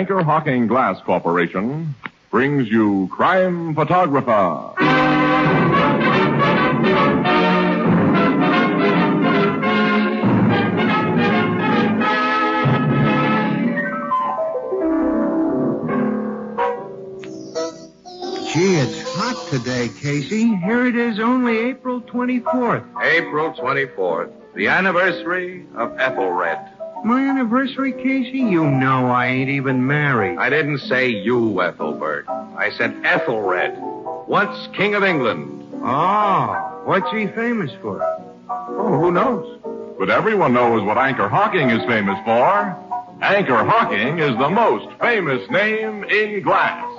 Anchor-Hocking Glass Corporation brings you Crime Photographer. Gee, it's hot today, Casey. Here it is, only April 24th. April 24th, the anniversary of Ethelred. My anniversary, Casey? You know I ain't even married. I didn't say you, Ethelbert. I said Ethelred, once King of England. Oh, what's he famous for? Oh, who knows? But everyone knows what Anchor-Hocking is famous for. Anchor-Hocking is the most famous name in glass.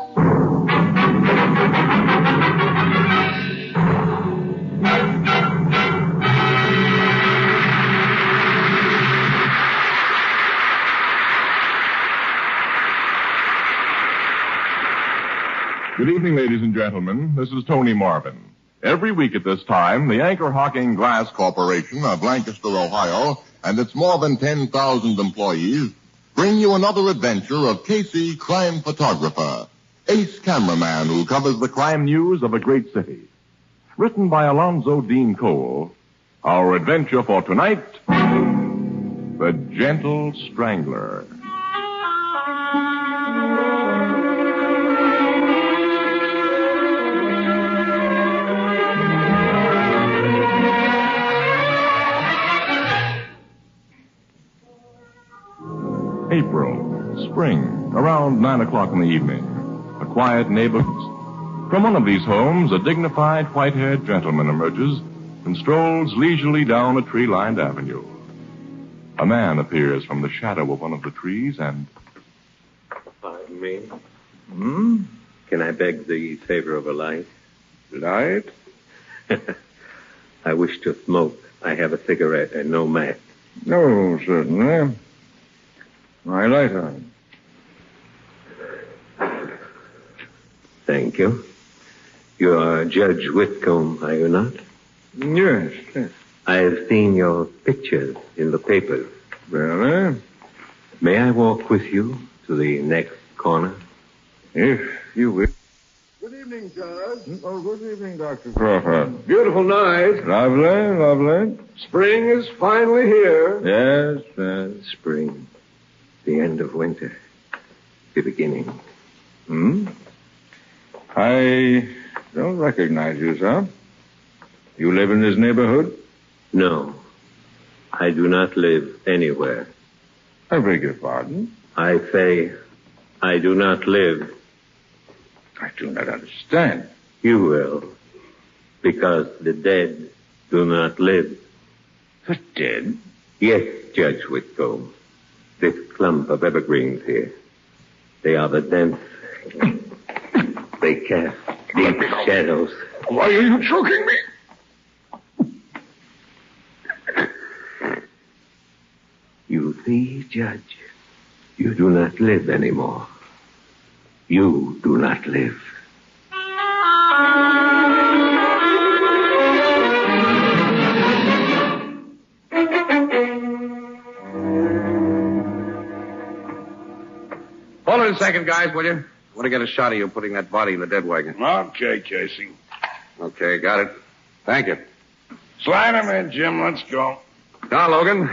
Good evening, ladies and gentlemen. This is Tony Marvin. Every week at this time, the Anchor-Hocking Glass Corporation of Lancaster, Ohio, and its more than 10,000 employees bring you another adventure of Casey, crime photographer, ace cameraman who covers the crime news of a great city. Written by Alonzo Dean Cole, our adventure for tonight, The Gentle Strangler. April, spring, around 9 o'clock in the evening. A quiet neighborhood. From one of these homes, a dignified, white-haired gentleman emerges and strolls leisurely down a tree-lined avenue. A man appears from the shadow of one of the trees and... Pardon me. Can I beg the favor of a light? Light? I wish to smoke. I have a cigarette and no match. No, certainly. My lighter. Thank you. You are Judge Whitcomb, are you not? Yes. I have seen your pictures in the papers. Really? May I walk with you to the next corner? If you wish. Good evening, Judge. Oh, good evening, Dr. Crawford. Beautiful night. Lovely, lovely. Spring is finally here. Yes. Spring. The end of winter. The beginning. I don't recognize you, sir. You live in this neighborhood? No. I do not live anywhere. I beg your pardon? I say I do not live. I do not understand. You will. Because the dead do not live. The dead? Yes, Judge Whitcomb. This clump of evergreens here. They are the dense. They cast deep shadows. Why are you choking me? You see, Judge, you do not live anymore. You do not live. Hold on a second, guys, will you? I want to get a shot of you putting that body in the dead wagon. Okay, Casey. Okay, got it. Thank you. Slide him in, Jim. Let's go. Now, Logan,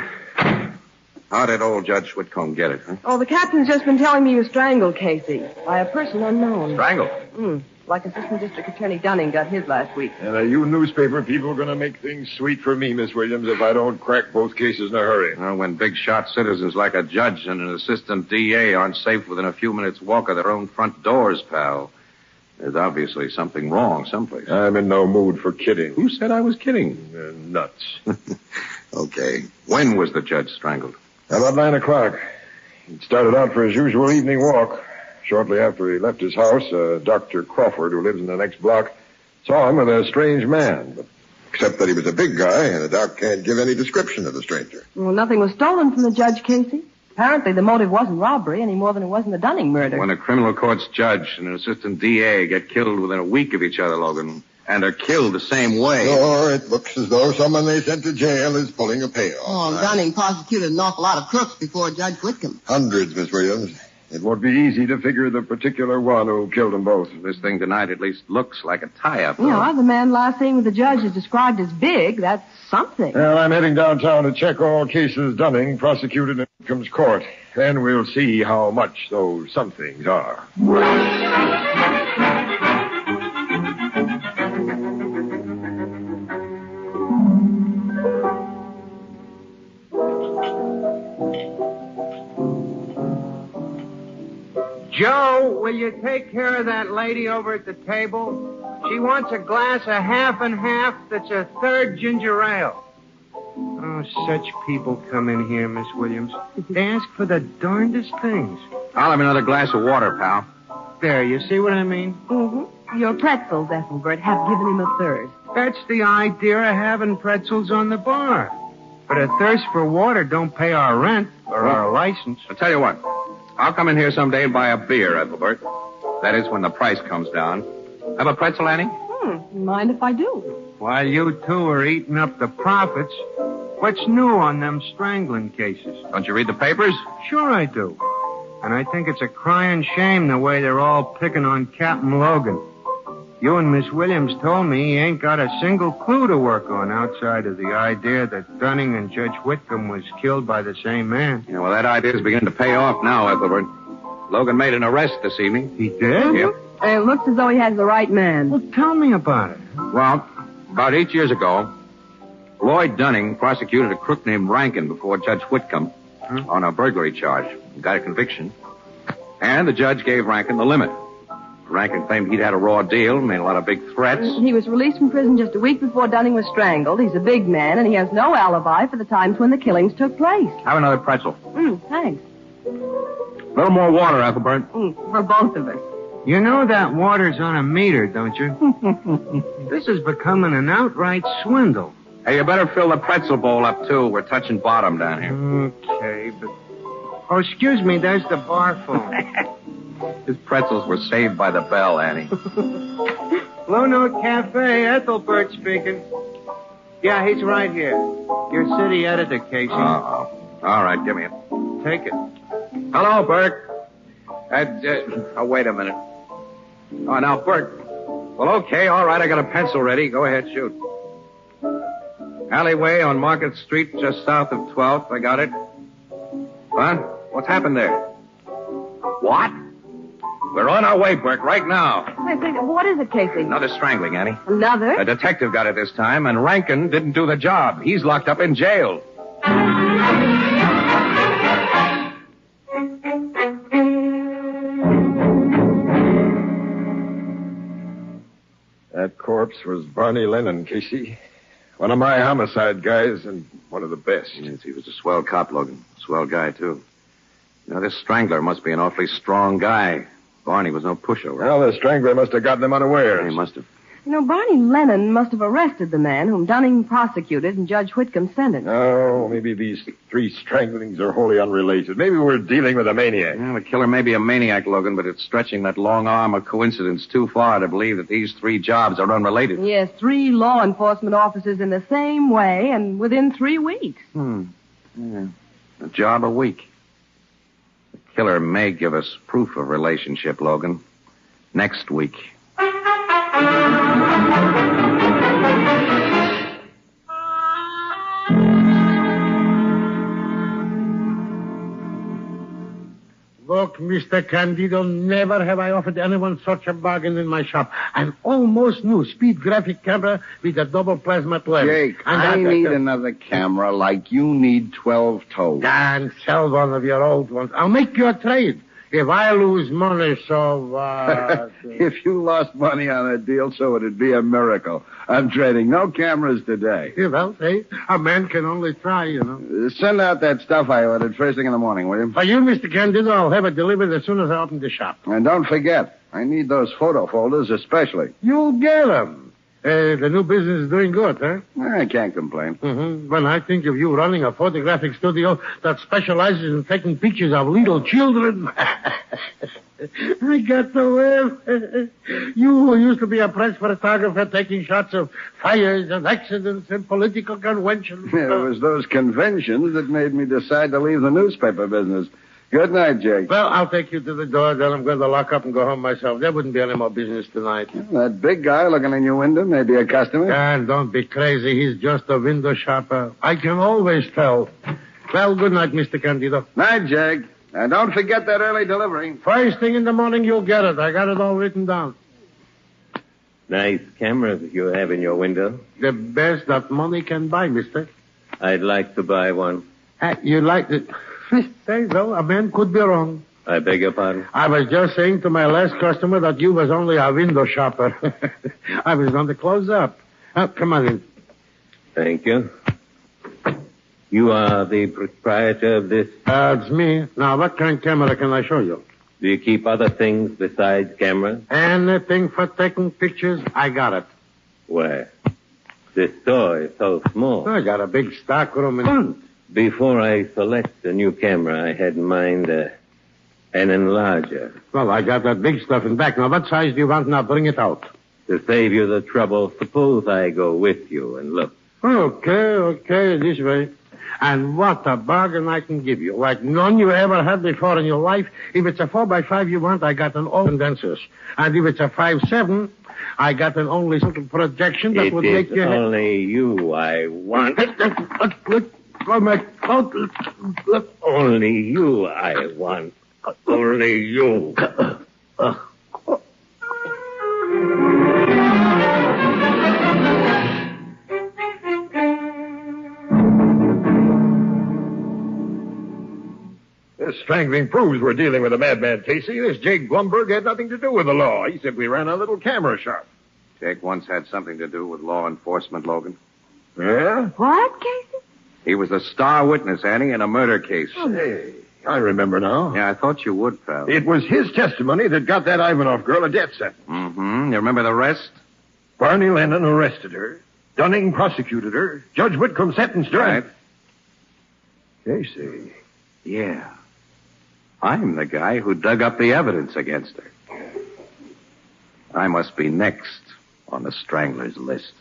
how did old Judge Whitcomb get it, huh? Oh, the captain's just been telling me you strangled Casey by a person unknown. Strangled? Like Assistant District Attorney Dunning got his last week. And are you newspaper people going to make things sweet for me, Miss Williams, if I don't crack both cases in a hurry? Well, when big shot citizens like a judge and an assistant DA aren't safe within a few minutes' walk of their own front doors, pal, there's obviously something wrong someplace. I'm in no mood for kidding. Who said I was kidding? Nuts. Okay. When was the judge strangled? About 9 o'clock. He started out for his usual evening walk. Shortly after he left his house, Dr. Crawford, who lives in the next block, saw him with a strange man. But except that he was a big guy, and the doc can't give any description of the stranger. Well, nothing was stolen from the judge, Casey. Apparently the motive wasn't robbery any more than it was in the Dunning murder. When a criminal court's judge and an assistant DA get killed within a week of each other, Logan, and are killed the same way... Sure, it looks as though someone they sent to jail is pulling a payoff. Oh, Dunning prosecuted an awful lot of crooks before Judge Whitcomb. Hundreds, Miss Williams. It won't be easy to figure the particular one who killed them both. This thing tonight at least looks like a tie-up. Yeah, the man last seen with the judge is described as big. That's something. Well, I'm heading downtown to check all cases Dunning prosecuted in Whitcomb's court. Then we'll see how much those somethings are. Joe, will you take care of that lady over at the table? She wants a glass of half and half that's a third ginger ale. Oh, such people come in here, Miss Williams. They ask for the darndest things. I'll have another glass of water, pal. There, you see what I mean? Mm-hmm. Your pretzels, Ethelbert, have given him a thirst. That's the idea of having pretzels on the bar. But a thirst for water don't pay our rent or our license. I'll tell you what. I'll come in here someday and buy a beer, Ethelbert. That is when the price comes down. Have a pretzel, Annie? Mind if I do? While you two are eating up the profits, what's new on them strangling cases? Don't you read the papers? Sure I do. And I think it's a crying shame the way they're all picking on Captain Logan. You and Miss Williams told me he ain't got a single clue to work on outside of the idea that Dunning and Judge Whitcomb was killed by the same man. Yeah, well, that idea's beginning to pay off now, Ethelbert. Logan made an arrest this evening. He did? Yep. It looks as though he has the right man. Well, tell me about it. Well, about 8 years ago, Lloyd Dunning prosecuted a crook named Rankin before Judge Whitcomb on a burglary charge. He got a conviction. And the judge gave Rankin the limit. Rankin claimed he'd had a raw deal, made a lot of big threats. He was released from prison just a week before Dunning was strangled. He's a big man, and he has no alibi for the times when the killings took place. Have another pretzel. Thanks. A little more water, Ethelbert. For both of us. You know that water's on a meter, don't you? This is becoming an outright swindle. Hey, you better fill the pretzel bowl up, too. We're touching bottom down here. Okay, but... Oh, excuse me, there's the bar phone. His pretzels were saved by the bell, Annie. Blue Note Cafe, Ethelbert speaking. Yeah, he's right here. Your city editor, Casey. Uh-oh. All right, give me it. Take it. Hello, Bert. Wait a minute. Oh, now, Bert. Well, okay, all right, I got a pencil ready. Go ahead, shoot. Alleyway on Market Street, just south of 12th. I got it. What? What's happened there? What? We're on our way, Bert, right now. What is it, Casey? Another strangling, Annie. Another? A detective got it this time, and Rankin didn't do the job. He's locked up in jail. That corpse was Barney Lennon, Casey. One of my homicide guys and one of the best. Yes, he was a swell cop, Logan. Swell guy, too. Now, this strangler must be an awfully strong guy. Barney was no pushover. Well, the strangler must have gotten him unawares. He must have. You know, Barney Lennon must have arrested the man whom Dunning prosecuted and Judge Whitcomb sentenced. Oh, maybe these three stranglings are wholly unrelated. Maybe we're dealing with a maniac. Well, the killer may be a maniac, Logan, but it's stretching that long arm of coincidence too far to believe that these three jobs are unrelated. Yes, 3 law enforcement officers in the same way and within 3 weeks. Yeah. A job a week. The killer may give us proof of relationship, Logan. Next week. Look, Mr. Candido, never have I offered anyone such a bargain in my shop. An almost new speed graphic camera with a double plasma lens. Jake, I need another camera like you need 12 toes. And sell one of your old ones. I'll make you a trade. If I lose money, so, If you lost money on a deal, so it'd be a miracle. I'm trading no cameras today. Yeah, well, hey, a man can only try, you know. Send out that stuff I ordered first thing in the morning, will you? For you, Mr. Candido, I'll have it delivered as soon as I open the shop. And don't forget, I need those photo folders especially. You'll get them. The new business is doing good, huh? I can't complain. Mm-hmm. When I think of you running a photographic studio that specializes in taking pictures of little children, I got to laugh. You who used to be a press photographer taking shots of fires and accidents and political conventions. It was those conventions that made me decide to leave the newspaper business. Good night, Jake. Well, I'll take you to the door, then I'm going to lock up and go home myself. There wouldn't be any more business tonight. That big guy looking in your window may be a customer. Dan, don't be crazy. He's just a window shopper. I can always tell. Well, good night, Mr. Candido. Night, Jake. And don't forget that early delivery. First thing in the morning, you'll get it. I got it all written down. Nice cameras you have in your window. The best that money can buy, mister. I'd like to buy one. You like it? Say so. A man could be wrong. I beg your pardon? I was just saying to my last customer that you was only a window shopper. I was going to close up. Come on in. Thank you. You are the proprietor of this? It's me. Now, what kind of camera can I show you? Do you keep other things besides cameras? Anything for taking pictures, I got it. Where? This store is so small. I got a big stock room in front. Before I select a new camera, I had in mind an enlarger. Well, I got that big stuff in back. Now, what size do you want? Now, bring it out. To save you the trouble, suppose I go with you and look. Okay, this way. And what a bargain I can give you. Like none you ever had before in your life. If it's a 4x5 you want, I got an all condensers. And if it's a 5.7, I got an only little projection that would make you... It is only you I want. Only you I want. Only you. This strangling proves we're dealing with a madman, Casey. This Jake Blumberg had nothing to do with the law. He simply ran a little camera shop. Jake once had something to do with law enforcement, Logan. Yeah? What, Casey? He was the star witness, Annie, in a murder case. Hey, I remember now. Yeah, I thought you would, pal. It was his testimony that got that Ivanov girl a death sentence. Mm-hmm. You remember the rest? Barney Lennon arrested her. Dunning prosecuted her. Judge Whitcomb sentenced her. Right. Casey. Yeah. I'm the guy who dug up the evidence against her. I must be next on the Strangler's list.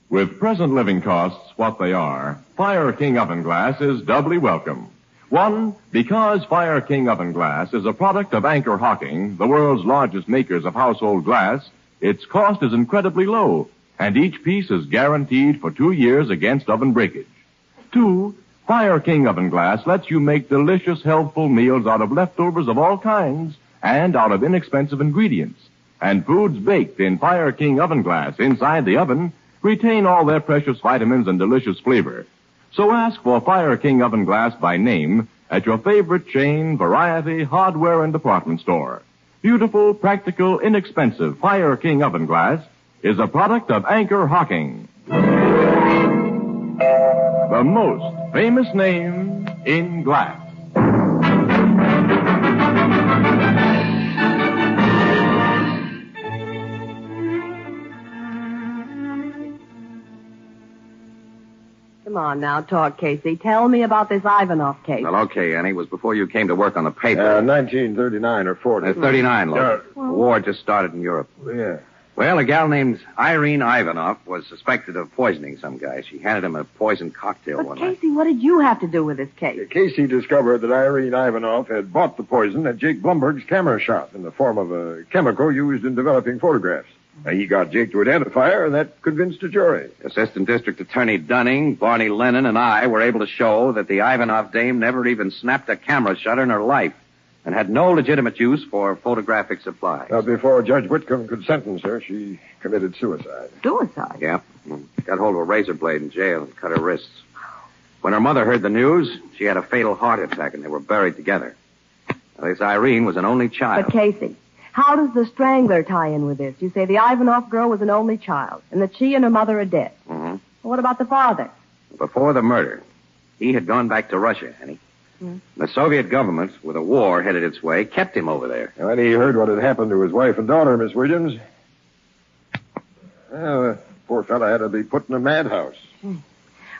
With present living costs what they are, Fire King Oven Glass is doubly welcome. One, because Fire King Oven Glass is a product of Anchor Hocking, the world's largest makers of household glass, its cost is incredibly low, and each piece is guaranteed for 2 years against oven breakage. Two, Fire King Oven Glass lets you make delicious, healthful meals out of leftovers of all kinds and out of inexpensive ingredients. And foods baked in Fire King Oven Glass inside the oven retain all their precious vitamins and delicious flavor. So ask for Fire King Oven Glass by name at your favorite chain, variety, hardware, and department store. Beautiful, practical, inexpensive Fire King Oven Glass is a product of Anchor Hocking. The most famous name in glass. Come on now, talk, Casey. Tell me about this Ivanov case. Well, okay, Annie. It was before you came to work on the paper. 1939 or 40. 39, Logan. The war just started in Europe. Yeah. Well, a gal named Irene Ivanov was suspected of poisoning some guy. She handed him a poisoned cocktail But, one night. Casey, what did you have to do with this case? Casey discovered that Irene Ivanov had bought the poison at Jake Blumberg's camera shop in the form of a chemical used in developing photographs. He got Jake to identify her, and that convinced a jury. Assistant District Attorney Dunning, Barney Lennon, and I were able to show that the Ivanov dame never even snapped a camera shutter in her life and had no legitimate use for photographic supplies. Now, before Judge Whitcomb could sentence her, she committed suicide. Suicide? Yeah. Got hold of a razor blade in jail and cut her wrists. When her mother heard the news, she had a fatal heart attack, and they were buried together. Now, this Irene was an only child. But, Casey, how does the Strangler tie in with this? You say the Ivanov girl was an only child, and that she and her mother are dead. Mm-hmm. Well, what about the father? Before the murder, he had gone back to Russia, Annie. The Soviet government, with a war headed its way, kept him over there. When he heard what had happened to his wife and daughter, Miss Williams, well, the poor fella had to be put in a madhouse.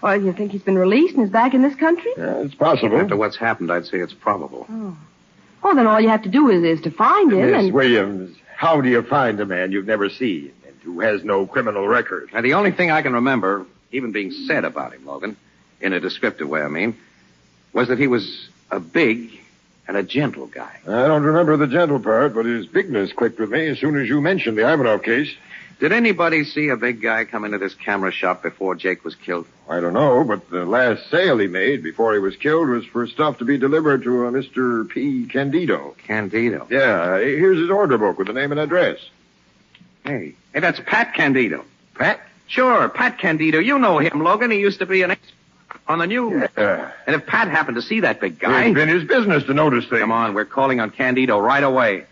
Well, you think he's been released and is back in this country? Yeah, it's possible. After what's happened, I'd say it's probable. Well, then all you have to do is to find him Miss and... Williams, how do you find a man you've never seen? And who has no criminal record. Now, the only thing I can remember, even being said about him, Logan, in a descriptive way, I mean, was that he was a big and a gentle guy. I don't remember the gentle part, but his bigness clicked with me as soon as you mentioned the Ivanov case. Did anybody see a big guy come into this camera shop before Jake was killed? I don't know, but the last sale he made before he was killed was for stuff to be delivered to a Mr. P. Candido. Candido? Yeah, here's his order book with the name and address. Hey, that's Pat Candido. Pat? Sure, Pat Candido. You know him, Logan. He used to be an on the news. Yeah. And if Pat happened to see that big guy... It's been his business to notice things. Come on, we're calling on Candido right away.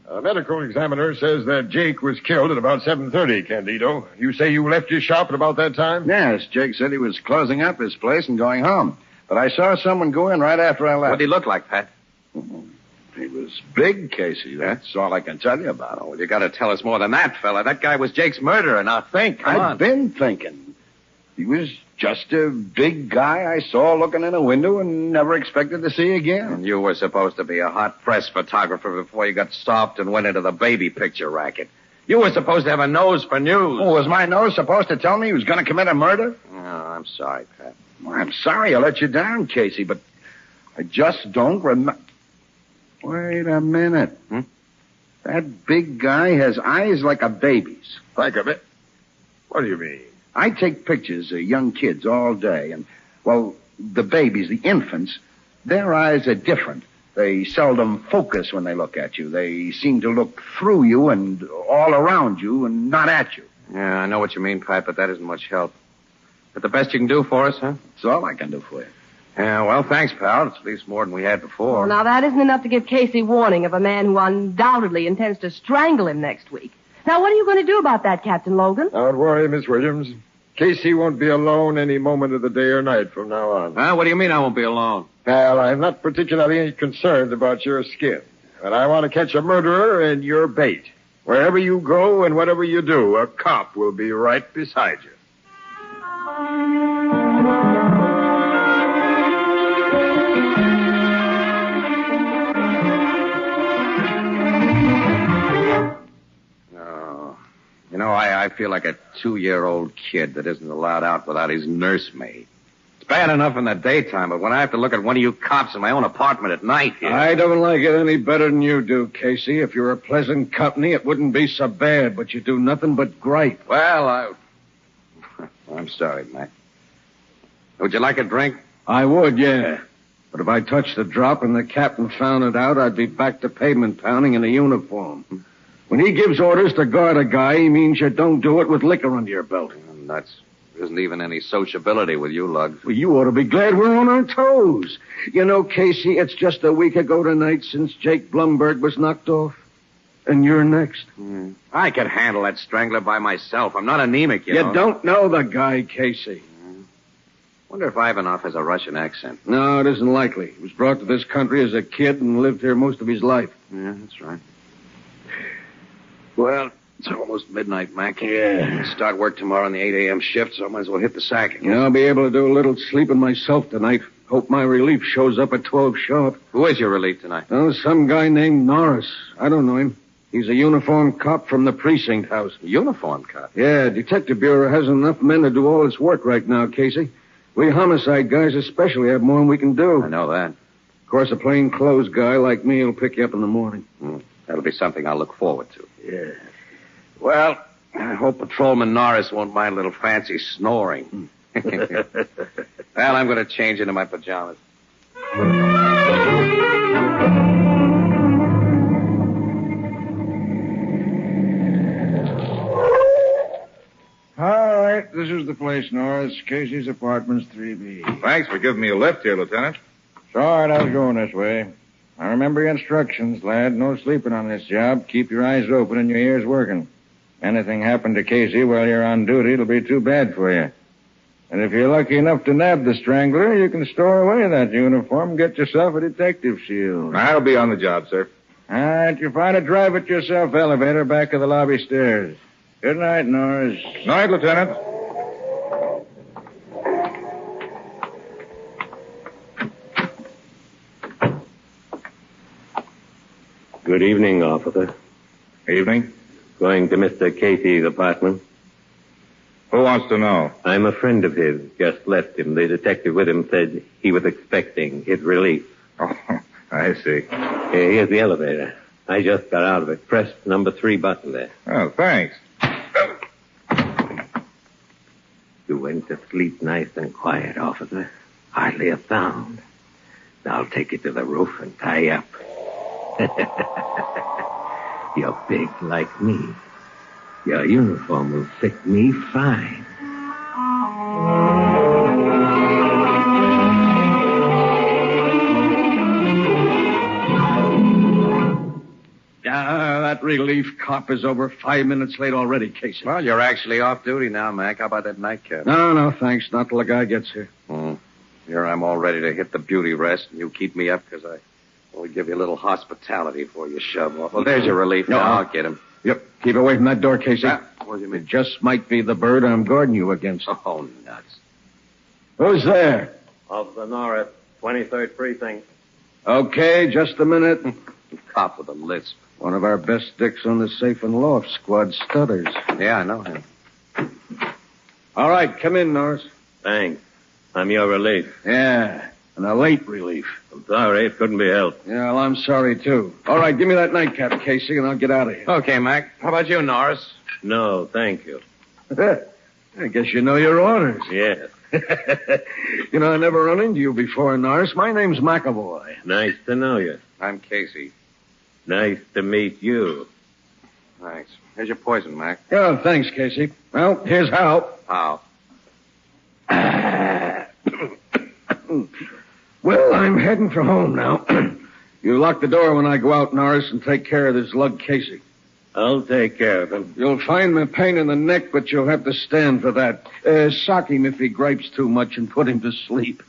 A medical examiner says that Jake was killed at about 7:30, Candido. You say you left your shop at about that time? Yes, Jake said he was closing up his place and going home. But I saw someone go in right after I left. What did he look like, Pat? He was big, Casey. That's all I can tell you about him. Well, you got to tell us more than that, fella. That guy was Jake's murderer. Now think. Come on. I've been thinking. He was just a big guy I saw looking in a window and never expected to see again. And you were supposed to be a hot press photographer before you got stopped and went into the baby picture racket. You were supposed to have a nose for news. Oh, was my nose supposed to tell me he was going to commit a murder? Oh, I'm sorry, Pat. Well, I'm sorry I let you down, Casey, but I just don't remember. Wait a minute. That big guy has eyes like a baby's. Think of it. What do you mean? I take pictures of young kids all day, and, well, the babies, the infants, their eyes are different. They seldom focus when they look at you. They seem to look through you and all around you and not at you. Yeah, I know what you mean, Pat, but that isn't much help. But the best you can do for us, huh? That's all I can do for you. Yeah, well, thanks, pal. It's at least more than we had before. Well, now, that isn't enough to give Casey warning of a man who undoubtedly intends to strangle him next week. Now, what are you going to do about that, Captain Logan? Don't worry, Miss Williams. Casey won't be alone any moment of the day or night from now on. Huh? What do you mean I won't be alone? Well, I'm not particularly concerned about your skin, but I want to catch a murderer and your bait. Wherever you go and whatever you do, a cop will be right beside you. You know, I feel like a 2-year-old kid that isn't allowed out without his nursemaid. It's bad enough in the daytime, but when I have to look at one of you cops in my own apartment at night... I don't like it any better than you do, Casey. If you're a pleasant company, it wouldn't be so bad, but you do nothing but gripe. Well, I'm sorry, Mac. Would you like a drink? I would, yeah. But if I touched the drop and the captain found it out, I'd be back to pavement pounding in a uniform. When he gives orders to guard a guy, he means you don't do it with liquor under your belt. Nuts. There isn't even any sociability with you, Lugs. Well, you ought to be glad we're on our toes. You know, Casey, it's just a week ago tonight since Jake Blumberg was knocked off. And you're next. I could handle that strangler by myself. I'm not anemic, you know. You don't know the guy, Casey. Wonder if Ivanov has a Russian accent. No, it isn't likely. He was brought to this country as a kid and lived here most of his life. Yeah, that's right. Well, it's almost midnight, Mac. Yeah. Start work tomorrow on the 8 a.m. shift, so I might as well hit the sack. Yeah, I'll be able to do a little sleeping myself tonight. Hope my relief shows up at 12 sharp. Who is your relief tonight? Oh, some guy named Norris. I don't know him. He's a uniformed cop from the precinct house. A uniformed cop? Yeah, Detective Bureau hasn't enough men to do all this work right now, Casey. We homicide guys especially have more than we can do. I know that. Of course, a plainclothes guy like me will pick you up in the morning. That'll be something I'll look forward to. Yeah. Well, I hope Patrolman Norris won't mind a little fancy snoring. Well, I'm going to change into my pajamas. All right, this is the place, Norris. Casey's Apartments, 3B. Thanks for giving me a lift here, Lieutenant. It's all right, I was going this way. I remember your instructions, lad. No sleeping on this job. Keep your eyes open and your ears working. Anything happened to Casey while you're on duty, it'll be too bad for you. And if you're lucky enough to nab the strangler, you can store away that uniform and get yourself a detective shield. I'll be on the job, sir. All right, you find a drive-it-yourself elevator back of the lobby stairs. Good night, Norris. Night, Lieutenant. Good evening, officer. Evening. Going to Mr. Casey's apartment. Who wants to know? I'm a friend of his. Just left him. The detective with him said he was expecting his relief. Oh, I see. Here's the elevator. I just got out of it. Press number 3 button there. Oh, thanks. You went to sleep nice and quiet, officer. Hardly a sound. I'll take you to the roof and tie you up. You're big like me. Your uniform will fit me fine. That relief cop is over 5 minutes late already, Casey. Well, you're actually off duty now, Mac. How about that nightcap? No, thanks. Not till the guy gets here. Here I'm all ready to hit the beauty rest, and you keep me up because I only give you a little hospitality before you shove off. Well, there's your relief. No. Now I'll get him. Yep. Keep away from that door, Casey. What do you mean? It just might be the bird I'm guarding you against. Oh, nuts. Who's there? Officer Norris, 23rd Precinct. Okay, just a minute. Cop with a lisp. One of our best dicks on the safe and loft squad stutters. Yeah, I know him. All right, come in, Norris. Thanks. I'm your relief. Yeah, and a late relief. I'm sorry. It couldn't be helped. Yeah, well, I'm sorry, too. All right, give me that nightcap, Casey, and I'll get out of here. Okay, Mac. How about you, Norris? No, thank you. I guess you know your orders. Yes. You know, I never run into you before, Norris. My name's McAvoy. Nice to know you. I'm Casey. Nice to meet you. Thanks. Here's your poison, Mac. Oh, thanks, Casey. Well, here's how. How? Well, I'm heading for home now. You lock the door when I go out, Norris, and take care of this lug Casey. I'll take care of him. You'll find me a pain in the neck, but you'll have to stand for that. Sock him if he gripes too much and put him to sleep.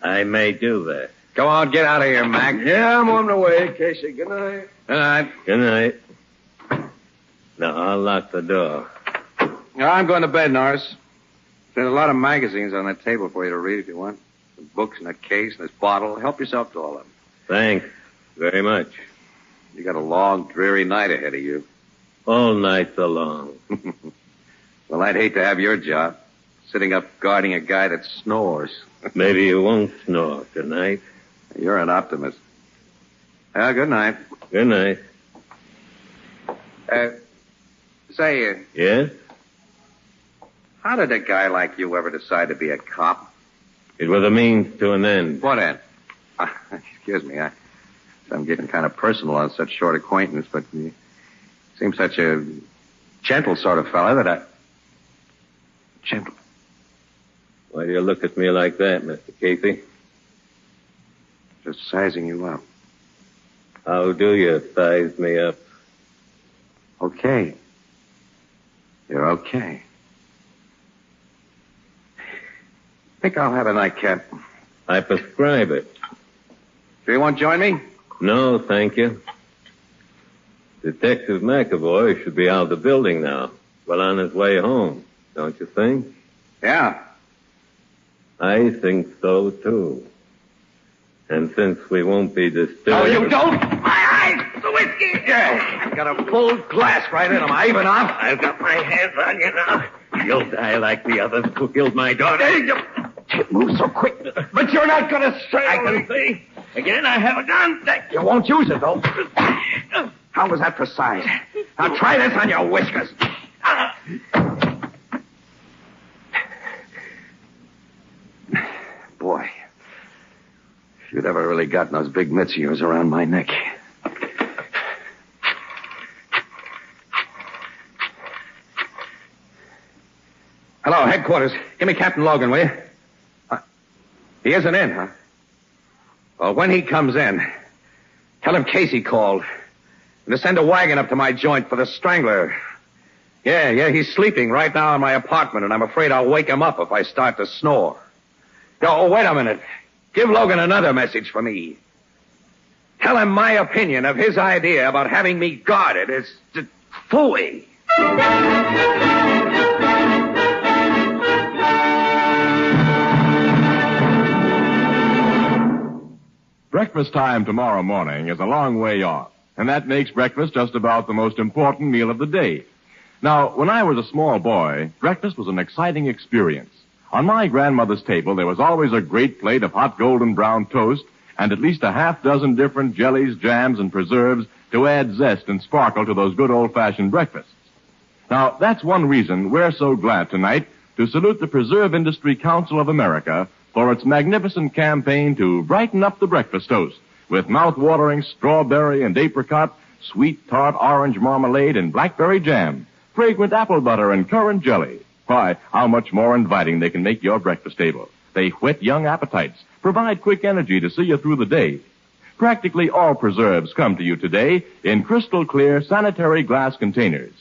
I may do that. Go on, get out of here, Mac. Yeah, I'm on the way, Casey. Good night. Good night. Good night. Now, I'll lock the door. I'm going to bed, Norris. There's a lot of magazines on that table for you to read if you want. Some books in a case and this bottle. Help yourself to all of them. Thanks very much. You got a long, dreary night ahead of you. All nights are long. Well, I'd hate to have your job, sitting up guarding a guy that snores. Maybe you won't snore tonight. You're an optimist. Well, good night. Good night. Say, Yes? how did a guy like you ever decide to be a cop? It was a means to an end. What end? Excuse me, I'm getting kind of personal on such short acquaintance, but you seem such a gentle sort of fella that I... Gentle? Why do you look at me like that, Mr. Casey? Just sizing you up. How do you size me up? Okay. You're okay. Think I'll have a nightcap. I prescribe it. Sure you won't join me? No, thank you. Detective McAvoy should be out of the building now. Well on his way home, don't you think? Yeah. I think so, too. And since we won't be disturbed... No, you don't! My eyes! The whiskey! Yeah. I've got a full glass right in them. I even off. I've got my hands on you now. You'll die like the others who killed my daughter. Can't move so quick. But you're not going to say... I can see. Again, I have a gun. You won't use it, though. How was that precise? Now try this on your whiskers. Boy, if you'd ever really gotten those big mitts of yours around my neck. Hello, headquarters. Give me Captain Logan, will you? He isn't in, huh? Well, when he comes in, tell him Casey called. And to send a wagon up to my joint for the Strangler. Yeah, he's sleeping right now in my apartment, and I'm afraid I'll wake him up if I start to snore. Oh, wait a minute. Give Logan another message for me. Tell him my opinion of his idea about having me guarded is phooey. Breakfast time tomorrow morning is a long way off, and that makes breakfast just about the most important meal of the day. Now, when I was a small boy, breakfast was an exciting experience. On my grandmother's table, there was always a great plate of hot golden brown toast and at least a half dozen different jellies, jams, and preserves to add zest and sparkle to those good old-fashioned breakfasts. Now, that's one reason we're so glad tonight to salute the Preserve Industry Council of America for its magnificent campaign to brighten up the breakfast toast with mouth-watering strawberry and apricot, sweet tart orange marmalade, and blackberry jam, fragrant apple butter, and currant jelly. Why, how much more inviting they can make your breakfast table. They whet young appetites, provide quick energy to see you through the day. Practically all preserves come to you today in crystal clear sanitary glass containers.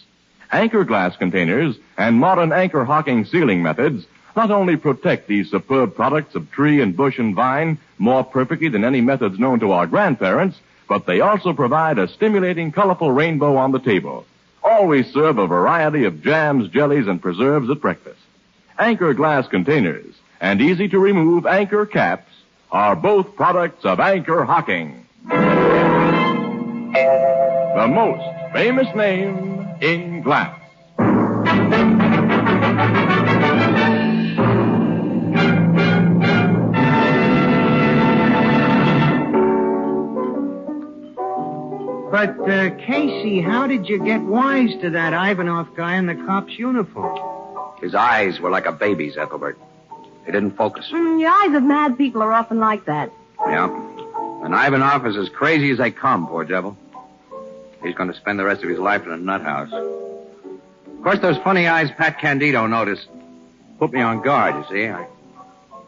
Anchor glass containers and modern anchor hocking sealing methods not only protect these superb products of tree and bush and vine more perfectly than any methods known to our grandparents, but they also provide a stimulating, colorful rainbow on the table. Always serve a variety of jams, jellies, and preserves at breakfast. Anchor glass containers and easy-to-remove anchor caps are both products of Anchor Hocking. The most famous name in glass. But, Casey, how did you get wise to that Ivanov guy in the cop's uniform? His eyes were like a baby's, Ethelbert. They didn't focus. The eyes of mad people are often like that. Yeah. And Ivanov is as crazy as they come, poor devil. He's going to spend the rest of his life in a nut house. Of course, those funny eyes Pat Candido noticed put me on guard, you see.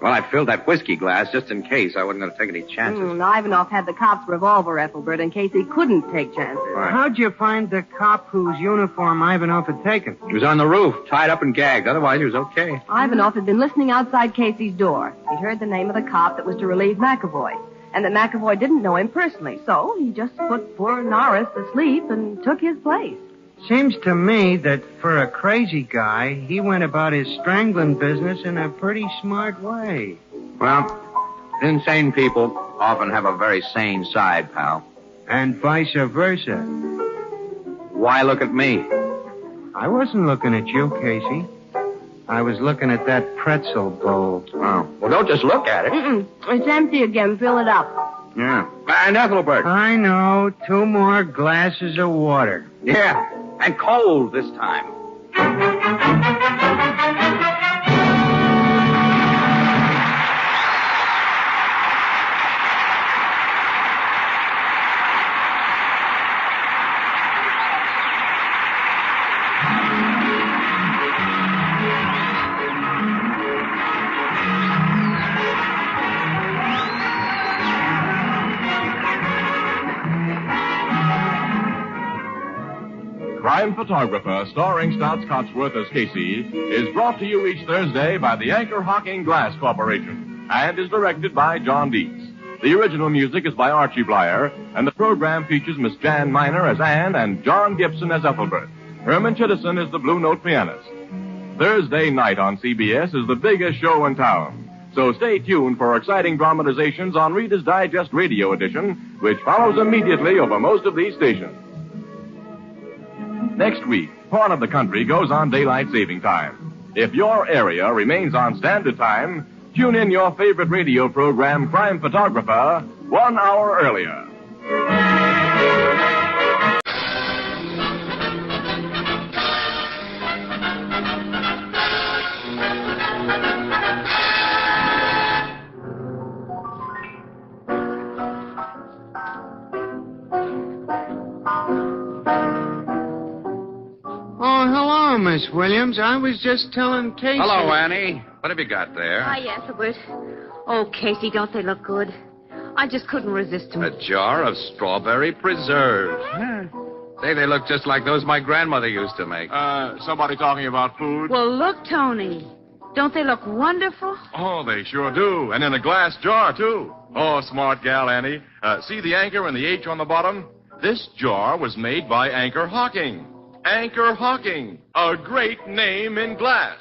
I filled that whiskey glass just in case. I wasn't going to take any chances. Ivanov had the cop's revolver, Ethelbert, in case he couldn't take chances. Right. How'd you find the cop whose uniform Ivanov had taken? He was on the roof, tied up and gagged. Otherwise, he was okay. Ivanov had been listening outside Casey's door. He heard the name of the cop that was to relieve McAvoy, and that McAvoy didn't know him personally, so he just put poor Norris to sleep and took his place. Seems to me that for a crazy guy, he went about his strangling business in a pretty smart way. Well, insane people often have a very sane side, pal. And vice versa. Why look at me? I wasn't looking at you, Casey. I was looking at that pretzel bowl. Oh. Well, don't just look at it. It's empty again. Fill it up. Yeah. And Ethelbert. I know. 2 more glasses of water. Yeah. And cold this time. Crime Photographer, starring Stotts Cotsworth as Casey, is brought to you each Thursday by the Anchor Hocking Glass Corporation and is directed by John Dietz. The original music is by Archie Blyer, and the program features Miss Jan Miner as Anne and John Gibson as Ethelbert. Herman Chittison is the Blue Note pianist. Thursday night on CBS is the biggest show in town. So stay tuned for exciting dramatizations on Reader's Digest Radio Edition, which follows immediately over most of these stations. Next week, part of the country goes on daylight saving time. If your area remains on standard time, tune in your favorite radio program, Crime Photographer, 1 hour earlier. Miss Williams. I was just telling Casey. Hello, Annie. What have you got there? Hi, Ethelbert. Oh, Casey, don't they look good? I just couldn't resist them. A jar of strawberry preserves. Say, they look just like those my grandmother used to make. Somebody talking about food? Well, look, Tony. Don't they look wonderful? Oh, they sure do. And in a glass jar, too. Oh, smart gal, Annie. See the anchor and the H on the bottom? This jar was made by Anchor Hocking. Anchor Hocking, a great name in glass.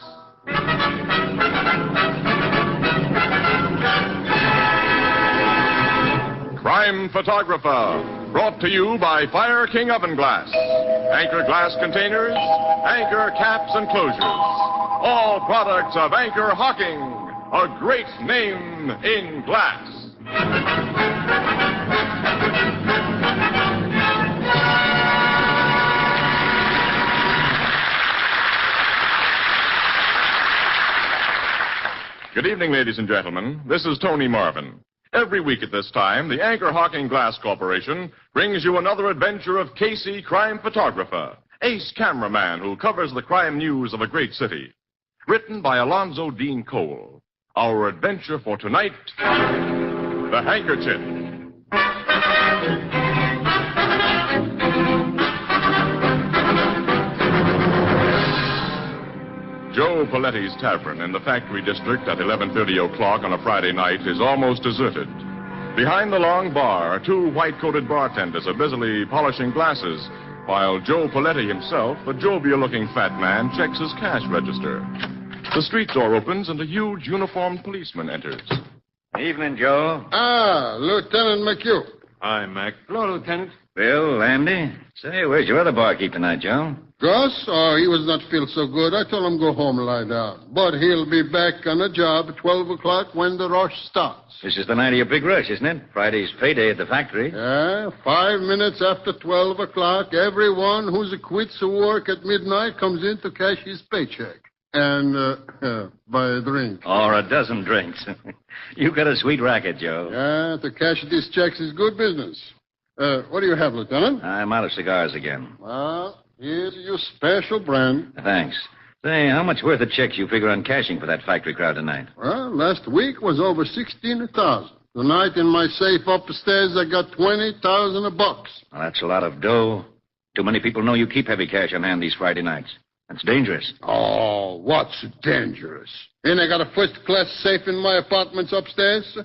Crime Photographer, brought to you by Fire King Oven Glass. Anchor glass containers, Anchor caps and closures. All products of Anchor Hocking, a great name in glass. Good evening, ladies and gentlemen. This is Tony Marvin. Every week at this time, the Anchor Hocking Glass Corporation brings you another adventure of Casey, crime photographer, ace cameraman who covers the crime news of a great city. Written by Alonzo Dean Cole. Our adventure for tonight, The Handkerchief. Joe Paletti's Tavern in the factory district at 11:30 o'clock on a Friday night is almost deserted. Behind the long bar, two white-coated bartenders are busily polishing glasses, while Joe Paletti himself, a jovial-looking fat man, checks his cash register. The street door opens and a huge uniformed policeman enters. Evening, Joe. Ah, Lieutenant McHugh. Hi, Mac. Hello, Lieutenant. Bill, Andy. Say, where's your other barkeep tonight, Joe? Gus? Oh, he was not feel so good. I told him go home and lie down. But he'll be back on the job at 12 o'clock when the rush starts. This is the night of your big rush, isn't it? Friday's payday at the factory. Yeah, 5 minutes after 12 o'clock, everyone who's quits work at midnight comes in to cash his paycheck. And buy a drink. Or a dozen drinks. You got a sweet racket, Joe. Yeah, to cash these checks is good business. What do you have, Lieutenant? I'm out of cigars again. Well, here's your special brand. Thanks. Say, how much worth of checks you figure on cashing for that factory crowd tonight? Well, last week was over 16,000. Tonight in my safe upstairs, I got 20,000 bucks. Well, that's a lot of dough. Too many people know you keep heavy cash on hand these Friday nights. That's dangerous. Oh, what's dangerous? And I got a first-class safe in my apartments upstairs.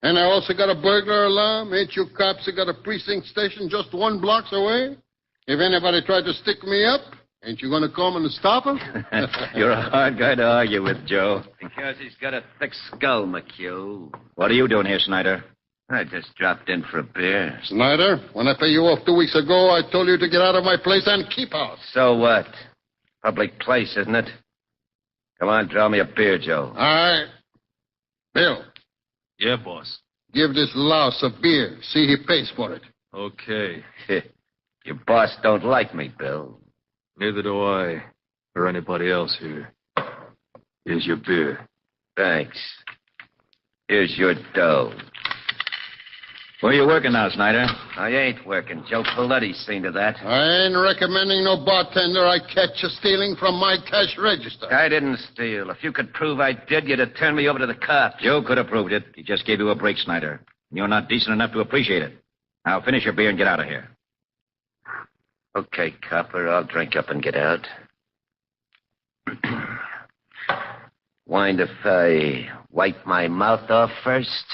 And I also got a burglar alarm. Ain't you cops got a precinct station just 1 block away? If anybody tried to stick me up, ain't you going to come and stop them? You're a hard guy to argue with, Joe. Because he's got a thick skull, McHugh. What are you doing here, Snyder? I just dropped in for a beer. Snyder, when I pay you off 2 weeks ago, I told you to get out of my place and keep out. So what? Public place, isn't it? Come on, draw me a beer, Joe. All right. Bill. Yeah, boss. Give this louse a beer. See he pays for it. Okay. Your boss don't like me, Bill. Neither do I. Or anybody else here. Here's your beer. Thanks. Here's your dough. Where you working now, Snyder? I ain't working. Joe Paletti's seen to that. I ain't recommending no bartender I catch you stealing from my cash register. I didn't steal. If you could prove I did, you'd have turned me over to the cops. Joe could have proved it. He just gave you a break, Snyder. You're not decent enough to appreciate it. Now finish your beer and get out of here. Okay, copper, I'll drink up and get out. Mind if I wipe my mouth off first?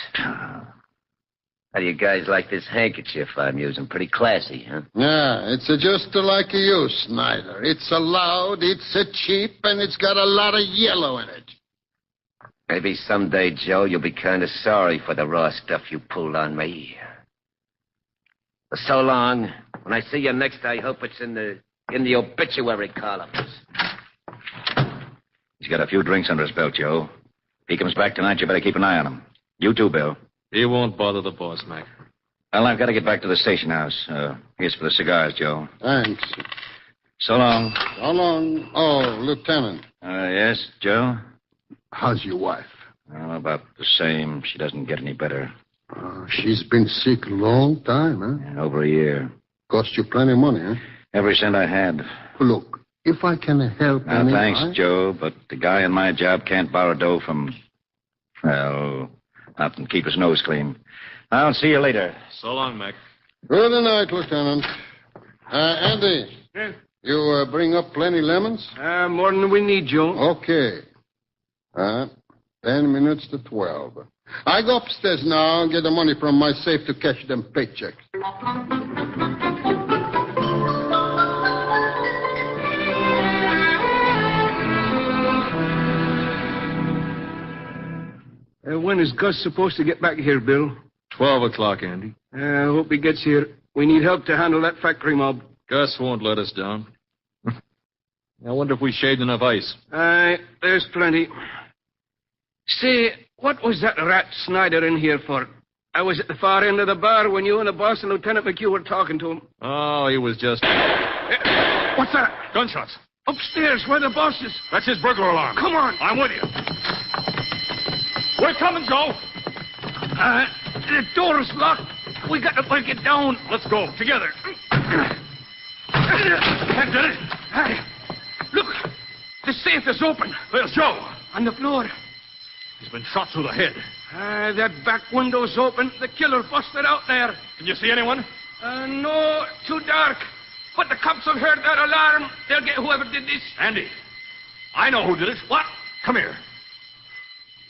How do you guys like this handkerchief I'm using? Pretty classy, huh? Yeah, it's just like you, Snyder. It's loud, it's cheap, and it's got a lot of yellow in it. Maybe someday, Joe, you'll be kind of sorry for the raw stuff you pulled on me. But so long. When I see you next, I hope it's in the obituary columns. He's got a few drinks under his belt, Joe. If he comes back tonight, you better keep an eye on him. You too, Bill. He won't bother the boss, Mac. Well, I've got to get back to the station house. Here's for the cigars, Joe. Thanks. So long. So long. Oh, Lieutenant. Yes, Joe? How's your wife? Oh, about the same. She doesn't get any better. She's been sick a long time, huh? Yeah, over a year. Cost you plenty of money, huh? Every cent I had. Look, if I can help any... Thanks, Joe, but the guy in my job can't borrow dough from... Well, not and keep his nose clean. I'll see you later. So long, Mac. Good night, Lieutenant. Andy. Yeah? You bring up plenty lemons? More than we need, Joe. Okay. 10 minutes to 12. I go upstairs now and get the money from my safe to cash them paychecks. When is Gus supposed to get back here, Bill? 12 o'clock, Andy. I hope he gets here. We need help to handle that factory mob. Gus won't let us down. I wonder if we shaved enough ice. Aye, there's plenty. Say, what was that rat Snyder in here for? I was at the far end of the bar when you and the boss and Lieutenant McHugh were talking to him. Oh, he was just... What's that? Gunshots. Upstairs, where the boss is. That's his burglar alarm. Come on. I'm with you. We're coming, Joe. The door's locked. We got to break it down. Let's go, together. That did it. Hey, look. The safe is open. There's Joe. On the floor. He's been shot through the head. That back window's open. The killer busted out there. Can you see anyone? No, too dark. But the cops have heard that alarm. They'll get whoever did this. Andy, I know who did it. What? Come here.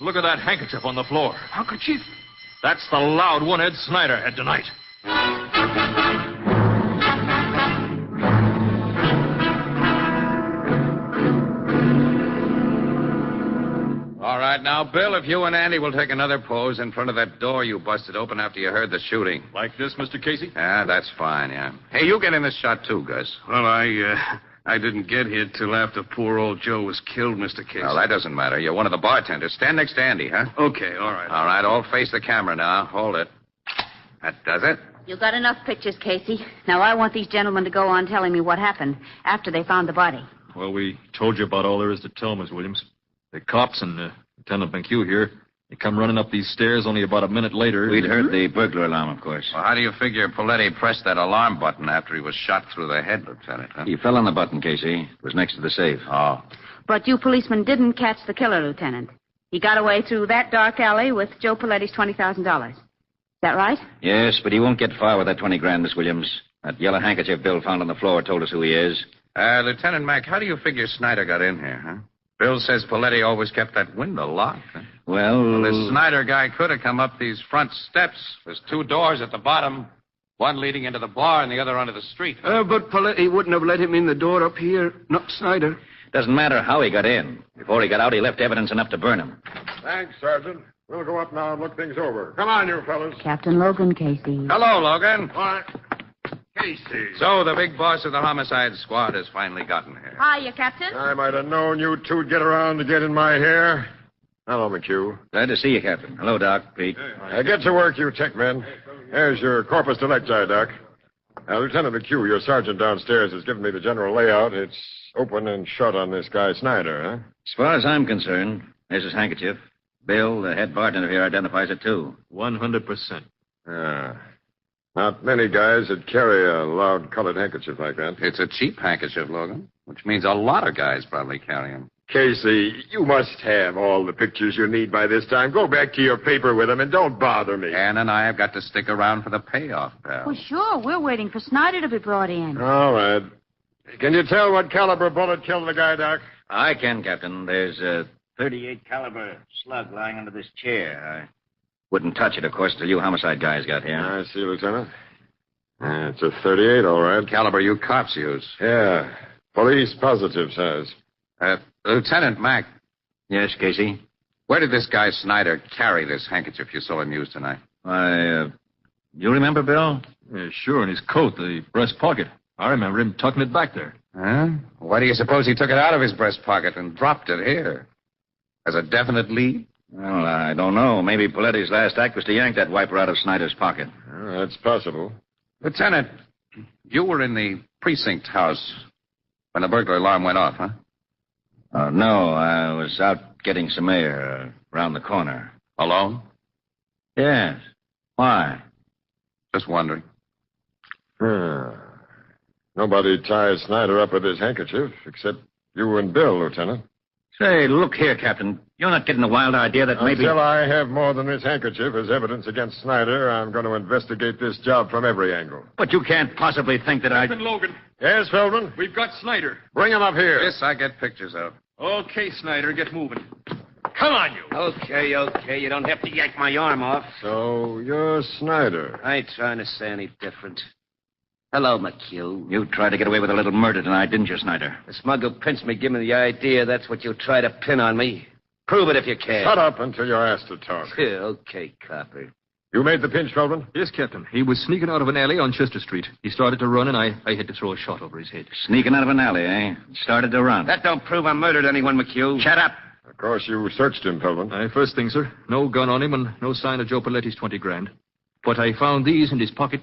Look at that handkerchief on the floor. Handkerchief? That's the loud one Ed Snyder had tonight. All right, now, Bill, if you and Andy will take another pose in front of that door you busted open after you heard the shooting. Like this, Mr. Casey? Yeah, that's fine, yeah. Hey, you get in this shot too, Gus. Well, I didn't get here till after poor old Joe was killed, Mr. Casey. Well, that doesn't matter. You're one of the bartenders. Stand next to Andy, huh? Okay, all right. All right, all face the camera now. Hold it. That does it. You got enough pictures, Casey. Now I want these gentlemen to go on telling me what happened after they found the body. Well, we told you about all there is to tell, Miss Williams. The cops and Lieutenant McHugh here, they come running up these stairs only about a minute later. We'd heard the burglar alarm, of course. Well, how do you figure Poletti pressed that alarm button after he was shot through the head, Lieutenant? Huh? He fell on the button, Casey. It was next to the safe. Oh. But you policemen didn't catch the killer, Lieutenant. He got away through that dark alley with Joe Poletti's $20,000. Is that right? Yes, but he won't get far with that 20 grand, Miss Williams. That yellow handkerchief Bill found on the floor told us who he is. Lieutenant Mack, how do you figure Snyder got in here, huh? Bill says Poletti always kept that window locked. Huh? Well, this Snyder guy could have come up these front steps. There's two doors at the bottom, one leading into the bar and the other onto the street. But Poletti wouldn't have let him in the door up here, not Snyder. Doesn't matter how he got in. Before he got out, he left evidence enough to burn him. Thanks, Sergeant. We'll go up now and look things over. Come on, you fellas. Captain Logan, Casey. Hello, Logan. What? Casey. So the big boss of the homicide squad has finally gotten here. Hiya, Captain. I might have known you two'd get around to get in my hair. Hello, McHugh. Glad to see you, Captain. Hello, Doc. Pete. Get to work, you tech men. There's your corpus delicti, Doc. Lieutenant McHugh, your sergeant downstairs has given me the general layout. It's open and shut on this guy Snyder, huh? As far as I'm concerned, there's his handkerchief. Bill, the head bartender here, identifies it, too. 100%. Not many guys that carry a loud-colored handkerchief like that. It's a cheap handkerchief, Logan, which means a lot of guys probably carry them. Casey, you must have all the pictures you need by this time. Go back to your paper with them and don't bother me. Ann and I have got to stick around for the payoff, pal. Well, sure. We're waiting for Snyder to be brought in. All right. Can you tell what caliber bullet killed the guy, Doc? I can, Captain. There's a 38 caliber slug lying under this chair. I wouldn't touch it, of course, till you homicide guys got here. I see, Lieutenant. It's a 38, all right. Caliber you cops use. Yeah. Police positive says. Lieutenant Mack. Yes, Casey? Where did this guy Snyder carry this handkerchief you saw him use tonight? You remember, Bill? Yeah, sure, in his coat, the breast pocket. I remember him tucking it back there. Huh? Why do you suppose he took it out of his breast pocket and dropped it here? As a definite lead? Well, I don't know. Maybe Poletti's last act was to yank that wiper out of Snyder's pocket. That's possible. Lieutenant, you were in the precinct house when the burglar alarm went off, huh? No, I was out getting some air around the corner. Alone? Yes. Why? Just wondering. Nobody ties Snyder up with his handkerchief except you and Bill, Lieutenant. Say, look here, Captain. You're not getting the wild idea that maybe... Until I have more than this handkerchief as evidence against Snyder, I'm going to investigate this job from every angle. But you can't possibly think that Captain Logan. Yes, Feldman? We've got Snyder. Bring him up here. This I get pictures of. Okay, Snyder, get moving. Come on, you. Okay. You don't have to yank my arm off. So you're Snyder. I ain't trying to say any different. Hello, McHugh. You tried to get away with a little murder tonight, didn't you, Snyder? The smug who pinched me gave me the idea that's what you try to pin on me. Prove it if you can. Shut up until you're asked to talk. Okay, copper. You made the pinch, Feldman? Yes, Captain. He was sneaking out of an alley on Chester Street. He started to run, and I had to throw a shot over his head. Sneaking out of an alley, eh? Started to run. That don't prove I murdered anyone, McHugh. Shut up. Of course, you searched him, Feldman. First thing, sir. No gun on him and no sign of Joe Paletti's 20 grand. But I found these in his pocket.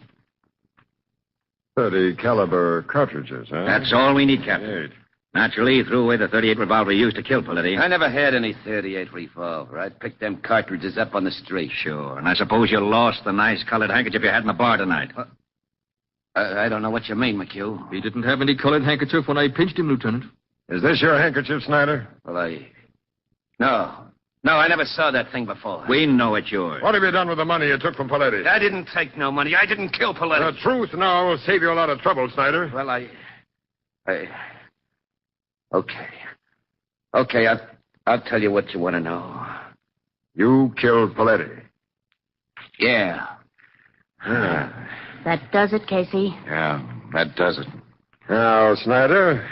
30 caliber cartridges, huh? That's all we need, Captain. Right. Naturally, he threw away the .38 revolver he used to kill Paletti. I never had any .38 revolver. I picked them cartridges up on the street. Sure. And I suppose you lost the nice colored handkerchief you had in the bar tonight. I don't know what you mean, McHugh. He didn't have any colored handkerchief when I pinched him, Lieutenant. Is this your handkerchief, Snyder? Well, No, I never saw that thing before. We know it's yours. What have you done with the money you took from Paletti? I didn't take no money. I didn't kill Paletti. The truth now will save you a lot of trouble, Snyder. Well, Okay, I'll tell you what you want to know. You killed Paletti. Yeah. That does it, Casey. Yeah, that does it. Now, Snyder,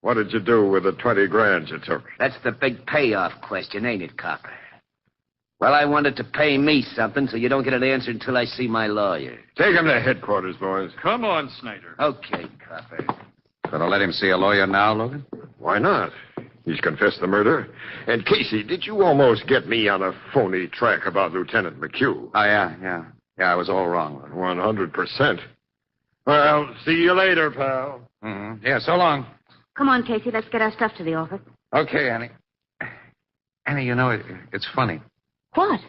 what did you do with the 20 grand you took? That's the big payoff question, ain't it, Copper? Well, I wanted to pay me something, so you don't get an answer until I see my lawyer. Take him to headquarters, boys. Come on, Snyder. Okay, Copper. Gonna let him see a lawyer now, Logan? Why not? He's confessed the murder. And, Casey, did you almost get me on a phony track about Lieutenant McHugh? Oh, yeah. Yeah, I was all wrong. 100%. Well, see you later, pal. Mm-hmm. Yeah, so long. Come on, Casey. Let's get our stuff to the office. Okay, Annie. Annie, you know, it's funny. What?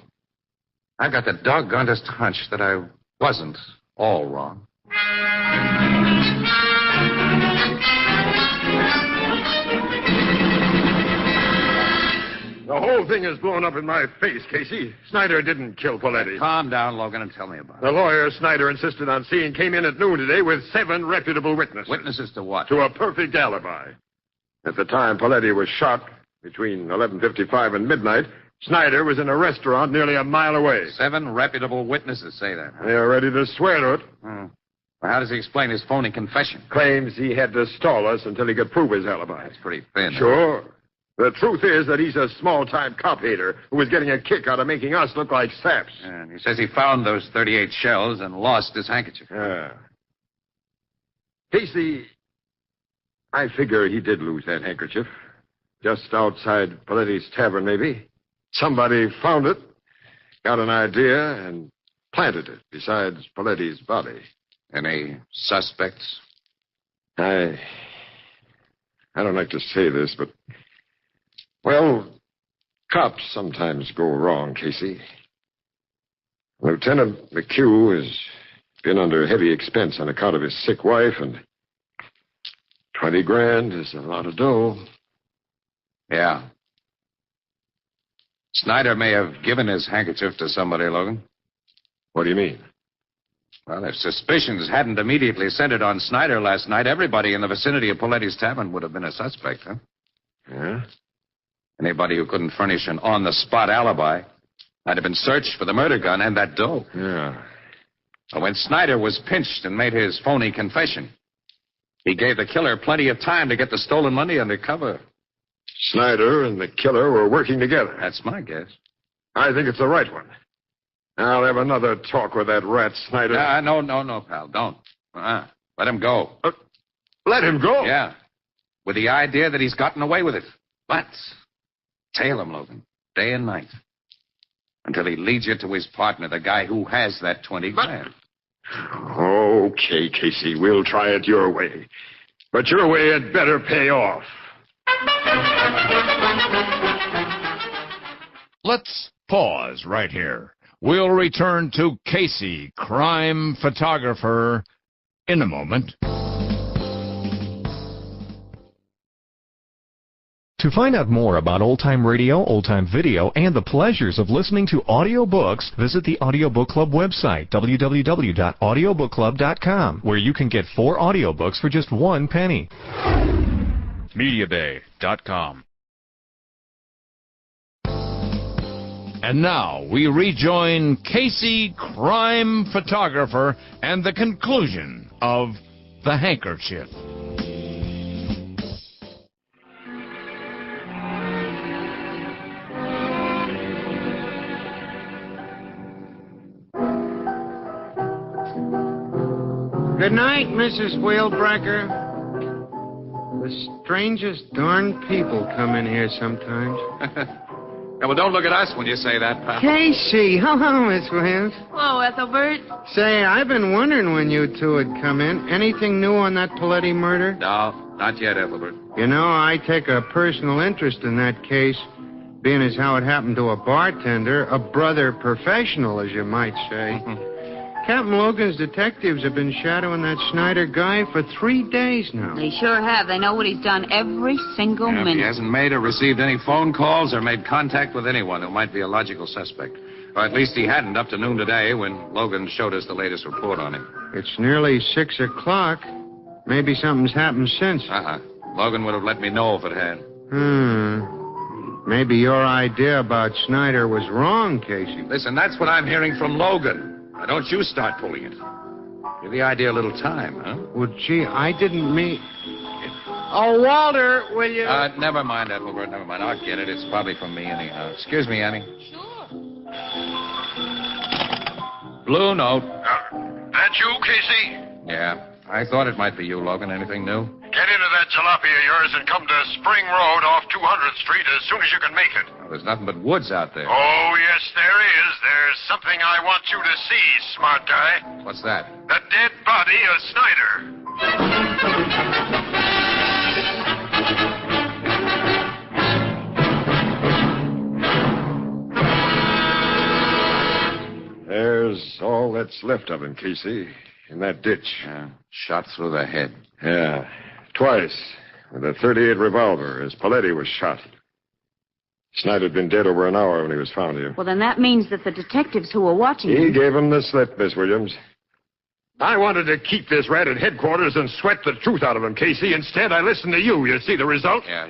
I've got the doggonedest hunch that I wasn't all wrong. The whole thing is blown up in my face, Casey. Snyder didn't kill Paletti. Calm down, Logan, and tell me about it. The lawyer Snyder insisted on seeing came in at noon today with 7 reputable witnesses. Witnesses to what? To a perfect alibi. At the time Paletti was shot, between 11:55 and midnight, Snyder was in a restaurant nearly a mile away. 7 reputable witnesses say that. Huh? They're ready to swear to it. Well, how does he explain his phony confession? Claims he had to stall us until he could prove his alibi. That's pretty thin. Sure. The truth is that he's a small-time cop hater who was getting a kick out of making us look like saps. And he says he found those 38 shells and lost his handkerchief. Yeah. Casey, I figure he did lose that handkerchief. Just outside Paletti's tavern, maybe. Somebody found it, got an idea, and planted it besides Paletti's body. Any suspects? I don't like to say this, but... Well, cops sometimes go wrong, Casey. Lieutenant McHugh has been under heavy expense on account of his sick wife, and 20 grand is a lot of dough. Yeah. Snyder may have given his handkerchief to somebody, Logan. What do you mean? Well, if suspicions hadn't immediately centered on Snyder last night, everybody in the vicinity of Paletti's Tavern would have been a suspect, huh? Yeah? Anybody who couldn't furnish an on-the-spot alibi might have been searched for the murder gun and that dough. Yeah. But when Snyder was pinched and made his phony confession, he gave the killer plenty of time to get the stolen money under cover. Snyder and the killer were working together. That's my guess. I think it's the right one. I'll have another talk with that rat Snyder. No, pal, don't. Let him go. Let him go? Yeah. With the idea that he's gotten away with it. Let's tail him, Logan, day and night. Until he leads you to his partner, the guy who has that 20 grand. Okay, Casey, we'll try it your way. But your way had better pay off. Let's pause right here. We'll return to Casey, crime photographer, in a moment. To find out more about old-time radio, old-time video, and the pleasures of listening to audiobooks, visit the Audiobook Club website, www.audiobookclub.com, where you can get 4 audiobooks for just 1 penny. MediaBay.com. And now we rejoin Casey, crime photographer, and the conclusion of The Handkerchief. Good night, Mrs. Wheelbreaker. The strangest darn people come in here sometimes. Yeah, well, don't look at us when you say that, pal. Casey, hello, Miss Williams. Hello, Ethelbert. Say, I've been wondering when you two would come in. Anything new on that Paletti murder? No, not yet, Ethelbert. You know, I take a personal interest in that case, being as how it happened to a bartender, a brother professional, as you might say. Captain Logan's detectives have been shadowing that Snyder guy for 3 days now. They sure have. They know what he's done every single Yeah, minute. he hasn't made or received any phone calls or made contact with anyone who might be a logical suspect. Or at least he hadn't up to noon today when Logan showed us the latest report on him. It's nearly 6 o'clock. Maybe something's happened since. Logan would have let me know if it had. Maybe your idea about Snyder was wrong, Casey. Listen, that's what I'm hearing from Logan. Now, don't you start pulling it. Give the idea a little time, huh? Well, gee, I didn't mean... Oh, Walter, will you... Never mind, Ethelbert, never mind. I'll get it. It's probably from me anyhow. Excuse me, Annie. Sure. Blue note. That you, Casey? Yeah. I thought it might be you, Logan. Anything new? Get into that jalopy of yours and come to Spring Road off 200th Street as soon as you can make it. Well, there's nothing but woods out there. Oh, yes, there is. There's something I want you to see, smart guy. What's that? The dead body of Snyder. There's all that's left of him, Casey, in that ditch. Yeah, shot through the head. Yeah, twice, with a .38 revolver, as Paletti was shot. Snyder had been dead over an hour when he was found here. Well, then that means that the detectives who were watching He him... gave him the slip, Miss Williams. I wanted to keep this rat at headquarters and sweat the truth out of him, Casey. Instead, I listened to you. You see the result? Yeah.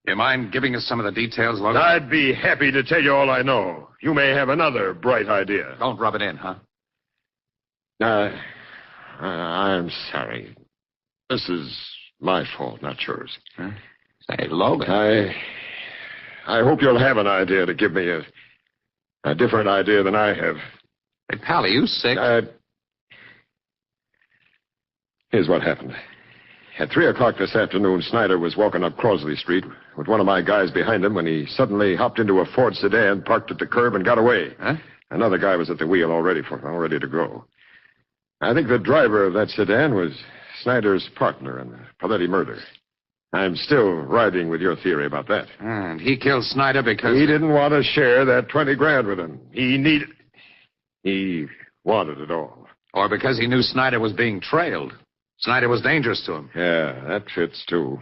You mind giving us some of the details, Logan? I'd be happy to tell you all I know. You may have another bright idea. Don't rub it in, huh? I'm sorry. This is my fault, not yours. Huh? Say, Logan. I hope you'll have an idea to give me a different idea than I have. Hey, pal, are you sick? Here's what happened. At 3 o'clock this afternoon, Snyder was walking up Crosley Street with one of my guys behind him when he suddenly hopped into a Ford sedan, parked at the curb, and got away. Huh? Another guy was at the wheel all ready to go. I think the driver of that sedan was Snyder's partner in the Paletti murder. I'm still riding with your theory about that. And he killed Snyder because... He didn't want to share that 20 grand with him. He wanted it all. Or because he knew Snyder was being trailed. Snyder was dangerous to him. Yeah, that fits, too.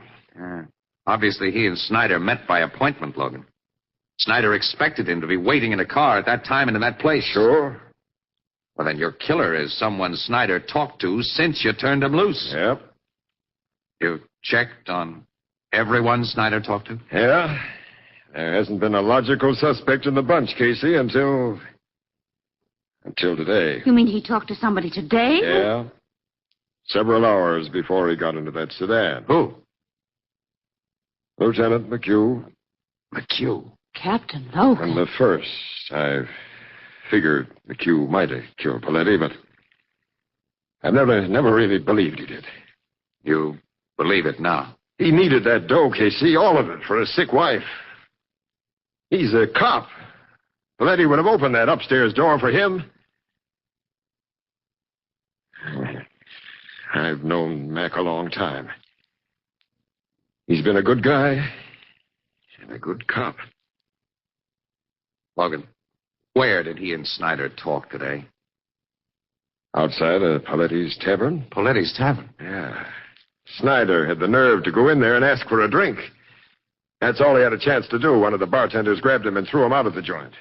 Obviously, he and Snyder met by appointment, Logan. Snyder expected him to be waiting in a car at that time and in that place. Sure. Well, then your killer is someone Snyder talked to since you turned him loose. Yep. You checked on everyone Snyder talked to? Yeah. There hasn't been a logical suspect in the bunch, Casey, until today. You mean he talked to somebody today? Yeah. Several hours before he got into that sedan. Who? Lieutenant McHugh. McHugh? Captain Logan. From the first, I've figured McHugh might have killed Paletti, but I've never really believed he did. You believe it now? He needed that dough, Casey, all of it, for a sick wife. He's a cop. Paletti would have opened that upstairs door for him. I've known Mac a long time. He's been a good guy and a good cop. Logan, where did he and Snyder talk today? Outside of Paletti's tavern. Paletti's tavern? Yeah. Snyder had the nerve to go in there and ask for a drink. That's all he had a chance to do. One of the bartenders grabbed him and threw him out of the joint.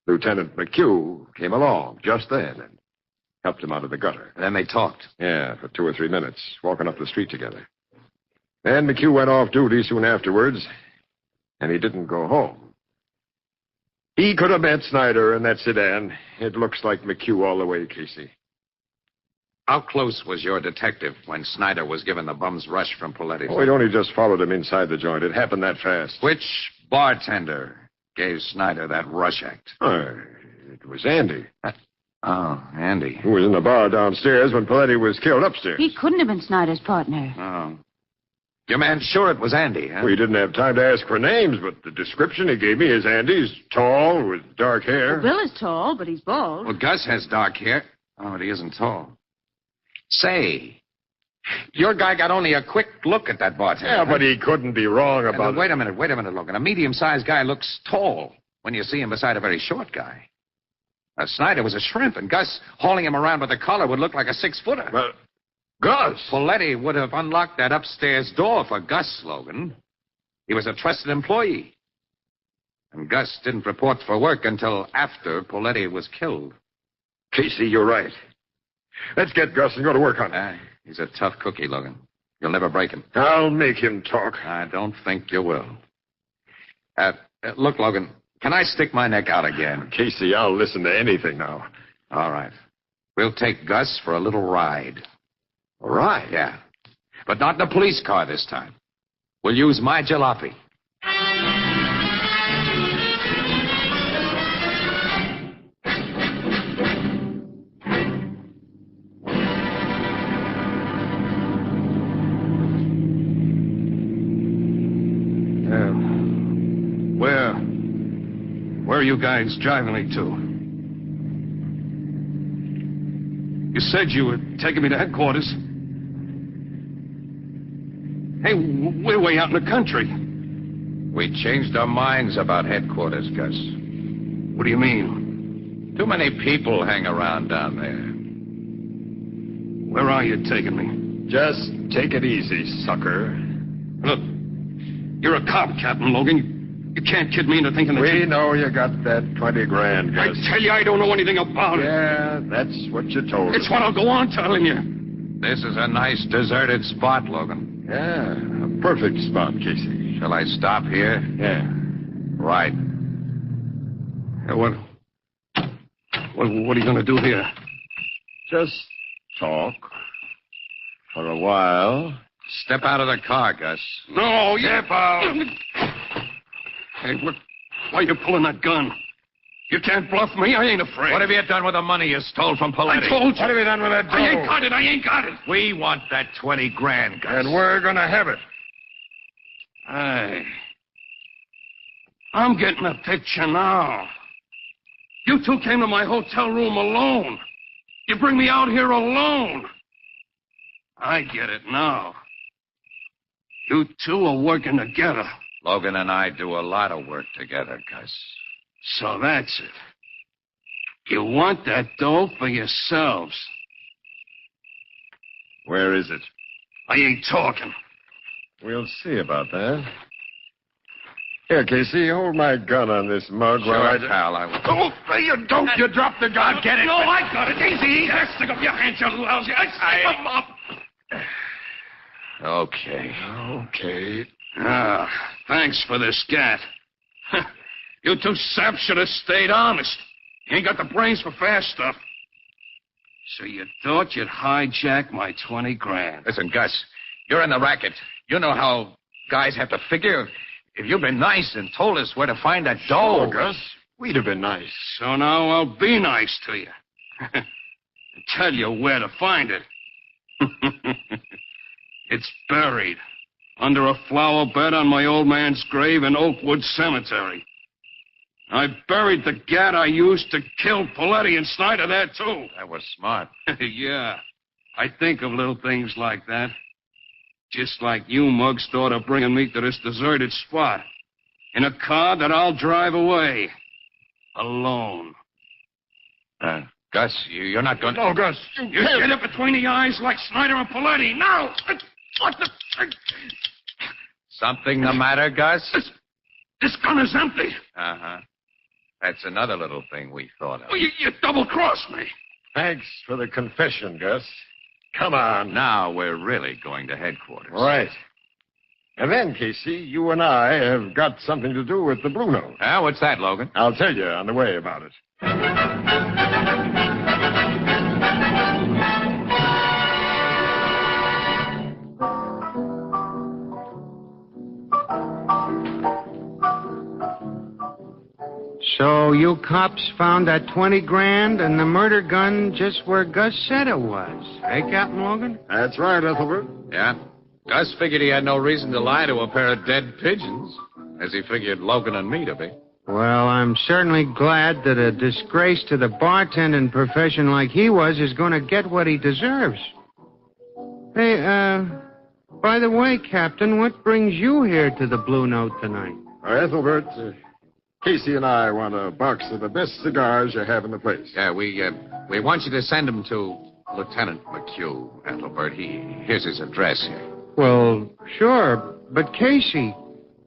Lieutenant McHugh came along just then and helped him out of the gutter. Then they talked? Yeah, for 2 or 3 minutes, walking up the street together. Then McHugh went off duty soon afterwards, and he didn't go home. He could have met Snyder in that sedan. It looks like McHugh all the way, Casey. How close was your detective when Snyder was given the bum's rush from Paletti? Oh, he'd only just followed him inside the joint. It happened that fast. Which bartender gave Snyder that rush act? It was Andy. Oh, Andy. Who was in the bar downstairs when Paletti was killed upstairs. He couldn't have been Snyder's partner. Oh. Your man sure it was Andy, huh? We didn't have time to ask for names, but the description he gave me is Andy's tall with dark hair. Well, Bill is tall, but he's bald. Well, Gus has dark hair. Oh, but he isn't tall. Say, your guy got only a quick look at that bartender. Yeah, but he couldn't be wrong about it. Wait a minute, Logan. A medium-sized guy looks tall when you see him beside a very short guy. Snyder was a shrimp, and Gus hauling him around with a collar would look like a 6-footer. Well, Gus! Paletti would have unlocked that upstairs door for Gus, Logan. He was a trusted employee. And Gus didn't report for work until after Paletti was killed. Casey, you're right. Let's get Gus and go to work on it. He's a tough cookie, Logan. You'll never break him. I'll make him talk. I don't think you will. Look, Logan, can I stick my neck out again? Casey, I'll listen to anything now. All right. We'll take Gus for a little ride. A ride? Yeah. But not in a police car this time. We'll use my jalopy. Where are you guys driving me to? You said you were taking me to headquarters. Hey, we're way out in the country. We changed our minds about headquarters, Gus. What do you mean? Too many people hang around down there. Where are you taking me? Just take it easy, sucker. Look, you're a cop, Captain Logan. You can't kid me into thinking that We know you got that 20 grand, Gus. I tell you, I don't know anything about it. Yeah, that's what you told us. It's what I'll go on telling you. This is a nice deserted spot, Logan. Yeah, a perfect spot, Casey. Shall I stop here? Yeah. Right. What are you going to do here? Just talk. For a while. Step out of the car, Gus. No, Step out. Hey, why are you pulling that gun? You can't bluff me. I ain't afraid. What have you done with the money you stole from Paletti? I told you. What have you done with that dough? I ain't got it. We want that 20 grand, Gus. And we're going to have it. Hey. I'm getting a picture now. You two came to my hotel room alone. You bring me out here alone. I get it now. You two are working together. Logan and I do a lot of work together, Gus. So that's it. You want that dough for yourselves. Where is it? I ain't talking. We'll see about that. Here, Casey, hold my gun on this mug Sure, while pal, I will. Oh, you don't. You dropped the gun. I'll get it. No, I got it. Easy. Stick up your hands, you lousy. Stick them up. Okay. Okay. Thanks for the scat. You two saps should have stayed honest. You ain't got the brains for fast stuff. So you thought you'd hijack my 20 grand. Listen, Gus, you're in the racket. You know how guys have to figure. If you'd been nice and told us where to find that dough. Sure, Gus. We'd have been nice. So now I'll be nice to you. Tell you where to find it. It's buried under a flower bed on my old man's grave in Oakwood Cemetery. I buried the gat I used to kill Paletti and Snyder there, too. That was smart. Yeah. I think of little things like that. Just like you mugs thought of bringing me to this deserted spot. In a car that I'll drive away. Alone. Gus, you're not going to... No, Gus. You get it between the eyes like Snyder and Paletti. Now! What the... Something the matter, Gus? This gun is empty. Uh-huh. That's another little thing we thought of. Oh, you double-crossed me. Thanks for the confession, Gus. Come on. Now we're really going to headquarters. Right. And then, Casey, you and I have got something to do with the Blue Note. What's that, Logan? I'll tell you on the way about it. So you cops found that 20 grand and the murder gun just where Gus said it was. Eh, Captain Logan? That's right, Ethelbert. Yeah. Gus figured he had no reason to lie to a pair of dead pigeons, as he figured Logan and me to be. Well, I'm certainly glad that a disgrace to the bartending profession like he was is going to get what he deserves. Hey, by the way, Captain, what brings you here to the Blue Note tonight? Ethelbert, Casey and I want a box of the best cigars you have in the place. Yeah, we want you to send them to Lieutenant McHugh, Ethelbert. Here's his address here. Well, sure, but Casey,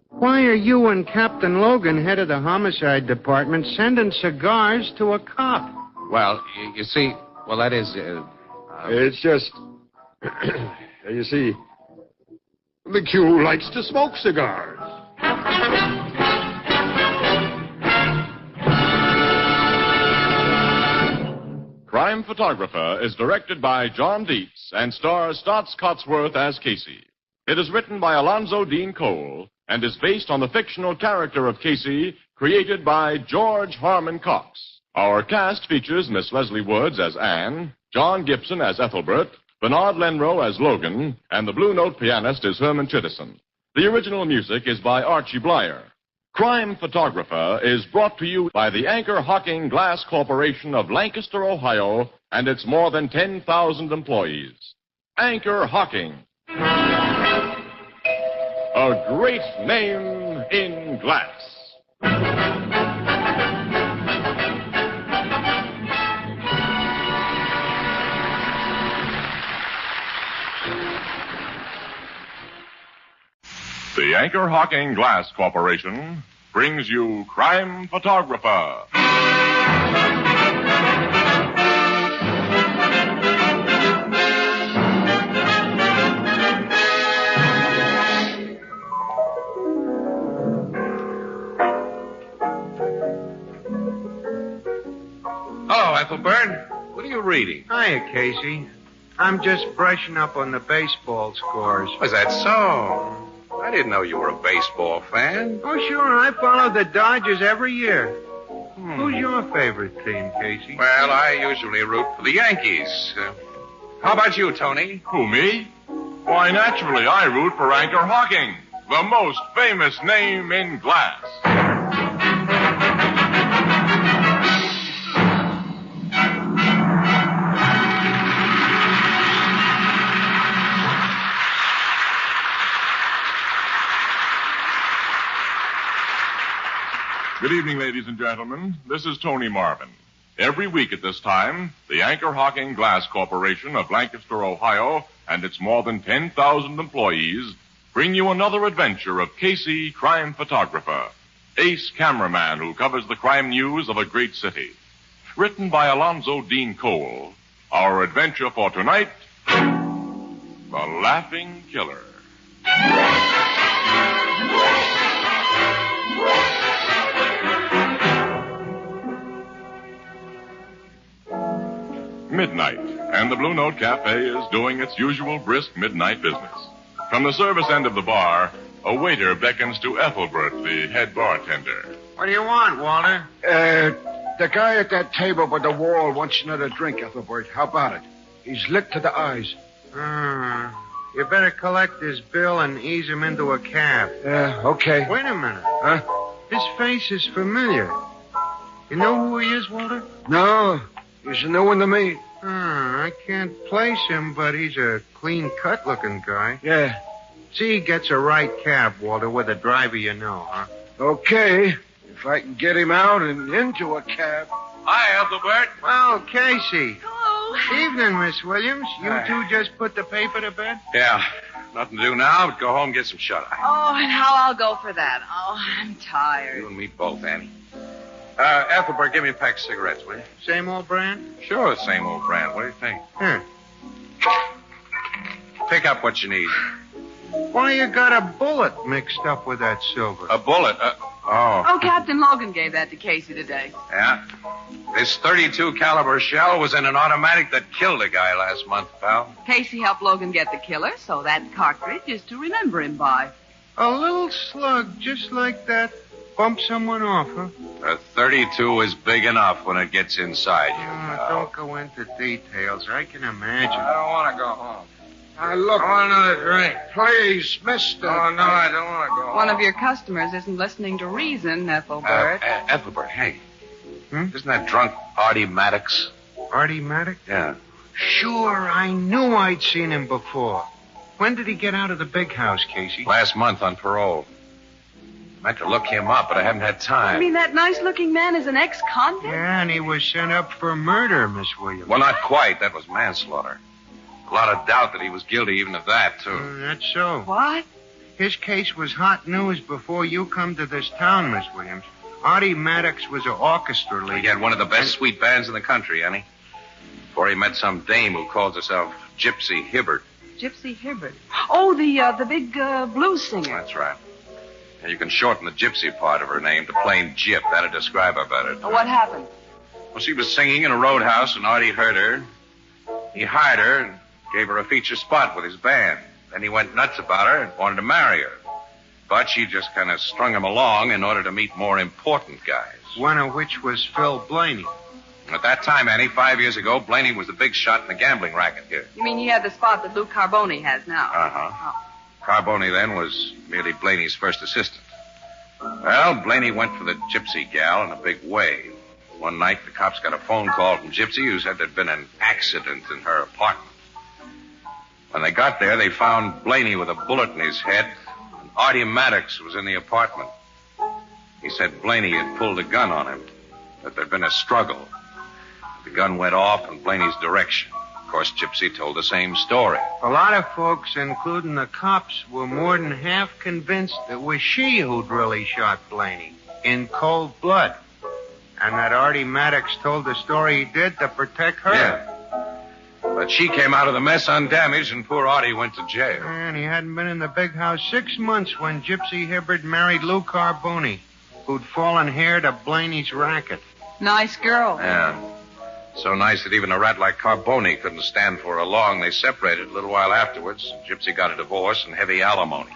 why are you and Captain Logan, head of the homicide department, sending cigars to a cop? Well, you see, that is... It's just... you see, McHugh likes to smoke cigars. Crime Photographer is directed by John Dietz and stars Stotts Cotsworth as Casey. It is written by Alonzo Dean Cole and is based on the fictional character of Casey created by George Harmon Cox. Our cast features Miss Leslie Woods as Anne, John Gibson as Ethelbert, Bernard Lenrow as Logan, and the Blue Note pianist is Herman Chittison. The original music is by Archie Blyer. Crime Photographer is brought to you by the Anchor Hocking Glass Corporation of Lancaster, Ohio, and its more than 10,000 employees. Anchor Hocking. A great name in glass. The Anchor Hocking Glass Corporation brings you Crime Photographer. Oh, Ethelbert, what are you reading? Hiya, Casey. I'm just brushing up on the baseball scores. Was that so? I didn't know you were a baseball fan. Oh, sure. I follow the Dodgers every year. Who's your favorite team, Casey? Well, I usually root for the Yankees. How about you, Tony? Who, me? Why, naturally, I root for Anchor Hocking, the most famous name in glass. Good evening, ladies and gentlemen. This is Tony Marvin. Every week at this time, the Anchor Hocking Glass Corporation of Lancaster, Ohio, and its more than 10,000 employees bring you another adventure of Casey, crime photographer, ace cameraman who covers the crime news of a great city. Written by Alonzo Dean Cole, our adventure for tonight, The Laughing Killer. Midnight, and the Blue Note Cafe is doing its usual brisk midnight business. From the service end of the bar, a waiter beckons to Ethelbert, the head bartender. What do you want, Walter? The guy at that table by the wall wants another drink, Ethelbert. How about it? He's licked to the eyes. You better collect his bill and ease him into a cab. Okay. Wait a minute. Huh? His face is familiar. You know who he is, Walter? No. He's a new one to me. I can't place him, but he's a clean-cut looking guy. Yeah. See, he gets a right cab, Walter, with a driver you know, huh? Okay. If I can get him out and into a cab. Hi, Ethelbert. Well, Casey. Hello. Evening, Miss Williams. You two just put the paper to bed? Yeah. Nothing to do now but go home and get some shut-eye. Oh, and how I'll go for that. Oh, I'm tired. You and me both, Annie. Ethelbert, give me a pack of cigarettes, will you? Same old brand? Sure, same old brand. What do you think? Here. Pick up what you need. Why you got a bullet mixed up with that silver? A bullet? Oh, Captain Logan gave that to Casey today. Yeah. This .32 caliber shell was in an automatic that killed a guy last month, pal. Casey helped Logan get the killer, so that cartridge is to remember him by. A little slug just like that. bump someone off, huh? A 32 is big enough when it gets inside you. Don't go into details. I can imagine. I don't want to go home. Look. I want another drink. Please, mister. Oh, no, I don't want to go home. One of your customers isn't listening to reason, Ethelbert. Ethelbert, hey. Isn't that drunk Artie Maddox? Artie Maddox? Yeah. Sure, I knew I'd seen him before. When did he get out of the big house, Casey? Last month on parole. Meant to look him up, but I haven't had time. You mean that nice-looking man is an ex-convict? Yeah, and he was sent up for murder, Miss Williams. Well, not quite. That was manslaughter. A lot of doubt that he was guilty even of that, too. That's so. What? His case was hot news before you come to this town, Miss Williams. Artie Maddox was an orchestra leader. He had one of the best sweet bands in the country, Annie. Before he met some dame who calls herself Gypsy Hibbert. Gypsy Hibbert. Oh, the big blues singer. That's right. And you can shorten the gypsy part of her name to plain Gyp. That'd describe her better. What happened? Well, she was singing in a roadhouse, and Artie heard her. He hired her and gave her a feature spot with his band. Then he went nuts about her and wanted to marry her. But she just kind of strung him along in order to meet more important guys. One of which was Phil Blaney. At that time, Annie, 5 years ago, Blaney was the big shot in the gambling racket here. You mean he had the spot that Lou Carboni has now? Uh-huh. Carboni then was merely Blaney's first assistant. Well, Blaney went for the gypsy gal in a big way. One night, the cops got a phone call from Gypsy who said there'd been an accident in her apartment. When they got there, they found Blaney with a bullet in his head, and Artie Maddox was in the apartment. He said Blaney had pulled a gun on him, that there'd been a struggle. The gun went off in Blaney's direction. Of course, Gypsy told the same story. A lot of folks, including the cops, were more than half convinced it was she who'd really shot Blaney in cold blood. And that Artie Maddox told the story he did to protect her. Yeah. But she came out of the mess undamaged, and poor Artie went to jail. And he hadn't been in the big house 6 months when Gypsy Hibbert married Lou Carboni, who'd fallen heir to Blaney's racket. Nice girl. Yeah. So nice that even a rat like Carboni couldn't stand for her long. They separated a little while afterwards. Gypsy got a divorce and heavy alimony.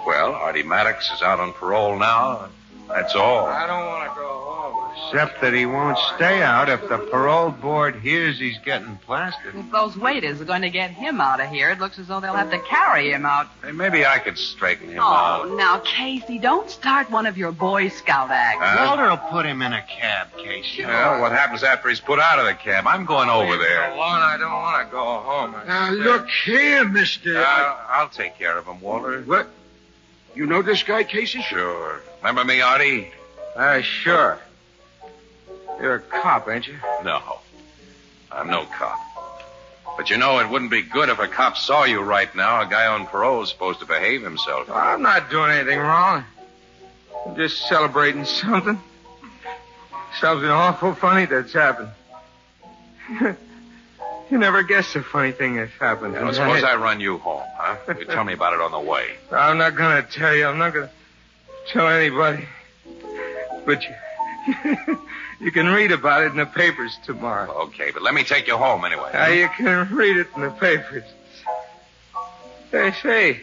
Well, Artie Maddox is out on parole now. That's all. I don't want to go home. Except that he won't stay out if the parole board hears he's getting plastered. If those waiters are going to get him out of here, it looks as though they'll have to carry him out. Hey, maybe I could straighten him out. Oh, now, Casey, don't start one of your Boy Scout acts. Walter will put him in a cab, Casey. Well, what happens after he's put out of the cab? I'm going over there. Alone, I don't want to go home. Now, look here, mister. I'll take care of him, Walter. What? You know this guy, Casey? Sure. Remember me, Artie? Sure. You're a cop, ain't you? No. I'm no cop. But you know, it wouldn't be good if a cop saw you right now. A guy on parole is supposed to behave himself. I'm not doing anything wrong. I'm just celebrating something. Something awful funny that's happened. You never guess the funny thing that's happened. Well, suppose I run you home, huh? You tell me about it on the way. I'm not going to tell you. I'm not going to tell anybody. But you can read about it in the papers tomorrow. Okay, but let me take you home anyway. You can read it in the papers. They say,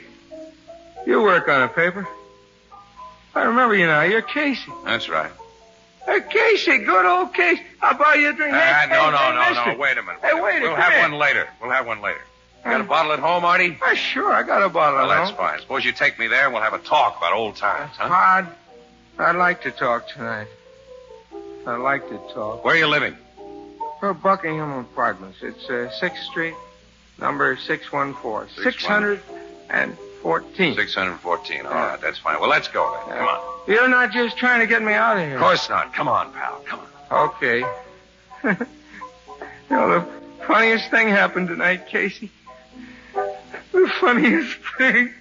you work on a paper. I remember you now. You're Casey. That's right. Casey, good old Casey. I'll buy you a drink. No. Wait a minute. Hey, wait a minute. We'll have one later. You got a bottle at home, Artie? Sure, I got a bottle at home. Well, that's fine. Suppose you take me there and we'll have a talk about old times, huh? I'd like to talk tonight. I'd like to talk. Where are you living? Buckingham Apartments. It's 6th Street, number 614. 614. 614. All right, that's fine. Well, let's go then. Come on. You're not just trying to get me out of here. Of course not. Come on, pal. Come on. Okay. The funniest thing happened tonight, Casey. The funniest thing.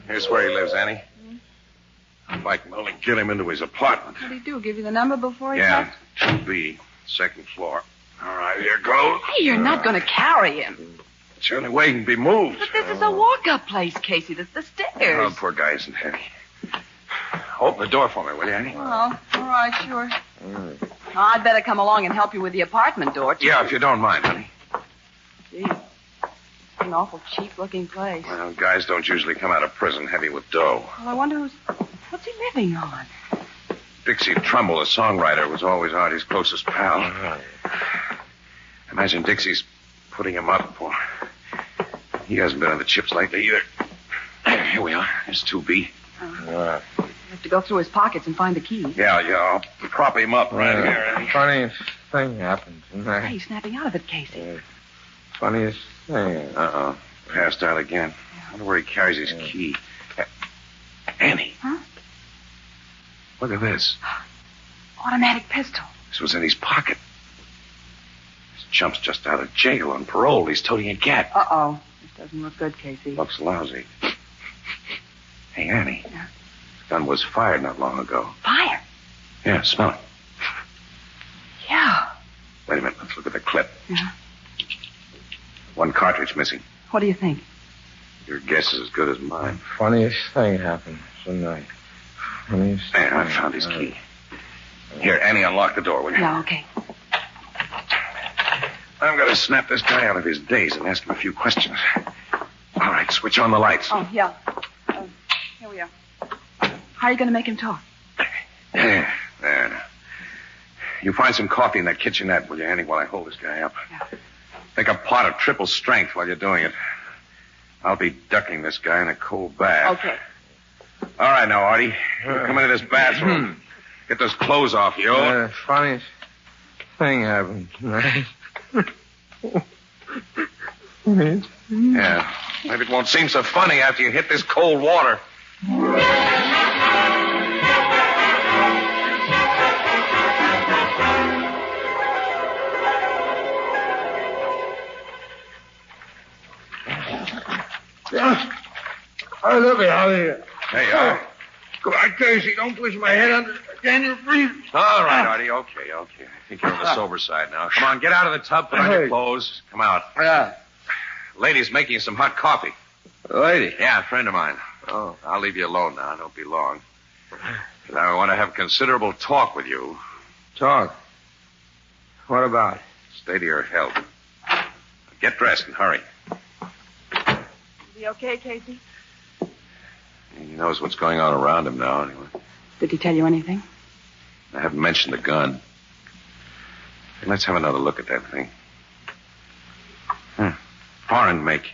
Here's where he lives, Annie. If I can only get him into his apartment. What did he do? Give you the number before he Yeah, left? 2B, second floor. All right, here goes. Hey, you're not going to carry him. It's the only way he can be moved. But this is a walk-up place, Casey. That's the stairs. Oh, poor guy isn't heavy. Open the door for me, will you, Annie? Oh, all right, sure. Oh, I'd better come along and help you with the apartment door, too. Yeah, if you don't mind, honey. Gee, it's an awful cheap-looking place. Well, guys don't usually come out of prison heavy with dough. Well, I wonder what's he living on? Dixie Trumbull, the songwriter, was always Artie's closest pal. Imagine Dixie's putting him up for. He hasn't been on the chips lately either. Here we are. There's 2B. You have to go through his pockets and find the key. Yeah, I'll prop him up right here. Funniest thing happened tonight. Hey, he's snapping out of it, Casey. Funniest thing. Uh-oh. Passed out again. I wonder where he carries his key. Annie. Huh? Look at this. Automatic pistol. This was in his pocket. This chump's just out of jail on parole. He's toting a gat. Uh-oh. This doesn't look good, Casey. Looks lousy. Hey, Annie. Yeah? This gun was fired not long ago. Fire? Yeah, smell it. Yeah. Wait a minute. Let's look at the clip. Yeah. One cartridge missing. What do you think? Your guess is as good as mine. Funniest thing happened tonight. Funniest thing. I found his key. Here, Annie, unlock the door, will you? Yeah, okay. I'm going to snap this guy out of his daze and ask him a few questions. All right, switch on the lights. Oh, yeah. Here we are. How are you going to make him talk? There. You find some coffee in that kitchenette, will you, Annie, while I hold this guy up? Yeah. Make a pot of triple strength while you're doing it. I'll be ducking this guy in a cold bath. Okay. All right, now, Artie. Come into this bathroom. Get those clothes off you. Funniest thing happened tonight. Yeah. Maybe it won't seem so funny after you hit this cold water. Oh, look out here. There you are. Come on, Casey. Don't push my head under. Can you breathe? All right, Artie. Okay. I think you're on the sober side now. Come on, get out of the tub, put on your clothes. Come out. Yeah. Lady's making some hot coffee. Lady? Yeah, a friend of mine. Oh, I'll leave you alone now. Don't be long. But I want to have considerable talk with you. Talk? What about? Stay to your health. Get dressed and hurry. Is he okay, Casey? He knows what's going on around him now, anyway. Did he tell you anything? I haven't mentioned the gun. Hey, let's have another look at that thing. Foreign make.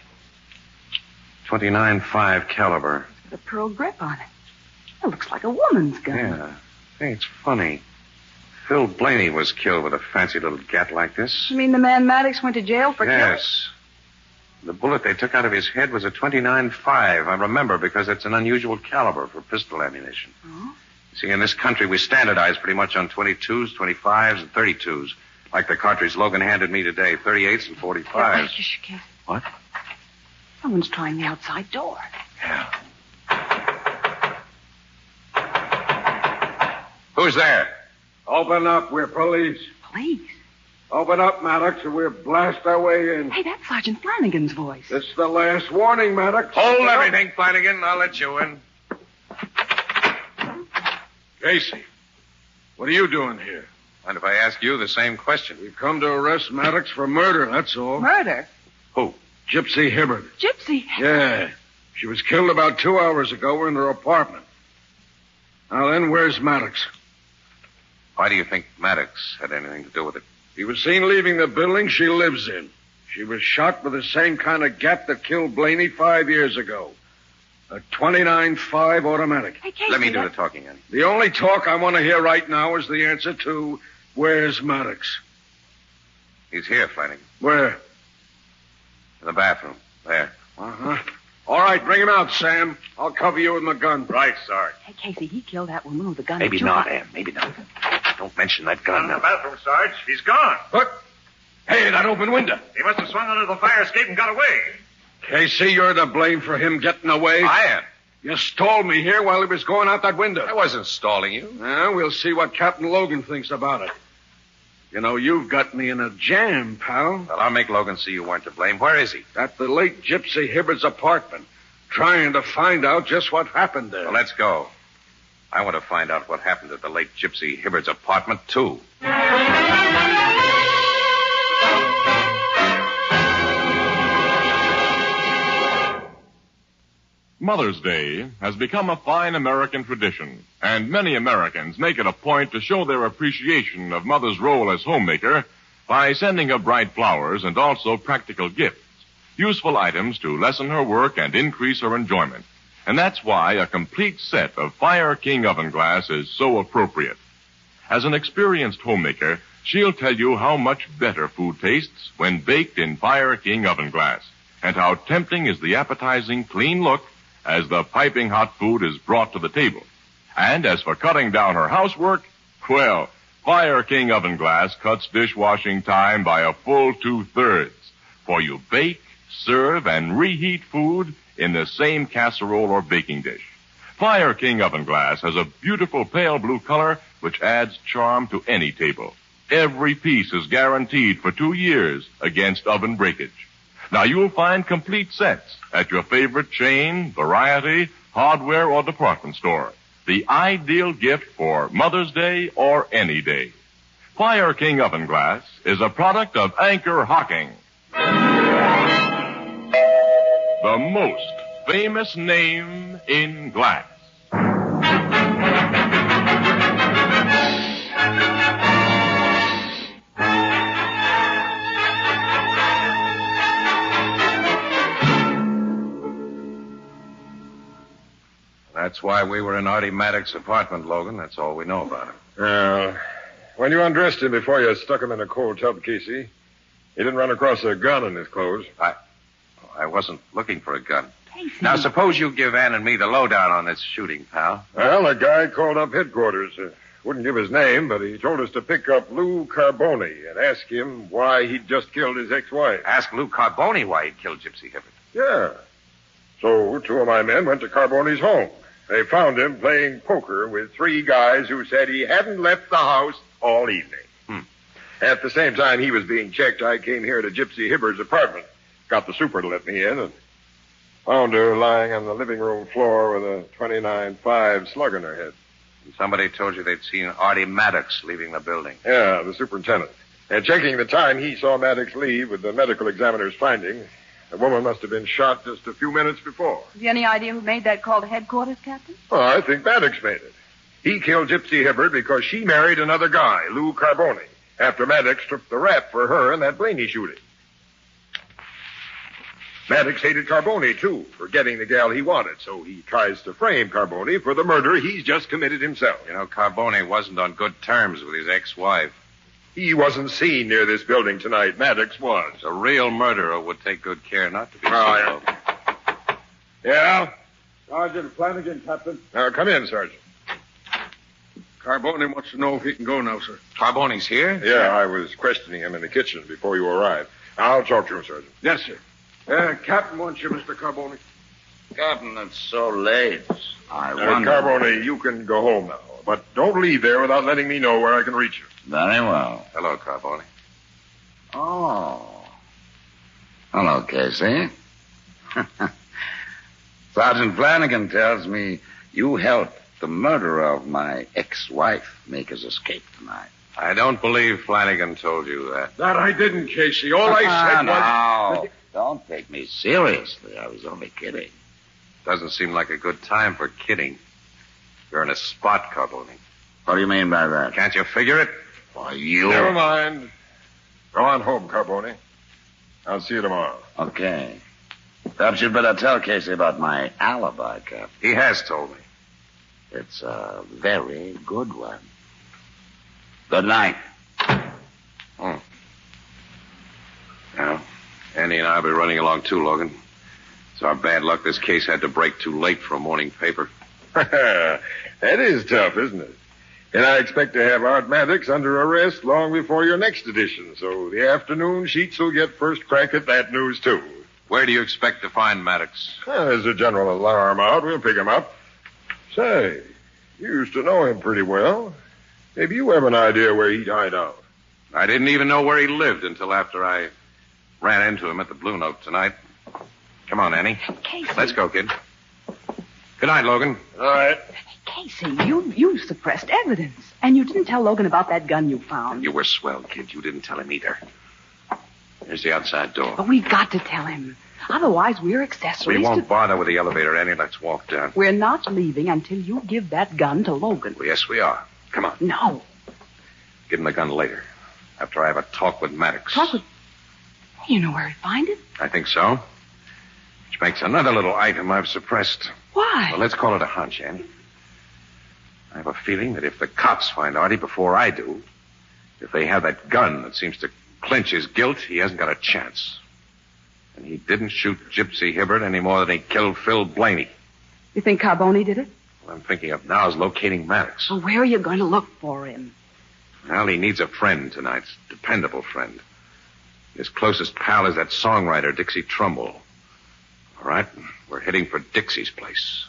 29.5 caliber. It's got a pearl grip on it. It looks like a woman's gun. Yeah. Hey, it's funny. Phil Blaney was killed with a fancy little gat like this. You mean the man Maddox went to jail for killing? Yes. The bullet they took out of his head was a 29.5. I remember because it's an unusual caliber for pistol ammunition. Oh? See, in this country, we standardize pretty much on 22s, 25s, and 32s. Like the cartridge Logan handed me today, 38s and 45s. Casey. What? Someone's trying the outside door. Yeah. Who's there? Open up. We're police. Police? Open up, Maddox, or we'll blast our way in. Hey, that's Sergeant Flanagan's voice. It's the last warning, Maddox. Hold everything, Flanagan. I'll let you in. Casey, what are you doing here? And if I ask you the same question? We've come to arrest Maddox for murder, that's all. Murder? Who? Gypsy Hibbard. Gypsy? Yeah. She was killed about 2 hours ago in her apartment. Now then, where's Maddox? Why do you think Maddox had anything to do with it? He was seen leaving the building she lives in. She was shot with the same kind of gat that killed Blaney 5 years ago. A 29.5 automatic. Hey, Casey, Let me do the talking, Annie. The only talk I want to hear right now is the answer to where's Maddox? He's here, Flanagan. Where? In the bathroom. There. Uh-huh. All right, bring him out, Sam. I'll cover you with my gun. Right, Sarge. Hey, Casey, he killed that woman with a gun. Maybe not, Ann. Maybe not. Don't mention that gun now. In the bathroom, Sarge. He's gone. What? Hey, that open window. He must have swung under the fire escape and got away. Casey, you're to blame for him getting away. I am. You stalled me here while he was going out that window. I wasn't stalling you. We'll see what Captain Logan thinks about it. You know, you've got me in a jam, pal. Well, I'll make Logan see you weren't to blame. Where is he? At the late Gypsy Hibbard's apartment, trying to find out just what happened there. Well, let's go. I want to find out what happened at the late Gypsy Hibbard's apartment, too. Mother's Day has become a fine American tradition, and many Americans make it a point to show their appreciation of Mother's role as homemaker by sending her bright flowers and also practical gifts, useful items to lessen her work and increase her enjoyment. And that's why a complete set of Fire King oven glass is so appropriate. As an experienced homemaker, she'll tell you how much better food tastes when baked in Fire King oven glass, and how tempting is the appetizing, clean look as the piping hot food is brought to the table. And as for cutting down her housework, well, Fire King oven glass cuts dishwashing time by a full 2/3, for you bake, serve, and reheat food in the same casserole or baking dish. Fire King oven glass has a beautiful pale blue color which adds charm to any table. Every piece is guaranteed for 2 years against oven breakage. Now, you'll find complete sets at your favorite chain, variety, hardware, or department store. The ideal gift for Mother's Day or any day. Fire King oven glass is a product of Anchor Hocking, the most famous name in glass. That's why we were in Artie Maddox's apartment, Logan. That's all we know about him. When you undressed him before you stuck him in a cold tub, Casey, he didn't run across a gun in his clothes. I wasn't looking for a gun. Casey. Now, suppose you give Ann and me the lowdown on this shooting, pal. Well, a guy called up headquarters. Wouldn't give his name, but he told us to pick up Lou Carboni and ask him why he'd just killed his ex-wife. Ask Lou Carboni why he'd killed Gypsy Hibbard? Yeah. So 2 of my men went to Carboni's home. They found him playing poker with 3 guys who said he hadn't left the house all evening. At the same time he was being checked, I came here to Gypsy Hibbard's apartment. Got the super to let me in and found her lying on the living room floor with a .29.5 slug in her head. And somebody told you they'd seen Artie Maddox leaving the building. Yeah, the superintendent. And checking the time he saw Maddox leave with the medical examiner's finding, the woman must have been shot just a few minutes before. Have you any idea who made that call to headquarters, Captain? Well, I think Maddox made it. He killed Gypsy Hibbard because she married another guy, Lou Carboni, after Maddox took the rap for her in that Blaney shooting. Maddox hated Carboni, too, for getting the gal he wanted, so he tries to frame Carboni for the murder he's just committed himself. You know, Carboni wasn't on good terms with his ex-wife. He wasn't seen near this building tonight. Maddox was. A real murderer would take good care not to be seen. Yeah? Sergeant Flanagan, Captain. Come in, Sergeant. Carboni wants to know if he can go now, sir. Carboni's here? Yeah, I was questioning him in the kitchen before you arrived. I'll talk to him, Sergeant. Yes, sir. Captain wants you, Mr. Carboni. Captain, it's so late. I wonder... Carboni, you can go home now. But don't leave there without letting me know where I can reach you. Very well. Hello, Carboni. Oh. Hello, Casey. Sergeant Flanagan tells me you helped the murderer of my ex-wife make his escape tonight. I don't believe Flanagan told you that. That I didn't, Casey. All I said was... No, don't take me seriously. I was only kidding. Doesn't seem like a good time for kidding. You're in a spot, Carboni. What do you mean by that? Can't you figure it? Why, you... Never mind. Go on home, Carboni. I'll see you tomorrow. Okay. Perhaps you'd better tell Casey about my alibi, Captain. He has told me. It's a very good one. Good night. Well, Andy and I will be running along too, Logan. It's our bad luck this case had to break too late for a morning paper. That is tough, isn't it? And I expect to have Art Maddox under arrest long before your next edition, so the afternoon sheets will get first crack at that news, too. Where do you expect to find Maddox? There's a general alarm out. We'll pick him up. Say, you used to know him pretty well. Maybe you have an idea where he'd hide out. I didn't even know where he lived until after I ran into him at the Blue Note tonight. Come on, Annie. Casey. Let's go, kid. Good night, Logan. All right. Casey, you suppressed evidence. And you didn't tell Logan about that gun you found. You were swell, kid. You didn't tell him either. Here's the outside door. But we've got to tell him. Otherwise, we're accessories. We won't bother with the elevator, Annie. Let's walk down. We're not leaving until you give that gun to Logan. Well, yes, we are. Come on. No. Give him the gun later. After I have a talk with Maddox. Talk with... You know where he'd find it? I think so. Which makes another little item I've suppressed. Why? Well, let's call it a hunch, Annie. I have a feeling that if the cops find Artie before I do, if they have that gun that seems to clinch his guilt, he hasn't got a chance. And he didn't shoot Gypsy Hibbert any more than he killed Phil Blaney. You think Carboni did it? What I'm thinking of now is locating Maddox. Well, where are you going to look for him? Well, he needs a friend tonight. Dependable friend. His closest pal is that songwriter, Dixie Trumbull. All right, we're heading for Dixie's place.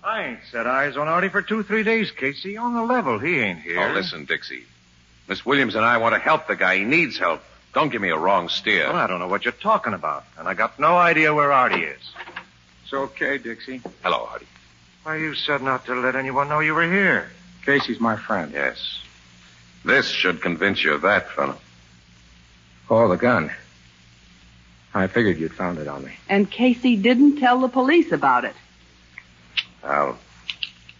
I ain't set eyes on Artie for 2-3 days, Casey. On the level, he ain't here. Oh, listen, Dixie. Miss Williams and I want to help the guy. He needs help. Don't give me a wrong steer. Well, I don't know what you're talking about, and I got no idea where Artie is. It's okay, Dixie. Hello, Artie. Why, you said not to let anyone know you were here. Casey's my friend. Yes. This should convince you of that, fellow. Oh, the gun. I figured you'd found it on me. And Casey didn't tell the police about it. I'll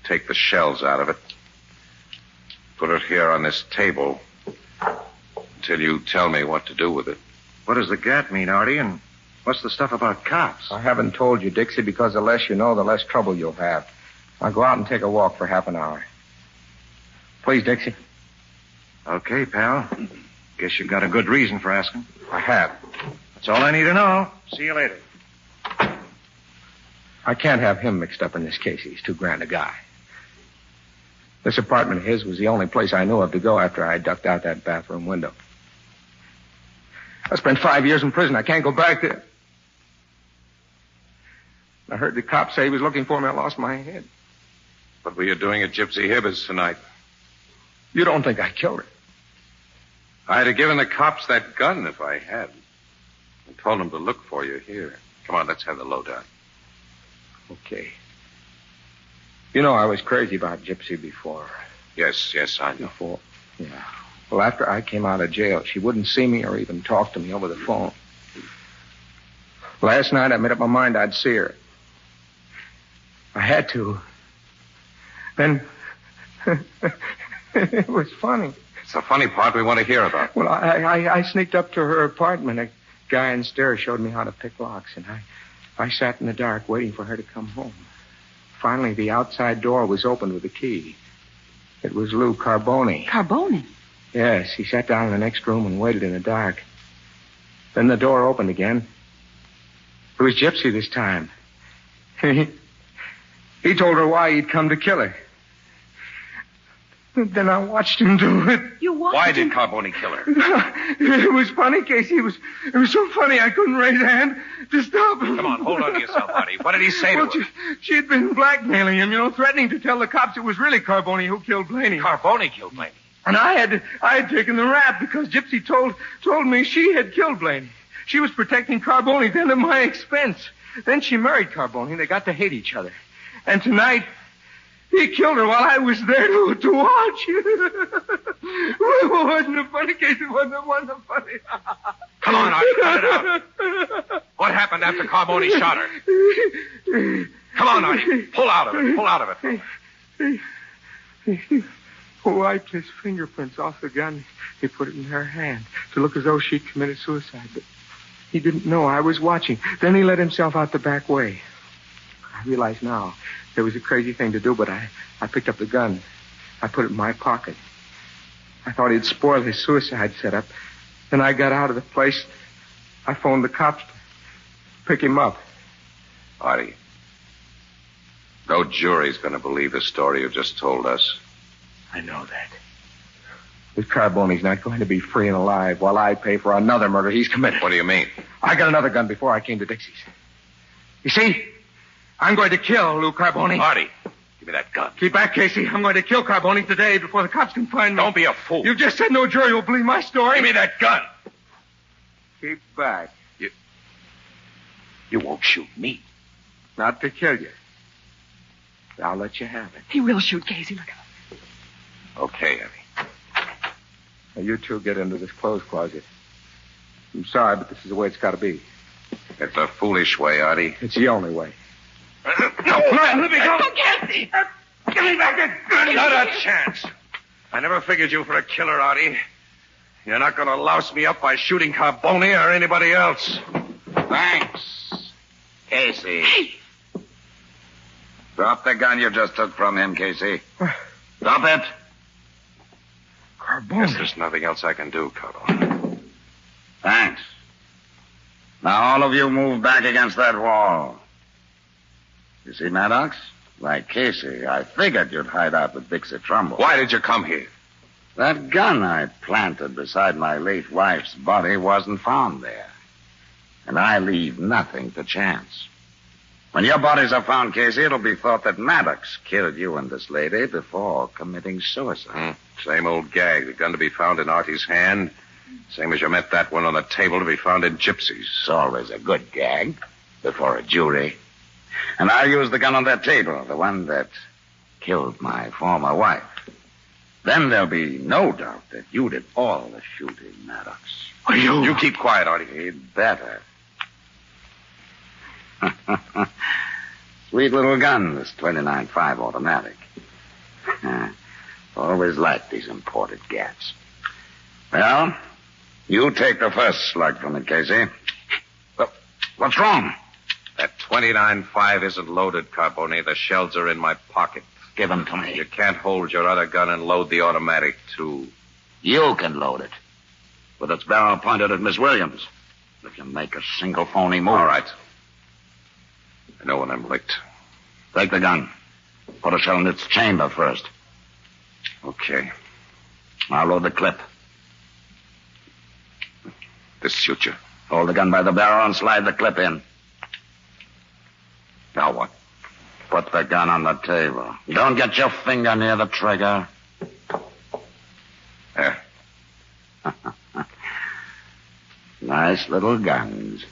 take the shells out of it. Put it here on this table until you tell me what to do with it. What does the gat mean, Artie, and what's the stuff about cops? I haven't told you, Dixie, because the less you know, the less trouble you'll have. I'll go out and take a walk for half an hour. Please, Dixie. Okay, pal. Guess you've got a good reason for asking. I have. That's all I need to know. See you later. I can't have him mixed up in this case. He's too grand a guy. This apartment of his was the only place I knew of to go after I ducked out that bathroom window. I spent 5 years in prison. I can't go back there. I heard the cops say he was looking for me. I lost my head. What were you doing at Gypsy Hibbert's tonight? You don't think I killed her? I'd have given the cops that gun if I had. And told them to look for you here. Come on, let's have the lowdown. Okay. You know I was crazy about Gypsy before. Yes, I know. Before? Yeah. Well, after I came out of jail, she wouldn't see me or even talk to me over the phone. Last night, I made up my mind I'd see her. I had to. Then... it was funny. It's the funny part we want to hear about. Well, I sneaked up to her apartment. A guy in stairs showed me how to pick locks, and I sat in the dark waiting for her to come home. Finally, the outside door was opened with a key. It was Lou Carboni. Carboni? Yes, he sat down in the next room and waited in the dark. Then the door opened again. It was Gypsy this time. He told her why he'd come to kill her. Then I watched him do it. You watched Why him? did Carboni kill her? It was funny, Casey. It was so funny I couldn't raise a hand to stop him. Come on, hold on to yourself, Artie. What did he say to her? She had been blackmailing him, threatening to tell the cops it was really Carboni who killed Blaney. Carboni killed Blaney? And I had taken the rap because Gypsy told me she had killed Blaney. She was protecting Carboni then at my expense. Then she married Carboni. They got to hate each other. And tonight... he killed her while I was there to watch. It wasn't a funny case. It wasn't funny. Come on, Artie, cut it out. What happened after Carboni shot her? Come on, Artie. Pull out of it. He wiped his fingerprints off the gun. He put it in her hand to look as though she'd committed suicide. But he didn't know I was watching. Then he let himself out the back way. I realize now it was a crazy thing to do, but I picked up the gun. I put it in my pocket. I thought he'd spoil his suicide setup. Then I got out of the place. I phoned the cops to pick him up. Artie, no jury's going to believe the story you just told us. I know that. This Carboni's not going to be free and alive while I pay for another murder he's committed. What do you mean? I got another gun before I came to Dixie's. You see? I'm going to kill Lou Carboni. Artie, give me that gun. Keep back, Casey. I'm going to kill Carboni today before the cops can find me. Don't be a fool. You just said no jury will believe my story. Give me that gun. Keep back. You won't shoot me. Not to kill you. I'll let you have it. He will shoot Casey. Look out. Okay, Eddie. Now, you two get into this clothes closet. I'm sorry, but this is the way it's got to be. It's a foolish way, Artie. It's the only way. No, let me go. Casey! Give me back that gun. Not a chance. I never figured you for a killer, Artie. You're not going to louse me up by shooting Carboni or anybody else. Thanks, Casey. Hey! Drop the gun you just took from him, Casey. Drop it. Carboni. Guess there's nothing else I can do, Carlo. Thanks. Now all of you move back against that wall. You see, Maddox? Like Casey, I figured you'd hide out with Dixie Trumbull. Why did you come here? That gun I planted beside my late wife's body wasn't found there. And I leave nothing to chance. When your bodies are found, Casey, it'll be thought that Maddox killed you and this lady before committing suicide. Same old gag. The gun to be found in Artie's hand. Same as you met that one on the table to be found in Gypsy's. It's always a good gag before a jury. And I'll use the gun on that table, the one that killed my former wife. Then there'll be no doubt that you did all the shooting, Maddox. You keep quiet, Artie. He'd better. Sweet little gun, this 29.5 automatic. Always liked these imported gats. Well, you take the first slug from it, Casey. What's wrong? That 29.5 isn't loaded, Carboni. The shells are in my pocket. Give them to me. You can't hold your other gun and load the automatic, too. You can load it. With its barrel pointed at Miss Williams. If you make a single phony move. All right. I know when I'm licked. Take the gun. Put a shell in its chamber first. Okay. I'll load the clip. This suits you. Hold the gun by the barrel and slide the clip in. Now what? Put the gun on the table. Don't get your finger near the trigger. There. Nice little guns.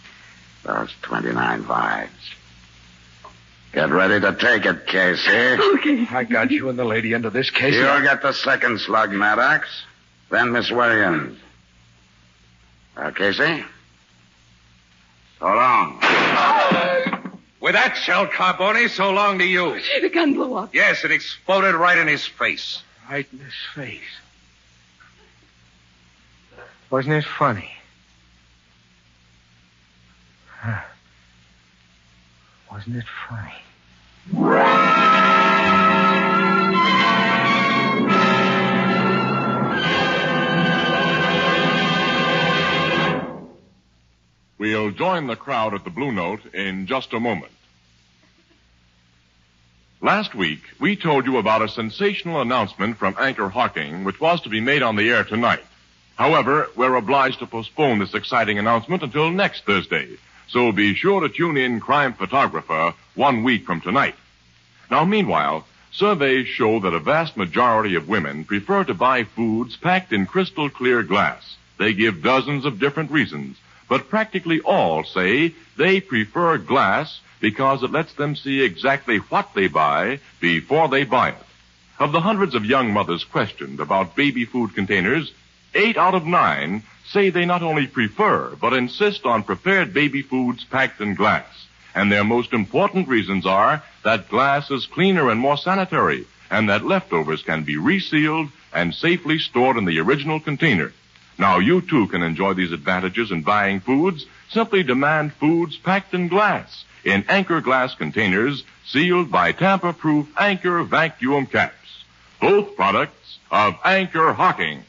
Those 29.5s. Get ready to take it, Casey. Okay. I got you and the lady into this, Casey. You'll get the second slug, Maddox. Then Miss Williams. Casey? So long. With that shell, Carboni, so long to you. Gee, the gun blew up. Yes, it exploded right in his face. Right in his face. Wasn't it funny? Huh. Wasn't it funny? We'll join the crowd at the Blue Note in just a moment. Last week, we told you about a sensational announcement from Anchor Hocking, which was to be made on the air tonight. However, we're obliged to postpone this exciting announcement until next Thursday, so be sure to tune in Crime Photographer 1 week from tonight. Now, meanwhile, surveys show that a vast majority of women prefer to buy foods packed in crystal clear glass. They give dozens of different reasons, but practically all say they prefer glass because it lets them see exactly what they buy before they buy it. Of the hundreds of young mothers questioned about baby food containers, 8 out of 9 say they not only prefer, but insist on prepared baby foods packed in glass. And their most important reasons are that glass is cleaner and more sanitary, and that leftovers can be resealed and safely stored in the original container. Now, you too can enjoy these advantages in buying foods. Simply demand foods packed in glass, in Anchor glass containers, sealed by tamper-proof Anchor vacuum caps. Both products of Anchor Hocking.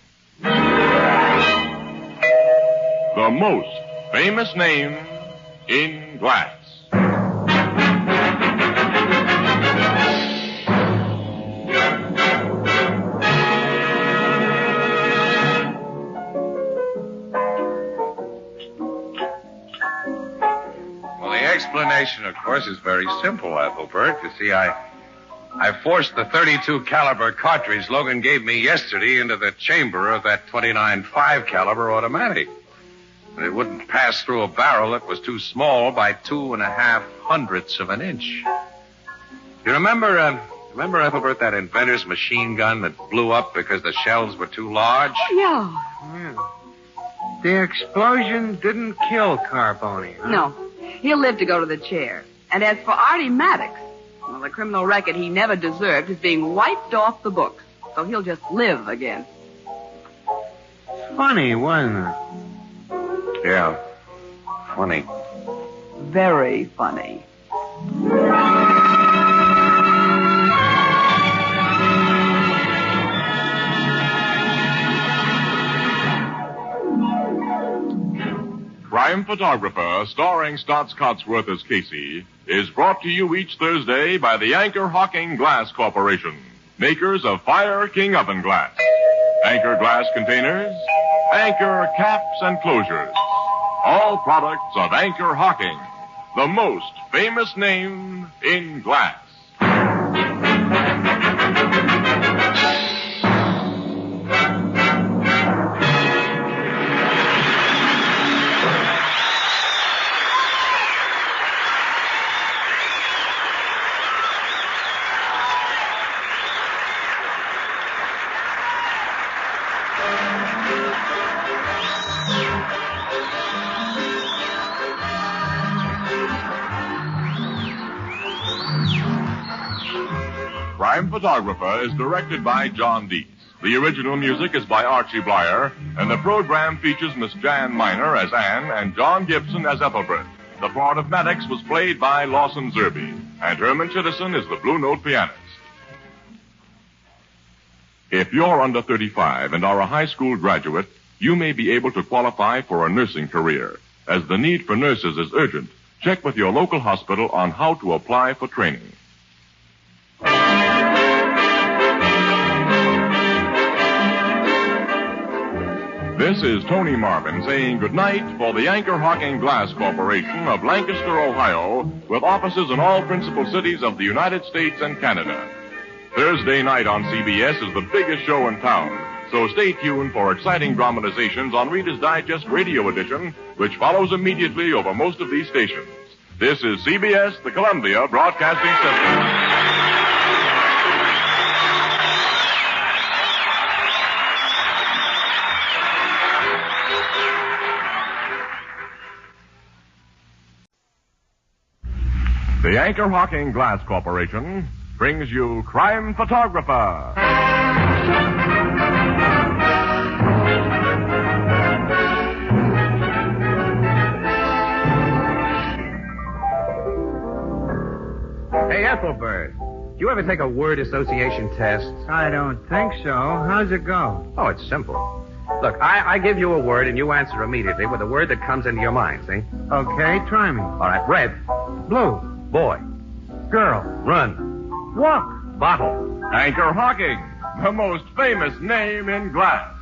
The most famous name in glass. explanation, of course, is very simple, Ethelbert. You see, I forced the .32 caliber cartridge Logan gave me yesterday into the chamber of that .29.5 caliber automatic. And it wouldn't pass through a barrel that was too small by 2.5 hundredths of an inch. You remember, Ethelbert, that inventor's machine gun that blew up because the shells were too large? Yeah. The explosion didn't kill Carboni, huh? No. He'll live to go to the chair. And as for Artie Maddox, well, the criminal record he never deserved is being wiped off the books. So he'll just live again. Funny, wasn't it? Yeah. Funny. Very funny. Crime Photographer, starring Stotts Cotsworth as Casey, is brought to you each Thursday by the Anchor Hocking Glass Corporation, makers of Fire King Oven Glass. Anchor glass containers, Anchor caps and closures. All products of Anchor Hocking, the most famous name in glass. Crime Photographer is directed by John Dietz. The original music is by Archie Blyer, and the program features Miss Jan Miner as Anne and John Gibson as Ethelbert. The part of Maddox was played by Lawson Zerby, and Herman Chittison is the Blue Note pianist. If you're under 35 and are a high school graduate, you may be able to qualify for a nursing career. As the need for nurses is urgent, check with your local hospital on how to apply for training. This is Tony Marvin saying goodnight for the Anchor Hocking Glass Corporation of Lancaster, Ohio, with offices in all principal cities of the United States and Canada. Thursday night on CBS is the biggest show in town, so stay tuned for exciting dramatizations on Reader's Digest Radio Edition, which follows immediately over most of these stations. This is CBS, the Columbia Broadcasting System. The Anchor Hocking Glass Corporation brings you Crime Photographer. Hey, Ethelbert, do you ever take a word association test? I don't think so. How's it go? Oh, it's simple. Look, I give you a word and you answer immediately with a word that comes into your mind, see? Okay, try me. All right, red. Blue. Boy. Girl. Run. Walk. Bottle. Anchor Hocking, the most famous name in glass.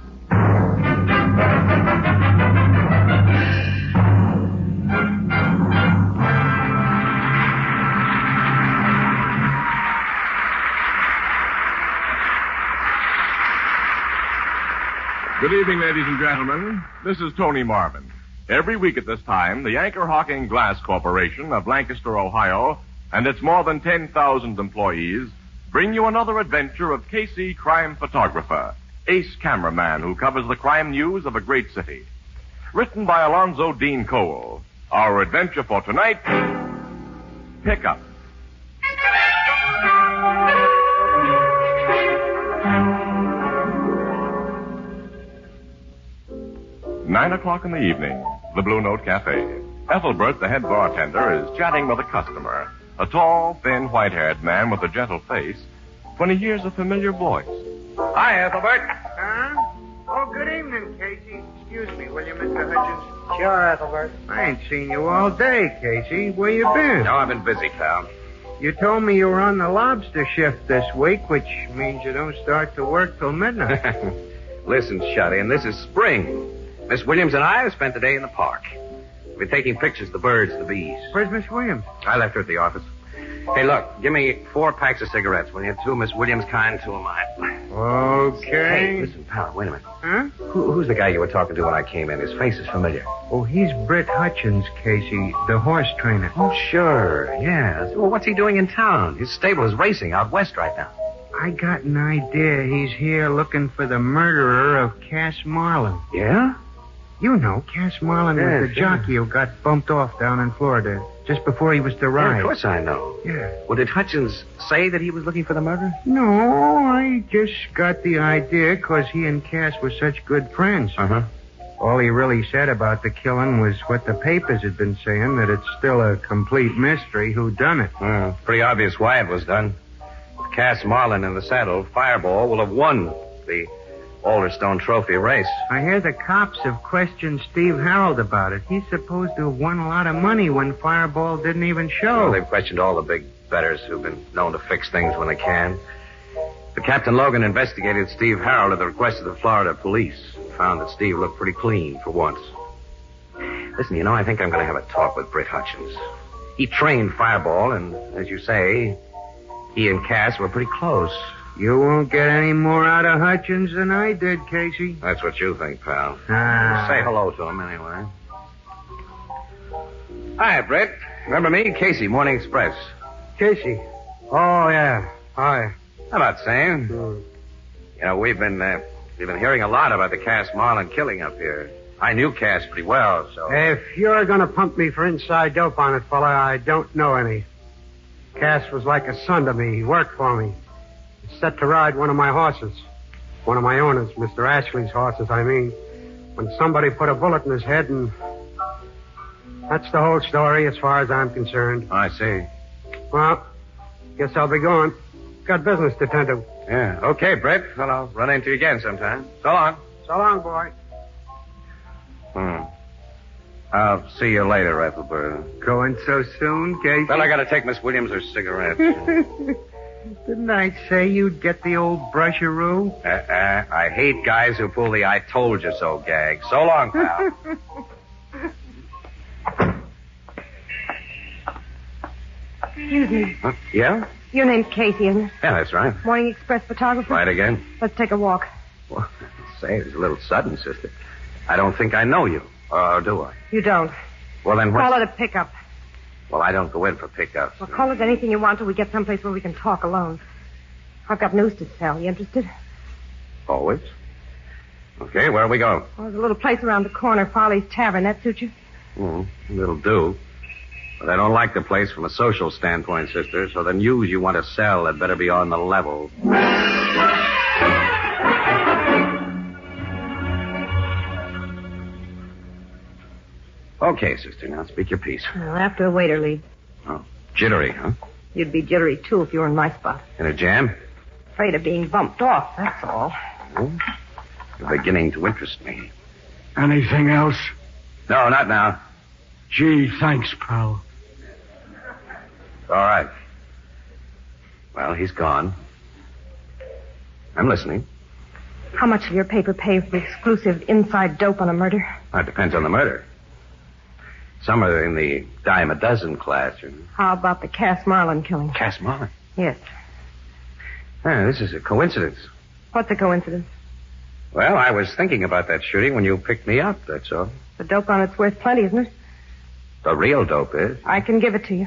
Good evening, ladies and gentlemen. This is Tony Marvin. Every week at this time, the Anchor Hocking Glass Corporation of Lancaster, Ohio, and its more than 10,000 employees bring you another adventure of Casey, crime photographer, ace cameraman who covers the crime news of a great city. Written by Alonzo Dean Cole. Our adventure for tonight, Pickup. Nine o'clock in the evening, the Blue Note Cafe. Ethelbert, the head bartender, is chatting with a customer, a tall, thin, white-haired man with a gentle face, when he hears a familiar voice. Hi, Ethelbert. Huh? Oh, good evening, Casey. Excuse me, will you, Mr. Hutchins? Sure, Ethelbert. I ain't seen you all day, Casey. Where you been? No, I've been busy, pal. You told me you were on the lobster shift this week, which means you don't start to work till midnight. Listen, Shuddy, and this is spring. Miss Williams and I have spent the day in the park. We're taking pictures of the birds, the bees. Where's Miss Williams? I left her at the office. Hey, look, give me 4 packs of cigarettes. Will you have 2 Miss Williams kind, 2 of mine? Okay. Hey, listen, pal, wait a minute. Huh? Who's the guy you were talking to when I came in? His face is familiar. Oh, he's Britt Hutchins, Casey, the horse trainer. Oh, sure, yeah. Well, what's he doing in town? His stable is racing out west right now. I got an idea. He's here looking for the murderer of Cass Marlin. Yeah? You know, Cass Marlin was the jockey who got bumped off down in Florida just before he was to ride. Yeah, of course I know. Yeah. Well, did Hutchins say that he was looking for the murderer? No, I just got the idea because he and Cass were such good friends. Uh-huh. All he really said about the killing was what the papers had been saying, that it's still a complete mystery who done it. It's pretty obvious why it was done. With Cass Marlin in the saddle, Fireball will have won the Alderstone Trophy race. I hear the cops have questioned Steve Harold about it. He's supposed to have won a lot of money when Fireball didn't even show. Well, they've questioned all the big bettors who've been known to fix things when they can. But Captain Logan investigated Steve Harold at the request of the Florida police and found that Steve looked pretty clean for once. Listen, you know, I think I'm going to have a talk with Britt Hutchins. He trained Fireball, and as you say, he and Cass were pretty close. You won't get any more out of Hutchins than I did, Casey. That's what you think, pal. Say hello to him, anyway. Hi, Britt. Remember me? Casey, Morning Express. Casey. Oh, yeah. Hi. How about same? You know, we've been hearing a lot about the Cass Marlin killing up here. I knew Cass pretty well, so... If you're going to pump me for inside dope on it, fella, I don't know any. Cass was like a son to me. He worked for me. Set to ride one of my horses. One of my owners, Mr. Ashley's horses, I mean. When somebody put a bullet in his head, and that's the whole story as far as I'm concerned. I see. Well, guess I'll be going. Got business to tend to. Yeah. Okay, Brett. Well, I'll run into you again sometime. So long. So long, boy. I'll see you later, Riflebird. Going so soon, Casey? Well, I got to take Miss Williams her cigarettes. Didn't I say you'd get the old brusheroo? I hate guys who pull the I told you so gag. So long, pal. Excuse me. Yeah? Your name's Casey, isn't it? Yeah, that's right. Morning Express photographer? Right again. Let's take a walk. Well, say, it's a little sudden, sister. I don't think I know you. Or do I? You don't. Well, then what? Call it a pickup. Well, I don't go in for pickups. Well, call it anything you want till we get someplace where we can talk alone. I've got news to sell. You interested? Always. Okay, where are we going? Well, there's a little place around the corner, Farley's Tavern. That suit you? It'll do. But I don't like the place from a social standpoint, sister, so the news you want to sell had better be on the level. Okay, sister, now speak your piece. Well, after a waiter leaves. Oh, jittery, huh? You'd be jittery, too, if you were in my spot. In a jam? Afraid of being bumped off, that's all. Oh, you're beginning to interest me. Anything else? No, not now. Gee, thanks, pal. All right. Well, he's gone. I'm listening. How much will your paper pay for exclusive inside dope on a murder? Well, it depends on the murder. Some are in the dime a dozen class. How about the Cass Marlin killing? Cass Marlin? Yes. This is a coincidence. What's a coincidence? Well, I was thinking about that shooting when you picked me up, that's all. The dope on it's worth plenty, isn't it? The real dope is. I can give it to you.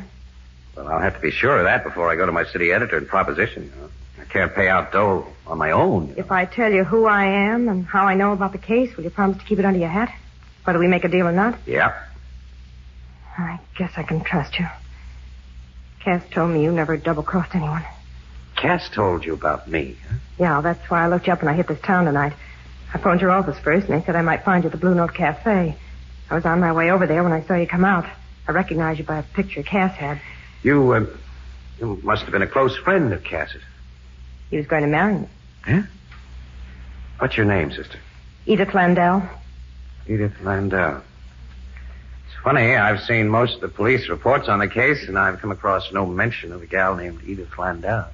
Well, I'll have to be sure of that before I go to my city editor and proposition. I can't pay out dough on my own. If I tell you who I am and how I know about the case, will you promise to keep it under your hat? Whether we make a deal or not? Yeah. I guess I can trust you. Cass told me you never double-crossed anyone. Cass told you about me, huh? Yeah, that's why I looked you up when I hit this town tonight. I phoned your office first, and they said I might find you at the Blue Note Cafe. I was on my way over there when I saw you come out. I recognized you by a picture Cass had. You must have been a close friend of Cass's. He was going to marry me. Huh? What's your name, sister? Edith Landau. Edith Landau. It's funny, I've seen most of the police reports on the case, and I've come across no mention of a gal named Edith Landau.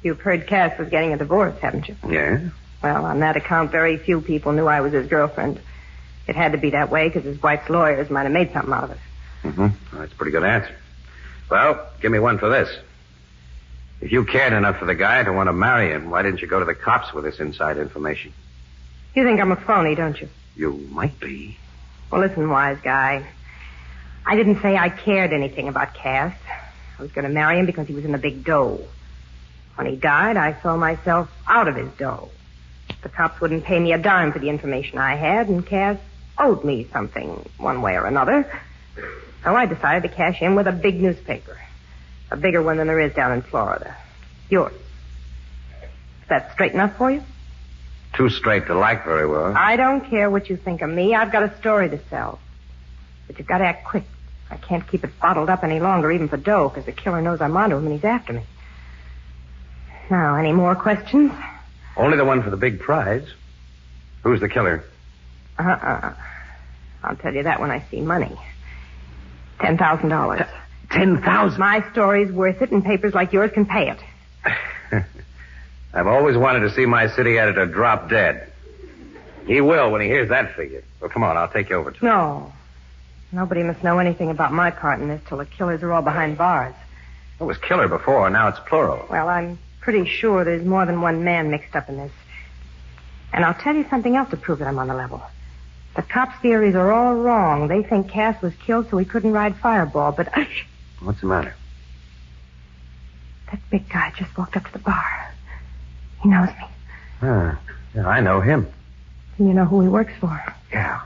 You've heard Cass was getting a divorce, haven't you? Yeah. Well, on that account, very few people knew I was his girlfriend. It had to be that way because his wife's lawyers might have made something out of it. Mm-hmm. Well, that's a pretty good answer. Well, give me one for this. If you cared enough for the guy to want to marry him, why didn't you go to the cops with this inside information? You think I'm a phony, don't you? You might be. Well, listen, wise guy. I didn't say I cared anything about Cass. I was going to marry him because he was in the big dough. When he died, I saw myself out of his dough. The cops wouldn't pay me a dime for the information I had, and Cass owed me something one way or another. So I decided to cash in with a big newspaper. A bigger one than there is down in Florida. Yours. Is that straight enough for you? Too straight to like very well. I don't care what you think of me. I've got a story to sell. But you've got to act quick. I can't keep it bottled up any longer, even for dough, because the killer knows I'm onto him and he's after me. Now, any more questions? Only the one for the big prize. Who's the killer? I'll tell you that when I see money. $10,000. $10,000? My story's worth it, and papers like yours can pay it. I've always wanted to see my city editor drop dead. He will when he hears that figure. Well, come on, I'll take you over to him. No. Nobody must know anything about my part in this till the killers are all behind bars. It was killer before, now it's plural. Well, I'm pretty sure there's more than one man mixed up in this. And I'll tell you something else to prove that I'm on the level. The cops' theories are all wrong. They think Cass was killed so he couldn't ride Fireball, but... What's the matter? That big guy just walked up to the bar. He knows me. Yeah, I know him. And you know who he works for? Yeah.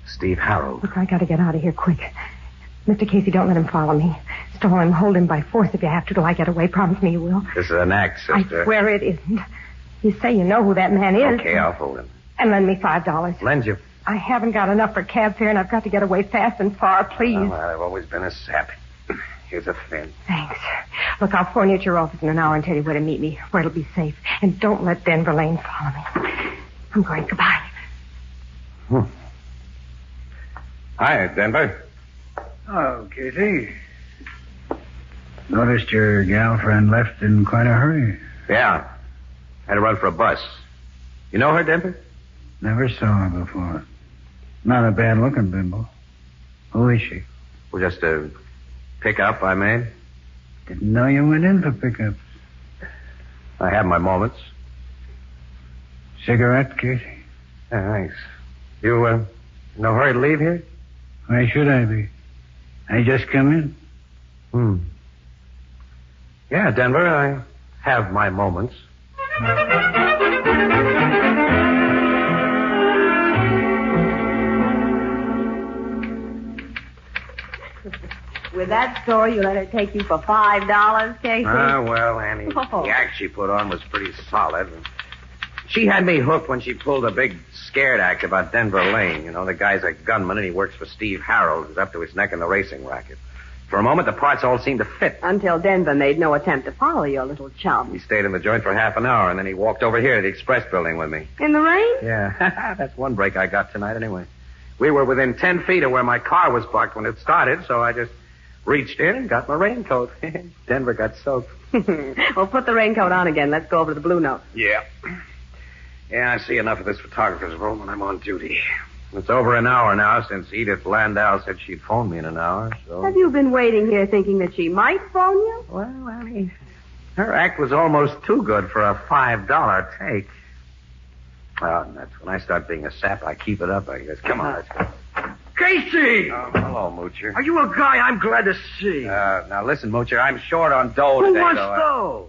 Steve Harold. Look, I gotta get out of here quick. Mr. Casey, don't let him follow me. Stall him, hold him by force if you have to till I get away. Promise me you will. This is an act, sister. I swear it isn't. You say you know who that man is. Okay, I'll hold him. And lend me $5. Lend you? I haven't got enough for cab fare, and I've got to get away fast and far, please. Well, I've always been a sap. Here's a fin. Thanks. Look, I'll phone you at your office in an hour and tell you where to meet me, where it'll be safe. And don't let Denver Lane follow me. I'm going. Goodbye. Hi, Denver. Oh, Casey. Noticed your gal friend left in quite a hurry. Yeah. Had to run for a bus. You know her, Denver? Never saw her before. Not a bad-looking bimbo. Who is she? Well, just a pickup I made. Didn't know you went in for pickups. I have my moments. Cigarette, Casey? Yeah, thanks. You, no hurry to leave here? Why should I be? I just come in. Yeah, Denver, I have my moments. With that story, you let her take you for $5, Casey? Well, Annie, the act she put on was pretty solid. She had me hooked when she pulled a big scared act about Denver Lane. You know, the guy's a gunman, and he works for Steve Harold, who's up to his neck in the racing racket. For a moment, the parts all seemed to fit. Until Denver made no attempt to follow your little chum. He stayed in the joint for half an hour, and then he walked over here to the Express building with me. In the rain? Yeah, that's one break I got tonight anyway. We were within 10 feet of where my car was parked when it started, so I just reached in and got my raincoat. Denver got soaked. Well, put the raincoat on again. Let's go over to the Blue Note. Yeah. Yeah, I see enough of this photographer's room when I'm on duty. It's over an hour now since Edith Landau said she'd phone me in an hour, so... Have you been waiting here thinking that she might phone you? Well, Annie, her act was almost too good for a $5 take. Well, that's when I start being a sap. I keep it up, I guess. Come on, let's go. Casey! Oh, hello, Moocher. Are you a guy I'm glad to see? Now listen, Moocher, I'm short on dough Who today. wants dough?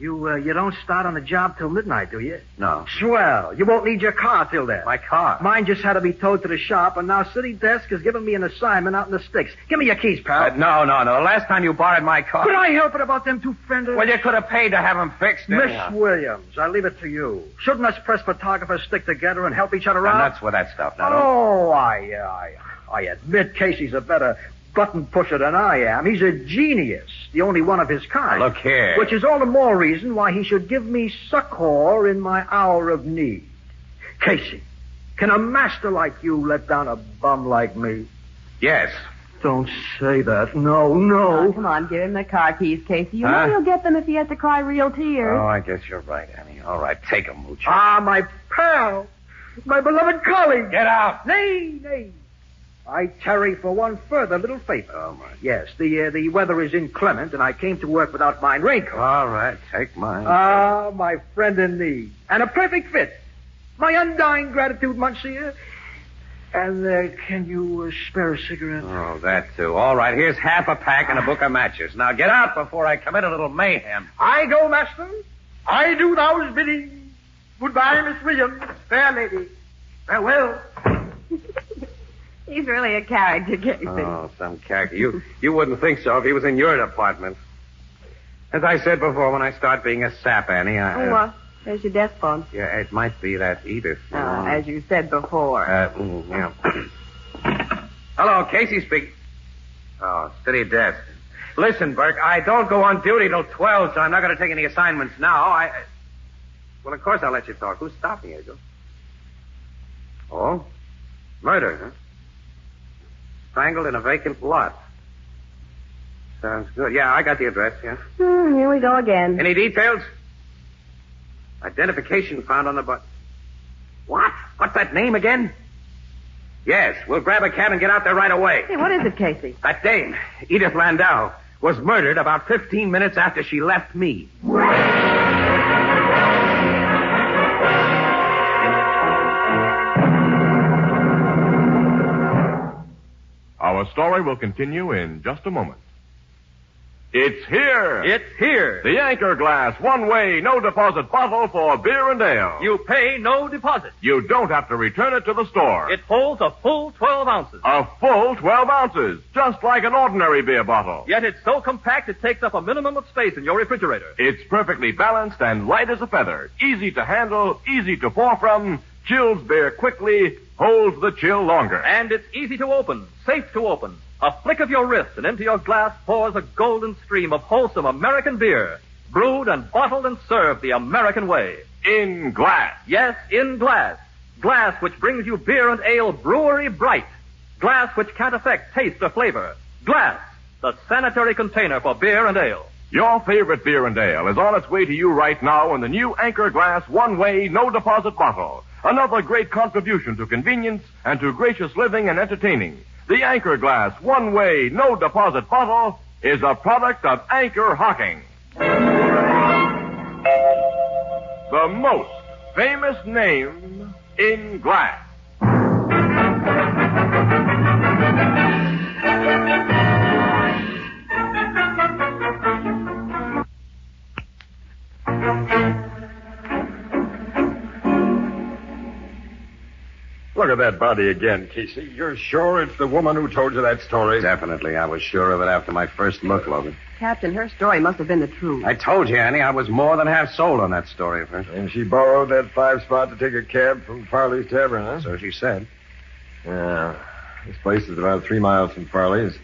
You don't start on the job till midnight, do you? No. Swell. You won't need your car till then. My car? Mine just had to be towed to the shop, and now City Desk has given me an assignment out in the sticks. Give me your keys, pal. No. The last time you borrowed my car... Could I help it about them two fenders? Well, you could have paid to have them fixed. Miss Williams, I leave it to you. Shouldn't us press photographers stick together and help each other out? And that's with that stuff, now. Oh, I admit Casey's a better button pusher than I am. He's a genius, the only one of his kind. Now, look here. Which is all the more reason why he should give me succor in my hour of need. Casey, can a master like you let down a bum like me? Yes. Don't say that. No. Oh, come on, give him the car keys, Casey. You know he'll get them if he has to cry real tears. Oh, I guess you're right, Annie. All right, take them, Moocher. Ah, my pal. My beloved colleague. Get out. Nay, nay. I tarry for one further little favor. Oh, my. Yes, the weather is inclement, and I came to work without mine raincoat. All right, take mine. Ah, my friend in need. And a perfect fit. My undying gratitude, Monsieur. And can you spare a cigarette? Oh, that too. All right, here's half a pack and a book of matches. Now get out before I commit a little mayhem. I go, master. I do thou's bidding. Goodbye, Miss Williams. Fair lady. Farewell. He's really a character, Casey. Oh, some character. You wouldn't think so if he was in your department. As I said before, when I start being a sap, Annie, What? There's your desk phone. Yeah, it might be that Edith. As you said before. Yeah. Hello, Casey speaking. Oh, steady desk. Listen, Burke, I don't go on duty till 12, so I'm not going to take any assignments now. Well, of course I'll let you talk. Who's stopping you, Joe? Oh? Murder, huh? Strangled in a vacant lot. Sounds good. Yeah, I got the address, yeah. Here we go again. Any details? Identification found on the butt. What? What's that name again? Yes, we'll grab a cab and get out there right away. Hey, what is it, Casey? That dame, Edith Landau, was murdered about 15 minutes after she left me. Our story will continue in just a moment. It's here. It's here. The Anchor Glass one-way, no-deposit bottle for beer and ale. You pay no deposit. You don't have to return it to the store. It holds a full 12 ounces. A full 12 ounces, just like an ordinary beer bottle. Yet it's so compact it takes up a minimum of space in your refrigerator. It's perfectly balanced and light as a feather. Easy to handle, easy to pour from, chills beer quickly, holds the chill longer. And it's easy to open, safe to open. A flick of your wrist and into your glass pours a golden stream of wholesome American beer, brewed and bottled and served the American way. In glass. Yes, in glass. Glass which brings you beer and ale brewery bright. Glass which can't affect taste or flavor. Glass, the sanitary container for beer and ale. Your favorite beer and ale is on its way to you right now in the new Anchor Glass one-way, no-deposit bottle. Another great contribution to convenience and to gracious living and entertaining. The Anchor Glass one-way, no-deposit bottle is a product of Anchor Hocking. The most famous name in glass. Look at that body again, Casey. You're sure it's the woman who told you that story? Definitely. I was sure of it after my first look, Logan. Captain, her story must have been the truth. I told you, Annie, I was more than half sold on that story of hers. And she borrowed that 5-spot to take a cab from Farley's Tavern, huh? So she said. Yeah. This place is about 3 miles from Farley's.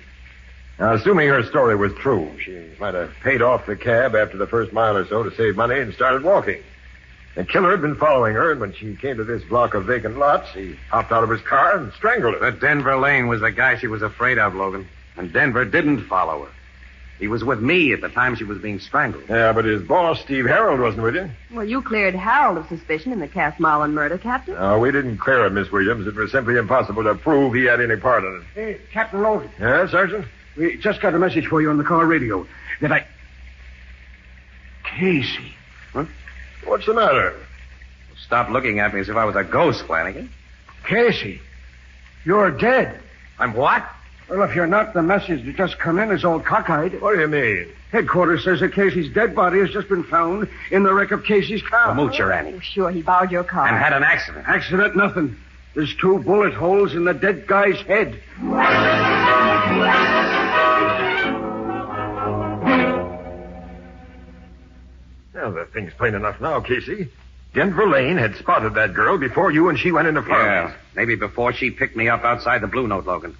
Now, assuming her story was true, she might have paid off the cab after the first mile or so to save money and started walking. The killer had been following her, and when she came to this block of vacant lots, he hopped out of his car and strangled her. But Denver Lane was the guy she was afraid of, Logan. And Denver didn't follow her. He was with me at the time she was being strangled. Yeah, but his boss, Steve Harold, wasn't with you. Well, you cleared Harold of suspicion in the Cass Marlin murder, Captain. No, we didn't clear him, Miss Williams. It was simply impossible to prove he had any part in it. Hey, Captain Logan. Yeah, Sergeant? We just got a message for you on the car radio. Casey. Huh? What's the matter? Stop looking at me as if I was a ghost, Flanagan. Casey, you're dead. I'm what? Well, if you're not, the message that just come in is all cockeyed. What do you mean? Headquarters says that Casey's dead body has just been found in the wreck of Casey's car. The moocher, Annie. Oh, sure, he borrowed your car. And had an accident. Accident, nothing. There's 2 bullet holes in the dead guy's head. Well, the thing's plain enough now, Casey. Denver Lane had spotted that girl before you and she went into Farley's. Yeah, maybe before she picked me up outside the Blue Note, Logan.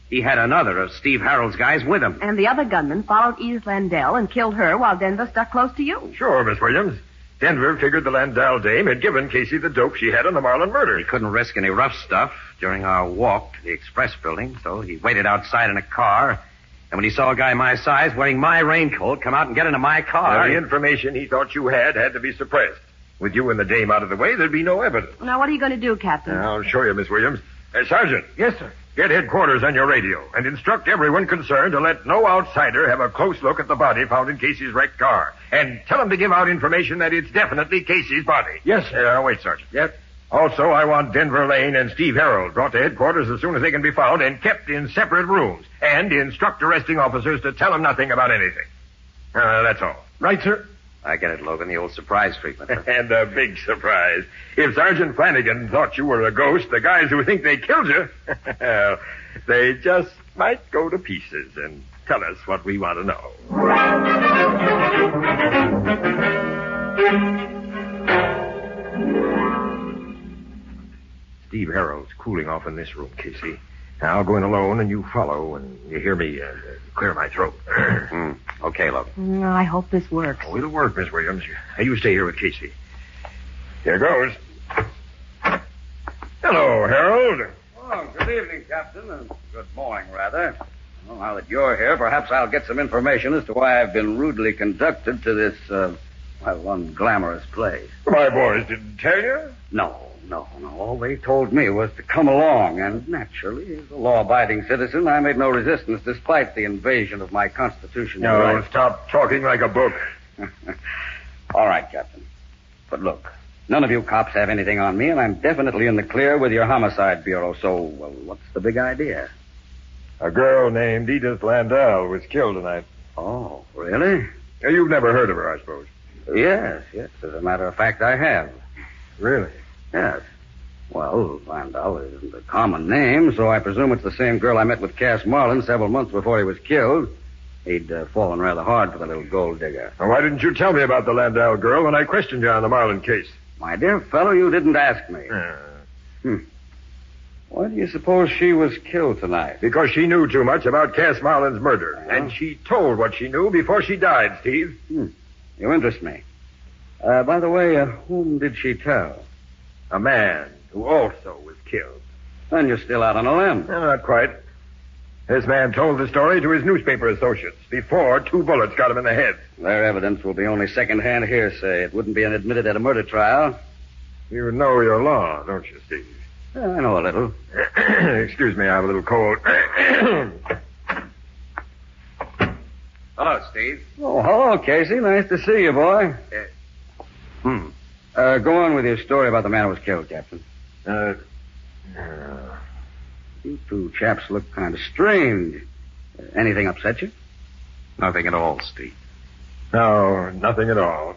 He had another of Steve Harold's guys with him. And the other gunman followed Edith Landau and killed her while Denver stuck close to you. Sure, Miss Williams. Denver figured the Landau dame had given Casey the dope she had on the Marlin murder. He couldn't risk any rough stuff during our walk to the Express building, so he waited outside in a car. And when he saw a guy my size wearing my raincoat come out and get into my car... Now, the information he thought you had to be suppressed. With you and the dame out of the way, there'd be no evidence. Now, what are you going to do, Captain? I'll show you, Miss Williams. Sergeant. Yes, sir. Get headquarters on your radio and instruct everyone concerned to let no outsider have a close look at the body found in Casey's wrecked car. And tell them to give out information that it's definitely Casey's body. Yes, sir. Wait, Sergeant. Yes. Also, I want Denver Lane and Steve Harold brought to headquarters as soon as they can be found and kept in separate rooms. And instruct arresting officers to tell them nothing about anything. That's all. Right, sir. I get it, Logan, the old surprise treatment. And a big surprise. If Sergeant Flanagan thought you were a ghost, the guys who think they killed you, they just might go to pieces and tell us what we want to know. Steve Harold's cooling off in this room, Casey. Now, I'll go in alone and you follow, and you hear me clear my throat. Okay, Logan. I hope this works. Oh, it'll work, Miss Williams. You stay here with Casey. Here goes. Hello, Harold. Oh, good evening, Captain, and good morning, rather. Well, now that you're here, perhaps I'll get some information as to why I've been rudely conducted to this, unglamorous place. My boys didn't tell you? No. All they told me was to come along, and naturally, as a law-abiding citizen, I made no resistance despite the invasion of my constitutional rights. Stop talking like a book. All right, Captain. But look, none of you cops have anything on me, and I'm definitely in the clear with your homicide bureau, so, well, what's the big idea? A girl named Edith Landau was killed tonight. Oh, really? You've never heard of her, I suppose. Yes. As a matter of fact, I have. Really? Yes. Well, Landau isn't a common name, so I presume it's the same girl I met with Cass Marlin several months before he was killed. He'd fallen rather hard for the little gold digger. Well, why didn't you tell me about the Landau girl when I questioned you on the Marlin case? My dear fellow, you didn't ask me. Why do you suppose she was killed tonight? Because she knew too much about Cass Marlin's murder. And she told what she knew before she died, Steve. You interest me. By the way, whom did she tell? A man who also was killed. Then you're still out on a limb. Not quite. This man told the story to his newspaper associates before 2 bullets got him in the head. Their evidence will be only second-hand hearsay. It wouldn't be admitted at a murder trial. You know your law, don't you, Steve? I know a little. Excuse me, I have a little cold. Hello, Steve. Oh, hello, Casey. Nice to see you, boy. Go on with your story about the man who was killed, Captain. You two chaps look kind of strange. Anything upset you? Nothing at all, Steve. No, nothing at all.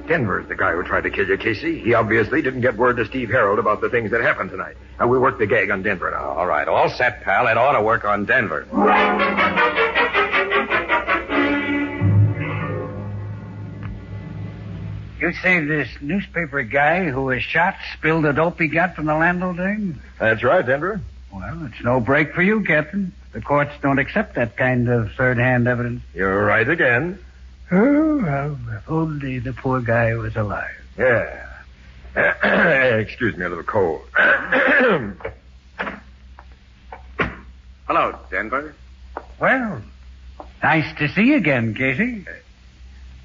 Denver's the guy who tried to kill you, Casey. He obviously didn't get word to Steve Harold about the things that happened tonight. Now, we work the gag on Denver now. All right, all set, pal. It ought to work on Denver. You say this newspaper guy who was shot spilled the dope he got from the Landau thing? That's right, Denver. Well, it's no break for you, Captain. The courts don't accept that kind of third-hand evidence. You're right again. Oh, well, if only the poor guy was alive. Yeah. Excuse me, a little cold. Hello, Denver. Well, nice to see you again, Casey.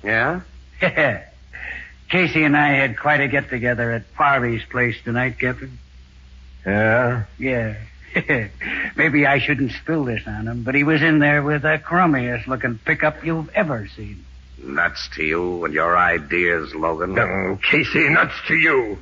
Yeah? Casey and I had quite a get-together at Farley's place tonight, Captain. Yeah? Yeah. Maybe I shouldn't spill this on him, but he was in there with the crummiest looking pickup you've ever seen. Nuts to you and your ideas, Logan. No, Casey, nuts to you.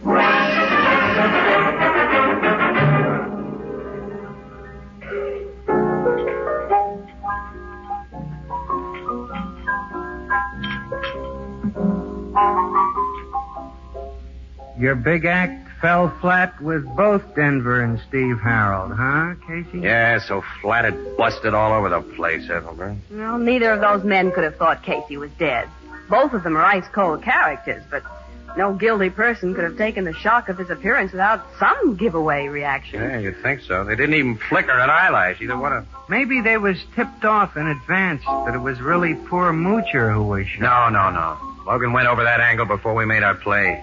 Your big act fell flat with both Denver and Steve Harold, huh, Casey? Yeah, so flat it busted all over the place, Ethelbert. Well, neither of those men could have thought Casey was dead. Both of them are ice-cold characters, but no guilty person could have taken the shock of his appearance without some giveaway reaction. Yeah, you'd think so. They didn't even flicker an eyelash, either one of them. Maybe they was tipped off in advance that it was really poor Moocher who was shot. No. Logan went over that angle before we made our play.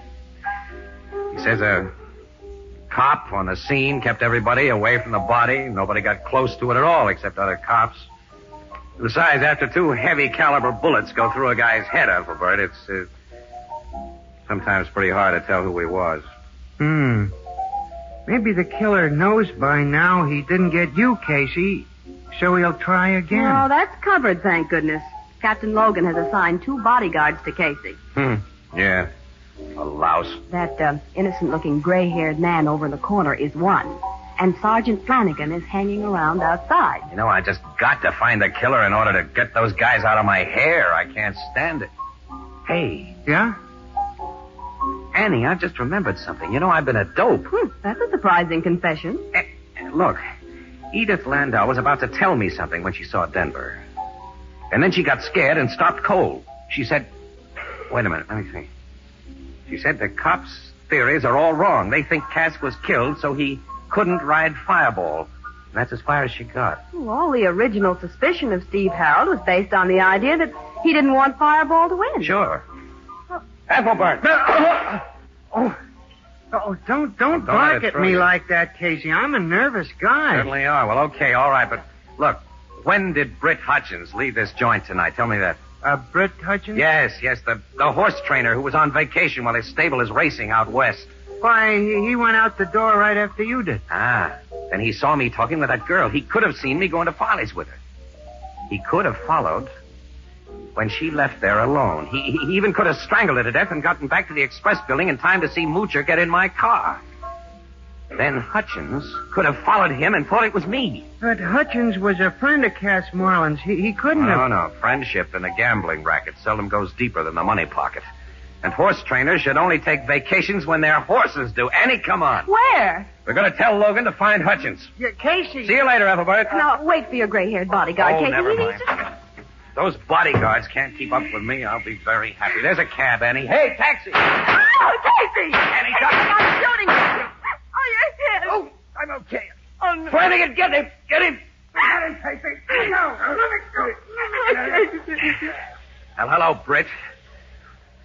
He says a cop on the scene kept everybody away from the body. Nobody got close to it at all except other cops. Besides, after 2 heavy caliber bullets go through a guy's head, Ethelbert, it's sometimes pretty hard to tell who he was. Maybe the killer knows by now he didn't get you, Casey, so he'll try again. Oh, that's covered, thank goodness. Captain Logan has assigned 2 bodyguards to Casey. Yeah. A louse. That innocent-looking gray-haired man over in the corner is one. And Sergeant Flanagan is hanging around outside. You know, I just got to find the killer in order to get those guys out of my hair. I can't stand it. Hey. Yeah? Annie, I've just remembered something. You know, I've been a dope. That's a surprising confession. Look, Edith Landau was about to tell me something when she saw Denver. And then she got scared and stopped cold. She said... Wait a minute, let me see. She said the cops' theories are all wrong. They think Cass was killed, so he couldn't ride Fireball. That's as far as she got. Well, the original suspicion of Steve Harold was based on the idea that he didn't want Fireball to win. Sure. Ethelbert! Don't bark at me like that, Casey. I'm a nervous guy. Certainly are. Well, okay, all right, but look, when did Britt Hutchins leave this joint tonight? Tell me that. Britt Hutchins? Yes, the horse trainer who was on vacation while his stable is racing out west. Why, he went out the door right after you did. Then he saw me talking with that girl. He could have seen me going to Farley's with her. He could have followed when she left there alone. He even could have strangled her to death and gotten back to the express building in time to see Moocher get in my car. Then Hutchins could have followed him and thought it was me. But Hutchins was a friend of Cass Marlin's. He couldn't have... No. Friendship in a gambling racket seldom goes deeper than the money pocket. And horse trainers should only take vacations when their horses do. Annie, come on. Where? We're going to tell Logan to find Hutchins. Yeah, Casey. See you later, Ethelbert. No, wait for your gray-haired bodyguard, Casey. Never He mind. needs to... Those bodyguards can't keep up with me. I'll be very happy. There's a cab, Annie. Hey, taxi! Oh, Casey! Annie, I'm shooting at you. Oh, your head. Oh, I'm okay. Oh, no. Flanagan, get him! Get him! Get him, Casey. No, let me go. Well, hello, Britt.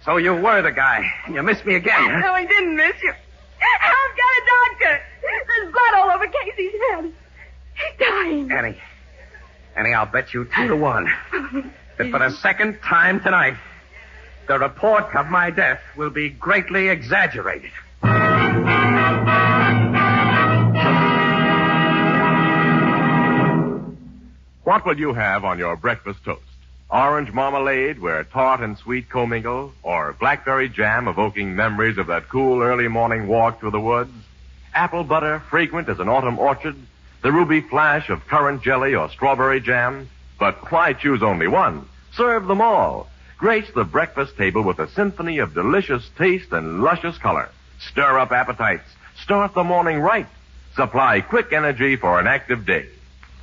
So you were the guy. You missed me again, huh? No, I didn't miss you. I've got a doctor. There's blood all over Casey's head. He's dying. Annie, I'll bet you 2 to 1 that for the second time tonight, the report of my death will be greatly exaggerated. What will you have on your breakfast toast? Orange marmalade where tart and sweet commingle, or blackberry jam evoking memories of that cool early morning walk through the woods? Apple butter fragrant as an autumn orchard? The ruby flash of currant jelly or strawberry jam? But why choose only one? Serve them all. Grace the breakfast table with a symphony of delicious taste and luscious color. Stir up appetites. Start the morning right. Supply quick energy for an active day.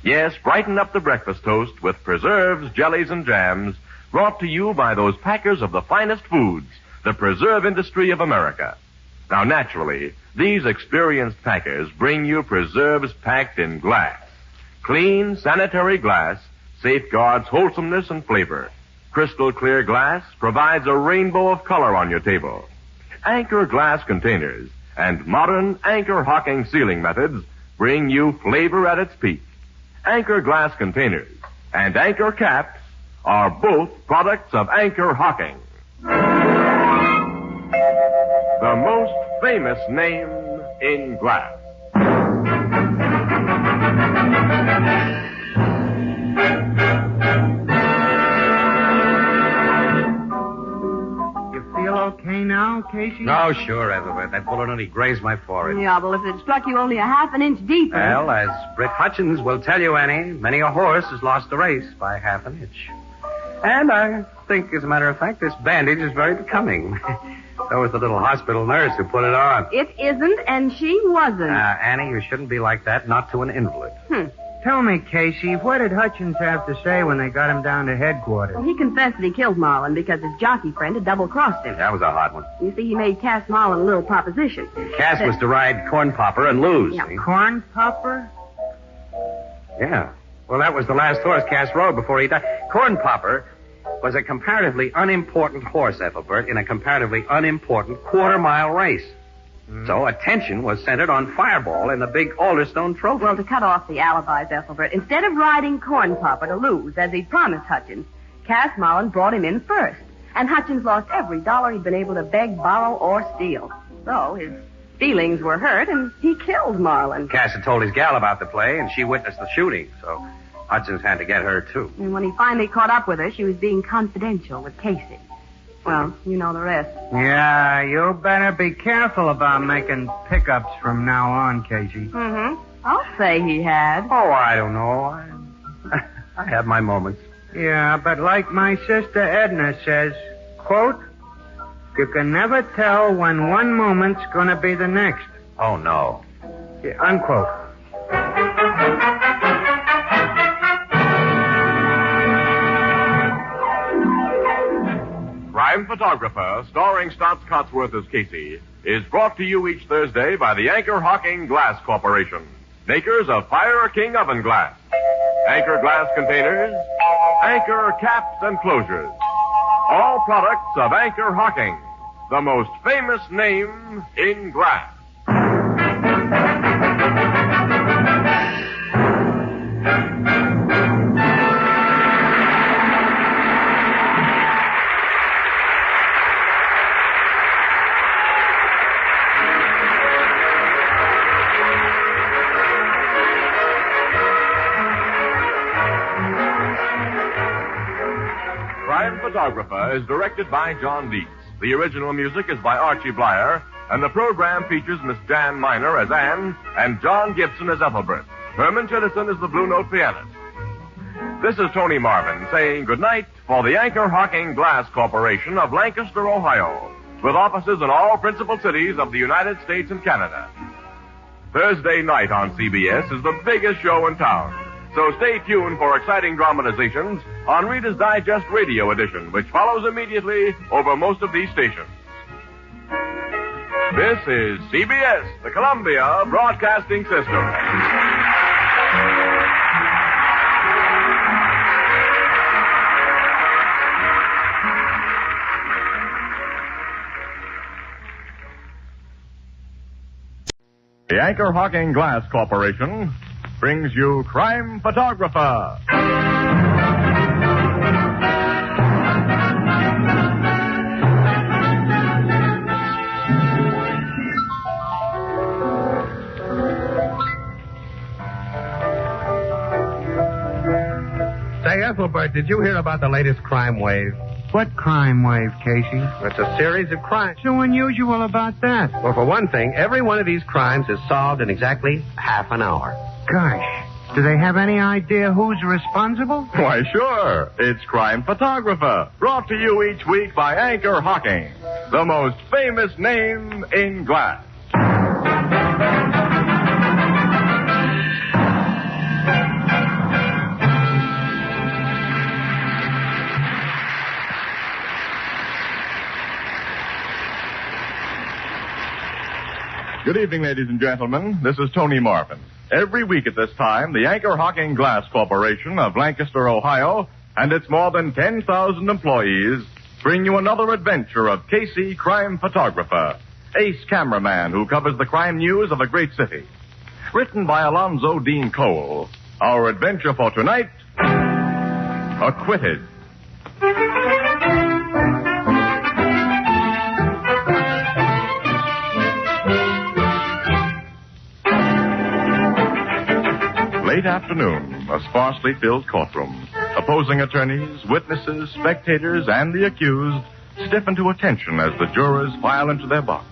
Yes, brighten up the breakfast toast with preserves, jellies, and jams brought to you by those packers of the finest foods, the preserve industry of America. Now, naturally, these experienced packers bring you preserves packed in glass. Clean, sanitary glass safeguards wholesomeness and flavor. Crystal clear glass provides a rainbow of color on your table. Anchor glass containers and modern Anchor hocking sealing methods bring you flavor at its peak. Anchor glass containers and Anchor caps are both products of Anchor hocking. The most famous name in glass. You feel okay now, Casey? No, sure, Ethelbert. That bullet only grazed my forehead. Yeah, well, if it struck you only a half an inch deeper... Well, as Britt Hutchins will tell you, Annie, many a horse has lost a race by half an inch. And I think, as a matter of fact, this bandage is very becoming. So was the little hospital nurse who put it on. It isn't, and she wasn't. Annie, you shouldn't be like that, not to an invalid. Tell me, Casey, what did Hutchins have to say when they got him down to headquarters? Well, he confessed that he killed Marlin because his jockey friend had double-crossed him. That was a hot one. You see, he made Cass Marlin a little proposition. Cass was to ride Corn Popper and lose. Yeah. See? Corn Popper? Yeah. Well, that was the last horse Cass rode before he died. Corn Popper was a comparatively unimportant horse, Ethelbert, in a comparatively unimportant quarter-mile race. So attention was centered on Fireball in the big Alderstone trophy. Well, to cut off the alibis, Ethelbert, instead of riding Corn Popper to lose, as he promised Hutchins, Cass Marlin brought him in first. And Hutchins lost every dollar he'd been able to beg, borrow, or steal. So his feelings were hurt, and he killed Marlin. Cass had told his gal about the play, and she witnessed the shooting, so Hutchins had to get her, too. And when he finally caught up with her, she was being confidential with Casey. Well, you know the rest. Yeah, you better be careful about making pickups from now on, Casey. Mm-hmm. I'll say he had. Oh, I don't know. I have my moments. Yeah, but like my sister Edna says, quote, you can never tell when one moment's gonna be the next. Oh, no. Yeah, unquote. Crime Photographer, starring Stotts Cotsworth as Casey, is brought to you each Thursday by the Anchor Hocking Glass Corporation, makers of Fire King Oven Glass, Anchor Glass Containers, Anchor Caps and Closures. All products of Anchor Hocking, the most famous name in glass. Crime Photographer is directed by John Dietz. The original music is by Archie Blyer, and the program features Miss Jan Miner as Anne and John Gibson as Ethelbert. Herman Chittison is the Blue Note pianist. This is Tony Marvin saying goodnight for the Anchor Hocking Glass Corporation of Lancaster, Ohio, with offices in all principal cities of the United States and Canada. Thursday night on CBS is the biggest show in town. So stay tuned for exciting dramatizations on Reader's Digest Radio Edition, which follows immediately over most of these stations. This is CBS, the Columbia Broadcasting System. The Anchor Hocking Glass Corporation brings you Crime Photographer. Say, Ethelbert, did you hear about the latest crime wave? What crime wave, Casey? It's a series of crimes. What's so unusual about that? Well, for one thing, every one of these crimes is solved in exactly half an hour. Gosh, do they have any idea who's responsible? Why, sure. It's Crime Photographer, brought to you each week by Anchor Hocking, the most famous name in glass. Good evening, ladies and gentlemen. This is Tony Marvin. Every week at this time, the Anchor Hocking Glass Corporation of Lancaster, Ohio, and its more than 10,000 employees bring you another adventure of Casey, Crime Photographer, ace cameraman who covers the crime news of a great city. Written by Alonzo Dean Cole, our adventure for tonight, Acquitted. Late afternoon, a sparsely filled courtroom. Opposing attorneys, witnesses, spectators, and the accused stiffen to attention as the jurors file into their box.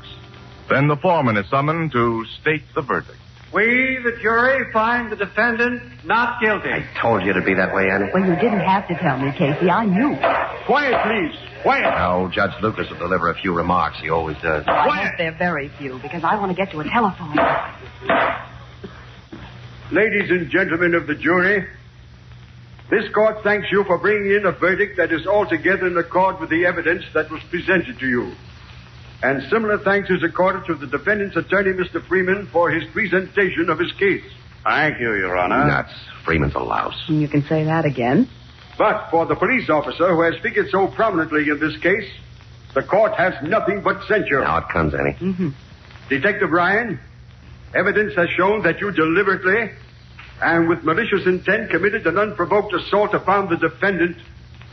Then the foreman is summoned to state the verdict. We, the jury, find the defendant not guilty. I told you it'd be that way, Annie. Well, you didn't have to tell me, Casey. I knew. Quiet, please. Quiet. Now, Judge Lucas will deliver a few remarks. He always does. I hope they're very few, because I want to get to a telephone. Ladies and gentlemen of the jury, this court thanks you for bringing in a verdict that is altogether in accord with the evidence that was presented to you. And similar thanks is accorded to the defendant's attorney, Mr. Freeman, for his presentation of his case. Thank you, Your Honor. Nuts. Freeman's a louse. You can say that again. But for the police officer who has figured so prominently in this case, the court has nothing but censure. Now it comes, Annie. Mm-hmm. Detective Ryan, evidence has shown that you deliberately and with malicious intent committed an unprovoked assault upon the defendant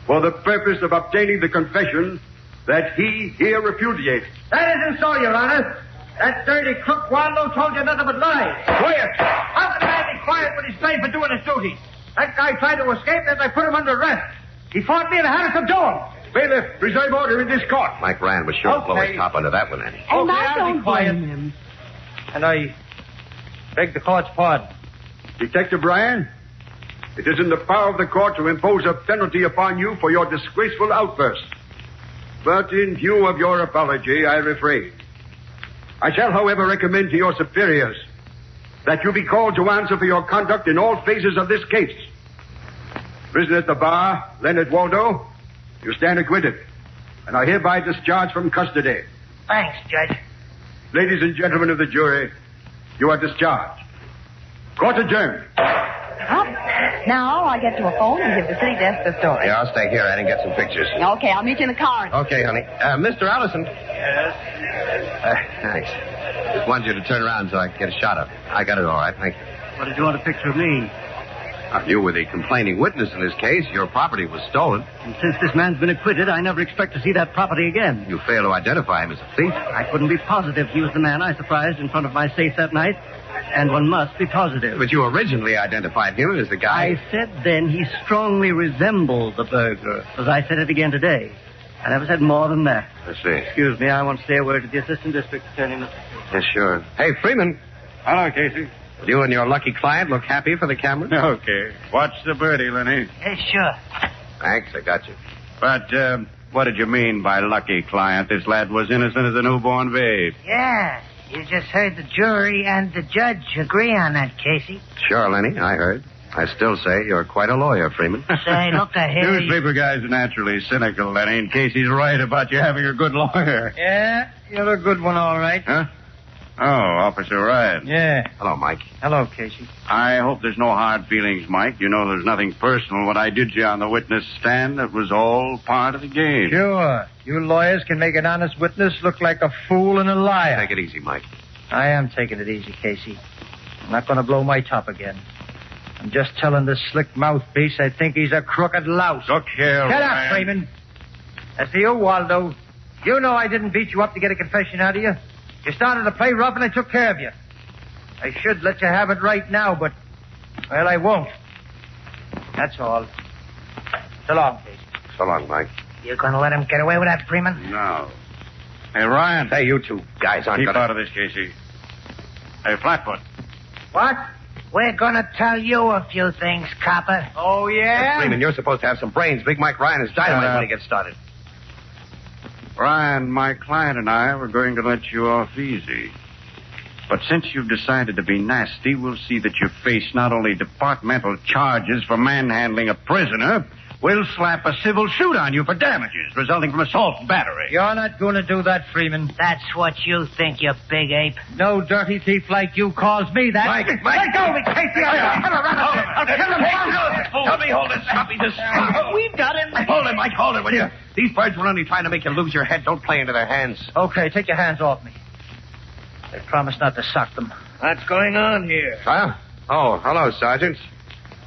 for the purpose of obtaining the confession that he here repudiates. That isn't so, Your Honor. That dirty crook Waldo told you nothing but lies. Quiet! How can a man be quiet when he's paid for doing his duty? That guy tried to escape, and I put him under arrest. He fought me and had us subdued. Bailiff, preserve order in this court. Mike Ryan was sure to blow his top under that one, Annie. And I don't blame him. And I beg the court's pardon. Detective Ryan, it is in the power of the court to impose a penalty upon you for your disgraceful outburst. But in view of your apology, I refrain. I shall, however, recommend to your superiors that you be called to answer for your conduct in all phases of this case. Prisoner at the bar, Leonard Waldo, you stand acquitted and are hereby discharged from custody. Thanks, Judge. Ladies and gentlemen of the jury, you are discharged. Court adjourned. Now I get to a phone and give the city desk the story. Yeah, I'll stay here, Annie, and get some pictures. Okay, I'll meet you in the car. Okay, honey. Mr. Allison. Yes? Thanks. Just wanted you to turn around so I can get a shot of it. I got it all right, thank you. What did you want a picture of me? You were the complaining witness in this case. Your property was stolen. And since this man's been acquitted, I never expect to see that property again. You fail to identify him as a thief. I couldn't be positive he was the man I surprised in front of my safe that night. And one must be positive. But you originally identified him as the guy. I said then he strongly resembled the burglar, as I said it again today. I never said more than that. I see. Excuse me, I want to say a word to the assistant district attorney, Mr. Yes, sure. Hey, Freeman. Hello, Casey. You and your lucky client look happy for the camera? Okay. Watch the birdie, Lenny. Yes, sure. Thanks, I got you. But, what did you mean by lucky client? This lad was innocent as a newborn babe. Yeah, you just heard the jury and the judge agree on that, Casey. Sure, Lenny, I heard. I still say you're quite a lawyer, Freeman. Say, look ahead. Newspaper guys are naturally cynical, Lenny, in case he's right about you having a good lawyer. Yeah, you're a good one, all right. Huh? Oh, Officer Ryan. Yeah. Hello, Mike. Hello, Casey. I hope there's no hard feelings, Mike. You know there's nothing personal. What I did to you on the witness stand, that was all part of the game. Sure. You lawyers can make an honest witness look like a fool and a liar. Take it easy, Mike. I am taking it easy, Casey. I'm not going to blow my top again. I'm just telling this slick mouthpiece I think he's a crooked louse. Look here, Shut Ryan. up, Freeman. As to you, Waldo, you know I didn't beat you up to get a confession out of you. You started to play rough and I took care of you. I should let you have it right now, but, well, I won't. That's all. So long, Casey. So long, Mike. You going to let him get away with that, Freeman? No. Hey, Ryan. Hey, you two guys aren't Keep gonna... out of this, Casey. Hey, Flatfoot. What? We're going to tell you a few things, copper. Oh, yeah? Freeman, you're supposed to have some brains. Big Mike Ryan is dynamite when he gets started. Ryan, my client and I were going to let you off easy. But since you've decided to be nasty, we'll see that you face not only departmental charges for manhandling a prisoner, we'll slap a civil suit on you for damages resulting from assault and battery. You're not going to do that, Freeman. That's what you think, you big ape. No dirty thief like you calls me that. Mike. Let go of me, Casey. I'll kill him. Help me hold this. Stop me. We've got him. Hold it, Mike. Hold it, will you? These birds were only trying to make you lose your head. Don't play into their hands. Okay, take your hands off me. I promise not to sock them. What's going on here? Huh? Oh, hello, Sergeant.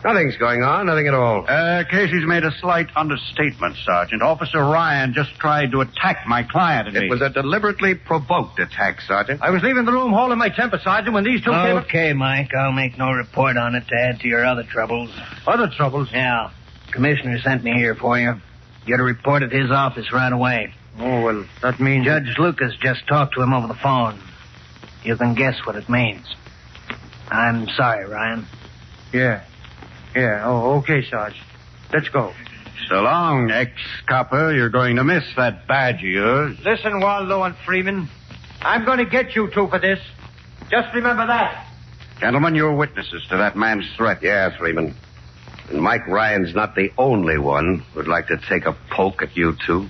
Nothing's going on. Nothing at all. Casey's made a slight understatement, Sergeant. Officer Ryan just tried to attack my client and me. It was a deliberately provoked attack, Sergeant. I was leaving the room holding my temper, Sergeant, when these two came up. Okay, Mike, I'll make no report on it to add to your other troubles. Other troubles? Yeah. Commissioner sent me here for you. Get a report at his office right away. Oh, well, that means... Judge Lucas just talked to him over the phone. You can guess what it means. I'm sorry, Ryan. Yeah. Oh, okay, Sarge. Let's go. So long, ex-copper. You're going to miss that badge of yours. Listen, Waldo and Freeman. I'm going to get you two for this. Just remember that. Gentlemen, you're witnesses to that man's threat. Yeah, Freeman. And Mike Ryan's not the only one who'd like to take a poke at you two.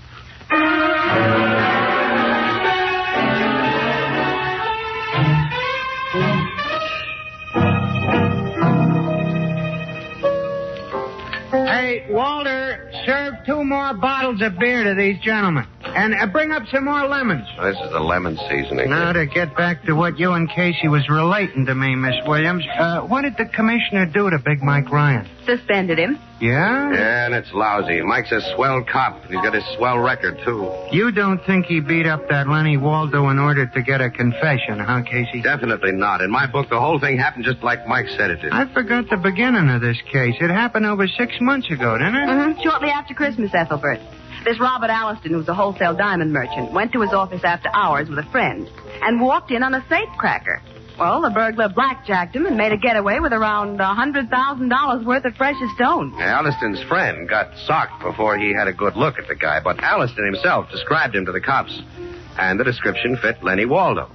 Hey, Walter, serve 2 more bottles of beer to these gentlemen. And bring up some more lemons. This is the lemon seasoning. Now, to get back to what you and Casey was relating to me, Miss Williams, what did the commissioner do to Big Mike Ryan? Suspended him. Yeah? Yeah, and it's lousy. Mike's a swell cop. He's got his swell record, too. You don't think he beat up that Lenny Waldo in order to get a confession, huh, Casey? Definitely not. In my book, the whole thing happened just like Mike said it did. I forgot the beginning of this case. It happened over 6 months ago, didn't it? Mm-hmm. Shortly after Christmas, Ethelbert. This Robert Alliston, who's a wholesale diamond merchant, went to his office after hours with a friend and walked in on a safecracker. Well, the burglar blackjacked him and made a getaway with around $100,000 worth of precious stones. Alliston's friend got socked before he had a good look at the guy, but Alliston himself described him to the cops, and the description fit Lenny Waldo,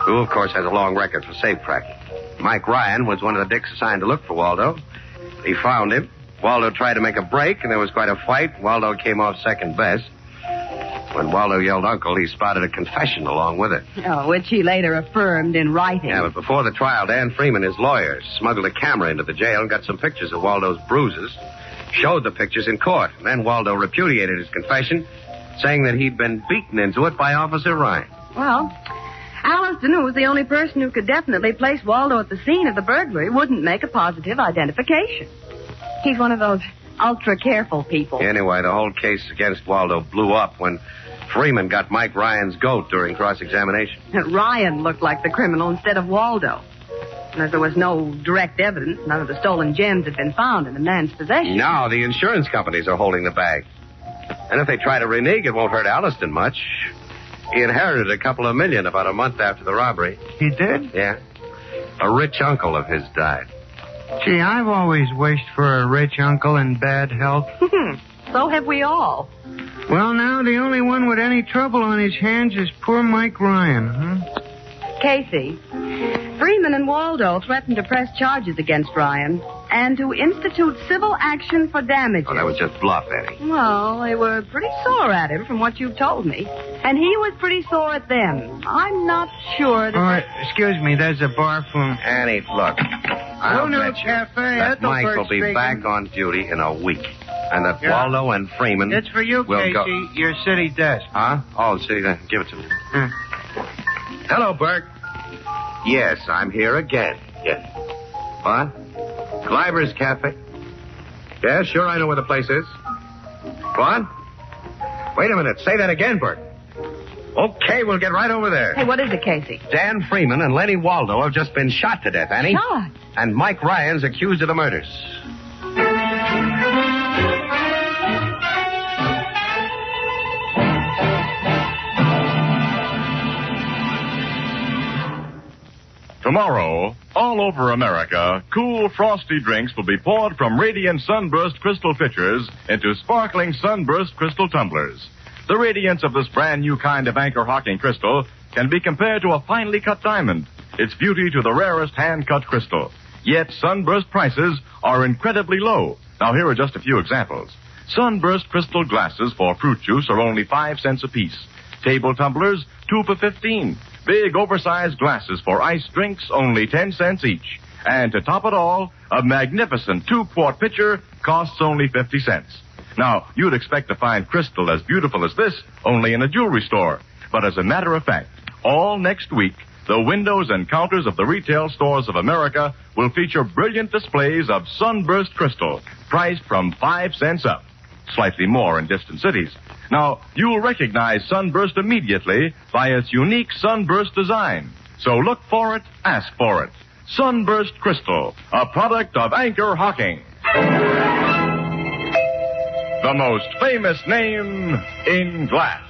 who, of course, has a long record for safecracking. Mike Ryan was one of the dicks assigned to look for Waldo. He found him. Waldo tried to make a break, and there was quite a fight. Waldo came off second best. When Waldo yelled uncle, he spouted a confession along with it. Oh, which he later affirmed in writing. Yeah, but before the trial, Dan Freeman, his lawyer, smuggled a camera into the jail and got some pictures of Waldo's bruises, showed the pictures in court. And then Waldo repudiated his confession, saying that he'd been beaten into it by Officer Ryan. Well, Alliston, who was the only person who could definitely place Waldo at the scene of the burglary, wouldn't make a positive identification. He's one of those ultra-careful people. Anyway, the whole case against Waldo blew up when Freeman got Mike Ryan's goat during cross-examination. Ryan looked like the criminal instead of Waldo. And as there was no direct evidence, none of the stolen gems had been found in the man's possession. No, the insurance companies are holding the bag. And if they try to renege, it won't hurt Alliston much. He inherited a couple of million about a month after the robbery. He did? Yeah. A rich uncle of his died. Gee, I've always wished for a rich uncle in bad health. So have we all. Well, now the only one with any trouble on his hands is poor Mike Ryan, huh? Casey, Freeman and Waldo threatened to press charges against Ryan and to institute civil action for damages. Oh, that was just bluff, Eddie. Well, they were pretty sore at him from what you've told me. And he was pretty sore at them. I'm not sure that... All right, excuse me, there's a bar phone. Annie, look. I'll bet you that Mike will be back on duty in a week. And that Waldo and Freeman... It's for you, will Casey, go... your city desk. Huh? Oh, city desk. Give it to me. Hello, Burke. Yes, I'm here again. Yes. What? Gleiber's Cafe? Yeah, sure, I know where the place is. What? Wait a minute. Say that again, Burke. Okay, we'll get right over there. Hey, what is it, Casey? Dan Freeman and Lenny Waldo have just been shot to death, Annie. Shot? And Mike Ryan's accused of the murders. Tomorrow, all over America, cool, frosty drinks will be poured from radiant Sunburst crystal pitchers into sparkling Sunburst crystal tumblers. The radiance of this brand new kind of anchor hocking crystal can be compared to a finely cut diamond, its beauty to the rarest hand-cut crystal. Yet Sunburst prices are incredibly low. Now, here are just a few examples. Sunburst crystal glasses for fruit juice are only 5 cents apiece. Table tumblers, 2 for 15. Big, oversized glasses for iced drinks, only 10 cents each. And to top it all, a magnificent 2-quart pitcher costs only 50 cents. Now, you'd expect to find crystal as beautiful as this only in a jewelry store. But as a matter of fact, all next week, the windows and counters of the retail stores of America will feature brilliant displays of Sunburst crystal, priced from 5 cents up. Slightly more in distant cities. Now, you'll recognize Sunburst immediately by its unique Sunburst design. So look for it, ask for it. Sunburst Crystal, a product of Anchor Hocking. The most famous name in glass.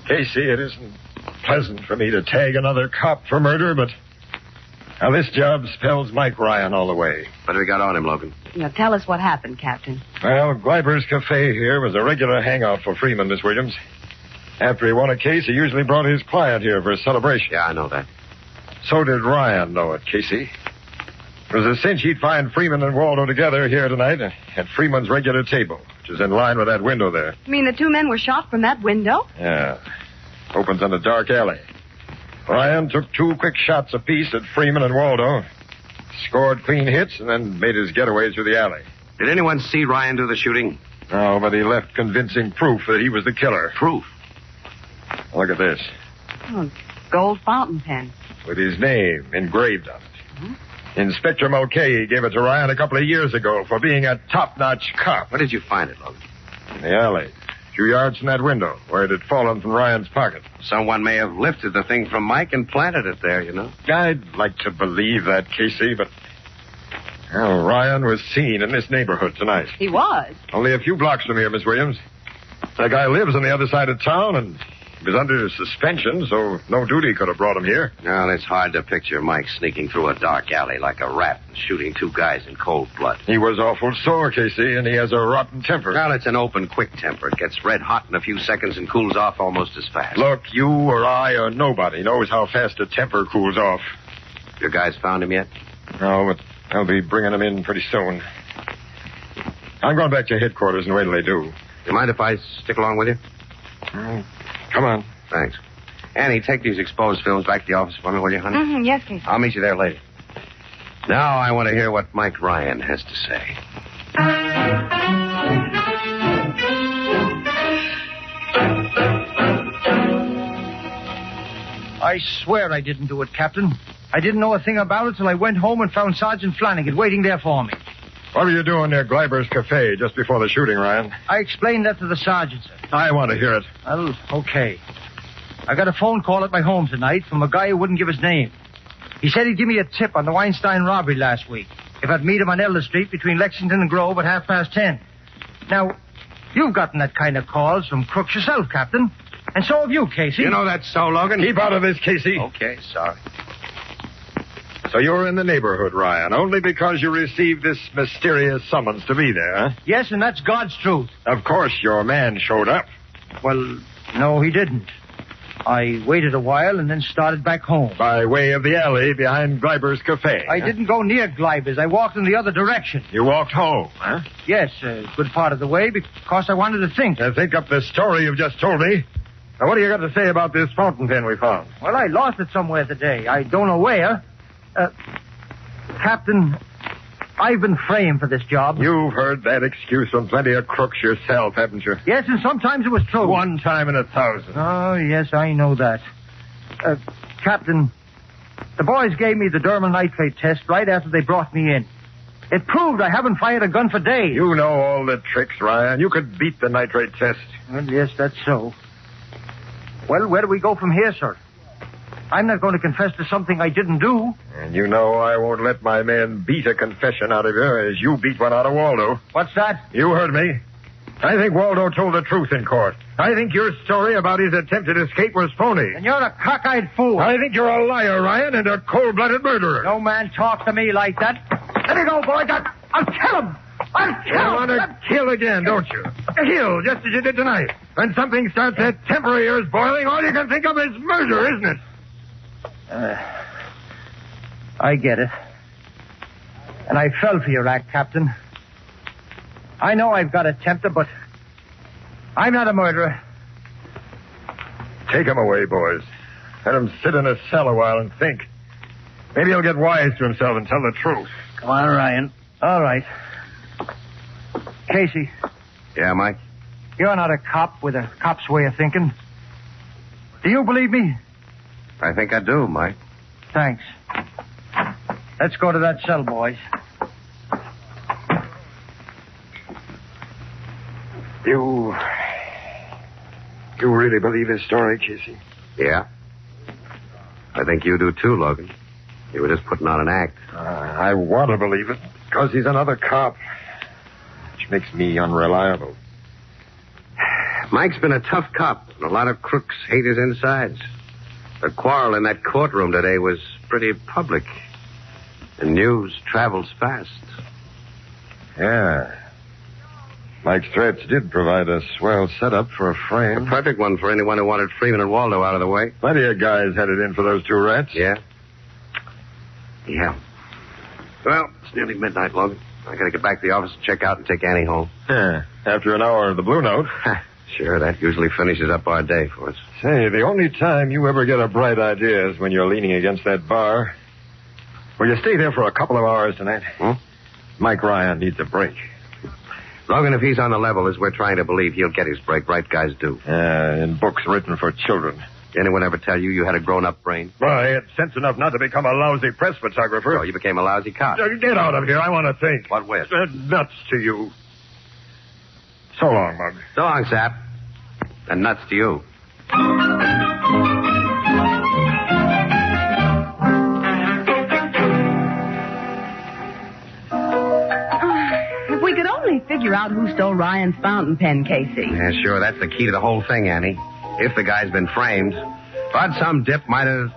Casey, it isn't pleasant for me to tag another cop for murder, but now this job spells Mike Ryan all the way. What do we got on him, Logan? Now, tell us what happened, Captain. Well, Gleiber's Cafe here was a regular hangout for Freeman, Miss Williams. After he won a case, he usually brought his client here for a celebration. Yeah, I know that. So did Ryan know it, Casey. It was a cinch he'd find Freeman and Waldo together here tonight at Freeman's regular table, which is in line with that window there. You mean the two men were shot from that window? Yeah. Opens in a dark alley. Ryan took 2 quick shots apiece at Freeman and Waldo. Scored clean hits and then made his getaway through the alley. Did anyone see Ryan do the shooting? No, but he left convincing proof that he was the killer. Proof? Look at this. Oh, gold fountain pen. With his name engraved on it. Mm-hmm. Inspector Mulcahy gave it to Ryan a couple of years ago for being a top-notch cop. Where did you find it, Logan? In the alley. A few yards from that window, where it had fallen from Ryan's pocket. Someone may have lifted the thing from Mike and planted it there, you know. I'd like to believe that, Casey, but... Well, Ryan was seen in this neighborhood tonight. He was? Only a few blocks from here, Miss Williams. That guy lives on the other side of town, and he was under suspension, so no duty could have brought him here. Well, it's hard to picture Mike sneaking through a dark alley like a rat and shooting 2 guys in cold blood. He was awful sore, Casey, and he has a rotten temper. Well, it's an open, quick temper. It gets red hot in a few seconds and cools off almost as fast. Look, you or I or nobody knows how fast a temper cools off. Your guys found him yet? No, but I'll be bringing him in pretty soon. I'm going back to headquarters and wait till they do. You mind if I stick along with you? Come on. Thanks. Annie, take these exposed films back to the office for me, will you, honey? Mm-hmm. Yes, Casey. I'll meet you there later. Now I want to hear what Mike Ryan has to say. I swear I didn't do it, Captain. I didn't know a thing about it till I went home and found Sergeant Flanagan waiting there for me. What were you doing near Gleiber's Cafe just before the shooting, Ryan? I explained that to the sergeant, sir. I want to hear it. Well, okay. I got a phone call at my home tonight from a guy who wouldn't give his name. He said he'd give me a tip on the Weinstein robbery last week, if I'd meet him on Elder Street between Lexington and Grove at 10:30. Now, you've gotten that kind of calls from crooks yourself, Captain. And so have you, Casey. You know that's so, Logan. Keep out of this, Casey. Okay, sorry. So you're in the neighborhood, Ryan, only because you received this mysterious summons to be there, huh? Yes, and that's God's truth. Of course, your man showed up. Well, no, he didn't. I waited a while and then started back home. By way of the alley behind Gleiber's Cafe. I didn't go near Gleiber's. I walked in the other direction. You walked home, huh? Yes, a good part of the way because I wanted to think. Think up the story you've just told me. Now, what do you got to say about this fountain pen we found? Well, I lost it somewhere today. I don't know where. Captain, I've been framed for this job. You've heard that excuse from plenty of crooks yourself, haven't you? Yes, and sometimes it was true. 1 time in 1,000. Oh, yes, I know that. Captain, the boys gave me the dermal nitrate test right after they brought me in. It proved I haven't fired a gun for days. You know all the tricks, Ryan. You could beat the nitrate test. Well, yes, that's so. Well, where do we go from here, sir? I'm not going to confess to something I didn't do. And you know I won't let my man beat a confession out of you as you beat one out of Waldo. What's that? You heard me. I think Waldo told the truth in court. I think your story about his attempted escape was phony. And you're a cockeyed fool. I think you're a liar, Ryan, and a cold-blooded murderer. No man talks to me like that. Let me go, boy. I'll kill him. I'll kill him. You want to kill again, don't you? Kill, just as you did tonight. When something starts that temper of yours boiling, all you can think of is murder, isn't it? I get it. And I fell for your act, Captain. I know I've got a temper, but I'm not a murderer. Take him away, boys. Let him sit in a cell a while and think. Maybe he'll get wise to himself and tell the truth. Come on, Ryan. All right. Casey. Yeah, Mike? You're not a cop with a cop's way of thinking. Do you believe me? I think I do, Mike. Thanks. Let's go to that cell, boys. You really believe his story, Casey? Yeah. I think you do too, Logan. You were just putting on an act. I want to believe it, because he's another cop, which makes me unreliable. Mike's been a tough cop, and a lot of crooks hate his insides. The quarrel in that courtroom today was pretty public. The news travels fast. Yeah. Mike's threats did provide a swell setup for a frame. A perfect one for anyone who wanted Freeman and Waldo out of the way. Plenty of guys headed in for those 2 rats. Yeah? Yeah. Well, it's nearly midnight, Logan. I gotta get back to the office and check out and take Annie home. Yeah. After an hour of the Blue Note. Sure, that usually finishes up our day for us. Say, the only time you ever get a bright idea is when you're leaning against that bar. Will you stay there for a couple of hours tonight? Mike Ryan needs a break. Logan, if he's on the level as we're trying to believe, he'll get his break. Right guys do. In books written for children. Anyone ever tell you had a grown-up brain? Well, I had sense enough not to become a lousy press photographer. So you became a lousy cop. Get out of here. I want to think. What with? Nuts to you. So long, Mug. So long, Sap. And nuts to you. If we could only figure out who stole Ryan's fountain pen, Casey. Yeah, sure. That's the key to the whole thing, Annie. If the guy's been framed. But some dip might have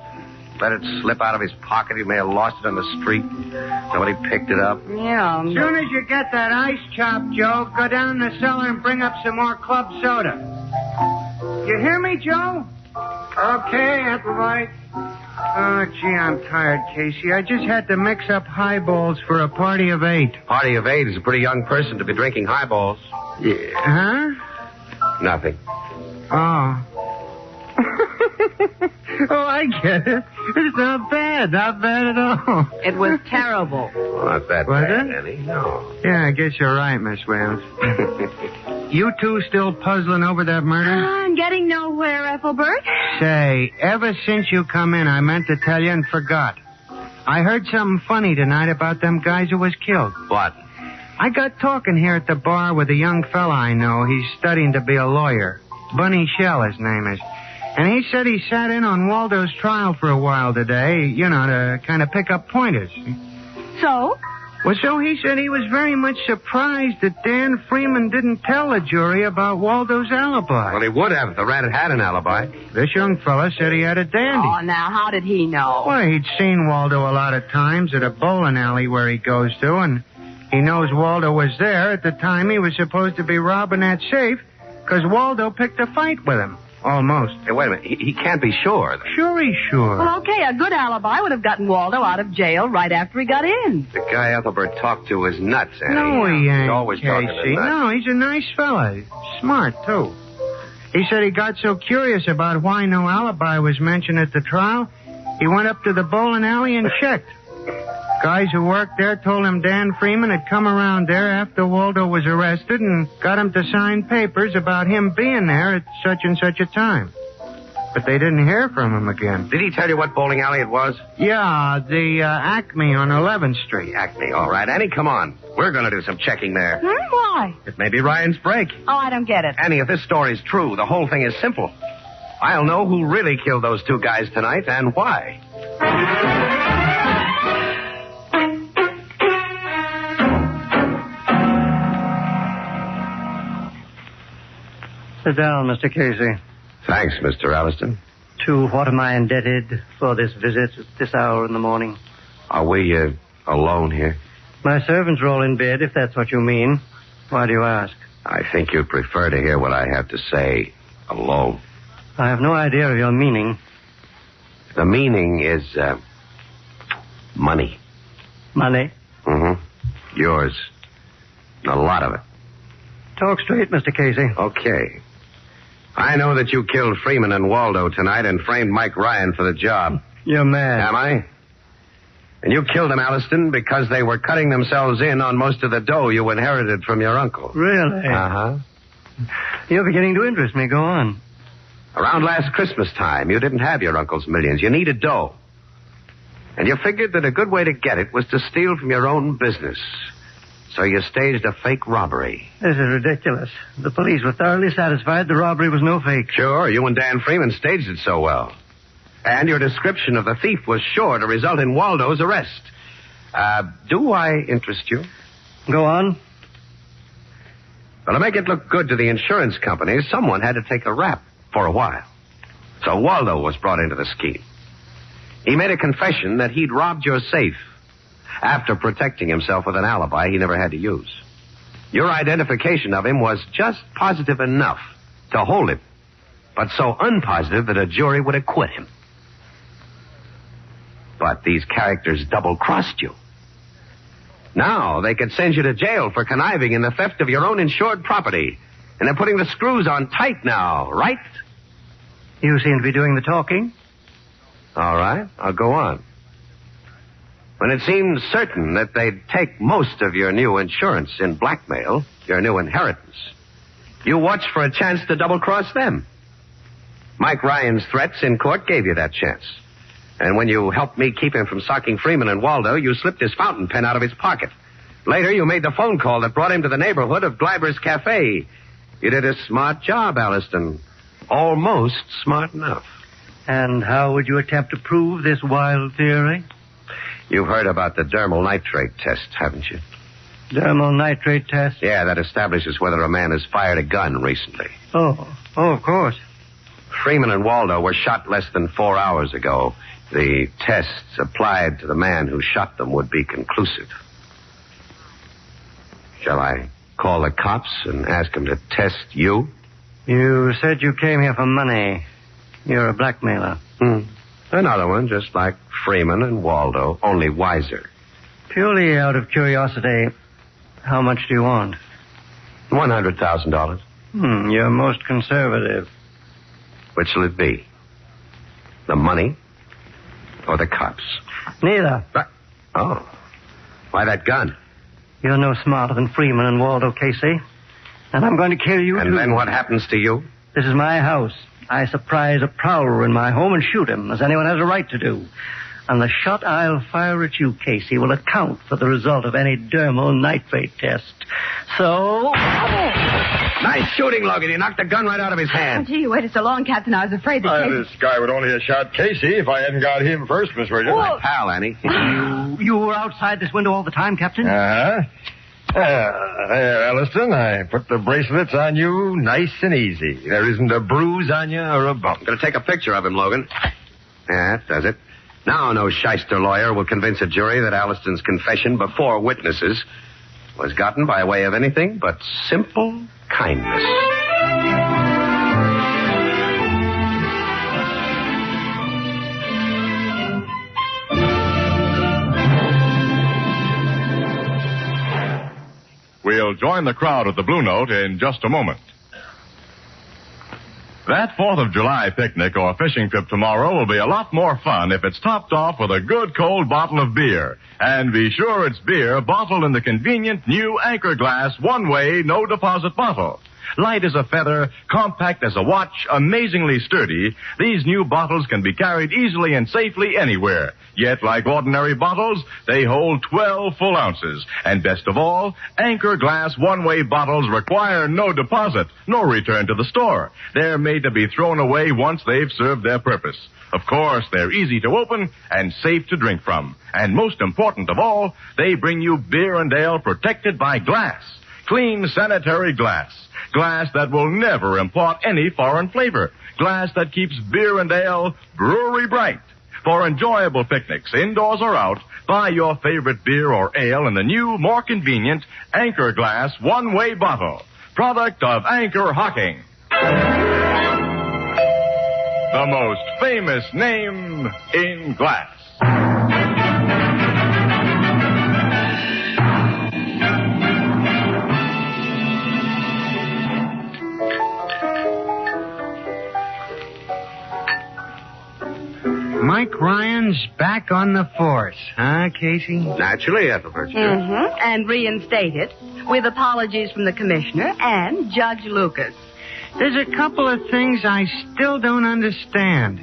let it slip out of his pocket. He may have lost it on the street. Somebody picked it up. Yeah. As soon as you get that ice chop, Joe, go down the cellar and bring up some more club soda. You hear me, Joe? Okay, Applewhite. Oh, gee, I'm tired, Casey. I just had to mix up highballs for a party of 8. Party of 8 is a pretty young person to be drinking highballs. Yeah. Huh? Nothing. Oh. Oh, I get it. It's not bad. Not bad at all. It was terrible. Well, not that Was bad, it? Annie. No. Yeah, I guess you're right, Miss Williams. You two still puzzling over that murder? I'm getting nowhere, Ethelbert. Say, ever since you come in, I meant to tell you and forgot. I heard something funny tonight about them guys who was killed. What? I got talking here at the bar with a young fella I know. He's studying to be a lawyer. Bunny Shell, his name is. And he said he sat in on Waldo's trial for a while today, you know, to kind of pick up pointers. So? Well, so he said he was very much surprised that Dan Freeman didn't tell the jury about Waldo's alibi. Well, he would have if the rat had an alibi. This young fella said he had a dandy. Oh, now, how did he know? Well, he'd seen Waldo a lot of times at a bowling alley where he goes to, and he knows Waldo was there at the time he was supposed to be robbing that safe, because Waldo picked a fight with him. Almost. Hey, wait a minute. He can't be sure. Sure he's sure. Well, okay, a good alibi would have gotten Waldo out of jail right after he got in. The guy Ethelbert talked to is nuts, Annie. No, he ain't, He's always talking to Casey. nuts. No, he's a nice fella. Smart, too. He said he got so curious about why no alibi was mentioned at the trial, he went up to the bowling alley and checked. Guys who worked there told him Dan Freeman had come around there after Waldo was arrested and got him to sign papers about him being there at such and such a time. But they didn't hear from him again. Did he tell you what bowling alley it was? Yeah, the Acme on 11th Street. Acme, all right. Annie, come on. We're going to do some checking there. Why? It may be Ryan's break. Oh, I don't get it. Annie, if this story's true, the whole thing is simple. I'll know who really killed those two guys tonight and why. Sit down, Mr. Casey. Thanks, Mr. Alliston. To what am I indebted for this visit at this hour in the morning? Are we alone here? My servants are all in bed, if that's what you mean. Why do you ask? I think you'd prefer to hear what I have to say alone. I have no idea of your meaning. The meaning is, money. Money? Mm-hmm. Yours. A lot of it. Talk straight, Mr. Casey. Okay. I know that you killed Freeman and Waldo tonight and framed Mike Ryan for the job. You're mad. Am I? And you killed them, Alliston, because they were cutting themselves in on most of the dough you inherited from your uncle. Really? Uh-huh. You're beginning to interest me. Go on. Around last Christmas time, you didn't have your uncle's millions. You needed dough. And you figured that a good way to get it was to steal from your own business. So you staged a fake robbery. This is ridiculous. The police were thoroughly satisfied the robbery was no fake. Sure, you and Dan Freeman staged it so well. And your description of the thief was sure to result in Waldo's arrest. Do I interest you? Go on. Well, to make it look good to the insurance companies, someone had to take a rap for a while. So Waldo was brought into the scheme. He made a confession that he'd robbed your safe after protecting himself with an alibi he never had to use. Your identification of him was just positive enough to hold him, but so unpositive that a jury would acquit him. But these characters double-crossed you. Now they could send you to jail for conniving in the theft of your own insured property And they're putting the screws on tight now, right? You seem to be doing the talking. All right, I'll go on. When it seemed certain that they'd take most of your new insurance in blackmail, your new inheritance, you watched for a chance to double-cross them. Mike Ryan's threats in court gave you that chance. And when you helped me keep him from socking Freeman and Waldo, you slipped his fountain pen out of his pocket. Later, you made the phone call that brought him to the neighborhood of Gleiber's Cafe. You did a smart job, Alliston. Almost smart enough. And how would you attempt to prove this wild theory? You've heard about the dermal nitrate test, haven't you? Dermal nitrate test? Yeah, that establishes whether a man has fired a gun recently. Oh, of course. Freeman and Waldo were shot less than 4 hours ago. The tests applied to the man who shot them would be conclusive. Shall I call the cops and ask them to test you? You said you came here for money. You're a blackmailer. Another one, just like Freeman and Waldo, only wiser. Purely out of curiosity, how much do you want? $100,000. You're most conservative. Which will it be? The money or the cops? Neither. Oh. Why that gun? You're no smarter than Freeman and Waldo, Casey. And I'm going to kill you, And too. then what happens to you? This is my house. I surprise a prowler in my home and shoot him, as anyone has a right to do. And the shot I'll fire at you, Casey, will account for the result of any dermal nitrate test. So... Nice shooting, Logan. You knocked the gun right out of his Oh, hand. gee, you waited so long, Captain. I was afraid that Casey... This guy would only have shot Casey if I hadn't got him first, Miss Williams. My pal, Annie. You were outside this window all the time, Captain? Uh-huh. There, Alliston, I put the bracelets on you nice and easy. There isn't a bruise on you or a bump. I'm going to take a picture of him, Logan. Yeah, that does it. Now no shyster lawyer will convince a jury that Alliston's confession before witnesses was gotten by way of anything but simple kindness. We'll join the crowd at the Blue Note in just a moment. That 4th of July picnic or fishing trip tomorrow will be a lot more fun if it's topped off with a good cold bottle of beer. And be sure it's beer bottled in the convenient new Anchor Glass one-way, no-deposit bottle. Light as a feather, compact as a watch, amazingly sturdy, these new bottles can be carried easily and safely anywhere. Yet, like ordinary bottles, they hold 12 full ounces. And best of all, Anchor Glass one-way bottles require no deposit, no return to the store. They're made to be thrown away once they've served their purpose. Of course, they're easy to open and safe to drink from. And most important of all, they bring you beer and ale protected by glass. Clean, sanitary glass. Glass that will never impart any foreign flavor. Glass that keeps beer and ale brewery bright. For enjoyable picnics, indoors or out, buy your favorite beer or ale in the new, more convenient Anchor Glass one-way bottle. Product of Anchor Hocking. The most famous name in glass. Mike Ryan's back on the force, huh, Casey? Naturally, Ethelbert. And reinstated with apologies from the commissioner and Judge Lucas. There's a couple of things I still don't understand.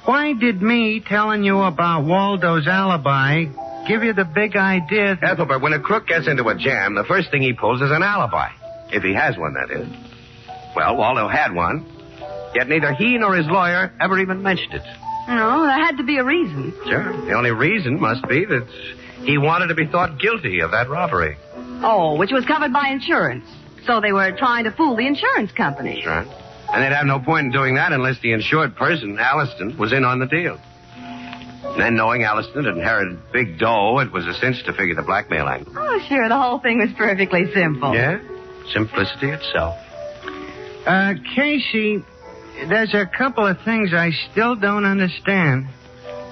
Why did me telling you about Waldo's alibi give you the big idea that... Ethelbert, when a crook gets into a jam, the first thing he pulls is an alibi. If he has one, that is. Well, Waldo had one. Yet neither he nor his lawyer ever even mentioned it. No, there had to be a reason. Sure. The only reason must be that he wanted to be thought guilty of that robbery. Oh, which was covered by insurance. So they were trying to fool the insurance company. That's right. And they'd have no point in doing that unless the insured person, Alliston, was in on the deal. And then knowing Alliston had inherited big dough, it was a cinch to figure the blackmail angle. Oh, sure, the whole thing was perfectly simple. Yeah? Simplicity itself. Casey, there's a couple of things I still don't understand.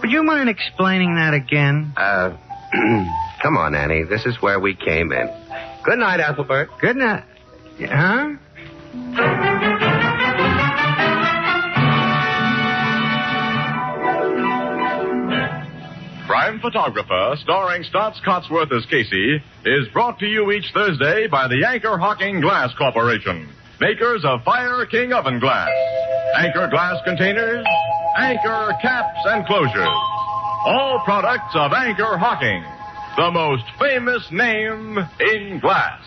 Would you mind explaining that again? Come on, Annie. This is where we came in. Good night, Ethelbert. Good night. Huh? Crime Photographer, starring Stotts Cotsworth as Casey, is brought to you each Thursday by the Anchor Hocking Glass Corporation, makers of Fire King Oven Glass, Anchor Glass Containers, Anchor Caps and Closures. All products of Anchor Hocking, the most famous name in glass.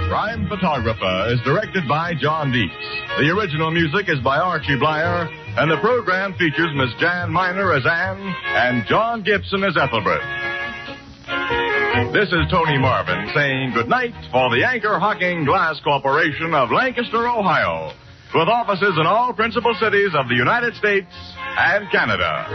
Crime Photographer is directed by John Dietz. The original music is by Archie Blyer, and the program features Miss Jan Miner as Anne and John Gibson as Ethelbert. This is Tony Marvin saying goodnight for the Anchor Hocking Glass Corporation of Lancaster, Ohio, with offices in all principal cities of the United States and Canada.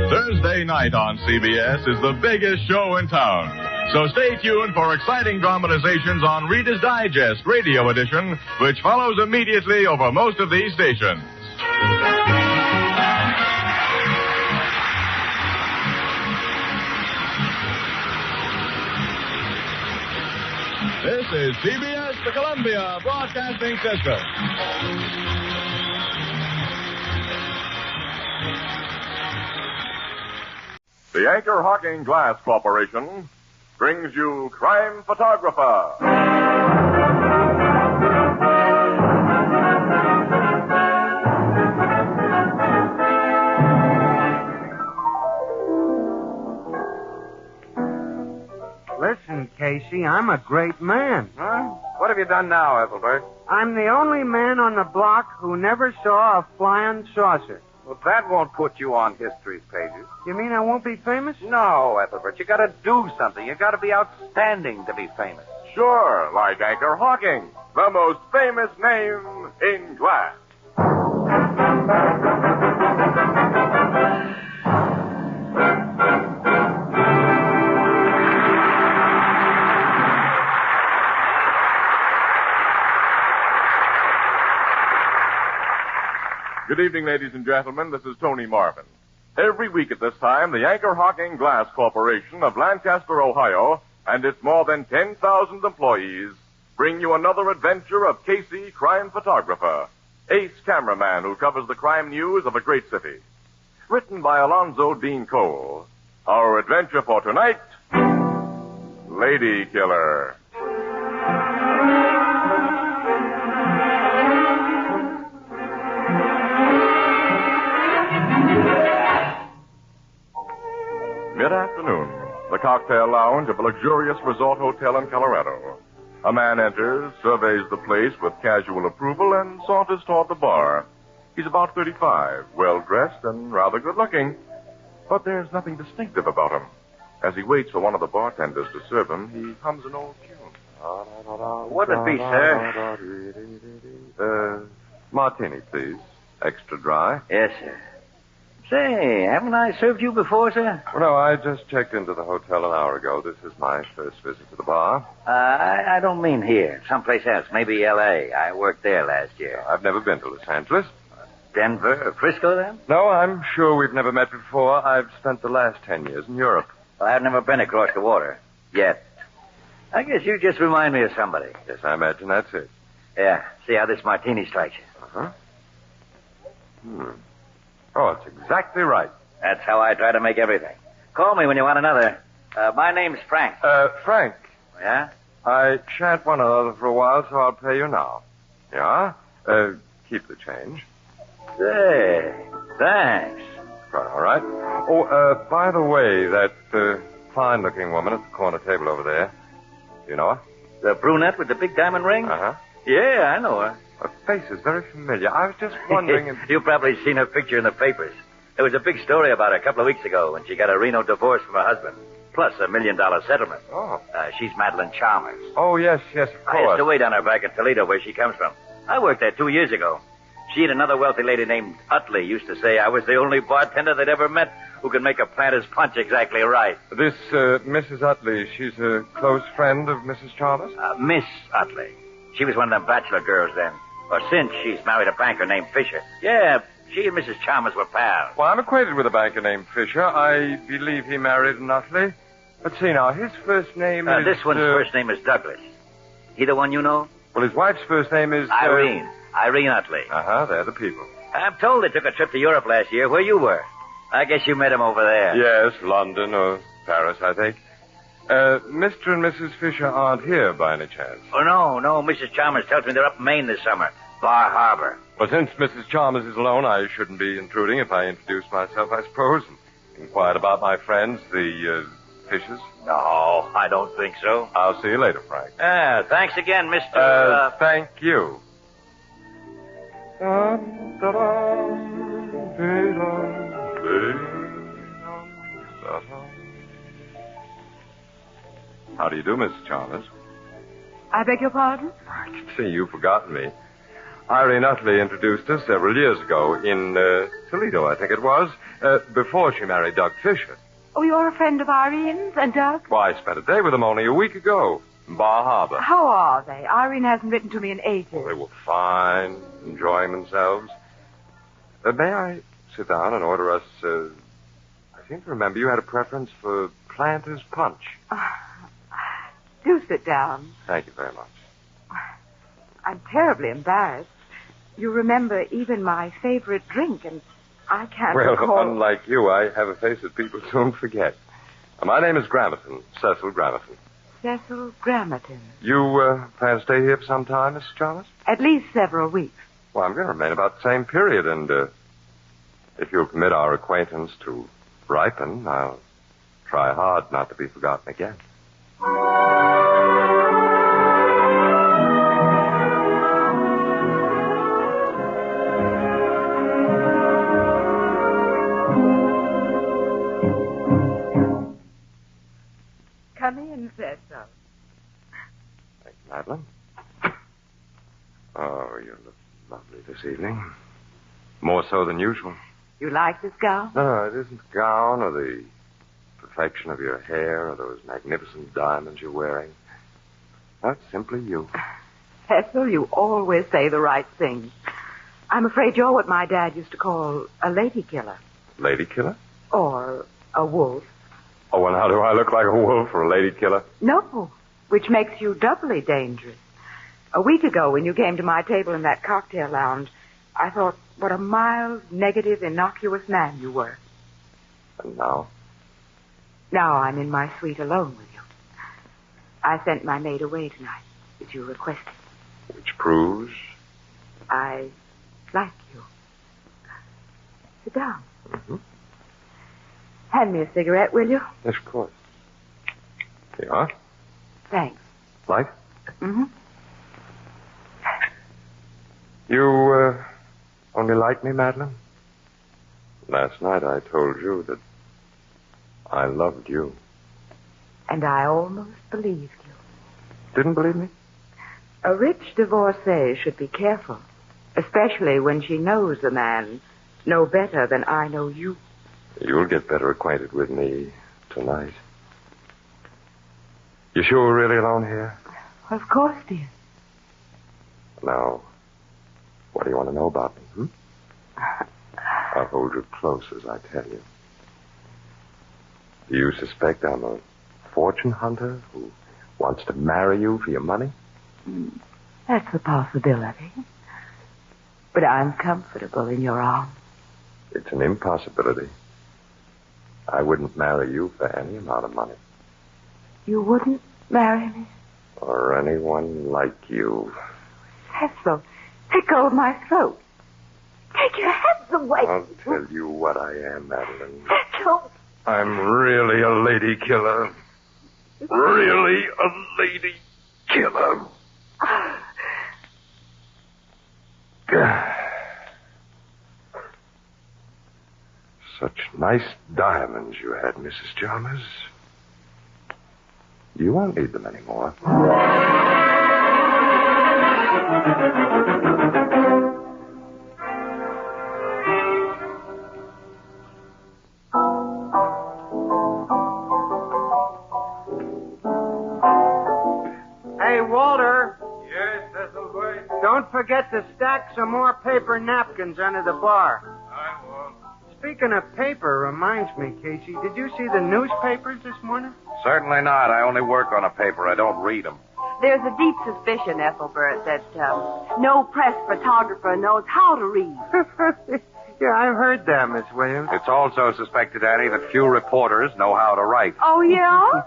Thursday night on CBS is the biggest show in town. So stay tuned for exciting dramatizations on Reader's Digest Radio Edition, which follows immediately over most of these stations. This is CBS, the Columbia Broadcasting System. The Anchor Hocking Glass Corporation brings you Crime Photographer. Listen, Casey, I'm a great man. Huh? What have you done now, Ethelbert? I'm the only man on the block who never saw a flying saucer. Well, that won't put you on history's pages. You mean I won't be famous? No, Ethelbert. You gotta do something. You gotta be outstanding to be famous. Sure, like Anchor Hocking, the most famous name in glass. Good evening, ladies and gentlemen. This is Tony Marvin. Every week at this time, the Anchor Hocking Glass Corporation of Lancaster, Ohio, and its more than 10,000 employees bring you another adventure of Casey, crime photographer, ace cameraman who covers the crime news of a great city. Written by Alonzo Dean Cole. Our adventure for tonight, Lady Killer. Mid-afternoon, the cocktail lounge of a luxurious resort hotel in Colorado. A man enters, surveys the place with casual approval, and saunters toward the bar. He's about 35, well-dressed and rather good-looking. But there's nothing distinctive about him. As he waits for one of the bartenders to serve him, he hums an old tune. What'd it be, sir? Martini, please. Extra dry. Yes, sir. Say, haven't I served you before, sir? Well, no, I just checked into the hotel an hour ago. This is my first visit to the bar. I don't mean here. Someplace else. Maybe L.A. I worked there last year. I've never been to Los Angeles. Denver or Frisco, then? No, I'm sure we've never met before. I've spent the last 10 years in Europe. Well, I've never been across the water. Yet. I guess you just remind me of somebody. Yes, I imagine that's it. Yeah. See how this martini strikes you. Uh-huh. Oh, it's exactly right. That's how I try to make everything. Call me when you want another. My name's Frank. Frank. Yeah? I shan't want another for a while, so I'll pay you now. Yeah? Keep the change. Say, thanks. Right, all right. Oh, by the way, that fine-looking woman at the corner table over there, do you know her? The brunette with the big diamond ring? Uh-huh. Yeah, I know her. Her face is very familiar. I was just wondering if... You've probably seen her picture in the papers. There was a big story about her a couple of weeks ago when she got a Reno divorce from her husband, plus $1 million settlement. Oh. She's Madeline Chalmers. Oh, yes, of I course. used to wait on her back in Toledo, where she comes from. I worked there 2 years ago. She and another wealthy lady named Utley used to say I was the only bartender they'd ever met who could make a planter's punch exactly right. This, Mrs. Utley, she's a close friend of Mrs. Chalmers? Miss Utley. She was one of them bachelor girls then. Or since she's married a banker named Fisher. Yeah, she and Mrs. Chalmers were pals. Well, I'm acquainted with a banker named Fisher. I believe he married an Utley. Let's see now, his first name is... This one's first name is Douglas. He the one you know? Well, his wife's first name is... Irene. Irene Utley. Uh-huh, they're the people. I'm told they took a trip to Europe last year where you were. I guess you met him over there. Yes, London or Paris, I think. Mr. and Mrs. Fisher aren't here by any chance. Oh, no. Mrs. Chalmers tells me they're up in Maine this summer. Bar Harbor. Well, since Mrs. Chalmers is alone, I shouldn't be intruding if I introduce myself, I suppose, and inquired about my friends, the, Fishers. No, I don't think so. I'll see you later, Frank. Thanks again, Mr. Thank you. How do you do, Mrs. Chalmers? I beg your pardon? I can see you've forgotten me. Irene Utley introduced us several years ago in Toledo, I think it was, before she married Doug Fisher. Oh, you're a friend of Irene's and Doug? Well, I spent a day with them only a week ago in Bar Harbor. How are they? Irene hasn't written to me in ages. Well, they were fine, enjoying themselves. May I sit down and order us, I seem to remember you had a preference for Planter's Punch. Do sit down. Thank you very much. I'm terribly embarrassed. You remember even my favorite drink, and I can't recall... Well, unlike you, I have a face that people soon forget. My name is Gramerton, Cecil Gramerton. Cecil Gramerton. You plan to stay here for some time, Mrs. Chalmers? At least several weeks. Well, I'm going to remain about the same period, and if you'll permit our acquaintance to ripen, I'll try hard not to be forgotten again. Come in, Cecil. Thank you, Madeline. Oh, you look lovely this evening. More so than usual. You like this gown? No, it isn't the gown or the perfection of your hair or those magnificent diamonds you're wearing. That's simply you. Cecil, you always say the right thing. I'm afraid you're what my dad used to call a lady killer. Lady killer? Or a wolf. Oh, and how do I look like a wolf or a lady killer? No, which makes you doubly dangerous. A week ago, when you came to my table in that cocktail lounge, I thought what a mild, negative, innocuous man you were. And now? Now I'm in my suite alone with you. I sent my maid away tonight, as you requested. Which proves? I like you. Sit down. Mm-hmm. Hand me a cigarette, will you? Yes, of course. Here you are. Thanks. Light? Mm-hmm. You, only like me, Madeline? Last night I told you that I loved you. And I almost believed you. Didn't believe me? A rich divorcee should be careful, especially when she knows the man no better than I know you. You'll get better acquainted with me tonight. You sure we're really alone here? Of course, dear. Now, what do you want to know about me, I'll hold you close as I tell you. Do you suspect I'm a fortune hunter who wants to marry you for your money? That's a possibility. But I'm comfortable in your arms. It's an impossibility. I wouldn't marry you for any amount of money. You wouldn't marry me? Or anyone like you. Cecil, tickle my throat. Take your hands away. I'll tell you what I am, Madeline. Cecil. I'm really a lady killer. Really a lady killer. Such nice diamonds you had, Mrs. Chalmers. You won't need them anymore. Hey, Walter. Yes, Ethelbert? Don't forget to stack some more paper napkins under the bar. I won't. Speaking of paper, reminds me, Casey, did you see the newspapers this morning? Certainly not. I only work on a paper. I don't read them. There's a deep suspicion, Ethelbert, that no press photographer knows how to read. Yeah, I've heard that, Miss Williams. It's also suspected, Annie, that few reporters know how to write. Oh, yeah?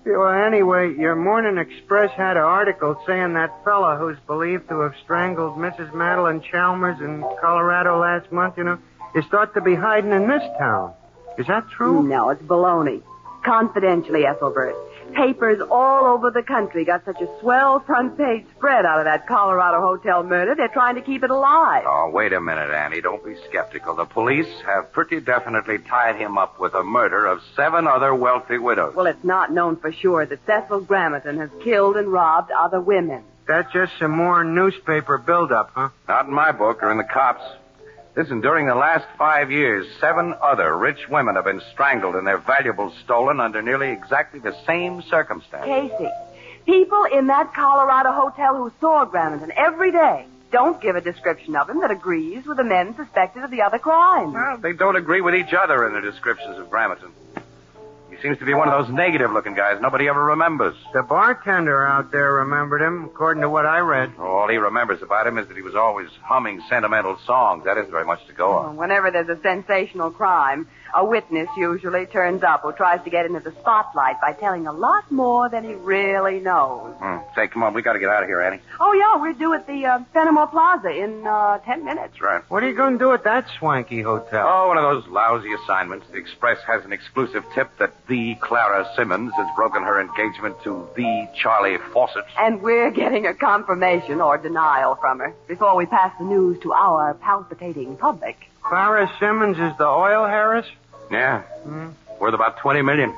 Yeah, well, anyway, your Morning Express had an article saying that fella who's believed to have strangled Mrs. Madeline Chalmers in Colorado last month, is thought to be hiding in this town. Is that true? No, it's baloney. Confidentially, Ethelbert. Papers all over the country got such a swell front-page spread out of that Colorado hotel murder, they're trying to keep it alive. Oh, wait a minute, Annie. Don't be skeptical. The police have pretty definitely tied him up with the murder of 7 other wealthy widows. Well, it's not known for sure that Cecil Grammerton has killed and robbed other women. That's just some more newspaper buildup, huh? Not in my book or in the cops. Listen, during the last 5 years, 7 other rich women have been strangled and their valuables stolen under nearly exactly the same circumstances. Casey, people in that Colorado hotel who saw Grammerton every day don't give a description of him that agrees with the men suspected of the other crimes. Well, they don't agree with each other in their descriptions of Grammerton. He seems to be one of those negative-looking guys nobody ever remembers. The bartender out there remembered him, according to what I read. All he remembers about him is that he was always humming sentimental songs. That isn't very much to go on. Whenever there's a sensational crime, a witness usually turns up who tries to get into the spotlight by telling a lot more than he really knows. Say, come on, we got to get out of here, Annie. Oh, yeah, we're due at the Fenimore Plaza in 10 minutes. That's right. What are you going to do at that swanky hotel? Oh, one of those lousy assignments. The Express has an exclusive tip that the Clara Simmons has broken her engagement to the Charlie Fawcett. And we're getting a confirmation or denial from her before we pass the news to our palpitating public. Clara Simmons is the oil heiress? Yeah. Worth about $20 million.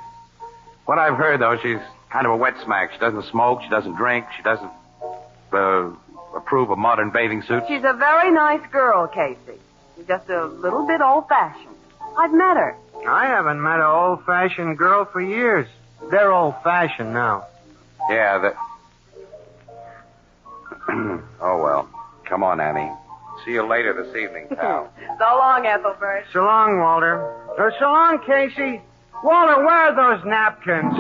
What I've heard, though, she's kind of a wet smack. She doesn't smoke. She doesn't drink. She doesn't approve of modern bathing suits. She's a very nice girl, Casey. She's just a little bit old-fashioned. I've met her. I haven't met an old-fashioned girl for years. They're old-fashioned now. Yeah, Oh, well. Come on, Annie. See you later this evening, pal. So long, Ethelbert. So long, Walter. So long, Casey. Walter, where are those napkins?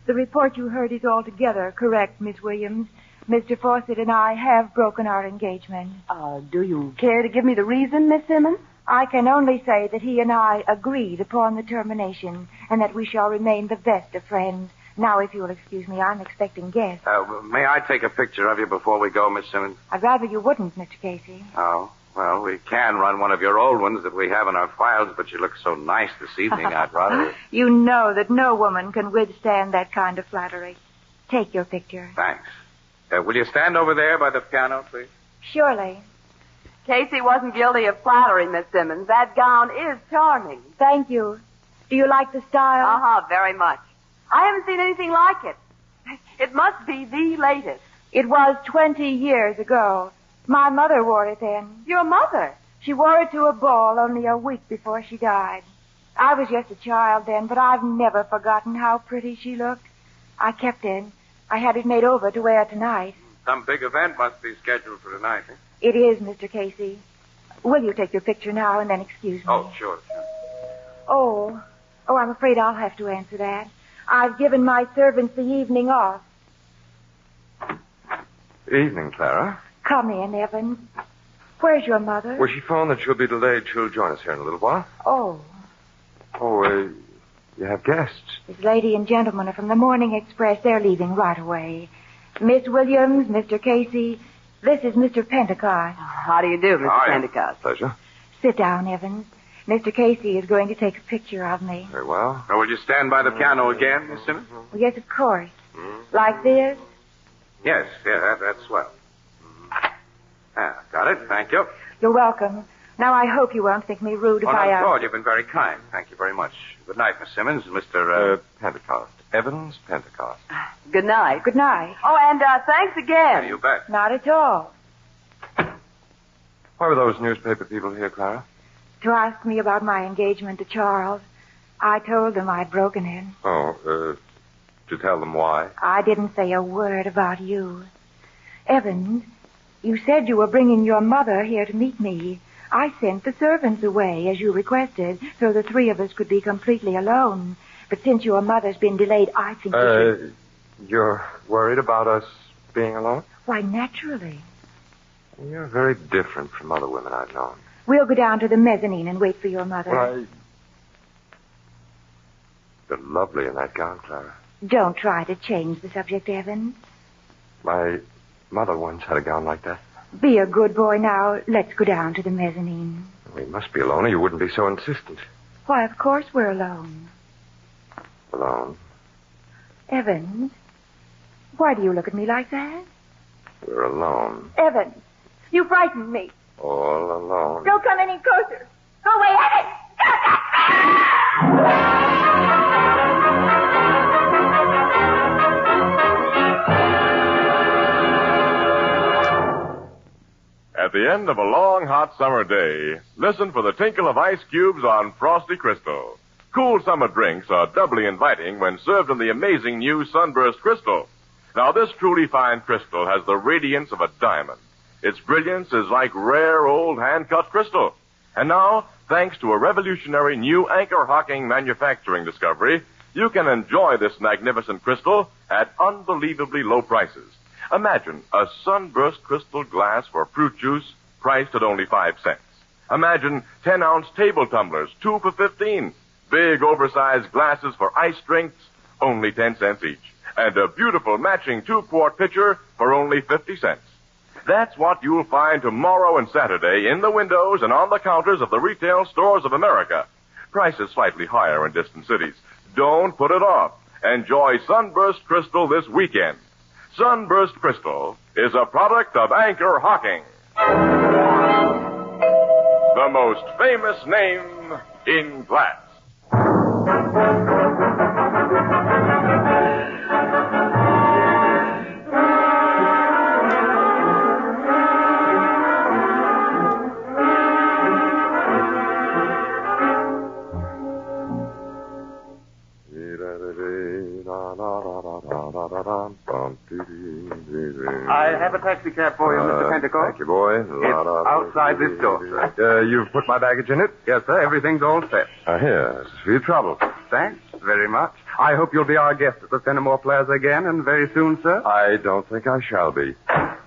The report you heard is altogether correct, Miss Williams. Mr. Fawcett and I have broken our engagement. Do you care to give me the reason, Miss Simmons? I can only say that he and I agreed upon the termination and that we shall remain the best of friends. Now, if you'll excuse me, I'm expecting guests. May I take a picture of you before we go, Miss Simmons? I'd rather you wouldn't, Mr. Casey. Oh, well, we can run one of your old ones that we have in our files, but you look so nice this evening, I'd rather... You know that no woman can withstand that kind of flattery. Take your picture. Thanks. Will you stand over there by the piano, please? Surely. Casey wasn't guilty of flattery, Miss Simmons. That gown is charming. Thank you. Do you like the style? Uh-huh, very much. I haven't seen anything like it. It must be the latest. It was 20 years ago. My mother wore it then. Your mother? She wore it to a ball only a week before she died. I was just a child then, but I've never forgotten how pretty she looked. I kept it. I had it made over to wear tonight. Some big event must be scheduled for tonight, eh? It is, Mr. Casey. Will you take your picture now and then excuse me? Oh, sure. Oh, I'm afraid I'll have to answer that. I've given my servants the evening off. Evening, Clara. Come in, Evans. Where's your mother? Well, she phoned that she'll be delayed. She'll join us here in a little while. Oh. Oh, you have guests. This lady and gentleman are from the Morning Express. They're leaving right away. Miss Williams, Mr. Casey, this is Mr. Pentecost. How do you do, Mr. Pentecost? Pleasure. Sit down, Evans. Mr. Casey is going to take a picture of me. Very well. Now, will you stand by the piano again, Miss Simmons? Well, yes, of course. Like this? Yes, that's swell. Got it. Thank you. You're welcome. Now, I hope you won't think me rude if Oh, I... not at all. You've been very kind. Thank you very much. Good night, Miss Simmons. Mr. Pentecost. Evans Pentecost. Good night. Good night. Oh, and thanks again. You bet. Not at all. Why were those newspaper people here, Clara? To ask me about my engagement to Charles. I told them I'd broken in. Oh, to tell them why? I didn't say a word about you. Evans, you said you were bringing your mother here to meet me. I sent the servants away, as you requested, so the three of us could be completely alone. But since your mother's been delayed, I think we should... You're worried about us being alone? Why, naturally. You're very different from other women I've known. We'll go down to the mezzanine and wait for your mother. Why... You're lovely in that gown, Clara. Don't try to change the subject, Evans. My mother once had a gown like that. Be a good boy now. Let's go down to the mezzanine. We must be alone or you wouldn't be so insistent. Why, of course we're alone. Alone? Evans, why do you look at me like that? We're alone. Evans, you frightened me. All alone. Don't come any closer. Go away, Evans! At the end of a long, hot summer day, listen for the tinkle of ice cubes on Frosty Crystal. Cool summer drinks are doubly inviting when served in the amazing new Sunburst Crystal. Now, this truly fine crystal has the radiance of a diamond. Its brilliance is like rare old hand-cut crystal. And now, thanks to a revolutionary new anchor-hocking manufacturing discovery, you can enjoy this magnificent crystal at unbelievably low prices. Imagine a sunburst crystal glass for fruit juice priced at only 5 cents. Imagine 10-ounce table tumblers, 2 for 15. Big oversized glasses for ice drinks, only 10 cents each. And a beautiful matching 2-quart pitcher for only 50 cents. That's what you'll find tomorrow and Saturday in the windows and on the counters of the retail stores of America. Prices slightly higher in distant cities. Don't put it off. Enjoy Sunburst Crystal this weekend. Sunburst Crystal is a product of Anchor Hocking. The most famous name in glass. I have a taxi cab for you, Mr. Pentecost. Thank you, boy. It's outside this door, sir. You've put my baggage in it? Yes, sir. Everything's all set. Here. This is for your trouble. Thanks very much. I hope you'll be our guest at the Fenimore Plaza again, and very soon, sir. I don't think I shall be.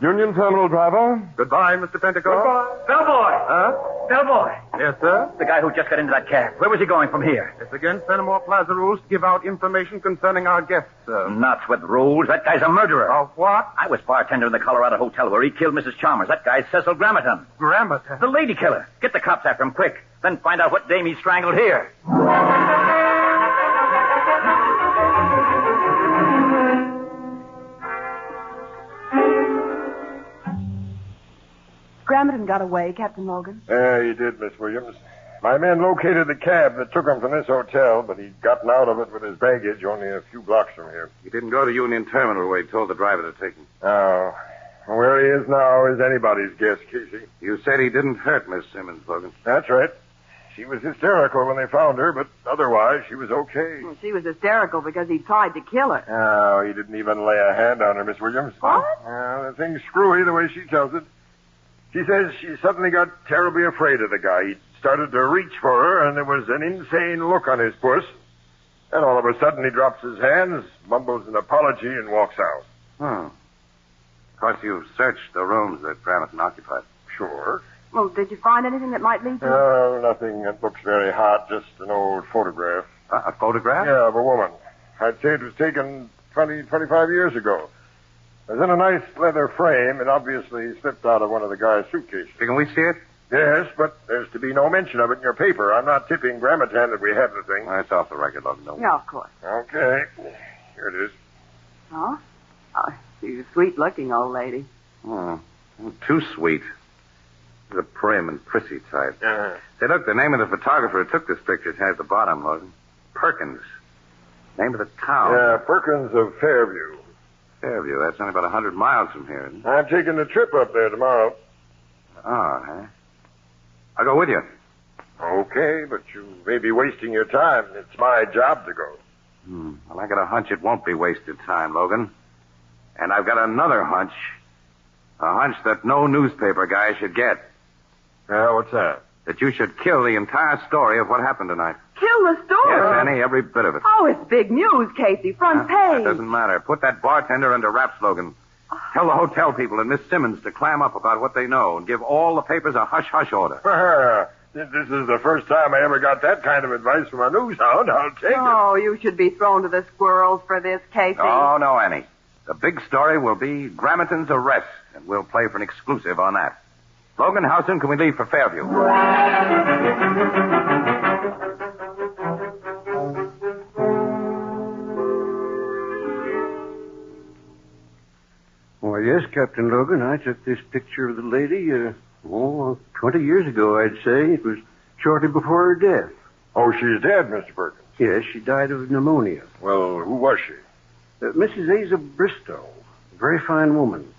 Union Terminal driver? Goodbye, Mr. Pentecost. Goodbye. Bellboy! Huh? Bellboy! Yes, sir? The guy who just got into that cab. Where was he going from here? It's against Fenimore Plaza rules to give out information concerning our guests, sir. Not with rules. That guy's a murderer. Of what? I was bartender in the Colorado Hotel where he killed Mrs. Chalmers. That guy's Cecil Grammerton. Grammerton? The lady killer. Get the cops after him quick. Then find out what dame he strangled here. Grammerton got away, Captain Logan. Yeah, he did, Miss Williams. My men located the cab that took him from this hotel, but he'd gotten out of it with his baggage only a few blocks from here. He didn't go to Union Terminal where he told the driver to take him. Oh. Where he is now is anybody's guess, Casey. You said he didn't hurt Miss Simmons, Logan. That's right. She was hysterical when they found her, but otherwise she was okay. Well, she was hysterical because he tried to kill her. Oh, he didn't even lay a hand on her, Miss Williams. What? Well, the thing's screwy the way she tells it. She says she suddenly got terribly afraid of the guy. He started to reach for her, and there was an insane look on his puss. Then all of a sudden he drops his hands, mumbles an apology, and walks out. Oh. Of course, you've searched the rooms that Grammerton occupied. Sure. Well, did you find anything that might lead to... No, nothing that looks very hot, just an old photograph. A photograph? Yeah, of a woman. I'd say it was taken 20, 25 years ago. It was in a nice leather frame and obviously slipped out of one of the guy's suitcases. Can we see it? Yes, but there's to be no mention of it in your paper. I'm not tipping Gramatan that we have the thing. That's off the record, Logan. No. Yeah, of course. Okay. Here it is. Oh? She's a sweet-looking old lady. Oh, too sweet. The prim and prissy type. Say, look, the name of the photographer who took this picture has the bottom, Logan. Perkins. Name of the town. Yeah, Perkins of Fairview. Fairview, that's only about 100 miles from here, isn't it? I'm taking a trip up there tomorrow. Oh, huh? I'll go with you. Okay, but you may be wasting your time. It's my job to go. Well, I got a hunch it won't be wasted time, Logan. And I've got another hunch. A hunch that no newspaper guy should get. What's that? That you should kill the entire story of what happened tonight. Kill the story? Yes, Annie, every bit of it. Oh, it's big news, Casey. Front page. That doesn't matter. Put that bartender under wraps, Logan. Tell the hotel people and Miss Simmons to clam up about what they know and give all the papers a hush-hush order. This is the first time I ever got that kind of advice from a news hound. I'll take it. Oh, you should be thrown to the squirrels for this, Casey. Oh, no, Annie. The big story will be Gramaton's arrest, and we'll play for an exclusive on that. Logan, how soon can we leave for Fairview? Why, yes, Captain Logan. I took this picture of the lady, 20 years ago, I'd say. It was shortly before her death. Oh, she's dead, Mr. Perkins? Yes, she died of pneumonia. Well, who was she? Mrs. Asa Bristow. A very fine woman.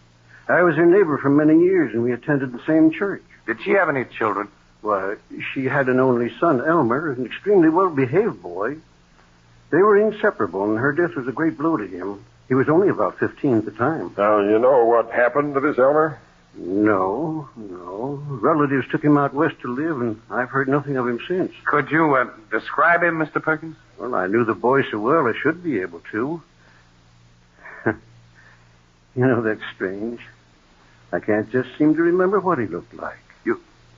I was her neighbor for many years, and we attended the same church. Did she have any children? Why, she had an only son, Elmer, an extremely well-behaved boy. They were inseparable, and her death was a great blow to him. He was only about 15 at the time. Now, you know what happened to this Elmer? No. Relatives took him out west to live, and I've heard nothing of him since. Could you describe him, Mr. Perkins? Well, I knew the boy so well I should be able to. You know, that's strange. I can't just seem to remember what he looked like.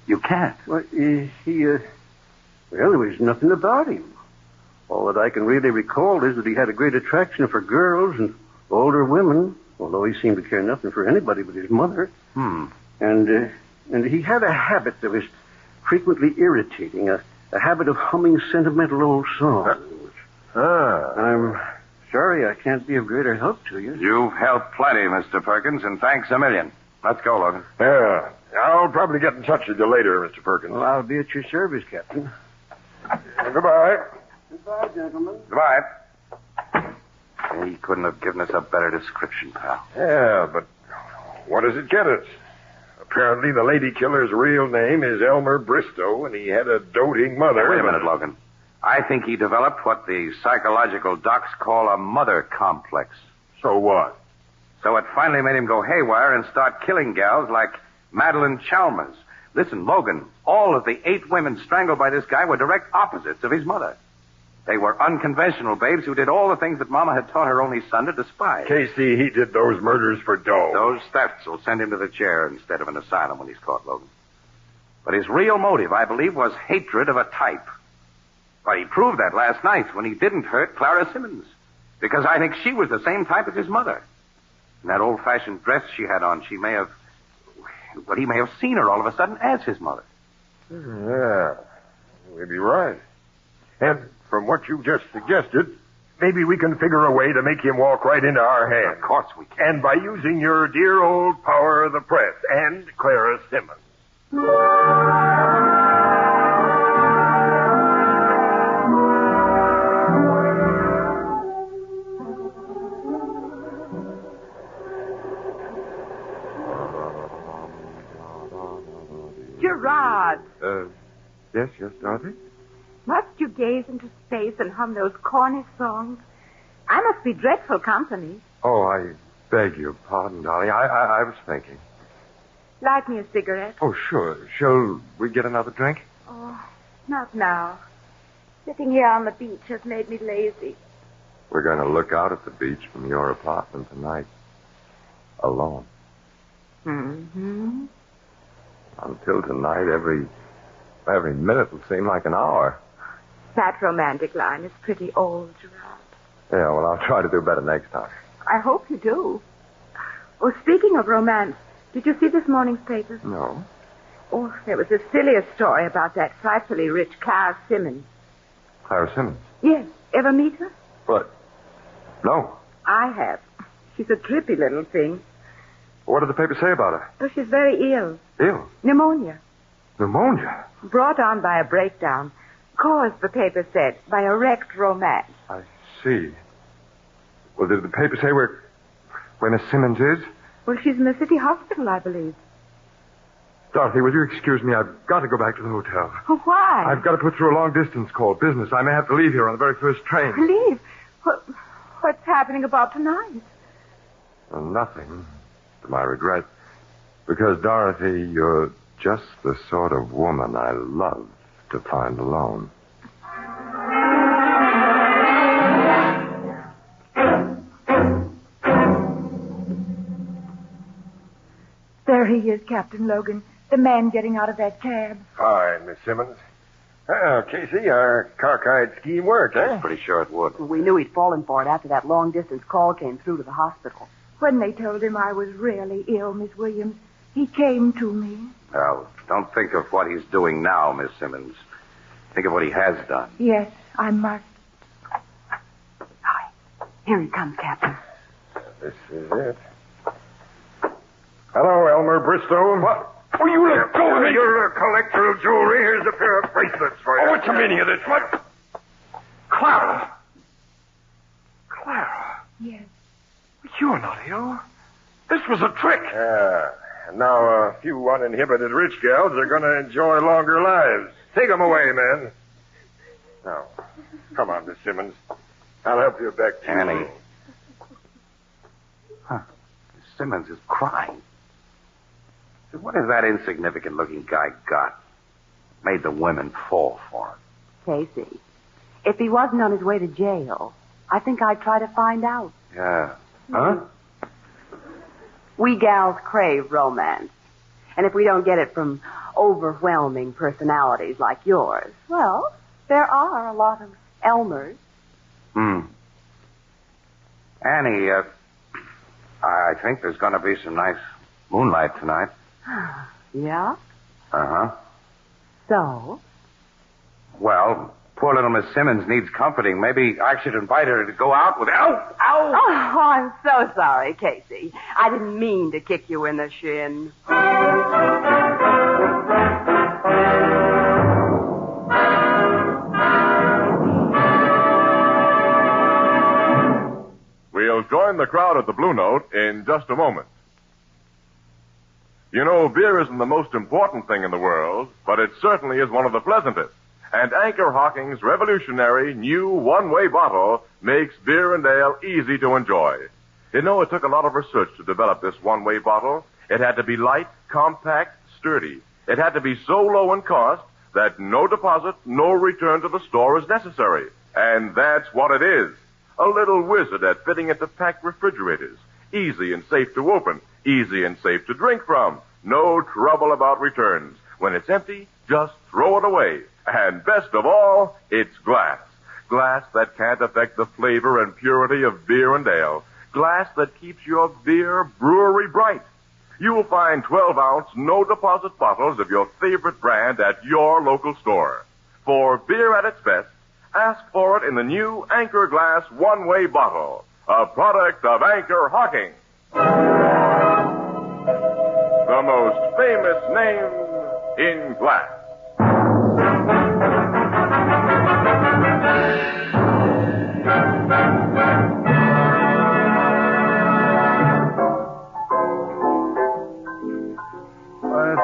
You can't? Well, there was nothing about him. All that I can really recall is that he had a great attraction for girls and older women, although he seemed to care nothing for anybody but his mother. And he had a habit that was frequently irritating, a habit of humming sentimental old songs. I'm sorry I can't be of greater help to you. You've helped plenty, Mr. Perkins, and thanks a million. Let's go, Logan. Yeah. I'll probably get in touch with you later, Mr. Perkins. Well, I'll be at your service, Captain. Goodbye. Goodbye, gentlemen. Goodbye. He couldn't have given us a better description, pal. Yeah, but what does it get us? Apparently the lady killer's real name is Elmer Bristow, and he had a doting mother. Wait a minute, Logan. I think he developed what the psychological docs call a mother complex. So what? So it finally made him go haywire and start killing gals like Madeline Chalmers. Listen, Logan, all of the 8 women strangled by this guy were direct opposites of his mother. They were unconventional babes who did all the things that Mama had taught her only son to despise. Casey, he did those murders for dough. Those thefts will send him to the chair instead of an asylum when he's caught, Logan. But his real motive, I believe, was hatred of a type. But he proved that last night when he didn't hurt Clara Simmons. Because I think she was the same type as his mother. In that old-fashioned dress she had on, he may have seen her all of a sudden as his mother. Yeah, you may be right. And from what you just suggested, maybe we can figure a way to make him walk right into our hands. Of course we can. And by using your dear old power of the press and Clara Simmons. Gerard, Yes, Dorothy? must you gaze into space and hum those corny songs? I must be dreadful company. Oh, I beg your pardon, darling. I was thinking. Light me a cigarette. Oh, sure. Shall we get another drink? Oh, not now. Sitting here on the beach has made me lazy. We're going to look out at the beach from your apartment tonight. Alone. Mm-hmm. Until tonight, every minute will seem like an hour. That romantic line is pretty old, Gerard. Yeah, well, I'll try to do better next time. I hope you do. Oh, speaking of romance, did you see this morning's papers? No. Oh, there was the silliest story about that frightfully rich Clara Simmons. Clara Simmons? Yes. Ever meet her? What? No. I have. She's a trippy little thing. What did the paper say about her? Oh, she's very ill. Ill? Pneumonia. Pneumonia? Brought on by a breakdown. Caused, the paper said, by a wrecked romance. I see. Well, did the paper say where Miss Simmons is? Well, she's in the city hospital, I believe. Dorothy, will you excuse me? I've got to go back to the hotel. Oh, why? I've got to put through a long-distance call. Business. I may have to leave here on the very first train. Leave? What's happening about tonight? Well, nothing, to my regret. Because, Dorothy, you're just the sort of woman I love to find alone. There he is, Captain Logan. The man getting out of that cab. Fine, Miss Simmons. Casey, our cockeyed scheme worked, eh? Pretty sure it would. We knew he'd fallen for it after that long-distance call came through to the hospital. When they told him I was really ill, Miss Williams, he came to me. Well, don't think of what he's doing now, Miss Simmons. Think of what he has done. Yes, I must. Here he comes, Captain. This is it. Hello, Elmer Bristow. What? Oh, you let go of me. You're a collector of jewelry. Here's a pair of bracelets for you. Oh, what's the meaning of this? What? Clara. Clara. Yes. You're not ill. This was a trick. Yeah. And now a few uninhibited rich gals are going to enjoy longer lives. Take them away, men. Now, come on, Miss Simmons. I'll help you back to Annie. your room. Huh. Miss Simmons is crying. What has that insignificant-looking guy got? Made the women fall for him. Casey, if he wasn't on his way to jail, I think I'd try to find out. Yeah. Huh? We gals crave romance. And if we don't get it from overwhelming personalities like yours, well, there are a lot of Elmers. Annie, I think there's going to be some nice moonlight tonight. Yeah? Uh-huh. So? Well, poor little Miss Simmons needs comforting. Maybe I should invite her to go out with... Ow! Ow! Oh, I'm so sorry, Casey. I didn't mean to kick you in the shin. We'll join the crowd at the Blue Note in just a moment. You know, beer isn't the most important thing in the world, but it certainly is one of the pleasantest. And Anchor Hocking's revolutionary new one-way bottle makes beer and ale easy to enjoy. You know, it took a lot of research to develop this one-way bottle. It had to be light, compact, sturdy. It had to be so low in cost that no deposit, no return to the store is necessary. And that's what it is. A little wizard at fitting into packed refrigerators. Easy and safe to open. Easy and safe to drink from. No trouble about returns. When it's empty, just throw it away. And best of all, it's glass. Glass that can't affect the flavor and purity of beer and ale. Glass that keeps your beer brewery bright. You'll find 12-ounce, no-deposit bottles of your favorite brand at your local store. For beer at its best, ask for it in the new Anchor Glass one-way bottle, a product of Anchor Hocking. The most famous name in glass.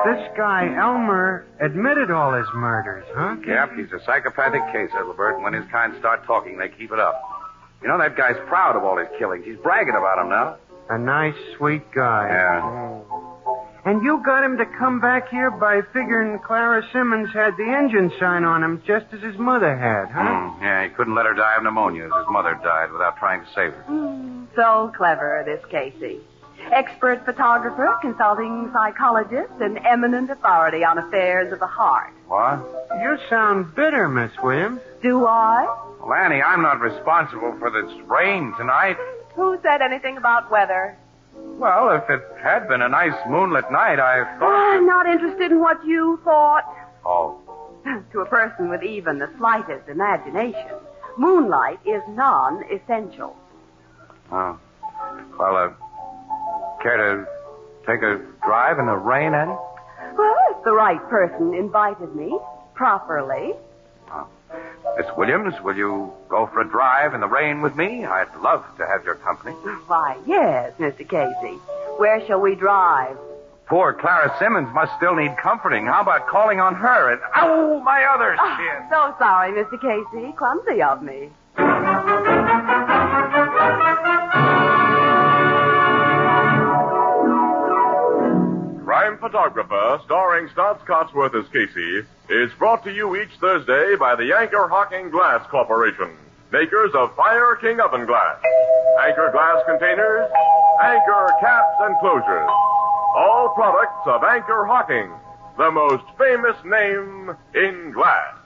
This guy, Elmer, admitted all his murders, huh? Yep, he's a psychopathic case, Ethelbert, and when his kind start talking, they keep it up. You know, that guy's proud of all his killings. He's bragging about them now. A nice, sweet guy. Yeah. Oh. And you got him to come back here by figuring Clara Simmons had the engine sign on him just as his mother had, huh? Yeah, he couldn't let her die of pneumonia as his mother died without trying to save her. So clever, this Casey. Expert photographer, consulting psychologist, and eminent authority on affairs of the heart. What? You sound bitter, Miss Williams. Do I? Well, Annie, I'm not responsible for this rain tonight. Who said anything about weather? Well, if it had been a nice moonlit night, I thought... I'm not interested in what you thought. Oh. To a person with even the slightest imagination, moonlight is non-essential. Oh. Well, care to take a drive in the rain, Annie? Well, if the right person invited me properly. Miss Williams, will you go for a drive in the rain with me? I'd love to have your company. Why, yes, Mr. Casey. Where shall we drive? Poor Clara Simmons must still need comforting. How about calling on her and... Ow, my other shin! So sorry, Mr. Casey. Clumsy of me. Crime Photographer, starring Stotts Cotsworth as Casey, is brought to you each Thursday by the Anchor Hocking Glass Corporation, makers of Fire King Oven Glass, Anchor Glass Containers, Anchor Caps and Closures. All products of Anchor Hocking, the most famous name in glass.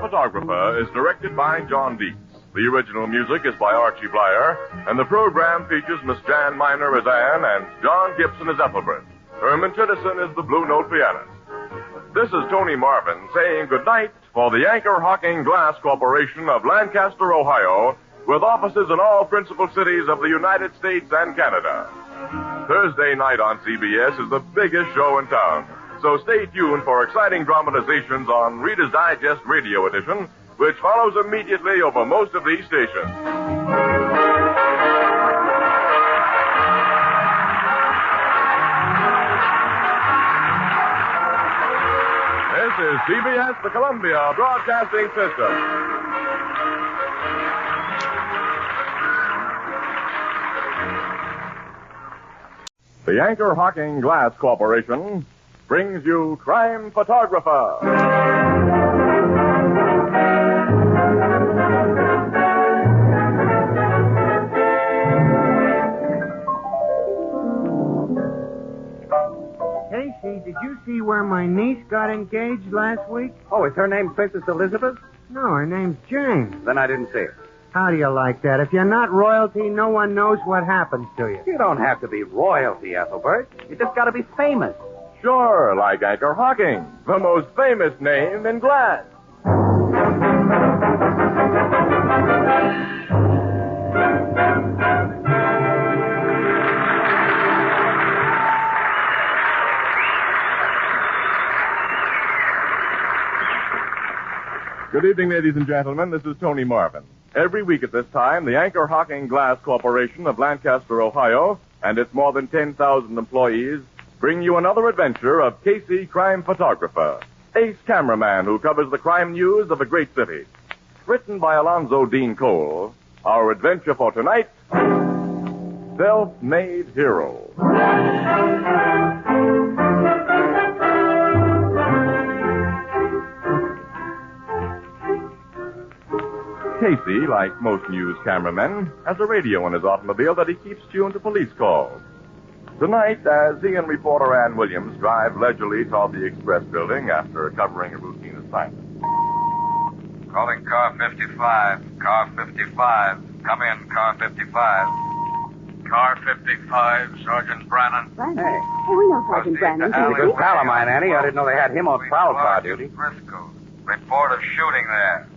Photographer is directed by John Dietz. The original music is by Archie Blyer, and the program features Miss Jan Miner as Anne and John Gibson as Ethelbert. Herman Chittison is the Blue Note pianist. This is Tony Marvin saying goodnight for the Anchor Hocking Glass Corporation of Lancaster, Ohio, with offices in all principal cities of the United States and Canada. Thursday night on CBS is the biggest show in town. So stay tuned for exciting dramatizations on Reader's Digest Radio Edition, which follows immediately over most of these stations. This is CBS, the Columbia Broadcasting System. The Anchor Hocking Glass Corporation brings you Crime Photographer. Casey, did you see where my niece got engaged last week? Oh, is her name Princess Elizabeth? No, her name's Jane. Then I didn't see it. How do you like that? If you're not royalty, no one knows what happens to you. You don't have to be royalty, Ethelbert. You just got to be famous. Sure, like Anchor Hocking, the most famous name in glass. Good evening, ladies and gentlemen. This is Tony Marvin. Every week at this time, the Anchor Hocking Glass Corporation of Lancaster, Ohio, and its more than 10,000 employees bring you another adventure of Casey, crime photographer, ace cameraman who covers the crime news of a great city. Written by Alonzo Dean Cole, our adventure for tonight, Self-Made Hero. Casey, like most news cameramen, has a radio in his automobile that he keeps tuned to police calls. Tonight, as he and reporter Ann Williams drive leisurely toward the Express building after covering a routine assignment. Calling car 55. Car 55. Come in, car 55. Car 55, Sergeant Brannon. Brannon? Hey, we know Sergeant Brannon. He's a good pal of mine, Annie. I didn't know they had him on prowl car duty. Frisco. Report of shooting there.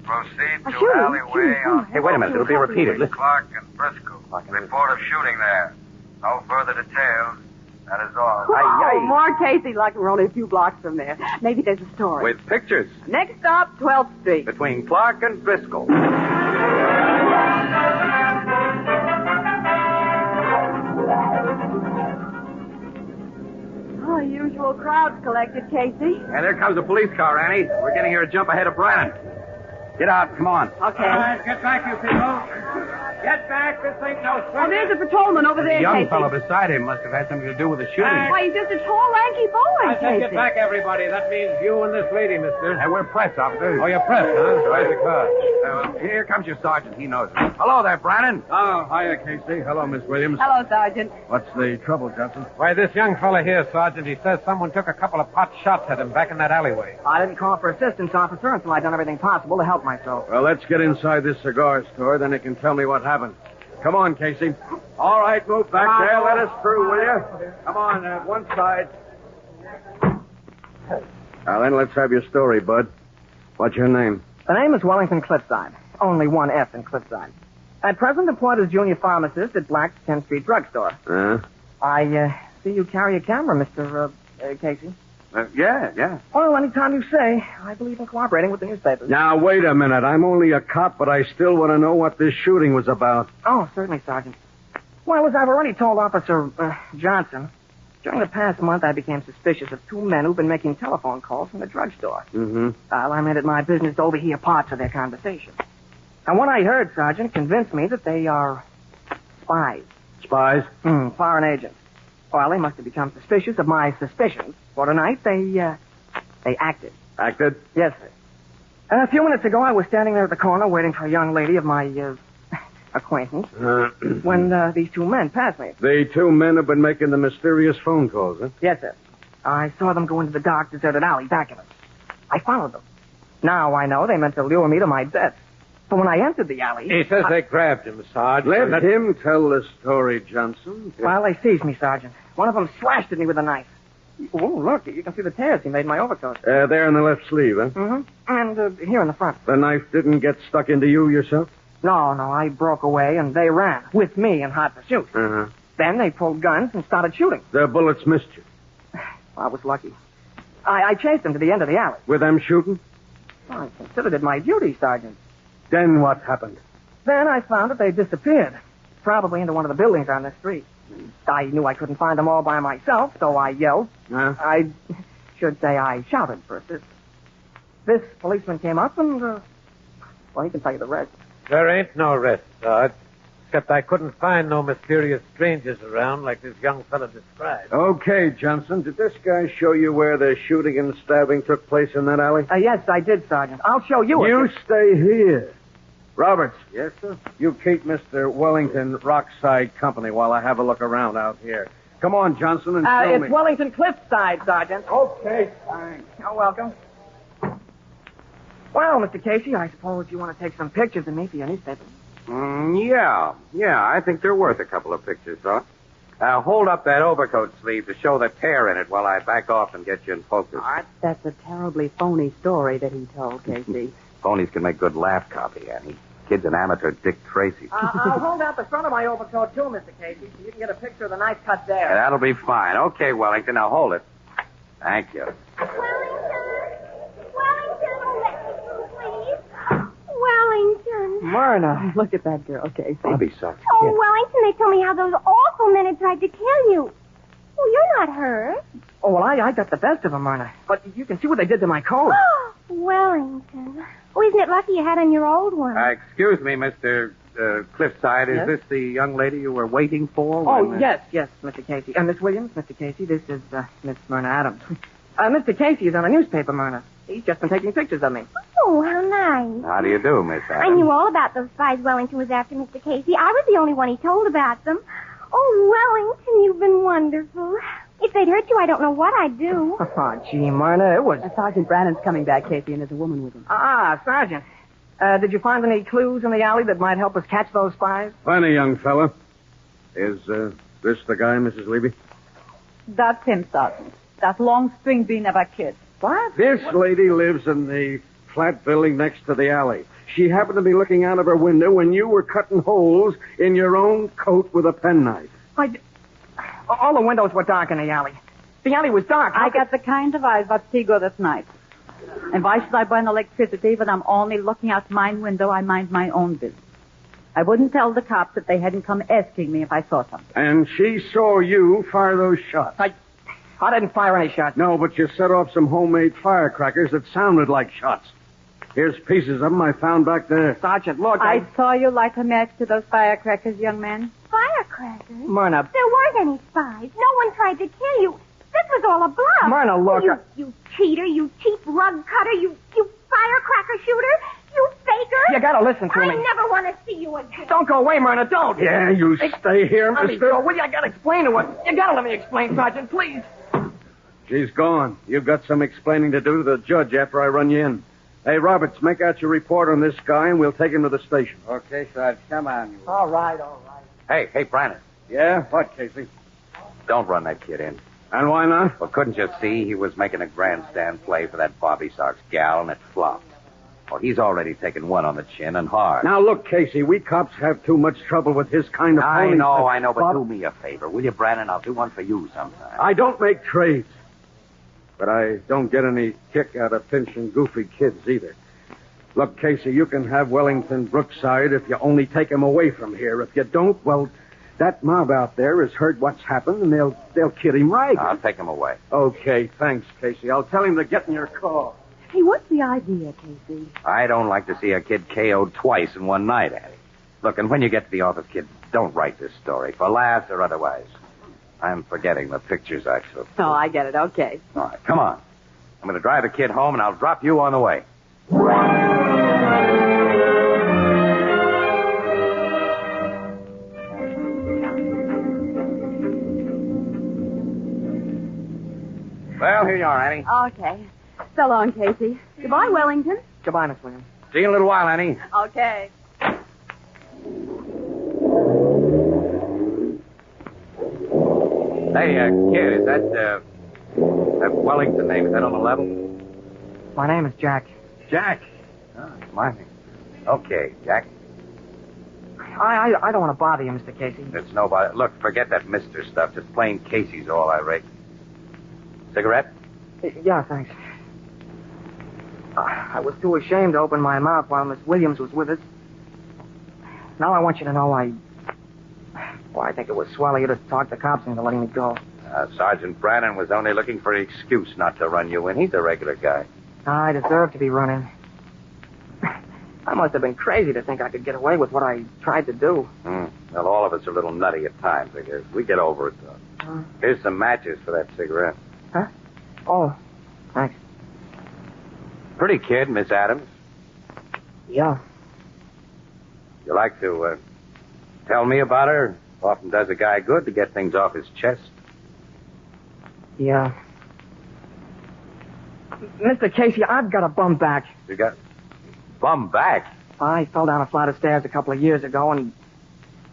Proceed to shooting? alleyway on... Hey, wait a minute. It'll be repeated. Listen. Clark and Frisco. Report of shooting there. No further details. That is all. Oh, more Casey, like we're only a few blocks from there. Maybe there's a story. With pictures. Next stop, 12th Street. Between Clark and Frisco. Oh, usual crowds collected, Casey. And there comes a police car, Annie. We're getting here a jump ahead of Brannon. Get out. Come on. Okay. All right, get back, you people. Get back. This ain't no swing. Oh, there's a patrolman over there, The young Casey. fellow beside him must have had something to do with the shooting. Why, he's just a tall, lanky boy, I said Casey. get back, everybody. That means you and this lady, mister. We're press officers. Oh, you're pressed, huh? Right the car. Here comes your sergeant. He knows it. Hello there, Brannon. Oh, hiya, Casey. Hello, Miss Williams. Hello, Sergeant. What's the trouble, Johnson? Why, this young fella here, Sergeant, he says someone took a couple of pot shots at him back in that alleyway. I didn't call for assistance, officer, until I'd done everything possible to help myself. Well, let's get inside this cigar store, then you can tell me what happened. Come on, Casey. All right, move back there. Let us through, will you? Come on, one side. Now, then, let's have your story, Bud. What's your name? The name is Wellington Cliffside. Only one F in Cliffside. At present employed as junior pharmacist at Black's 10th Street Drugstore. I see you carry a camera, Mr. Casey. Yeah. Well, anytime you say. I believe in cooperating with the newspapers. Now, wait a minute. I'm only a cop, but I still want to know what this shooting was about. Oh, certainly, Sergeant. Well, as I've already told Officer Johnson, during the past month I became suspicious of two men who've been making telephone calls from the drugstore. Mm-hmm. I made it my business to overhear parts of their conversation. And what I heard, Sergeant, convinced me that they are spies. Spies? Foreign agents. Well, they must have become suspicious of my suspicions. For tonight, they acted. Acted? Yes, sir. A few minutes ago, I was standing there at the corner waiting for a young lady of my, acquaintance when these two men passed me. The two men have been making the mysterious phone calls, huh? Yes, sir. I saw them go into the dark, deserted alley back of us. I followed them. Now I know they meant to lure me to my death. But when I entered the alley... He says they grabbed him, Sarge. Let him tell the story, Johnson. Well, they seized me, Sergeant. One of them slashed at me with a knife. Oh, look, you can see the tears he made in my overcoat. There in the left sleeve, huh? Mm-hmm. And here in the front. The knife didn't get stuck into you yourself? No, I broke away and they ran, with me in hot pursuit. Uh-huh. Then they pulled guns and started shooting. Their bullets missed you? I was lucky. I chased them to the end of the alley. With them shooting? I considered it my duty, Sergeant. Then what happened? Then I found that they disappeared. Probably into one of the buildings on the street. I knew I couldn't find them all by myself, so I yelled. I should say I shouted for assistance. This policeman came up and, well, he can tell you the rest. There ain't no rest, Sarge. Except I couldn't find no mysterious strangers around like this young fellow described. Okay, Johnson. Did this guy show you where the shooting and stabbing took place in that alley? Yes, I did, Sergeant. I'll show you. You stay here. Roberts. Yes, sir? You keep Mr. Wellington Rockside company while I have a look around out here. Come on, Johnson, and show me. It's Wellington Cliffside, Sergeant. Okay, thanks. You're welcome. Well, Mr. Casey, I suppose you want to take some pictures of me for your newspaper. Yeah. I think they're worth a couple of pictures, though. Hold up that overcoat sleeve to show the tear in it while I back off and get you in focus. That's a terribly phony story that he told, Casey. Phonies can make good laugh copy, Annie. Kid's an amateur Dick Tracy. I'll hold out the front of my overcoat, too, Mr. Casey, so you can get a picture of the knife cut there. That'll be fine. Okay, Wellington, now hold it. Thank you. Wellington. Myrna. Look at that girl, Casey. Bobby sucks. Oh, Wellington, they told me how those awful men had tried to kill you. Oh, you're not hurt. Oh, well, I got the best of them, Myrna. But you can see what they did to my coat. Wellington. Oh, isn't it lucky you had on your old one? Excuse me, Mr. Cliffside. Is this the young lady you were waiting for? Yes, Mr. Casey. Miss Williams, Mr. Casey, this is Miss Myrna Adams. Mr. Casey is on a newspaper, Myrna. He's just been taking pictures of me. Oh, how nice. How do you do, Miss Adams? I knew all about those spies Wellington was after, Mr. Casey. I was the only one he told about them. Oh, Wellington, you've been wonderful. If they'd hurt you, I don't know what I'd do. Oh, gee, Myrna, it was... Sergeant Brannon's coming back, Casey, and there's a woman with him. Sergeant. Did you find any clues in the alley that might help us catch those spies? Funny, young fella. Is this the guy, Mrs. Levy? That's him, Sergeant. That long string bean of a kid. What? This lady lives in the flat building next to the alley. She happened to be looking out of her window when you were cutting holes in your own coat with a penknife. All the windows were dark in the alley. The alley was dark. I got the kind of eyes what see good at night. And why should I burn electricity when I'm only looking out my window? I mind my own business. I wouldn't tell the cops if they hadn't come asking me if I saw something. And she saw you fire those shots. I didn't fire any shots. No, but you set off some homemade firecrackers that sounded like shots. Here's pieces of them I found back there. Sergeant, look, I saw you light a match to those firecrackers, young man. Firecrackers? Myrna. There weren't any spies. No one tried to kill you. This was all a bluff. Myrna, look. You cheater, you cheap rug cutter, you firecracker shooter, you faker. You gotta listen to me. I never want to see you again. Don't go away, Myrna, don't. Yeah, you stay here, Let me mister. go. Will you? I gotta explain to her. You gotta let me explain, Sergeant, please. She's gone. You've got some explaining to do to the judge after I run you in. Hey, Roberts, make out your report on this guy, and we'll take him to the station. Okay, Sarge, come on. All right. Hey, Brandon. Yeah? What, Casey? Don't run that kid in. And why not? Well, couldn't you see he was making a grandstand play for that Bobby Sox gal, and it flopped? Well, he's already taken one on the chin and hard. Now, look, Casey, we cops have too much trouble with his kind of I pony. know, but do me a favor, will you, Brandon? I'll do one for you sometime. I don't make trades. But I don't get any kick out of pinching goofy kids either. Look, Casey, you can have Wellington Brookside if you only take him away from here. If you don't, well, that mob out there has heard what's happened, and they'll kid him right. I'll take him away. Okay, thanks, Casey. I'll tell him to get in your car. Hey, what's the idea, Casey? I don't like to see a kid KO'd twice in one night, Annie. Look, and when you get to the office, kid, don't write this story, for laughs or otherwise. I'm forgetting the pictures I took. Oh, I get it. Okay. All right, come on. I'm going to drive the kid home, and I'll drop you on the way. Well, here you are, Annie. Okay. So long, Casey. Goodbye, Wellington. Goodbye, Miss Williams. See you in a little while, Annie. Okay. Hey, kid, is that Wellington name? Is that on the level? My name is Jack. Jack. Oh, my name. Okay, Jack. I don't want to bother you, Mr. Casey. It's nobody. Look, forget that Mr. stuff. Just plain Casey's all I rate. Cigarette? Yeah, thanks. I was too ashamed to open my mouth while Miss Williams was with us. Now I want you to know I think it was swell of you to talk the cops into letting me go. Sergeant Brannon was only looking for an excuse not to run you in. He's a regular guy. I deserve to be running. I must have been crazy to think I could get away with what I tried to do. Well, all of us are a little nutty at times, I guess. We get over it, though. Here's some matches for that cigarette. Huh? Oh, thanks. Pretty kid, Miss Adams. Yeah. You like to tell me about her? Often does a guy good to get things off his chest. Yeah. Mr. Casey, I've got a bum back. You got bum back? I fell down a flight of stairs a couple of years ago, and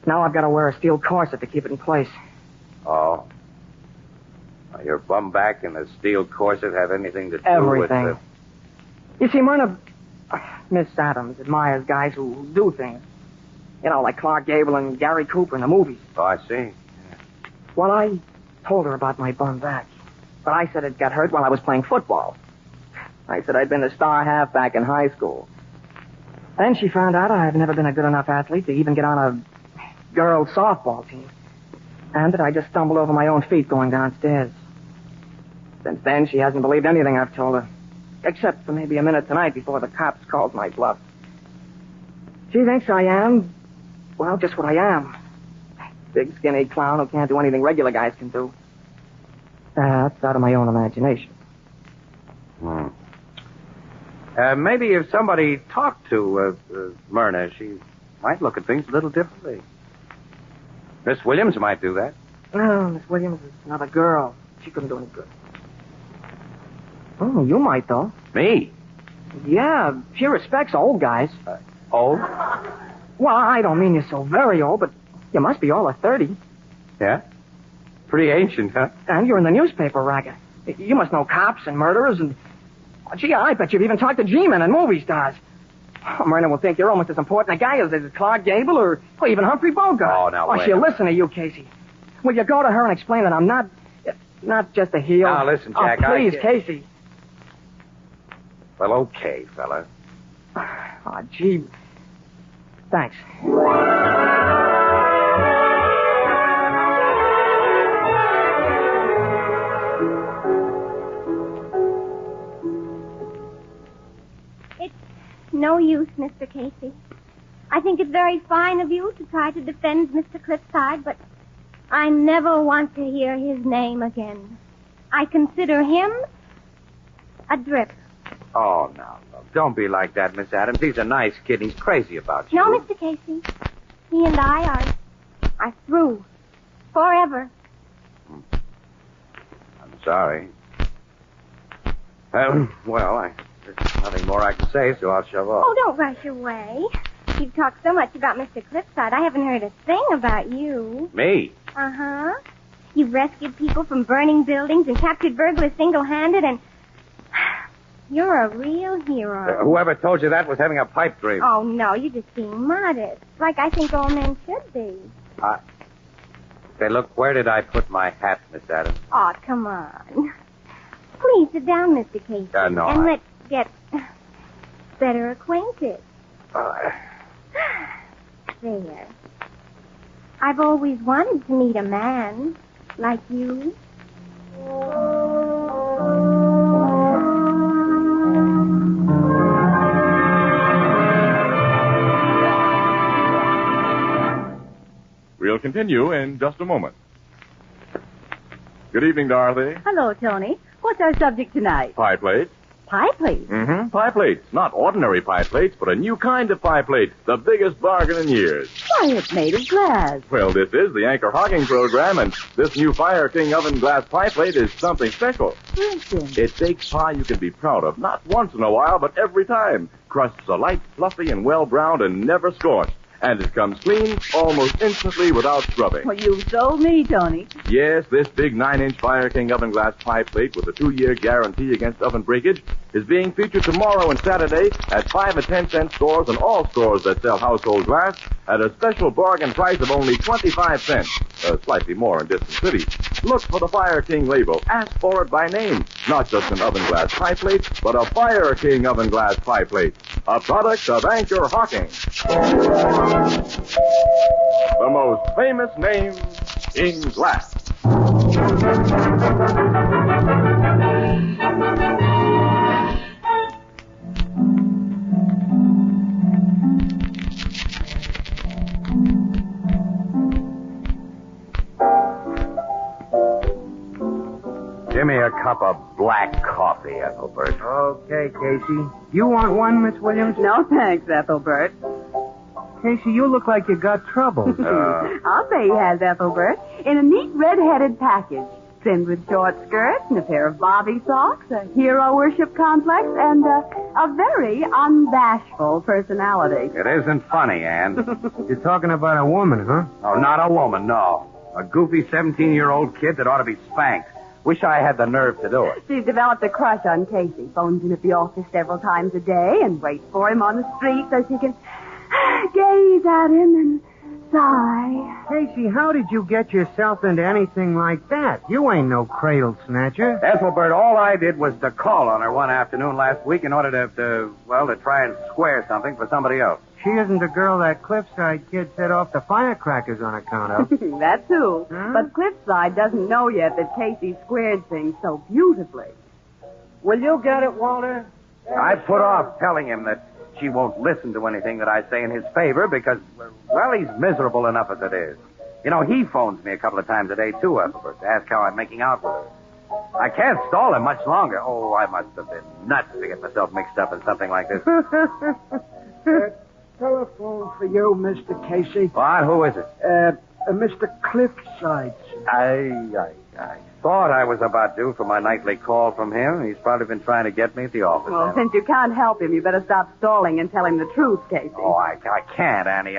now I've got to wear a steel corset to keep it in place. Oh. Well, your bum back and the steel corset have anything to do Everything. with You see, Myrna, Miss Adams admires guys who do things. You know, like Clark Gable and Gary Cooper in the movies. Oh, I see. Well, I told her about my bum back. But I said it got hurt while I was playing football. I said I'd been a star halfback in high school. Then she found out I'd never been a good enough athlete to even get on a girls' softball team. And that I just stumbled over my own feet going downstairs. Since then, she hasn't believed anything I've told her. Except for maybe a minute tonight before the cops called my bluff. She thinks I am, well, just what I am. Big, skinny clown who can't do anything regular guys can do. That's out of my own imagination. Maybe if somebody talked to Myrna, she might look at things a little differently. Miss Williams might do that. No, Miss Williams is another girl. She couldn't do any good. Oh, you might, though. Me? Yeah, she respects old guys. Old? Well, I don't mean you're so very old, but you must be all of 30. Yeah? Pretty ancient, huh? And you're in the newspaper racket. You must know cops and murderers and... Gee, I bet you've even talked to G-men and movie stars. Oh, Myrna will think you're almost as important a guy as Clark Gable or even Humphrey Bogart. Oh, now, wait. She'll listen to you, Casey. Will you go to her and explain that I'm not just a heel? Now, listen, Jack, Oh, please, Casey. Well, okay, fella. Oh, gee. Thanks. no use, Mr. Casey. I think it's very fine of you to try to defend Mr. Cliffside, but I never want to hear his name again. I consider him a drip. Oh, no. Don't be like that, Miss Adams. He's a nice kid. He's crazy about you. No, Mr. Casey. He and I are through. Forever. I'm sorry. There's nothing more I can say, so I'll shove off. Oh, don't rush away. You've talked so much about Mr. Cliffside, I haven't heard a thing about you. Me? Uh-huh. You've rescued people from burning buildings and captured burglars single-handed, and you're a real hero. Whoever told you that was having a pipe dream. Oh, no, you're just being modest, like I think all men should be. Say, look, where did I put my hat, Miss Adams? Oh, come on. Please sit down, Mr. Casey. No, and let's get better acquainted. There. I've always wanted to meet a man like you. We'll continue in just a moment. Good evening, Dorothy. Hello, Tony. What's our subject tonight? Pie plates. Pie plates? Mm-hmm. Pie plates. Not ordinary pie plates, but a new kind of pie plate. The biggest bargain in years. Why, it's made of glass. Well, this is the Anchor Hocking program, and this new Fire King oven glass pie plate is something special. Listen. It bakes pie you can be proud of, not once in a while, but every time. Crusts are light, fluffy, and well-browned and never scorched. And it comes clean almost instantly without scrubbing. Well, you sold me, Tony. Yes, this big 9-inch Fire King oven glass pie plate with a 2-year guarantee against oven breakage is being featured tomorrow and Saturday at 5 and 10-cent stores and all stores that sell household glass at a special bargain price of only 25 cents, slightly more in distant cities. Look for the Fire King label. Ask for it by name. Not just an oven glass pie plate, but a Fire King oven glass pie plate. A product of Anchor Hocking. The most famous name in glass. Give me a cup of black coffee, Ethelbert. Okay, Casey. You want one, Miss Williams? No, thanks, Ethelbert. Casey, you look like you got trouble. I'll say he has, Ethelbert. In a neat red-headed package, trimmed with short skirts and a pair of bobby socks, a hero worship complex, and a very unbashful personality. It isn't funny, Ann. You're talking about a woman, huh? Oh, not a woman, no. A goofy 17-year-old kid that ought to be spanked. Wish I had the nerve to do it. She's developed a crush on Casey. Phones him at the office several times a day and waits for him on the street so she can gaze at him and sigh. Casey, how did you get yourself into anything like that? You ain't no cradle snatcher. Ethelbert, all I did was to call on her one afternoon last week in order to try and square something for somebody else. She isn't the girl that Cliffside kid set off the firecrackers on account of. That's who. But Cliffside doesn't know yet that Casey squared things so beautifully. Will you get it, Walter? I put off telling him that she won't listen to anything that I say in his favor because, well, he's miserable enough as it is. You know, he phones me a couple of times a day, too, Ethelbert, to ask how I'm making out with her. I can't stall him much longer. Oh, I must have been nuts to get myself mixed up in something like this. Telephone for you, Mr. Casey. What? Who is it? Mr. Cliffside. I thought I was about due for my nightly call from him. He's probably been trying to get me at the office. Well, since you can't help him, you better stop stalling and tell him the truth, Casey. Oh, I can't, Annie.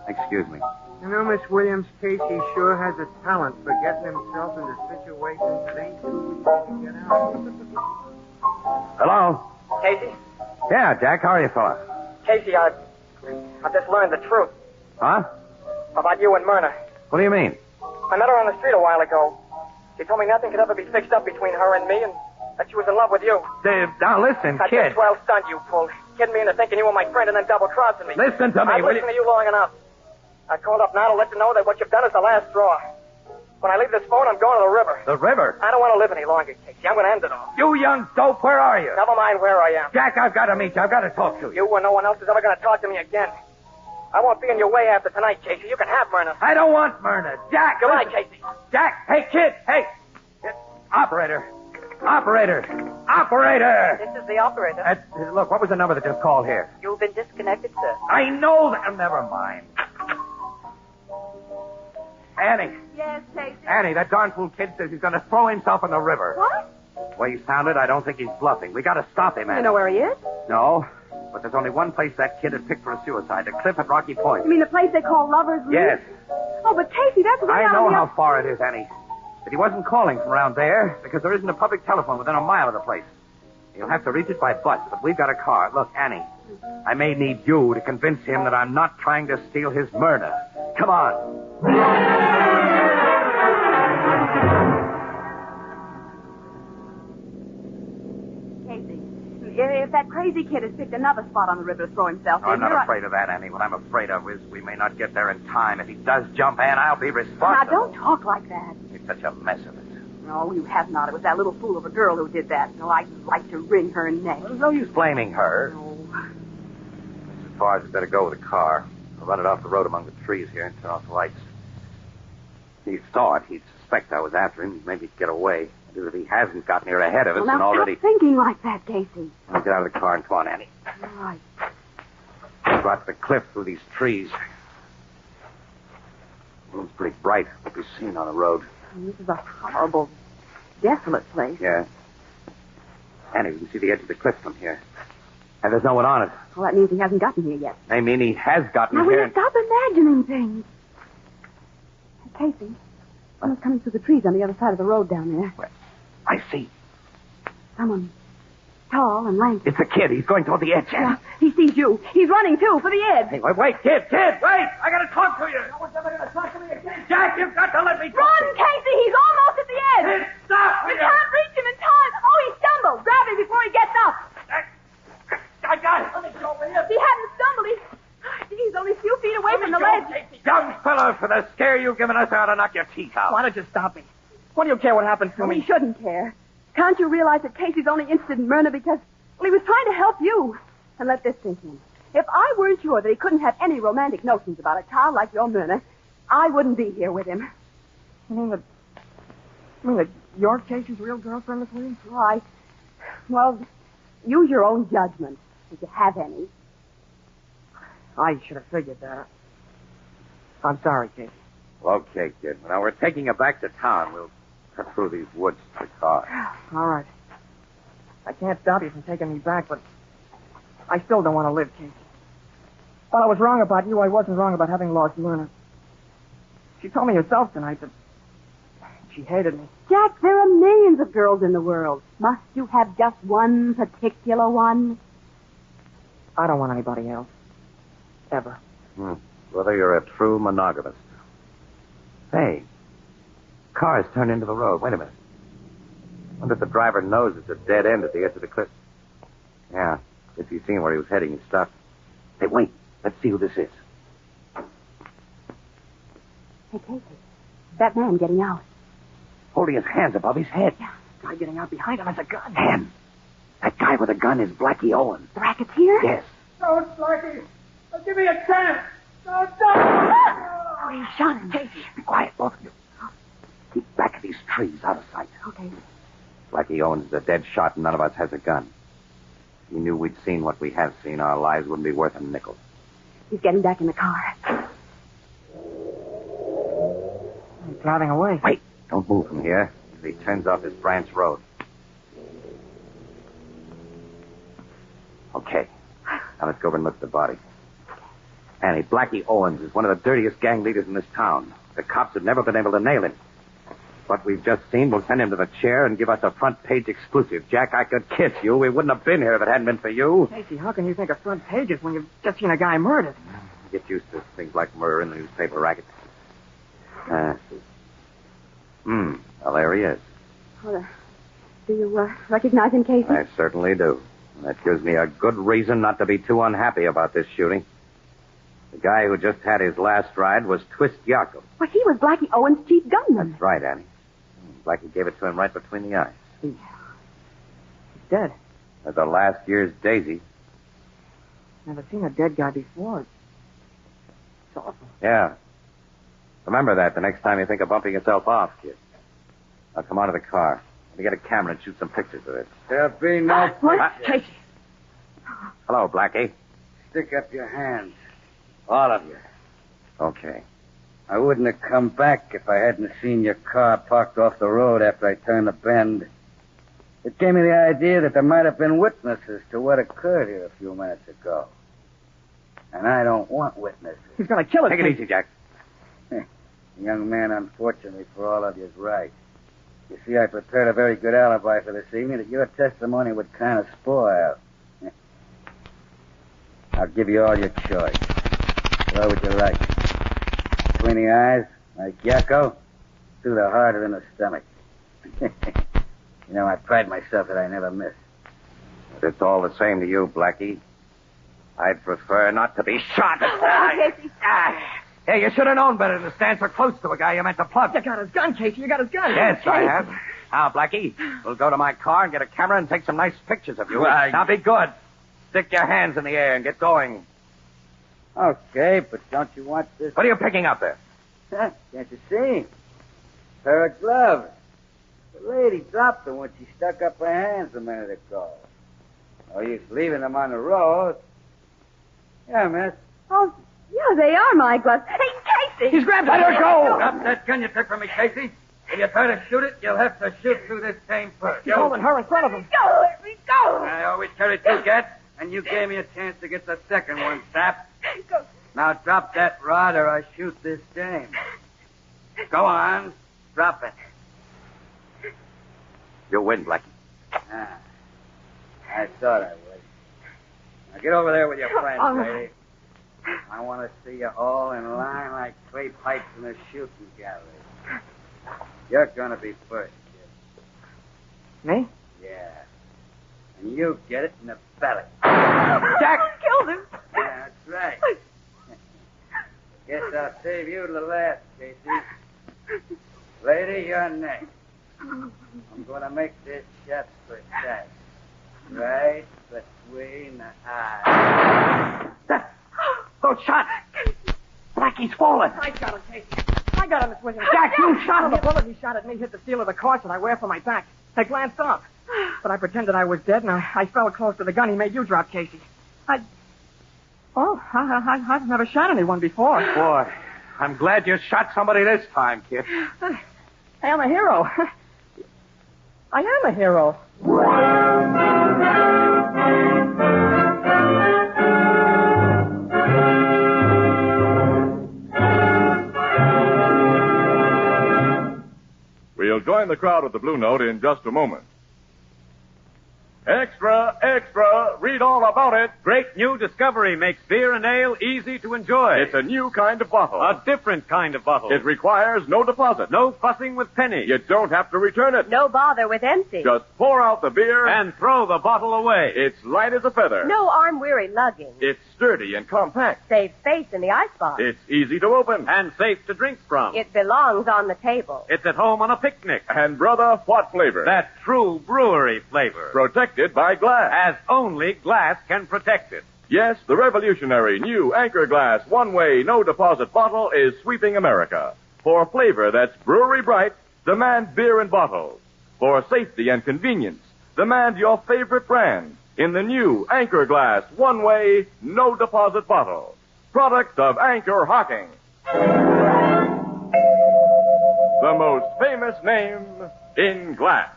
Excuse me. You know, Miss Williams, Casey sure has a talent for getting himself into situations that ain't too easy to get out. Hello? Casey? Yeah, Jack, how are you, fella? Casey, I just learned the truth Huh? about you and Myrna. What do you mean? I met her on the street a while ago. She told me nothing could ever be fixed up between her and me, and that she was in love with you. Dave, now listen, That's kid. a swell stunt you pulled. Kidding me into thinking you were my friend and then double-crossing me. Listen to me, I've will listened to you long enough. I called up now to let you know that what you've done is the last straw. When I leave this phone, I'm going to the river. The river? I don't want to live any longer, Casey. I'm going to end it all. You young dope, where are you? Never mind where I am. Jack, I've got to meet you. I've got to talk to you. You or no one else is ever going to talk to me again. I won't be in your way after tonight, Casey. You can have Myrna. I don't want Myrna. Jack! Goodbye, listen. Casey. Jack! Hey, kid! Hey! Operator! Operator! Operator! This is the operator. Look, what was the number that just called here? You've been disconnected, sir. I know that. Never mind. Annie. Yes, Casey. Annie, that darn fool kid says he's going to throw himself in the river. What? The way he sounded, I don't think he's bluffing. We got to stop him, Annie. You know where he is? No, but there's only one place that kid had picked for a suicide, the cliff at Rocky Point. You mean the place they call Lover's Leap? Yes. Oh, but Casey, that's way I out know on the how far it is, Annie. But he wasn't calling from around there because there isn't a public telephone within a mile of the place. You'll have to reach it by bus, but we've got a car. Look, Annie, I may need you to convince him that I'm not trying to steal his murder. Come on. If that crazy kid has picked another spot on the river to throw himself in, I'm not afraid of that, Annie. What I'm afraid of is we may not get there in time. If he does jump, Ann, I'll be responsible. Now, don't talk like that. It's such a mess of it. No, you have not. It was that little fool of a girl who did that. No, I'd like to wring her neck. There's no use blaming her. No. As far as we better go with the car. I'll run it off the road among the trees here and turn off the lights. If he saw it, he'd suspect I was after him. Maybe he'd get away. If he hasn't got near ahead of us Well, now and already... stop thinking like that, Casey. I'll get out of the car and come on, Annie. All right. We'll go out to the cliff through these trees. The moon's pretty bright. Won't be seen on the road. This is a horrible, desolate place. Yeah. Annie, we can see the edge of the cliff from here. And there's no one on it. Well, that means he hasn't gotten here yet. I mean, he has gotten Now, will here. you stop imagining things? Hey, Casey, someone's coming through the trees on the other side of the road down there. Where? I see. Someone tall and lanky. It's a kid. He's going toward the edge, Annie. Yeah, he sees you. He's running, too, for the edge. Hey, wait, kid, wait! I gotta talk to you. No one's ever gonna talk to me again. Jack, you've got to let me talk. Run, Casey! He's almost at the edge. Kid, stop! We can't reach him in time. Oh, he stumbled. Grab him before he gets up. I got it. Let me go over here. He hadn't stumbled. He's only a few feet away from the ledge. Young fellow, for the scare you've given us, I ought to knock your teeth out. Why don't you stop me? What do you care what happens to He me? shouldn't care. Can't you realize that Casey's only interested in Myrna because, well, he was trying to help you? And let this sink in. If I weren't sure that he couldn't have any romantic notions about a child like your Myrna, I wouldn't be here with him. You mean that you're Casey's real girlfriend, Miss Williams? Right. Well, use your own judgment, if you have any. I should have figured that. I'm sorry, Casey. Okay, kid. Now, we're taking you back to town. We'll cut through these woods to the car. All right. I can't stop you from taking me back, but I still don't want to live, Casey. While I was wrong about you, I wasn't wrong about having lost Myrna. She told me herself tonight that she hated me. Jack, there are millions of girls in the world. Must you have just one particular one? I don't want anybody else. Ever. Whether you're a true monogamist. Hey, car's turned into the road. Wait a minute. Wonder if the driver knows it's a dead end at the edge of the cliff. Yeah, if he's seen where he was heading, he stopped. Hey, wait. Let's see who this is. Hey, Casey, that man getting out. Holding his hands above his head. Yeah, guy getting out behind him has a gun. Man, that guy with a gun is Blackie Owen. The racketeer? Yes. Don't, Blackie. Give me a chance. Don't. Oh, he shot him. Casey, be quiet, both of you. Keep back of these trees, out of sight. Okay. Blackie Owens is a dead shot, and none of us has a gun. If he knew we'd seen what we have seen, our lives wouldn't be worth a nickel. He's getting back in the car. He's driving away. Wait, don't move from here. He turns off this branch road. Okay. Now let's go over and look at the body. Annie, Blackie Owens is one of the dirtiest gang leaders in this town. The cops have never been able to nail him. What we've just seen will send him to the chair and give us a front-page exclusive. Jack, I could kiss you. We wouldn't have been here if it hadn't been for you. Casey, how can you think of front pages when you've just seen a guy murdered? Get used to things like murder in the newspaper racket. Well, there he is. Oh, do you recognize him, Casey? I certainly do. And that gives me a good reason not to be too unhappy about this shooting. The guy who just had his last ride was Twist Yakov. Well, he was Blackie Owen's chief gunman. That's right, Annie. Blackie gave it to him right between the eyes. He's dead. At the last year's daisy. Never seen a dead guy before. It's awful. Yeah. Remember that the next time you think of bumping yourself off, kid. Now come on to the car. Let me get a camera and shoot some pictures of it. There'll be no... What? Casey. Hello, Blackie. Stick up your hands. All of you. Okay. I wouldn't have come back if I hadn't seen your car parked off the road after I turned the bend. It gave me the idea that there might have been witnesses to what occurred here a few minutes ago. And I don't want witnesses. He's going to kill us. Take it easy, Jack. The young man, unfortunately for all of you, is right. You see, I prepared a very good alibi for this evening that your testimony would kind of spoil. I'll give you all your choice. What would you like? Between the eyes, like Yakko? Through the heart or in the stomach? You know, I pride myself that I never miss. But it's all the same to you, Blackie. I'd prefer not to be shot. Hey, you should have known better than to stand so close to a guy you meant to plug. You got his gun, Casey. You got his gun. Yes, Casey. I have. Now, Blackie, we'll go to my car and get a camera and take some nice pictures of you. Right. Now, be good. Stick your hands in the air and get going. Okay, but don't you want this? What are you picking up there? Can't you see? Pair of gloves. The lady dropped them when she stuck up her hands a minute ago. No use leaving them on the road. Yeah, miss. Oh, yeah, they are my gloves. Hey, Casey! He's grabbed it. Let her go! Drop that gun you took from me, Casey. If you try to shoot it, you'll have to shoot through this same first. He's holding her in front of him. Go, let me go! I always carry two gats, and you gave me a chance to get the second one, Sap. Go. Now drop that rod or I shoot this dame. Go on. Drop it. You'll win, Blackie. Ah, I thought I would. Now get over there with your friends, lady. I want to see you all in line like clay pipes in a shooting gallery. You're going to be first, kid. Me? Yeah. And you get it in the belly. Jack! Killed him. Yeah, that's right. Guess I'll save you to the last, Casey. Lady, you're next. I'm going to make this shot precise. Right between the eyes. Those shots! Blackie's fallen. I got him, Casey. I got him, Miss Williams. Jack, you shot him. The bullet he shot at me hit the steel of the corset I wear for my back. I glanced up. But I pretended I was dead, and I fell close to the gun he made you drop, Casey. I've never shot anyone before. Boy, I'm glad you shot somebody this time, kid. I am a hero. I am a hero. We'll join the crowd at the Blue Note in just a moment. Extra, extra, read all about it. Great new discovery makes beer and ale easy to enjoy. It's a new kind of bottle. A different kind of bottle. It requires no deposit. No fussing with pennies. You don't have to return it. No bother with empty. Just pour out the beer. And throw the bottle away. It's light as a feather. No arm-weary lugging. It's sturdy and compact. Saves space in the icebox. It's easy to open. And safe to drink from. It belongs on the table. It's at home on a picnic. And, brother, what flavor? That true brewery flavor. Protected by glass. As only glass can protect it. Yes, the revolutionary new Anchor Glass one-way, no-deposit bottle is sweeping America. For flavor that's brewery bright, demand beer in bottles. For safety and convenience, demand your favorite brand in the new Anchor Glass one-way, no-deposit bottle. Product of Anchor Hocking. The most famous name in glass.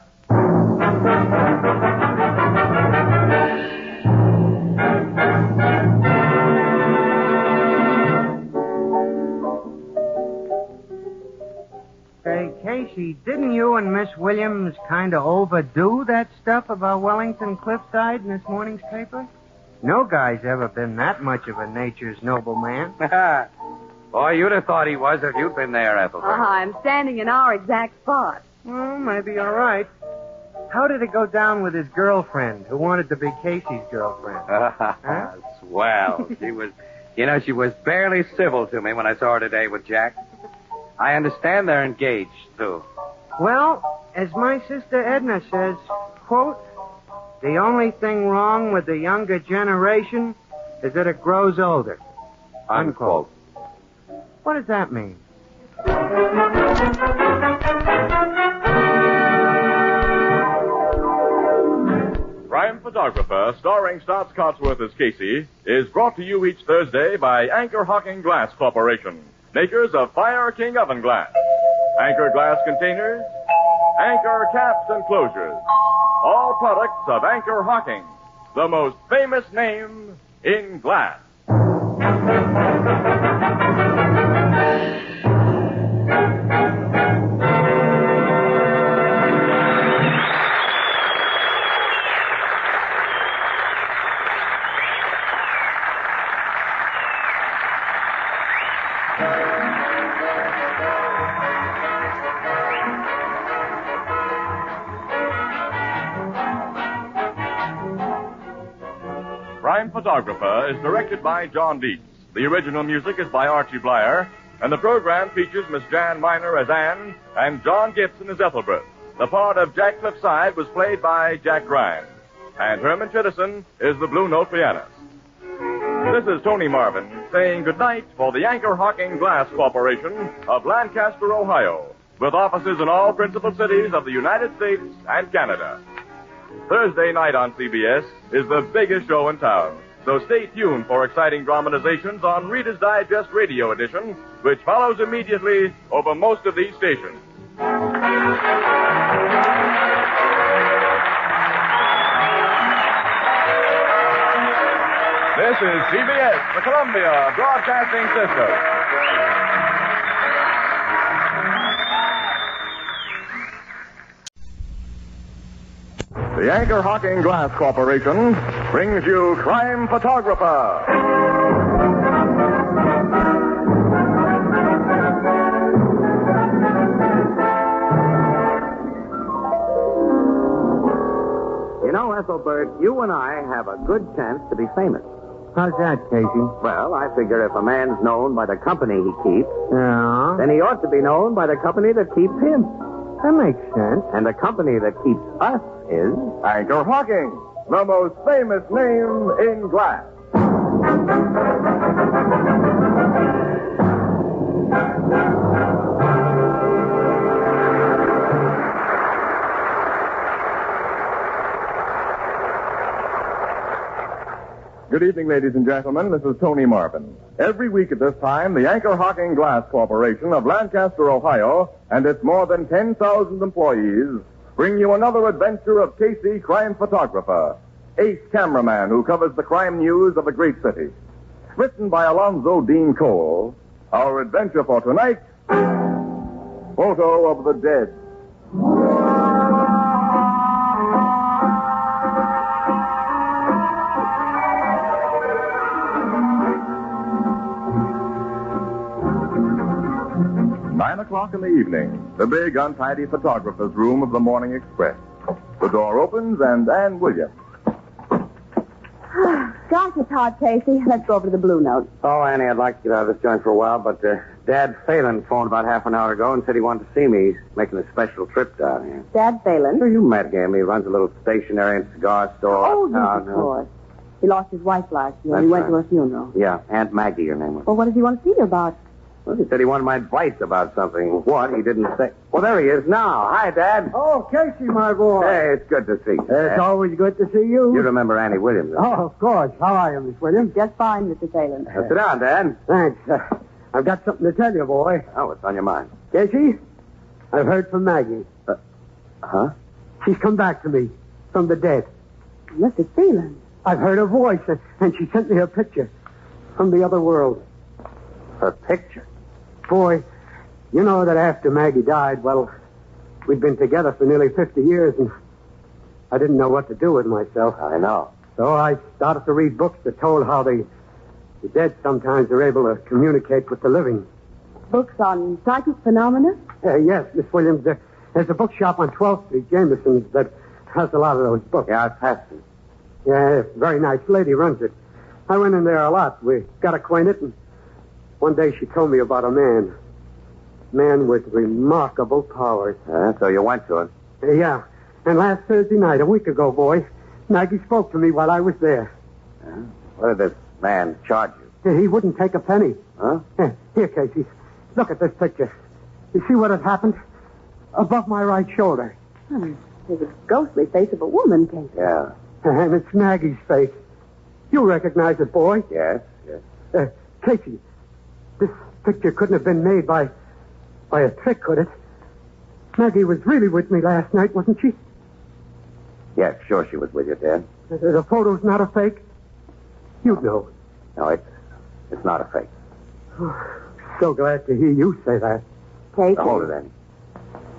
Hey, Casey, didn't you and Miss Williams kind of overdo that stuff about Wellington Cliffside in this morning's paper? No guy's ever been that much of a nature's noble man. Boy, you'd have thought he was if you'd been there, Ethelbert. I'm standing in our exact spot. Well, maybe you're right. How did it go down with his girlfriend, who wanted to be Casey's girlfriend? Swell. You know, she was barely civil to me when I saw her today with Jack. I understand they're engaged, too. Well, as my sister Edna says, quote, the only thing wrong with the younger generation is that it grows older. Unquote. What does that mean? Crime Photographer, starring Stotts Cotsworth as Casey, is brought to you each Thursday by Anchor Hocking Glass Corporation, makers of Fire King Oven Glass, Anchor Glass Containers, Anchor Caps and Closures, all products of Anchor Hocking, the most famous name in glass. Crime Photographer is directed by John Dietz. The original music is by Archie Blyer, and the program features Miss Jan Miner as Anne and John Gibson as Ethelbert. The part of Jack Cliffside was played by Jack Grimes, and Herman Chittison is the Blue Note pianist. This is Tony Marvin saying goodnight for the Anchor Hocking Glass Corporation of Lancaster, Ohio, with offices in all principal cities of the United States and Canada. Thursday night on CBS is the biggest show in town, so stay tuned for exciting dramatizations on Reader's Digest Radio Edition, which follows immediately over most of these stations. This is CBS, the Columbia Broadcasting System. The Anchor Hocking Glass Corporation brings you Crime Photographer. You know, Ethelbert, you and I have a good chance to be famous. How's that, Casey? Well, I figure if a man's known by the company he keeps, Yeah? then he ought to be known by the company that keeps him. That makes sense. And the company that keeps us is Anchor Hocking, the most famous name in glass. Good evening, ladies and gentlemen. This is Tony Marvin. Every week at this time, the Anchor Hocking Glass Corporation of Lancaster, Ohio, and its more than 10,000 employees bring you another adventure of Casey, crime photographer, ace cameraman who covers the crime news of a great city. Written by Alonzo Dean Cole, our adventure for tonight, Photo of the Dead. 9 o'clock in the evening, the big, untidy photographer's room of the Morning Express. The door opens, and Ann Williams. Gosh, it's hot, Casey. Let's go over to the Blue Note. Oh, Annie, I'd like to get out of this joint for a while, but Dad Phelan phoned about half an hour ago and said he wanted to see me. He's making a special trip down here. Dad Phelan? Sure, you met him. He runs a little stationery and cigar store. Oh, yes, of course. He lost his wife last year. That's He went right. to her funeral. Yeah, Aunt Maggie, her name was. Well, what does he want to see you about? Well, he said he wanted my advice about something. What? He didn't say. Well, there he is now. Hi, Dad. Oh, Casey, my boy. Hey, it's good to see you. Dad. It's always good to see you. You remember Annie Williams? Oh, of course. How are you, Miss Williams? Just fine, Mr. Phelan. Sit down, Dad. Thanks. I've got something to tell you, boy. Oh, what's on your mind? Casey, I've heard from Maggie. Huh? She's come back to me from the dead. Mr. Phelan. I've heard her voice, and she sent me her picture from the other world. Her picture? Boy, you know that after Maggie died, well, we'd been together for nearly 50 years, and I didn't know what to do with myself. I know. So I started to read books that told how the dead sometimes are able to communicate with the living. Books on psychic phenomena? Yes, Miss Williams. There's a bookshop on 12th Street, Jameson's, that has a lot of those books. Yeah, I've passed it. Yeah, very nice lady runs it. I went in there a lot. We got acquainted, and one day she told me about a man. Man with remarkable powers. So you went to him? Yeah. And last Thursday night, a week ago, boy, Maggie spoke to me while I was there. What did this man charge you? He wouldn't take a penny. Huh? Here, Casey. Look at this picture. You see what had happened? Above my right shoulder. There's a ghostly face of a woman, Casey. Yeah. And it's Maggie's face. You recognize it, boy. Yes. Casey, this picture couldn't have been made by a trick, could it? Maggie was really with me last night, wasn't she? Yes, sure she was with you, Dad. The photo's not a fake? You know. No, it's not a fake. So glad to hear you say that. Casey. Hold it, Annie.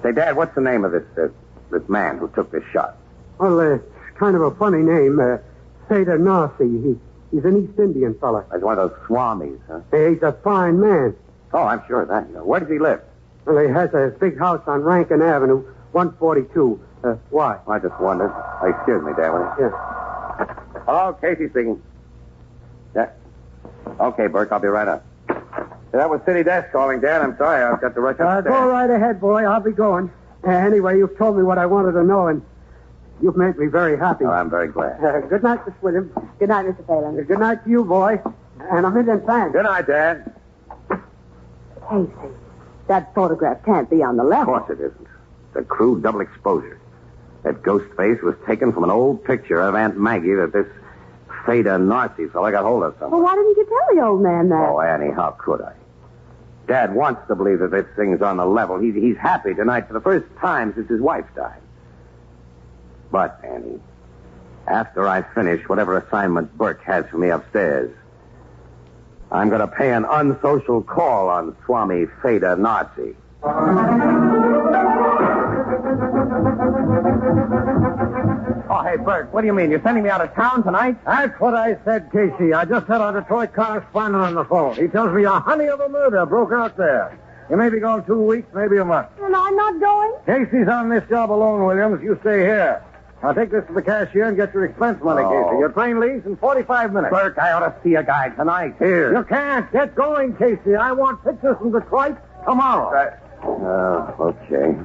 Say, Dad, what's the name of this man who took this shot? Well, it's kind of a funny name. Theda Narcy. He's an East Indian fella. He's one of those swamis, huh? He's a fine man. Oh, I'm sure of that. Where does he live? Well, he has a big house on Rankin Avenue, 142. Why? I just wondered. Excuse me, Dad. Yeah. Hello, Casey speaking. Yeah. Okay, Burke, I'll be right up. That was City Desk calling, Dad. I'm sorry. I've got to rush upstairs. Go right ahead, boy. I'll be going. Anyway, you've told me what I wanted to know, and you've made me very happy. Oh, I'm very glad. Good night, Miss Williams. Good night, Mr. Phelan. Good night to you, boy. And a million thanks. Good night, Dad. Casey, that photograph can't be on the Of level. course it isn't. It's a crude double exposure. That ghost face was taken from an old picture of Aunt Maggie that this Theda Narcy fellow got hold of somewhere. Well, why didn't you tell the old man that? Oh, Annie, how could I? Dad wants to believe that this thing's on the level. He's happy tonight for the first time since his wife died. But, Annie, after I finish whatever assignment Burke has for me upstairs, I'm going to pay an unsocial call on Swami Theda Narcy. Oh, hey, Burke, what do you mean? You're sending me out of town tonight? That's what I said, Casey. I just had our Detroit correspondent on the phone. He tells me a honey of a murder broke out there. You may be gone 2 weeks, maybe a month. And I'm not going? Casey's on this job alone, Williams. You stay here. I'll take this to the cashier and get your expense money, Casey. Your train leaves in 45 minutes. Burke, I ought to see a guy tonight. Here. You can't. Get going, Casey. I want pictures from Detroit tomorrow. Okay.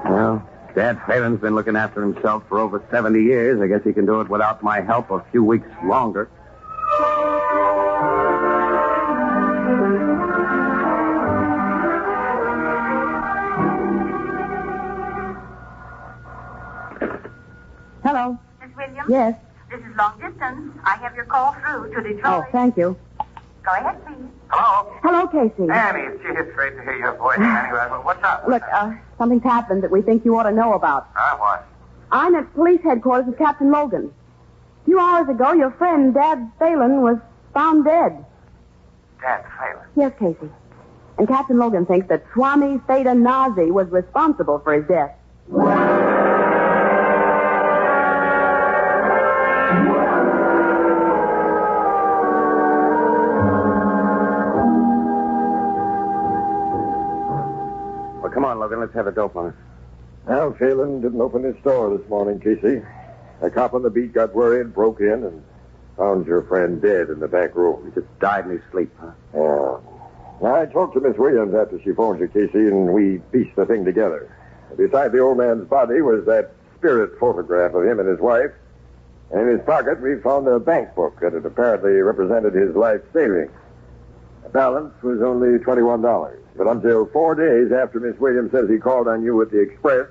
Well, Dad Phelan's been looking after himself for over 70 years. I guess he can do it without my help a few weeks longer. Hello. Miss Williams? Yes. This is long distance. I have your call through to Detroit. Oh, thank you. Go ahead, please. Hello? Hello, Casey. Annie, gee, it's great to hear your voice. Anyway, what's up? Look, something's happened that we think you ought to know about. What? I'm at police headquarters with Captain Logan. A few hours ago, your friend, Dad Phelan, was found dead. Dad Phelan? Yes, Casey. And Captain Logan thinks that Swami Theda Narcy was responsible for his death. Well, come on, Logan. Let's have a dope on it. Al Phelan didn't open his store this morning, Casey. A cop on the beat got worried, broke in, and found your friend dead in the back room. He just died in his sleep, huh? Yeah. I talked to Miss Williams after she phoned you, Casey, and we pieced the thing together. Beside the old man's body was that spirit photograph of him and his wife. And in his pocket, we found a bank book that had apparently represented his life savings. The balance was only $21. But until 4 days after Miss Williams says he called on you at the Express,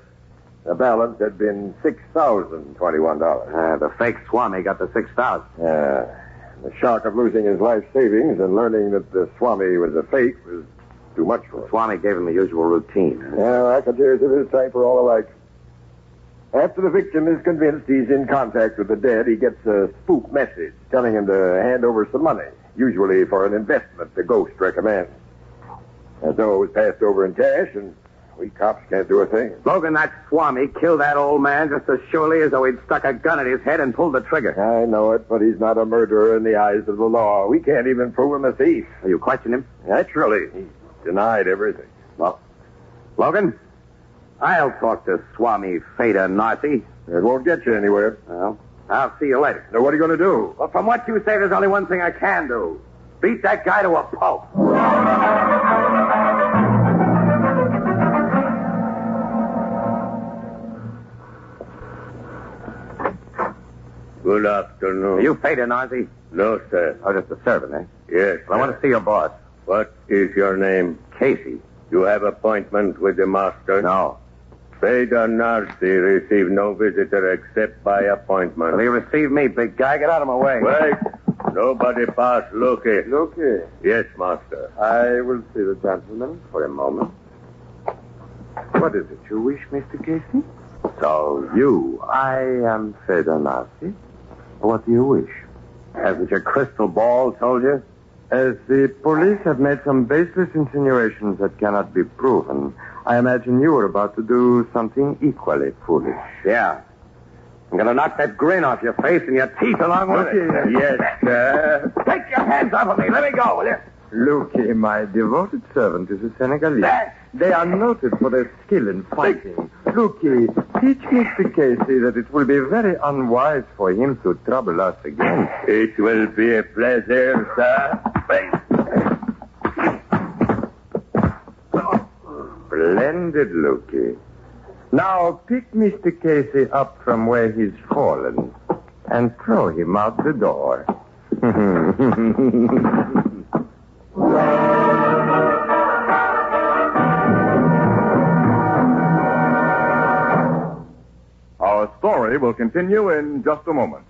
the balance had been $6,021. The fake Swami got the $6,000. The shock of losing his life savings and learning that the Swami was a fake was too much for him. Swami gave him the usual routine. Huh? Yeah, racketeers of his type are all alike. After the victim is convinced he's in contact with the dead, he gets a spook message telling him to hand over some money, usually for an investment the ghost recommends. And so it was passed over in cash, and we cops can't do a thing. Logan, that Swami killed that old man just as surely as though he'd stuck a gun at his head and pulled the trigger. I know it, but he's not a murderer in the eyes of the law. We can't even prove him a thief. You question him? Naturally. He denied everything. Well, Logan, I'll talk to Swami Theda Narcy. It won't get you anywhere. Well, I'll see you later. Now, what are you going to do? Well, from what you say, there's only one thing I can do. Beat that guy to a pulp. Good afternoon. Are you Fata Nazi? No, sir. Oh, just a servant, eh? Yes, Well, I want to see your boss. What is your name? Casey. You have appointment with the master? No. Fata Narsi receive no visitor except by appointment. Will you receive me, big guy? Get out of my way. Wait. Nobody pass Loki. Loki. Yes, master. I will see the gentleman for a moment. What is it you wish, Mr. Casey? So, I am Fata Nazi. What do you wish? Hasn't your crystal ball told you? As the police have made some baseless insinuations that cannot be proven, I imagine you are about to do something equally foolish. Yeah. I'm going to knock that grin off your face and your teeth along with it. Yes, sir. Take your hands off of me. Let me go, will you? Luki, my devoted servant, is a Senegalese. They are noted for their skill in fighting. Luki, teach Mr. Casey that it will be very unwise for him to trouble us again. It will be a pleasure, sir. Splendid, Luki. Now pick Mr. Casey up from where he's fallen and throw him out the door. Our story will continue in just a moment.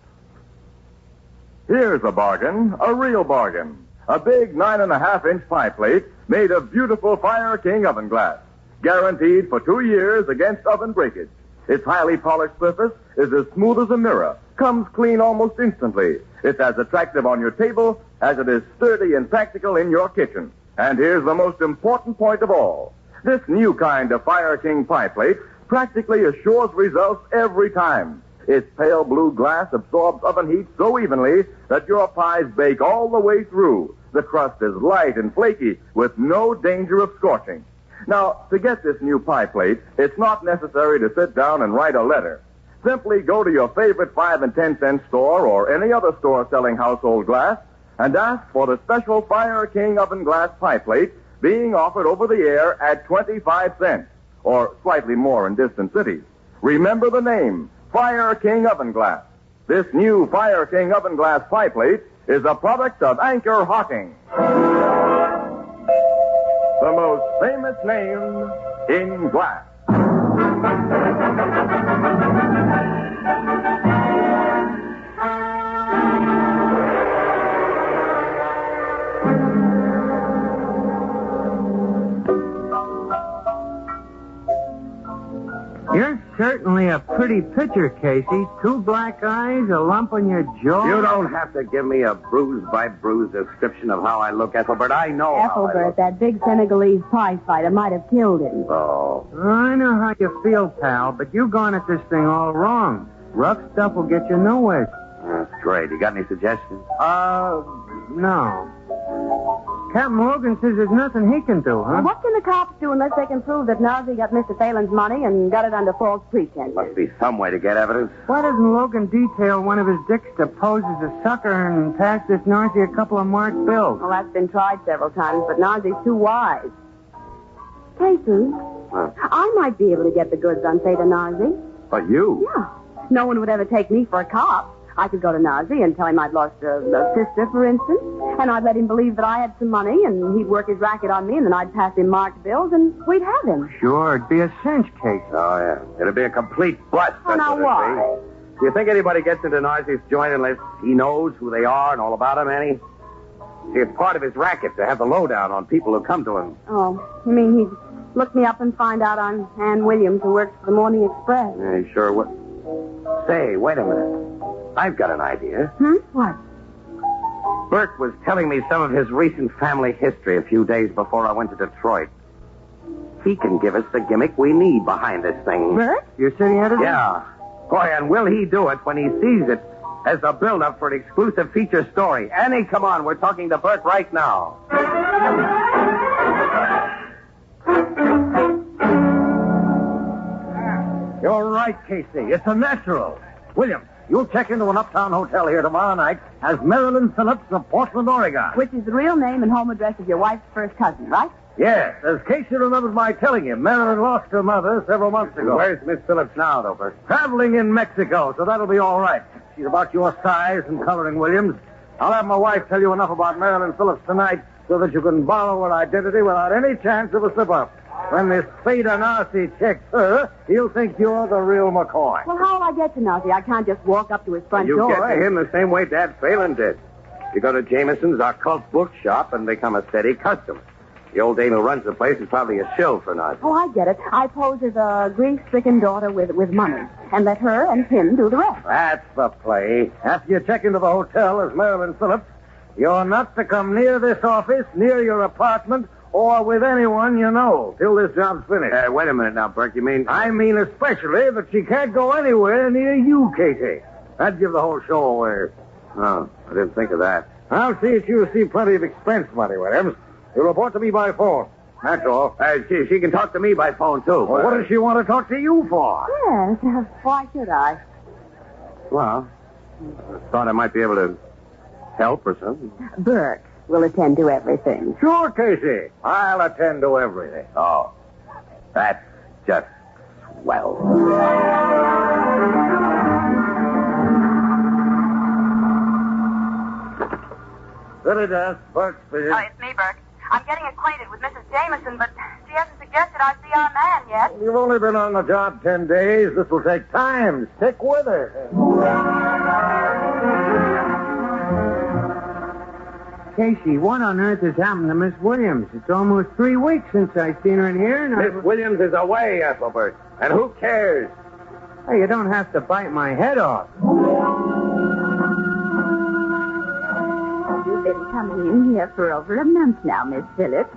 Here's a bargain, a real bargain. A big 9.5-inch pie plate made of beautiful Fire King oven glass. Guaranteed for 2 years against oven breakage. Its highly polished surface is as smooth as a mirror. Comes clean almost instantly. It's as attractive on your table as it is sturdy and practical in your kitchen. And here's the most important point of all. This new kind of Fire King pie plate practically assures results every time. Its pale blue glass absorbs oven heat so evenly that your pies bake all the way through. The crust is light and flaky with no danger of scorching. Now, to get this new pie plate, it's not necessary to sit down and write a letter. Simply go to your favorite 5 and 10 cent store or any other store selling household glass and ask for the special Fire King oven glass pie plate being offered over the air at 25 cents or slightly more in distant cities. Remember the name, Fire King oven glass. This new Fire King oven glass pie plate is a product of Anchor Hocking. The most famous name in glass. You're certainly a pretty picture, Casey. 2 black eyes, a lump on your jaw. You don't have to give me a bruise-by-bruise description of how I look, Ethelbert. I know how I Ethelbert, look. that big Senegalese pie fighter might have killed him. Oh. I know how you feel, pal, but you've gone at this thing all wrong. Rough stuff will get you nowhere. That's great. You got any suggestions? No. Captain Logan says there's nothing he can do, huh? Well, what can the cops do unless they can prove that Nazi got Mr. Phelan's money and got it under false pretense? Must be some way to get evidence. Why doesn't Logan detail one of his dicks to pose as a sucker and pass this Nazi a couple of marked bills? Well, that's been tried several times, but Nazi's too wise. Casey, I might be able to get the goods on Fata Nazi. But you? Yeah. No one would ever take me for a cop. I could go to Nazi and tell him I'd lost a sister, for instance, and I'd let him believe that I had some money, and he'd work his racket on me, and then I'd pass him marked bills, and we'd have him. Sure, it'd be a cinch, Casey. Oh, yeah. It'll be a complete bust. Oh, now why? Do you think anybody gets into Nazi's joint unless he knows who they are and all about them, Annie? See, it's part of his racket to have the lowdown on people who come to him. Oh, you mean he'd look me up and find out I'm Ann Williams, who works for the Morning Express? Yeah, he sure would. Say, wait a minute. I've got an idea. What? Bert was telling me some of his recent family history a few days before I went to Detroit. He can give us the gimmick we need behind this thing. Bert? Your city editor? Yeah. Boy, and will he do it when he sees it as a build-up for an exclusive feature story. Annie, come on. We're talking to Bert right now. You're right, Casey. It's a natural. Williams, you'll check into an uptown hotel here tomorrow night as Marilyn Phillips of Portland, Oregon. Which is the real name and home address of your wife's first cousin, right? Yes, as Casey remembers my telling him, Marilyn lost her mother several months ago. Where's Miss Phillips now, though, Bert? Traveling in Mexico, so that'll be all right. She's about your size and coloring, Williams. I'll have my wife tell you enough about Marilyn Phillips tonight so that you can borrow her identity without any chance of a slip-up. When this Fada Narcy checks her, he'll think you're the real McCoy. Well, how'll I get to Nazi? I can't just walk up to his front You door. get to him the same way Dad Phelan did. You go to Jameson's occult bookshop and become a steady customer. The old dame who runs the place is probably a shill for Nazi. Oh, I get it. I pose as a grief-stricken daughter with money and let her and him do the rest. That's the play. After you check into the hotel as Marilyn Phillips, you're not to come near this office, near your apartment, or with anyone you know till this job's finished. Wait a minute now, Burke. You mean... I mean especially that she can't go anywhere near you, Casey. That'd give the whole show away. Oh, I didn't think of that. I'll see that you receive plenty of expense money, Williams. You report to me by phone. That's all. She can talk to me by phone, too. Well, what does she want to talk to you for? Yes, why should I? Well, I thought I might be able to help or something. Burke will attend to everything. Sure, Casey. I'll attend to everything. Oh, that's just swell. City desk, Burke speaking. It's me, Burke. I'm getting acquainted with Mrs. Jameson, but she hasn't suggested I see our man yet. You've only been on the job 10 days. This will take time. Stick with her. Casey, what on earth has happened to Miss Williams? It's almost 3 weeks since I've seen her in here, and Miss Williams is away, Ethelbert. And who cares? Hey, you don't have to bite my head off. You've been coming in here for over a month now, Miss Phillips.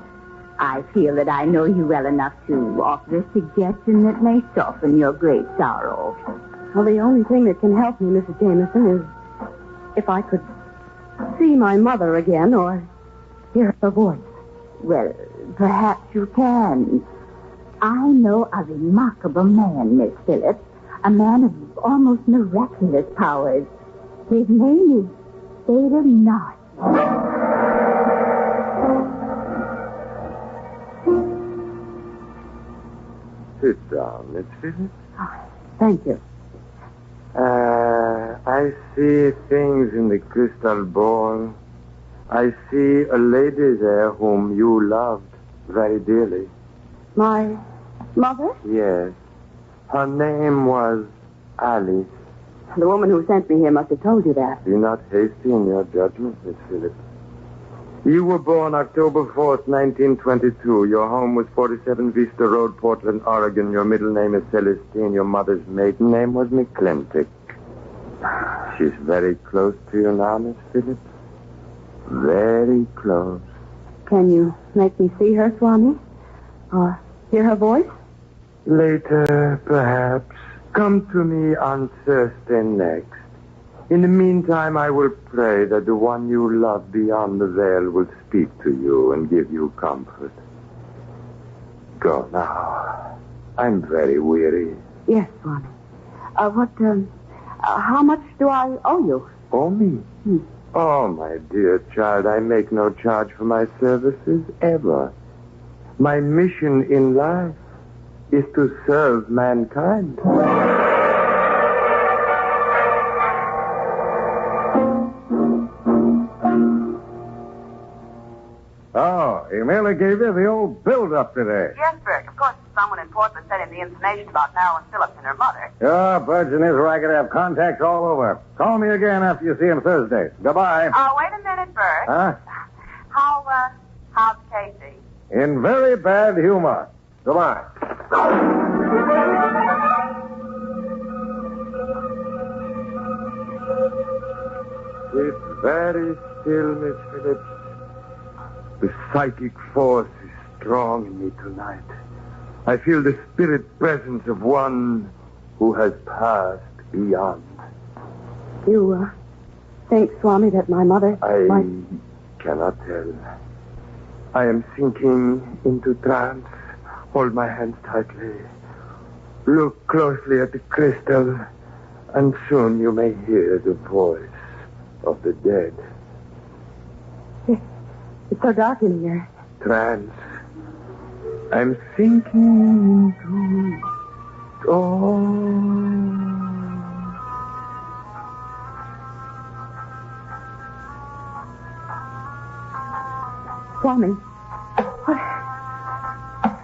I feel that I know you well enough to offer a suggestion that may soften your great sorrow. Well, the only thing that can help me, Mrs. Jameson, is if I could see my mother again or hear her voice. Well, perhaps you can. I know a remarkable man, Miss Phillips. A man of almost miraculous powers. His name is Fada Narcy. Sit down, Miss Phillips. Oh, thank you. I see things in the crystal ball. I see a lady there whom you loved very dearly. My mother? Yes. Her name was Alice. The woman who sent me here must have told you that. Be not hasty in your judgment, Miss Phillips. You were born October 4th, 1922. Your home was 47 Vista Road, Portland, Oregon. Your middle name is Celestine. Your mother's maiden name was McClintock. She's very close to you now, Miss Phillips. Very close. Can you make me see her, Swami? Or hear her voice? Later, perhaps. Come to me on Thursday next. In the meantime, I will pray that the one you love beyond the veil will speak to you and give you comfort. Go now. I'm very weary. Yes, Swami. How much do I owe you? Oh, me? Oh, my dear child, I make no charge for my services ever. My mission in life is to serve mankind. Oh, he merely gave you the old build-up today. Yes, Burke. Of course, someone in Portland sent him the information about Marilyn Phillips and her mother. Yeah, Budge and his racket have contacts all over. Call me again after you see him Thursday. Goodbye. Oh, wait a minute, Burke. Huh? How's Casey? In very bad humor. Goodbye. It's very still, Miss Phillips. The psychic force is strong in me tonight. I feel the spirit presence of one who has passed beyond. You think, Swami, that my mother I cannot tell. I am sinking into trance. Hold my hands tightly. Look closely at the crystal. And soon you may hear the voice of the dead. It's so dark in here. Trance. I'm sinking into dawn. Swami. What?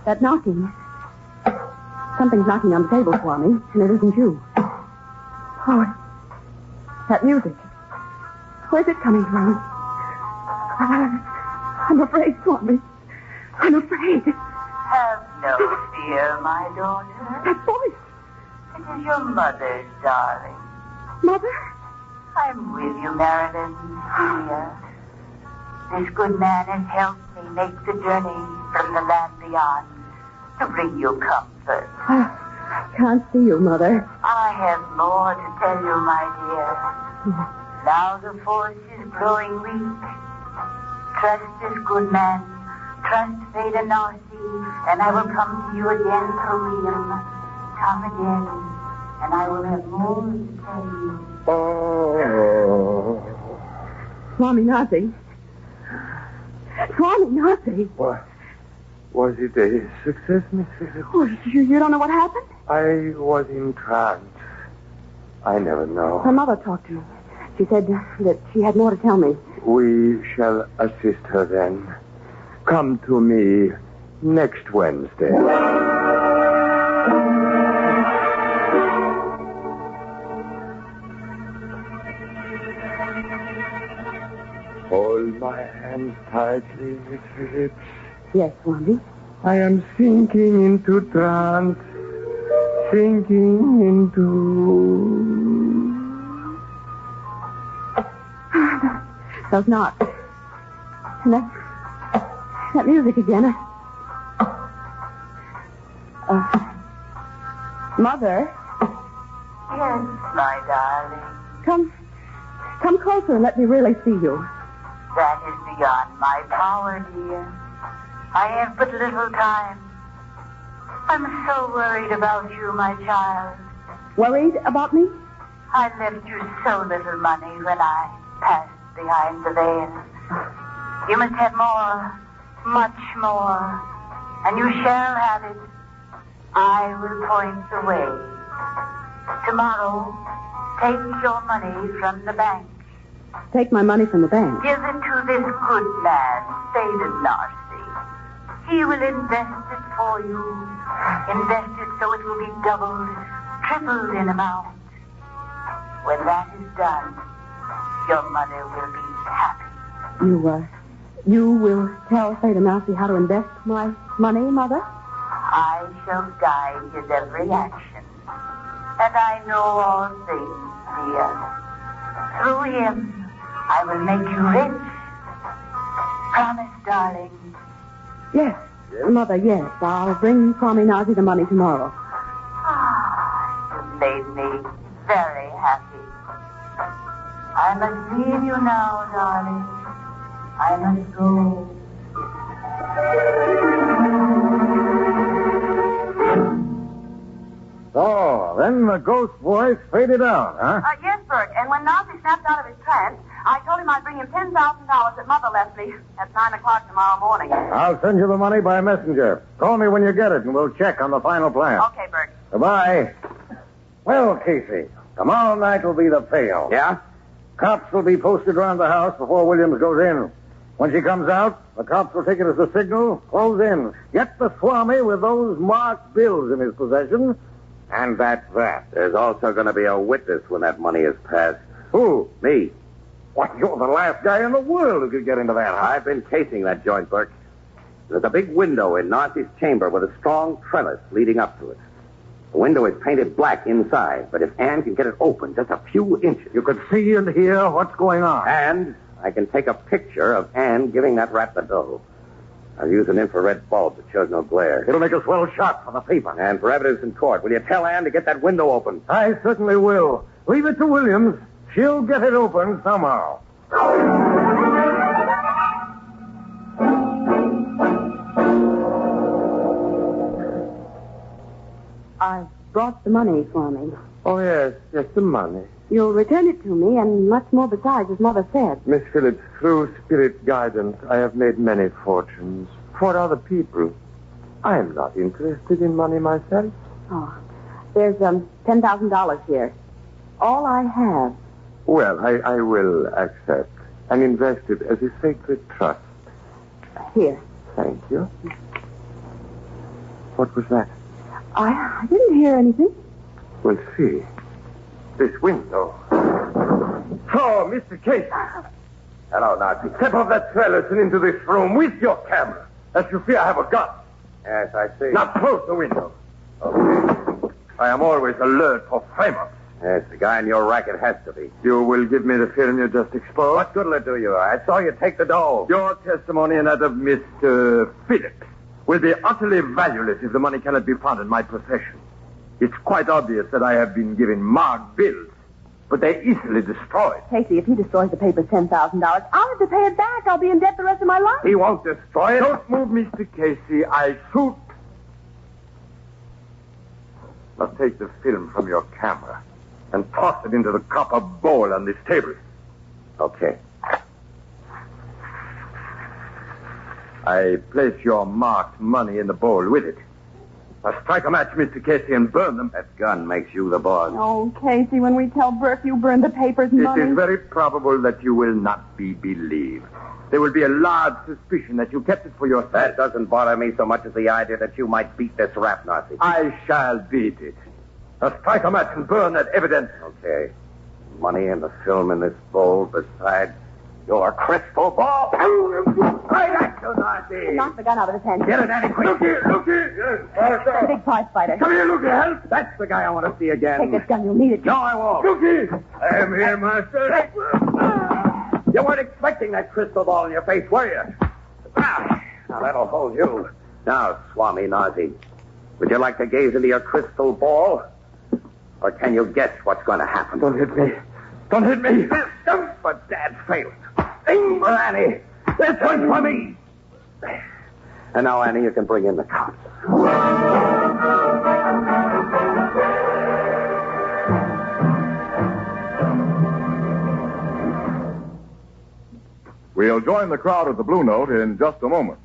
That knocking. Something's knocking on the table, Swami, and it isn't you. Oh, that music. Where's it coming from? I'm afraid, Swami. I'm afraid. Have no fear, my daughter. That voice. It is your mother's, darling. Mother? I'm with you, Marilyn, dear. This good man has helped me make the journey from the land beyond to bring you comfort. I can't see you, Mother. I have more to tell you, my dear. Now the force is growing weak. Trust this good man. Trust fate and Narcy, and I will come to you again through him. Come again, and I will have more to tell you. Oh. Swami Nazi. Swami Nazi. What? Was it a success, Miss Phillips? Oh, you don't know what happened? I was in trance. I never know. My mother talked to me. She said that she had more to tell me. We shall assist her then. Come to me next Wednesday. Hold my hand tightly, Miss Phillips. Yes, Swami. I am sinking into trance. Sinking into... Those knocks. And that music again. Mother? Yes, my darling. Come closer and let me really see you. That is beyond my power, dear. I have but little time. I'm so worried about you, my child. Worried about me? I left you so little money when I passed behind the veil. You must have more, much more, and you shall have it. I will point the way. Tomorrow, take your money from the bank. Take my money from the bank? Give it to this good man, Satan Narcy. He will invest it for you. Invest it so it will be doubled, tripled in amount. When that is done, your mother will be happy. You will tell Satan Nazi how to invest my money, Mother? I shall guide his every action. And I know all things, dear. Through him, I will make you rich. Promise, darling. Yes, Mother, yes. I'll bring Swami Nazi the money tomorrow. You've made me very happy. I must leave you now, darling. I must go. So, then the ghost voice faded out, huh? Yes, Bert. And when Nazi snapped out of his trance, I told him I'd bring him $10,000 that Mother left me at 9 o'clock tomorrow morning. I'll send you the money by messenger. Call me when you get it, and we'll check on the final plan. Okay, Bert. Goodbye. Well, Casey, tomorrow night will be the payout. Yeah? Cops will be posted around the house before Williams goes in. When she comes out, the cops will take it as a signal, close in. Get the Swami with those marked bills in his possession, and that's that. There's also going to be a witness when that money is passed. Who? Me. Why, you're the last guy in the world who could get into that house. I've been casing that joint, Burke. There's a big window in Narcy's chamber with a strong trellis leading up to it. The window is painted black inside, but if Anne can get it open just a few inches... You could see and hear what's going on. And I can take a picture of Anne giving that rat the dough. I'll use an infrared bulb that shows no glare. It'll make a swell shot for the paper. And for evidence in court, will you tell Anne to get that window open? I certainly will. Leave it to Williams. She'll get it open somehow. I brought the money for me. Oh, yes, the money. You'll return it to me, and much more besides, as Mother said. Miss Phillips, through spirit guidance, I have made many fortunes for other people. I am not interested in money myself. Oh, there's $10,000 here. All I have. Well, I will accept and invest it as a sacred trust. Here. Thank you. What was that? I didn't hear anything. Well, see. This window. Oh, Mr. Casey. Hello, Nazi. Step off that trellis and into this room with your camera. As you fear I have a gun. Yes, I see. Now close the window. Okay. I am always alert for frame-ups. Yes, the guy in your racket has to be. You will give me the film you just exposed? What good will it do you? I saw you take the dough. Your testimony and that of Mr. Phillips will be utterly valueless if the money cannot be found in my possession. It's quite obvious that I have been given marked bills, but they're easily destroyed. Casey, if he destroys the paper's $10,000, I'll have to pay it back. I'll be in debt the rest of my life. He won't destroy it. Don't move, Mr. Casey. I shoot. Now take the film from your camera and toss it into the copper bowl on this table. Okay. I place your marked money in the bowl with it. Now strike a match, Mr. Casey, and burn them. That gun makes you the boss. Oh, Casey, when we tell Burke you burned the papers and money... It is very probable that you will not be believed. There will be a large suspicion that you kept it for yourself. That doesn't bother me so much as the idea that you might beat this rap Nazi. I shall beat it. Now strike a match and burn that evidence. Okay. Money and the film in this bowl beside your crystal ball. Right at you, Nazi. Knock the gun out of his hand. Get it, Annie, quick. Look here. The big prize fighter. Come here, look here. That's the guy I want to see again. Take this gun. You'll need it. No, I won't. Look here. I am here, master. You weren't expecting that crystal ball in your face, were you? Now, that'll hold you. Now, Swami Nazi, would you like to gaze into your crystal ball? Or can you guess what's going to happen? Don't hit me. Don't hit me. But Dad failed. Aim for Annie. This one's for me. And now, Annie, you can bring in the cops. We'll join the crowd at the Blue Note in just a moment.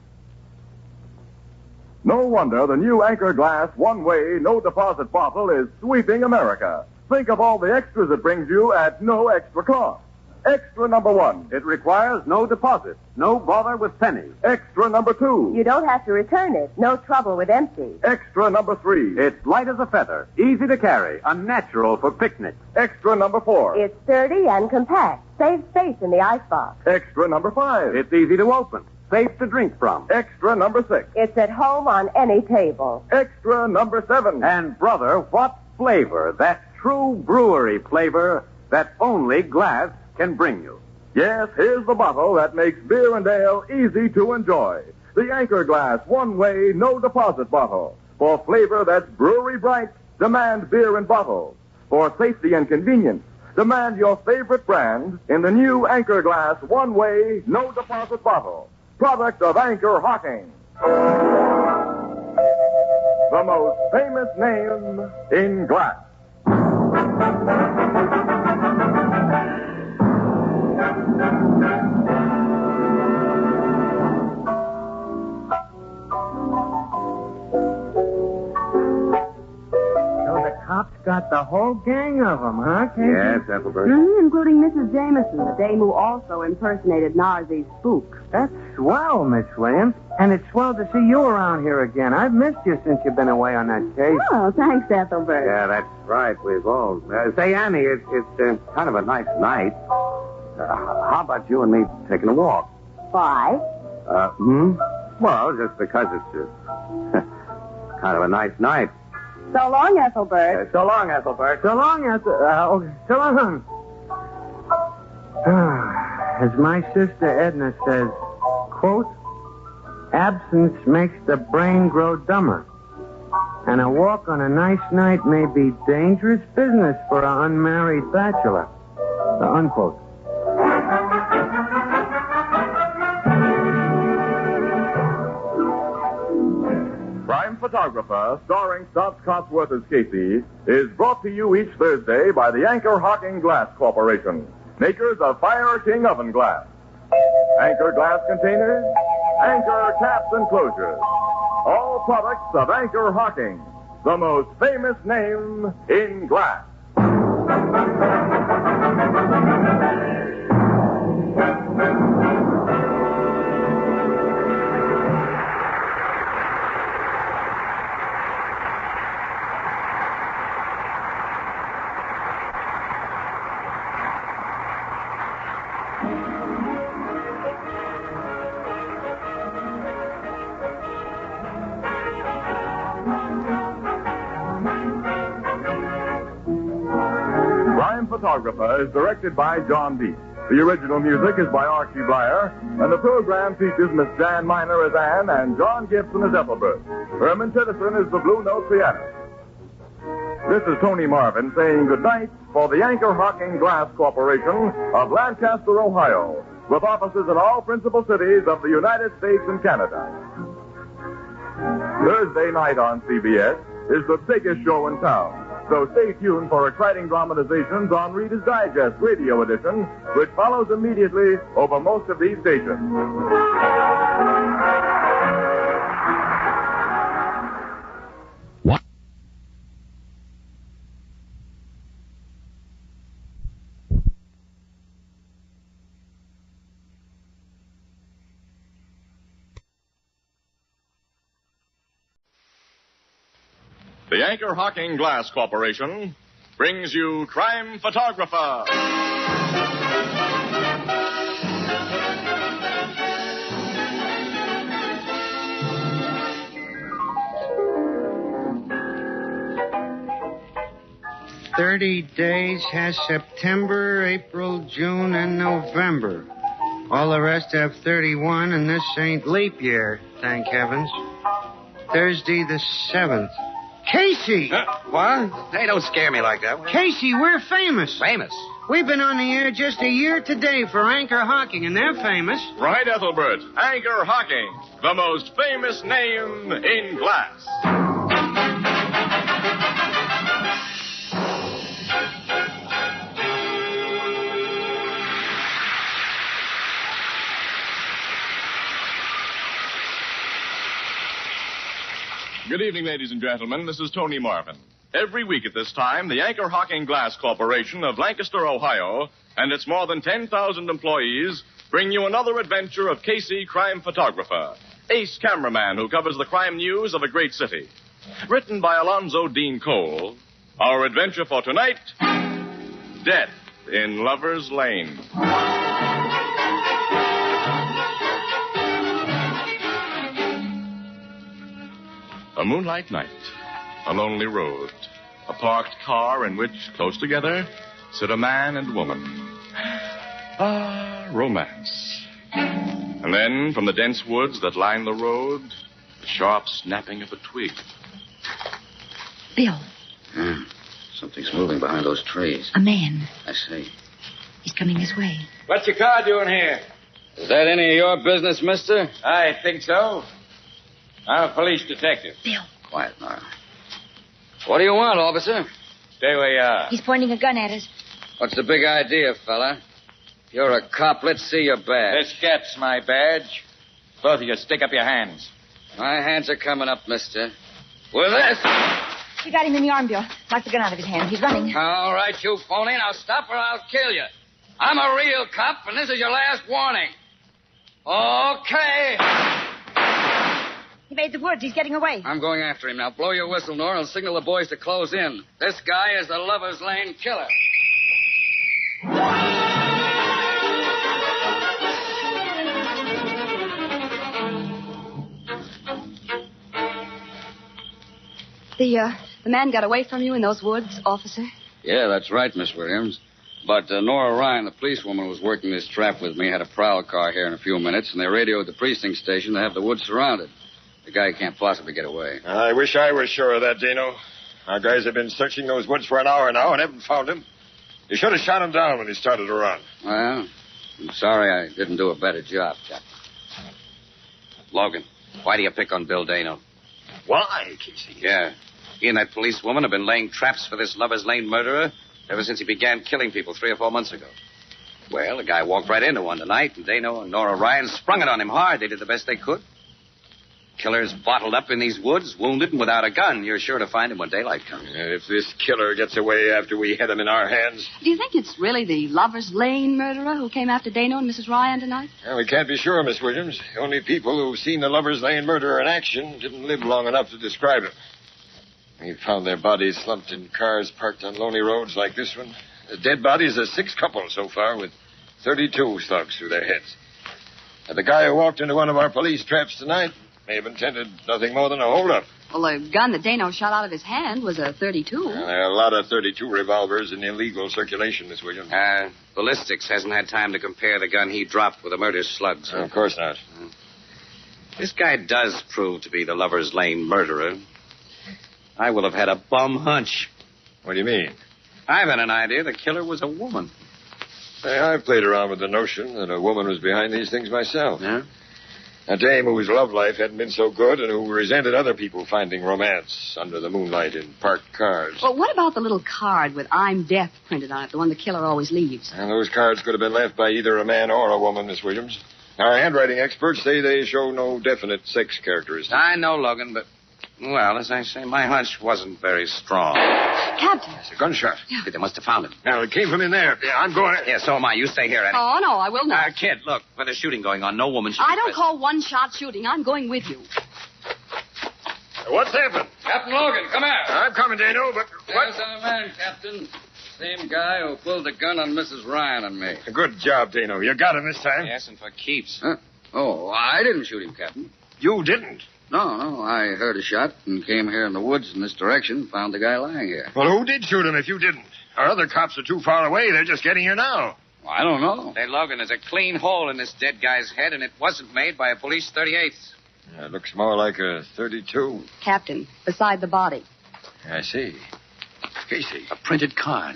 No wonder the new Anchor Glass one-way, no-deposit bottle is sweeping America. Think of all the extras it brings you at no extra cost. Extra number 1. It requires no deposit, no bother with pennies. Extra number 2. You don't have to return it. No trouble with empty. Extra number 3. It's light as a feather, easy to carry, unnatural for picnics. Extra number 4. It's sturdy and compact. Saves space in the icebox. Extra number 5. It's easy to open, safe to drink from. Extra number 6. It's at home on any table. Extra number 7. And, brother, what flavor, that true brewery flavor that only glass can bring you. Yes, here's the bottle that makes beer and ale easy to enjoy. The Anchor Glass one-way, no-deposit bottle. For flavor that's brewery bright, demand beer in bottle. For safety and convenience, demand your favorite brand in the new Anchor Glass one-way, no-deposit bottle. Product of Anchor Hocking. The most famous name in glass. Cops got the whole gang of them, huh, Casey? Yes, Ethelbert. Including Mrs. Jameson, the dame who also impersonated Narzi's spook. That's swell, Miss Williams. And it's swell to see you around here again. I've missed you since you've been away on that case. Oh, thanks, Ethelbert. Yeah, that's right. We've all... say, Annie, it's kind of a nice night. How about you and me taking a walk? Why? Well, just because it's kind of a nice night. So long, Ethelbert. So long, Ethelbert. So long, so long. As my sister Edna says, quote, absence makes the brain grow dumber. And a walk on a nice night may be dangerous business for an unmarried bachelor. Unquote. Crime Photographer, starring Stotts Cotsworth as Casey, is brought to you each Thursday by the Anchor Hocking Glass Corporation, makers of Fire King Oven Glass. Anchor glass containers, Anchor caps and closures. All products of Anchor Hocking, the most famous name in glass. Crime Photographer is directed by John Deep. The original music is by Archie Blyer, and the program features Miss Jan Miner as Anne and John Gibson as Ethelbert. Herman Tittison is the Blue Note pianist. This is Tony Marvin saying good night for the Anchor Hocking Glass Corporation of Lancaster, Ohio, with offices in all principal cities of the United States and Canada. Thursday night on CBS is the biggest show in town. So stay tuned for exciting dramatizations on Reader's Digest Radio Edition, which follows immediately over most of these stations. The Anchor Hocking Glass Corporation brings you Crime Photographer. $30 has September, April, June, and November. All the rest have 31, and this ain't leap year, thank heavens. Thursday the 7th. Casey! What? Hey, don't scare me like that. Casey, we're famous. Famous? We've been on the air just a year today for Anchor Hocking, and they're famous. Right, Ethelbert. Anchor Hocking, the most famous name in glass. Good evening, ladies and gentlemen. This is Tony Marvin. Every week at this time, the Anchor Hocking Glass Corporation of Lancaster, Ohio, and its more than 10,000 employees bring you another adventure of Casey, crime photographer, ace cameraman who covers the crime news of a great city. Written by Alonzo Dean Cole, our adventure for tonight, Death in Lover's Lane. A moonlight night, a lonely road, a parked car in which, close together, sit a man and woman. Ah, romance. And then, from the dense woods that line the road, the sharp snapping of a twig. Bill. Something's moving behind those trees. A man. I see. He's coming this way. What's your car doing here? Is that any of your business, mister? I think so. I'm a police detective. Bill. Quiet, Nora. What do you want, officer? Stay where you are. He's pointing a gun at us. What's the big idea, fella? If you're a cop, let's see your badge. This gets my badge. Both of you, stick up your hands. My hands are coming up, mister. With this. You got him in the arm, Bill. Knock the gun out of his hand. He's running. All right, you phony. Now stop or I'll kill you. I'm a real cop, and this is your last warning. Okay. He made the woods. He's getting away. I'm going after him. Now blow your whistle, Nora, and signal the boys to close in. This guy is the Lover's Lane killer. The man got away from you in those woods, officer? Yeah, that's right, Miss Williams. But Nora Ryan, the policewoman who was working this trap with me, had a prowl car here in a few minutes, and they radioed the precinct station to have the woods surrounded. The guy can't possibly get away. I wish I was sure of that, Dino. Our guys have been searching those woods for an hour now and haven't found him. You should have shot him down when he started to run. Well, I'm sorry I didn't do a better job, Captain. Logan, why do you pick on Bill Dano? Why, Casey? Yeah. He and that policewoman have been laying traps for this Lover's Lane murderer ever since he began killing people 3 or 4 months ago. Well, the guy walked right into one tonight, and Dano and Nora Ryan sprung it on him hard. They did the best they could. Killer's bottled up in these woods, wounded and without a gun. You're sure to find him when daylight comes. If this killer gets away after we had him in our hands... Do you think it's really the Lover's Lane murderer who came after Dano and Mrs. Ryan tonight? Well, we can't be sure, Miss Williams. The only people who've seen the Lover's Lane murderer in action didn't live long enough to describe him. We found their bodies slumped in cars parked on lonely roads like this one. The dead bodies are 6 couples so far, with 32 slugs through their heads. And the guy who walked into one of our police traps tonight may have intended nothing more than a hold-up. Well, the gun that Dano shot out of his hand was a .32. Well, there are a lot of .32 revolvers in illegal circulation, Miss Williams. Ballistics hasn't had time to compare the gun he dropped with the murder slugs. Of course not. This guy does prove to be the Lover's Lane murderer. I will have had a bum hunch. What do you mean? I've had an idea the killer was a woman. Hey, I've played around with the notion that a woman was behind these things myself. Yeah? A dame whose love life hadn't been so good and who resented other people finding romance under the moonlight in parked cars. Well, what about the little card with I'm Death printed on it, the one the killer always leaves? And those cards could have been left by either a man or a woman, Miss Williams. Our handwriting experts say they show no definite sex characteristics. I know, Logan, but, well, as I say, my hunch wasn't very strong. Captain. It's a gunshot. Yeah. They must have found him. Now, it came from in there. Yeah, I'm going. Yeah, so am I. You stay here, Eddie. Oh, no, I will not. Kid, look, with the shooting going on, no woman should I be don't present. call one-shot shooting. I'm going with you. What's happened? Captain Logan, come here. I'm coming, Dano, but what? There's our man, Captain. Same guy who pulled the gun on Mrs. Ryan and me. Good job, Dano. You got him this time. Yes, and for keeps. Huh? Oh, I didn't shoot him, Captain. You didn't? No, I heard a shot and came here in the woods in this direction, found the guy lying here. Well, who did shoot him if you didn't? Our other cops are too far away. They're just getting here now. Well, I don't know. Hey, Logan, there's a clean hole in this dead guy's head, and it wasn't made by a police 38th. It looks more like a .32. Captain, beside the body. I see. Casey. A printed card.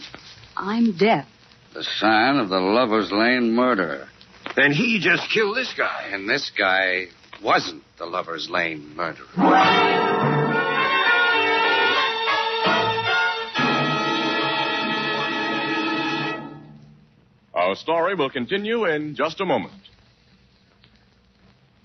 I'm Death. The sign of the Lover's Lane murderer. Then he just killed this guy. And this guy wasn't the Lover's Lane murderer. Our story will continue in just a moment.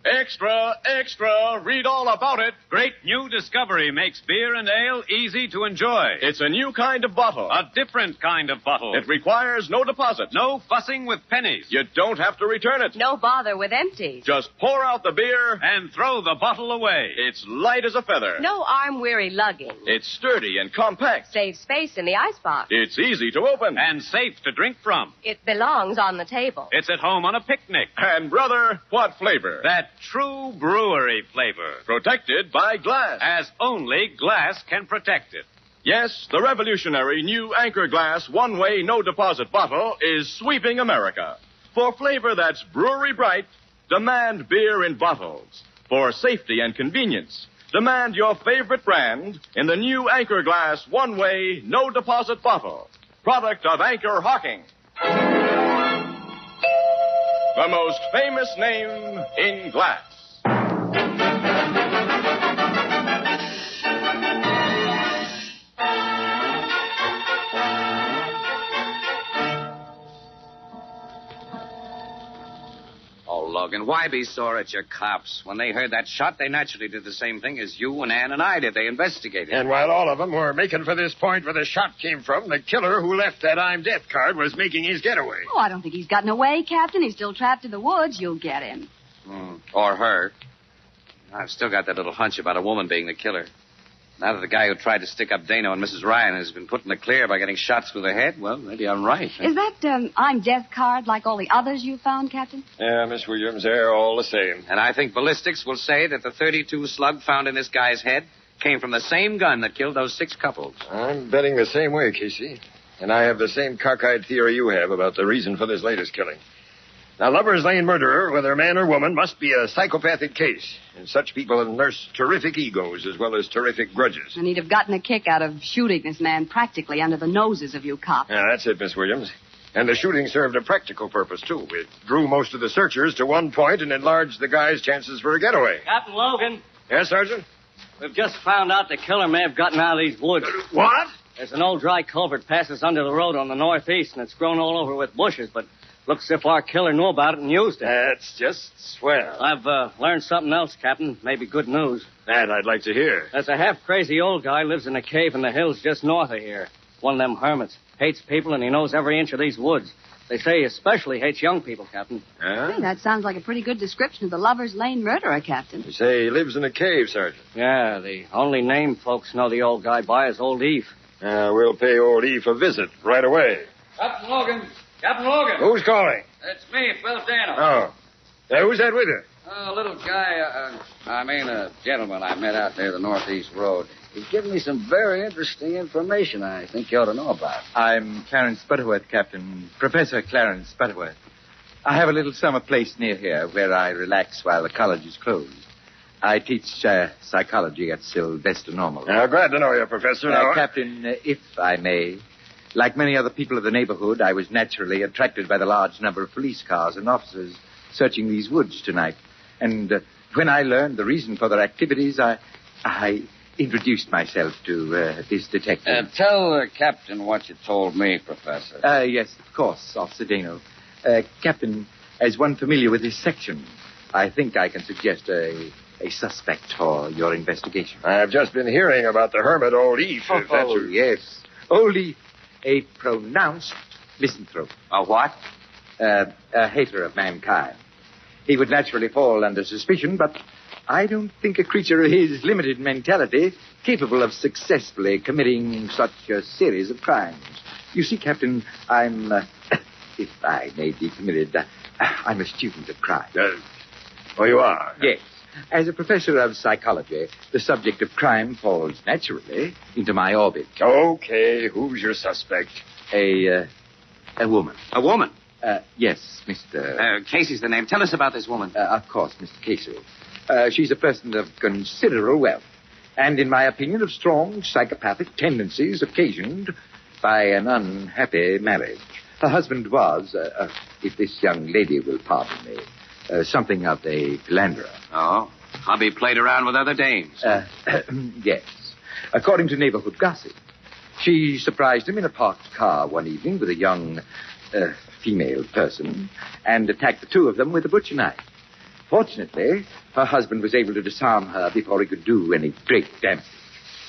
Extra, extra, read all about it. Great new discovery makes beer and ale easy to enjoy. It's a new kind of bottle. A different kind of bottle. It requires no deposit. No fussing with pennies. You don't have to return it. No bother with empties. Just pour out the beer And throw the bottle away. It's light as a feather. No arm-weary lugging. It's sturdy and compact. Save space in the icebox. It's easy to open. And safe to drink from. It belongs on the table. It's at home on a picnic. And, brother, what flavor? That true brewery flavor. Protected by glass. As only glass can protect it. Yes, the revolutionary new Anchor Glass one-way no-deposit bottle is sweeping America. For flavor that's brewery bright, demand beer in bottles. For safety and convenience, demand your favorite brand in the new Anchor Glass one-way no-deposit bottle. Product of Anchor Hocking. The most famous name in glass. Oh, Logan, why be sore at your cops? When they heard that shot, they naturally did the same thing as you and Ann and I did. They investigated. And while all of them were making for this point where the shot came from, the killer who left that I'm Death card was making his getaway. Oh, I don't think he's gotten away, Captain. He's still trapped in the woods. You'll get him. Or her. I've still got that little hunch about a woman being the killer. Now that the guy who tried to stick up Dano and Mrs. Ryan has been put in the clear by getting shot through the head, well, maybe I'm right. Is that I'm Death card like all the others you found, Captain? Yeah, Miss Williams, they're all the same. And I think ballistics will say that the .32 slug found in this guy's head came from the same gun that killed those 6 couples. I'm betting the same way, Casey. And I have the same cockeyed theory you have about the reason for this latest killing. Now, Lover's Lane murderer, whether man or woman, must be a psychopathic case. And such people nurse terrific egos as well as terrific grudges. And he'd have gotten a kick out of shooting this man practically under the noses of you cops. Yeah, that's it, Miss Williams. And the shooting served a practical purpose, too. It drew most of the searchers to one point and enlarged the guy's chances for a getaway. Captain Logan. Yes, Sergeant? We've just found out the killer may have gotten out of these woods. What? There's an old dry culvert passes under the road on the northeast, and it's grown all over with bushes, but looks as if our killer knew about it and used it. That's just swell. I've learned something else, Captain. Maybe good news. That I'd like to hear. There's a half-crazy old guy lives in a cave in the hills just north of here. One of them hermits. Hates people, and he knows every inch of these woods. They say he especially hates young people, Captain. Hey, that sounds like a pretty good description of the Lover's Lane murderer, Captain. You say he lives in a cave, Sergeant. Yeah, the only name folks know the old guy by is Old Eve. We'll pay Old Eve a visit right away. Captain Logan. Captain Logan. Who's calling? It's me, Phil Dano. Oh. Who's that with you? A little guy, a gentleman I met out there the northeast road. He's given me some very interesting information I think you ought to know about. I'm Clarence Butterworth, Captain. Professor Clarence Butterworth. I have a little summer place near here where I relax while the college is closed. I teach psychology at Sylvester Normal. Glad to know you, Professor. Captain, if I may, like many other people of the neighborhood, I was naturally attracted by the large number of police cars and officers searching these woods tonight. And when I learned the reason for their activities, I introduced myself to this detective. Tell Captain what you told me, Professor. Yes, of course, Officer Dano. Captain, as one familiar with this section, I think I can suggest a suspect for your investigation. I've just been hearing about the hermit, Old Eve. Yes. Old Eve, a pronounced misanthrope. A what? A hater of mankind. He would naturally fall under suspicion, but I don't think a creature of his limited mentality capable of successfully committing such a series of crimes. You see, Captain, I'm, if I may be permitted, I'm a student of crime. You are? Yes. As a professor of psychology, the subject of crime falls naturally into my orbit. Okay, who's your suspect? A woman. A woman? Yes, Mr. Casey's the name. Tell us about this woman. Of course, Mr. Casey. She's a person of considerable wealth, and in my opinion of strong psychopathic tendencies occasioned by an unhappy marriage. Her husband was, if this young lady will pardon me, something of a philanderer. Oh, hubby played around with other dames. Yes. According to neighborhood gossip, she surprised him in a parked car one evening with a young female person and attacked the two of them with a butcher knife. Fortunately, her husband was able to disarm her before he could do any great damage.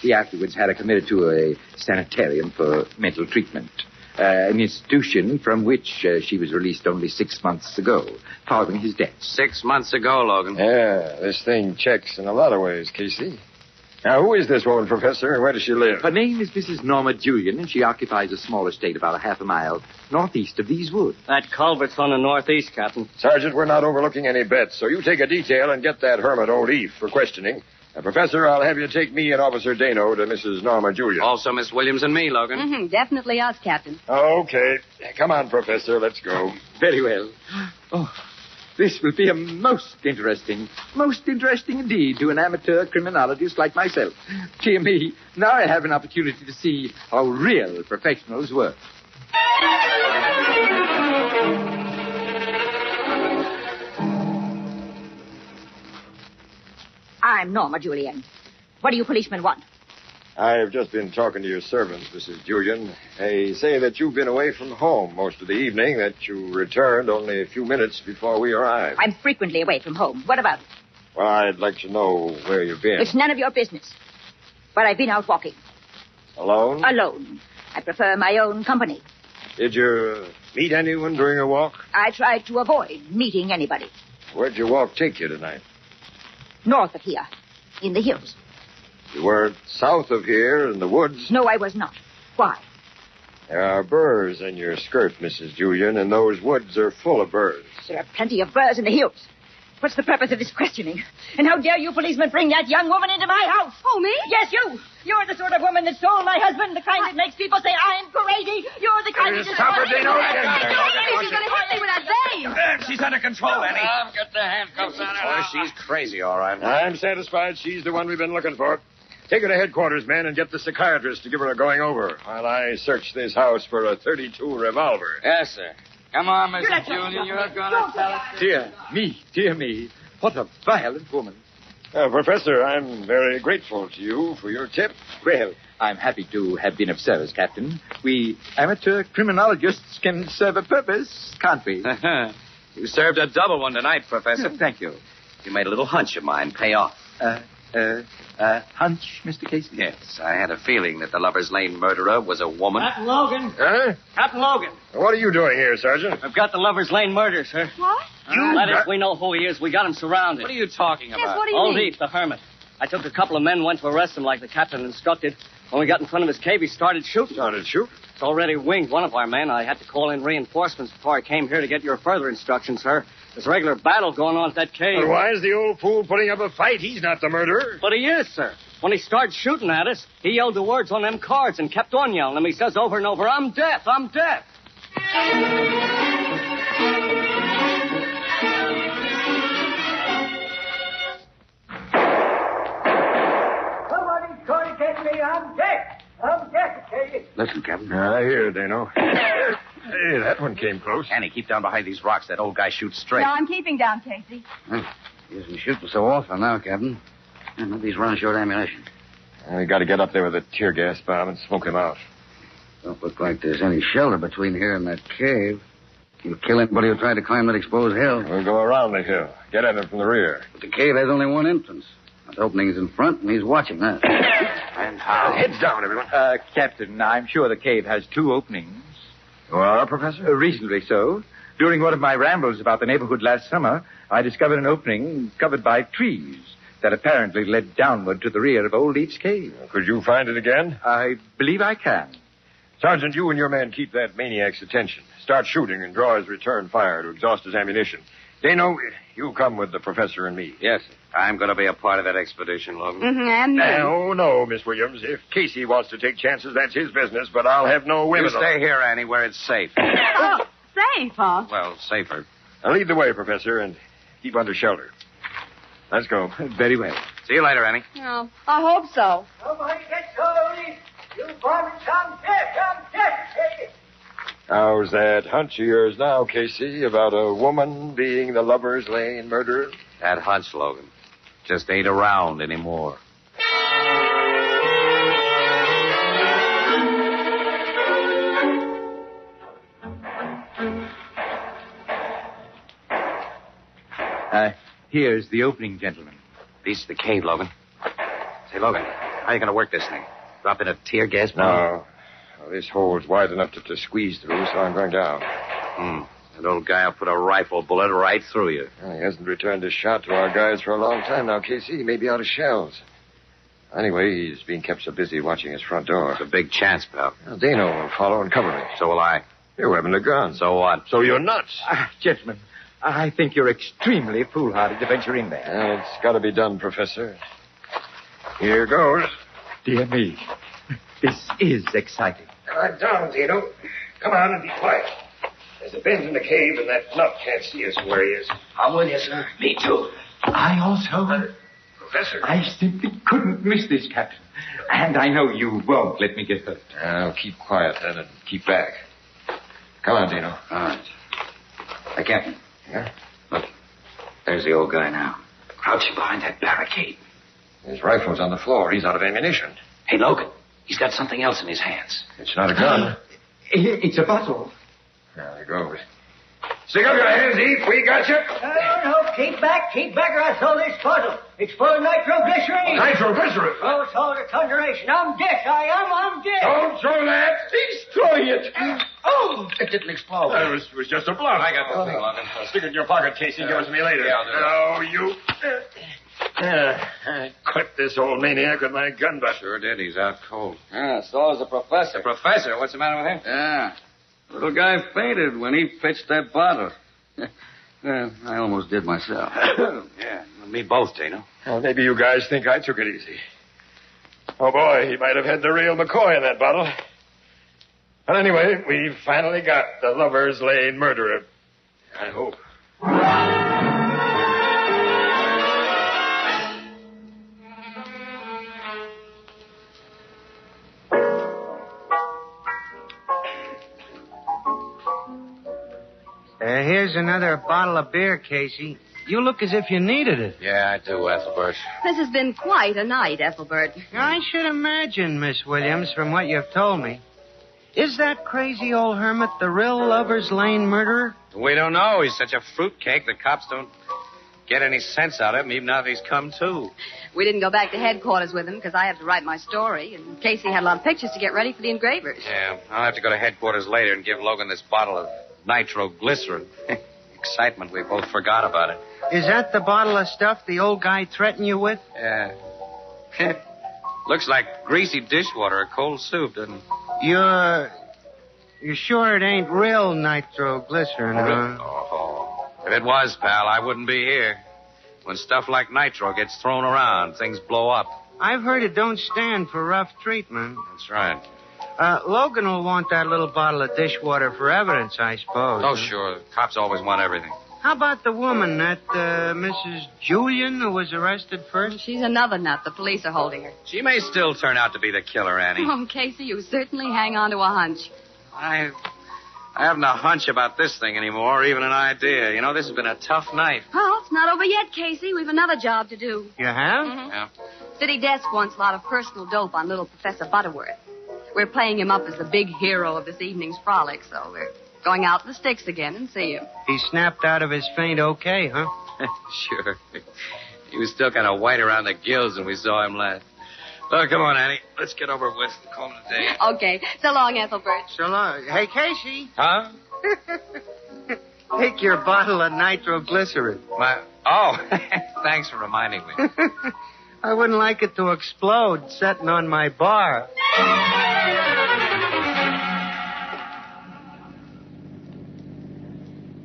He afterwards had her committed to a sanitarium for mental treatment, an institution from which she was released only 6 months ago, following his death. 6 months ago, Logan. Yeah, this thing checks in a lot of ways, Casey. Now, who is this woman, Professor, and where does she live? Her name is Mrs. Norma Julian, and she occupies a small estate about a half a mile northeast of these woods. That culvert's on the northeast, Captain. Sergeant, we're not overlooking any bets, so you take a detail and get that hermit, Old Eve, for questioning. Professor, I'll have you take me and Officer Dano to Mrs. Norma Julian. Also Miss Williams and me, Logan. Mm-hmm, definitely us, Captain. Okay. Come on, Professor, let's go. Very well. Oh, this will be a most interesting indeed to an amateur criminologist like myself. Dear me, now I have an opportunity to see how real professionals work. I'm Norma Julian. What do you policemen want? I've just been talking to your servants, Mrs. Julian. They say that you've been away from home most of the evening, that you returned only a few minutes before we arrived. I'm frequently away from home. What about it? Well, I'd like to know where you've been. It's none of your business. But I've been out walking. Alone? Alone. I prefer my own company. Did you meet anyone during your walk? I tried to avoid meeting anybody. Where'd your walk take you tonight? North of here. In the hills. You weren't south of here in the woods? No, I was not. Why? There are burrs in your skirt, Mrs. Julian, and those woods are full of burrs. There are plenty of burrs in the hills. What's the purpose of this questioning? And how dare you policemen bring that young woman into my house? Oh, me? Yes, you. You're the sort of woman that stole my husband, the kind that makes people say I'm crazy. You're the kind that just... Stop her, Dino. She's going to hit me with that vein. She's under control, Annie. Get the handcuffs on her. Boy, she's crazy, all right. I'm satisfied she's the one we've been looking for. Take her to headquarters, men, and get the psychiatrist to give her a going over while I search this house for a .32 revolver. Yes, sir. Come on, Mrs. Julian. You're going to tell us. Dear me. What a violent woman. Professor, I'm very grateful to you for your tip. Well, I'm happy to have been of service, Captain. We amateur criminologists can serve a purpose, can't we? You served a double one tonight, Professor. Thank you. You made a little hunch of mine pay off. Hunch, Mr. Casey? Yes, I had a feeling that the Lover's Lane murderer was a woman. Captain Logan. Huh? Captain Logan. What are you doing here, Sergeant? I've got the Lover's Lane murderer, sir. What? That is, we know who he is. We got him surrounded. What are you talking about? Yes, what do you Old mean? Heath, the hermit. I took a couple of men, went to arrest him like the captain instructed. When we got in front of his cave, he started shooting. Started shoot? It's already winged one of our men. I had to call in reinforcements before I came here to get your further instructions, sir. There's a regular battle going on at that cave. But why is the old fool putting up a fight? He's not the murderer. But he is, sir. When he started shooting at us, he yelled the words on them cards and kept on yelling them. He says over and over, I'm deaf, I'm deaf. Somebody's trying to get me. I'm deaf. I'm deaf, I tell you. Listen, Captain. I hear, Dano. Hey, that one came close. Annie, keep down behind these rocks. That old guy shoots straight. No, I'm keeping down, Casey. He isn't shooting so often now, Captain. And maybe he's running short of ammunition. We got to get up there with a tear gas bomb and smoke him out. Don't look like there's any shelter between here and that cave. You'll kill anybody who tried to climb that exposed hill. We'll go around the hill. Get at him from the rear. But the cave has only one entrance. That opening's in front, and he's watching that. And how? Heads down, everyone. Captain, I'm sure the cave has two openings. You are, Professor? Reasonably so. During one of my rambles about the neighborhood last summer, I discovered an opening covered by trees that apparently led downward to the rear of Old Leech's cave. Could you find it again? I believe I can. Sergeant, you and your men keep that maniac's attention. Start shooting and draw his return fire to exhaust his ammunition. Dano, you come with the professor and me. Yes, sir. I'm going to be a part of that expedition, Logan. Mm-hmm, and me. No, Miss Williams. If Casey wants to take chances, that's his business, but I'll have no women. You stay here, Annie, where it's safe. Oh, safe, huh? Well, safer. Now lead the way, Professor, and keep under shelter. Let's go. Very well. See you later, Annie. Oh, I hope so. Somebody get Charlie. You varmints, I'm deaf. I'm deaf, I tell you. How's that hunch of yours now, Casey, about a woman being the Lover's Lane murderer? That hunch, Logan, just ain't around anymore. Here's the opening, gentlemen. This is the cave, Logan. Say, Logan, how are you going to work this thing? Drop in a tear gas bomb? No. Well, this hole's wide enough to squeeze through, so I'm going down. That old guy will put a rifle bullet right through you. Well, he hasn't returned his shot to our guys for a long time now, Casey. He may be out of shells. Anyway, he's being kept so busy watching his front door. It's a big chance, pal. Well, Dano will follow and cover me. So will I. You haven't a gun. So what? So you're nuts. Gentlemen, I think you're extremely foolhardy to venture in there. Well, it's got to be done, Professor. Here goes. Dear me. This is exciting. I'm down, Dano. Come on and be quiet. There's a bend in the cave, and that nut can't see us from where he is. I'm with you, sir. Me too. I also. Professor. I simply couldn't miss this, Captain. And I know you won't let me get hurt. I'll keep quiet then and keep back. Come on, Dano. All right. Hey, Captain. Yeah? Look, there's the old guy now, crouching behind that barricade. His rifle's on the floor. He's out of ammunition. Hey, Logan, he's got something else in his hands. It's not a gun. It's a bottle. There he goes. Stick up your hands, Eve. We got you. No, keep back, or I saw this bottle. It's full of nitroglycerin. Nitroglycerin? Oh, salt of thunderation. I'm deaf, I'm deaf. Don't throw that. He's throwing it. Oh, it didn't explode. That was just a bluff. I got the thing, Logan. Stick it in your pocket, Casey. Give it to me later. Yeah, I'll do that. I clipped this old maniac with my gun butt. Sure did. He's out cold. Yeah, so is the professor. The professor? What's the matter with him? Yeah. Little guy fainted when he pitched that bottle. Well, I almost did myself. Yeah, me both, Dano. Well, maybe you guys think I took it easy. Oh, boy, he might have had the real McCoy in that bottle. But anyway, we finally got the Lover's Lane murderer. I hope. Here's another bottle of beer, Casey. You look as if you needed it. Yeah, I do, Ethelbert. This has been quite a night, Ethelbert. I should imagine, Miss Williams, from what you've told me. Is that crazy old hermit the real Lover's Lane murderer? We don't know. He's such a fruitcake, the cops don't get any sense out of him, even now that he's come to. We didn't go back to headquarters with him because I had to write my story, and Casey had a lot of pictures to get ready for the engravers. Yeah, I'll have to go to headquarters later and give Logan this bottle of nitroglycerin. Excitement, we both forgot about it. Is that the bottle of stuff the old guy threatened you with? Yeah. Looks like greasy dishwater or cold soup, doesn't it? You're sure it ain't real nitroglycerin, huh? Oh, if it was, pal, I wouldn't be here. When stuff like nitro gets thrown around, things blow up. I've heard it don't stand for rough treatment. That's right. Logan will want that little bottle of dishwater for evidence, I suppose. Oh, sure. Cops always want everything. How about the woman, that Mrs. Julian, who was arrested first? She's another nut. The police are holding her. She may still turn out to be the killer, Annie. Oh, Casey, you certainly hang on to a hunch. I haven't a hunch about this thing anymore, or even an idea. You know, this has been a tough night. Well, it's not over yet, Casey. We've another job to do. You have? Mm-hmm. Yeah. City desk wants a lot of personal dope on little Professor Butterworth. We're playing him up as the big hero of this evening's frolic, so we're going out in the sticks again and see him. He snapped out of his faint okay, huh? Sure. He was still kind of white around the gills when we saw him last. Well, come on, Annie. Let's get over with and call it a day. Okay. So long, Ethelbert. So long. Hey, Casey. Huh? Take your bottle of nitroglycerin. Oh, thanks for reminding me. I wouldn't like it to explode sitting on my bar.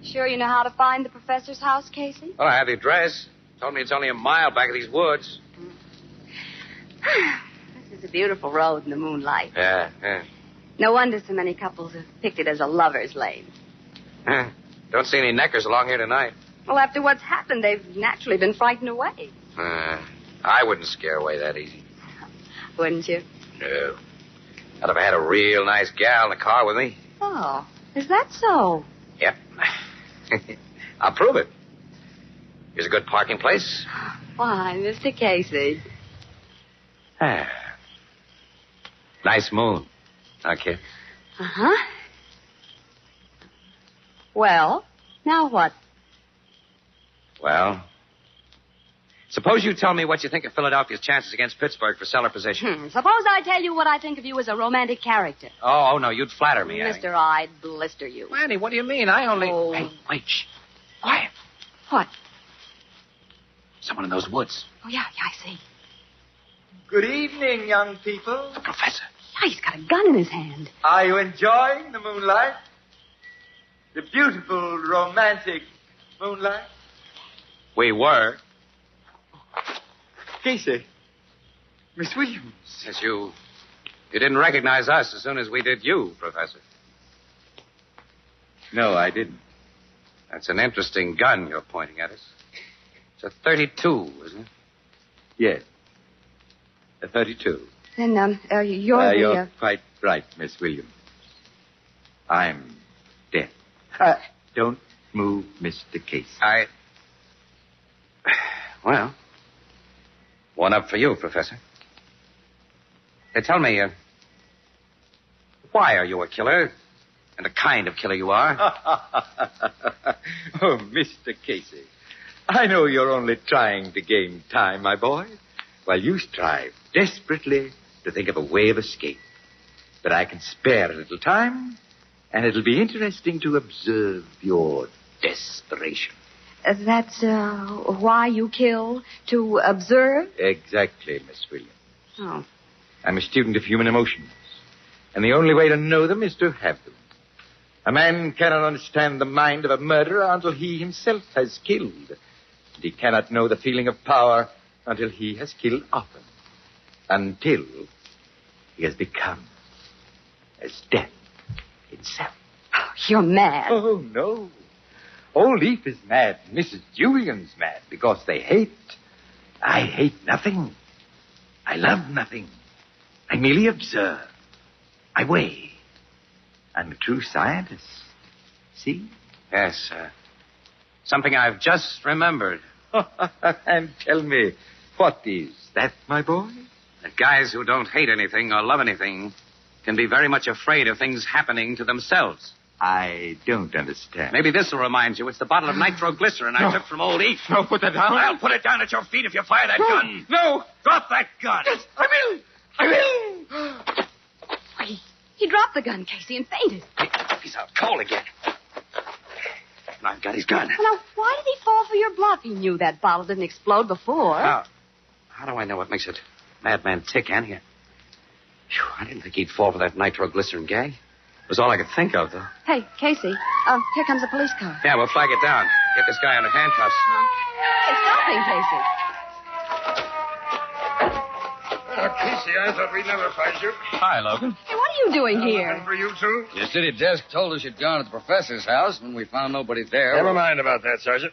Sure you know how to find the professor's house, Casey? Well, I have the address. Told me it's only a mile back of these woods. This is a beautiful road in the moonlight. Yeah. No wonder so many couples have picked it as a lover's lane. Don't see any neckers along here tonight. Well, after what's happened, they've naturally been frightened away. I wouldn't scare away that easy. Wouldn't you? No. Not if I had a real nice gal in the car with me. Oh, is that so? Yep. I'll prove it. Here's a good parking place. Why, Mr. Casey. Nice moon. Okay. Uh-huh. Well, now what? Well, suppose you tell me what you think of Philadelphia's chances against Pittsburgh for cellar position. Suppose I tell you what I think of you as a romantic character. Oh, no, you'd flatter me, Annie. Mister, I'd blister you. Annie, what do you mean? I only... Oh. Hey, wait, shh. Quiet. What? Someone in those woods. Oh, yeah, I see. Good evening, young people. The professor. Yeah, he's got a gun in his hand. Are you enjoying the moonlight? The beautiful, romantic moonlight? We were. Casey. Miss Williams. Yes, you didn't recognize us as soon as we did you, Professor. No, I didn't. That's an interesting gun you're pointing at us. It's a 32, isn't it? Yes. A 32. Then, you're You're quite right, Miss Williams. I'm dead. Don't move, Mr. Casey. Well, one up for you, Professor. Hey, tell me, why are you a killer? And the kind of killer you are? Oh, Mr. Casey. I know you're only trying to gain time, my boy, while you strive desperately to think of a way of escape. But I can spare a little time, and it'll be interesting to observe your desperation. That's why you kill? To observe? Exactly, Miss Williams. Oh. I'm a student of human emotions, and the only way to know them is to have them. A man cannot understand the mind of a murderer until he himself has killed. And he cannot know the feeling of power until he has killed often. Until he has become as death itself. Oh, you're mad. Oh, no. Old Leaf is mad. Mrs. Julian's mad because they hate. I hate nothing. I love nothing. I merely observe. I weigh. I'm a true scientist. See? Yes, Something I've just remembered. And tell me, what is that, my boy? That guys who don't hate anything or love anything can be very much afraid of things happening to themselves. I don't understand. Maybe this will remind you. It's the bottle of nitroglycerin I took from old Eve. No, put that down. I'll put it down at your feet if you fire that gun. No. Drop that gun. Yes, I will. He dropped the gun, Casey, and fainted. He's out cold again. Now I've got his gun. Well, now, why did he fall for your bluff? He knew that bottle didn't explode before. How do I know what makes it madman tick, Annie? I didn't think he'd fall for that nitroglycerin gag. It was all I could think of, though. Hey, Casey, here comes a police car. Yeah, we'll flag it down. Get this guy under handcuffs. Hey, stop him, Casey. Casey, I thought we'd never find you. Hi, Logan. Hey, what are you doing here? For you, too? Your city desk told us you'd gone to the professor's house when we found nobody there. Never mind about that, Sergeant.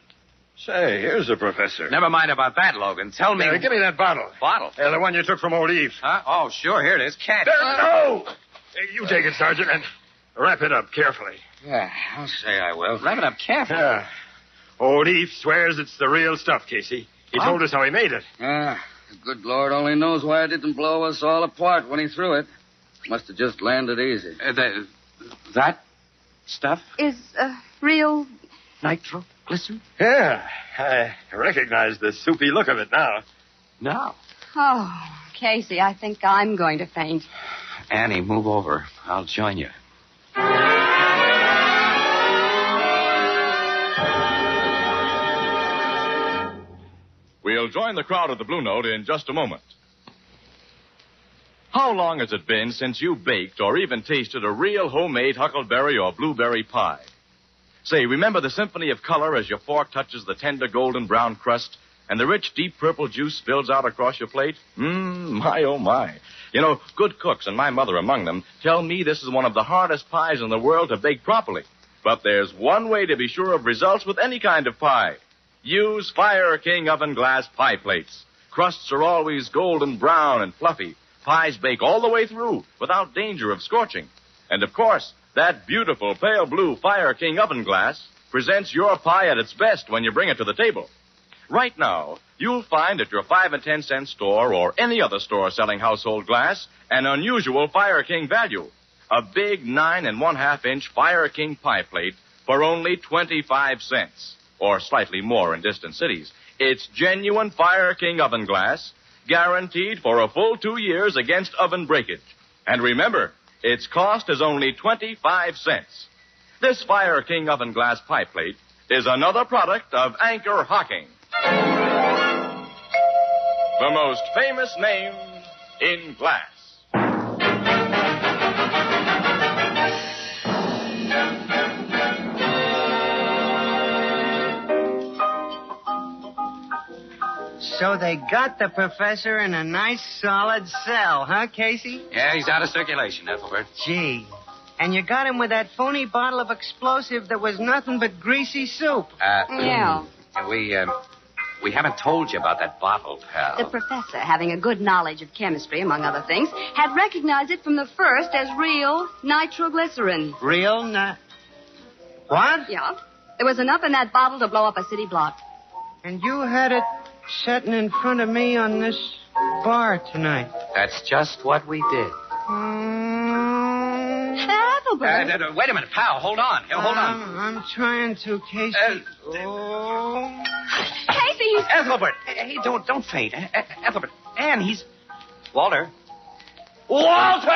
Say, here's the professor. Never mind about that, Logan. Tell me. Give me that bottle. Bottle? Yeah, the one you took from old Eve. Huh? Oh, sure. Here it is. Catch. No! Hey, you take it, Sergeant, and wrap it up carefully. Yeah, I'll say I will. Wrap it up carefully. Yeah. Old Eve swears it's the real stuff, Casey. He told us how he made it. The good Lord only knows why it didn't blow us all apart when he threw it. Must have just landed easy. That stuff? Is, real... nitroglycerin? Yeah, I recognize the soupy look of it now. No. Oh, Casey, I think I'm going to faint. Annie, move over. I'll join you. We'll join the crowd at the Blue Note in just a moment. How long has it been since you baked or even tasted a real homemade huckleberry or blueberry pie? Say, remember the symphony of color as your fork touches the tender golden brown crust and the rich deep purple juice spills out across your plate? My, oh, my. You know, good cooks, and my mother among them, tell me this is one of the hardest pies in the world to bake properly. But there's one way to be sure of results with any kind of pie. Use Fire King oven glass pie plates. Crusts are always golden brown and fluffy. Pies bake all the way through without danger of scorching. And, of course, that beautiful pale blue Fire King oven glass presents your pie at its best when you bring it to the table. Right now, you'll find at your 5 and 10 cent store or any other store selling household glass an unusual Fire King value. A big 9 1/2 inch Fire King pie plate for only 25 cents, or slightly more in distant cities. It's genuine Fire King oven glass, guaranteed for a full 2 years against oven breakage. And remember, its cost is only 25 cents. This Fire King oven glass pie plate is another product of Anchor Hocking, the most famous name in glass. So they got the professor in a nice, solid cell, huh, Casey? Yeah, he's out of circulation, Ethelbert. Gee. And you got him with that phony bottle of explosive that was nothing but greasy soup. Yeah. We haven't told you about that bottle, pal. The professor, having a good knowledge of chemistry, among other things, had recognized it from the first as real nitroglycerin. Real What? Yeah. There was enough in that bottle to blow up a city block. And you had it sitting in front of me on this bar tonight. That's just what we did. Ethelbert. Wait a minute, pal. Hold on. Hold on. I'm trying to, Casey. Casey! Ethelbert! Hey, don't faint. Ethelbert. Anne, he's... Walter! Walter!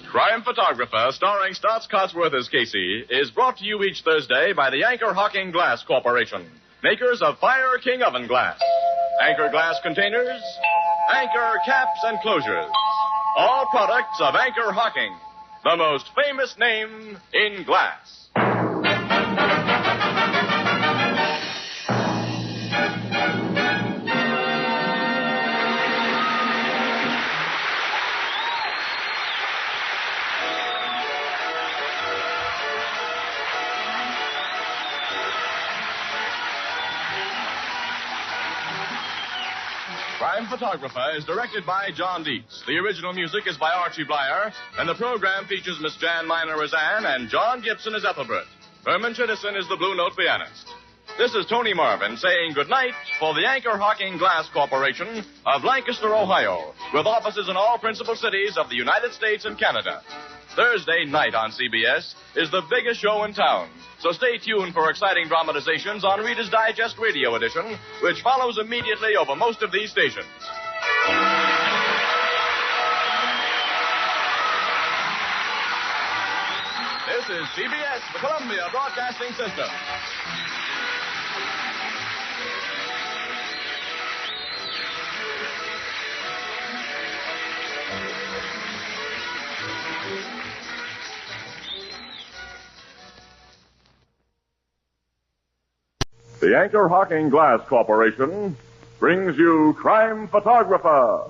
Crime Photographer, starring Stotts Cotsworth as Casey, is brought to you each Thursday by the Anchor Hocking Glass Corporation, makers of Fire King oven glass. Anchor glass containers, Anchor caps and closures. All products of Anchor Hocking, the most famous name in glass. Crime Photographer is directed by John Dietz. The original music is by Archie Blyer, and the program features Miss Jan Miner as Anne and John Gibson as Ethelbert. Herman Chittison is the Blue Note pianist. This is Tony Marvin saying goodnight for the Anchor Hocking Glass Corporation of Lancaster, Ohio, with offices in all principal cities of the United States and Canada. Thursday night on CBS is the biggest show in town. So stay tuned for exciting dramatizations on Reader's Digest Radio Edition, which follows immediately over most of these stations. This is CBS, the Columbia Broadcasting System. The Anchor Hocking Glass Corporation brings you Crime Photographer.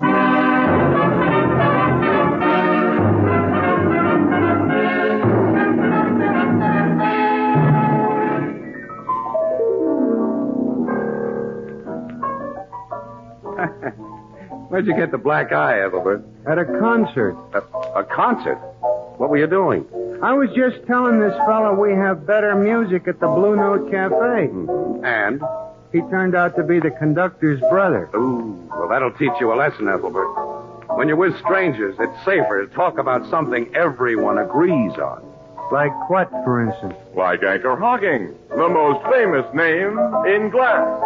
Where'd you get the black eye, Ethelbert? At a concert. A concert? What were you doing? I was just telling this fellow we have better music at the Blue Note Cafe. And? He turned out to be the conductor's brother. Ooh, well, that'll teach you a lesson, Ethelbert. When you're with strangers, it's safer to talk about something everyone agrees on. Like what, for instance? Like Anchor Hocking, the most famous name in glass.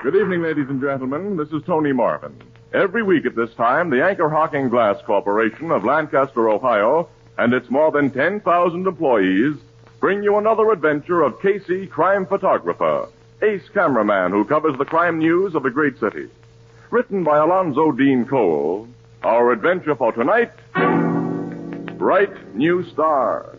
Good evening, ladies and gentlemen. This is Tony Marvin. Every week at this time, the Anchor Hocking Glass Corporation of Lancaster, Ohio, and its more than 10,000 employees bring you another adventure of Casey, crime photographer, ace cameraman who covers the crime news of the great city. Written by Alonzo Dean Cole, our adventure for tonight, Bright New Star.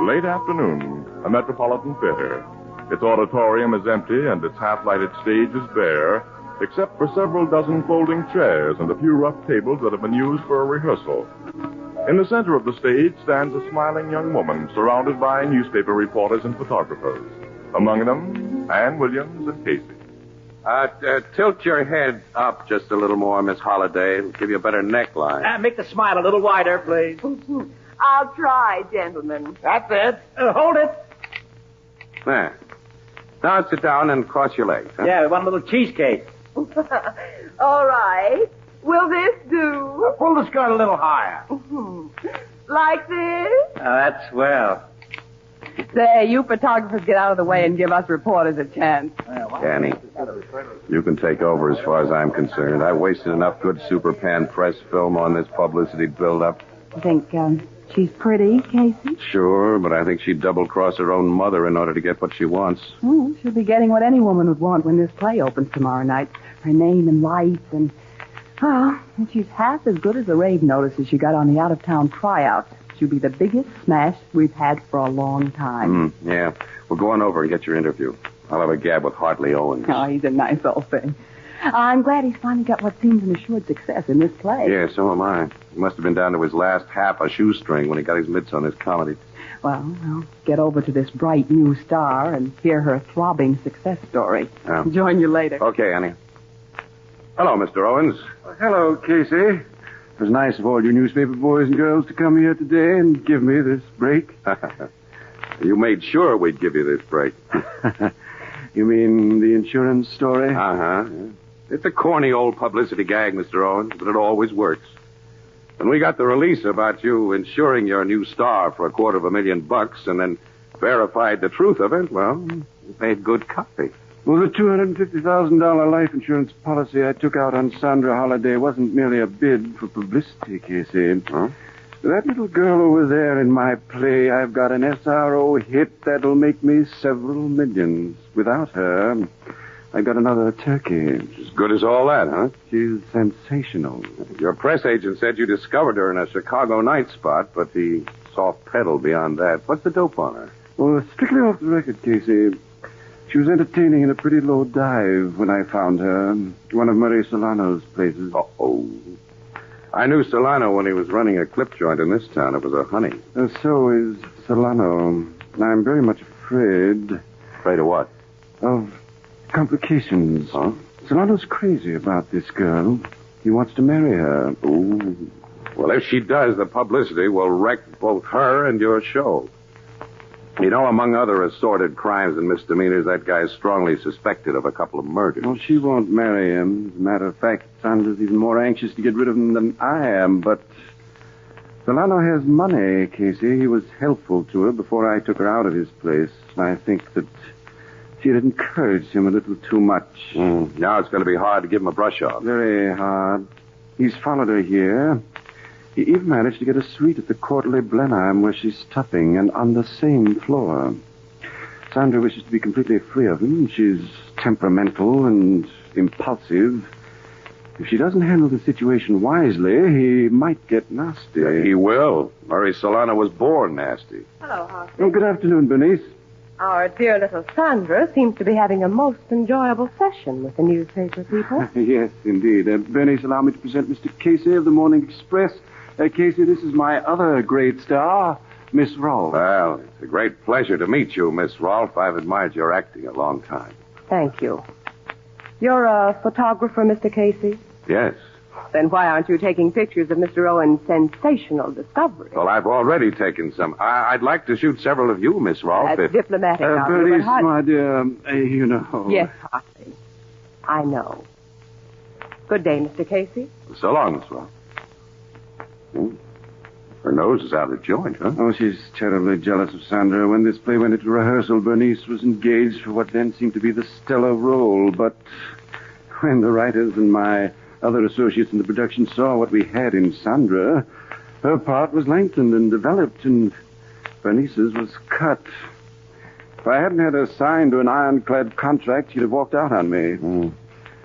Late afternoon, a Metropolitan Theater. Its auditorium is empty and its half-lighted stage is bare, except for several dozen folding chairs and a few rough tables that have been used for a rehearsal. In the center of the stage stands a smiling young woman surrounded by newspaper reporters and photographers. Among them, Ann Williams and Casey. Tilt your head up just a little more, Miss Holliday. It'll give you a better neckline. Make the smile a little wider, please. I'll try, gentlemen. That's it. Hold it. There. Now sit down and cross your legs. Huh? Yeah, we want a little cheesecake. All right. Will this do? Pull the skirt a little higher. Like this? That's swell. Say, you photographers get out of the way and give us reporters a chance. Danny, you can take over as far as I'm concerned. I wasted enough good Super Pan press film on this publicity build-up. You think she's pretty, Casey? Sure, but I think she'd double-cross her own mother in order to get what she wants. She'll be getting what any woman would want when this play opens tomorrow night. Her name and lights and... and she's half as good as the rave notices she got on the out-of-town tryouts. She'll be the biggest smash we've had for a long time. Yeah. Well, go on over and get your interview. I'll have a gab with Hartley Owens. Oh, he's a nice old thing. I'm glad he's finally got what seems an assured success in this play. Yeah, so am I. He must have been down to his last half a shoestring when he got his mitts on his comedy. Well, I'll get over to this bright new star and hear her throbbing success story. Oh. Join you later. Okay, Annie. Hello, Mr. Owens. Hello, Casey. It was nice of all you newspaper boys and girls to come here today and give me this break. You made sure we'd give you this break. You mean the insurance story? Uh-huh. It's a corny old publicity gag, Mr. Owens, but it always works. When we got the release about you insuring your new star for $250,000 and then verified the truth of it, well, we made good copy. Well, the $250,000 life insurance policy I took out on Sandra Holliday wasn't merely a bid for publicity, Casey. Huh? That little girl over there in my play, I've got an SRO hit that'll make me several millions. Without her, I've got another turkey. As good as all that, huh? She's sensational. Your press agent said you discovered her in a Chicago night spot, but he soft pedaled beyond that. What's the dope on her? Oh, strictly off the record, Casey. She was entertaining in a pretty low dive when I found her. One of Murray Solano's places. Uh-oh. I knew Solano when he was running a clip joint in this town. It was a honey. So is Solano. I'm very much afraid. Afraid of what? Of complications. Huh? Solano's crazy about this girl. He wants to marry her. Ooh. Well, if she does, the publicity will wreck both her and your show. You know, among other assorted crimes and misdemeanors, that guy's strongly suspected of a couple of murders. Well, she won't marry him. As a matter of fact, Sandra's even more anxious to get rid of him than I am. But Solano has money, Casey. He was helpful to her before I took her out of his place. I think that she had encouraged him a little too much. Now it's going to be hard to give him a brush off. Very hard. He's followed her here. He even managed to get a suite at the Courtleigh Blenheim where she's stopping, and on the same floor. Sandra wishes to be completely free of him. She's temperamental and impulsive. If she doesn't handle the situation wisely, he might get nasty. He will. Murray Solano was born nasty. Hello, Hoffman. Oh, good afternoon, Bernice. Our dear little Sandra seems to be having a most enjoyable session with the newspaper people. Yes, indeed. Bernice, allow me to present Mr. Casey of the Morning Express. Casey, this is my other great star, Miss Rolfe. Well, it's a great pleasure to meet you, Miss Rolfe. I've admired your acting a long time. Thank you. You're a photographer, Mr. Casey? Yes. Then why aren't you taking pictures of Mr. Owen's sensational discovery? Well, I've already taken some. I'd like to shoot several of you, Miss Rolfe. That's diplomatic. Bernice, my dear, you know. Yes, Hartley. I know. Good day, Mr. Casey. So long, Miss Rolfe. Her nose is out of joint, huh? Oh, she's terribly jealous of Sandra. When this play went into rehearsal, Bernice was engaged for what then seemed to be the stellar role. But when the writers and my other associates in the production saw what we had in Sandra, her part was lengthened and developed, and Bernice's was cut. If I hadn't had her signed to an ironclad contract, she'd have walked out on me.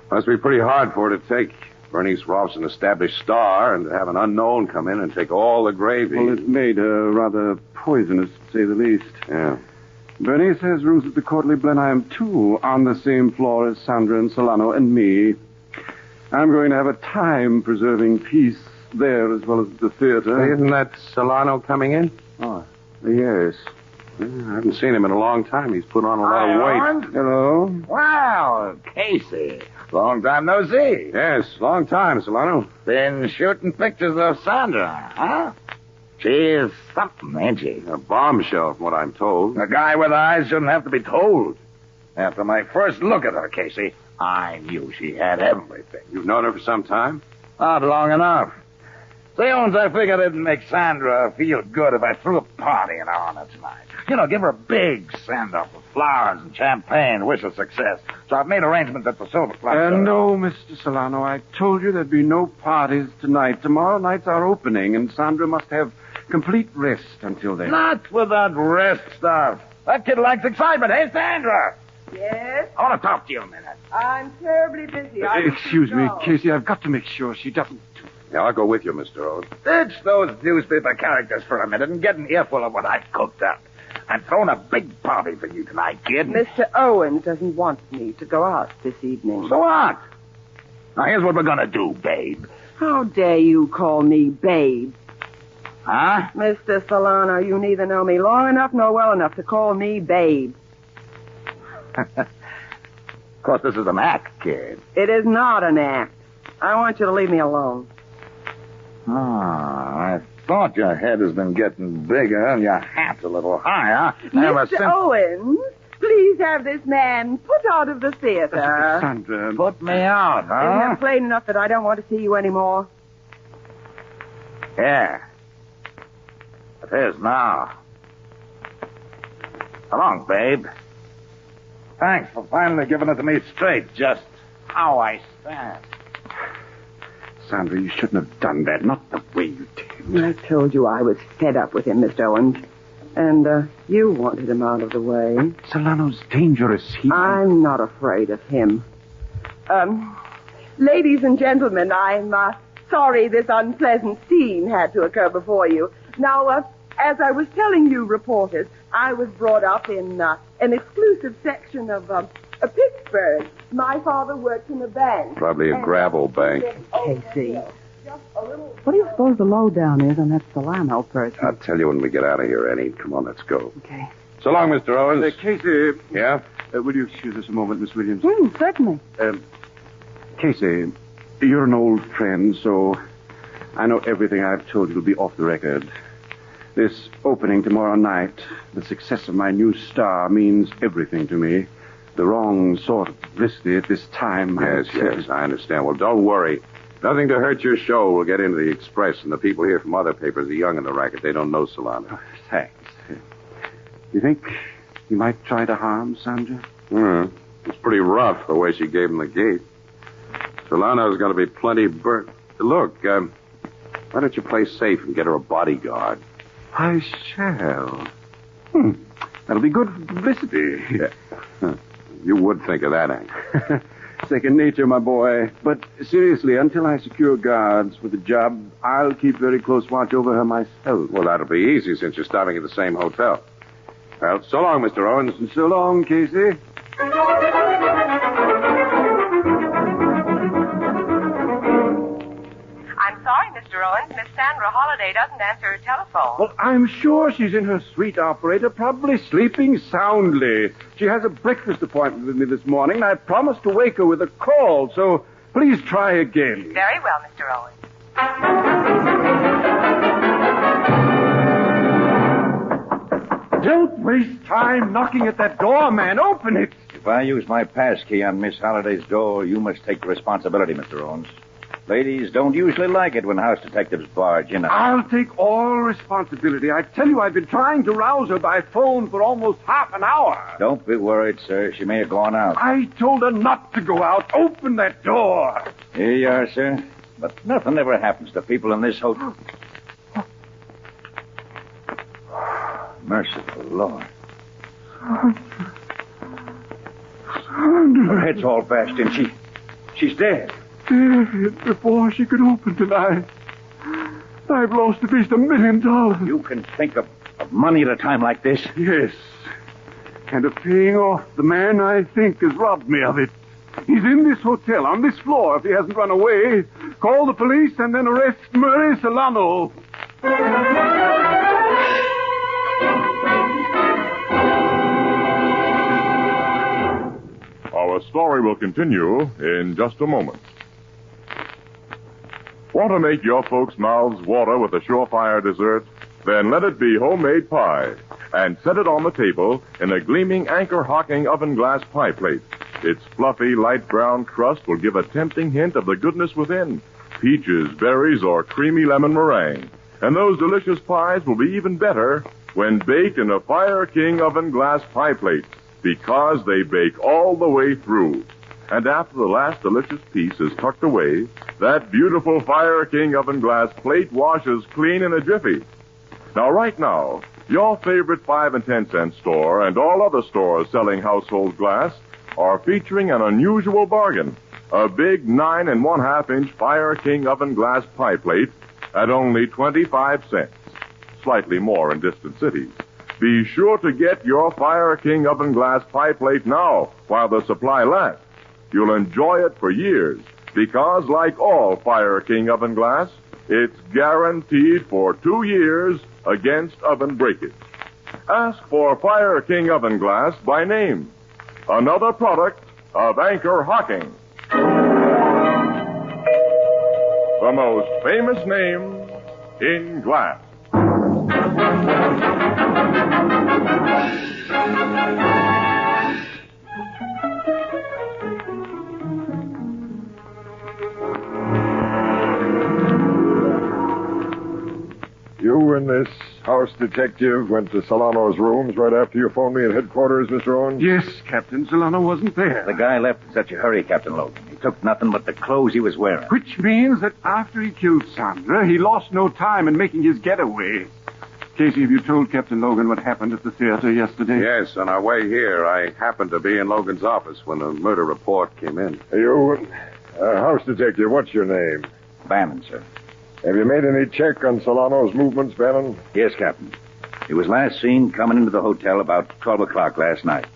Must be pretty hard for her to take. Bernice Rolfe's an established star, and to have an unknown come in and take all the gravy. Well, it made her rather poisonous, to say the least. Yeah. Bernice has rooms at the Courtleigh Blenheim, too, on the same floor as Sandra and Solano and me. I'm going to have a time preserving peace there as well as at the theater. Isn't that Solano coming in? Oh, yes. I haven't seen him in a long time. He's put on a lot of weight. Owen? Hello? Wow, Casey. Long time no see. Yes, long time, Solano. Been shooting pictures of Sandra, huh? She's something, ain't she? A bombshell, from what I'm told. A guy with eyes shouldn't have to be told. After my first look at her, Casey, I knew she had everything. You've known her for some time? Not long enough. Say, Owens, I figured it'd make Sandra feel good if I threw a party in her honor tonight. You know, give her a big send-off with flowers and champagne, wish her success. So I've made arrangements at the Silver Club. No, Mr. Solano, I told you there'd be no parties tonight. Tomorrow night's our opening, and Sandra must have complete rest until then. Not with that rest stuff. That kid likes excitement. Hey, Sandra! Yes? I want to talk to you a minute. I'm terribly busy. Excuse me, Casey. I've got to make sure she doesn't... Yeah, I'll go with you, Mr. Owen. Ditch those newspaper characters for a minute and get an earful of what I've cooked up. I'm throwing a big party for you tonight, kid. Mr. Owens doesn't want me to go out this evening. So what? Now, here's what we're going to do, babe. How dare you call me babe? Huh? Mr. Solano, you neither know me long enough nor well enough to call me babe. Of course, this is an act, kid. It is not an act. I want you to leave me alone. I thought your head has been getting bigger and your hat's a little higher. Mr. Owens, please have this man put out of the theater. Sandra. Put me out, huh? Isn't it plain enough that I don't want to see you anymore? Yeah. It is now. Come on, babe. Thanks for finally giving it to me straight, just how I stand. Sandra, you shouldn't have done that. Not the way you did. I told you I was fed up with him, Mr. Owens. And you wanted him out of the way. Solano's dangerous. I'm not afraid of him. Ladies and gentlemen, I'm sorry this unpleasant scene had to occur before you. Now, As I was telling you, reporters, I was brought up in an exclusive section of Pittsburgh. My father worked in a bank. Probably a gravel bank. Casey, what do you suppose the lowdown is on that Solano person? I'll tell you when we get out of here, Annie. Come on, let's go. Okay. So long, Mr. Owens. Casey. Yeah? Will you excuse us a moment, Miss Williams? Certainly. Casey, you're an old friend, so I know everything I've told you will be off the record. This opening tomorrow night, the success of my new star, means everything to me. The wrong sort of publicity at this time. Yes, I understand. Well, don't worry. Nothing to hurt your show. We'll get into the Express, and the people here from other papers are young in the racket. They don't know Solano. Thanks. You think he might try to harm Sandra? It's pretty rough, the way she gave him the gate. Solano's going to be plenty burnt. Look, why don't you play safe and get her a bodyguard? I shall. That'll be good publicity. Yeah. You would think of that, Hank. Second nature, my boy. But seriously, until I secure guards for the job, I'll keep very close watch over her myself. Well, that'll be easy since you're stopping at the same hotel. Well, so long, Mr. Owens. And so long, Casey. I'm sorry, Mr. Owens. Miss Sandra Holliday doesn't answer her telephone. Well, I'm sure she's in her suite, operator, probably sleeping soundly. She has a breakfast appointment with me this morning, and I promised to wake her with a call, so please try again. Very well, Mr. Owens. Don't waste time knocking at that door, man. Open it. If I use my pass key on Miss Holliday's door, you must take the responsibility, Mr. Owens. Ladies don't usually like it when house detectives barge in. I'll take all responsibility. I tell you, I've been trying to rouse her by phone for almost half an hour. Don't be worried, sir. She may have gone out. I told her not to go out. Open that door. Here you are, sir. But nothing ever happens to people in this hotel. Merciful Lord. Sandra. Her head's all bashed in. She's dead. Dead before she could open tonight. I've lost at least $1 million. You can think of money at a time like this? Yes. And of paying off the man I think has robbed me of it. He's in this hotel, on this floor, if he hasn't run away. Call the police and then arrest Murray Solano. Our story will continue in just a moment. Want to make your folks' mouths water with a surefire dessert? Then let it be homemade pie. And set it on the table in a gleaming Anchor Hocking oven glass pie plate. Its fluffy, light brown crust will give a tempting hint of the goodness within. Peaches, berries, or creamy lemon meringue. And those delicious pies will be even better when baked in a Fire King oven glass pie plate, because they bake all the way through. And after the last delicious piece is tucked away, that beautiful Fire King oven glass plate washes clean in a jiffy. Now, right now, your favorite 5 and 10 cent store and all other stores selling household glass are featuring an unusual bargain. A big 9 1/2 inch Fire King oven glass pie plate at only 25 cents. Slightly more in distant cities. Be sure to get your Fire King oven glass pie plate now while the supply lasts. You'll enjoy it for years because, like all Fire King oven glass, it's guaranteed for 2 years against oven breakage. Ask for Fire King oven glass by name. Another product of Anchor Hocking. The most famous name in glass. You and this house detective went to Solano's rooms right after you phoned me at headquarters, Mr. Owens? Yes, Captain. Solano wasn't there. The guy left in such a hurry, Captain Logan. He took nothing but the clothes he was wearing. Which means that after he killed Sandra, he lost no time in making his getaway. Casey, have you told Captain Logan what happened at the theater yesterday? Yes, on our way here, I happened to be in Logan's office when the murder report came in. You, house detective, what's your name? Bannon, sir. Have you made any check on Solano's movements, Bannon? Yes, Captain. He was last seen coming into the hotel about 12 o'clock last night.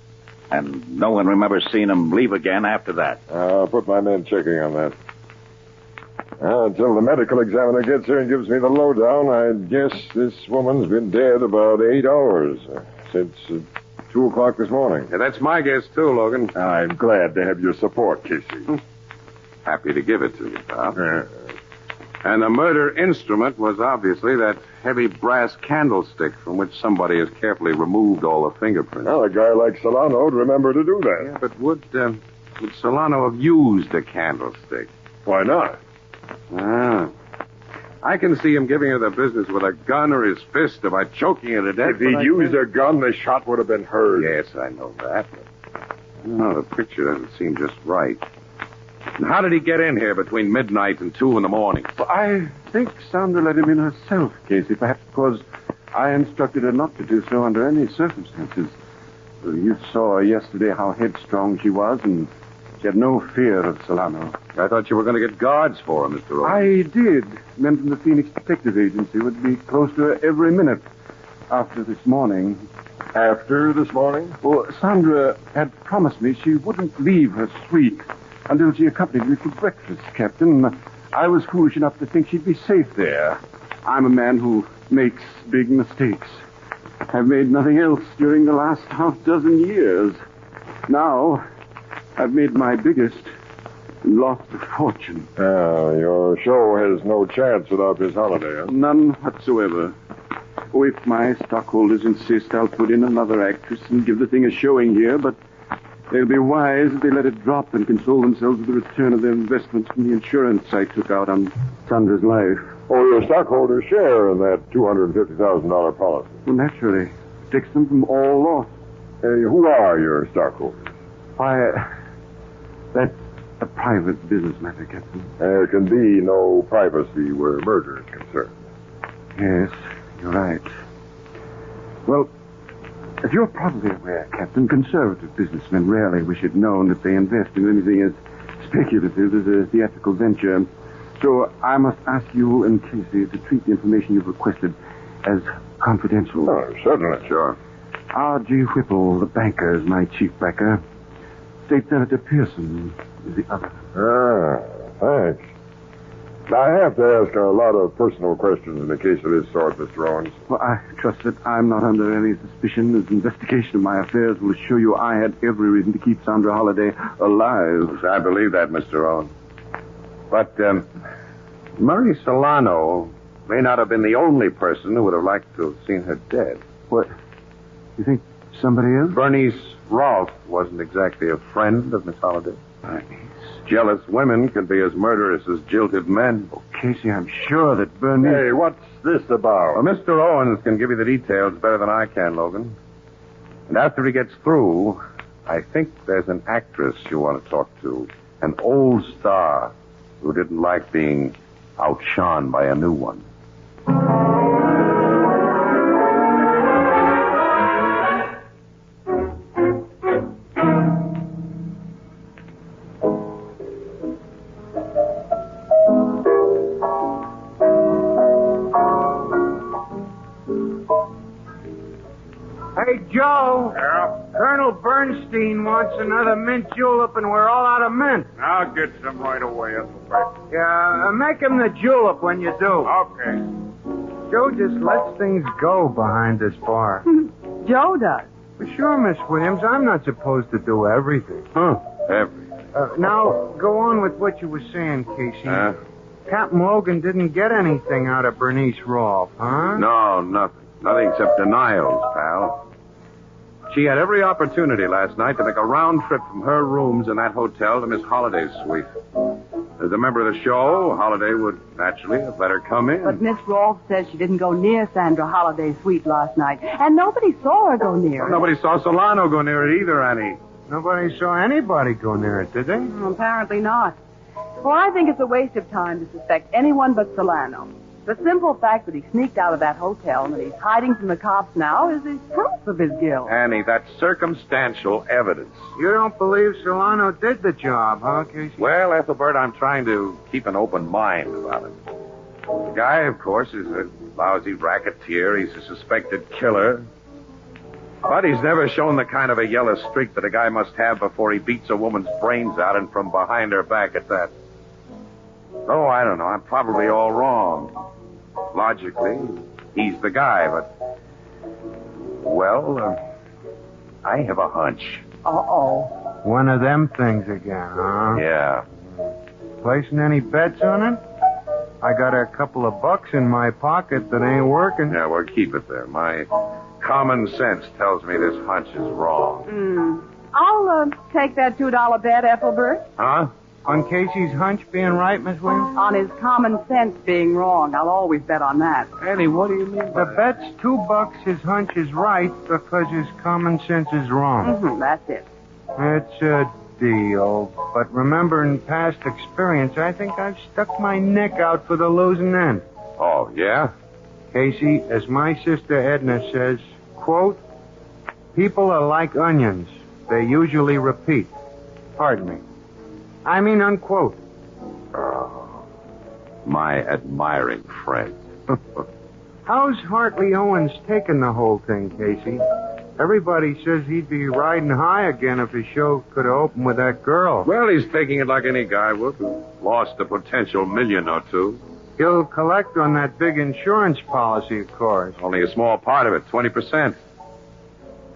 And no one remembers seeing him leave again after that. I'll put my men checking on that. Until the medical examiner gets here and gives me the lowdown, I'd guess this woman's been dead about 8 hours. Since 2 o'clock this morning. Yeah, that's my guess, too, Logan. I'm glad to have your support, Casey. Happy to give it to you, pal. And the murder instrument was obviously that heavy brass candlestick from which somebody has carefully removed all the fingerprints. Well, a guy like Solano would remember to do that. Yeah, but would Solano have used a candlestick? Why not? I can see him giving her the business with a gun or his fist by choking her to death. If he'd used a gun, the shot would have been heard. Yes, I know that. But, no, the picture doesn't seem just right. And how did he get in here between midnight and 2 in the morning? Well, I think Sandra let him in herself, Casey, perhaps because I instructed her not to do so under any circumstances. You saw yesterday how headstrong she was, and she had no fear of Solano. I thought you were going to get guards for her, Mr. Rose. I did. Men from the Phoenix Detective Agency would be close to her every minute after this morning. After this morning? Well, Sandra had promised me she wouldn't leave her suite until she accompanied me for breakfast, Captain. I was foolish enough to think she'd be safe there. I'm a man who makes big mistakes. I've made nothing else during the last half-dozen years. Now, I've made my biggest and lost a fortune. Your show has no chance without Miss Holliday, huh? None whatsoever. Oh, if my stockholders insist, I'll put in another actress and give the thing a showing here, but they'll be wise if they let it drop and console themselves with the return of their investment from the insurance I took out on Sandra's life. Oh, your stockholders share in that $250,000 policy. Well, naturally. Takes them from all loss. Who are your stockholders? Why, that's a private business matter, Captain. There can be no privacy where murder is concerned. Yes, you're right. Well, as you're probably aware, Captain, conservative businessmen rarely wish it known that they invest in anything as speculative as a theatrical venture. So I must ask you and Casey to treat the information you've requested as confidential. Oh, certainly. Sure. R.G. Whipple, the banker, is my chief backer. State Senator Pearson is the other. Thanks. I have to ask a lot of personal questions in a case of this sort, Mr. Owens. Well, I trust that I'm not under any suspicion. As investigation of my affairs will assure you I had every reason to keep Sandra Holliday alive. I believe that, Mr. Owens. But, Murray Solano may not have been the only person who would have liked to have seen her dead. What? You think somebody else? Bernice Rolfe wasn't exactly a friend of Miss Holliday. Jealous women can be as murderous as jilted men. Oh, Casey, I'm sure that Bernice... Hey, what's this about? Well, Mr. Owens can give you the details better than I can, Logan. And after he gets through, I think there's an actress you want to talk to. An old star who didn't like being outshone by a new one. Hey, Joe. Yeah? Colonel Bernstein wants another mint julep, and we're all out of mint. I'll get some right away, Ethelbert. Yeah, make him the julep when you do. Okay. Joe just lets things go behind this bar. Joe does. Well, sure, Miss Williams. I'm not supposed to do everything. Everything. Now, go on with what you were saying, Casey. Captain Logan didn't get anything out of Bernice Rolfe, huh? No, nothing. Nothing except denials, pal. She had every opportunity last night to make a round trip from her rooms in that hotel to Miss Holliday's suite. As a member of the show, Holliday would naturally have let her come in. But Miss Rolfe says she didn't go near Sandra Holliday's suite last night, and nobody saw her go near it. Nobody saw Solano go near it either, Annie. Nobody saw anybody go near it, did they? Apparently not. Well, I think it's a waste of time to suspect anyone but Solano. The simple fact that he sneaked out of that hotel and that he's hiding from the cops now is proof of his guilt. Annie, that's circumstantial evidence. You don't believe Solano did the job, huh, Casey? Well, Ethelbert, I'm trying to keep an open mind about it. The guy, of course, is a lousy racketeer. He's a suspected killer. But he's never shown the kind of a yellow streak that a guy must have before he beats a woman's brains out and from behind her back at that. Oh, I don't know. I'm probably all wrong. Logically, he's the guy, but... Well, I have a hunch. Uh-oh. One of them things again, huh? Yeah. Placing any bets on it? I got a couple of bucks in my pocket that ain't working. Yeah, well, keep it there. My common sense tells me this hunch is wrong. I'll take that $2 bet, Ethelbert. Huh? On Casey's hunch being right, Miss Williams? On his common sense being wrong. I'll always bet on that. Annie, what do you mean? The bet's $2 his hunch is right because his common sense is wrong. Mm-hmm, that's it. It's a deal. But remembering past experience, I think I've stuck my neck out for the losing end. Oh, yeah? Casey, as my sister Edna says, quote, people are like onions. They usually repeat. Pardon me. I mean, unquote. Oh, my admiring friend. How's Hartley Owens taking the whole thing, Casey? Everybody says he'd be riding high again if his show could open with that girl. Well, he's taking it like any guy would who lost a potential $1 or $2 million. He'll collect on that big insurance policy, of course. Only a small part of it, 20%.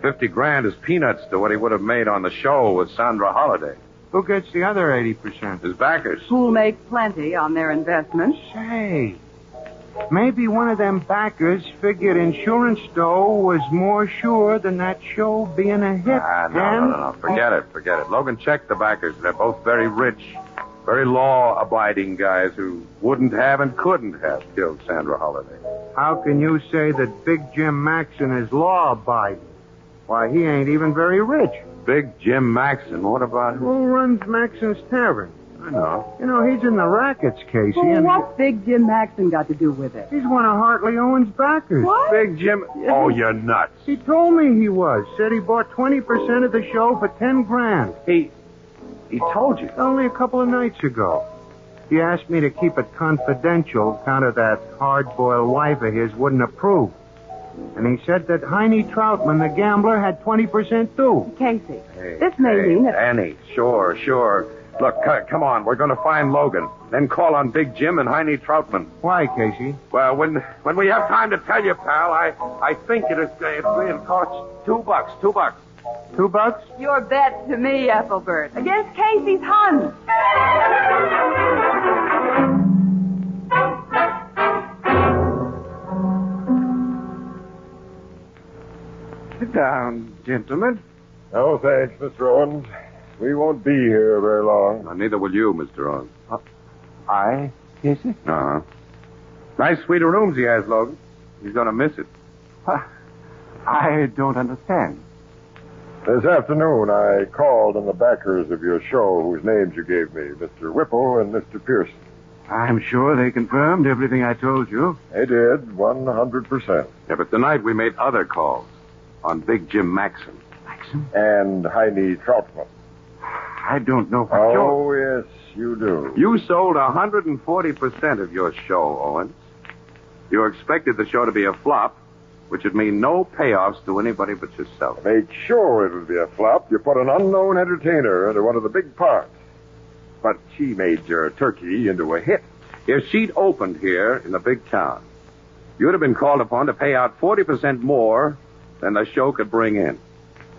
$50,000 is peanuts to what he would have made on the show with Sandra Holliday. Who gets the other 80%? His backers. Who'll make plenty on their investments. Say, maybe one of them backers figured insurance dough was more sure than that show being a hit. No. Forget it. Logan checked the backers. They're both very rich, very law-abiding guys who wouldn't have and couldn't have killed Sandra Holliday. How can you say that Big Jim Maxon is law-abiding? Why, he ain't even very rich. Big Jim Maxon? What about him? Who runs Maxon's Tavern? I know. You know, he's in the rackets, Casey. Well, what's Big Jim Maxon got to do with it? He's one of Hartley Owens' backers. What? Big Jim? Oh, you're nuts. He told me he was. Said he bought 20% of the show for $10,000. He told you? Only a couple of nights ago. He asked me to keep it confidential, count of that hard-boiled wife of his wouldn't approve. And he said that Heine Troutman, the gambler, had 20% too. Casey, this may mean that... Annie, sure. Look, come on. We're going to find Logan. Then call on Big Jim and Heine Troutman. Why, Casey? Well, when we have time to tell you, pal, I think it'll cost $2. $2? Your bet to me, Ethelbert. Against Casey's Huns. Sit down, gentlemen. No, thanks, Mr. Owens. We won't be here very long. Well, neither will you, Mr. Owens. I? Casey? Uh-huh. Nice suite of rooms he has, Logan. He's going to miss it. I don't understand. This afternoon, I called on the backers of your show whose names you gave me, Mr. Whipple and Mr. Pearson. I'm sure they confirmed everything I told you. They did, 100%. Yeah, but tonight we made other calls on Big Jim Maxon. Maxon? And Heine Troutman. I don't know for sure. Oh, yes, you do. You sold 140% of your show, Owens. You expected the show to be a flop, which would mean no payoffs to anybody but yourself. Make sure it would be a flop. You put an unknown entertainer into one of the big parts. But she made your turkey into a hit. If she'd opened here in the big town, you'd have been called upon to pay out 40% more than the show could bring in.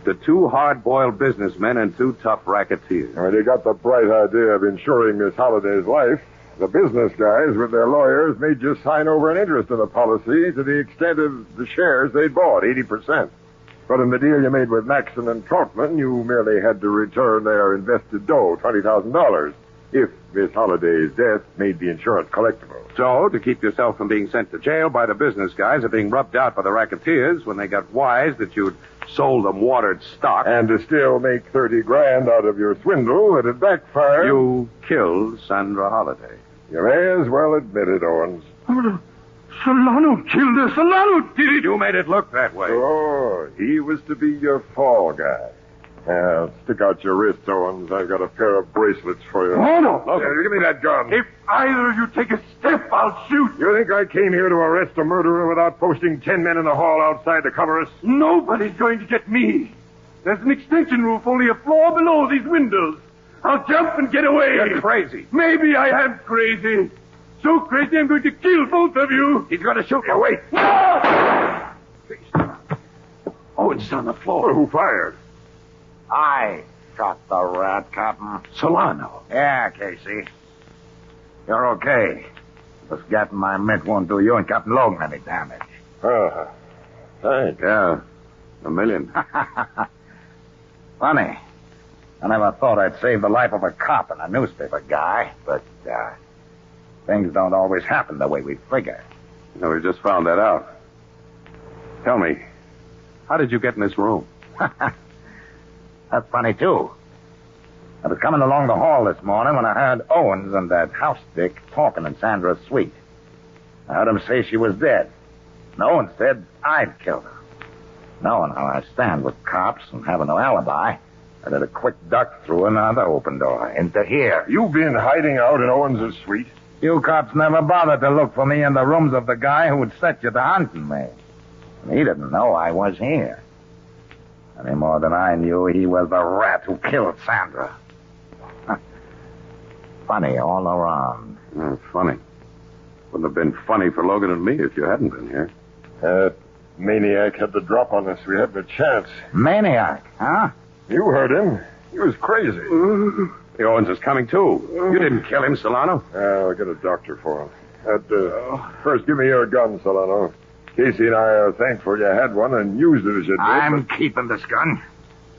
To two hard-boiled businessmen and two tough racketeers. Well, you got the bright idea of insuring Miss Holliday's life. The business guys, with their lawyers, made you sign over an interest in the policy to the extent of the shares they'd bought, 80%. But in the deal you made with Maxon and Troutman, you merely had to return their invested dough, $20,000, if Miss Holliday's death made the insurance collectible. So, to keep yourself from being sent to jail by the business guys or being rubbed out by the racketeers when they got wise that you'd sold them watered stock. And to still make $30,000 out of your swindle that had backfired. You killed Sandra Holliday. You may as well admit it, Owens. Solano killed her. Solano did it. You made it look that way. Oh, he was to be your fall guy. Yeah, stick out your wrist, Owens. I've got a pair of bracelets for you. Oh, no. Logan, give me that gun. If either of you take a step, I'll shoot. You think I came here to arrest a murderer without posting 10 men in the hall outside to cover us? Nobody's going to get me. There's an extension roof only a floor below these windows. I'll jump and get away. You're crazy. Maybe I am crazy. So crazy I'm going to kill both of you. He's going to shoot you. Wait. Oh, it's on the floor. Who fired? I shot the rat, Captain. Solano. Yeah, Casey. You're okay. This gat in my mitt won't do you and Captain Logan any damage. Thanks. Yeah, $1 million. Funny. I never thought I'd save the life of a cop and a newspaper guy, but things don't always happen the way we figure. No, we just found that out. Tell me, how did you get in this room? That's funny, too. I was coming along the hall this morning when I heard Owens and that house dick talking in Sandra's suite. I heard him say she was dead. And Owens said I'd killed her. Knowing how I stand with cops and having no alibi, I did a quick duck through another open door into here. You've been hiding out in Owens' suite? You cops never bothered to look for me in the rooms of the guy who would set you to hunting me. And he didn't know I was here. Any more than I knew he was the rat who killed Sandra. Funny all around. Funny. Wouldn't have been funny for Logan and me if you hadn't been here. That maniac had the drop on us. We hadn't a chance. Maniac, huh? You heard him. He was crazy. The Owens is coming, too. You didn't kill him, Solano. I'll get a doctor for him. First, give me your gun, Solano. Casey and I are thankful you had one and used it as you did. I'm keeping this gun.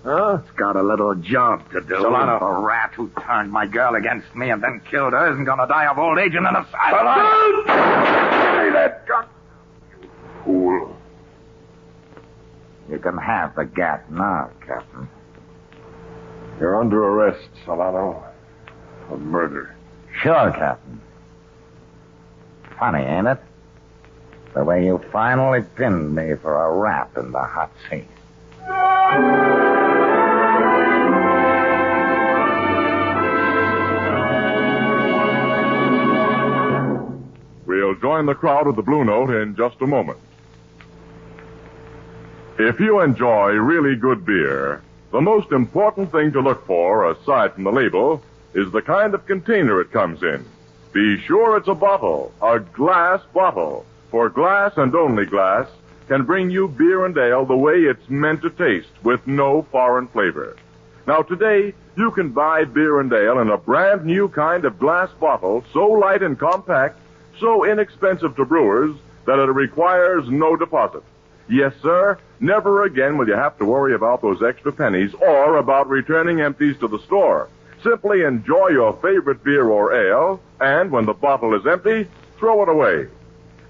Huh? It's got a little job to do. Solano. The rat who turned my girl against me and then killed her isn't going to die of old age in an asylum. Solano! Give me that gun, you fool. You can have the gat now, Captain. You're under arrest, Solano. For murder. Sure, Captain. Funny, ain't it? The way you finally pinned me for a rap in the hot seat. We'll join the crowd at the Blue Note in just a moment. If you enjoy really good beer, the most important thing to look for, aside from the label, is the kind of container it comes in. Be sure it's a bottle, a glass bottle, for glass and only glass can bring you beer and ale the way it's meant to taste, with no foreign flavor. Now, today, you can buy beer and ale in a brand new kind of glass bottle, so light and compact, so inexpensive to brewers, that it requires no deposit. Yes, sir, never again will you have to worry about those extra pennies or about returning empties to the store. Simply enjoy your favorite beer or ale, and when the bottle is empty, throw it away.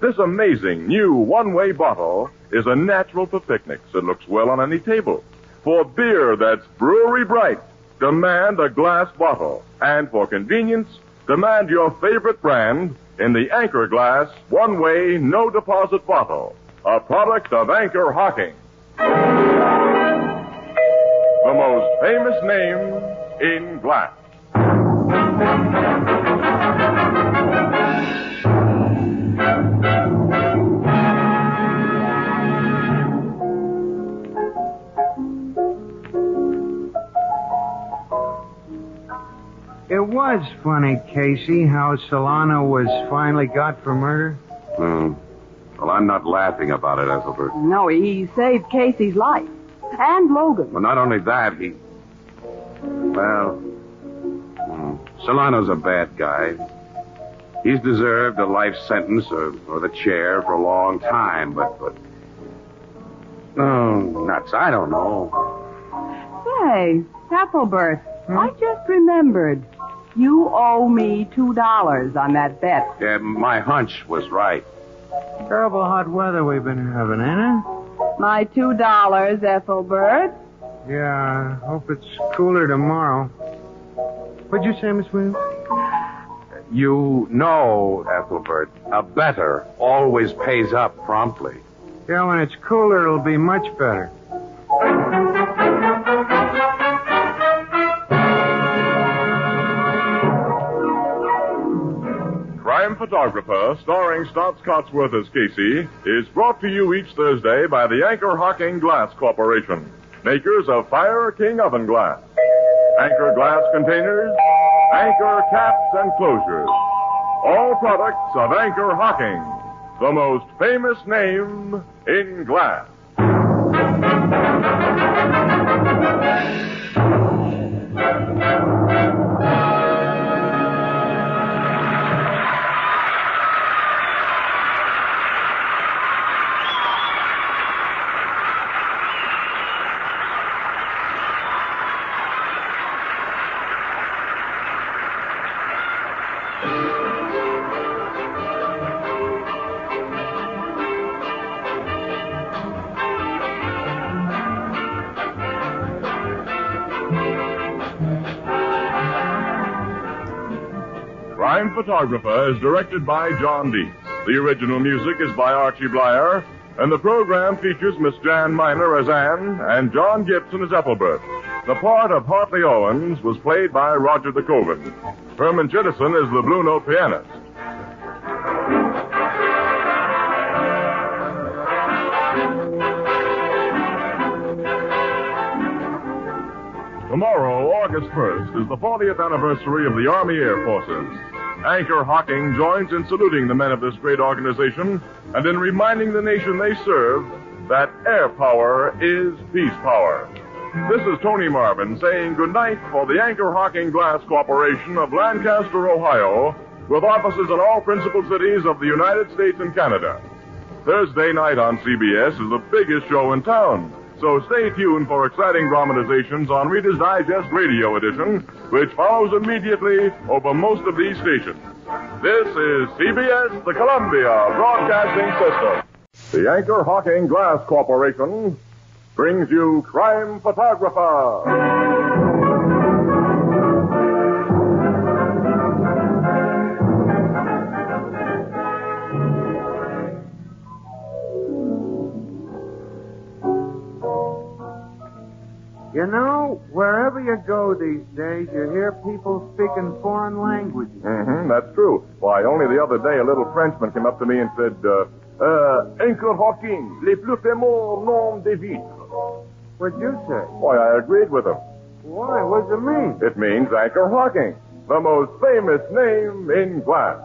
This amazing new one-way bottle is a natural for picnics. It looks well on any table. For beer that's brewery bright, demand a glass bottle. And for convenience, demand your favorite brand in the Anchor Glass one-way, no-deposit bottle. A product of Anchor Hocking. The most famous name in glass. It was funny, Casey, how Solano was finally got for murder. Well, I'm not laughing about it, Ethelbert. No, he saved Casey's life. And Logan. Well, not only that, Solano's a bad guy. He's deserved a life sentence or the chair for a long time, but... Oh, nuts, I don't know. Say, Ethelbert, I just remembered. You owe me $2 on that bet. Yeah, my hunch was right. Terrible hot weather we've been having, ain't it? My $2, Ethelbert. Yeah, I hope it's cooler tomorrow. What'd you say, Miss Williams? You know, Ethelbert, a better always pays up promptly. Yeah, when it's cooler, it'll be much better. Photographer, starring Stotts Cotsworth as Casey, is brought to you each Thursday by the Anchor Hocking Glass Corporation, makers of Fire King Oven Glass, Anchor Glass Containers, Anchor Caps and Closures. All products of Anchor Hocking, the most famous name in glass. Crime Photographer is directed by John Deese. The original music is by Archie Blyer, and the program features Miss Jan Miner as Anne and John Gibson as Ethelbert. The part of Hartley Owens was played by Roger the Coven. Herman Chittison is the Blue Note pianist. Tomorrow, August 1st, is the 40th anniversary of the Army Air Forces. Anchor Hocking joins in saluting the men of this great organization and in reminding the nation they serve that air power is peace power. This is Tony Marvin saying goodnight for the Anchor Hocking Glass Corporation of Lancaster, Ohio, with offices in all principal cities of the United States and Canada. Thursday night on CBS is the biggest show in town. So stay tuned for exciting dramatizations on Reader's Digest Radio Edition, which follows immediately over most of these stations. This is CBS, the Columbia Broadcasting System. The Anchor Hocking Glass Corporation brings you Crime Photographer. You know, wherever you go these days, you hear people speaking foreign languages. That's true. Why, only the other day a little Frenchman came up to me and said, Anchor Hocking, les plus fameux noms des vitres. What'd you say? Why, I agreed with him. Why? What does it mean? It means Anchor Hocking, the most famous name in glass.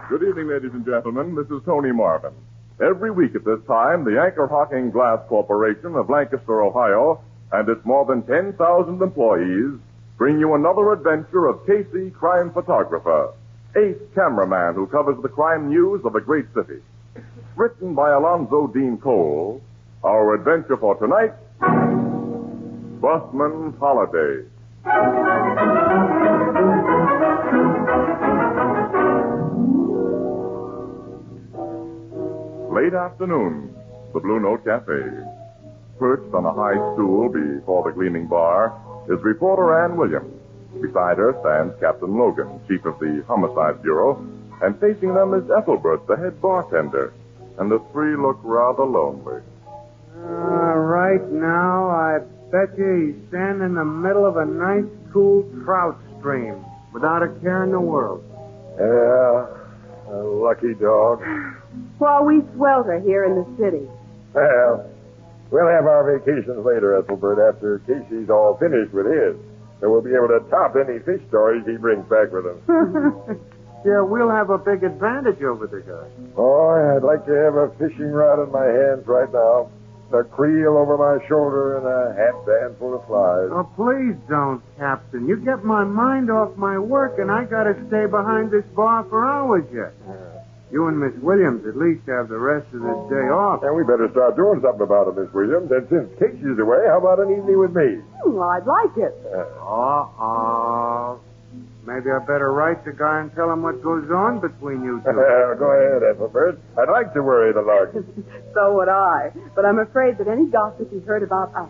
Good evening, ladies and gentlemen. This is Tony Marvin. Every week at this time, the Anchor Hocking Glass Corporation of Lancaster, Ohio, and its more than 10,000 employees bring you another adventure of Casey, crime photographer, ace cameraman who covers the crime news of a great city. Written by Alonzo Dean Cole, our adventure for tonight, Bushman'S Holiday. Late afternoon, the Blue Note Cafe. Perched on a high stool before the gleaming bar is reporter Ann Williams. Beside her stands Captain Logan, chief of the Homicide Bureau, and facing them is Ethelbert, the head bartender. And the three look rather lonely. Right now, I bet you he's standing in the middle of a nice, cool trout stream without a care in the world. Yeah, a lucky dog. While we swelter here in the city. Well, we'll have our vacations later, Ethelbert, after Casey's all finished with his. So we'll be able to top any fish stories he brings back with him. Yeah, we'll have a big advantage over the guy. Oh, I'd like to have a fishing rod in my hands right now, a creel over my shoulder, and a hatband full of flies. Oh, please don't, Captain. You get my mind off my work, and I gotta stay behind this bar for hours yet. You and Miss Williams at least have the rest of this day off. And we better start doing something about it, Miss Williams. And since Casey's away, how about an evening with me? Well, I'd like it. Maybe I better write the guy and tell him what goes on between you two. Go ahead, Ethelbert. I'd like to worry the lark. So would I. But I'm afraid that any gossip he's heard about us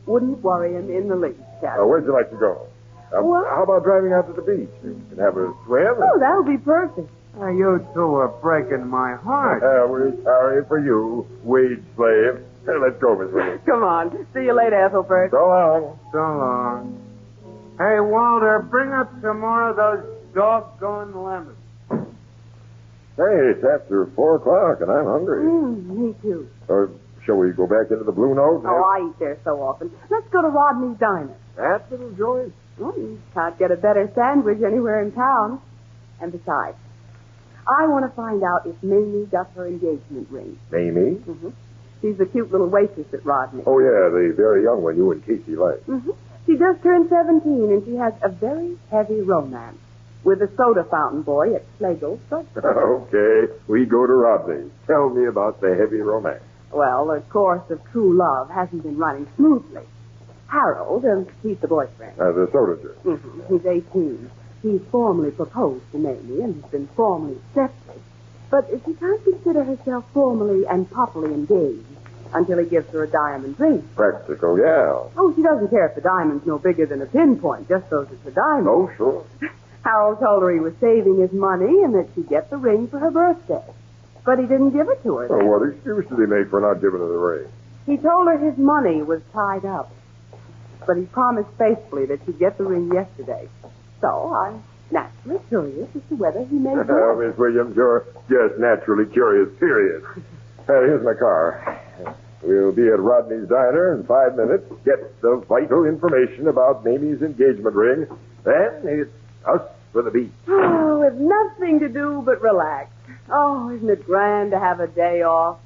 wouldn't worry him in the least, Captain. Where'd you like to go? What? How about driving out to the beach? You can have a swim. Oh, that would be perfect. You two are breaking my heart. We're sorry for you, wage slave. Let's go, Miss Williams. Come on. See you later, Ethelbert. So long. So long. Hey, Walter, bring up some more of those doggone lemons. Hey, it's after 4 o'clock, and I'm hungry. Me too. Shall we go back into the Blue Note? Oh, I eat there so often. Let's go to Rodney's Diner. That little joint? Well, you can't get a better sandwich anywhere in town. And besides, I want to find out if Mamie got her engagement ring. Mamie? Mm-hmm. She's the cute little waitress at Rodney. Oh, yeah, the very young one you and Casey like. Mm-hmm. She just turned 17, and she has a very heavy romance with a soda fountain boy at Schlegel's drugstore. Okay, we go to Rodney. Tell me about the heavy romance. Well, the course of true love hasn't been running smoothly. Harold, he's the boyfriend. The soda jerk. Mm-hmm. He's 18. He's formally proposed to Mamie and has been formally accepted. But she can't consider herself formally and properly engaged until he gives her a diamond ring. Practical gal. Oh, she doesn't care if the diamond's no bigger than a pinpoint, just so it's a diamond. Oh, sure. Harold told her he was saving his money and that she'd get the ring for her birthday. But he didn't give it to her. Well, what excuse did he make for not giving her the ring? He told her his money was tied up. But he promised faithfully that she'd get the ring yesterday. So I'm naturally curious as to whether he made Oh, Miss Williams, you're just naturally curious, period. Here's my car. We'll be at Rodney's Diner in 5 minutes. Get the vital information about Mamie's engagement ring. Then it's us for the beach. Oh, with nothing to do but relax. Oh, isn't it grand to have a day off?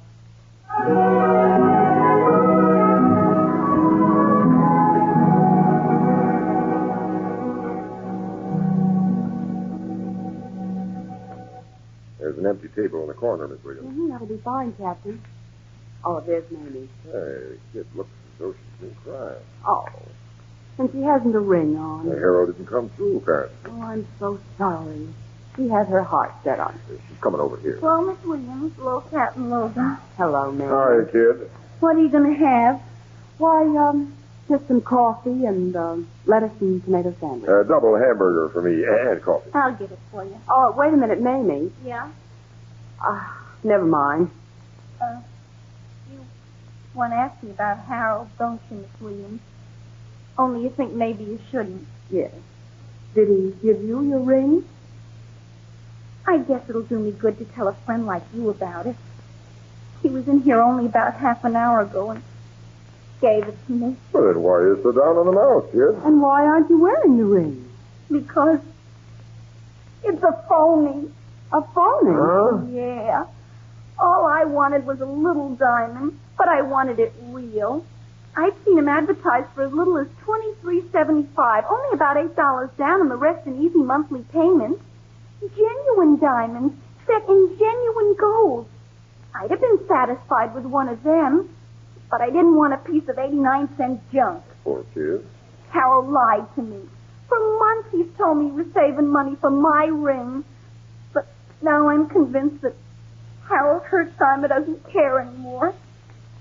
There's an empty table in the corner, Miss Williams. Mm-hmm, that'll be fine, Captain. Oh, there's Mamie. Hey, the kid looks as though she's been crying. Oh, and she hasn't a ring on. The hero didn't come through, apparently. Oh, I'm so sorry. She had her heart set on it. She's coming over here. Well, Miss Williams, hello, Captain Logan. Hello, Mamie. Hi, kid. What are you going to have? Why, just some coffee and lettuce and tomato sandwich. Double hamburger for me and coffee. I'll get it for you. Oh, wait a minute, Mamie. Yeah? Never mind. You want to ask me about Harold, don't you, Miss Williams? Only you think maybe you shouldn't. Yes. Did he give you your ring? I guess it'll do me good to tell a friend like you about it. He was in here only about half an hour ago and gave it to me. Well, then why are you so down on the mouth, kid? And why aren't you wearing the ring? Because it's a phony. A phony? Huh? Yeah. All I wanted was a little diamond, but I wanted it real. I'd seen him advertised for as little as $23.75, only about $8 down, and the rest in easy monthly payments. Genuine diamonds set in genuine gold. I'd have been satisfied with one of them, but I didn't want a piece of 89-cent junk. Poor kid. Harold lied to me. For months he's told me he was saving money for my ring. But now I'm convinced that Harold Hertzheimer doesn't care anymore.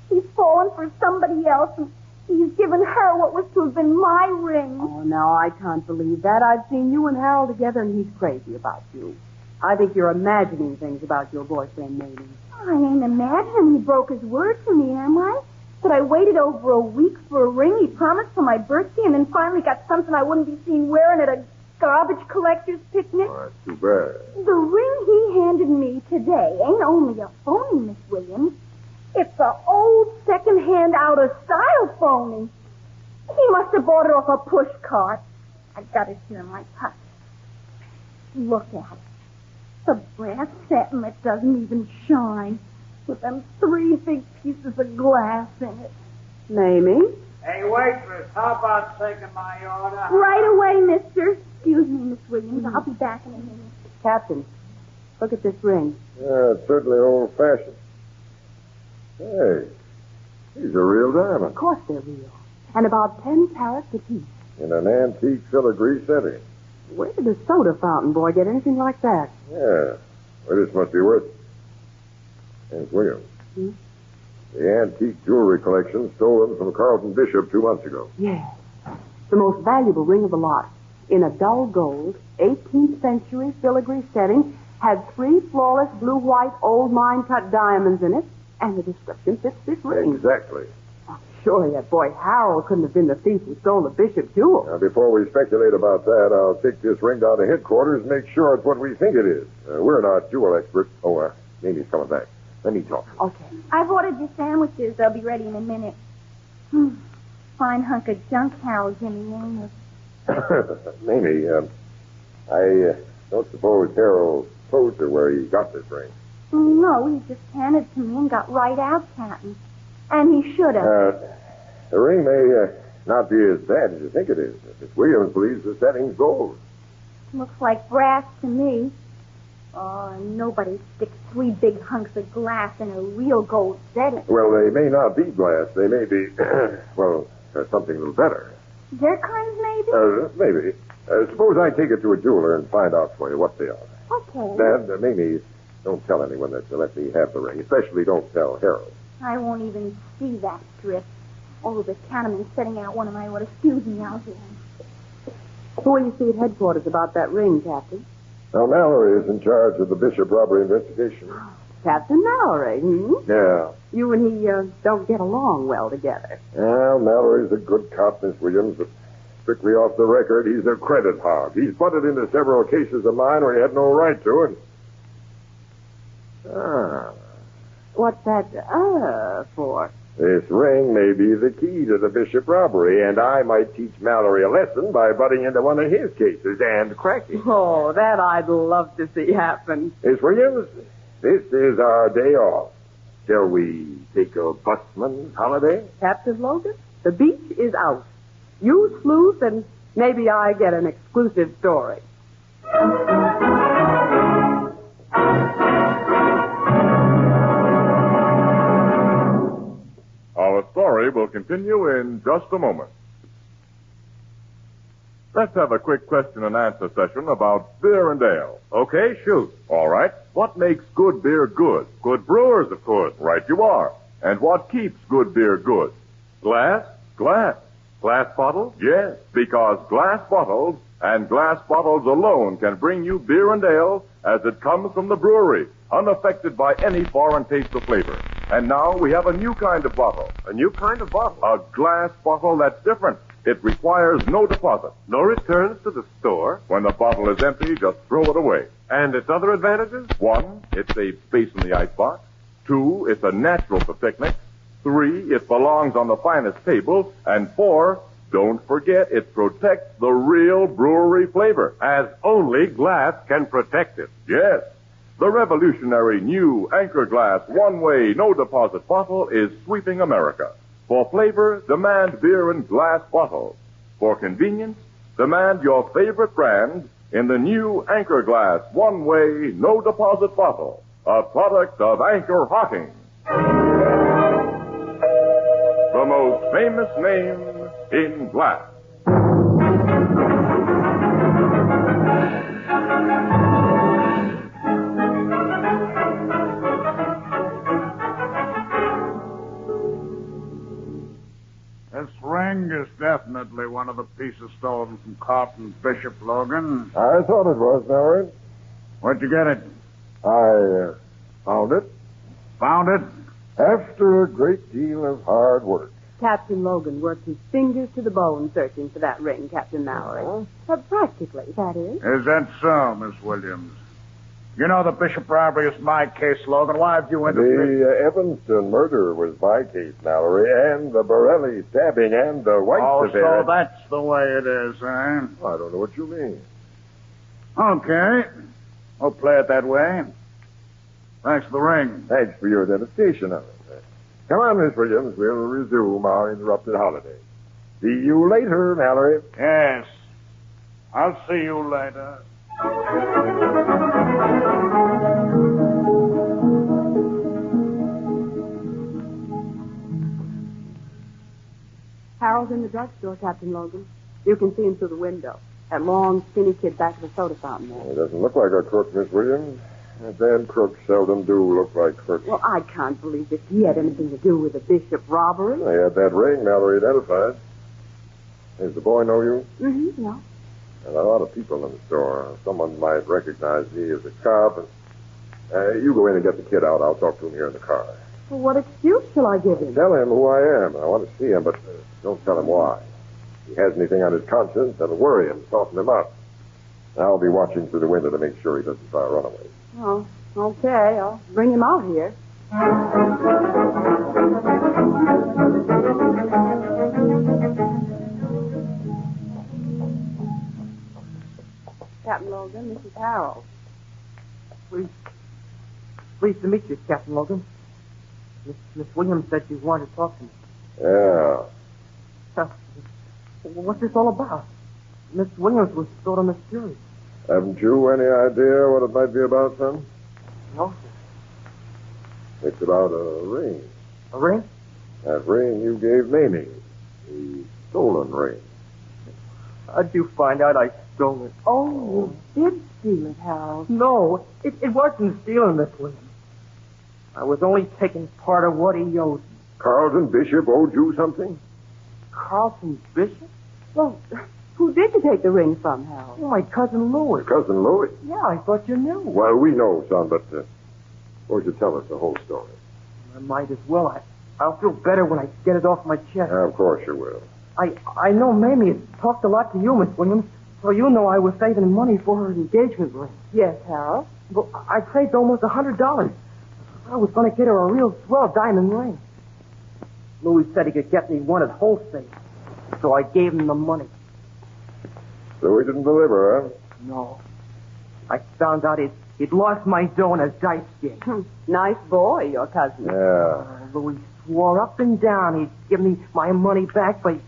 He's fallen for somebody else, and he's given her what was to have been my ring. Oh, now, I can't believe that. I've seen you and Harold together, and he's crazy about you. I think you're imagining things about your boyfriend, Mamie. I ain't imagining he broke his word to me, am I? That I waited over a week for a ring he promised for my birthday and then finally got something I wouldn't be seen wearing at a garbage collector's picnic? Oh, that's too bad. The ring he handed me today ain't only a phony, Miss Williams. It's an old second-hand out-of-style phony. He must have bought it off a push cart. I've got it here in my pocket. Look at it. The brass satin that doesn't even shine, with them 3 big pieces of glass in it. Mamie? Hey, waitress, how about taking my order? Right away, mister. Excuse me, Miss Williams. I'll be back in a minute. Captain, look at this ring. Yeah, it's certainly old-fashioned. Hey, these are real diamonds. Of course they're real. And about 10 carats apiece. In an antique filigree setting. Where did the soda fountain boy get anything like that? Yeah. Well, this must be worth it. Miss Williams. Hmm? The antique jewelry collection stole them from Carlton Bishop 2 months ago. Yes. The most valuable ring of the lot. In a dull gold, 18th century filigree setting, Had 3 flawless blue-white old mine-cut diamonds in it, and the description fits this ring. Exactly. Surely that boy Harold couldn't have been the thief who stole the bishop jewel. Now, before we speculate about that, I'll take this ring down to headquarters and make sure it's what we think it is. We're not jewel experts. Oh, Mamie's coming back. Let me talk. Okay. I've ordered your sandwiches. They'll be ready in a minute. Fine hunk of junk, Harold, Jimmy, ain't it? Mamie, I don't suppose Harold told her where he got this ring. No, he just handed it to me and got right out, Captain. And he should have. The ring may not be as bad as you think it is. Miss Williams believes the setting's gold. Looks like brass to me. Oh, nobody sticks 3 big hunks of glass in a real gold setting. Well, they may not be glass. They may be, something a little better. Zircons, maybe? Maybe. Suppose I take it to a jeweler and find out for you what they are. Okay. Dad, Mamie, don't tell anyone that you let me have the ring. Especially don't tell Harold. I won't even see that strip. Oh, the counterman's setting out one of my orders. Excuse me, I'll get him. Who will you see at headquarters about that ring, Captain? Now, Mallory is in charge of the Bishop robbery investigation. Captain Mallory, Yeah. You and he don't get along well together. Well, Mallory's a good cop, Miss Williams, but strictly off the record, he's a credit hog. He's butted into several cases of mine where he had no right to, and... What's that, for? This ring may be the key to the Bishop robbery, and I might teach Mallory a lesson by butting into one of his cases and cracking. Oh, that I'd love to see happen. Miss Williams, this is our day off. Shall we take a busman's holiday? Captain Logan, the beach is out. You sleuth, and maybe I get an exclusive story. Our story will continue in just a moment. Let's have a quick question and answer session about beer and ale. Okay, shoot. All right. What makes good beer good? Good brewers, of course. Right you are. And what keeps good beer good? Glass? Glass. Glass bottles? Yes, because glass bottles and glass bottles alone can bring you beer and ale as it comes from the brewery, unaffected by any foreign taste or flavor. And now we have a new kind of bottle. A new kind of bottle? A glass bottle that's different. It requires no deposit. No returns to the store. When the bottle is empty, just throw it away. And its other advantages? 1, it saves space in the icebox. 2, it's a natural for picnics. 3, it belongs on the finest table. And 4, don't forget, it protects the real brewery flavor. As only glass can protect it. Yes. The revolutionary new Anchor Glass one-way, no-deposit bottle is sweeping America. For flavor, demand beer in glass bottles. For convenience, demand your favorite brand in the new Anchor Glass one-way, no-deposit bottle, a product of Anchor Hocking. The most famous name in glass. This ring is definitely one of the pieces stolen from Carlton's Bishop, Logan. I thought it was, Mallory. Where'd you get it? I found it. Found it? After a great deal of hard work. Captain Logan worked his fingers to the bone searching for that ring, Captain Mallory. Practically, that is. Is that so, Miss Williams? You know the Bishop robbery is my case, Logan. Why have you interfered? The Evanston murder was my case, Mallory, and the Borelli stabbing and the White affair. So that's the way it is, eh? I don't know what you mean. Okay. We'll play it that way. Thanks for the ring. Thanks for your identification of it. Come on, Miss Williams. We'll resume our interrupted holiday. See you later, Mallory. Yes. I'll see you later. Harold's in the drugstore, Captain Logan. You can see him through the window. That long, skinny kid back of the soda fountain there. He doesn't look like a crook, Miss Williams. Damn crooks seldom do look like crooks. Well, I can't believe that he had anything to do with the Bishop robbery. They had that ring Mallory identified. Does the boy know you? Mm-hmm, no. And a lot of people in the store. Someone might recognize me as a cop. And, you go in and get the kid out. I'll talk to him here in the car. Well, what excuse shall I give him? Tell him who I am. I want to see him, but don't tell him why. If he has anything on his conscience, that'll worry him, soften him up. I'll be watching through the window to make sure he doesn't try to run away. Oh, okay. I'll bring him out here. Captain Logan, Mrs. Harold. Pleased to meet you, Captain Logan. Miss Williams said you wanted to talk to me. Yeah. What's this all about? Miss Williams was sort of mysterious. Haven't you any idea what it might be about, son? No, sir. It's about a ring. A ring? That ring you gave Mamie. The stolen ring. How'd you find out I stole it? Oh, you did steal it, Harold. No, it wasn't stealing, Miss Williams. I was only taking part of what he owed me. Carlton Bishop owed you something? Carlton Bishop? Well, who did you take the ring from, Harold? Oh, my cousin Louis. Cousin Louis? Yeah, I thought you knew. Well, we know, son, but won't you tell us the whole story? I might as well. I'll feel better when I get it off my chest. Of course you will. I know Mamie has talked a lot to you, Miss Williams, so you know I was saving money for her engagement ring. Yes, Harold. Well, I saved almost $100. I was going to get her a real swell diamond ring. Louis said he could get me one at wholesale, so I gave him the money. So he didn't deliver, huh? No. I found out he'd lost my dough in a dice game. Nice boy, your cousin. Yeah. Louis swore up and down he'd give me my money back, but,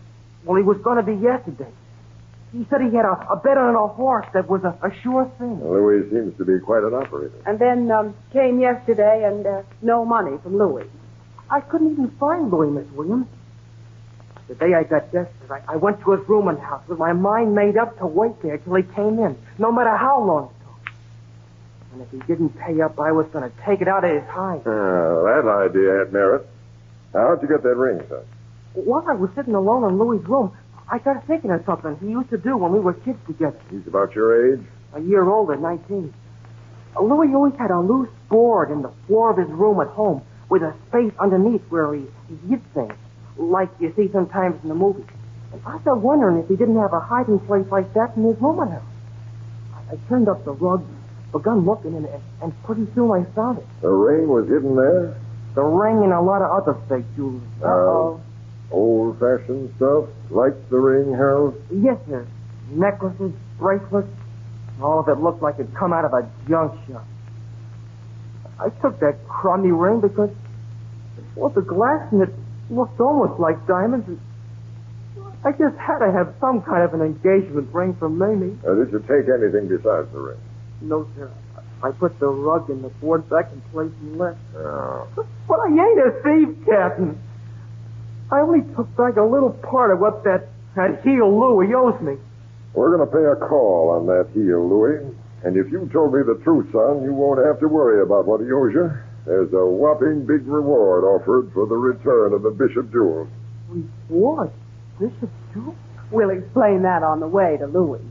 well, he was going to be yesterday. He said he had a bet on a horse that was a sure thing. Louis seems to be quite an operator. And then came yesterday and no money from Louis. I couldn't even find Louis, Miss Williams. The day I got desperate, I went to his rooming house with my mind made up to wait there till he came in, no matter how long it took. And if he didn't pay up, I was going to take it out of his hide. That idea had merit. How'd you get that ring, son? While I was sitting alone in Louis' room, I got thinking of something he used to do when we were kids together. He's about your age? A year older, 19. Louis always had a loose board in the floor of his room at home with a space underneath where he hid things, like you see sometimes in the movies. And I got wondering if he didn't have a hiding place like that in his rooming house. I turned up the rug, begun looking, and pretty soon I found it. The ring was hidden there? The ring and a lot of other fake jewelry. Uh-oh. Old-fashioned stuff, like the ring, Harold? Yes, sir. Necklaces, bracelets, all of it looked like it'd come out of a junk shop. I took that crummy ring because, well, the glass in it looked almost like diamonds. And I just had to have some kind of an engagement ring for Mamie. Did you take anything besides the ring? No, sir. I put the rug and the board back in place and left. Oh. But I ain't a thief, Captain. I only took back a little part of what that heel Louis owes me. We're going to pay a call on that heel, Louis. And if you told me the truth, son, you won't have to worry about what he owes you. There's a whopping big reward offered for the return of the Bishop jewels. Reward? Bishop jewels? We'll explain that on the way to Louis.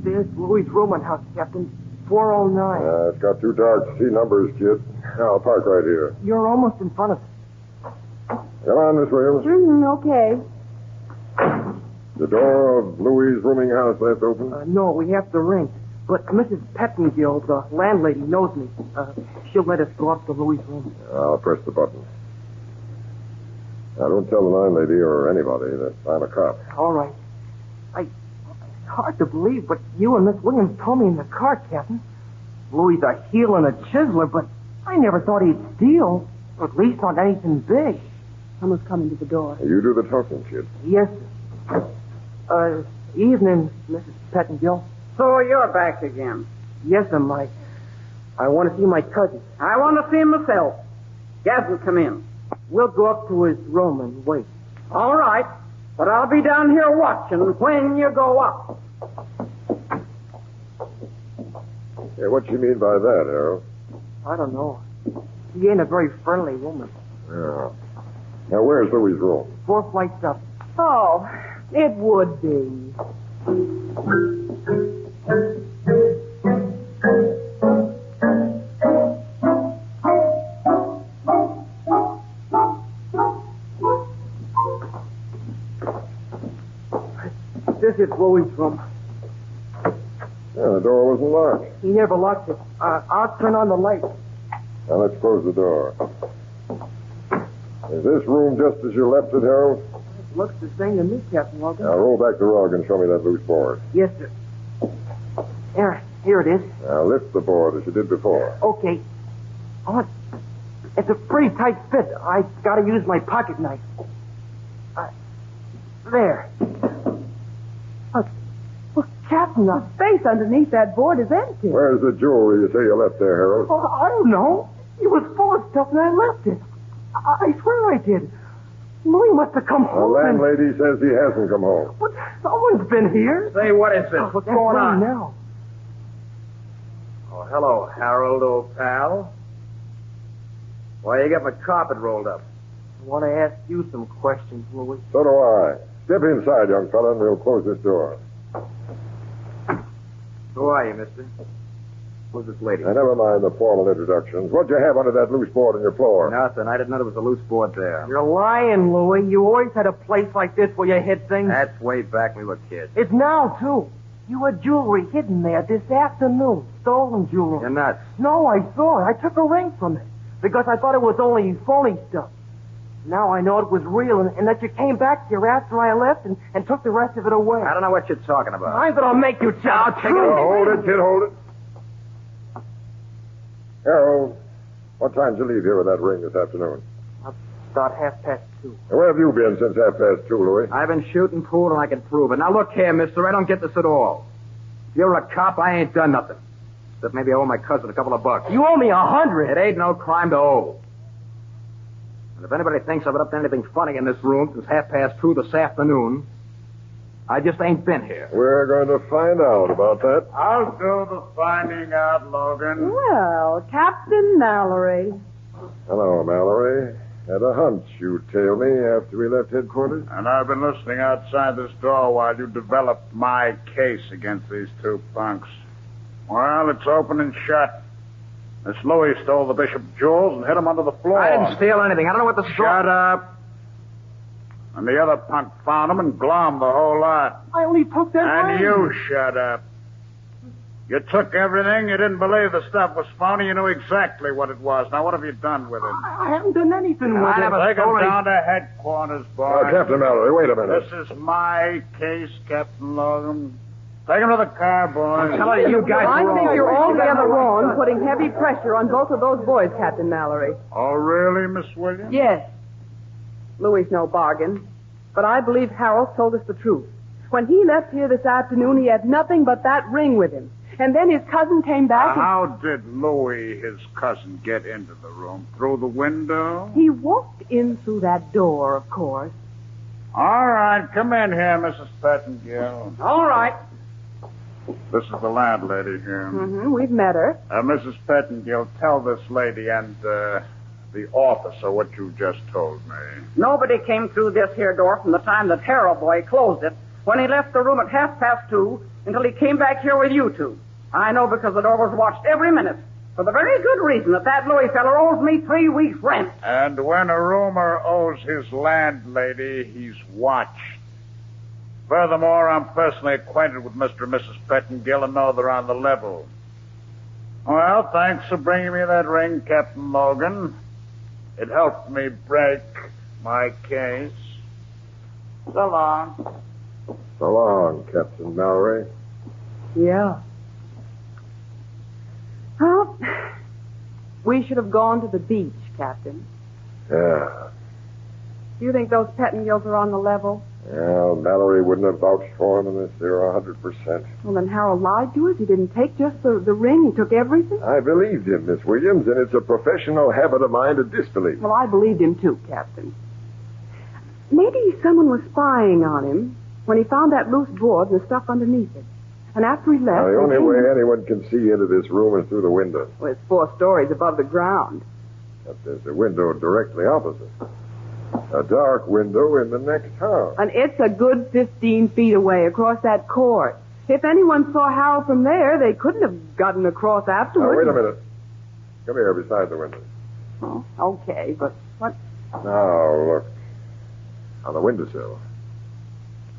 There's Louis' rooming house, Captain. 409. It's got too dark to see numbers, kid. I'll park right here. You're almost in front of it. Come on, Miss Williams. Okay. The door of Louis' rooming house left open? No, we have to ring. But Mrs. Pettingill, the landlady, knows me. She'll let us go up to Louis' room. I'll press the button. Now, don't tell the landlady or anybody that I'm a cop. All right. It's hard to believe, but you and Miss Williams told me in the car, Captain. Louis' a heel and a chiseler, but I never thought he'd steal. Or at least not anything big. Someone's coming to the door. You do the talking, kid. Yes, sir. Evening, Mrs. Pettingill. So you're back again. Yes, sir, Mike. I want to see my cousin. I want to see him myself. Gavin, come in. We'll go up to his room and wait. All right. But I'll be down here watching when you go up. Hey, what do you mean by that, Harold? I don't know. She ain't a very friendly woman. Yeah. Now, where's Louie's room? 4 flights up. Oh, it would be. This is Louie's room. Yeah, the door wasn't locked. He never locked it. I'll turn on the light. Now, let's close the door. Is this room just as you left it, Harold? It looks the same to me, Captain Logan. Now, roll back the rug and show me that loose board. Yes, sir. Here it is. Now, lift the board as you did before. Okay. Oh, it's a pretty tight fit. I gotta use my pocket knife. There. Look, Captain, the space underneath that board is empty. Where's the jewelry you say you left there, Harold? Oh, I don't know. It was full of stuff and I left it. I swear I did. Louis must have come The home. landlady says he hasn't come home. But someone's been here. Say, what is this? What's going on? Now? Oh, hello, Harold, old pal. Why, you got my carpet rolled up. I want to ask you some questions, Louis. So do I. Step inside, young fella, and we'll close this door. Who are you, mister? Who's this lady? Now, never mind the formal introductions. What'd you have under that loose board on your floor? Nothing. I didn't know there was a loose board there. You're lying, Louis. You always had a place like this where you hid things. That's way back when we were kids. It's now, too. You had jewelry hidden there this afternoon. Stolen jewelry. You're nuts. No, I saw it. I took a ring from it because I thought it was only phony stuff. Now I know it was real and that you came back here after I left and took the rest of it away. I don't know what you're talking about. I'm going to make you tell the truth. Hold it, kid, hold it. Harold, what time did you leave here with that ring this afternoon? About 2:30. Where have you been since 2:30, Louis? I've been shooting pool and I can prove it. Now look here, mister, I don't get this at all. If you're a cop, I ain't done nothing. Except maybe I owe my cousin a couple of bucks. You owe me 100. It ain't no crime to owe. And if anybody thinks I've been up to anything funny in this room since 2:30 this afternoon, I just ain't been here. We're going to find out about that. I'll do the finding out, Logan. Well, Captain Mallory. Hello, Mallory. Had a hunch you'd tail me after we left headquarters. And I've been listening outside this door while you developed my case against these two punks. Well, it's open and shut. Miss Louis stole the bishop's jewels and hid them under the floor. I didn't steal anything. I don't know what the Shut up. And the other punk found them and glommed the whole lot. I only took that And ring. you shut up. You took everything. You didn't believe the stuff was phony. You knew exactly what it was. Now, what have you done with it? I haven't done anything with it. Take it down to headquarters, boy. Captain Mallory, wait a minute. This is my case, Captain Logan. Take him to the car, boys. You guys I are think wrong. you're altogether wrong putting heavy pressure on both of those boys, Captain Mallory. Oh, really, Miss Williams? Yes. Louis no bargain. But I believe Harold told us the truth. When he left here this afternoon, he had nothing but that ring with him. And then his cousin came back and... How did Louis, his cousin, get into the room? Through the window? He walked in through that door, of course. All right, come in here, Mrs. Pettingill. All right. This is the landlady here. Mm-hmm, we've met her. Mrs. Pettingill, tell this lady and the officer what you just told me. Nobody came through this here door from the time that Harold boy closed it when he left the room at 2:30 until he came back here with you two. I know because the door was watched every minute for the very good reason that Louis feller owes me 3 weeks' rent. And when a roomer owes his landlady, he's watched. Furthermore, I'm personally acquainted with Mr. and Mrs. Pettingill and know they're on the level. Well, thanks for bringing me that ring, Captain Logan. It helped me break my case. So long. So long, Captain Mallory. Yeah. Well, we should have gone to the beach, Captain. Yeah. Do you think those Pettingills are on the level? Well, Mallory wouldn't have vouched for him unless they were 100%. Well, then Harold lied to us. He didn't take just the ring. He took everything. I believed him, Miss Williams, and it's a professional habit of mine to disbelieve. Well, I believed him too, Captain. Maybe someone was spying on him when he found that loose board and the stuff underneath it. And after he left... Now, the only way anyone can see into this room is through the window. Well, it's 4 stories above the ground. But there's a window directly opposite. A dark window in the next house. And it's a good 15 feet away across that court. If anyone saw Harold from there, they couldn't have gotten across afterwards. Now, wait a minute. Come here beside the window. Oh, okay, but what? Now, look. On the windowsill.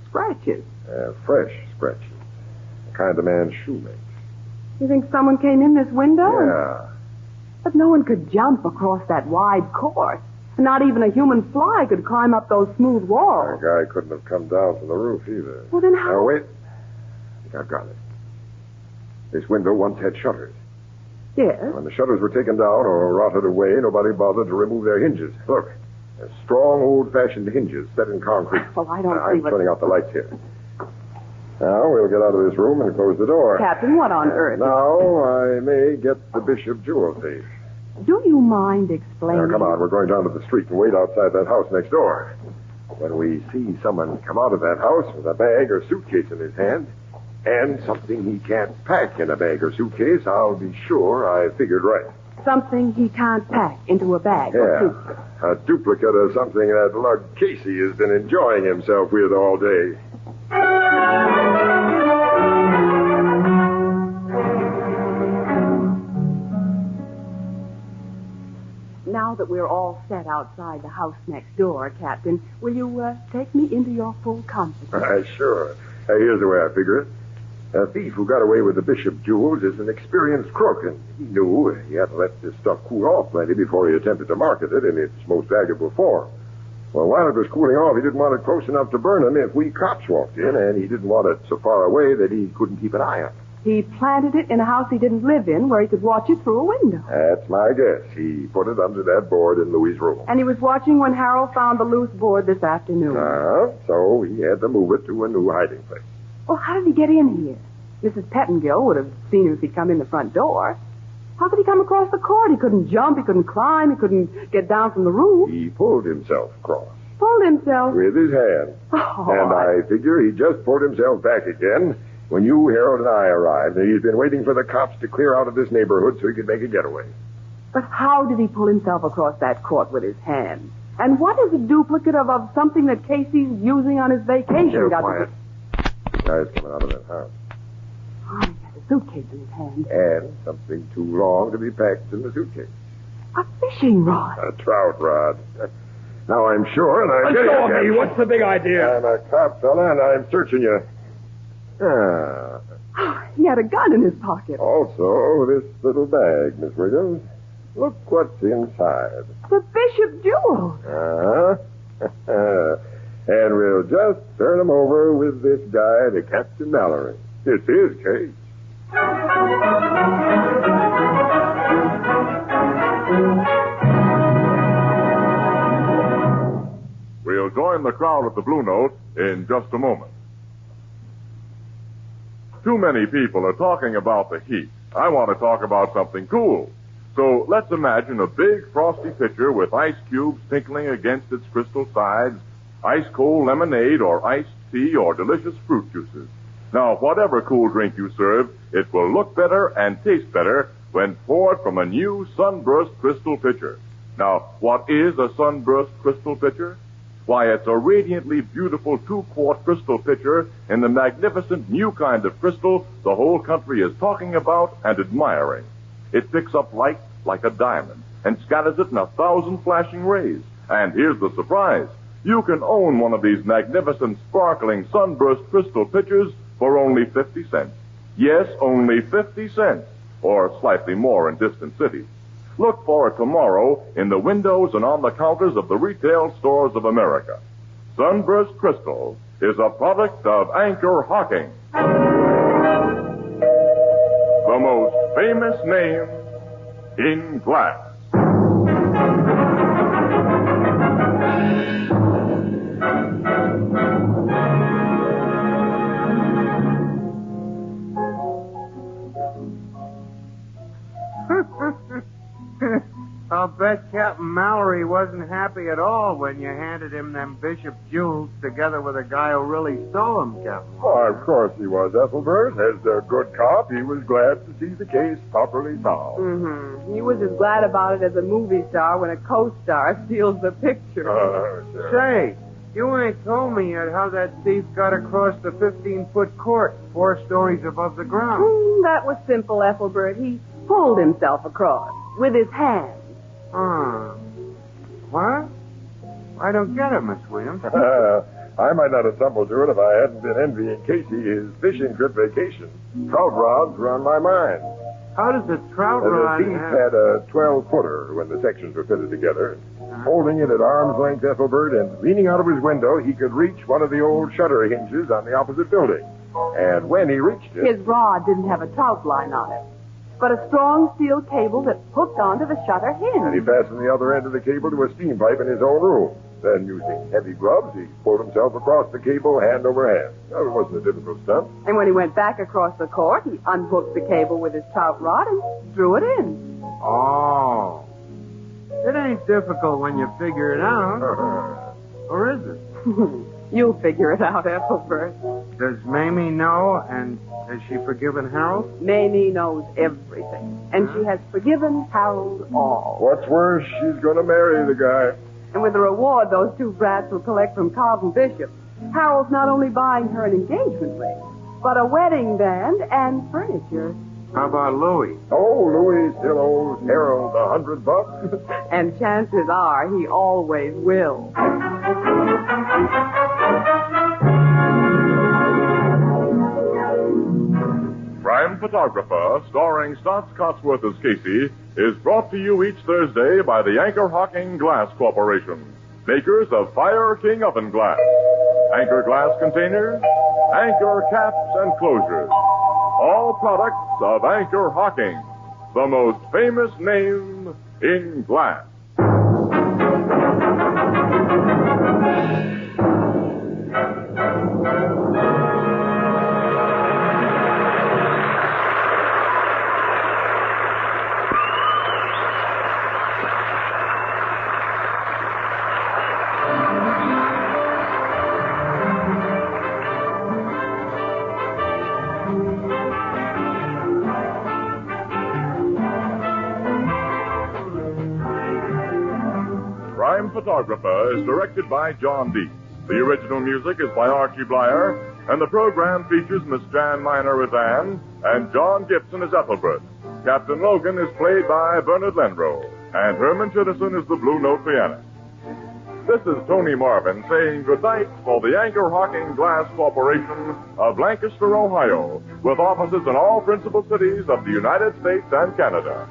Scratches. Fresh scratches. The kind a man's shoe makes. You think someone came in this window? Yeah. But no one could jump across that wide court. Not even a human fly could climb up those smooth walls. The guy couldn't have come down from the roof either. Well, then how... Now, wait. I think I've got it. This window once had shutters. Yes? When the shutters were taken down or rotted away, nobody bothered to remove their hinges. Look, they're strong, old-fashioned hinges set in concrete. Well, I don't see I'm what... turning out the lights here. Now, we'll get out of this room and close the door. Captain, what on earth? Now, I may get the Bishop jewel thief. Do you mind explaining? Now, come on. We're going down to the street and wait outside that house next door. When we see someone come out of that house with a bag or suitcase in his hand, and something he can't pack in a bag or suitcase, I'll be sure I figured right. Something he can't pack into a bag or suitcase. A duplicate of something that Lug Casey has been enjoying himself with all day. Now that we're all set outside the house next door, Captain, will you take me into your full confidence? Sure. Here's the way I figure it. A thief who got away with the Bishop jewels is an experienced crook, and he knew he had to let this stuff cool off plenty before he attempted to market it in its most valuable form. Well, while it was cooling off, he didn't want it close enough to burn him if we cops walked in, and he didn't want it so far away that he couldn't keep an eye on it. He planted it in a house he didn't live in where he could watch it through a window. That's my guess. He put it under that board in Louis' room. And he was watching when Harold found the loose board this afternoon. So he had to move it to a new hiding place. Well, how did he get in here? Mrs. Pettingill would have seen him if he'd come in the front door. How could he come across the court? He couldn't jump, he couldn't climb, he couldn't get down from the roof. He pulled himself across. Pulled himself? With his hand. Oh, and I figure he just pulled himself back again when you, Harold, and I arrived, and he's been waiting for the cops to clear out of this neighborhood so he could make a getaway. But how did he pull himself across that court with his hand? And what is a duplicate of something that Casey's using on his vacation? Quiet. The guy's coming out of that house. Oh, he has a suitcase in his hand. And something too long to be packed in the suitcase. A fishing rod. A trout rod. Now I'm sure, and I'm Let go of me. What's the big idea? I'm a cop, fella, and I'm searching you. He had a gun in his pocket. Also, this little bag, Miss Williams. Look what's inside. The Bishop jewels. And we'll just turn him over with this guy to Captain Mallory. It's his case. We'll join the crowd at the Blue Note in just a moment. Too many people are talking about the heat. I want to talk about something cool. So let's imagine a big frosty pitcher with ice cubes tinkling against its crystal sides, ice-cold lemonade or iced tea or delicious fruit juices. Now, whatever cool drink you serve, it will look better and taste better when poured from a new Sunburst crystal pitcher. Now, what is a Sunburst crystal pitcher? Why, it's a radiantly beautiful 2-quart crystal pitcher in the magnificent new kind of crystal the whole country is talking about and admiring. It picks up light like a diamond and scatters it in 1,000 flashing rays. And here's the surprise. You can own one of these magnificent, sparkling Sunburst crystal pitchers for only 50 cents. Yes, only 50 cents, or slightly more in distant cities. Look for it tomorrow in the windows and on the counters of the retail stores of America. Sunburst Crystal is a product of Anchor Hocking, the most famous name in glass. I'll bet Captain Mallory wasn't happy at all when you handed him them Bishop jewels together with a guy who really stole them, Captain. Oh, of course he was, Ethelbert. As a good cop, he was glad to see the case properly solved. Mm-hmm. He was as glad about it as a movie star when a co-star steals the picture. Sure. Say, you ain't told me yet how that thief got across the 15-foot court 4 stories above the ground. That was simple, Ethelbert. He pulled himself across with his hands. What? I don't get it, Miss Williams. I might not have stumbled to it if I hadn't been envying Casey his fishing trip vacation. Trout rods were on my mind. How does the trout rod... The thief had a 12-footer when the sections were fitted together. Holding it at arm's length, Ethelbert, and leaning out of his window, he could reach one of the old shutter hinges on the opposite building. And when he reached it... His rod didn't have a trout line on it, but a strong steel cable that hooked onto the shutter hinge. And he fastened the other end of the cable to a steam pipe in his own room. Then, using heavy gloves, he pulled himself across the cable hand over hand. Well, it wasn't a difficult stunt. And when he went back across the court, he unhooked the cable with his trout rod and threw it in. Oh. It ain't difficult when you figure it out. Or is it? You'll figure it out, Ethelbert. Does Mamie know, and has she forgiven Harold? Mamie knows everything, and she has forgiven Harold all. What's worse, she's going to marry the guy. And with the reward those 2 brats will collect from Carlton Bishop, Harold's not only buying her an engagement ring, but a wedding band and furniture. How about Louis? Oh, Louis still owes Harold $100. And chances are he always will. Crime Photographer, starring Stotts Cotsworth as Casey, is brought to you each Thursday by the Anchor Hocking Glass Corporation, makers of Fire King Oven Glass, Anchor Glass Containers, Anchor Caps and Closures. All products of Anchor Hocking, the most famous name in glass. Crime Photographer is directed by John Deese. The original music is by Archie Blyer, and the program features Miss Jan Miner as Anne and John Gibson as Ethelbert. Captain Logan is played by Bernard Lenrow, and Herman Chittison is the Blue Note pianist. This is Tony Marvin saying good night for the Anchor Hocking Glass Corporation of Lancaster, Ohio, with offices in all principal cities of the United States and Canada.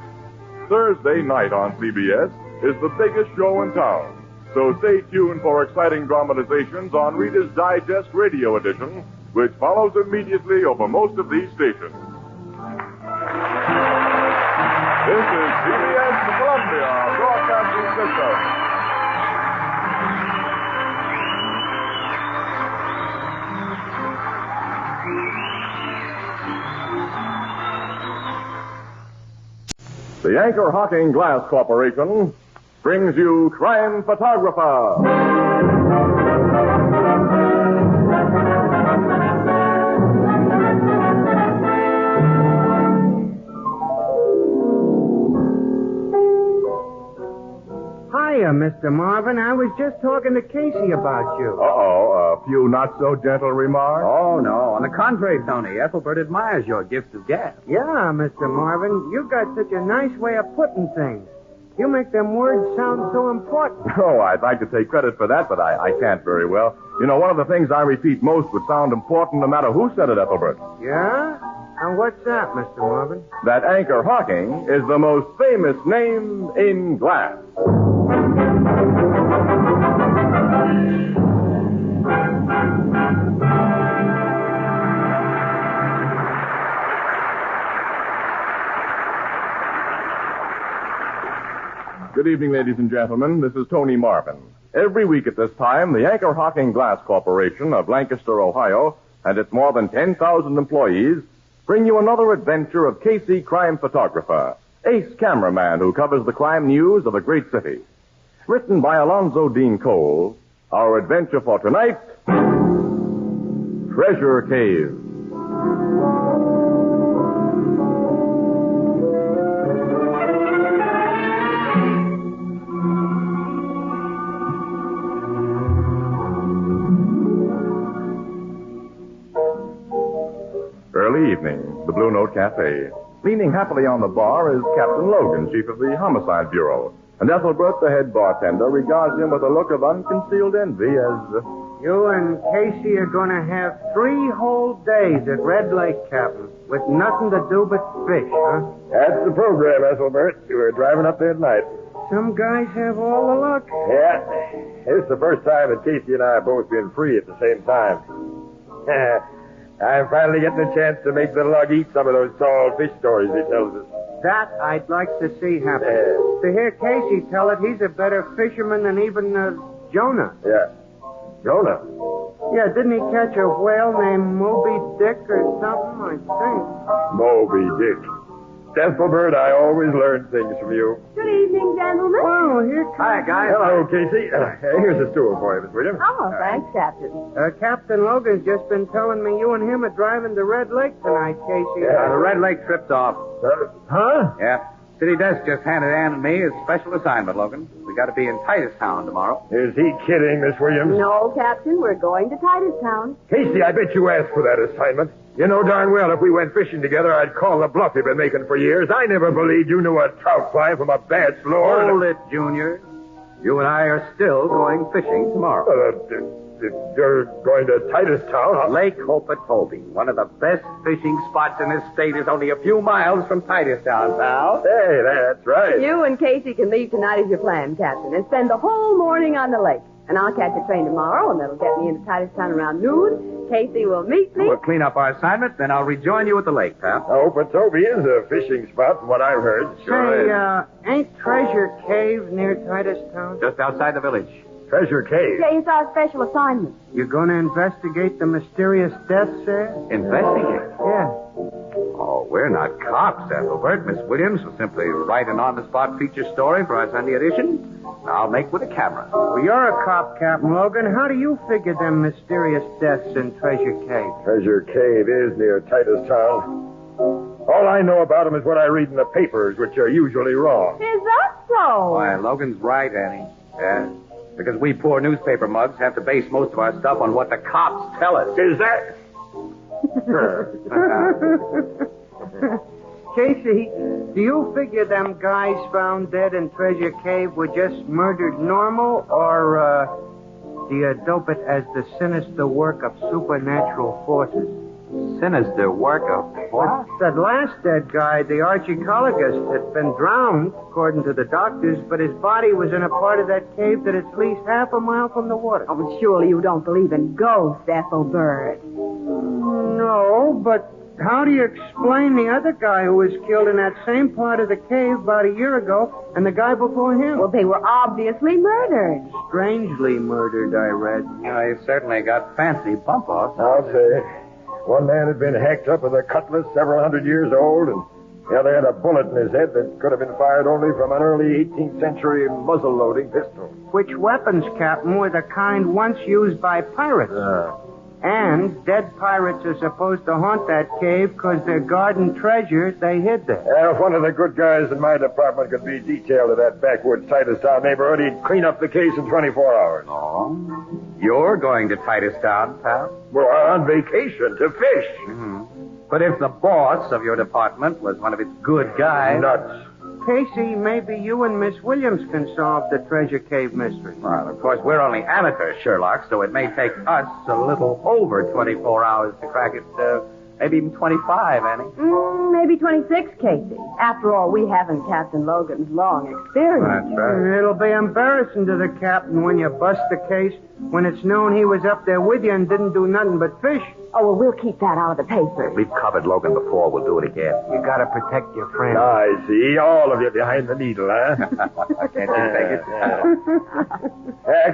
Thursday night on CBS is the biggest show in town. So stay tuned for exciting dramatizations on Reader's Digest Radio Edition, which follows immediately over most of these stations. This is CBS, the Columbia Broadcasting System. The Anchor Hocking Glass Corporation brings you Crime Photographer. Hiya, Mr. Marvin. I was just talking to Casey about you. Uh-oh, a few not-so-gentle remarks? Oh, no. On the contrary, Tony, Ethelbert admires your gift of gab. Yeah, Mr. Marvin. You got such a nice way of putting things. You make them words sound so important. Oh, I'd like to take credit for that, but I can't very well. You know, one of the things I repeat most would sound important no matter who said it, Ethelbert. Yeah? And what's that, Mr. Marvin? That Anchor Hocking is the most famous name in glass. Good evening, ladies and gentlemen. This is Tony Marvin. Every week at this time, the Anchor Hocking Glass Corporation of Lancaster, Ohio, and its more than 10,000 employees bring you another adventure of Casey, Crime Photographer, ace cameraman who covers the crime news of a great city. Written by Alonzo Dean Cole, our adventure for tonight, Treasure Cave. Early evening, the Blue Note Cafe. Leaning happily on the bar is Captain Logan, chief of the Homicide Bureau. And Ethelbert, the head bartender, regards him with a look of unconcealed envy as... You and Casey are going to have 3 whole days at Red Lake, Captain, with nothing to do but fish, huh? That's the program, Ethelbert. We're driving up there tonight. Some guys have all the luck. Yeah. This is the first time that Casey and I have both been free at the same time. I'm finally getting a chance to make the lug eat some of those tall fish stories he tells us. That I'd like to see happen. To hear Casey tell it, he's a better fisherman than even Jonah. Yeah. Jonah? Yeah, didn't he catch a whale named Moby Dick or something, I think? Moby Dick. Ethelbert, I always learn things from you. Good evening, gentlemen. Oh, here comes... Hi, guys. Hello, Casey. Here's a stool for you, Miss Williams. Oh, thanks, Captain. Captain Logan's just been telling me you and him are driving to Red Lake tonight, Casey. The Red Lake trip's off. Huh? Yeah. City desk just handed Ann and me a special assignment, Logan. We got to be in Titustown tomorrow. Is he kidding, Miss Williams? No, Captain, we're going to Titustown. Casey, I bet you asked for that assignment. You know darn well if we went fishing together, I'd call the bluff you've been making for years. I never believed you knew a trout fly from a bad floor. Hold it, Junior. You and I are still going fishing tomorrow. You're going to Titustown, huh? Lake Hopatobi. One of the best fishing spots in this state is only a few miles from Titustown, pal. Hey, that's right. You and Casey can leave tonight as you planned, Captain, and spend the whole morning on the lake. And I'll catch a train tomorrow, and that'll get me into Titustown around noon. Casey will meet me. We'll clean up our assignment, then I'll rejoin you at the lake, pal. Hopatobi is a fishing spot from what I've heard. Say, ain't Treasure Cave near Titustown? Just outside the village. Treasure Cave? Yeah, it's our special assignment. You going to investigate the mysterious deaths there? Investigate? Yeah. Oh, we're not cops, Ethelbert. Miss Williams will simply write an on-the-spot feature story for our Sunday edition. I'll make with a camera. Well, you're a cop, Captain Logan. How do you figure them mysterious deaths in Treasure Cave? Treasure Cave is near Titustown. All I know about them is what I read in the papers, which are usually wrong. Is that so? Why, Logan's right, Annie. Yeah. Because we poor newspaper mugs have to base most of our stuff on what the cops tell us. Is that? Casey, do you figure them guys found dead in Treasure Cave were just murdered normal, or do you dope it as the sinister work of supernatural forces? Sinister work of what? That last dead guy, the archaeologist, had been drowned, according to the doctors, but his body was in a part of that cave that is at least half a mile from the water. Oh, surely you don't believe in ghosts, Ethelbert. No, but how do you explain the other guy who was killed in that same part of the cave about a year ago and the guy before him? Well, they were obviously murdered. Strangely murdered, I read. Yeah, he certainly got fancy bump-offs. I'll say. One man had been hacked up with a cutlass several hundred years old, and the other had a bullet in his head that could have been fired only from an early 18th century muzzle-loading pistol. Which weapons, Captain, were the kind once used by pirates? And dead pirates are supposed to haunt that cave because their garden treasure they hid there. If one of the good guys in my department could be detailed to that backwoods Titustown neighborhood, he'd clean up the case in 24 hours. Oh? You're going to Titustown, pal? We're on vacation to fish. Mm-hmm. But if the boss of your department was one of its good guys... Nuts. Casey, maybe you and Miss Williams can solve the Treasure Cave mystery. Well, of course, we're only amateur Sherlock, so it may take us a little over 24 hours to crack it. Maybe even 25, Annie. Maybe 26, Casey. After all, we haven't Captain Logan's long experience. That's right. It'll be embarrassing to the captain when you bust the case, when it's known he was up there with you and didn't do nothing but fish. Oh, well, we'll keep that out of the paper. We've covered Logan before. We'll do it again. You gotta protect your friend. I see. All of you behind the needle, huh? Can't you take it?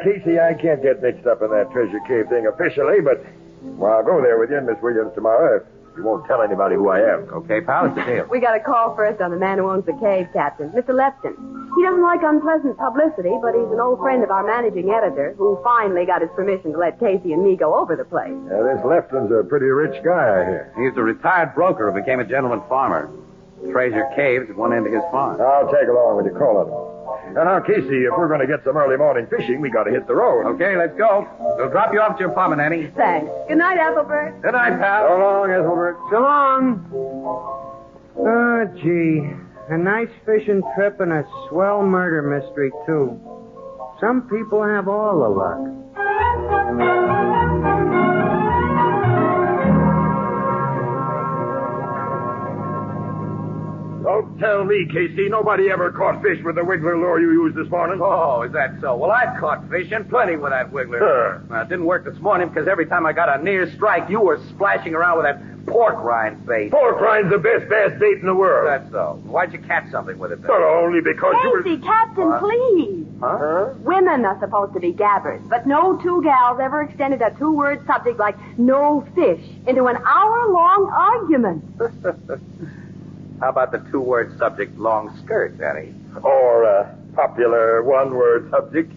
Casey, I can't get mixed up in that Treasure Cave thing officially, but well, I'll go there with you and Miss Williams tomorrow You won't tell anybody who I am. Okay, pal, it's a deal. We got a call first on the man who owns the cave, Captain, Mr. Lefton. He doesn't like unpleasant publicity, but he's an old friend of our managing editor who finally got his permission to let Casey and me go over the place. This Lefton's a pretty rich guy, I hear. He's a retired broker who became a gentleman farmer. Treasure Cave's at one end of his farm. I'll tag along when you call on him. Now, Casey, if we're going to get some early morning fishing, we got to hit the road. Okay, let's go. We'll drop you off at your apartment, Annie. Thanks. Good night, Ethelbert. Good night, pal. So long, Ethelbert. So long. Oh, gee. A nice fishing trip and a swell murder mystery, too. Some people have all the luck. Don't tell me, Casey, nobody ever caught fish with the wiggler lure you used this morning. Oh, is that so? Well, I've caught fish and plenty with that wiggler. Sure. It didn't work this morning because every time I got a near strike, you were splashing around with that pork rind bait. Pork rind's the best bass bait in the world. That's so. Why'd you catch something with it then? Well, only because you were... Casey, Captain, please. Huh? Women are supposed to be gabbers, but no two gals ever extended a two-word subject like no fish into an hour-long argument. How about the two-word subject, long skirt, Annie? Or a popular one-word subject,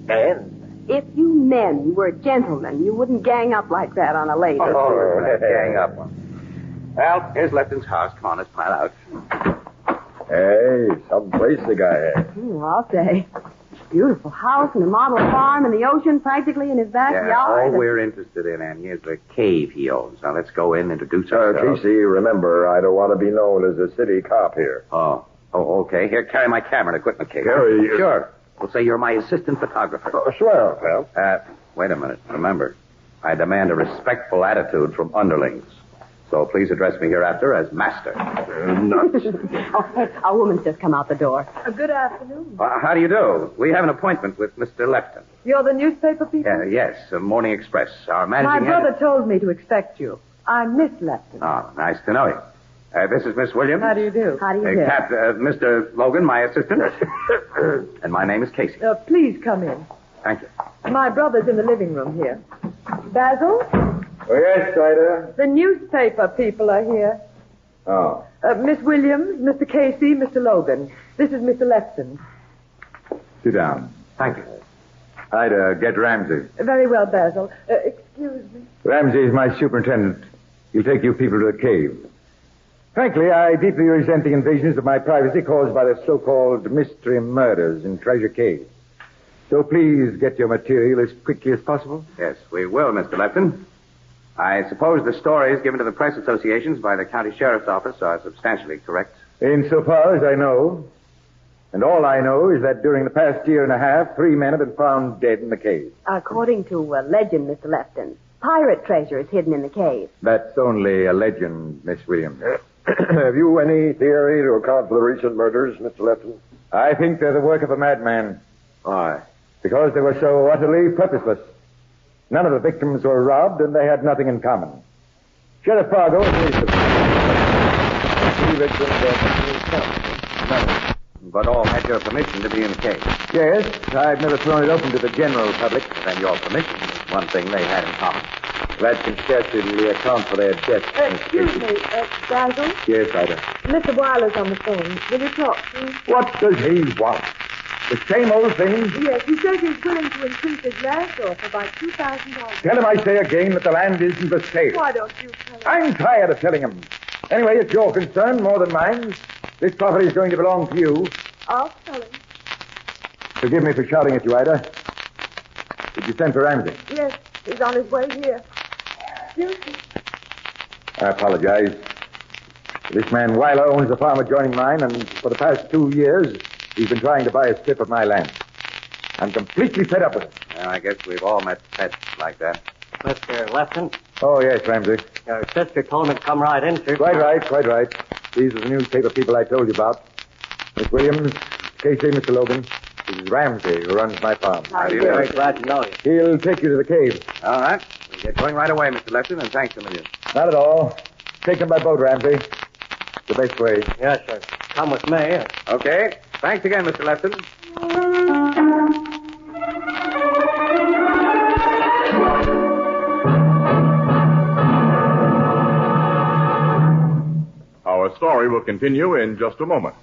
and... If you men were gentlemen, you wouldn't gang up like that on a lady. Oh, gang up one. Well, here's Lefton's house. Come on, let's pile out. Hey, some place the guy has. I'll say. Beautiful house and a model farm and the ocean practically in his backyard. Yeah, all we're interested in, Annie, is the cave he owns. Now, let's go in and introduce ourselves. Casey, remember, I don't want to be known as a city cop here. Oh, okay. Here, carry my camera and equipment case. Carry... Sure. We'll say you're my assistant photographer. Oh, swell, pal. Wait a minute. Remember, I demand a respectful attitude from underlings. So please address me hereafter as master. Nuts. Oh, hey, a woman's just come out the door. Good afternoon. How do you do? We have an appointment with Mr. Lefton. You're the newspaper people? Yes, Morning Express. Our My managing brother told me to expect you. I'm Miss Lefton. Oh, nice to know you. This is Miss Williams. How do you do? How do you do? Mr. Logan, my assistant. And my name is Casey. Please come in. Thank you. My brother's in the living room here. Basil? Oh, yes, Ida. The newspaper people are here. Oh. Miss Williams, Mr. Casey, Mr. Logan. This is Mr. Lefton. Sit down. Thank you. Ida, get Ramsey. Very well, Basil. Excuse me. Ramsey is my superintendent. He'll take you people to the cave. Frankly, I deeply resent the invasions of my privacy caused by the so-called mystery murders in Treasure Cave. So please get your material as quickly as possible. Yes, we will, Mr. Lefton. I suppose the stories given to the press associations by the county sheriff's office are substantially correct. Insofar as I know, and all I know is that during the past year and a half, 3 men have been found dead in the cave. According to legend, Mr. Lefton, pirate treasure is hidden in the cave. That's only a legend, Miss Williams. Have you any theory to account for the recent murders, Mr. Lefton? I think they're the work of a madman. Why? Because they were so utterly purposeless. None of the victims were robbed, and they had nothing in common. Sheriff Fargo agrees with me. 3 victims But all had your permission to be in the cave. Yes, I've never thrown it open to the general public. Then your permission is one thing they had in common. That can scarcely account for their death. Excuse me, Basil. Yes, Ida. Mr. Weiler's on the phone. Will you talk to him? What does he want? The same old thing? Yes, he says he's willing to increase his last offer by $2,000. Tell him I say again that the land isn't for sale. Why don't you tell him? I'm tired of telling him. Anyway, it's your concern more than mine. This property is going to belong to you. I'll tell him. Forgive me for shouting at you, Ida. Did you send for Ramsey? Yes, he's on his way here. Excuse me. I apologize. This man Weiler owns a farm adjoining mine, and for the past 2 years, he's been trying to buy a strip of my land. I'm completely fed up with it. I guess we've all met pets like that. Mr. Lefton, Oh, yes, Ramsey. your sister told me to come right in, sir. Quite right. These are the newspaper people I told you about. Miss Williams, Casey, Mr. Logan. This is Ramsey, who runs my farm. Very glad to know you. He'll take you to the cave. All right. We'll get going right away, Mr. Lefton, and thanks a million. Not at all. Take them by boat, Ramsey. The best way. Yes, sir. Come with me. Okay. Thanks again, Mr. Lefton. story will continue in just a moment.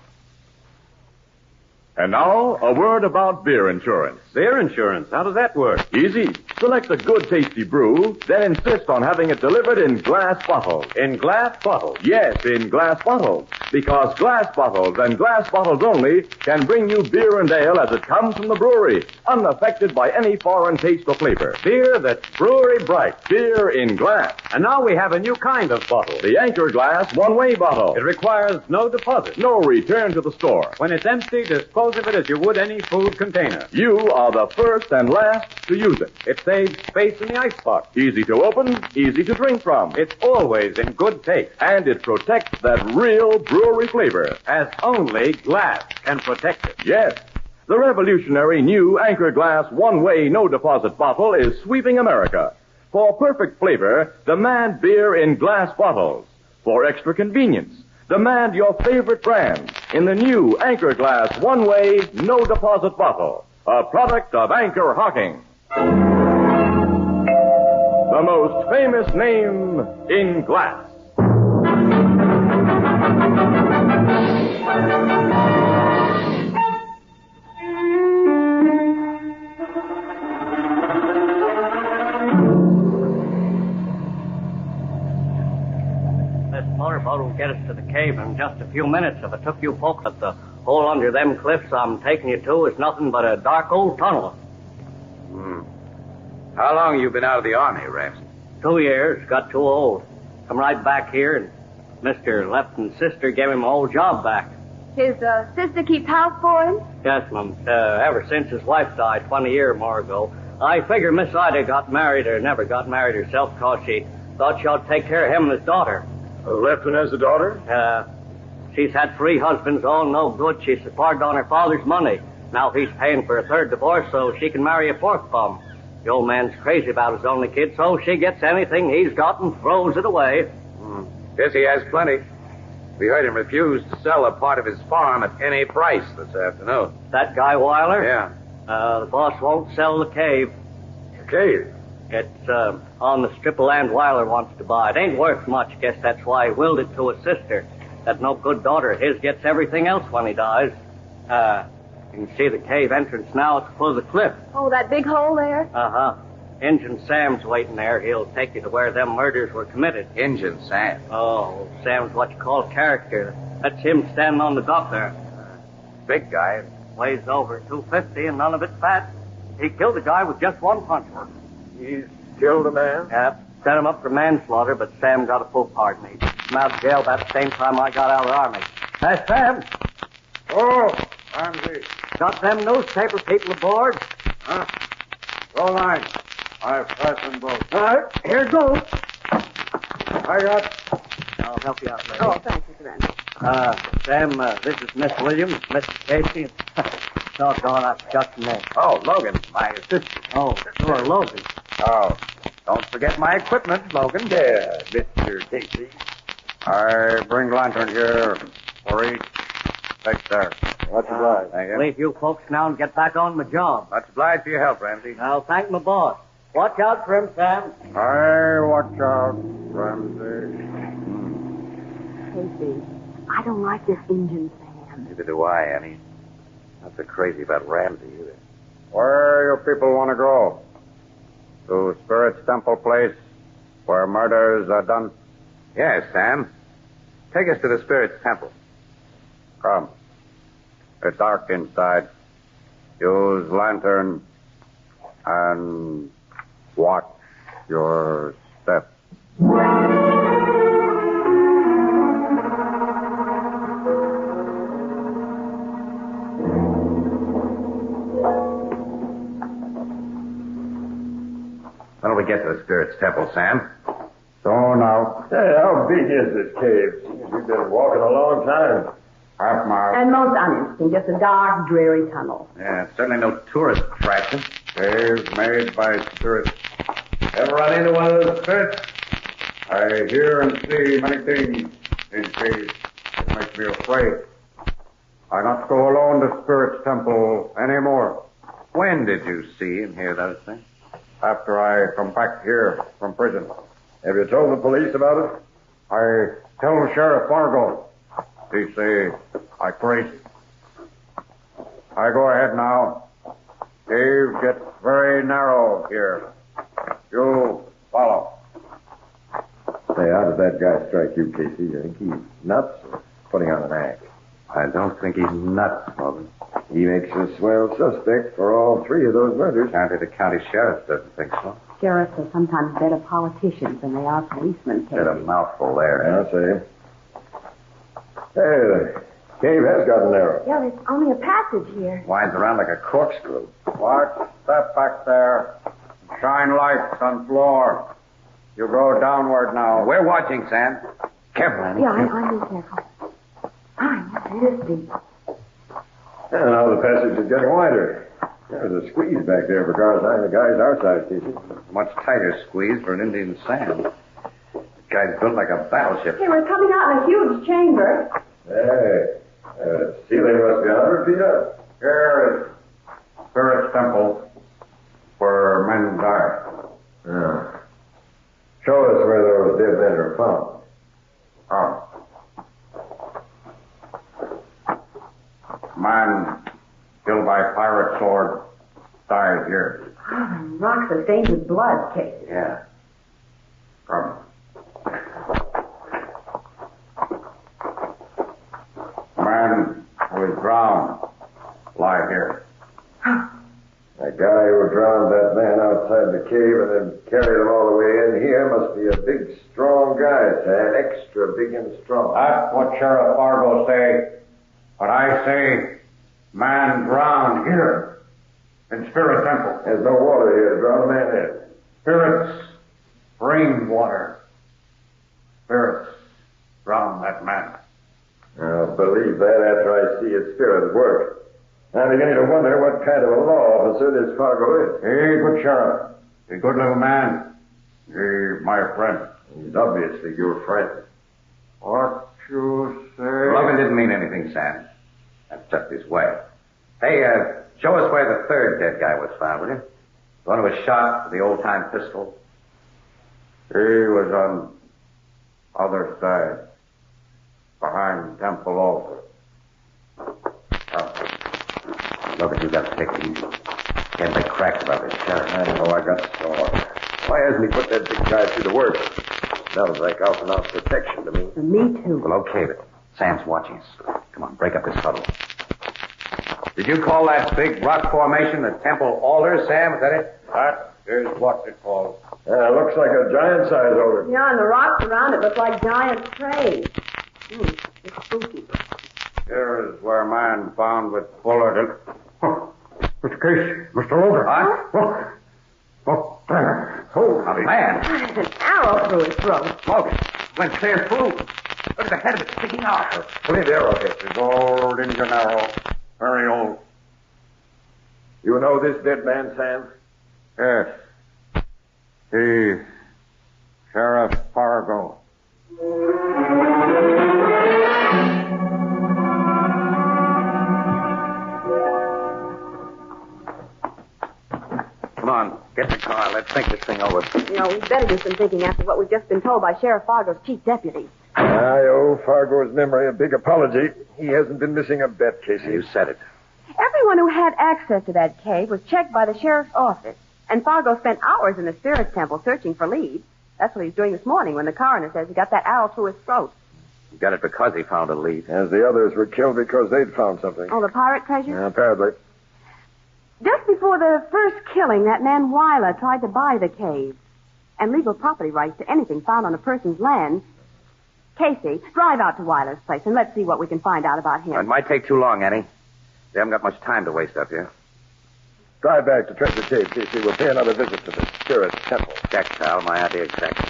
And now, a word about beer insurance. Beer insurance? How does that work? Easy. Select a good, tasty brew, then insist on having it delivered in glass bottles. In glass bottles? Yes, in glass bottles. Because glass bottles and glass bottles only can bring you beer and ale as it comes from the brewery, unaffected by any foreign taste or flavor. Beer that's brewery bright. Beer in glass. And now we have a new kind of bottle. The Anchor Glass one-way bottle. It requires no deposit. No return to the store. When it's empty, dispose of it as you would any food container. You are the first and last to use it. It saves space in the icebox. Easy to open, easy to drink from. It's always in good taste. And it protects that real brewery flavor. As only glass can protect it. Yes. The revolutionary new Anchor Glass one-way no-deposit bottle is sweeping America. For perfect flavor, demand beer in glass bottles. For extra convenience, demand your favorite brand in the new Anchor Glass one-way no-deposit bottle. A product of Anchor Hocking. The most famous name in glass. This motorboat will get us to the cave in just a few minutes. If it took you folks at the hole under them cliffs I'm taking you to is nothing but a dark old tunnel. How long you been out of the Army, Ramsey? 2 years. Got too old. Come right back here, and Mr. Lefton's sister gave him an old job back. His sister keeps house for him? Yes, ma'am. Ever since his wife died 20 years more ago. I figure Miss Ida got married or never got married herself because she thought she ought to take care of him and his daughter. Lefton has a daughter? She's had 3 husbands, all no good. She supported on her father's money. Now he's paying for a 3rd divorce so she can marry a 4th bum. The old man's crazy about his only kid, so she gets anything he's got and throws it away. Guess he has plenty. We heard him refuse to sell a part of his farm at any price this afternoon. That guy Weiler? Yeah. The boss won't sell the cave. The cave? It's on the strip of land Weiler wants to buy. It ain't worth much. Guess that's why he willed it to his sister. That no good daughter of his gets everything else when he dies. You can see the cave entrance now at the foot of the cliff. Oh, that big hole there? Uh-huh. Injun Sam's waiting there. He'll take you to where them murders were committed. Injun Sam? Oh, Sam's what you call character. That's him standing on the dock there. Big guy. Weighs over 250 and none of it fat. He killed a guy with just one punch. He's killed a man? Yep. Set him up for manslaughter, but Sam got a full pardon. He came out of jail about the same time I got out of the Army. Hey, Sam. Oh, Ramsey. Got them newspaper people aboard? Huh? Go line. I've fastened both. All right, here goes. I got... I'll help you out later. Oh, thank you, Randy. Sam, this is Miss Williams, Mr. Casey. Doggone, I forgot your name. Oh, Logan, my assistant. Oh, sure, Logan. Oh, don't forget my equipment, Logan. Yeah, Mr. Casey. I bring lantern here for each. Take there. Much obliged. Thank you. Leave you folks now and get back on my job. Much obliged for your help, Ramsey. I'll thank my boss. Watch out for him, Sam. I watch out, Ramsey. Casey, I don't like this Injun Sam. Neither do I, Annie. Not so crazy about Ramsey either. Where you people want to go? To Spirit's Temple Place, where murders are done? Yes, Sam. Take us to the Spirit's Temple. Come. It's dark inside. Use lantern and watch your step. When do we get to the Spirit's Temple, Sam? So now, Hey, how big is this cave? We've been walking a long time. half mile. And most uninteresting, just a dark, dreary tunnel. Yeah, it's certainly no tourist attraction. Caves made by spirits. Ever run into one of those spirits? I hear and see many things in caves. It makes me afraid. I not go alone to Spirit's Temple anymore. When did you see and hear those things? After I come back here from prison. Have you told the police about it? I tell Sheriff Fargo. PC, I crazy. I go ahead now. Cave gets very narrow here. You follow. Say, how did that guy strike you, Casey? You think he's nuts or putting on an act? I don't think he's nuts, Morgan. He makes a swell suspect for all three of those murders. The county sheriff doesn't think so. Sheriffs are sometimes better politicians than they are policemen, Said a mouthful there. I'll say. Hey, the cave has gotten narrow. Yeah, there's only a passage here. Winds around like a corkscrew. Watch, step back there. Shine lights on floor. You go downward now. We're watching, Sam. Careful, Annie. Yeah, I'm being careful. It is deep. And now the passage is getting wider. There's a squeeze back there for cars behind the guys our size, Casey. Much tighter squeeze for an Indian sand. The guy's built like a battleship. Hey, we're coming out in a huge chamber. Hey, ceiling must be 100 feet up. Here is Spirit's Temple, where men die. Yeah. Show us where those dead men are found. Oh. Man killed by pirate sword died here. Oh, the rocks are stained with blood, Casey. Yeah. Come. Man who is drowned lie here. The guy who drowned that man outside the cave and then carried him all the way in here must be a big, strong guy, Sam. Extra big and strong. That's what Sheriff Fargo say. But I say, man drowned here in Spirit Temple. There's no water here to drown a man in. Spirits bring water. Spirits drown that man. I'll believe that after I see his spirit at work. I'm beginning to wonder what kind of a law officer this Fargo is. Hey, good sheriff. A good little man. He, my friend. He's obviously your friend. What you say? Logan didn't mean anything, Sam. That's just his way. Hey, show us where the third dead guy was found, will you? The one who was shot with the old-time pistol. He was on other side. Behind Temple altar. Logan, you got to take it easy. Can't make cracks about this sheriff. I know, I got sore. Why hasn't he put that big guy through the work? Sounds like out-and-out protection to me. Me too. Well, okay, but Sam's watching us. Come on, break up this huddle. Did you call that big rock formation the Temple Altar, Sam? Is that it? That is what it's called. Yeah, it looks like a giant-sized altar. Yeah, and the rocks around it look like giant trays. It's spooky. Here is where man found with bullet in... Oh, Mr. Case, Mr. Logan. What? A man. There's an arrow through his throat. Logan, went clear through. Look at the head of it sticking out. Plenty of arrowheads. His old Indian arrow. Very old. You know this dead man, Sam? Yes. He... Sheriff Fargo. Come on, get the car. Let's think this thing over. You know, we'd better do some thinking after what we've just been told by Sheriff Fargo's chief deputy. I owe Fargo's memory a big apology. He hasn't been missing a bet, Casey. You said it. Everyone who had access to that cave was checked by the sheriff's office, and Fargo spent hours in the Spirit Temple searching for leads. That's what he's doing this morning when the coroner says he got that arrow through his throat. He got it because he found a lead. As the others were killed because they'd found something. Oh, the pirate treasure? Yeah, apparently. Just before the first killing, that man Weiler tried to buy the cave and legal property rights to anything found on a person's land. Casey, drive out to Weiler's place and let's see what we can find out about him. It might take too long, Annie. They haven't got much time to waste up here. Drive back to Treasure Cave, Casey. We'll pay another visit to the Spirit Temple. Check, pal. My idea exactly.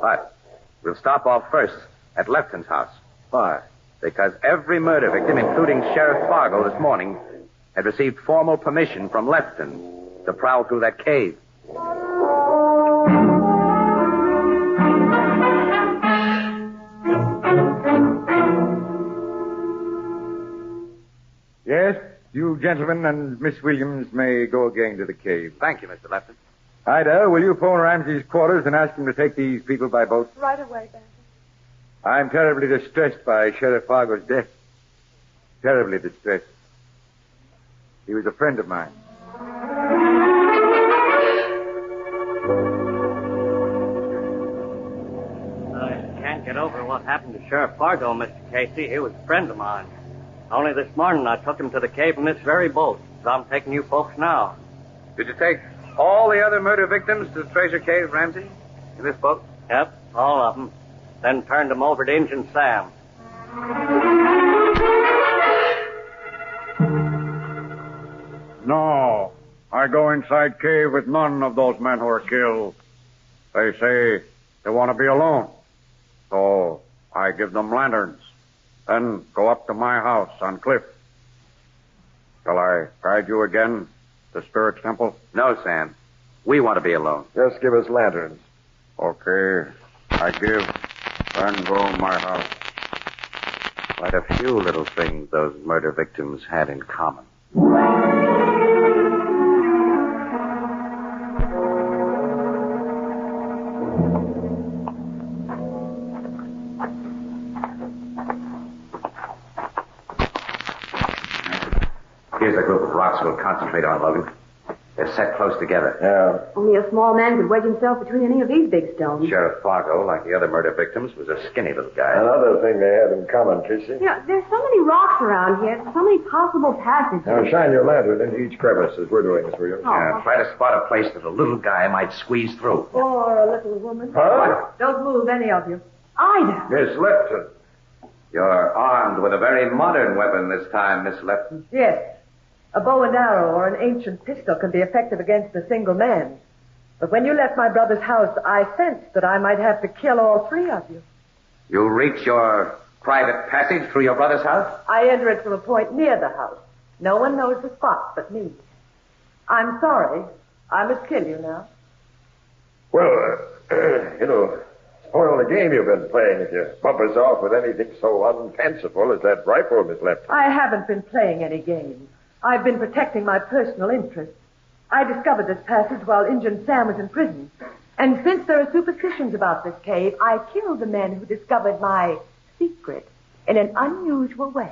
But we'll stop off first at Lefton's house. Why? Because every murder victim, including Sheriff Fargo this morning, had received formal permission from Lefton to prowl through that cave. Yes, you gentlemen and Miss Williams may go again to the cave. Thank you, Mr. Lefton. Ida, will you phone Ramsey's quarters and ask him to take these people by boat? Right away, Benson. I'm terribly distressed by Sheriff Fargo's death. Terribly distressed. He was a friend of mine. I can't get over what happened to Sheriff Fargo, Mr. Casey. He was a friend of mine. Only this morning I took him to the cave in this very boat. So I'm taking you folks now. Did you take all the other murder victims to the treasure cave, Ramsey? In this boat? Yep, all of them. Then turned them over to Injun Sam. No. I go inside cave with none of those men who were killed. They say they want to be alone. So I give them lanterns. Then go up to my house on Cliff. Shall I guide you again to Spirit's Temple? No, Sam. We want to be alone. Just give us lanterns. Okay. I give, then go to my house. Quite a few little things those murder victims had in common. Here's a group of rocks we'll concentrate on, Logan. They're set close together. Yeah. Only a small man could wedge himself between any of these big stones. Sheriff Fargo, like the other murder victims, was a skinny little guy. Another thing they had in common, Casey. You know, there's so many rocks around here, so many possible passages. Now shine your lantern into each crevice as we're doing this, will you? Yeah, try to spot a place that a little guy might squeeze through. Or a little woman. Huh? Don't move, any of you. Ida. Miss Lipton. You're armed with a very modern weapon this time, Miss Lepton. Yes. A bow and arrow or an ancient pistol can be effective against a single man. But when you left my brother's house, I sensed that I might have to kill all three of you. You reach your private passage through your brother's house? I enter it from a point near the house. No one knows the spot but me. I'm sorry. I must kill you now. Well, spoil the game you've been playing if you bump us off with anything so unfanciful as that rifle, Miss Lipton. I haven't been playing any games. I've been protecting my personal interests. I discovered this passage while Injun Sam was in prison. And since there are superstitions about this cave, I killed the men who discovered my secret in an unusual way.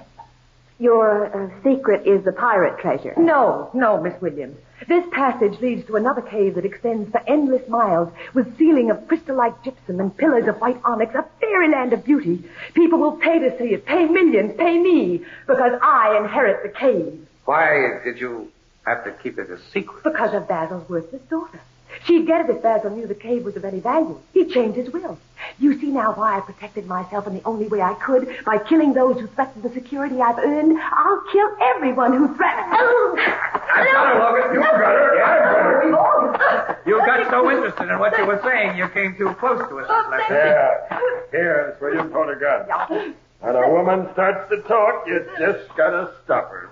Your secret is the pirate treasure. No, Miss Williams. This passage leads to another cave that extends for endless miles with ceiling of crystal-like gypsum and pillars of white onyx, a fairyland of beauty. People will pay to see it, pay millions, pay me, because I inherit the cave. Why did you have to keep it a secret? Because of Basil's worthless daughter. She'd get it if Basil knew the cave was of any value. He'd change his will. You see now why I protected myself in the only way I could, by killing those who threatened the security I've earned. I'll kill everyone who threatens... I've got her, Logan. You got her. Yeah, you got so interested in what you were saying, you came too close to us. Yeah. Here, Miss Williams, hold a gun. When a woman starts to talk, you just gotta stop her.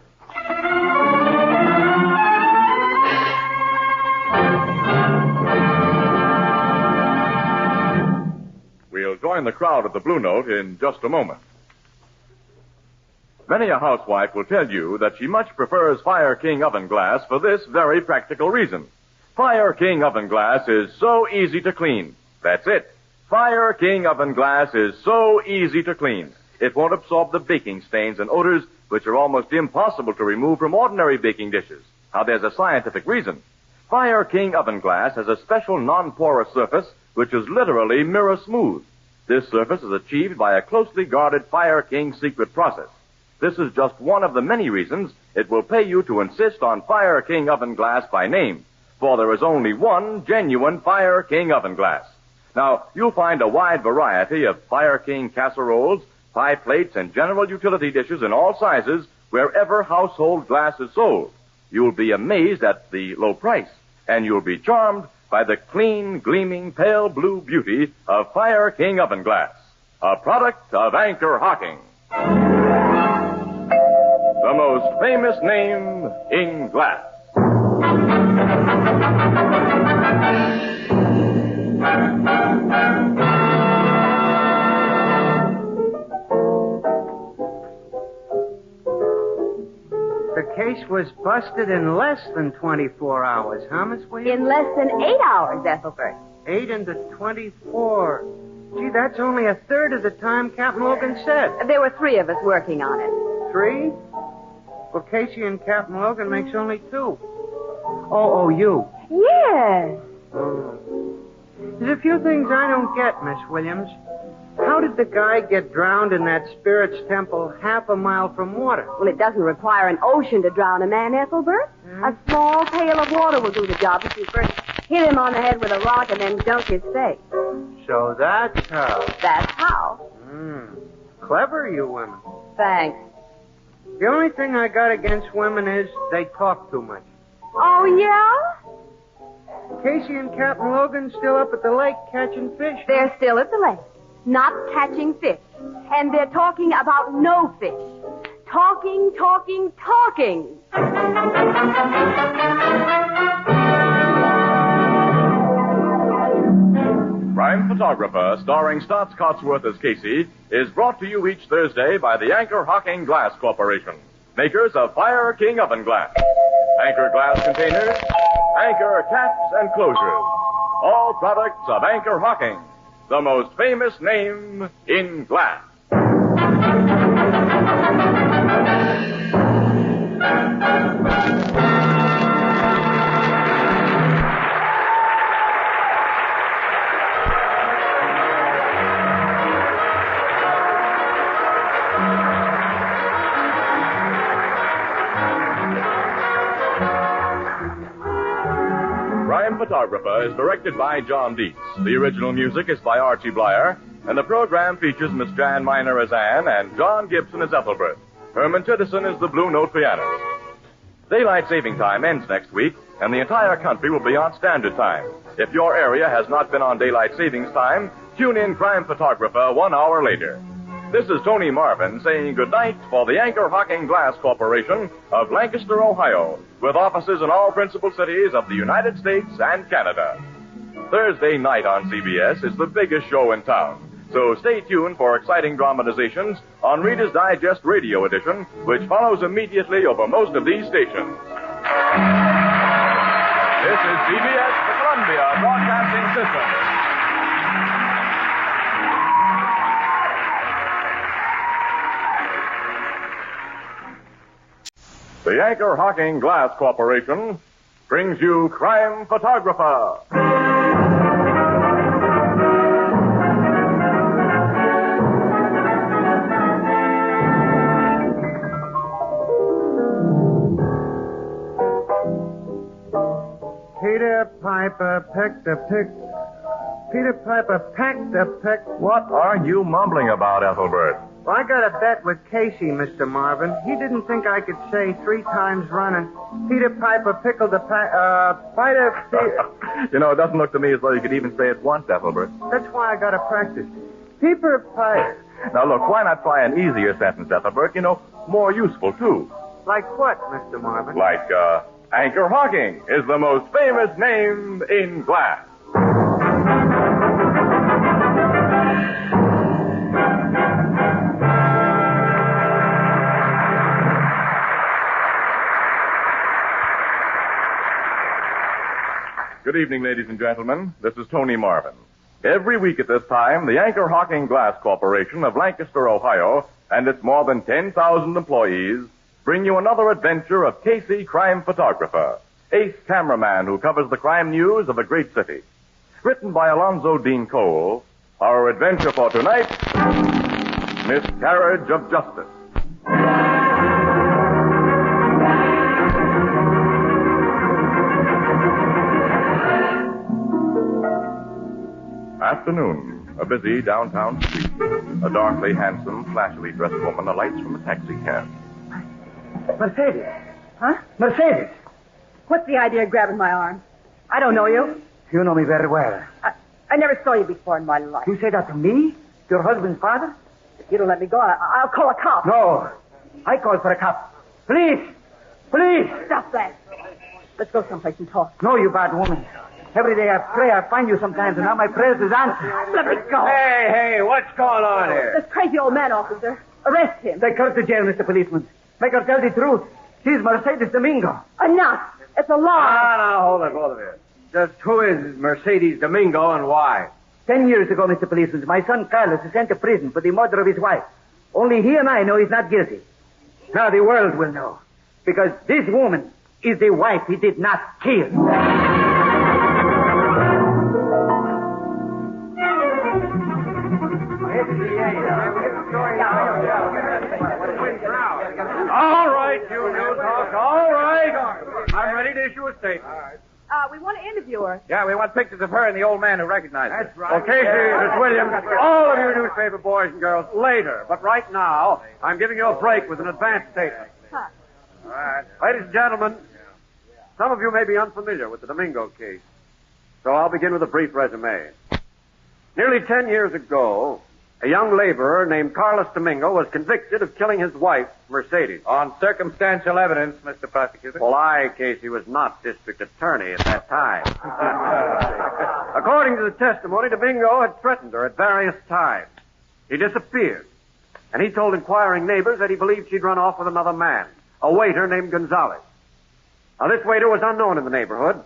We'll join the crowd at the Blue Note in just a moment. Many a housewife will tell you that she much prefers Fire King oven glass for this very practical reason. Fire King oven glass is so easy to clean. That's it. Fire King oven glass is so easy to clean. It won't absorb the baking stains and odors which are almost impossible to remove from ordinary baking dishes. Now, there's a scientific reason. Fire King oven glass has a special non-porous surface which is literally mirror smooth. This surface is achieved by a closely guarded Fire King secret process. This is just one of the many reasons it will pay you to insist on Fire King oven glass by name, for there is only one genuine Fire King oven glass. Now, you'll find a wide variety of Fire King casseroles, pie plates, and general utility dishes in all sizes wherever household glass is sold. You'll be amazed at the low price, and you'll be charmed by the clean, gleaming, pale blue beauty of Fire King oven glass, a product of Anchor Hocking. The most famous name in glass. The case was busted in less than 24 hours, huh, Miss Williams? In less than 8 hours, Ethelbert. 8 into 24. Gee, that's only a third of the time Captain Logan said. There were 3 of us working on it. 3? Well, Casey and Captain Logan makes only 2. Oh, you. Yes. Oh. There's a few things I don't get, Miss Williams. How did the guy get drowned in that spirit's temple half a mile from water? Well, it doesn't require an ocean to drown a man, Ethelbert. A small pail of water will do the job if you first hit him on the head with a rock and then dunk his face. So that's how. That's how. Clever, you women. Thanks. The only thing I got against women is they talk too much. Oh, yeah? Casey and Captain Logan still up at the lake catching fish. They're still at the lake, not catching fish. And they're talking about no fish. Talking. Crime Photographer, starring Stotts Cotsworth as Casey, is brought to you each Thursday by the Anchor Hocking Glass Corporation, makers of Fire King Oven Glass, Anchor Glass Containers, Anchor Caps and Closures. All products of Anchor Hocking, the most famous name in glass. Crime Photographer is directed by John Dietz. The original music is by Archie Blyer, and the program features Miss Jan Miner as Anne and John Gibson as Ethelbert. Herman Chittison is the Blue Note pianist. Daylight saving time ends next week, and the entire country will be on standard time. If your area has not been on daylight savings time, tune in Crime Photographer 1 hour later. This is Tony Marvin saying goodnight for the Anchor Hocking Glass Corporation of Lancaster, Ohio, with offices in all principal cities of the United States and Canada. Thursday night on CBS is the biggest show in town, so stay tuned for exciting dramatizations on Reader's Digest Radio Edition, which follows immediately over most of these stations. This is CBS, the Columbia Broadcasting System. The Anchor Hocking Glass Corporation brings you Crime Photographer. Peter Piper pecked a pick. Peter Piper pecked a peck. What are you mumbling about, Ethelbert? Well, I got a bet with Casey, Mr. Marvin. He didn't think I could say 3 times running, Peter Piper pickled a You know, it doesn't look to me as though you could even say it once, Ethelbert. That's why I got to practice. Peter Piper. Now, look, why not try an easier sentence, Ethelbert? You know, more useful, too. Like what, Mr. Marvin? Like, Anchor Hocking is the most famous name in glass. Good evening, ladies and gentlemen. This is Tony Marvin. Every week at this time, the Anchor Hocking Glass Corporation of Lancaster, Ohio, and its more than 10,000 employees bring you another adventure of Casey, Crime Photographer, ace cameraman who covers the crime news of a great city. Written by Alonzo Dean Cole, our adventure for tonight, Miscarriage of Justice. Afternoon, a busy downtown street. A darkly handsome, flashily dressed woman alights from a taxi cab. Mercedes. Huh? Mercedes. What's the idea of grabbing my arm? I don't know you. You know me very well. I never saw you before in my life. You say that to me? Your husband's father? If you don't let me go, I'll call a cop. No. I called for a cop. Police! Police! Stop that. Let's go someplace and talk. No, you bad woman. Every day I pray I find you sometimes, and now my prayers is answered. Let me go. Hey, what's going on here? This crazy old man, officer. Arrest him. Take her to jail, Mr. Policeman. Make her tell the truth. She's Mercedes Domingo. Enough. It's a lie. Now, hold it, both of you. Just who is Mercedes Domingo and why? 10 years ago, Mr. Policeman, my son Carlos was sent to prison for the murder of his wife. Only he and I know he's not guilty. Now the world will know. Because this woman is the wife he did not kill. All right, you news hawk, all right. I'm ready to issue a statement. We want to interview her. Yeah, we want pictures of her and the old man who recognized her. That's right. Okay, Miss Williams, all of you newspaper boys and girls, later. But right now, I'm giving you a break with an advance statement. Huh. All right. Ladies and gentlemen, some of you may be unfamiliar with the Domingo case. So I'll begin with a brief resume. Nearly 10 years ago, a young laborer named Carlos Domingo was convicted of killing his wife, Mercedes. On circumstantial evidence, Mr. Prosecutor. Well, I, Casey, was not district attorney at that time. According to the testimony, Domingo had threatened her at various times. He disappeared, and he told inquiring neighbors that he believed she'd run off with another man, a waiter named Gonzalez. Now, this waiter was unknown in the neighborhood,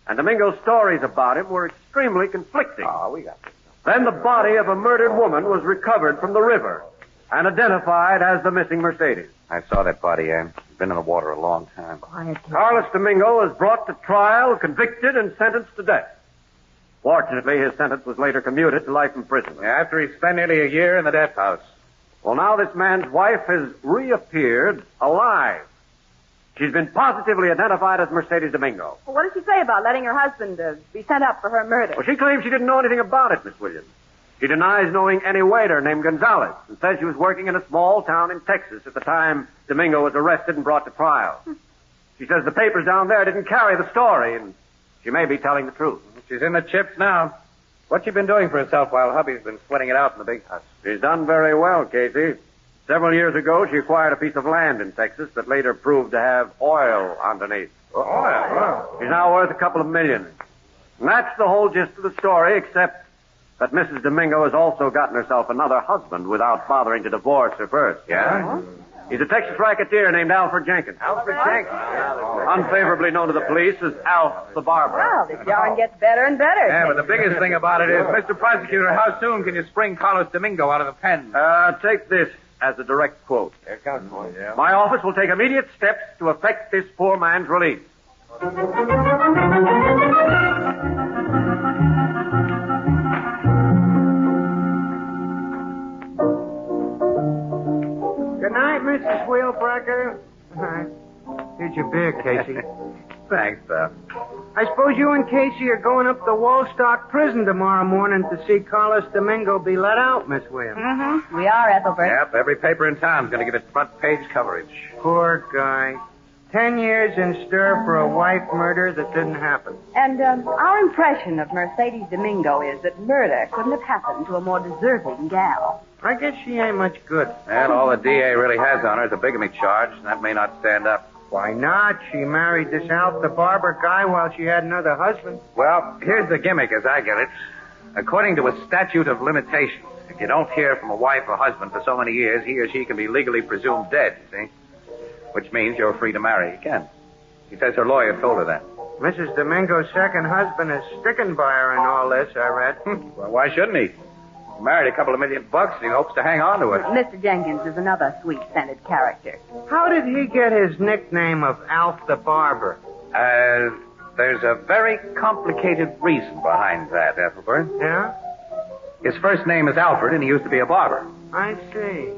and Domingo's stories about him were extremely conflicting. We got this. Then the body of a murdered woman was recovered from the river and identified as the missing Mercedes. I saw that body, Ann. It's been in the water a long time. Carlos Domingo was brought to trial, convicted, and sentenced to death. Fortunately, his sentence was later commuted to life in prison. After he spent nearly a year in the death house. Well, now this man's wife has reappeared alive. She's been positively identified as Mercedes Domingo. Well, what did she say about letting her husband be sent up for her murder? Well, she claims she didn't know anything about it, Miss Williams. She denies knowing any waiter named Gonzalez and says she was working in a small town in Texas at the time Domingo was arrested and brought to trial. She says the papers down there didn't carry the story, and she may be telling the truth. She's in the chips now. What's she been doing for herself while hubby's been sweating it out in the big house? She's done very well, Casey. Several years ago, she acquired a piece of land in Texas that later proved to have oil underneath. Oil? She's now worth a couple of million. And that's the whole gist of the story, except that Mrs. Domingo has also gotten herself another husband without bothering to divorce her first. Yeah? He's a Texas racketeer named Alfred Jenkins. Alfred Jenkins? Unfavorably known to the police as Alf the Barber. Well, this yarn gets better and better. Yeah, but the biggest thing about it is, Mr. Prosecutor, how soon can you spring Carlos Domingo out of the pen? Take this as a direct quote. There comes one. Yeah. My office will take immediate steps to effect this poor man's release. Good night, Mrs. Wheelbreaker. Here's your beer, Casey. Thanks, Pep. I suppose you and Casey are going up to Woolstock Prison tomorrow morning to see Carlos Domingo be let out, Miss Williams. Mm-hmm. We are, Ethelbert. Yep, every paper in town's going to give it front page coverage. Poor guy. 10 years in stir for a wife murder that didn't happen. And our impression of Mercedes Domingo is that murder couldn't have happened to a more deserving gal. I guess she ain't much good. And all the DA really has on her is a bigamy charge, and that may not stand up. Why not? She married this Alf the Barber guy while she had another husband. Well, here's the gimmick as I get it. According to a statute of limitations, if you don't hear from a wife or husband for so many years, he or she can be legally presumed dead, see? Which means you're free to marry again. She says her lawyer told her that. Mrs. Domingo's second husband is sticking by her in all this, I read. Well, why shouldn't he? He married a couple of $1 million and he hopes to hang on to it. Mr. Jenkins is another sweet-scented character. How did he get his nickname of Alf the Barber? There's a very complicated reason behind that, Ethelbert. Yeah? His first name is Alfred, and he used to be a barber. I see.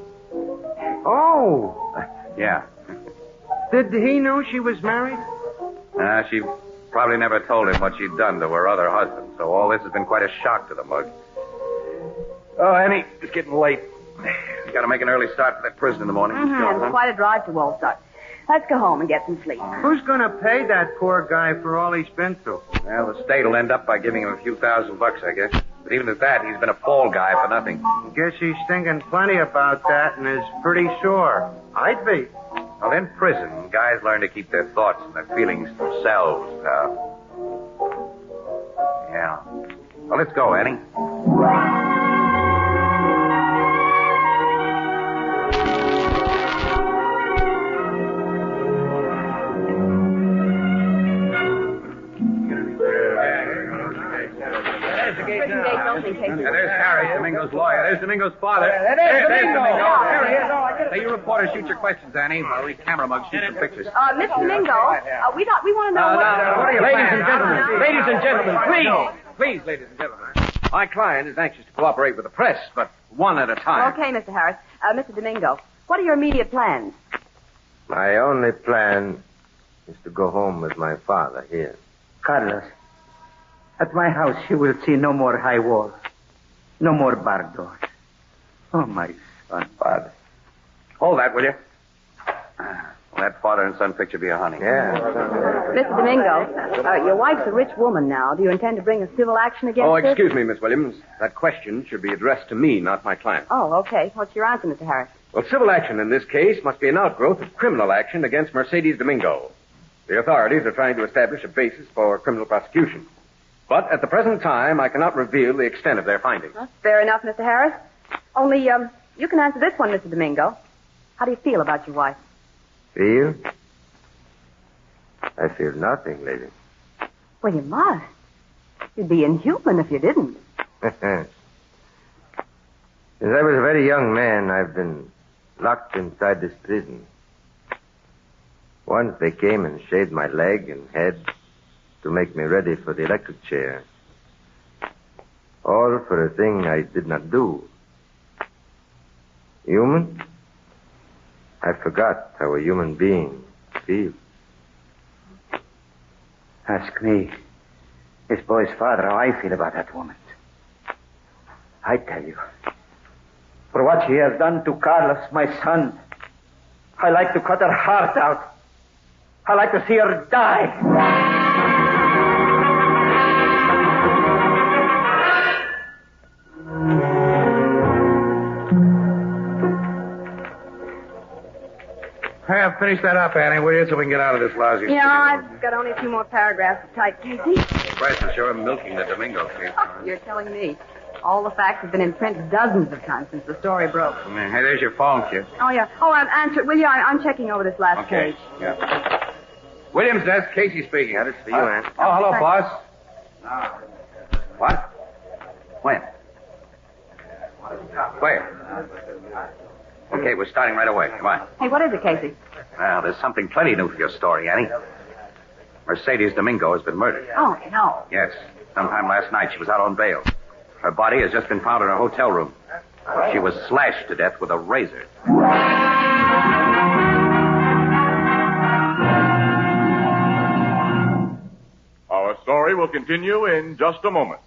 Oh! Yeah. Did he know she was married? She probably never told him what she'd done to her other husband, so all this has been quite a shock to the mug. Oh, Annie, it's getting late. You gotta make an early start for that prison in the morning. Mm-hmm. It's quite a drive to Woolstock. Let's go home and get some sleep. Who's gonna pay that poor guy for all he's been through? Well, the state will end up by giving him a few $1,000, I guess. But even at that, he's been a fall guy for nothing. Guess he's thinking plenty about that and is pretty sure. I'd be. Well, in prison, guys learn to keep their thoughts and their feelings to themselves, pal. Yeah. Well, let's go, Annie. something, Casey. There's Harry, Domingo's lawyer. There's Domingo's father. There's Domingo. Here he is. Hey, you reporters, shoot your questions, Annie. While we camera mugs shoot some pictures. Mr. Domingo, we want to know what... Ladies and gentlemen, please, ladies and gentlemen. My client is anxious to cooperate with the press, but one at a time. Okay, Mr. Harris. Mr. Domingo, what are your immediate plans? My only plan is to go home with my father here. Carlos, at my house you will see no more high walls, no more barred doors. Oh, my son. Father. Hold that, will you? Will that father and son picture be a honey? Yeah. Mr. Domingo, your wife's a rich woman now. Do you intend to bring a civil action against her? Oh, excuse me, Miss Williams. That question should be addressed to me, not my client. Oh, okay. What's your answer, Mr. Harris? Well, civil action in this case must be an outgrowth of criminal action against Mercedes Domingo. The authorities are trying to establish a basis for criminal prosecution. But at the present time, I cannot reveal the extent of their findings. That's fair enough, Mr. Harris. Only, you can answer this one, Mr. Domingo. How do you feel about your wife? Feel? I feel nothing, lady. Well, you must. You'd be inhuman if you didn't. Since I was a very young man, I've been locked inside this prison. Once they came and shaved my leg and head to make me ready for the electric chair. All for a thing I did not do. Human? I forgot how a human being feels. Ask me, this boy's father, how I feel about that woman. I tell you, for what she has done to Carlos, my son, I like to cut her heart out. I like to see her die. Finish that up, Annie, will you, so we can get out of this lousy You know, I've got only a few more paragraphs to type, Casey. The press is sure milking the Domingo case. You're telling me. All the facts have been in print dozens of times since the story broke. Hey, there's your phone, kid. Oh, yeah. Oh, answer it, will you? I'm checking over this last page. Yeah. Williams' desk, Casey speaking. That is for you, Ann. Oh, hello, boss. What? When? Where? Okay, we're starting right away. Come on. Hey, what is it, Casey? Well, there's something plenty new for your story, Annie. Mercedes Domingo has been murdered. Oh, no. Yes. Sometime last night she was out on bail. Her body has just been found in her hotel room. She was slashed to death with a razor. Our story will continue in just a moment.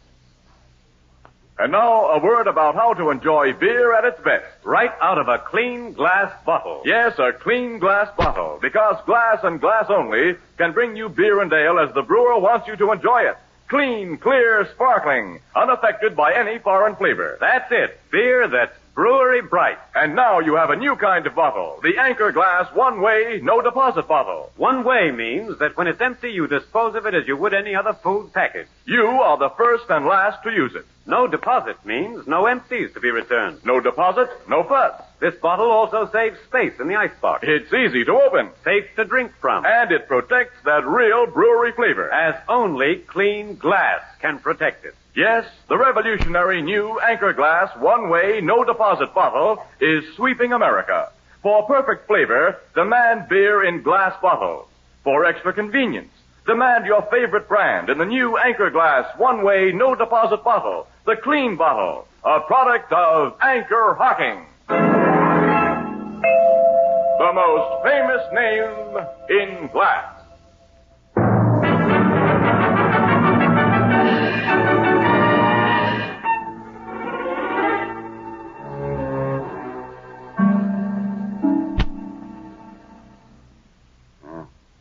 And now, a word about how to enjoy beer at its best. Right out of a clean glass bottle. Yes, a clean glass bottle. Because glass and glass only can bring you beer and ale as the brewer wants you to enjoy it. Clean, clear, sparkling, unaffected by any foreign flavor. That's it. Beer that's brewery bright. And now you have a new kind of bottle. The Anchor Glass one-way, no-deposit bottle. One way means that when it's empty, you dispose of it as you would any other food package. You are the first and last to use it. No deposit means no empties to be returned. No deposit, no fuss. This bottle also saves space in the icebox. It's easy to open. Safe to drink from. And it protects that real brewery flavor. As only clean glass can protect it. Yes, the revolutionary new Anchor Glass one-way, no-deposit bottle is sweeping America. For perfect flavor, demand beer in glass bottles. For extra convenience, demand your favorite brand in the new Anchor Glass one-way, no-deposit bottle, the clean bottle, a product of Anchor Hocking. The most famous name in glass.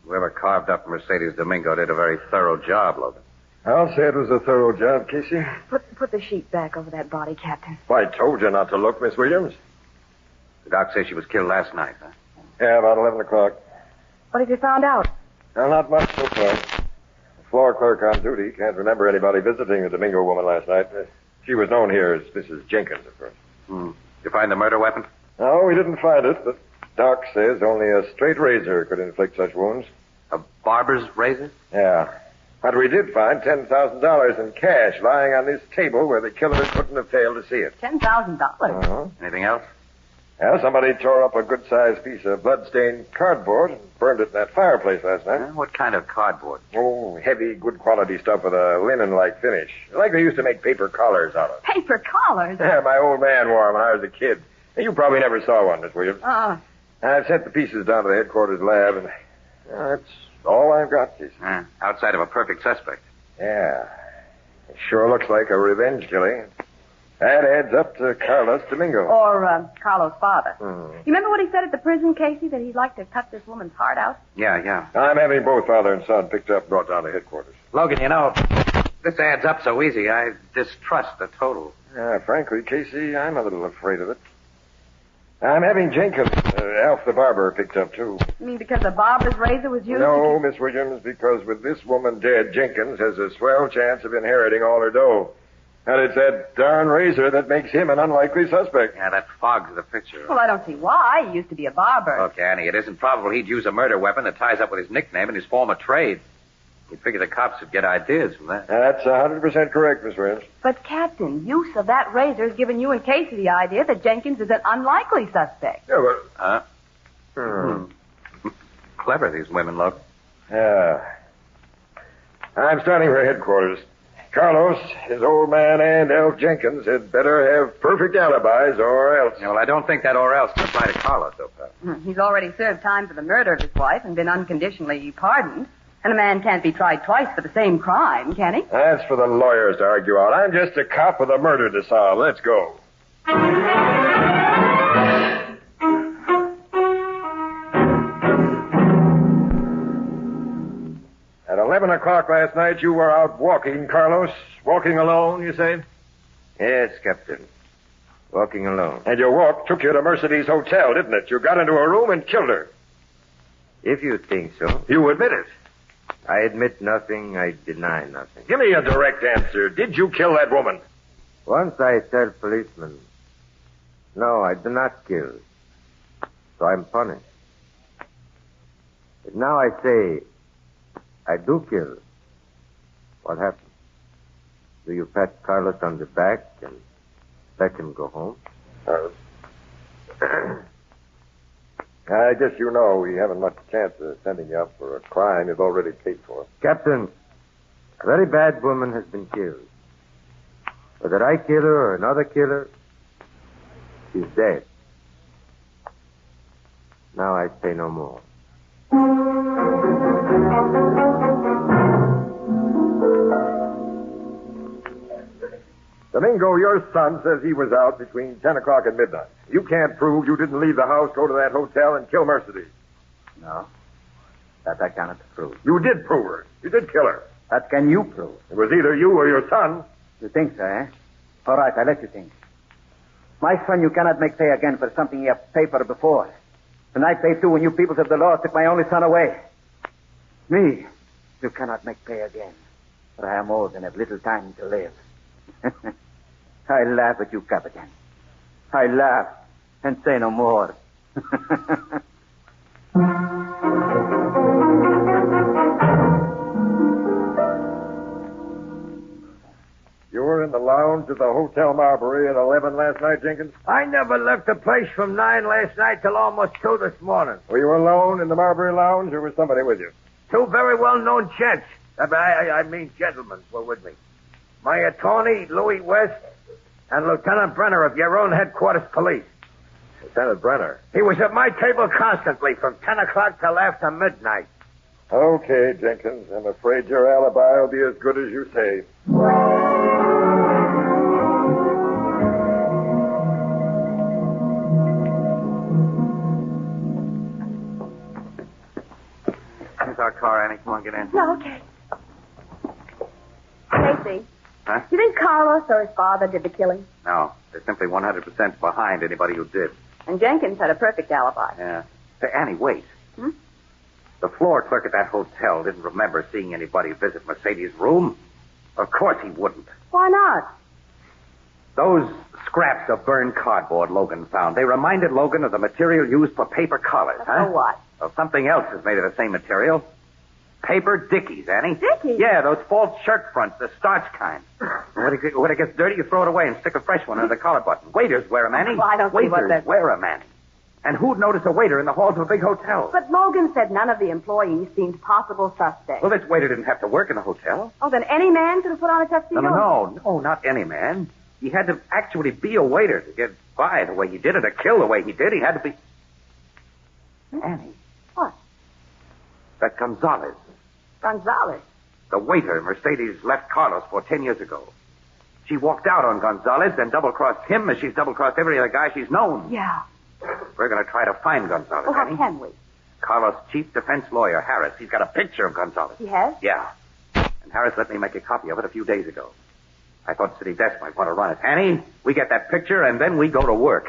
Whoever carved up Mercedes Domingo did a very thorough job, Logan. I'll say it was a thorough job, Casey. Put the sheet back over that body, Captain. I told you not to look, Miss Williams. The doc says she was killed last night, huh? Yeah, about 11 o'clock. What have you found out? Well, not much so far. The floor clerk on duty can't remember anybody visiting the Domingo woman last night. She was known here as Mrs. Jenkins, of course. Did you find the murder weapon? No, we didn't find it, but Doc says only a straight razor could inflict such wounds. A barber's razor? Yeah. But we did find $10,000 in cash lying on this table where the killer couldn't have failed to see it. $10,000. Uh-huh. Anything else? Well, somebody tore up a good-sized piece of blood-stained cardboard and burned it in that fireplace last night. What kind of cardboard? Oh, heavy, good-quality stuff with a linen-like finish. Like they used to make paper collars out of. Paper collars? Yeah, my old man wore them when I was a kid. You probably never saw one, Miss Williams. I've sent the pieces down to the headquarters lab, and that's all I've got, Casey. Outside of a perfect suspect. Yeah. It sure looks like a revenge killing. That adds up to Carlos Domingo. Or Carlos' father. Hmm. You remember what he said at the prison, Casey, that he'd like to cut this woman's heart out? Yeah. I'm having both father and son picked up and brought down to headquarters. Logan, you know, this adds up so easy. I distrust the total. Frankly, Casey, I'm a little afraid of it. I'm having Jenkins, Alf the barber, picked up, too. You mean because the barber's razor was used? No, Miss Williams, because with this woman dead, Jenkins has a swell chance of inheriting all her dough. And it's that darn razor that makes him an unlikely suspect. Yeah, that fogs the picture. Well, I don't see why. He used to be a barber. Look, Annie, it isn't probable he'd use a murder weapon that ties up with his nickname and his former trade. You'd figure the cops would get ideas from that. That's 100% correct, Miss Williams. But, Captain, use of that razor has given you and Casey the idea that Jenkins is an unlikely suspect. Yeah, but... Clever, these women look. Yeah. I'm starting for headquarters. Carlos, his old man, and Elf Jenkins had better have perfect alibis or else. Yeah, well, I don't think that or else can apply to Carlos, though, pal. He's already served time for the murder of his wife and been unconditionally pardoned. And a man can't be tried twice for the same crime, can he? That's for the lawyers to argue out. I'm just a cop with a murder to solve. Let's go. At 11 o'clock last night, you were out walking, Carlos. Walking alone, you say? Yes, Captain. Walking alone. And your walk took you to Mercedes Hotel, didn't it? You got into a room and killed her. If you think so. You admit it. I admit nothing. I deny nothing. Give me a direct answer. Did you kill that woman? Once I tell policemen, no, I do not kill. So I'm punished. But now I say, I do kill. What happens? Do you pat Carlos on the back and let him go home? I guess you know we haven't much chance of sending you up for a crime you've already paid for. Captain, a very bad woman has been killed. Whether I kill her or another killer, she's dead. Now I say no more. Domingo, your son says he was out between 10 o'clock and midnight. You can't prove you didn't leave the house, go to that hotel, and kill Mercedes. No. That I cannot prove. You did prove her. You did kill her. That can you prove? It was either you or your son. You think so, eh? All right, I let you think. My son, you cannot make pay again for something you have paid for before. And I pay too when you peoples of the law took my only son away. Me, you cannot make pay again. For I am old and have little time to live. I laugh at you, Captain. I laugh and say no more. You were in the lounge of the Hotel Marbury at 11 last night, Jenkins? I never left the place from 9 last night till almost 2 this morning. Were you alone in the Marbury lounge, or was somebody with you? 2 very well-known gents. I mean gentlemen were with me. My attorney, Louis West, and Lieutenant Brenner of your own headquarters police. Lieutenant Brenner? He was at my table constantly from 10 o'clock till after midnight. Okay, Jenkins. I'm afraid your alibi will be as good as you say. Here's our car, Annie. Come on, get in. No, okay. Casey. Huh? You think Carlos or his father did the killing? No, they're simply 100% behind anybody who did. And Jenkins had a perfect alibi. Yeah. Say, Annie, wait. Hmm? The floor clerk at that hotel didn't remember seeing anybody visit Mercedes' room. Of course he wouldn't. Why not? Those scraps of burned cardboard Logan found, they reminded Logan of the material used for paper collars, huh? So what? Well, something else is made of the same material. Paper dickies, Annie. Dickies? Yeah, those false shirt fronts, the starch kind. When it gets dirty, you throw it away and stick a fresh one under the collar button. Waiters wear 'em, Annie. Well, I don't see what Waiters that... wear 'em, Annie. And who'd notice a waiter in the halls of a big hotel? But Logan said none of the employees seemed possible suspects. Well, this waiter didn't have to work in the hotel. Oh, then any man could have put on a tuxedo? No, not any man. He had to actually be a waiter to get by the way he did it, or kill the way he did. He had to be... Annie. What? That Gonzalez. Gonzalez. The waiter Mercedes left Carlos for 10 years ago. She walked out on Gonzalez, then double-crossed him as she's double-crossed every other guy she's known. Yeah. We're going to try to find Gonzalez, Well, how Annie. can we? Carlos' chief defense lawyer, Harris. He's got a picture of Gonzalez. He has? Yeah. And Harris let me make a copy of it a few days ago. I thought City Desk might want to run it. Annie, we get that picture, and then we go to work.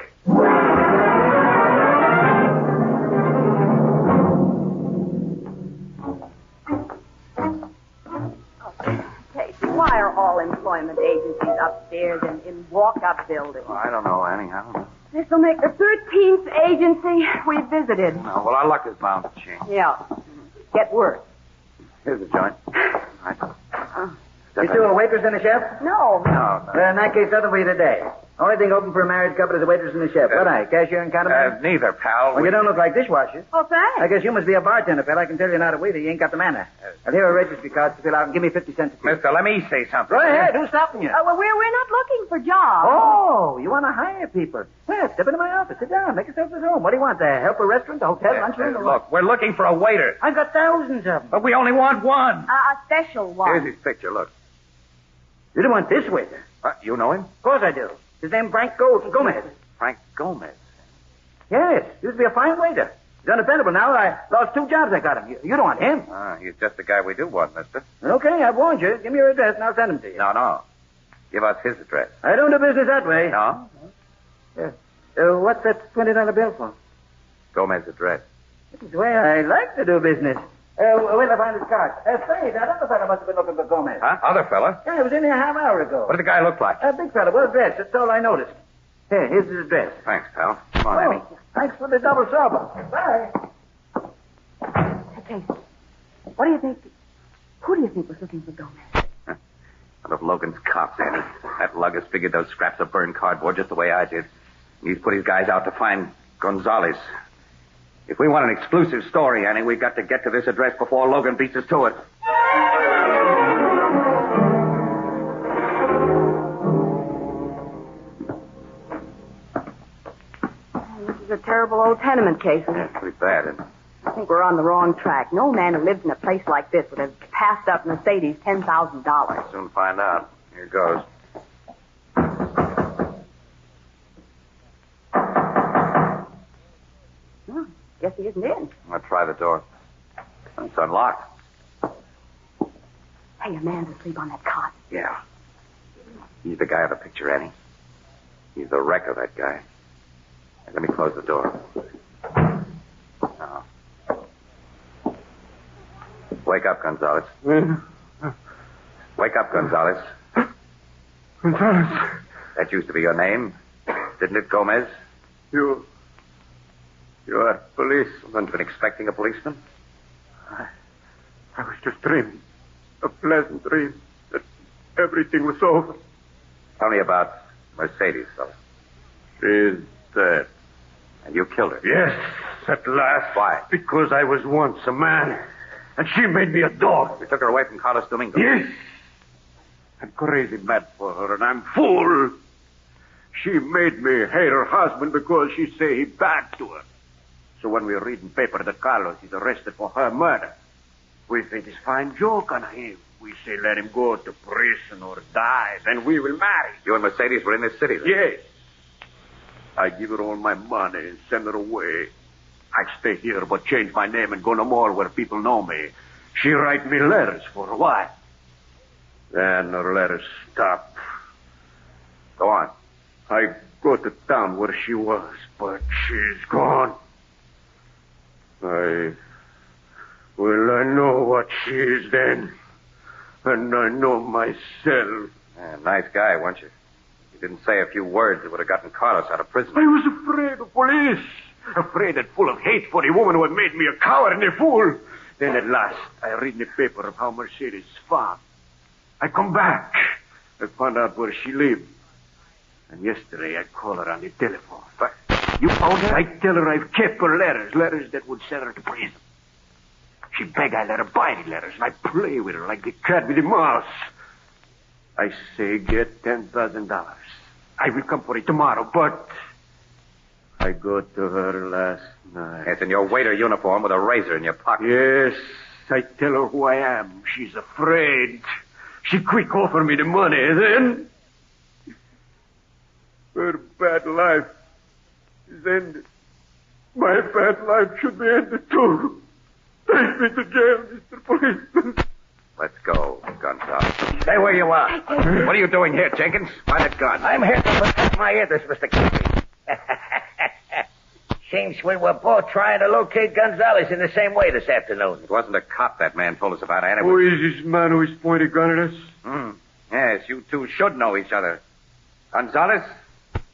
Casey, why are all employment agencies upstairs in walk-up buildings? Well, I don't know, Annie. I don't know. This will make the 13th agency we've visited. No, well, our luck is bound to change. Yeah. Get worse. Here's the joint. You two are waitress and a chef? No. No. Well, in that case, nothing for you today. Only thing open for a married couple is a waitress and a chef. What I? Cashier and counterman? Neither, pal. Well, you don't look like dishwashers. Oh, thanks. I guess you must be a bartender, pal. I can tell you're not a waiter. You ain't got the manner. Well, here are registry cards to fill out and give me 50 cents. Mister, let me say something. Go ahead. Who's stopping you? Well, we're not looking for jobs. Oh, you want to hire people? Well, step into my office. Sit down. Make yourself at home. What do you want? The help a restaurant, a hotel, lunchroom? or what? Look, we're looking for a waiter. I've got thousands of them. But we only want one. A special one. Here's his picture, look. You don't want this waiter? You know him? Of course I do. His name's Frank Gomez. Frank Gomez. Yes, used to be a fine waiter. He's undependable now. I lost 2 jobs I got him. You don't want him? He's just the guy we do want, mister. Okay, I've warned you. Give me your address and I'll send him to you. No. Give us his address. I don't do business that way. No? What's that $20 bill for? Gomez's address. This is the way I like to do business. Where'll I find his card? Say, that other fella must have been looking for Gomez. Huh? Other fella? Yeah, he was in here a half hour ago. What did the guy look like? A big fella, well dressed. That's all I noticed. Here, here's his address. Thanks, pal. Come on, Annie. Thanks for the double trouble. Bye. Hey, Casey, what do you think? Who do you think was looking for Gomez? One of Logan's cops, Annie. That lugger's figured those scraps of burned cardboard just the way I did. He's put his guys out to find Gonzalez. If we want an exclusive story, Annie, we've got to get to this address before Logan beats us to it. This is a terrible old tenement case. Yeah, pretty bad, isn't it? I think we're on the wrong track. No man who lives in a place like this would have passed up Mercedes $10,000. Soon find out. Here goes. Guess he isn't in. I'll try the door. It's unlocked. Hey, a man's asleep on that cot. Yeah. He's the guy of the picture, Annie. He's the wreck of that guy. Let me close the door. Now. Wake up, Gonzalez. Wake up, Gonzalez. Gonzalez. That used to be your name, didn't it, Gomez? You are police. Haven't you been expecting a policeman? I was just dreaming. A pleasant dream that everything was over. Tell me about Mercedes, fella. She's dead. And you killed her? Yes, at last. Why? Because I was once a man, and she made me a dog. You took her away from Carlos Domingo? Yes. I'm crazy mad for her, and I'm fool. She made me hate her husband because she say he bad to her. So when we read in paper that Carlos is arrested for her murder, we think it's fine joke on him. We say let him go to prison or die, then we will marry. You and Mercedes were in this city, then? Yes. I give her all my money and send her away. I stay here but change my name and go no more where people know me. She write me letters for a while. Then her letters stop. Go on. I go to town where she was, but she's gone. I know what she is then. And I know myself. Yeah, nice guy, weren't you? You didn't say a few words that would have gotten Carlos out of prison. I was afraid of police. Afraid and full of hate for the woman who had made me a coward and a fool. Then at last, I read in the paper of how Mercedes farmed. I come back. I found out where she lived. And yesterday I called her on the telephone. But you found her? I tell her I've kept her letters that would send her to prison. She beg I let her buy the letters, and I play with her like the cat with the mouse. I say get $10,000. I will come for it tomorrow, but I go to her last night. Yes, in your waiter uniform with a razor in your pocket. Yes, I tell her who I am. She's afraid. She quick offer me the money, then her bad life is ended. My bad life should be ended too. Take me to jail, Mr. Policeman. Let's go, Gonzales. Stay where you are. What are you doing here, Jenkins? Find that gun. I'm here to protect my interests, Mr. Casey. Seems we were both trying to locate Gonzales in the same way this afternoon. It wasn't a cop that man told us about, Anna. Who is this man who is pointing a gun at us? Yes, you two should know each other. Gonzales,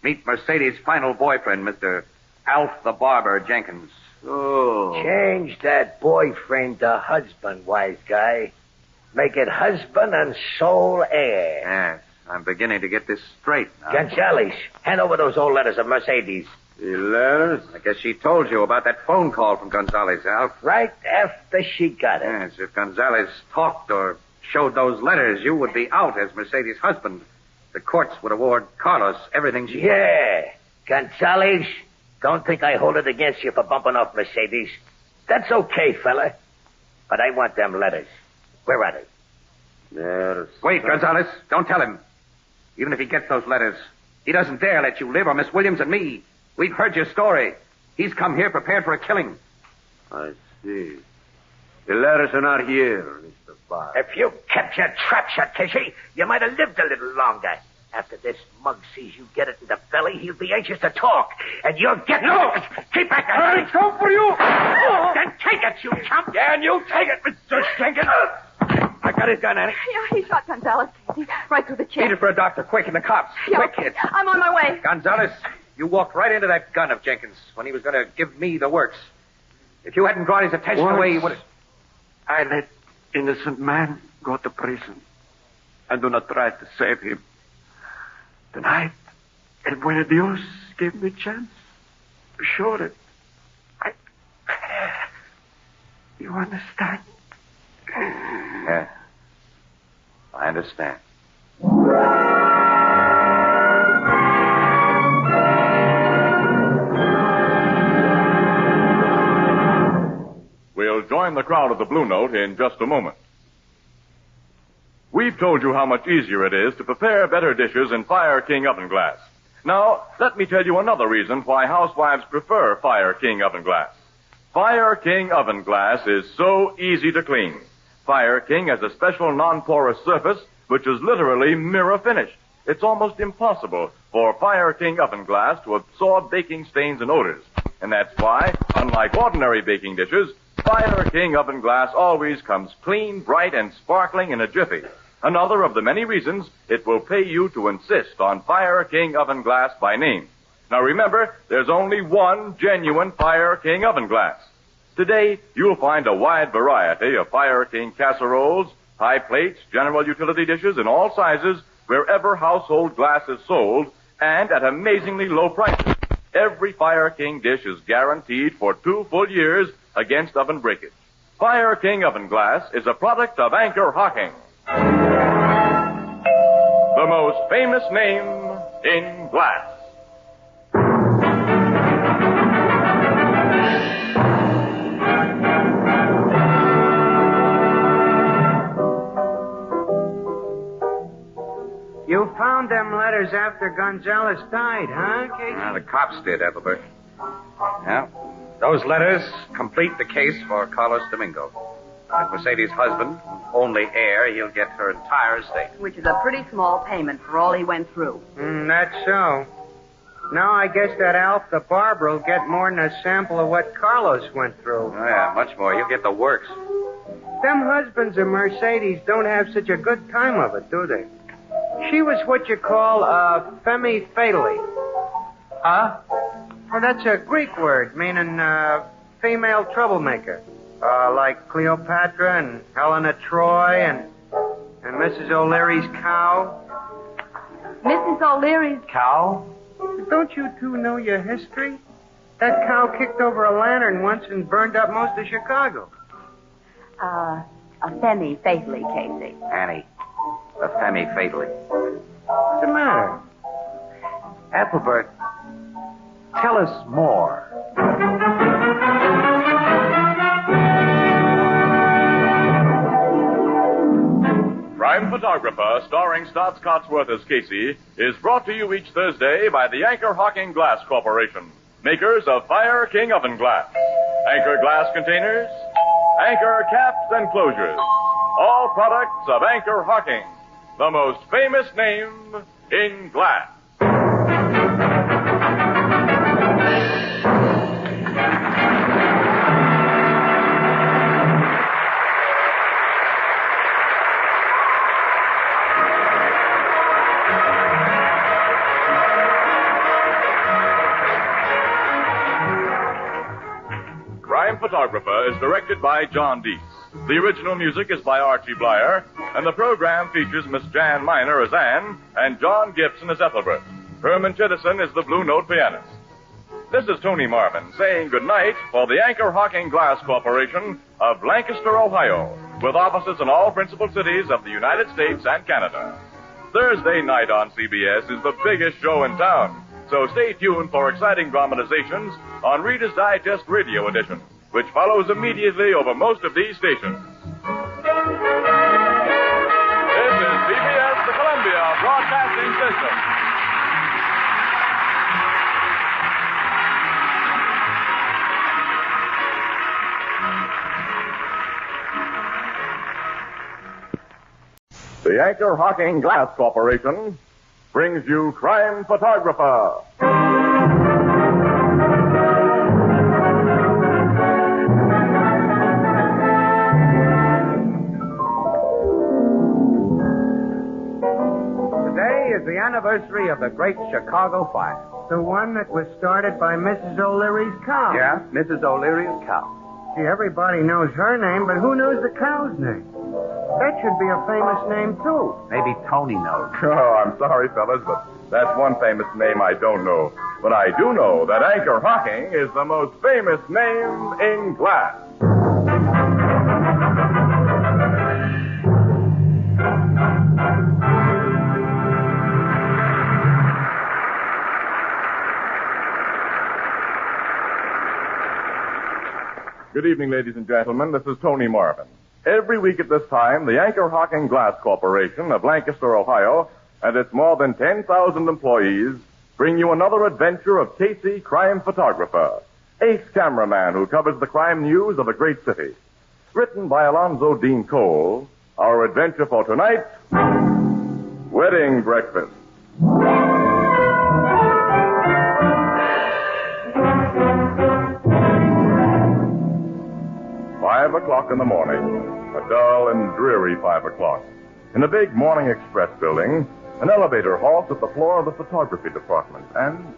meet Mercedes' final boyfriend, Mr. Alf the Barber Jenkins. Oh. Change that boyfriend to husband, wise guy. Make it husband and sole heir. Yes, I'm beginning to get this straight now. Gonzales, hand over those old letters of Mercedes. The letters? I guess she told you about that phone call from Gonzales, Alf. Right after she got it. Yes, if Gonzales talked or showed those letters, you would be out as Mercedes' husband. The courts would award Carlos everything she... Yeah. Gonzales, don't think I hold it against you for bumping off Mercedes. That's okay, fella. But I want them letters. Where are they? There's... Wait, Gonzales. Don't tell him. Even if he gets those letters, he doesn't dare let you live or Miss Williams and me. We've heard your story. He's come here prepared for a killing. I see. The letters are not here, Mr. Barber. If you kept your trap shut, Casey, you might have lived a little longer. After this mug sees you get it in the belly, he'll be anxious to talk. And you'll get... No! Keep back! I'll come for you! Then take it, you chump! Yeah, and you take it, Mr. Jenkins! I got his gun, Annie. Yeah, he shot Gonzales, Casey. Right through the chest. Need it for a doctor, quick, and the cops. Yeah, Quick, kids. I'm on my way. Gonzales, you walked right into that gun of Jenkins when he was going to give me the works. If you hadn't brought his attention away, he would have... I let innocent man go to prison. I do not try to save him. Tonight, El Bueno Dios gave me a chance. Sure it. You understand? Yeah. I understand. We'll join the crowd at the Blue Note in just a moment. We've told you how much easier it is to prepare better dishes in Fire King oven glass. Now, let me tell you another reason why housewives prefer Fire King oven glass. Fire King oven glass is so easy to clean. Fire King has a special non-porous surface which is literally mirror finished. It's almost impossible for Fire King oven glass to absorb baking stains and odors. And that's why, unlike ordinary baking dishes, Fire King oven glass always comes clean, bright, and sparkling in a jiffy. Another of the many reasons it will pay you to insist on Fire King oven glass by name. Now remember, there's only one genuine Fire King oven glass. Today, you'll find a wide variety of Fire King casseroles, pie plates, general utility dishes in all sizes, wherever household glass is sold, and at amazingly low prices. Every Fire King dish is guaranteed for 2 full years against oven breakage. Fire King oven glass is a product of Anchor Hocking, the most famous name in glass. You found them letters after Gonzales died, huh, Casey? Well, the cops did, Ethelbert. Yeah. Those letters complete the case for Carlos Domingo. As Mercedes' husband, only heir, he'll get her entire estate. Which is a pretty small payment for all he went through. That's so. Now I guess that Alf the Barber will get more than a sample of what Carlos went through. Oh, yeah, much more. He'll get the works. Them husbands of Mercedes don't have such a good time of it, do they? She was what you call a femme fatale. Huh? Well, that's a Greek word meaning female troublemaker. Like Cleopatra and Helena Troy and Mrs. O'Leary's cow. Mrs. O'Leary's Cow? Don't you two know your history? That cow kicked over a lantern once and burned up most of Chicago. a femi fatally, Casey. Annie, a femi fatally. What's the matter? Ethelbert, tell us more. Crime Photographer, starring Stotts Cotsworth as Casey, is brought to you each Thursday by the Anchor Hocking Glass Corporation, makers of Fire King Oven Glass, Anchor Glass Containers, Anchor Caps and Closures, all products of Anchor Hocking, the most famous name in glass. Crime Photographer is directed by John Deese. The original music is by Archie Blyer, and the program features Miss Jan Miner as Anne and John Gibson as Ethelbert. Herman Chittison is the Blue Note pianist. This is Tony Marvin saying goodnight for the Anchor Hocking Glass Corporation of Lancaster, Ohio, with offices in all principal cities of the United States and Canada. Thursday night on CBS is the biggest show in town, so stay tuned for exciting dramatizations on Reader's Digest Radio Edition, which follows immediately over most of these stations. This is CBS, the Columbia Broadcasting System. The Anchor Hocking Glass Corporation brings you Crime Photographer. Today is the anniversary of the Great Chicago Fire. The one that was started by Mrs. O'Leary's cow. Yeah, Mrs. O'Leary's cow. See, everybody knows her name, but who knows the cow's name? That should be a famous name, too. Maybe Tony knows. Oh, I'm sorry, fellas, but that's one famous name I don't know. But I do know that Anchor Hocking is the most famous name in glass. Good evening, ladies and gentlemen. This is Tony Marvin. Every week at this time, the Anchor Hocking Glass Corporation of Lancaster, Ohio, and its more than 10,000 employees bring you another adventure of Casey, Crime Photographer, ace cameraman who covers the crime news of a great city. Written by Alonzo Dean Cole, our adventure for tonight, Wedding Breakfast. 5 o'clock in the morning. A dull and dreary 5 o'clock. In a big Morning Express building, an elevator halts at the floor of the photography department, and...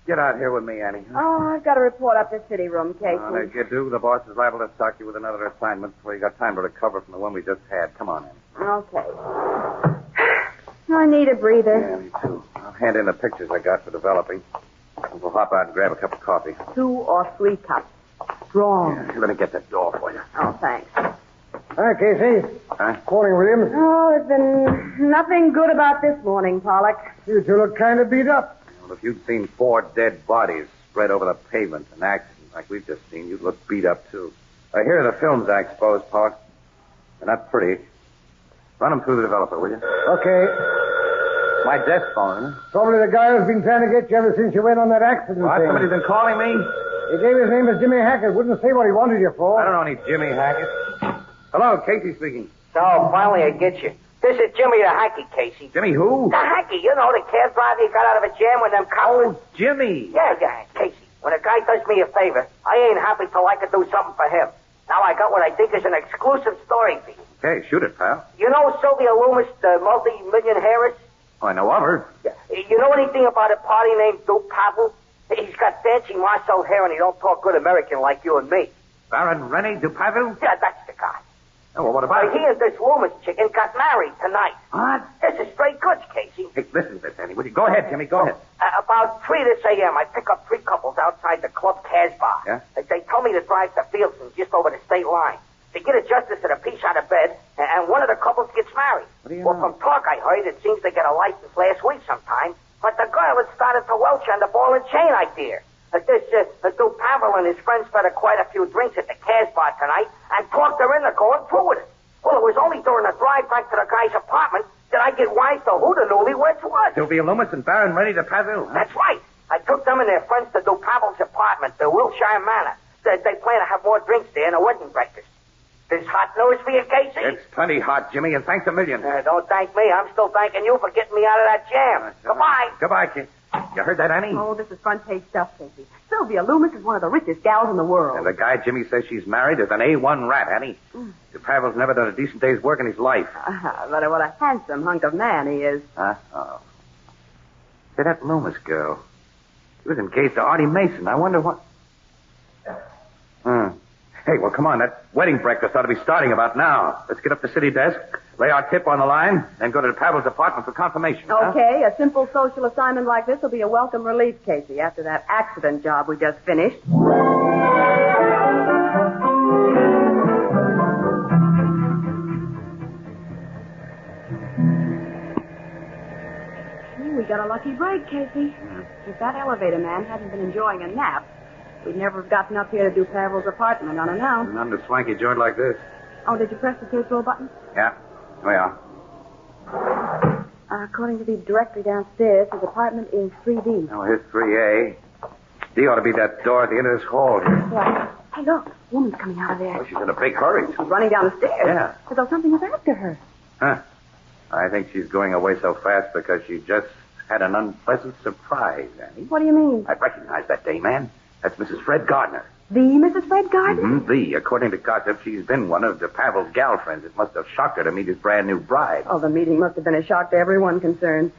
Get out here with me, Annie. Oh, I've got to report up the city room, Casey. As you do, the boss is liable to stock you with another assignment before you got time to recover from the one we just had. Come on, Annie. Okay. I need a breather. Yeah, me too. I'll hand in the pictures I got for developing. We'll hop out and grab a cup of coffee. 2 or 3 cups. Strong. Yeah, let me get that door for you. Oh, thanks. Hi, Casey. Huh? Morning, Williams. Oh, there's been nothing good about this morning, Pollock. You two look kind of beat up. Well, if you'd seen 4 dead bodies spread over the pavement, an accident like we've just seen, you'd look beat up, too. Here are the films I exposed, Pollock. They're not pretty. Run them through the developer, will you? Okay. My desk phone, huh? Probably the guy who's been trying to get you ever since you went on that accident What? thing. Somebody's been calling me? He gave his name as Jimmy Hackett. Wouldn't say what he wanted you for. I don't know any Jimmy Hackett. Hello, Casey speaking. So, finally I get you. This is Jimmy the Hankey, Casey. Jimmy who? The Hankey, you know, the cab driver you got out of a jam with them cops. Oh, Jimmy. Yeah, Casey. When a guy does me a favor, I ain't happy till I can do something for him. Now I got what I think is an exclusive story for you. Hey, shoot it, pal. You know Sylvia Loomis, the multi-million heiress? Oh, I know of her. Yeah. You know anything about a party named Duke Pavel? He's got dancing Marcel hair and he don't talk good American like you and me. Baron Rennie Dupavu? Yeah, that's the guy. Oh, well, what about He and this Loomis chicken got married tonight. What? This is straight goods, Casey. Hey, listen to this, Annie. Would you go ahead, Jimmy? Go ahead. About 3 this a.m., I pick up 3 couples outside the club Casbah. Yeah? They told me to drive to Fieldston, just over the state line. They get a justice at a piece out of bed, and one of the couples gets married. Well, from talk I heard, it seems they got a license last week sometime, but the girl had started to welch on the ball and chain idea. This Duke Pavel and his friends spent quite a few drinks at the Casbah tonight and talked her into going through with it. Well, it was only during the drive back to the guy's apartment that I get wise to who the newlyweds was. Sylvia Loomis and Baron Rennie Dupavu. Huh? That's right. I took them and their friends to Duke Pavel's apartment, the Wilshire Manor. They plan to have more drinks there and a wedding breakfast. This hot news for you, Casey? It's plenty hot, Jimmy, and thanks a million. Don't thank me. I'm still thanking you for getting me out of that jam. Goodbye. Goodbye, kid. You heard that, Annie? Oh, this is front-page stuff, Casey. Sylvia Loomis is one of the richest gals in the world. And the guy Jimmy says she's married is an A1 rat, Annie. Dupavel's never done a decent day's work in his life. But what a handsome hunk of man he is. Oh. Say, that Loomis girl. She was engaged to Artie Mason. I wonder what... Hey, well, come on. That wedding breakfast ought to be starting about now. Let's get up the city desk, lay our tip on the line, then go to Pavel's apartment for confirmation. Okay, a simple social assignment like this will be a welcome relief, Casey, after that accident job we just finished. We got a lucky break, Casey. If that elevator man hadn't been enjoying a nap, we'd never have gotten up here to do Pavel's apartment unannounced. Not in a swanky joint like this. Oh, did you press the third floor button? Yeah. We are. According to the directory downstairs, his apartment is 3D. Oh, here's 3A. D ought to be that door at the end of this hall here. Yeah. Hey, look. Woman's coming out of there. Oh, she's in a big hurry. She's running down the stairs. Yeah. As though something is after her. Huh. I think she's going away so fast because she just had an unpleasant surprise, Annie. What do you mean? I recognize that dame, man. That's Mrs. Fred Gardner. The Mrs. Fred Gardner? Mm-hmm. According to gossip, she's been one of Pavel's gal friends. It must have shocked her to meet his brand new bride. Oh, the meeting must have been a shock to everyone concerned.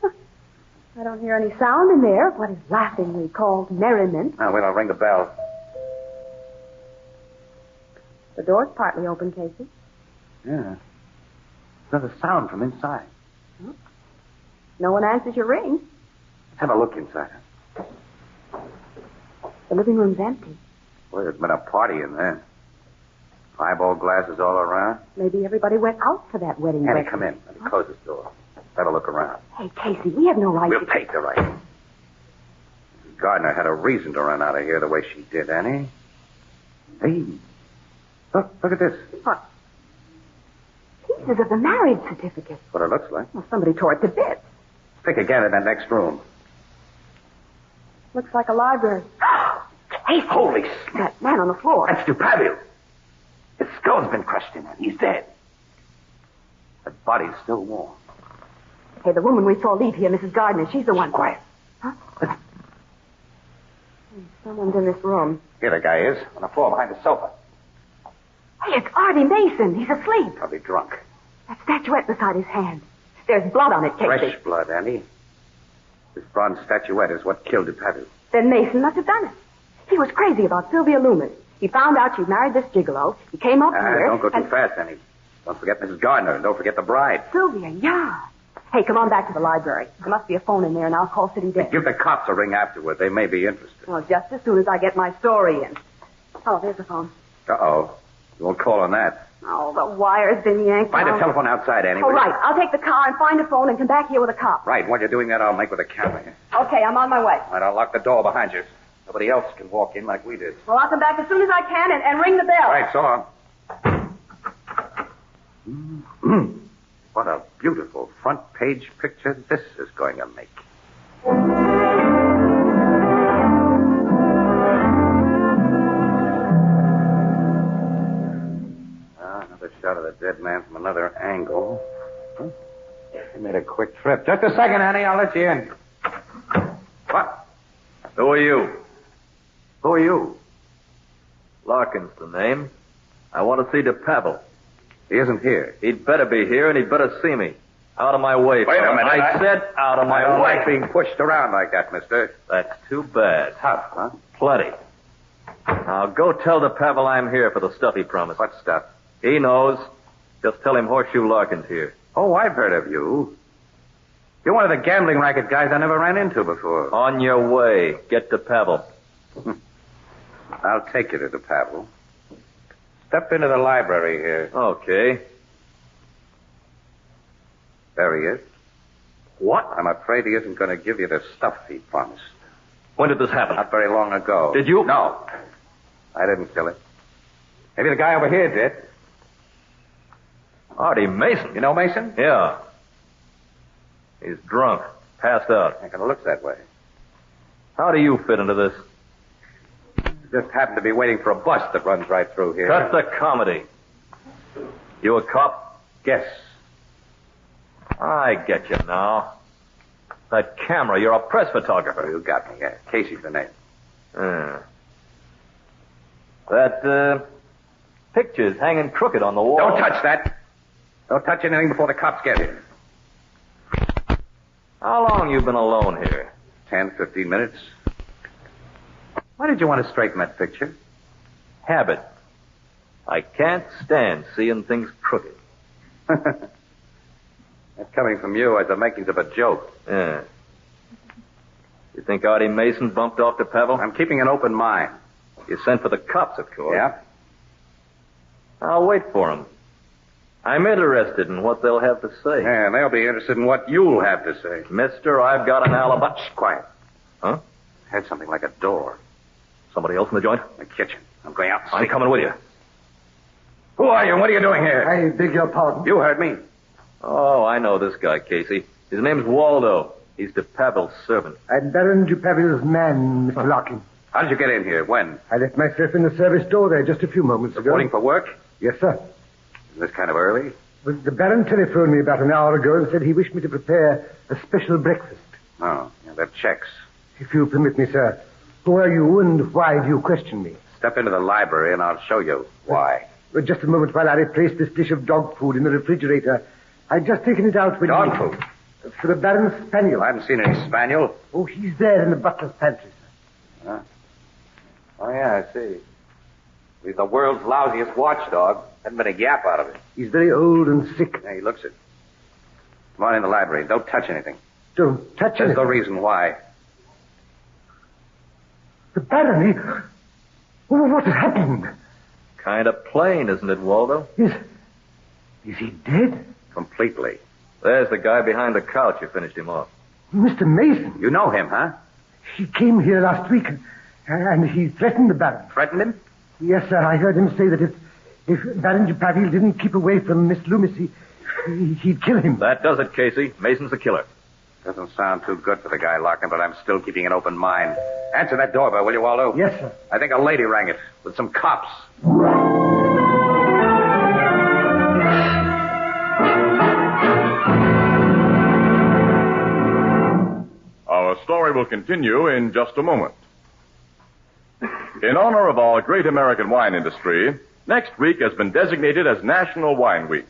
I don't hear any sound in there of what is laughingly called merriment. Now, wait, I'll ring the bell. The door's partly open, Casey. Yeah. Another sound from inside. No one answers your ring. Let's have a look inside. The living room's empty. Well, there's been a party in there. Highball glasses all around. Maybe everybody went out for that wedding Annie, breakfast. come in. Let me close this door. Have a look around. Hey, Casey, we have no right We'll take the right. Gardner had a reason to run out of here the way she did, Annie. Hey, look at this. What? Pieces of the marriage certificate. What it looks like. Well, somebody tore it to bits. Pick again in that next room. Looks like a library. Hey, holy That man on the floor. That's Dupavu. His skull's been crushed in, and he's dead. The body's still warm. Hey, the woman we saw leave here, Mrs. Gardner, she's the one. Quiet. Huh? Someone's in this room. Here the guy is, on the floor behind the sofa. Hey, it's Artie Mason. He's asleep. Probably drunk. That statuette beside his hand. There's blood on it, Casey. Fresh blood, Annie. This bronze statuette is what killed Dupavu. Then Mason must have done it. He was crazy about Sylvia Loomis. He found out she'd married this gigolo. He came up here. Don't go too fast, Annie. Don't forget Mrs. Gardner, and don't forget the bride. Sylvia, yeah. Hey, come on back to the library. There must be a phone in there, and I'll call City Desk. Give the cops a ring afterward. They may be interested. Well, just as soon as I get my story in. Oh, there's the phone. Uh-oh. You won't call on that. Oh, the wire's been yanked Find out. a telephone outside, Annie. All right. I'll take the car and find a phone and come back here with a cop. Right. While you're doing that, I'll make with a camera here. Okay, I'm on my way. All right, I'll lock the door behind you. Nobody else can walk in like we did. Well, I'll come back as soon as I can and ring the bell. All right, so long. What a beautiful front-page picture this is going to make. Another shot of the dead man from another angle. He made a quick trip. Just a second, Annie. I'll let you in. What? Who are you? Who are you? Larkin's the name. I want to see DePavel. He isn't here. He'd better be here, and he'd better see me. Out of my way, Wait a fella. minute. I said out of my I don't way. like being pushed around like that, mister. That's too bad. Tough, huh? Plenty. Now go tell the Pavel I'm here for the stuff he promised. What stuff? He knows. Just tell him Horseshoe Larkin's here. Oh, I've heard of you. You're one of the gambling racket guys I never ran into before. On your way. Get to Pavel. I'll take you to the Pavel. Step into the library here. Okay. There he is. What? I'm afraid he isn't going to give you the stuff he promised. When did this happen? Not very long ago. Did you? No. I didn't kill him. Maybe the guy over here did. Artie Mason. You know Mason? Yeah. He's drunk. Passed out. It kind of looks that way. How do you fit into this? Just happened to be waiting for a bus that runs right through here. Cut the comedy. You a cop? Guess. I get you now. That camera, you're a press photographer. You got me, yeah. Casey's the name. That, picture's hanging crooked on the wall. Don't touch that. Don't touch anything before the cops get here. How long you been alone here? 10, 15 minutes. Why did you want to straighten that picture? Habit. I can't stand seeing things crooked. That's coming from you as the makings of a joke. Yeah. You think Artie Mason bumped off to Pavel? I'm keeping an open mind. You sent for the cops, of course. Yeah? I'll wait for them. I'm interested in what they'll have to say. Yeah, and they'll be interested in what you'll have to say. Mister, I've got an alibi. Shh, quiet. Huh? I heard something like a door. Somebody else in the joint? In the kitchen. I'm going out. I'm coming with you. Who are you? What are you doing here? I beg your pardon. You heard me. Oh, I know this guy, Casey. His name's Waldo. He's de Pavel's servant. I'm Baron de Pavel's man, Mr. Larkin. How did you get in here? When? I left myself in the service door there just a few moments ago. Reporting for work? Yes, sir. Is this kind of early? Well, the Baron telephoned me about an hour ago and said he wished me to prepare a special breakfast. Oh, yeah, that checks. If you permit me, sir. Who are you and why do you question me? Step into the library and I'll show you why. Just a moment while I replace this dish of dog food in the refrigerator. I'd just taken it out when Dog food? For the Baron's spaniel. I haven't seen any spaniel. Oh, he's there in the butler's pantry, sir. Huh? Oh, yeah, I see. He's the world's lousiest watchdog. Hasn't been a yap out of it. He's very old and sick. Yeah, he looks it. Come on in the library. Don't touch anything. Don't touch There's anything. no reason why. The Baron, what has happened? Kind of plain, isn't it, Waldo? Is he dead? Completely. There's the guy behind the couch who finished him off. Mr. Mason. You know him, huh? He came here last week and he threatened the Baron. Threatened him? Yes, sir. I heard him say that if Baron de Pavel didn't keep away from Miss Loomis, he'd kill him. That does it, Casey. Mason's the killer. Doesn't sound too good for the guy, Larkin, but I'm still keeping an open mind. Answer that doorbell, will you, Waldo? Yes, sir. I think a lady rang it with some cops. Our story will continue in just a moment. In honor of our great American wine industry, next week has been designated as National Wine Week.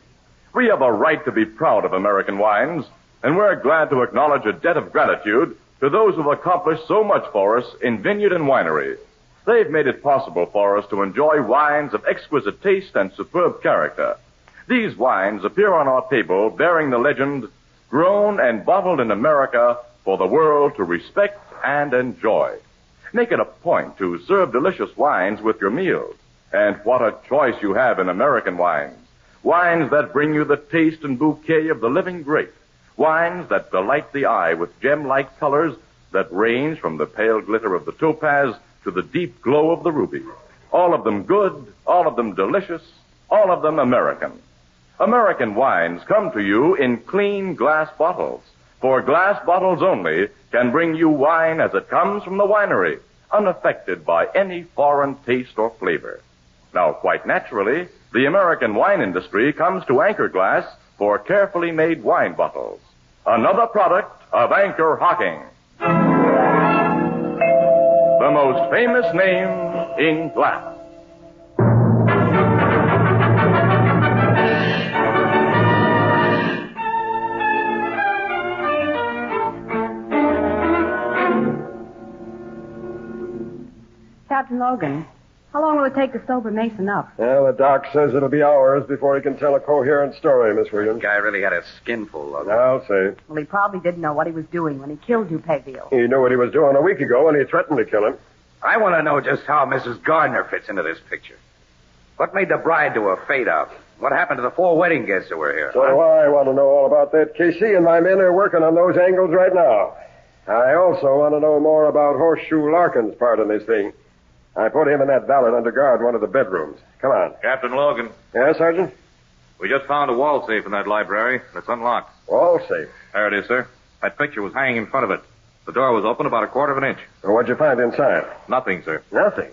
We have a right to be proud of American wines, and we're glad to acknowledge a debt of gratitude to those who've accomplished so much for us in vineyard and winery. They've made it possible for us to enjoy wines of exquisite taste and superb character. These wines appear on our table bearing the legend, grown and bottled in America for the world to respect and enjoy. Make it a point to serve delicious wines with your meals. And what a choice you have in American wines. Wines that bring you the taste and bouquet of the living grape. Wines that delight the eye with gem-like colors that range from the pale glitter of the topaz to the deep glow of the ruby. All of them good, all of them delicious, all of them American. American wines come to you in clean glass bottles. For glass bottles only can bring you wine as it comes from the winery, unaffected by any foreign taste or flavor. Now, quite naturally, the American wine industry comes to Anchor Glass for carefully made wine bottles. Another product of Anchor Hocking. The most famous name in glass. Captain Logan, how long will it take to sober Mason up? Well, the doc says it'll be hours before he can tell a coherent story, Miss Williams. Guy really had a skinful, Logan. I'll say. Well, he probably didn't know what he was doing when he killed Dupeville. He knew what he was doing a week ago when he threatened to kill him. I want to know just how Mrs. Gardner fits into this picture. What made the bride do a fade-out? What happened to the 4 wedding guests who were here? So do I want to know all about that, Casey, and my men are working on those angles right now. I also want to know more about Horseshoe Larkin's part in this thing. I put him and that valet under guard in one of the bedrooms. Come on. Captain Logan. Yes, Sergeant? We just found a wall safe in that library, and it's unlocked. Wall safe? There it is, sir. That picture was hanging in front of it. The door was open about 1/4 of an inch. Well, what'd you find inside? Nothing, sir. Nothing?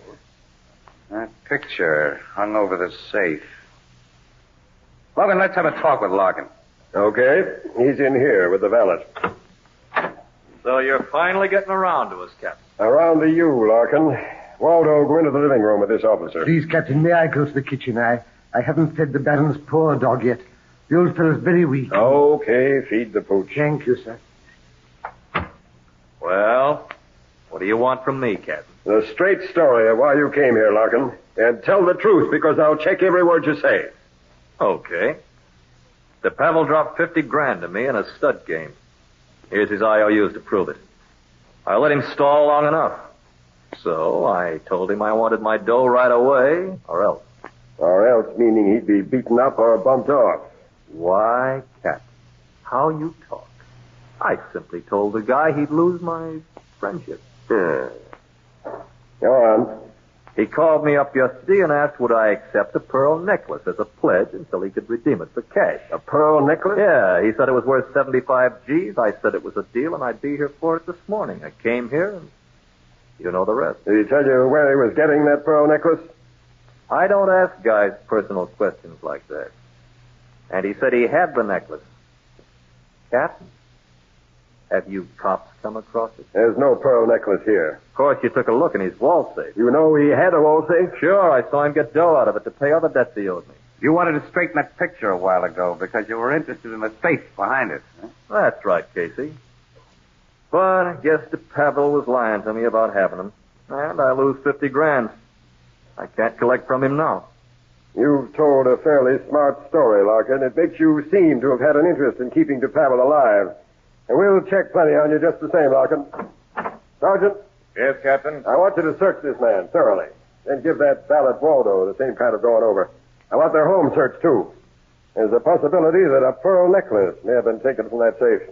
That picture hung over the safe. Logan, let's have a talk with Larkin. Okay. He's in here with the valet. So you're finally getting around to us, Captain. Around to you, Larkin. Waldo, go into the living room with this officer. Please, Captain, may I go to the kitchen? I haven't fed the Baron's poor dog yet. The old fellow's very weak. Okay, feed the pooch. Thank you, sir. Well, what do you want from me, Captain? The straight story of why you came here, Larkin. And tell the truth, because I'll check every word you say. Okay. The Pavel dropped 50 grand to me in a stud game. Here's his IOUs to prove it. I let him stall long enough. So I told him I wanted my dough right away, or else. Or else, meaning he'd be beaten up or bumped off. Why, Captain, how you talk. I simply told the guy he'd lose my friendship. Go on. He called me up yesterday and asked would I accept a pearl necklace as a pledge until he could redeem it for cash. A pearl necklace? Yeah, he said it was worth 75 G's. I said it was a deal and I'd be here for it this morning. I came here and you know the rest. Did he tell you where he was getting that pearl necklace? I don't ask guys personal questions like that. And he said he had the necklace. Captain, have you cops come across it? There's no pearl necklace here. Of course, you took a look in his wall safe. You know he had a wall safe? Sure, I saw him get dough out of it to pay other debts he owed me. You wanted to straighten that picture a while ago because you were interested in the safe behind it. Huh? That's right, Casey. But I guess the Pavel was lying to me about having them. And I lose 50 grand. I can't collect from him now. You've told a fairly smart story, Larkin. It makes you seem to have had an interest in keeping DePavel alive. And we'll check plenty on you just the same, Larkin. Sergeant? Yes, Captain? I want you to search this man thoroughly. Then give that valet Waldo the same kind of going over. I want their home searched, too. There's a possibility that a pearl necklace may have been taken from that safe.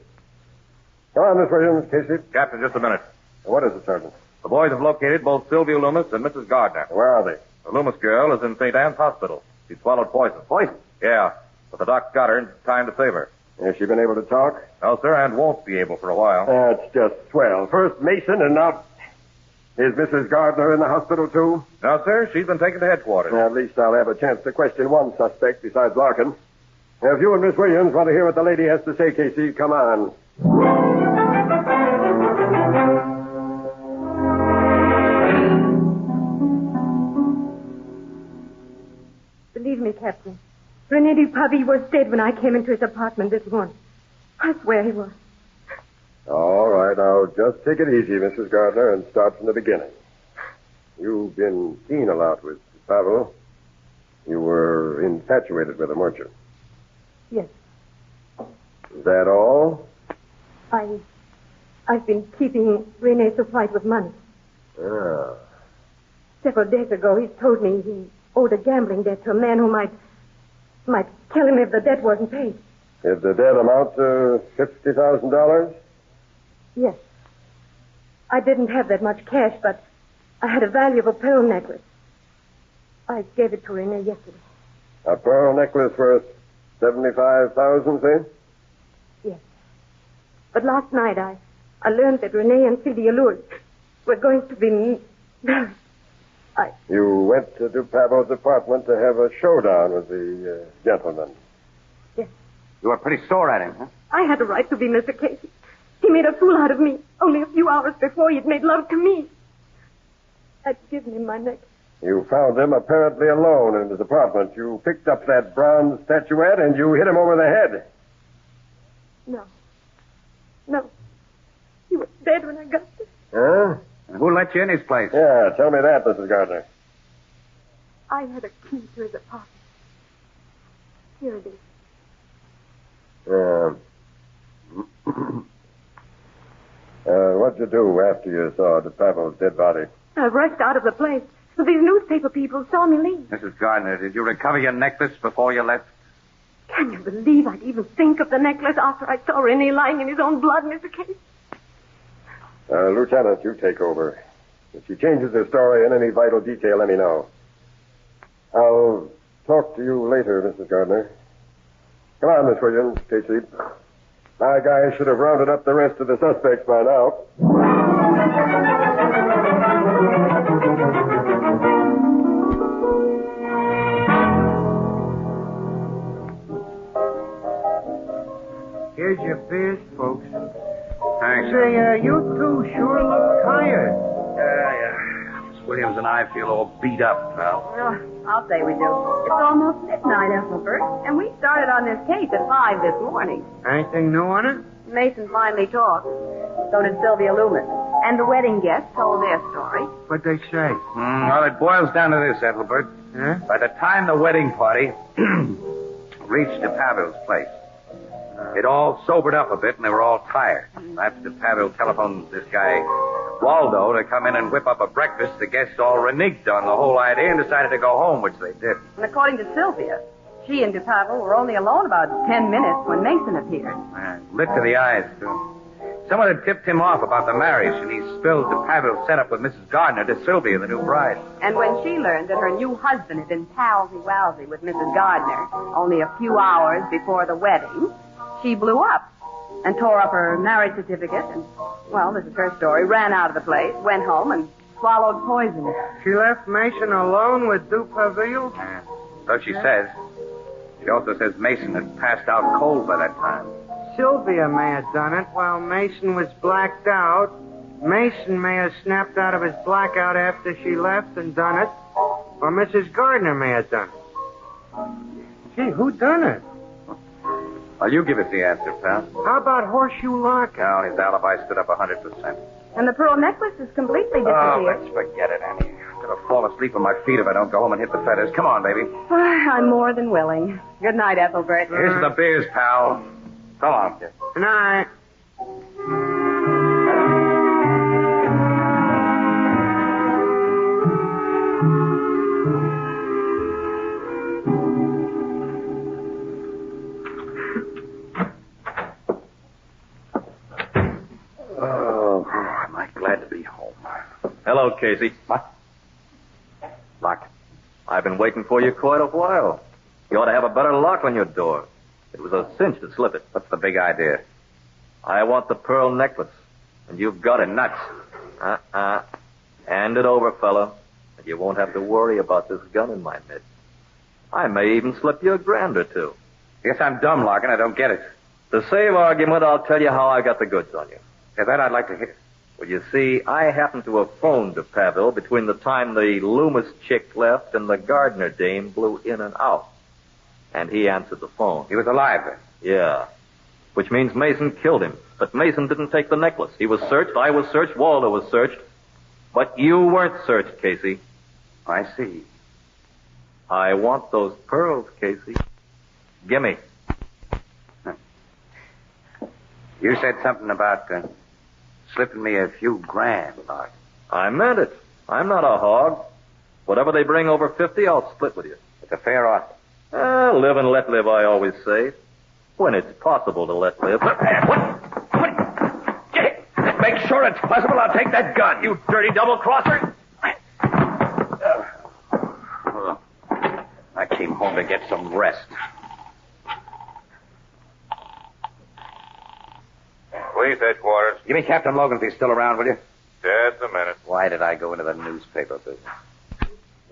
Come on, Miss Williams, Casey. Captain, just a minute. What is it, Sergeant? The boys have located both Sylvia Loomis and Mrs. Gardner. Where are they? The Loomis girl is in St. Anne's Hospital. She swallowed poison. Poison? Yeah, but the doc got her in time to save her. Has she been able to talk? No, sir, and won't be able for a while. That's just swell. First Mason and now... Is Mrs. Gardner in the hospital, too? No, sir, she's been taken to headquarters. At least I'll have a chance to question one suspect besides Larkin. If you and Miss Williams want to hear what the lady has to say, Casey, come on. Believe me, Captain. René Dupavie was dead when I came into his apartment this morning. I swear he was. All right, now just take it easy, Mrs. Gardner, and start from the beginning. You've been seen a lot with Pavel. You were infatuated with him, weren't you? Yes. Is that all? I've been keeping René supplied with money. Ah. Several days ago, he told me he owed a gambling debt to a man who might kill him if the debt wasn't paid. Did the debt amount to $50,000? Yes. I didn't have that much cash, but I had a valuable pearl necklace. I gave it to René yesterday. A pearl necklace worth $75,000, say? Yes. But last night I learned that René and Sylvia Lewis were going to be married. You went to Pavel's apartment to have a showdown with the gentleman. Yes. You were pretty sore at him, huh? I had a right to be Mr. Casey. He made a fool out of me. Only a few hours before he'd made love to me. I'd given him my necklace. You found him apparently alone in his apartment. You picked up that bronze statuette and you hit him over the head. No. He was dead when I got there. Huh? And who let you in his place? Yeah, tell me that, Mrs. Gardner. I had a key to his apartment. Here it is. What'd you do after you saw DePavel's dead body? I rushed out of the place. So these newspaper people saw me leave. Mrs. Gardner, did you recover your necklace before you left? Can you believe I'd even think of the necklace after I saw Rennie lying in his own blood, Mr. Case? Lieutenant, you take over. If she changes her story in any vital detail, let me know. I'll talk to you later, Mrs. Gardner. Come on, Miss Williams, Casey. My guys should have rounded up the rest of the suspects by now. Here's your beers, folks. Thanks. Say, you two sure look tired. Yeah. Miss Williams and I feel all beat up, pal. Oh, I'll say we do. It's almost midnight, Ethelbert, and we started on this case at 5 this morning. Anything new on it? Mason finally talked. So did Sylvia Loomis. And the wedding guests told their story. What'd they say? Well, it boils down to this, Ethelbert. Yeah? By the time the wedding party reached DePavil's place, it all sobered up a bit, and they were all tired. After DePavil telephoned this guy, Waldo, to come in and whip up a breakfast, the guests all reneged on the whole idea and decided to go home, which they did. And according to Sylvia, she and DePavel were only alone about 10 minutes when Mason appeared. Lit to the eyes, too. Someone had tipped him off about the marriage, and he spilled DePavil's setup with Mrs. Gardner to Sylvia, the new bride. And when she learned that her new husband had been palsy-walsy with Mrs. Gardner only a few hours before the wedding, she blew up and tore up her marriage certificate and, well, this is her story, ran out of the place, went home, and swallowed poison. She left Mason alone with DuPaville? So she says. She also says Mason had passed out cold by that time. Sylvia may have done it while Mason was blacked out. Mason may have snapped out of his blackout after she left and done it. Or Mrs. Gardner may have done it. Gee, who done it? Well, you give us the answer, pal. How about Horseshoe Lock? Well, his alibi stood up 100%. And the pearl necklace is completely disappeared. Oh, let's forget it, Annie. I'm going to fall asleep on my feet if I don't go home and hit the feathers. Come on, baby. I'm more than willing. Good night, Ethelbert. Here's the beers, pal. So long, kid. Good night. Hello, Casey. What? Lock. I've been waiting for you quite a while. You ought to have a better lock on your door. It was a cinch to slip it. What's the big idea? I want the pearl necklace, and you've got it. Nuts. Hand it over, fella, and you won't have to worry about this gun in my mitt. I may even slip you $1,000 or $2. Guess I'm dumb, Larkin. I don't get it. To save argument, I'll tell you how I got the goods on you. Yeah, that I'd like to hear. Well, you see, I happened to have phoned to Pavel between the time the Loomis chick left and the Gardner dame blew in and out. And he answered the phone. He was alive then? Yeah. Which means Mason killed him. But Mason didn't take the necklace. He was searched, I was searched, Waldo was searched. But you weren't searched, Casey. I see. I want those pearls, Casey. Gimme. You said something about slipping me a few grand, Larkin. I meant it. I'm not a hog. Whatever they bring over 50, I'll split with you. It's a fair offer. Live and let live, I always say. When it's possible to let live. What? Make sure it's possible. I'll take that gun, you dirty double-crosser. I came home to get some rest. Police headquarters. Give me Captain Logan if he's still around, will you? Just a minute. Why did I go into the newspaper business?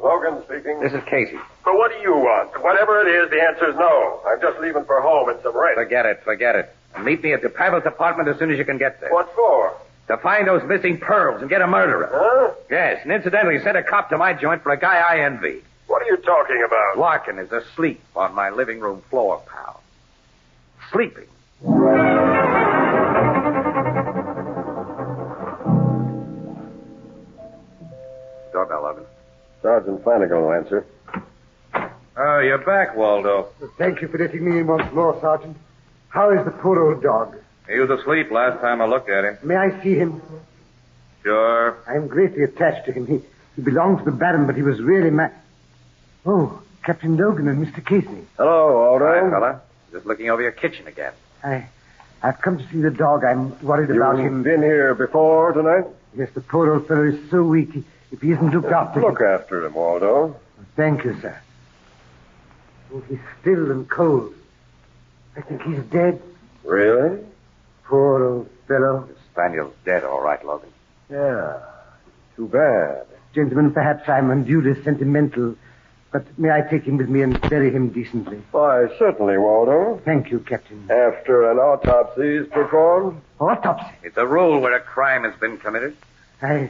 Logan speaking. This is Casey. So what do you want? Whatever it is, the answer is no. I'm just leaving for home and some rest. Forget it. And meet me at DePavil's apartment as soon as you can get there. What for? To find those missing pearls and get a murderer. Huh? Yes, and incidentally send a cop to my joint for a guy I envy. What are you talking about? Larkin is asleep on my living room floor, pal. Sleeping. doorbell, Logan. Sergeant Flanagan will answer. Oh, you're back, Waldo. Thank you for letting me in once more, Sergeant. How is the poor old dog? He was asleep last time I looked at him. May I see him? Sure. I am greatly attached to him. He belonged to the Baron, but he was really Oh, Captain Logan and Mr. Casey. Hello, Waldo. Hi, fella. Just looking over your kitchen again. I've come to see the dog. I'm worried about him. You've been here before tonight? Yes, the poor old fellow is so weak. If he isn't looked after... Look after him, Waldo. Thank you, sir. Oh, he's still and cold. I think he's dead. Really? Poor old fellow. The spaniel's dead, all right, Logan. Yeah. Too bad. Gentlemen, perhaps I'm unduly sentimental, but may I take him with me and bury him decently? Why, certainly, Waldo. Thank you, Captain. After an autopsy is performed? Autopsy? It's a rule where a crime has been committed. I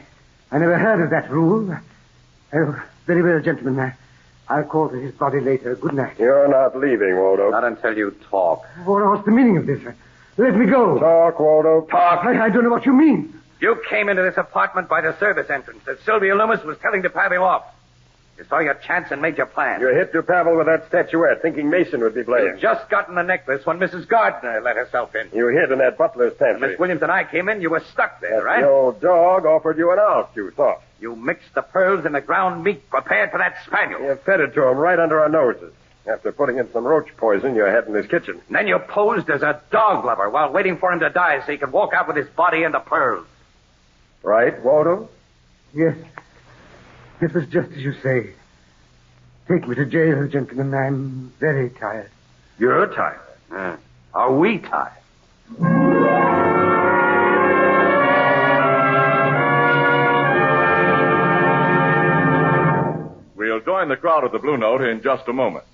never heard of that rule. Oh, very well, gentlemen. I'll call to his body later. Good night. You're not leaving, Waldo. Not until you talk. What's the meaning of this? Let me go. Talk, Waldo. Talk. I don't know what you mean. You came into this apartment by the service entrance that Sylvia Loomis was telling to Pavel off. You saw your chance and made your plan. You hit Pavel with that statuette, thinking Mason would be blamed. You'd just gotten the necklace when Mrs. Gardner let herself in. You hid in that butler's pantry. When Miss Williams and I came in, you were stuck there, right? The old dog offered you an out, you thought. You mixed the pearls in the ground meat prepared for that spaniel. You fed it to him right under our noses. After putting in some roach poison you had in his kitchen. And then you posed as a dog lover while waiting for him to die so you could walk out with his body and the pearls. Right, Waldo? Yes. It was just as you say. Take me to jail, gentlemen. I'm very tired. You're tired? Are we tired? We'll join the crowd at the Blue Note in just a moment.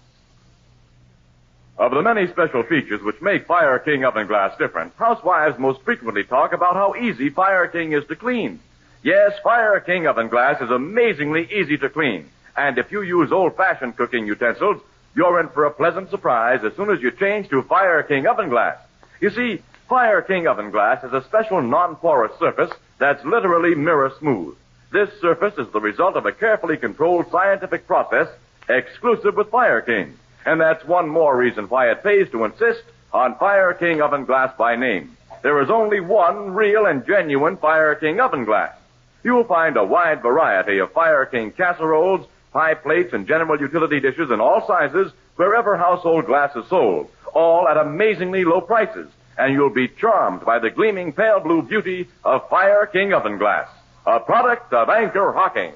Of the many special features which make Fire King oven glass different, housewives most frequently talk about how easy Fire King is to clean. Yes, Fire King oven glass is amazingly easy to clean. And if you use old-fashioned cooking utensils, you're in for a pleasant surprise as soon as you change to Fire King oven glass. You see, Fire King oven glass is a special non-porous surface that's literally mirror smooth. This surface is the result of a carefully controlled scientific process exclusive with Fire King. And that's one more reason why it pays to insist on Fire King oven glass by name. There is only one real and genuine Fire King oven glass. You'll find a wide variety of Fire King casseroles, pie plates, and general utility dishes in all sizes wherever household glass is sold, all at amazingly low prices. And you'll be charmed by the gleaming pale blue beauty of Fire King oven glass, a product of Anchor Hocking.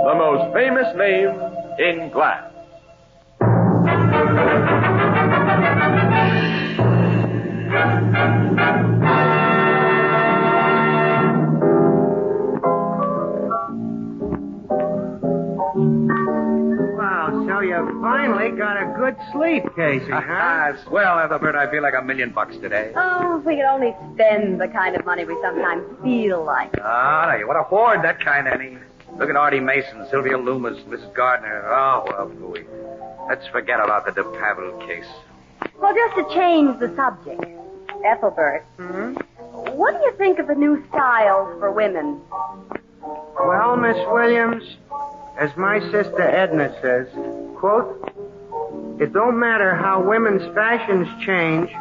The most famous name in glass. Wow, so you finally got a good sleep, Casey, huh? Swell, Ethelbert. I feel like $1,000,000 today. Oh, if we could only spend the kind of money we sometimes feel like. Ah, you want to hoard that kind, Annie. Look at Artie Mason, Sylvia Loomis, Mrs. Gardner. Oh, well, phooey. Let's forget about the DePavel case. Well, just to change the subject, Ethelbert, what do you think of the new styles for women? Well, Miss Williams, as my sister Edna says, quote, it don't matter how women's fashions change,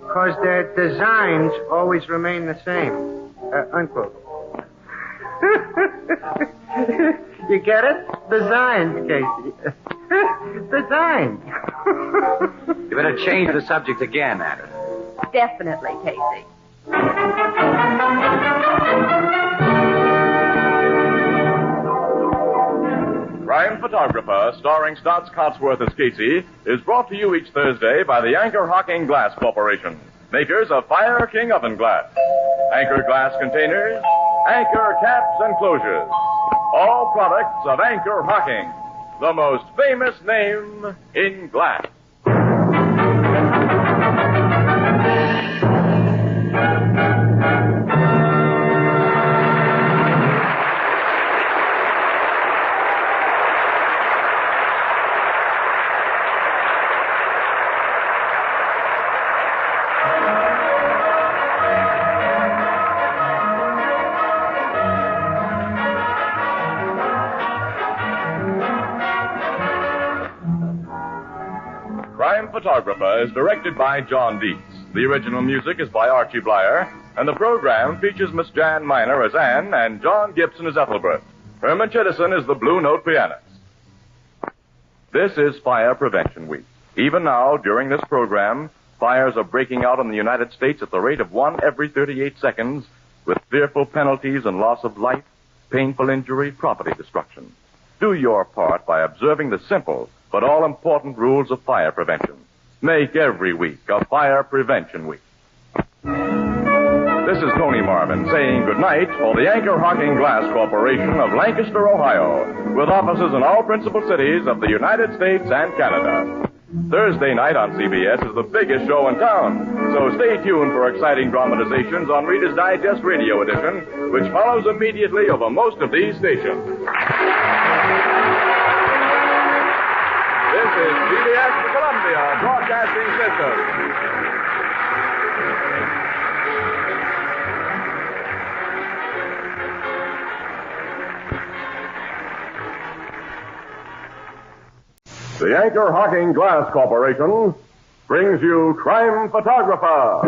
'cause their designs always remain the same, unquote. You get it? Designs, Casey. Designs. You better change the subject again, Anna. Definitely, Casey. Crime Photographer, starring Stotts Cotsworth as Casey, is brought to you each Thursday by the Anchor Hocking Glass Corporation, makers of Fire King oven glass. Anchor glass containers, Anchor caps and closures. All products of Anchor Hocking, the most famous name in glass. Crime Photographer is directed by John Dietz. The original music is by Archie Blyer, and the program features Miss Jan Miner as Anne and John Gibson as Ethelbert. Herman Chittison is the Blue Note pianist. This is Fire Prevention Week. Even now, during this program, fires are breaking out in the United States at the rate of 1 every 38 seconds, with fearful penalties and loss of life, painful injury, property destruction. Do your part by observing the simple but all-important rules of fire prevention. Make every week a Fire Prevention Week. This is Tony Marvin saying goodnight for the Anchor Hocking Glass Corporation of Lancaster, Ohio, with offices in all principal cities of the United States and Canada. Thursday night on CBS is the biggest show in town, so stay tuned for exciting dramatizations on Reader's Digest Radio Edition, which follows immediately over most of these stations. This is CBS, the Columbia Broadcasting System. The Anchor Hocking Glass Corporation brings you Crime Photographer.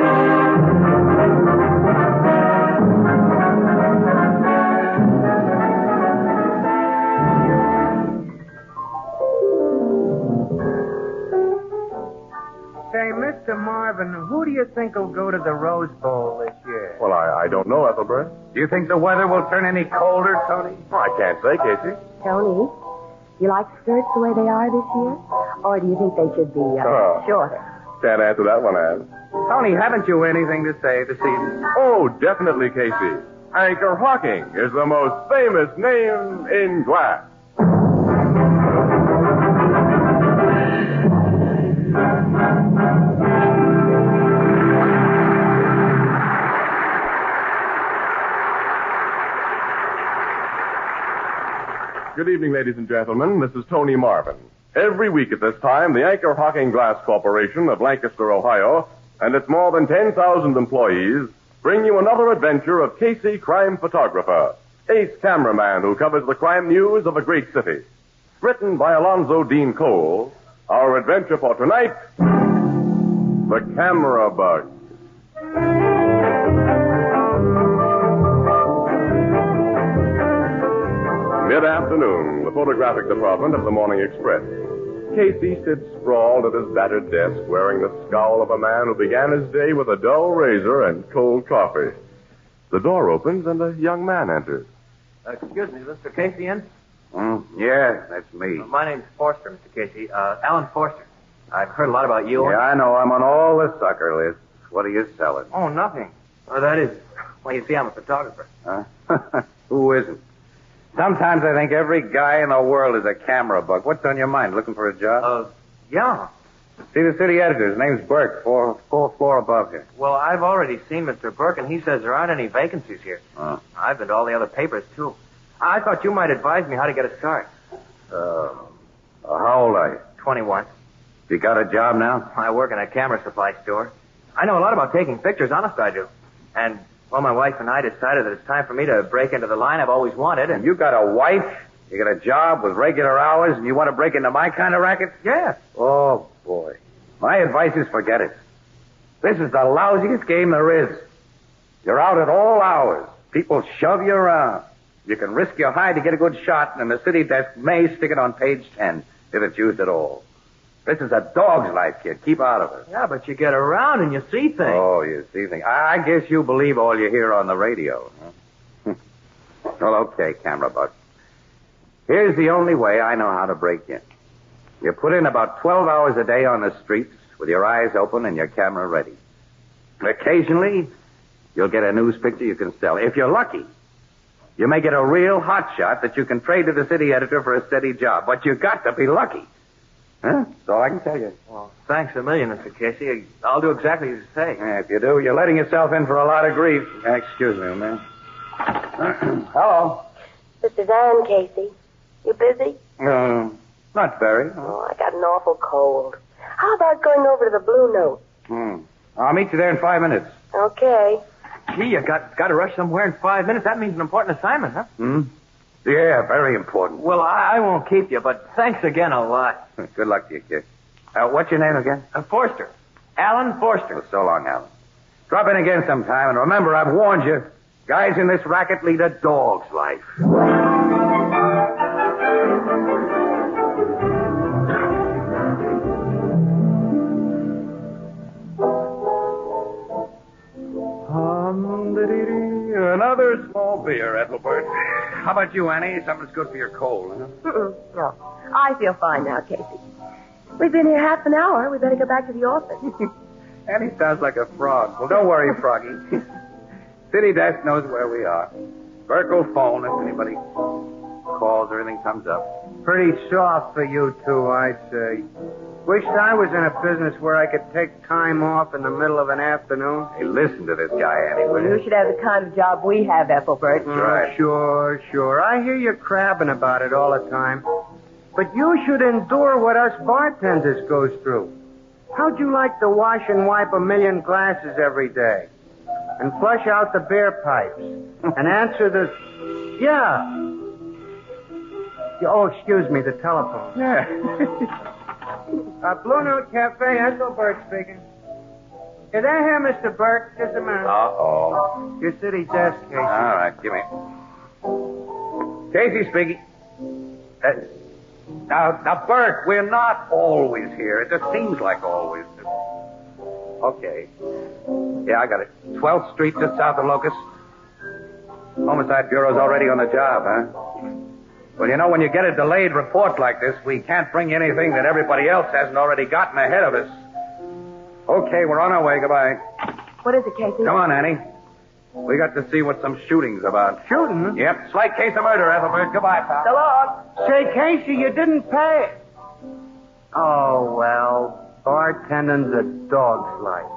Say, Mr. Marvin, who do you think will go to the Rose Bowl this year? Well, I don't know, Ethelbert. Do you think the weather will turn any colder, Tony? I can't say, Casey. Tony, you like skirts the way they are this year? Or do you think they should be shorter? Can't answer that one, Anne. Tony, haven't you anything to say this evening? Oh, definitely, Casey. Anchor Hocking is the most famous name in glass. Good evening, ladies and gentlemen. This is Tony Marvin. Every week at this time, the Anchor Hocking Glass Corporation of Lancaster, Ohio, and its more than 10,000 employees bring you another adventure of Casey, crime photographer, ace cameraman who covers the crime news of a great city. Written by Alonzo Dean Cole, our adventure for tonight, The Camera Bug. Mid-afternoon, the photographic department of the Morning Express. Casey sits sprawled at his battered desk, wearing the scowl of a man who began his day with a dull razor and cold coffee. The door opens and a young man enters. Excuse me, Mr. Casey in? Yeah, that's me. My name's Forster, Mr. Casey. Alan Forster. I've heard a lot about you. Yeah, I know. I'm on all the sucker lists. What are you selling? Oh, nothing. That is, well, you see, I'm a photographer. Huh? Who isn't? Sometimes I think every guy in the world is a camera bug. What's on your mind? Looking for a job? Yeah. See the city editor. His name's Burke, fourth floor above here. Well, I've already seen Mr. Burke, and he says there aren't any vacancies here. I've been to all the other papers, too. I thought you might advise me how to get a start. How old are you? 21. You got a job now? I work in a camera supply store. I know a lot about taking pictures, honest I do. And, well, my wife and I decided that it's time for me to break into the line I've always wanted. And you got a wife? You got a job with regular hours, and you want to break into my kind of racket? Yeah. Oh, boy. My advice is forget it. This is the lousiest game there is. You're out at all hours. People shove you around. You can risk your hide to get a good shot, and the city desk may stick it on page 10, if it's used at all. This is a dog's life, kid. Keep out of it. Yeah, but you get around and you see things. Oh, you see things. I guess you believe all you hear on the radio. Huh? Well, okay, camera bug. Here's the only way I know how to break in. You put in about 12 hours a day on the streets with your eyes open and your camera ready. Occasionally, you'll get a news picture you can sell. If you're lucky, you may get a real hot shot that you can trade to the city editor for a steady job. But you got to be lucky. Huh? That's all I can tell you. Well, thanks a million, Mr. Casey. I'll do exactly as you say. Yeah, if you do, you're letting yourself in for a lot of grief. Excuse me, man. Hello. This is Anne, Casey. You busy? Not very. Oh, I got an awful cold. How about going over to the Blue Note? I'll meet you there in 5 minutes. Okay. Gee, you got to rush somewhere in 5 minutes. That means an important assignment, huh? Yeah, very important. Well, I won't keep you, but thanks again a lot. Good luck to you, kid. What's your name again? Forster. Alan Forster. Well, so long, Alan. Drop in again sometime, and remember, I've warned you. Guys in this racket lead a dog's life. Another small beer, Ethelbert. How about you, Annie? Something's good for your cold, huh? No. I feel fine now, Casey. We've been here half an hour. We better go back to the office. Annie sounds like a frog. Well, don't worry, Froggy. City desk knows where we are. Burke will phone if anybody calls or anything comes up. Pretty soft for you two, I'd say. Wished I was in a business where I could take time off in the middle of an afternoon. Hey, listen to this guy, Annie, will You you? should have the kind of job we have, Ethelbert. right. Sure. I hear you crabbing about it all the time. But you should endure what us bartenders goes through. How'd you like to wash and wipe 1,000,000 glasses every day? And flush out the beer pipes? And answer the... Yeah. Oh, excuse me, the telephone. Yeah. Blue Note Cafe, Ethelbert speaking. Hey, there here, Mr. Burke. Just a minute. Uh-oh. Your city desk, Casey. All right, give me. Casey speaking. Now, Burke, we're not always here. It just seems like always. Okay. Yeah, I got it. 12th Street, just south of Locust. Homicide Bureau's already on the job, huh? Well, you know, when you get a delayed report like this, we can't bring anything that everybody else hasn't already gotten ahead of us. Okay, we're on our way. Goodbye. What is it, Casey? Come on, Annie. We got to see what some shooting's about. Shooting? Yep, slight case of murder, Ethelbert. Goodbye, pal. So long. Say, Casey, you didn't pay. Oh, well, bartending's a dog's life.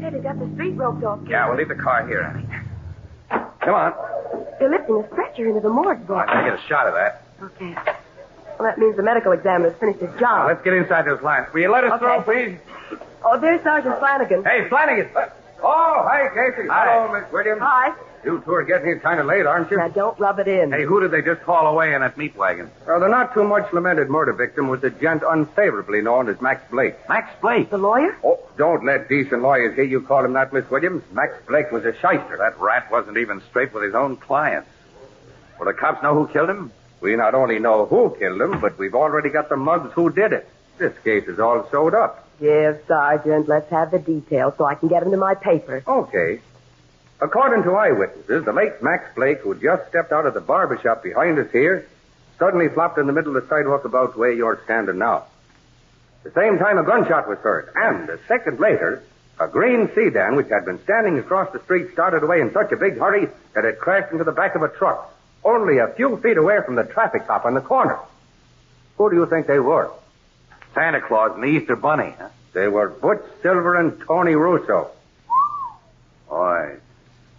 Hey, they got the street roped off. Yeah, we'll leave the car here, Annie. Come on. They're lifting a stretcher into the morgue, boy. I gotta get a shot of that. Okay. Well, that means the medical examiner's finished his Now, job. let's get inside those lines. Will you let us through, please? Oh, there's Sergeant Flanagan. Hey, Flanagan. Oh, hi, Casey. Hi. Hello, Miss Williams. Hi. You two are getting here kind of late, aren't you? Now, don't rub it in. Hey, who did they just haul away in that meat wagon? Well, the not too much lamented murder victim was a gent unfavorably known as Max Blake. Max Blake? The lawyer? Oh, don't let decent lawyers hear you call him that, Miss Williams. Max Blake was a shyster. That rat wasn't even straight with his own clients. Well, the cops know who killed him? We not only know who killed him, but we've already got the mugs who did it. This case is all sewed up. Yes, Sergeant. Let's have the details so I can get them to my paper. Okay. According to eyewitnesses, the late Max Blake, who just stepped out of the barber shop behind us here, suddenly flopped in the middle of the sidewalk about where you're standing now. At the same time, a gunshot was heard, and a second later, a green sedan which had been standing across the street started away in such a big hurry that it crashed into the back of a truck, only a few feet away from the traffic cop on the corner. Who do you think they were? Santa Claus and the Easter Bunny, huh? They were Butch Silver and Tony Russo. Boy,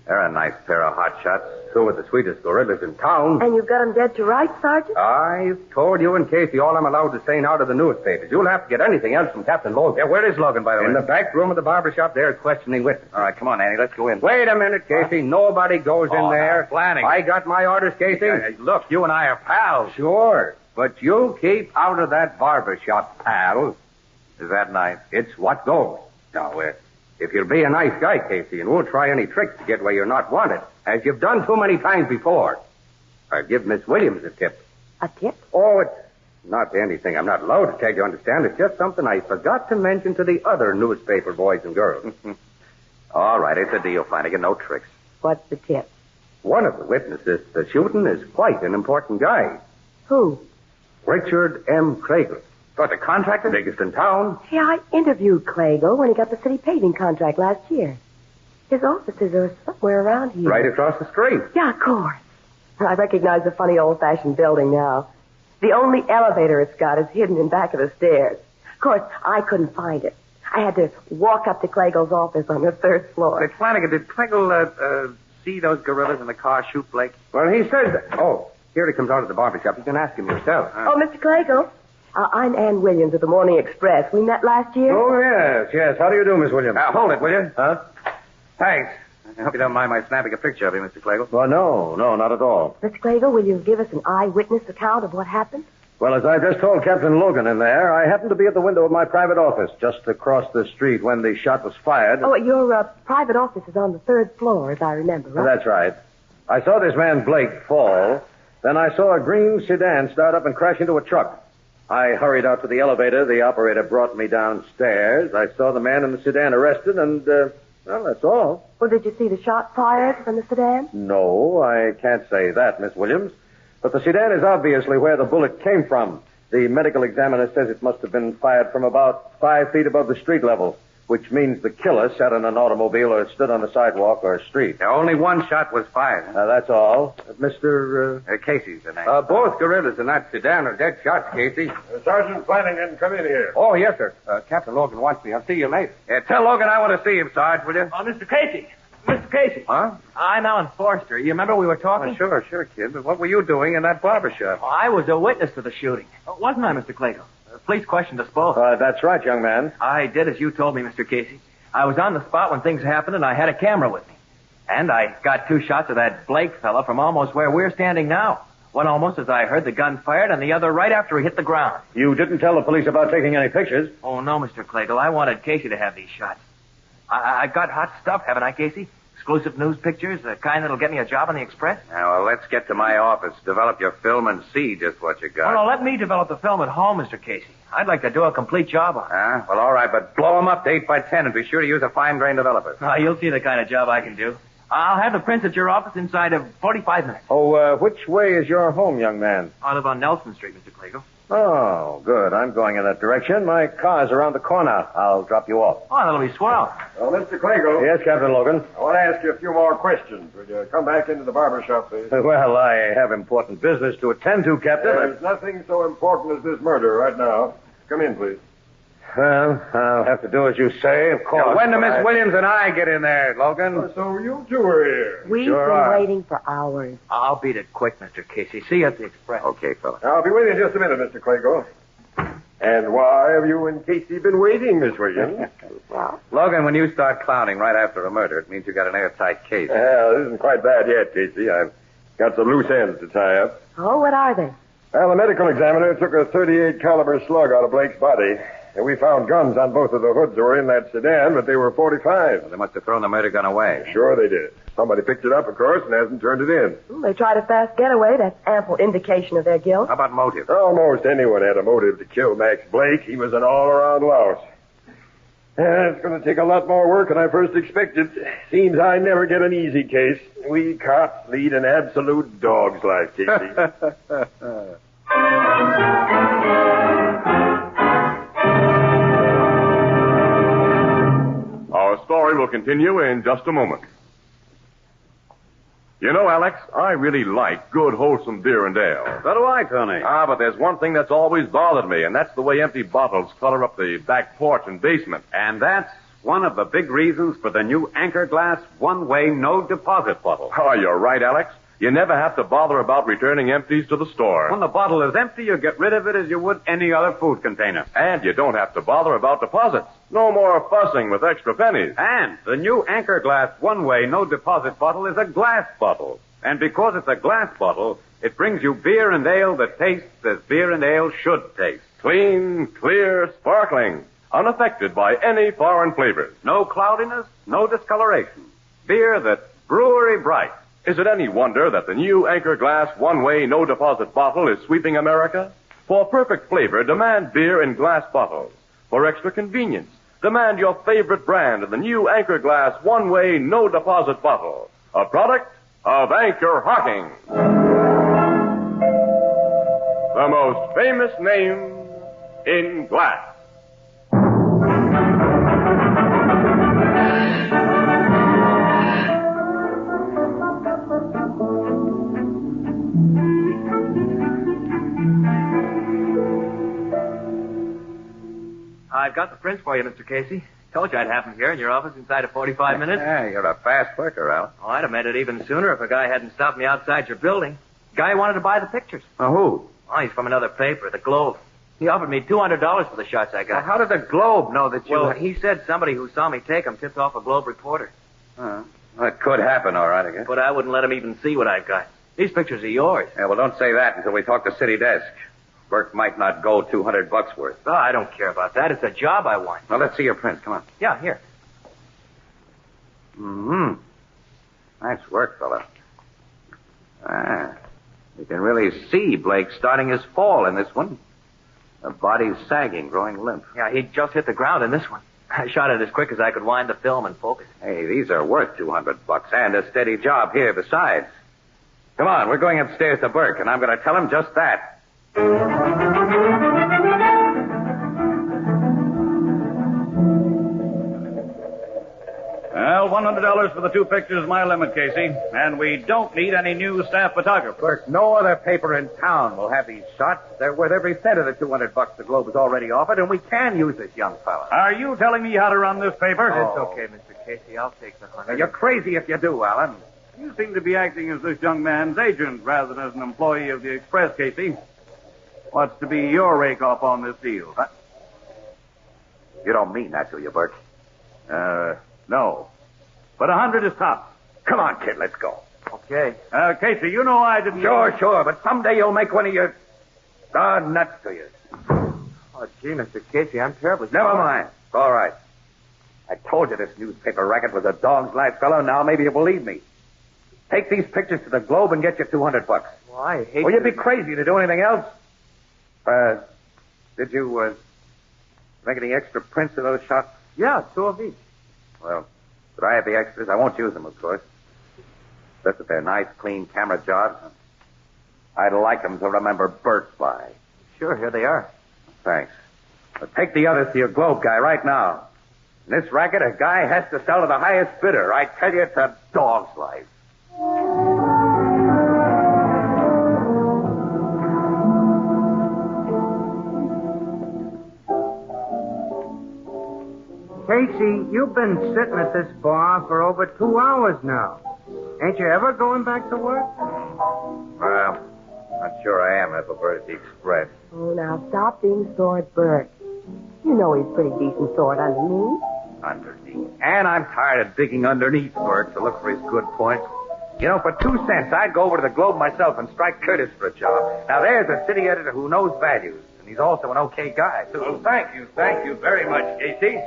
they're a nice pair of hotshots. Two of the sweetest gorillas in town. And you've got them dead to rights, Sergeant? I've told you and Casey all I'm allowed to say now to the newspapers. You'll have to get anything else from Captain Logan. Yeah, where is Logan, by the way? In the back room of the barber shop there, questioning witnesses. All right, come on, Annie, let's go in. Wait a minute, Casey. Nobody goes in there. Now, Flanagan. I got my orders, Casey. Look, you and I are pals. Sure, but you keep out of that barber shop, pal. Is that nice? It's what goes. Now, if you'll be a nice guy, Casey, and won't try any tricks to get where you're not wanted, as you've done too many times before, I'll give Miss Williams a tip. A tip? Oh, it's not anything I'm not allowed to tell you, understand? It's just something I forgot to mention to the other newspaper boys and girls. All right, it's a deal, Flanagan. No tricks. What's the tip? One of the witnesses to the shooting is quite an important guy. Who? Richard M. Krager. What, the contractor? Biggest in town. Hey, I interviewed Clago when he got the city paving contract last year. His offices are somewhere around here. Right across the street. Yeah, of course. I recognize the funny old-fashioned building now. The only elevator it's got is hidden in back of the stairs. Of course, I couldn't find it. I had to walk up to Clago's office on the third floor. Hey, Flanagan, did Clago see those gorillas in the car shoot Blake? Well, he says that. Oh, here he comes out of the barber shop. You can ask him yourself. Oh, Mr. Clago. I'm Ann Williams of the Morning Express. We met last year. Oh, yes. How do you do, Miss Williams? Now, hold it, will you? Huh? Thanks. I hope you don't mind my snapping a picture of you, Mr. Clagle. Well, no, not at all. Mr. Clagle, will you give us an eyewitness account of what happened? Well, as I just told Captain Logan in there, I happened to be at the window of my private office just across the street when the shot was fired. Oh, your private office is on the 3rd floor, as I remember, right? That's right. I saw this man Blake fall. Then I saw a green sedan start up and crash into a truck. I hurried out to the elevator. The operator brought me downstairs. I saw the man in the sedan arrested, and, well, that's all. Well, did you see the shot fired from the sedan? No, I can't say that, Miss Williams. But the sedan is obviously where the bullet came from. The medical examiner says it must have been fired from about 5 feet above the street level, which means the killer sat in an automobile or stood on the sidewalk or street. Only one shot was fired. That's all. Mr. Casey's the name. Both gorillas in that sedan are dead shots, Casey. Sergeant Flanagan, come in here. Oh, yes, sir. Captain Logan wants me. I'll see you later. Tell Logan I want to see him, Sarge, will you? Mr. Casey. Mr. Casey. Huh? I'm Alan Forster. You remember we were talking? Sure, kid. But what were you doing in that barber shop? I was a witness to the shooting. Wasn't I, Mr. Clagle? Police questioned us both. That's right, young man. I did as you told me, Mr. Casey. I was on the spot when things happened, and I had a camera with me. And I got 2 shots of that Blake fella from almost where we're standing now. One almost as I heard the gun fired, and the other right after he hit the ground. You didn't tell the police about taking any pictures? Oh, no, Mr. Clagle. I wanted Casey to have these shots. I got hot stuff, haven't I, Casey? Exclusive news pictures, the kind that'll get me a job on the Express? Now, well, let's get to my office, develop your film, and see just what you got. Well, let me develop the film at home, Mr. Casey. I'd like to do a complete job on it. Well, all right, but blow them up to 8 by 10 and be sure to use a fine-grained developer. You'll see the kind of job I can do. I'll have the prints at your office inside of 45 minutes. Oh, which way is your home, young man? I live on Nelson Street, Mr. Clagle. Oh, good. I'm going in that direction. My car's around the corner. I'll drop you off. Oh, that'll be swell. Well, Mr. Clagle. Yes, Captain Logan. I want to ask you a few more questions. Will you come back into the barber shop, please? Well, I have important business to attend to, Captain. There's nothing so important as this murder right now. Come in, please. Well, I'll have to do as you say, of course. Now, when do Miss Williams and I get in there, Logan? So you two are here. We've been waiting for hours. I'll beat it quick, Mr. Casey. See you at the Express. Okay, fella. I'll be with you in just a minute, Mr. Clagle. And why have you and Casey been waiting, Miss Williams? Logan, when you start clowning right after a murder, it means you got an airtight case. Well, this isn't quite bad yet, Casey. I've got some loose ends to tie up. Oh, what are they? Well, the medical examiner took a .38 caliber slug out of Blake's body. And we found guns on both of the hoods that were in that sedan, but they were .45. Well, they must have thrown the murder gun away. Sure they did. Somebody picked it up, of course, and hasn't turned it in. They tried a fast getaway. That's ample indication of their guilt. How about motive? Almost anyone had a motive to kill Max Blake. He was an all-around louse. It's going to take a lot more work than I first expected. Seems I never get an easy case. We cops lead an absolute dog's life, Casey. Our story will continue in just a moment. You know, Alex, I really like good, wholesome beer and ale. So do I, Tony. But there's one thing that's always bothered me, and that's the way empty bottles clutter up the back porch and basement. And that's one of the big reasons for the new Anchor Glass one-way no-deposit bottle. Oh, you're right, Alex. You never have to bother about returning empties to the store. When the bottle is empty, you get rid of it as you would any other food container. And you don't have to bother about deposits. No more fussing with extra pennies. And the new Anchor Glass one-way no-deposit bottle is a glass bottle. And because it's a glass bottle, it brings you beer and ale that tastes as beer and ale should taste. Clean, clear, sparkling, unaffected by any foreign flavors. No cloudiness, no discoloration. Beer that's brewery bright. Is it any wonder that the new Anchor Glass one-way no-deposit bottle is sweeping America? For perfect flavor, demand beer in glass bottles. For extra convenience, demand your favorite brand of the new Anchor Glass one-way no-deposit bottle. A product of Anchor Hocking. The most famous name in glass. I've got the prints for you, Mr. Casey. Told you I'd have them here in your office inside of 45 minutes. Yeah, you're a fast worker, Al. Oh, I'd have made it even sooner if a guy hadn't stopped me outside your building. Guy wanted to buy the pictures. Who? Oh, he's from another paper, the Globe. He offered me $200 for the shots I got. Well, how did the Globe know that you... Well, he said somebody who saw me take them tipped off a Globe reporter. Well, it could happen, all right, I guess. But I wouldn't let him even see what I've got. These pictures are yours. Yeah, well, don't say that until we talk to city desk. Burke might not go $200 worth. Oh, I don't care about that. It's a job I want. Well, let's see your prints. Come on. Yeah, here. Mm-hmm. Nice work, fella. You can really see Blake starting his fall in this one. The body's sagging, growing limp. Yeah, he just hit the ground in this one. I shot it as quick as I could wind the film and focus. Hey, these are worth $200 and a steady job here besides. Come on, we're going upstairs to Burke, and I'm going to tell him just that. Well, $100 for the 2 pictures is my limit, Casey. And we don't need any new staff photographer. Burke, no other paper in town will have these shots. They're worth every cent of the $200 the Globe has already offered, and we can use this young fella. Are you telling me how to run this paper? It's okay, Mr. Casey. I'll take the 100. Now, you're crazy if you do, Alan. You seem to be acting as this young man's agent rather than as an employee of the Express, Casey. What's to be your rake-off on this deal? Huh? You don't mean that, do you, Burke? No. But 100 is top. Come on, kid, let's go. Okay. Casey, you know I didn't... Sure, but someday you'll make one of your darn nuts to you. Oh, gee, Mr. Casey, I'm terribly Never sorry. mind. It's all right. I told you this newspaper racket was a dog's life, fellow. Now maybe you believe me. Take these pictures to the Globe and get you $200. Well, I hate Well, you'd be crazy to do anything else. Did you, make any extra prints of those shots? Yeah, 2 of each. Well, could I have the extras? I won't use them, of course. Just that they're nice, clean camera jobs. I'd like them to remember Burke by. Sure, here they are. Thanks. But take the others to your Globe guy right now. In this racket, a guy has to sell to the highest bidder. I tell you, it's a dog's life. Casey, you've been sitting at this bar for over 2 hours now. Ain't you ever going back to work? Well, not sure I am, Ethelbert, at the Express. Oh, now stop being sore at Burke. You know he's pretty decent sort underneath. Underneath. And I'm tired of digging underneath Burke to look for his good points. You know, for 2 cents, I'd go over to the Globe myself and strike Curtis for a job. Now, there's a city editor who knows values. And he's also an okay guy, too. Well, thank you very much, Casey.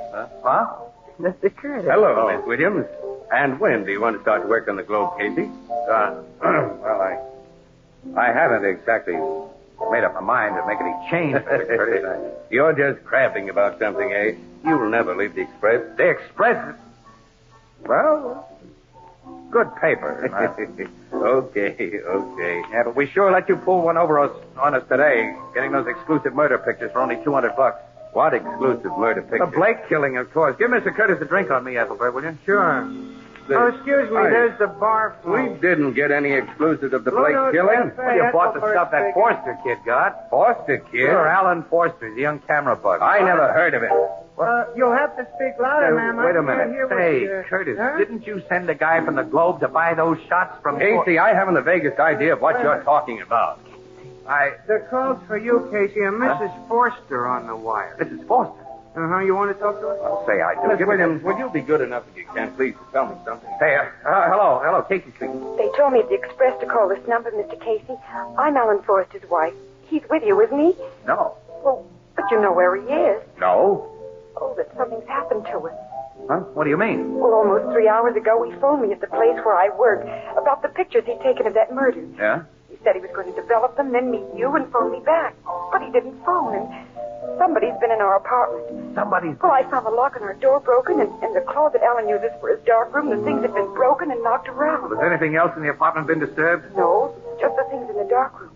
Huh? Mr. Curtis. Hello, Miss Williams. And when do you want to start work on the Globe, Casey? Well, I haven't exactly made up my mind to make any change, Mr. Curtis. You're just crabbing about something, eh? You'll never leave the Express. The Express? Well, good paper. Okay. Yeah, but we sure let you pull one over on us today, getting those exclusive murder pictures for only $200. What exclusive murder picture? The Blake killing, of course. Give Mr. Curtis a drink on me, Ethelbert, will you? Sure. Oh, excuse me, there's the bar phone. We didn't get any exclusives of the Blake no, killing. Well, You bought the stuff that Forster kid got. Forster kid? Sure, Alan Forster, the young camera bug. I never heard of it. You'll have to speak louder, ma'am. Wait a I can't minute. hear what Say, you're- Curtis, Huh? didn't you send a guy from the Globe to buy those shots from... Casey, I haven't the vaguest idea of what you're talking about. The call's for you, Casey, and Mrs. Forster on the wire. Mrs. Forster? Uh-huh, you want to talk to her? I'll say I do. Miss Williams, will you be good enough if you can, please, to tell me something? Hey, hello, Casey speaking. They told me at the Express to call this number, Mr. Casey. I'm Alan Forster's wife. He's with you, isn't he? No. Well, but you know where he is. No? Oh, that something's happened to him. Huh? What do you mean? Well, almost 3 hours ago, he phoned me at the place where I work about the pictures he'd taken of that murder. Yeah? He said he was going to develop them, then meet you and phone me back. But he didn't phone, and somebody's been in our apartment. Somebody's... Well, I found the lock on our door broken, and the closet Alan uses for his dark room, the things had been broken and knocked around. Was anything else in the apartment been disturbed? No, just the things in the dark room.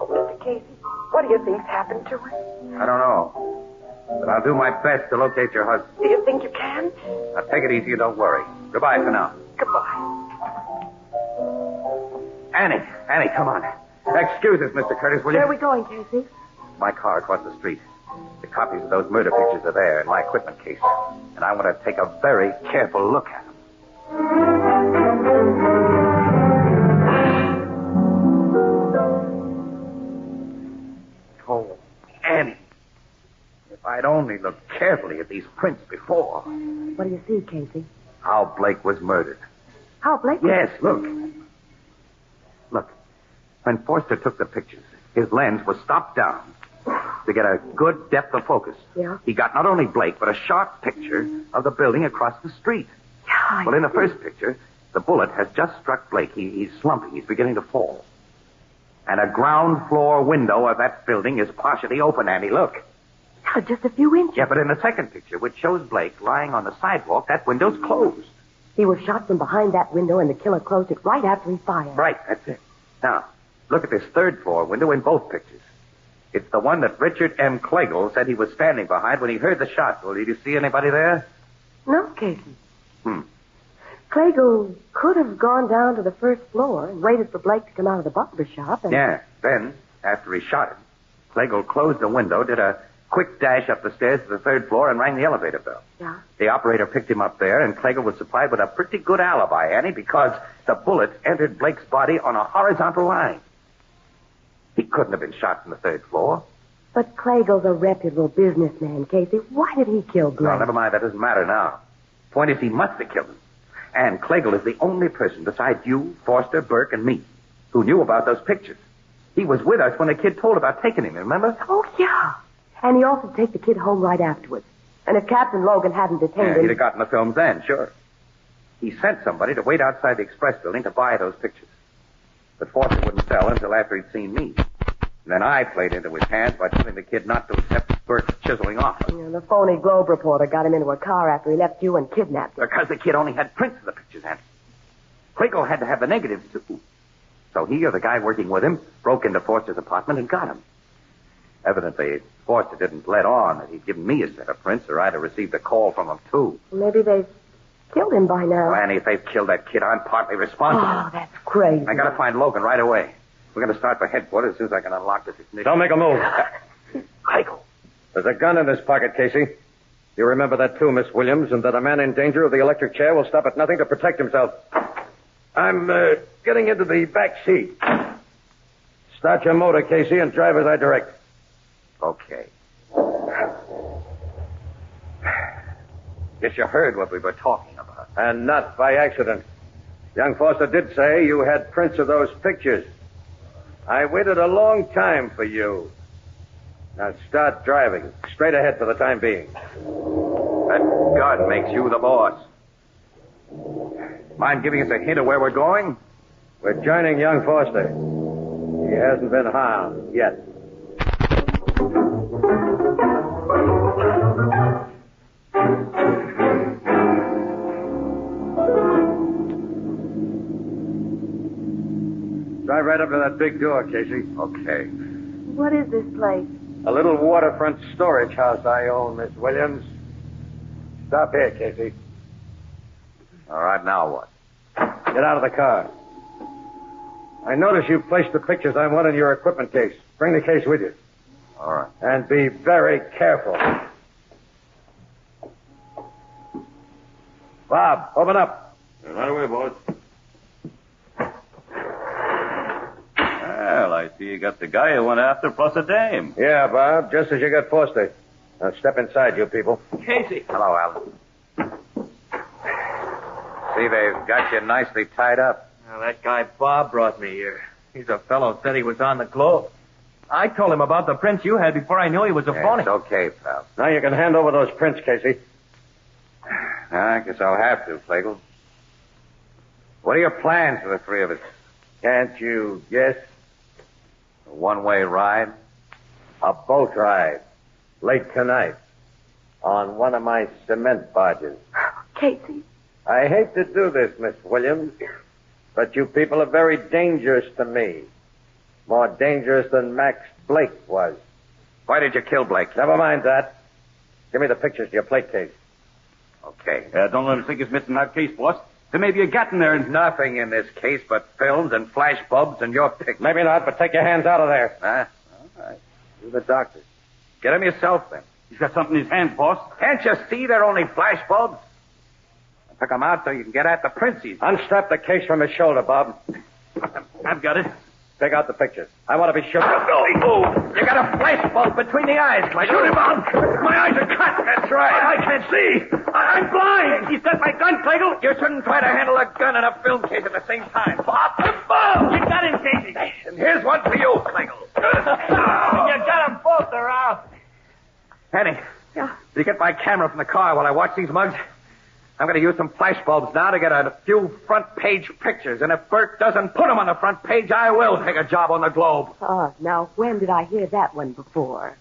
Oh, Mr. Casey, what do you think's happened to him? I don't know. But I'll do my best to locate your husband. Do you think you can? Now, take it easy and don't worry. Goodbye for now. Goodbye. Annie, come on. Excuse us, Mr. Curtis, will you? Where are we going, Casey? My car across the street. The copies of those murder pictures are there in my equipment case. And I want to take a very careful look at them. Oh, Annie. If I'd only looked carefully at these prints before. What do you see, Casey? How Blake was murdered. How, Blake? Yes, look. Look. When Forster took the pictures, his lens was stopped down to get a good depth of focus. Yeah? He got not only Blake, but a sharp picture of the building across the street. Yeah. Well, in the first picture, the bullet has just struck Blake. He's slumping. He's beginning to fall. And a ground floor window of that building is partially open, Annie. Look. Yeah, just a few inches. Yeah, but in the second picture, which shows Blake lying on the sidewalk, that window's closed. He was shot from behind that window, and the killer closed it right after he fired. Right, that's it. Now, look at this third floor window in both pictures. It's the one that Richard M. Clegel said he was standing behind when he heard the shot. Well, did you see anybody there? No, Casey. Clegel could have gone down to the first floor and waited for Blake to come out of the barber shop. And... Yeah. Then, after he shot him, Clegel closed the window, did a quick dash up the stairs to the third floor, and rang the elevator bell. Yeah? The operator picked him up there, and Clegel was supplied with a pretty good alibi, Annie, because the bullet entered Blake's body on a horizontal line. He couldn't have been shot from the third floor. But Clegel's a reputable businessman, Casey. Why did he kill Blake? No, never mind. That doesn't matter now. Point is, he must have killed him. And Clegel is the only person besides you, Forster, Burke, and me who knew about those pictures. He was with us when the kid told about taking him, remember? Oh, yeah. And he offered to take the kid home right afterwards. And if Captain Logan hadn't detained him... He'd have gotten the films then, sure. He sent somebody to wait outside the express building to buy those pictures. But Forster wouldn't sell until after he'd seen me. And then I played into his hands by telling the kid not to accept Burke's chiseling offer. Yeah, the phony Globe reporter got him into a car after he left you and kidnapped him. Because the kid only had prints of the pictures, Annie. Clegel had to have the negatives, too. So he or the guy working with him broke into Forster's apartment and got him. Evidently, Forster didn't let on that he'd given me a set of prints, or I'd have received a call from him, too. Maybe they've killed him by now. Well, Annie, if they've killed that kid, I'm partly responsible. Oh, that's crazy. I gotta find Logan right away. We're gonna start for headquarters as soon as I can unlock this ignition. Don't make a move. Clegel. There's a gun in this pocket, Casey. You remember that, too, Miss Williams, and that a man in danger of the electric chair will stop at nothing to protect himself. I'm getting into the back seat. Start your motor, Casey, and drive as I direct. Okay. Guess you heard what we were talking about. And not by accident. Young Foster did say you had prints of those pictures. I waited a long time for you. Now start driving. Straight ahead for the time being. That gun makes you the boss. Mind giving us a hint of where we're going? We're joining young Foster. He hasn't been harmed yet. Drive right up to that big door, Casey. Okay. What is this place? A little waterfront storage house I own, Miss Williams. Stop here, Casey. All right, now what? Get out of the car. I notice you placed the pictures I want in your equipment case. Bring the case with you. All right. And be very careful. Bob, open up. Right away, boss. Well, I see you got the guy you went after plus a dame. Yeah, Bob, just as you got Foster. Now step inside, you people. Casey. Hello, Alan. See, they've got you nicely tied up. Now, that guy Bob brought me here. He's a fellow said he was on the Globe. I told him about the prints you had before I knew he was a phony. It's okay, pal. Now you can hand over those prints, Casey. I guess I'll have to, Flegel. What are your plans for the three of us? Can't you guess? A one-way ride? A boat ride. Late tonight. On one of my cement barges. Casey. I hate to do this, Miss Williams, but you people are very dangerous to me. More dangerous than Max Blake was. Why did you kill Blake? Never mind that. Give me the pictures to your plate case. Okay. Don't let him think he's missing that case, boss. There may be a gat in there. There's nothing in this case but films and flash bulbs and your pictures. Maybe not, but take your hands out of there. All right. You're the doctor. Get him yourself, then. He's got something in his hands, boss. Can't you see they're only flash bulbs? Took them out so you can get at the princes. Unstrap the case from his shoulder, Bob. I've got it. Pick out the pictures. I want to be sure. Oh, you got a flash bulb between the eyes, Clayton. Shoot him out. My eyes are cut. That's right. I can't see. I'm blind. He's got my gun, Clayton. You shouldn't try to handle a gun and a film case at the same time. Pop the ball. You got him, Casey. And here's one for you, Clayton. You got them both around. Annie, did you get my camera from the car while I watch these mugs? I'm going to use some flash bulbs now to get a few front-page pictures. And if Bert doesn't put them on the front page, I will take a job on the Globe. Oh, now, when did I hear that one before?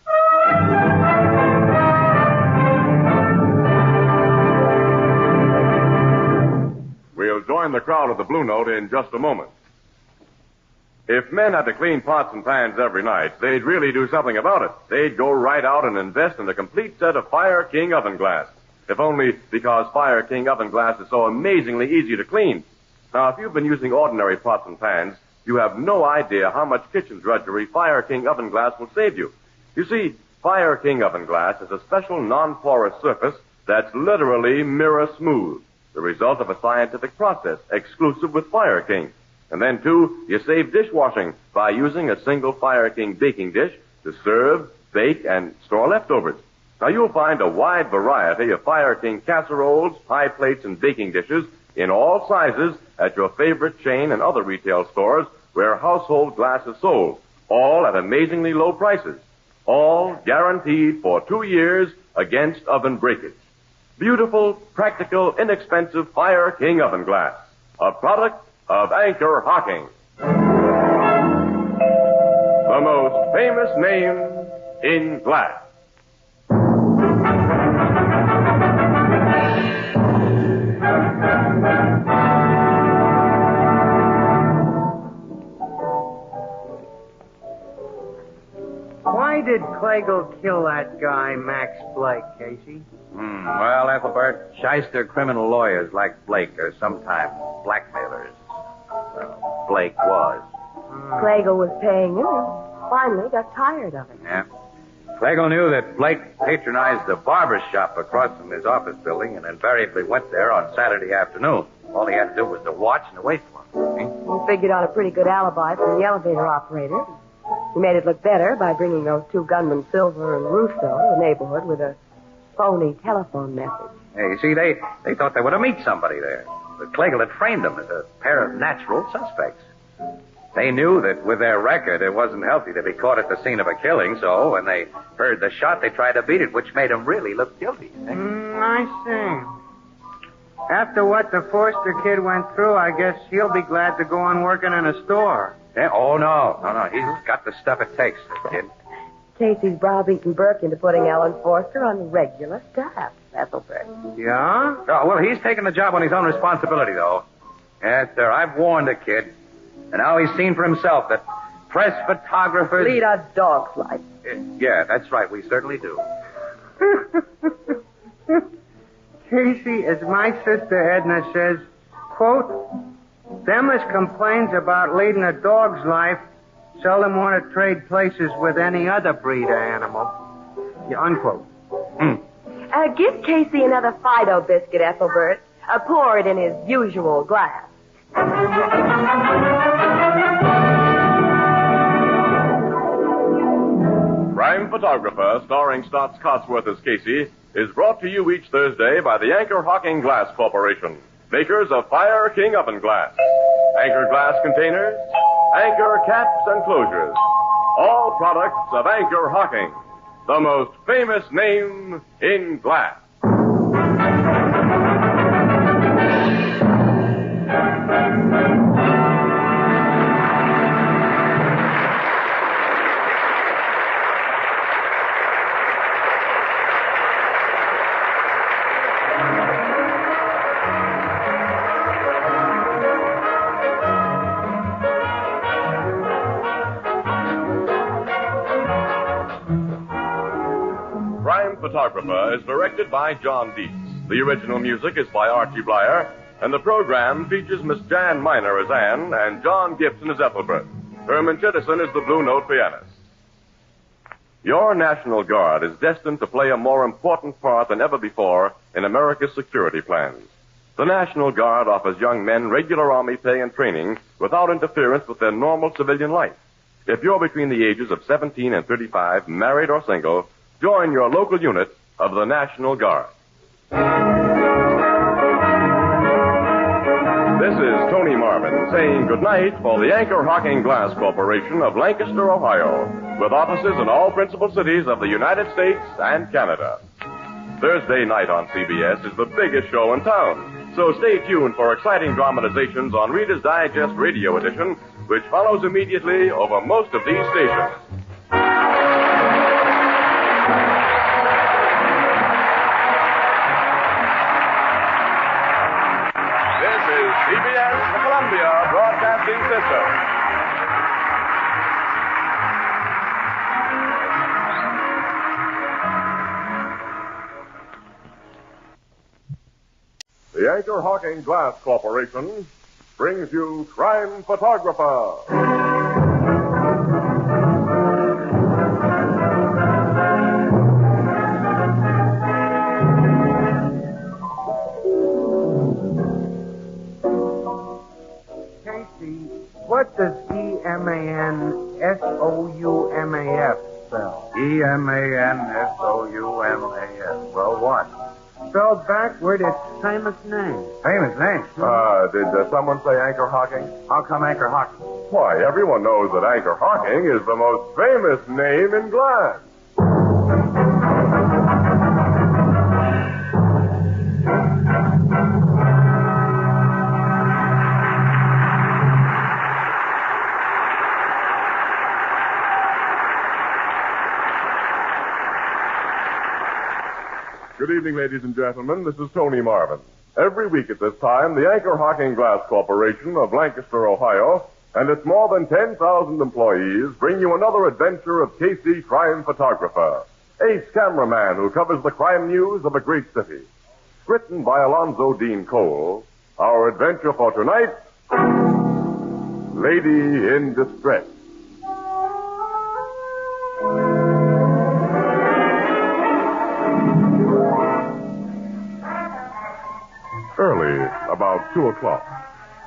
We'll join the crowd at the Blue Note in just a moment. If men had to clean pots and pans every night, they'd really do something about it. They'd go right out and invest in a complete set of Fire King oven glass. If only because Fire King oven glass is so amazingly easy to clean. Now, if you've been using ordinary pots and pans, you have no idea how much kitchen drudgery Fire King oven glass will save you. You see, Fire King oven glass is a special non-porous surface that's literally mirror smooth, the result of a scientific process exclusive with Fire King. And then, too, you save dishwashing by using a single Fire King baking dish to serve, bake, and store leftovers. Now, you'll find a wide variety of Fire King casseroles, pie plates, and baking dishes in all sizes at your favorite chain and other retail stores where household glass is sold, all at amazingly low prices, all guaranteed for 2 years against oven breakage. Beautiful, practical, inexpensive Fire King oven glass, a product of Anchor Hocking. The most famous name in glass. Why did Clagle kill that guy, Max Blake, Casey? Well, Ethelbert, shyster criminal lawyers like Blake are sometimes blackmailers. Well, Blake was. Clagle was paying him and finally got tired of it. Yeah. Clagle knew that Blake patronized a barber shop across from his office building and invariably went there on Saturday afternoon. All he had to do was to watch and to wait for him. He figured on a pretty good alibi from the elevator operator. He made it look better by bringing those two gunmen, Silver and Russo, to the neighborhood with a phony telephone message. Hey, you see, they thought they would have met somebody there. But Clagle had framed them as a pair of natural suspects. They knew that with their record, it wasn't healthy to be caught at the scene of a killing, so when they heard the shot, they tried to beat it, which made them really look guilty. I see. After what the Forster kid went through, I guess he'll be glad to go on working in a store. Yeah? Oh, no. He's got the stuff it takes, this kid. Casey's browbeaten Burke into putting Alan Forster on the regular staff, Ethelbert. Yeah? Oh, well, he's taking the job on his own responsibility, though. Yes, sir. I've warned the kid. And now he's seen for himself that press photographers... Lead a dog's life. Yeah, that's right. We certainly do. Casey, as my sister Edna says, quote, them as complains about leading a dog's life seldom want to trade places with any other breed of animal. Yeah, unquote. Give Casey another Fido biscuit, Ethelbert. Pour it in his usual glass. Crime Photographer, starring Stotts Cotsworth as Casey, is brought to you each Thursday by the Anchor Hocking Glass Corporation, makers of Fire King oven glass, Anchor glass containers, Anchor caps and closures, all products of Anchor Hocking, the most famous name in glass. Photographer is directed by John Dietz. The original music is by Archie Blyer, and the program features Miss Jan Miner as Anne and John Gibson as Ethelbert. Herman Chittison is the Blue Note pianist. Your National Guard is destined to play a more important part than ever before in America's security plans. The National Guard offers young men regular Army pay and training without interference with their normal civilian life. If you're between the ages of 17 and 35, married or single, join your local unit of the National Guard. This is Tony Marvin saying goodnight for the Anchor Hocking Glass Corporation of Lancaster, Ohio, with offices in all principal cities of the United States and Canada. Thursday night on CBS is the biggest show in town. So stay tuned for exciting dramatizations on Reader's Digest Radio Edition, which follows immediately over most of these stations. This is CBS, the Columbia Broadcasting System. The Anchor Hocking Glass Corporation brings you Crime Photographer. Casey, what does E-M-A-N-S-O-U-M-A-F spell? E-M-A-N-S-O-U-M-A-S. Well, what? Spelled backward, it's famous name. Famous name? Did someone say Anchor Hocking? How come Anchor Hocking? Why, everyone knows that Anchor Hocking is the most famous name in glass. Good evening, ladies and gentlemen. This is Tony Marvin. Every week at this time, the Anchor Hocking Glass Corporation of Lancaster, Ohio, and its more than 10,000 employees bring you another adventure of Casey, crime photographer, ace cameraman who covers the crime news of a great city. Written by Alonzo Dean Cole, our adventure for tonight, Lady in Distress. Early, about 2 o'clock,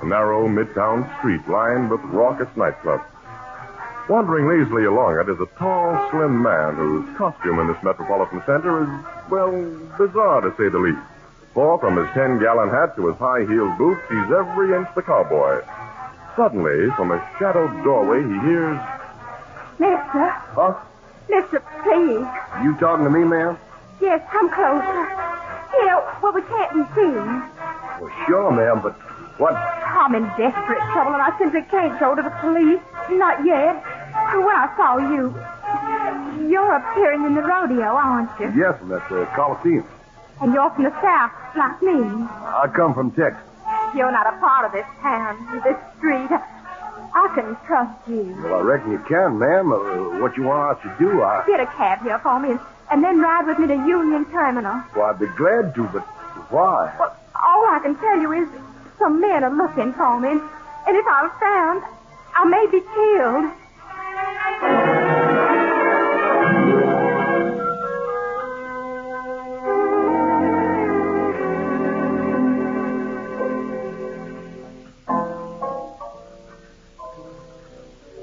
a narrow midtown street lined with raucous nightclubs. Wandering lazily along it is a tall, slim man whose costume in this metropolitan center is, well, bizarre to say the least. For from his 10-gallon hat to his high-heeled boots, he's every inch the cowboy. Suddenly, from a shadowed doorway, he hears... Mister. Huh? Mister, please. You talking to me, ma'am? Yes, come closer. Here, where we can't be seen. Well, sure, ma'am, but what? I'm in desperate trouble, and I simply can't go to the police. Not yet. When I saw you, you're appearing in the rodeo, aren't you? Yes, ma'am, at the Coliseum. And you're from the South, like me. I come from Texas. You're not a part of this town, this street. I can trust you. Well, I reckon you can, ma'am. What you want us to do, Get a cab here for me, and then ride with me to Union Terminal. Well, I'd be glad to, but why? Well, all I can tell you is some men are looking for me, and if I'm found, I may be killed.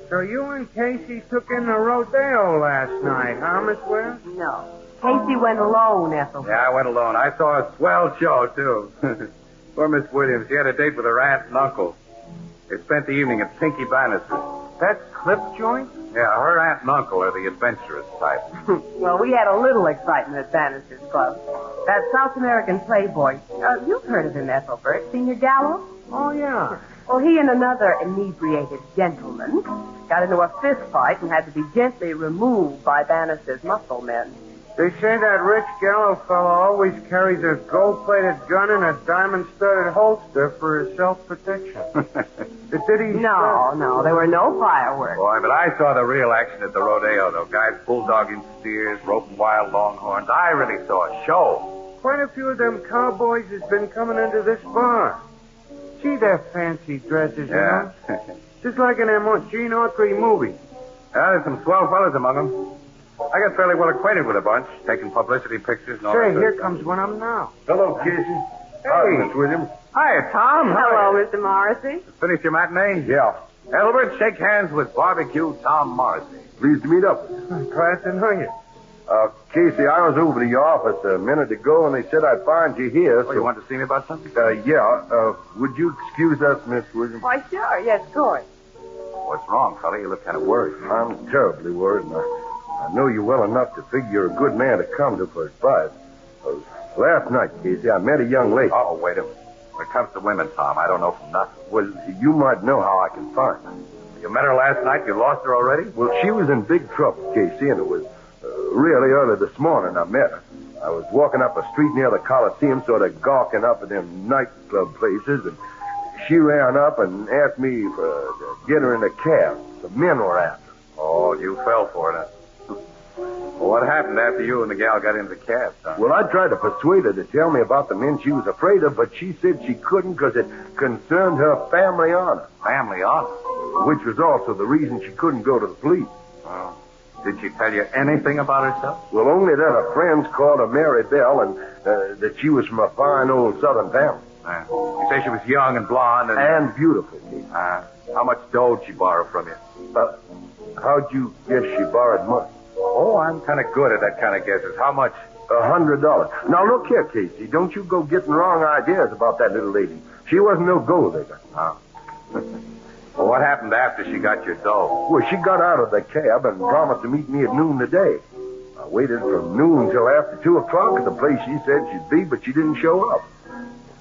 So you and Casey took in the rodeo last night, huh, Miss Ware? No. Casey went alone, Ethel. Yeah, I went alone. I saw a swell show, too. Poor Miss Williams. She had a date with her aunt and uncle. They spent the evening at Pinky Bannister's. That's Clip's joint? Yeah, her aunt and uncle are the adventurous type. Well, we had a little excitement at Bannister's Club. That South American playboy, you've heard of him, Ethelbert, Senior Gallo? Oh, yeah. Well, he and another inebriated gentleman got into a fist fight and had to be gently removed by Bannister's muscle men. They say that rich Gallo fellow always carries a gold-plated gun and a diamond-studded holster for his self-protection. Did he? No, there were no fireworks. Boy, but I saw the real action at the rodeo, though. Guys bulldogging steers, roping wild longhorns. I really saw a show. Quite a few of them cowboys has been coming into this bar. See their fancy dresses, you know? Just like in them Gene Autry movie. Yeah, there's some swell fellas among them. I got fairly well acquainted with a bunch, taking publicity pictures and all that. Say, here comes one of them now. Hello, Casey. Hi, Miss Williams. Hi, Tom. Hello, Mr. Morrissey. Finish your matinee? Yeah. Elbert, shake hands with barbecue Tom Morrissey. Pleased to meet up. Glad to know you. Casey, I was over to your office a minute ago, and they said I'd find you here. Oh, you want to see me about something? Yeah. Would you excuse us, Miss Williams? Why, sure. Yes, of course. What's wrong, fella? You look kind of worried. I'm terribly worried, and I know you well enough to figure you're a good man to come to for advice. Last night, Casey, I met a young lady. Oh, wait a minute. When it comes to women, Tom, I don't know from nothing. Well, you might know how I can find her. You met her last night? You lost her already? Well, she was in big trouble, Casey, and it was really early this morning I met her. I was walking up a street near the Coliseum, sort of gawking up at them nightclub places, and she ran up and asked me to get her in a cab. The men were after her. Oh, you fell for it, huh? Well, what happened after you and the gal got into the cab, Tom? Well, I tried to persuade her to tell me about the men she was afraid of, but she said she couldn't because it concerned her family honor. Family honor? Which was also the reason she couldn't go to the police. Well, did she tell you anything about herself? Well, only that her friends called her Mary Bell and that she was from a fine old Southern family. You say she was young and blonde and beautiful. How much dough did she borrow from you? How'd you guess she borrowed money? Oh, I'm kind of good at that kind of guesses. How much? $100. Now, look here, Casey. Don't you go getting wrong ideas about that little lady. She wasn't no gold digger. Oh. Well, what happened after she got your dough? Well, she got out of the cab and promised to meet me at noon today. I waited from noon till after 2 o'clock at the place she said she'd be, but she didn't show up.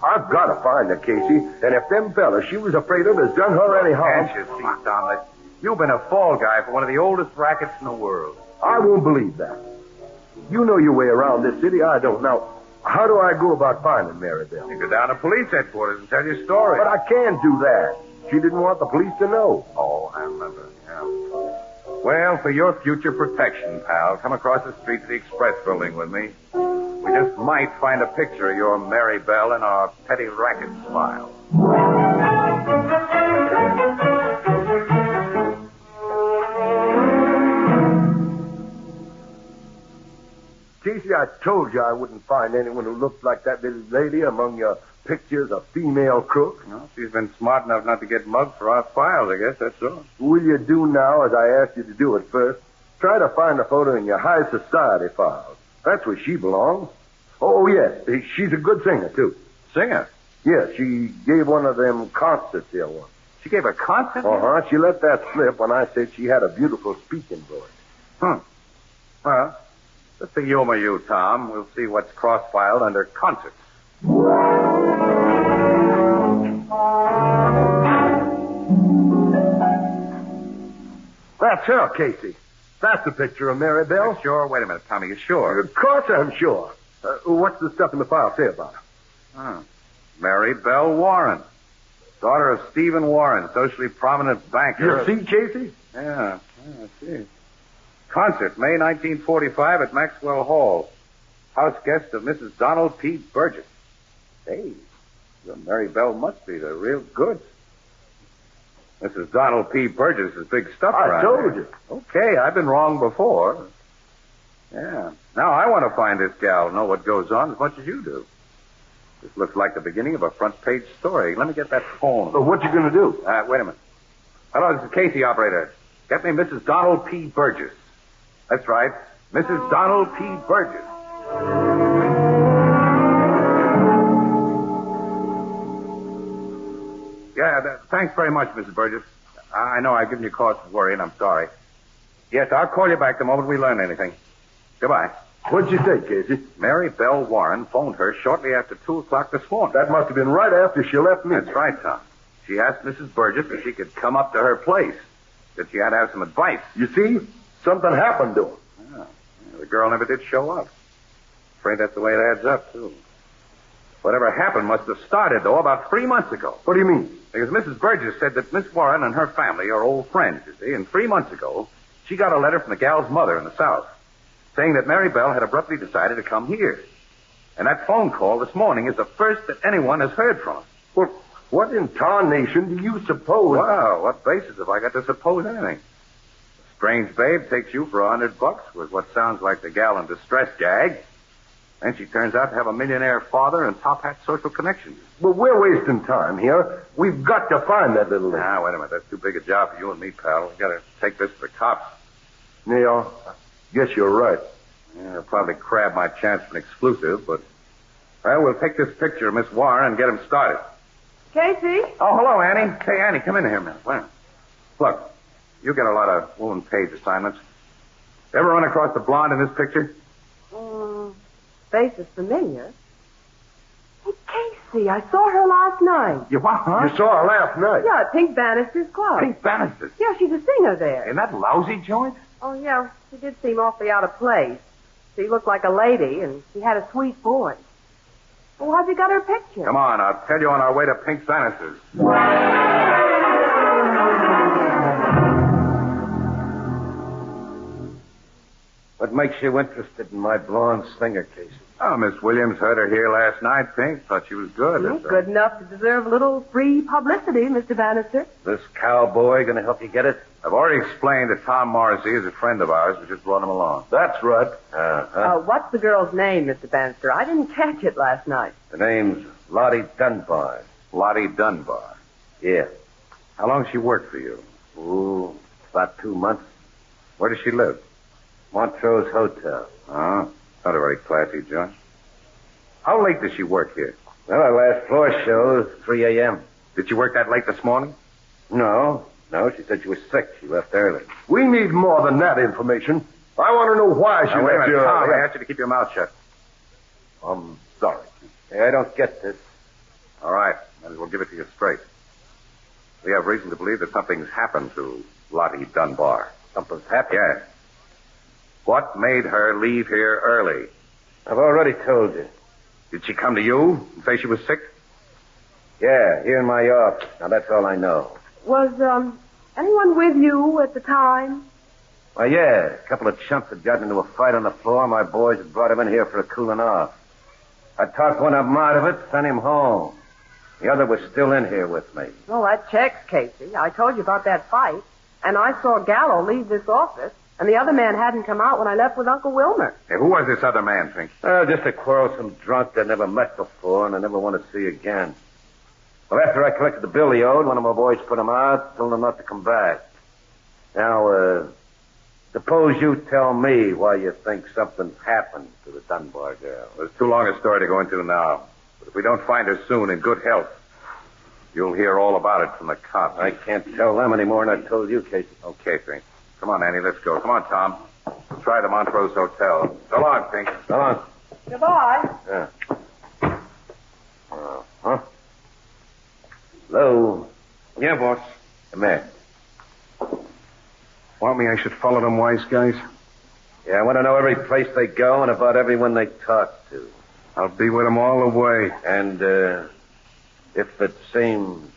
I've got to find her, Casey, and if them fellas she was afraid of has done her any harm... Can't you see, Tom, that you've been a fall guy for one of the oldest rackets in the world? I won't believe that. You know your way around this city. I don't. Now, how do I go about finding Mary Bell? You go down to police headquarters and tell your story. But I can't do that. She didn't want the police to know. Oh, I remember. Yeah. Well, for your future protection, pal, come across the street to the Express building with me. We just might find a picture of your Mary Bell in our petty racket file. Casey, I told you I wouldn't find anyone who looked like that little lady among your pictures of female crooks. Well, she's been smart enough not to get mugged for our files, I guess, that's all. Will you do now as I asked you to do at first? Try to find a photo in your high society files. That's where she belongs. Oh, yes, she's a good singer, too. Singer? Yes, she gave one of them concerts here once. She gave a concert? Uh-huh. She let that slip when I said she had a beautiful speaking voice. Well, just to humor you, Tom, we'll see what's cross-filed under concerts. That's her, Casey. That's the picture of Mary Bell. You sure? Wait a minute, Tommy. You sure? Of course I'm sure. What's the stuff in the file say about her? Mary Bell Warren. Daughter of Stephen Warren, socially prominent banker. You see, Casey? Yeah, I see. Concert, May 1945 at Maxwell Hall. House guest of Mrs. Donald P. Burgess. Hey, your Mary Bell must be the real goods. Mrs. Donald P. Burgess is big stuff around I told here. you. Okay, I've been wrong before. Yeah. Now I want to find this gal, know what goes on as much as you do. This looks like the beginning of a front-page story. Let me get that phone. So what you going to do? Wait a minute. Hello, this is Casey, operator. Get me Mrs. Donald P. Burgess. That's right, Mrs. Donald P. Burgess. Yeah, thanks very much, Mrs. Burgess. I know I've given you cause for worry, and I'm sorry. Yes, I'll call you back the moment we learn anything. Goodbye. What'd you say, Casey? Mary Bell Warren phoned her shortly after 2 o'clock this morning. That must have been right after she left me. That's right, Tom. She asked Mrs. Burgess if she could come up to her place. That she had to have some advice. You see? Something happened to her. Yeah, the girl never did show up. Afraid that's the way it adds up, too. Whatever happened must have started, though, about 3 months ago. What do you mean? Because Mrs. Burgess said that Miss Warren and her family are old friends, you see, and 3 months ago, she got a letter from the gal's mother in the South saying that Mary Bell had abruptly decided to come here. And that phone call this morning is the first that anyone has heard from her. Well, what in tarnation do you suppose? Wow, what basis have I got to suppose anything? A strange babe takes you for $100 with what sounds like the gal in distress gag. And she turns out to have a millionaire father and top-hat social connections. But we're wasting time here. We've got to find that little lady. Now, wait a minute. That's too big a job for you and me, pal. We've got to take this to the cops. Neil, guess you're right. Yeah, I'll probably crab my chance for an exclusive, but... Well, we'll take this picture of Miss Warren and get him started. Casey? Oh, hello, Annie. Hey, Annie, come in here a minute. Well, look, you get a lot of wound page assignments. Ever run across the blonde in this picture? Face is familiar. Hey, Casey, I saw her last night. You what, huh? You saw her last night? Yeah, at Pink Bannister's Club. Pink Bannister's? Yeah, she's a singer there. In that lousy joint? Oh, yeah, she did seem awfully out of place. She looked like a lady, and she had a sweet voice. Well, how'd you got her picture? Come on, I'll tell you on our way to Pink Bannister's. What makes you interested in my blonde singer, Casey? Oh, Miss Williams heard her here last night, Pink. Thought she was good. Good enough to deserve a little free publicity, Mr. Bannister. This cowboy going to help you get it? I've already explained that Tom Morrissey is a friend of ours. We just brought him along. That's right. What's the girl's name, Mr. Bannister? I didn't catch it last night. The name's Lottie Dunbar. Lottie Dunbar? Yeah. How long has she worked for you? Ooh, about 2 months. Where does she live? Montrose Hotel. Oh, not a very classy joint. How late does she work here? Well, our last floor show is 3 a.m. Did she work that late this morning? No, she said she was sick. She left early. We need more than that information. I want to know why she wait a left minute, you. Tom, I asked you to keep your mouth shut. I'm sorry. Hey, I don't get this. All right, might as well give it to you straight. We have reason to believe that something's happened to Lottie Dunbar. Something's happened? Yes. What made her leave here early? I've already told you. Did she come to you and say she was sick? Yeah, here in my office. Now, that's all I know. Was, anyone with you at the time? Well, yeah, a couple of chumps had gotten into a fight on the floor. My boys had brought him in here for a cooling off. I talked one of them out of it, sent him home. The other was still in here with me. Well, that checks, Casey. I told you about that fight, and I saw Gallo leave this office, and the other man hadn't come out when I left with Uncle Wilmer. Hey, who was this other man, Pink? Just a quarrelsome drunk I'd never met before, and I never want to see again. Well, after I collected the bill he owed, one of my boys put him out, told him not to come back. Now, suppose you tell me why you think something's happened to the Dunbar girl. Well, it's too long a story to go into now. But if we don't find her soon in good health, you'll hear all about it from the cops. I can't tell them any more than I told you, Casey. Okay, Pink. Come on, Annie, let's go. Come on, Tom. We'll try the Montrose Hotel. So long, Pink. So long. Goodbye. Yeah. Huh? Hello? Yeah, boss. Come here. Want me I should follow them wise guys? Yeah, I want to know every place they go and about everyone they talk to. I'll be with them all the way. And, if it seems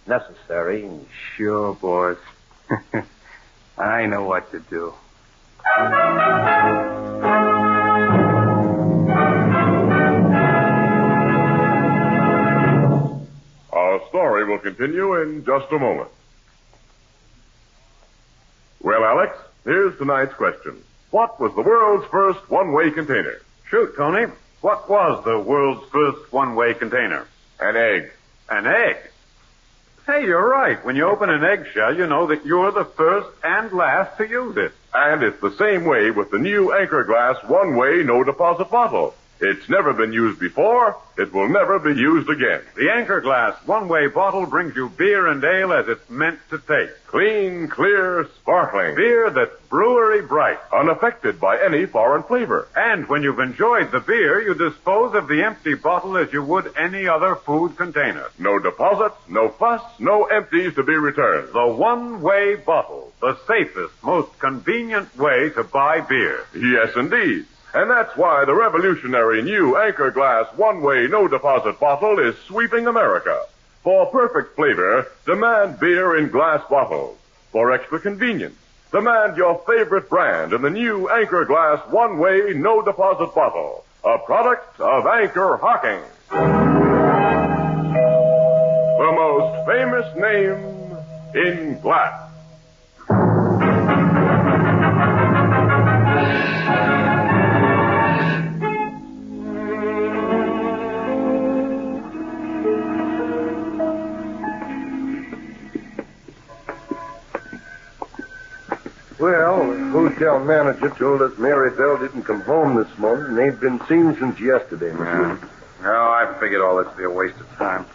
necessary... Sure, boss. I know what to do. Our story will continue in just a moment. Well, Alex, here's tonight's question. What was the world's first one-way container? Shoot, Tony. What was the world's first one-way container? An egg. An egg? Hey, you're right. When you open an eggshell, you know that you're the first and last to use it. And it's the same way with the new Anchor Glass one-way no-deposit bottle. It's never been used before. It will never be used again. The Anchor Glass one-way bottle brings you beer and ale as it's meant to taste. Clean, clear, sparkling. Beer that's brewery bright. Unaffected by any foreign flavor. And when you've enjoyed the beer, you dispose of the empty bottle as you would any other food container. No deposits, no fuss, no empties to be returned. The one-way bottle. The safest, most convenient way to buy beer. Yes, indeed. And that's why the revolutionary new Anchor Glass one-way no-deposit bottle is sweeping America. For perfect flavor, demand beer in glass bottles. For extra convenience, demand your favorite brand in the new Anchor Glass one-way no-deposit bottle. A product of Anchor Hocking. The most famous name in glass. Well, the hotel manager told us Mary Bell didn't come home this morning and ain't been seen since yesterday. Yeah. No, I figured all this would be a waste of time.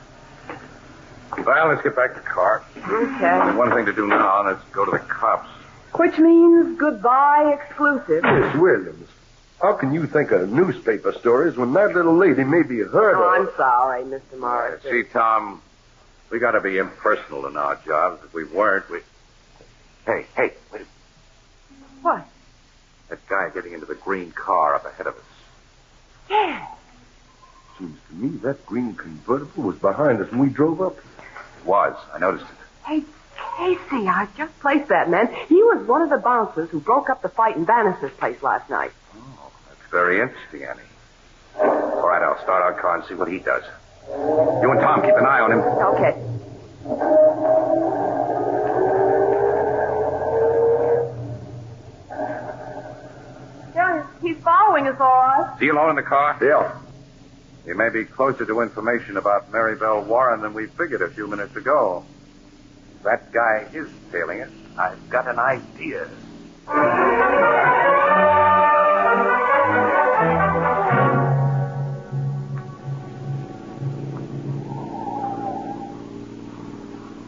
Well, let's get back to the car. Okay. One thing to do now, let's go to the cops. Which means goodbye exclusive. Miss Williams, how can you think of newspaper stories when that little lady may be heard Oh, of? I'm sorry, Mr. Morris. See, Tom, we got to be impersonal in our jobs. If we weren't, we... Hey, wait a minute. What? That guy getting into the green car up ahead of us. Yeah. Seems to me that green convertible was behind us when we drove up. Was. I noticed it. Hey, Casey, I just placed that man. He was one of the bouncers who broke up the fight in Bannister's place last night. Oh, that's very interesting, Annie. All right, I'll start our car and see what he does. You and Tom keep an eye on him. Okay. Yeah, he's following us, all right. See you alone in the car? Yeah. He may be closer to information about Mary Bell Warren than we figured a few minutes ago. If that guy is tailing us, I've got an idea.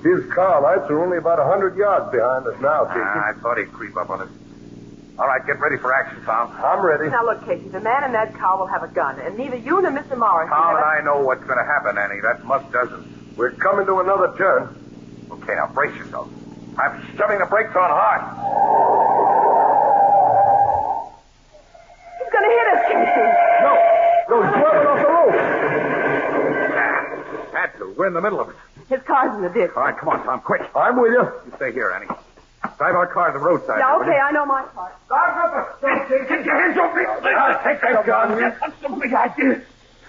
His car lights are only about 100 yards behind us now, Casey. I thought he'd creep up on us. All right, get ready for action, Tom. I'm ready. Now, look, Casey, the man in that car will have a gun, and neither you nor Mr. Morris... Tom and I know what's going to happen, Annie. That must doesn't. We're coming to another turn. Okay, now brace yourself. I'm shoving the brakes on hard. He's going to hit us, Casey. No, he's swerving off the road. Had to. We're in the middle of it. His car's in the ditch. All right, come on, Tom, quick. I'm with you. You stay here, Annie. Drive our car to the roadside. Yeah, okay, I know my part. Get your hands off me. Take that gun. That's some big idea.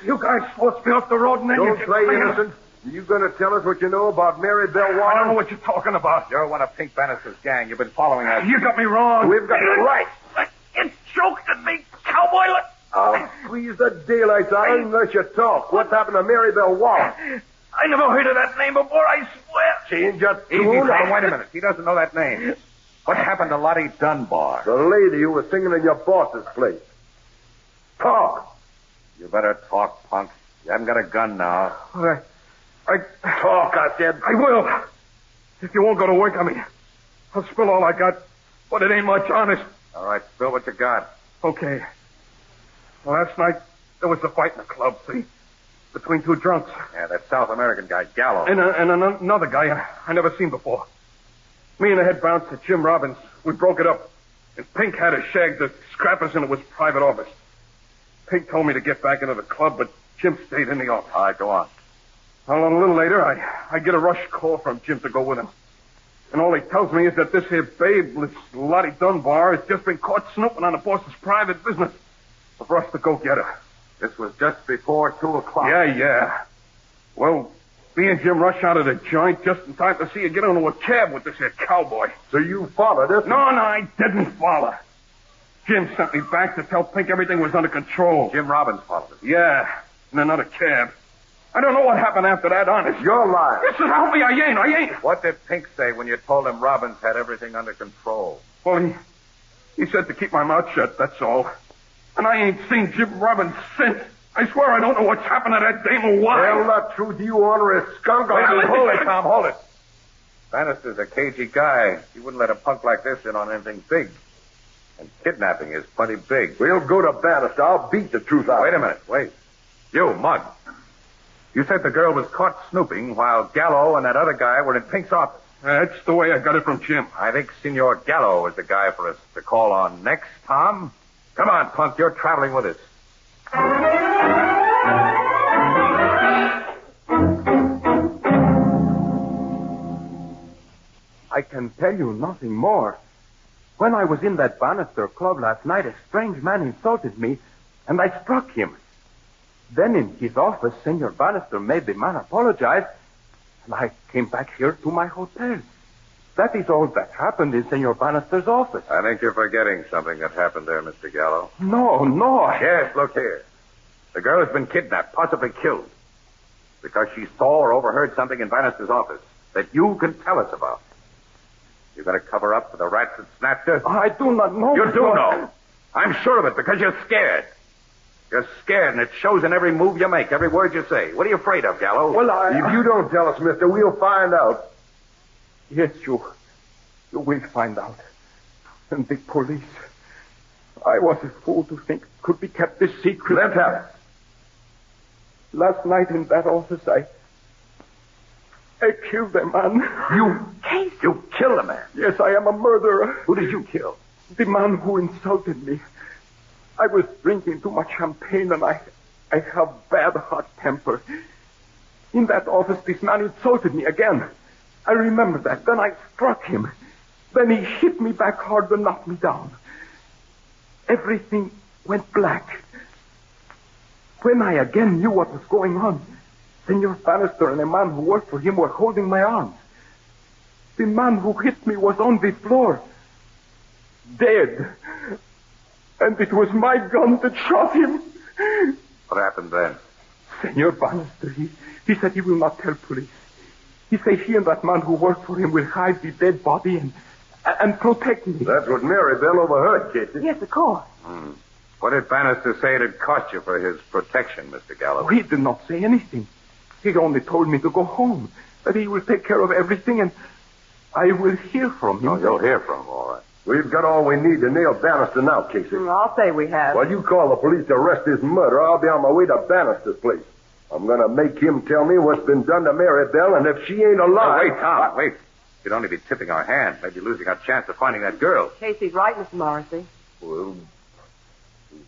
You guys forced me off the road and then Don't play innocent. Are you going to tell us what you know about Mary Bell Warren? I don't know what you're talking about. You're one of Pink Bannister's gang. You've been following us. You got me wrong. We've got you right. It choked at me, cowboy. I'll squeeze the daylights out unless you talk. What's happened to Mary Bell Warren? I never heard of that name before, I swear. Change your Easy, tune. Tom. Wait a minute. He doesn't know that name. What happened to Lottie Dunbar? The lady who was singing in your boss's place. Talk. You better talk, punk. You haven't got a gun now. Talk, I said. I will. If you won't go to work on me, I'll spill all I got. But it ain't much, honest. All right, spill what you got. Okay. Well, last night, there was a fight in the club, see? Between two drunks. Yeah, that South American guy, Gallo. And another guy I never seen before. Me and the head bouncer, Jim Robbins, we broke it up. And Pink had us shagged the scrappers in his private office. Pink told me to get back into the club, but Jim stayed in the office. All right, go on. Well, a little later, I get a rush call from Jim to go with him. And all he tells me is that this here babe, this Lottie Dunbar, has just been caught snooping on the boss's private business. For us to go get her. This was just before 2 o'clock. Yeah. Well, me and Jim rush out of the joint just in time to see her get into a cab with this here cowboy. So you followed us? No, I didn't follow. Jim sent me back to tell Pink everything was under control. Jim Robbins followed us. Yeah, in another cab. I don't know what happened after that, honest. You're lying. Listen, help me, I ain't. What did Pink say when you told him Robbins had everything under control? Well, he said to keep my mouth shut, that's all. And I ain't seen Jim Robbins since. I swear I don't know what's happened to that dame or why. Tell the truth, you ornery skunk. Hold it, Tom, hold it. Bannister's a cagey guy. He wouldn't let a punk like this in on anything big. And kidnapping is plenty big. We'll go to Bannister. I'll beat the truth out. Wait a minute, wait. You, Mug. You said the girl was caught snooping while Gallo and that other guy were in Pink's office. That's the way I got it from Jim. I think Senor Gallo is the guy for us to call on next, Tom. Come on, punk. You're traveling with us. I can tell you nothing more. When I was in that Bannister club last night, a strange man insulted me, and I struck him. Then in his office, Senor Bannister made the man apologize, and I came back here to my hotel. That is all that happened in Senor Bannister's office. I think you're forgetting something that happened there, Mr. Gallo. No. Yes, look here. The girl has been kidnapped, possibly killed, because she saw or overheard something in Bannister's office that you can tell us about. You got to cover up for the rats that snapped her? I do not know. You do know. I'm sure of it because you're scared. You're scared, and it shows in every move you make, every word you say. What are you afraid of, Gallo? Well, If you don't tell us, mister, we'll find out. Yes, you will find out. And the police. I was a fool to think it could be kept this secret. Let's have it. Last night in that office, I killed a man. You killed a man? Yes, I am a murderer. Who did you kill? The man who insulted me. I was drinking too much champagne and I have bad hot temper. In that office, this man insulted me again. I remember that. Then I struck him. Then he hit me back hard and knocked me down. Everything went black. When I again knew what was going on, Senor Bannister and a man who worked for him were holding my arms. The man who hit me was on the floor, dead. And it was my gun that shot him. What happened then? Senor Bannister, he said he will not tell police. He said he and that man who worked for him will hide the dead body and protect me. That's what Mary Bell overheard, Casey. Yes, of course. What did Bannister say it'd cost you for his protection, Mr. Gallo? He did not say anything. He only told me to go home, that he will take care of everything, and I will hear from him. Oh, you'll hear from him, all right. We've got all we need to nail Bannister now, Casey. I'll say we have. While you call the police to arrest this murderer, I'll be on my way to Bannister's place. I'm going to make him tell me what's been done to Mary Bell, and if she ain't alive... Oh, wait, Tom, wait. You'd only be tipping our hand, maybe losing our chance of finding that girl. Casey's right, Mr. Morrissey. Well,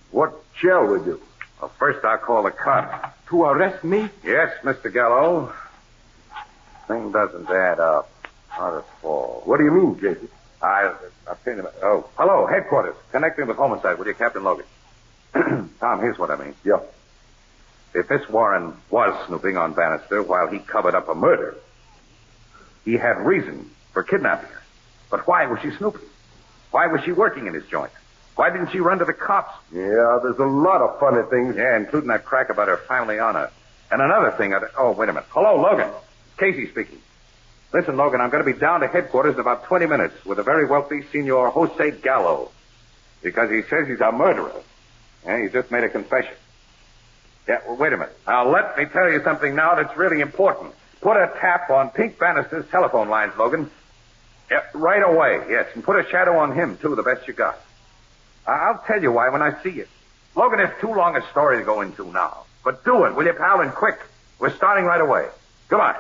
what shall we do? Well, first I'll call the cops. To arrest me? Yes, Mr. Gallo. Thing doesn't add up. Not at all. What do you mean, Casey? I've seen him. Oh, hello, headquarters. Connect me with homicide, will you, Captain Logan? Tom, here's what I mean. Yeah. If Miss Warren was snooping on Bannister while he covered up a murder, he had reason for kidnapping her. But why was she snooping? Why was she working in his joint? Why didn't she run to the cops? Yeah, there's a lot of funny things. Yeah, including that crack about her family honor. And another thing. Oh, wait a minute. Hello, Logan. Casey speaking. Listen, Logan, I'm going to be down to headquarters in about 20 minutes with a very wealthy Senor Jose Gallo. Because he says he's a murderer. And he just made a confession. Yeah, well, wait a minute. Now, let me tell you something now that's really important. Put a tap on Pink Bannister's telephone lines, Logan. Yeah, right away, yes. And put a shadow on him, too, the best you got. I'll tell you why when I see you. Logan, it's too long a story to go into now. But do it, will you, pal, and quick. We're starting right away. Goodbye.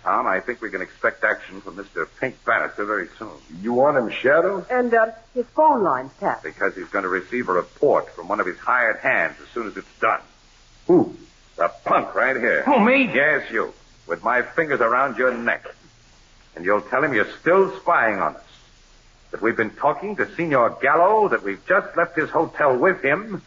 Tom, I think we can expect action from Mr. Pink Bannister very soon. You want him shadowed? And his phone line's tapped. Because he's going to receive a report from one of his hired hands as soon as it's done. Who? The punk right here. Who, me? Yes, you. With my fingers around your neck. And you'll tell him you're still spying on us. That we've been talking to Senor Gallo, that we've just left his hotel with him,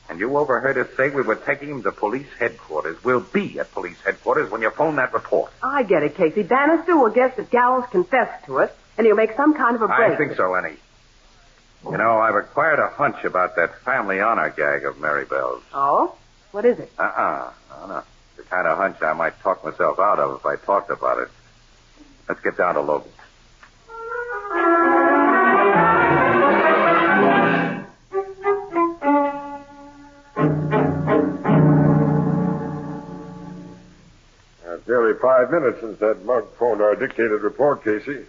and you overheard us say we were taking him to police headquarters. We'll be at police headquarters when you phone that report. I get it, Casey. Bannister will guess that Gallo's confessed to us, and he'll make some kind of a break. I think so, Lenny. You know, I've acquired a hunch about that family honor gag of Mary Bell's. Oh? What is it? No. The kind of hunch I might talk myself out of if I talked about it. Let's get down to Logan. It's nearly 5 minutes since that mug phoned our dictated report, Casey.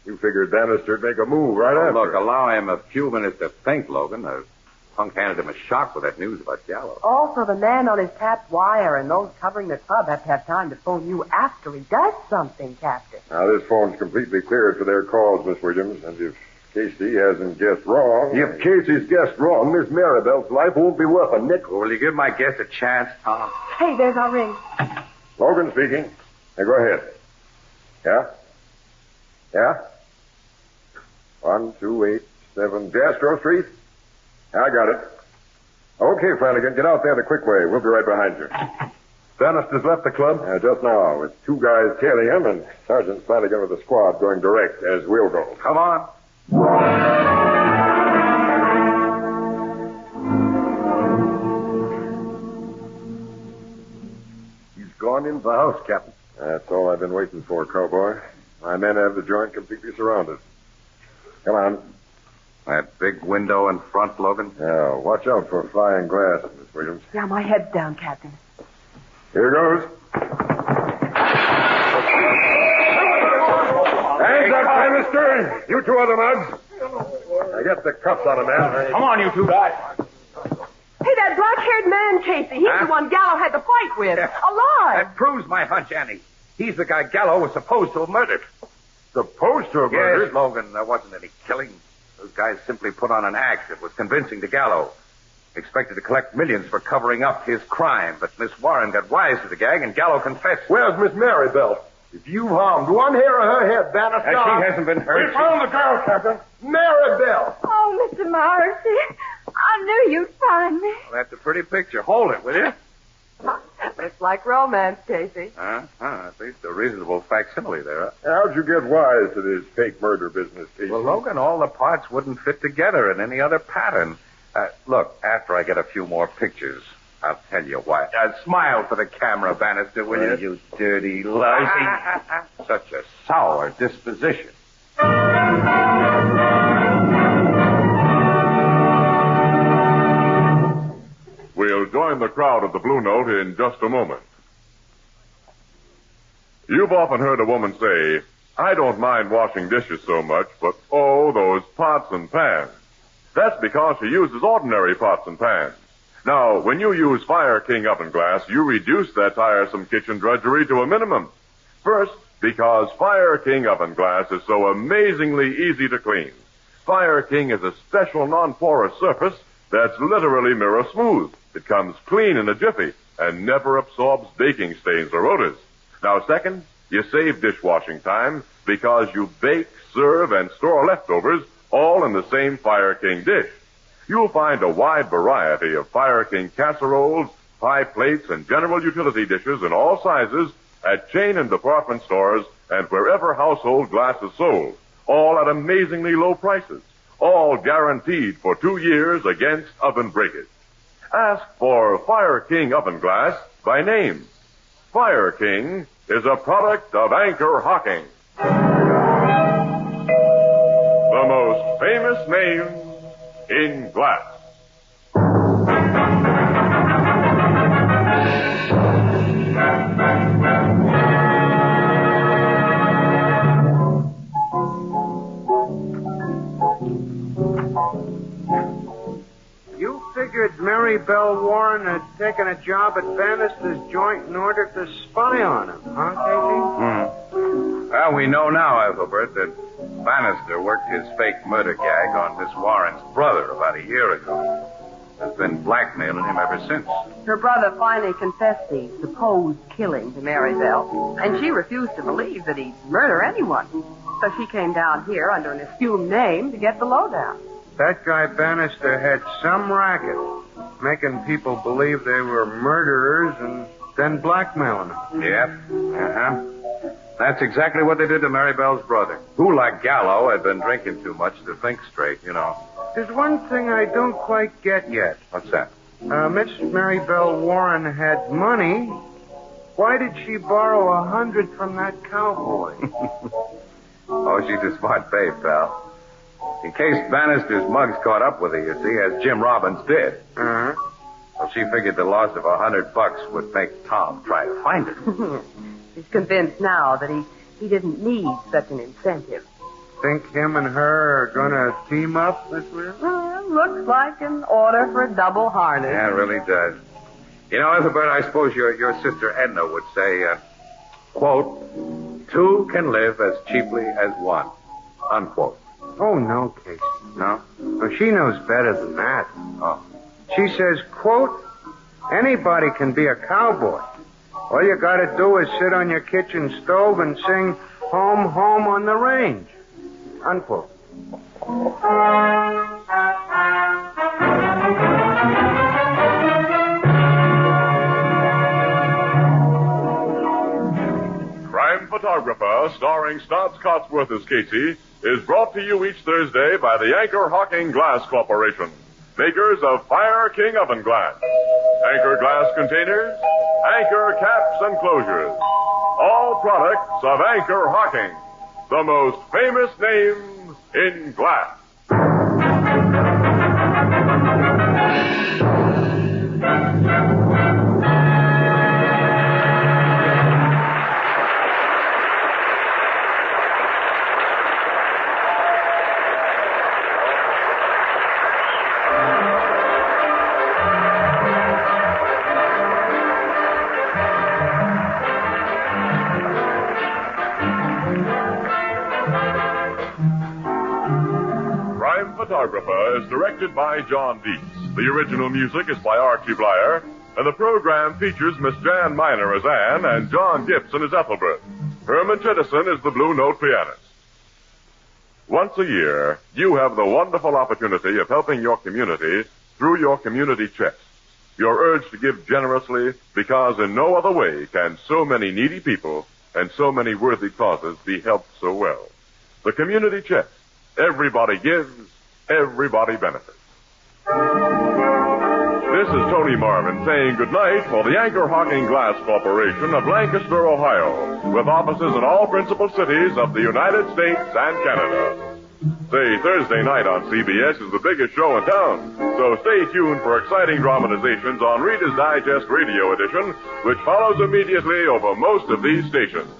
You figured Bannister'd make a move right after. Look, allow him a few minutes to think, Logan. The punk handed him a shock with that news about Gallo. Also, the man on his tapped wire and those covering the club have to have time to phone you after he does something, Captain. Now, this phone's completely cleared for their calls, Miss Williams, and if Casey hasn't guessed wrong... If Casey's guessed wrong, Miss Maribel's life won't be worth a nickel. Will you give my guess a chance, Tom? Hey, there's our ring. Logan speaking. Now, go ahead. Yeah? Yeah? 1287 Jastrow Street? I got it. Okay, Flanagan, get out there the quick way. We'll be right behind you. Bannister's left the club? Just now, with 2 guys tailing him and Sergeant Flanagan with the squad going direct, as we'll go. Come on. He's gone into the house, Captain. That's all I've been waiting for, cowboy. My men have the joint completely surrounded. Come on. That big window in front, Logan? Yeah, watch out for flying glass, Miss Williams. Yeah, my head's down, Captain. Here goes. Hands up, Mister. You two other mugs. Now get the cuffs on him, man. Come on, you two guys. Hey, that black-haired man, Casey. He's the one Gallo had the fight with. Alive. That proves my hunch, Annie. He's the guy Gallo was supposed to have murdered. Supposed to have murdered? Yes, Logan. There wasn't any killing. Those guys simply put on an act that was convincing to Gallo. Expected to collect millions for covering up his crime, but Miss Warren got wise to the gag, and Gallo confessed. Where's Miss Maribel? If you've harmed one hair of her head, Bannister... She hasn't been hurt. We found the girl, Captain. Maribel. Oh, Mr. Morrissey, I knew you'd find me. Well, that's a pretty picture. Hold it, will you? It's like romance, Casey. At least a reasonable facsimile there. How'd you get wise to this fake murder business, Casey? Well, Logan, all the parts wouldn't fit together in any other pattern. Look, after I get a few more pictures, I'll tell you why. Smile for the camera, Bannister, will you? You dirty lousy. Such a sour disposition. We'll join the crowd at the Blue Note in just a moment. You've often heard a woman say, I don't mind washing dishes so much, but oh, those pots and pans. That's because she uses ordinary pots and pans. Now, when you use Fire King oven glass, you reduce that tiresome kitchen drudgery to a minimum. First, because Fire King oven glass is so amazingly easy to clean. Fire King is a special non-porous surface that's literally mirror smooth. It comes clean in a jiffy and never absorbs baking stains or odors. Now, second, you save dishwashing time because you bake, serve, and store leftovers all in the same Fire King dish. You'll find a wide variety of Fire King casseroles, pie plates, and general utility dishes in all sizes at chain and department stores and wherever household glass is sold, all at amazingly low prices, all guaranteed for 2 years against oven breakage. Ask for Fire King oven glass by name. Fire King is a product of Anchor Hocking. The most famous name in glass. You figured Mary Bell Warren had taken a job at Bannister's joint in order to spy on him, huh, Casey? Well, we know now, Ethelbert, that Bannister worked his fake murder gag on Miss Warren's brother about a year ago. Has been blackmailing him ever since. Her brother finally confessed the supposed killing to Mary Bell, and she refused to believe that he'd murder anyone. So she came down here under an assumed name to get the lowdown. That guy Bannister had some racket, making people believe they were murderers and then blackmailing them. Yep. That's exactly what they did to Mary Bell's brother, who, like Gallo, had been drinking too much to think straight, you know. There's one thing I don't quite get yet. What's that? Miss Mary Bell Warren had money. Why did she borrow $100 from that cowboy? Oh, she's a smart babe, pal. In case Bannister's mugs caught up with her, you see, as Jim Robbins did. Uh-huh. Well, she figured the loss of $100 would make Tom try to find her. He's convinced now that he didn't need such an incentive. Think him and her are going to team up this week? Looks like an order for a double harness. Yeah, it really does. You know, Ethelbert, I suppose your sister Edna would say, quote, 2 can live as cheaply as 1, unquote. Oh, no, Casey. No? Well, she knows better than that. Oh. She says, quote, anybody can be a cowboy. All you got to do is sit on your kitchen stove and sing Home, Home on the Range, unquote. Crime Photographer, starring Stotts Cotsworth as Casey, is brought to you each Thursday by the Anchor Hocking Glass Corporation, makers of Fire King oven glass, Anchor glass containers, Anchor caps and closures, all products of Anchor Hocking. the most famous names in glass. Photographer is directed by John Dietz. The original music is by Archie Blyer, and the program features Miss Jan Miner as Anne and John Gibson as Ethelbert. Herman Chittison is the Blue Note pianist. Once a year, you have the wonderful opportunity of helping your community through your community chest. You're urged to give generously because in no other way can so many needy people and so many worthy causes be helped so well. The community chest. Everybody gives. Everybody benefits. This is Tony Marvin saying goodnight for the Anchor Hocking Glass Corporation of Lancaster, Ohio, with offices in all principal cities of the United States and Canada. Say, Thursday night on CBS is the biggest show in town, so stay tuned for exciting dramatizations on Reader's Digest Radio Edition, which follows immediately over most of these stations.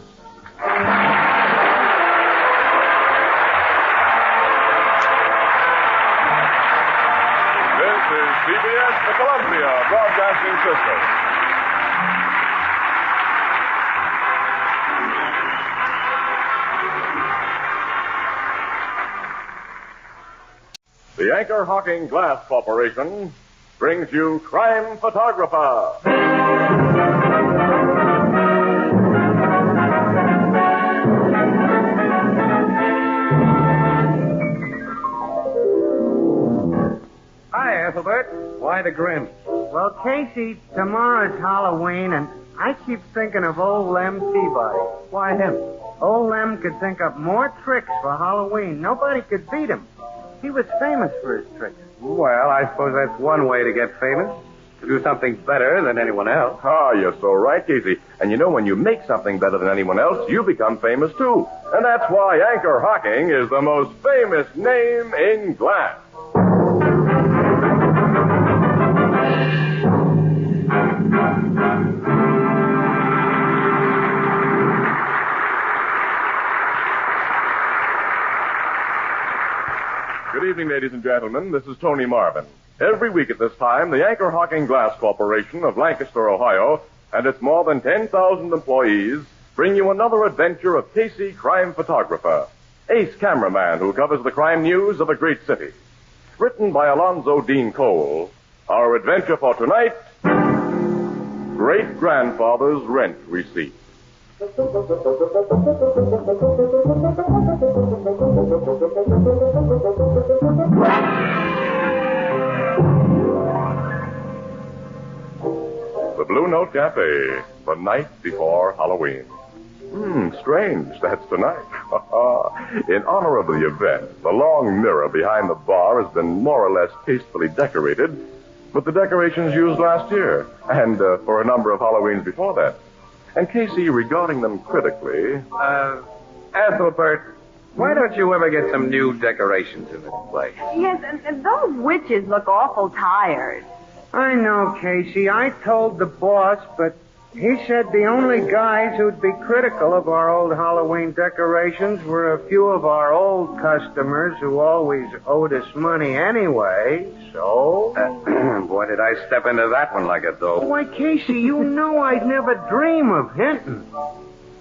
CBS, the Columbia Broadcasting System. The Anchor Hocking Glass Corporation brings you Crime Photographer. Hi, Ethelbert. Why the grin? Well, Casey, tomorrow's Halloween, and I keep thinking of old Lem Peabody. Why him? Old Lem could think up more tricks for Halloween. Nobody could beat him. He was famous for his tricks. Well, I suppose that's one way to get famous. To do something better than anyone else. Ah, you're so right, Casey. And you know, when you make something better than anyone else, you become famous, too. And that's why Anchor Hocking is the most famous name in glass. Good evening, ladies and gentlemen. This is Tony Marvin. Every week at this time, the Anchor Hocking Glass Corporation of Lancaster, Ohio, and its more than 10,000 employees bring you another adventure of Casey, crime photographer, ace cameraman who covers the crime news of a great city. Written by Alonzo Dean Cole, our adventure for tonight, Great-Grandfather's Rent Receipt. The Blue Note Cafe, the night before Halloween. Strange, that's tonight. In honor of the event, the long mirror behind the bar has been more or less tastefully decorated with the decorations used last year and for a number of Halloweens before that. And Casey, regarding them critically... Ethelbert, why don't you ever get some new decorations in this place? Yes, and those witches look awful tired. I know, Casey. I told the boss, but he said the only guys who'd be critical of our old Halloween decorations were a few of our old customers who always owed us money anyway, so... Boy, did I step into that one like a dope. Why, Casey, you know I'd never dream of hinting.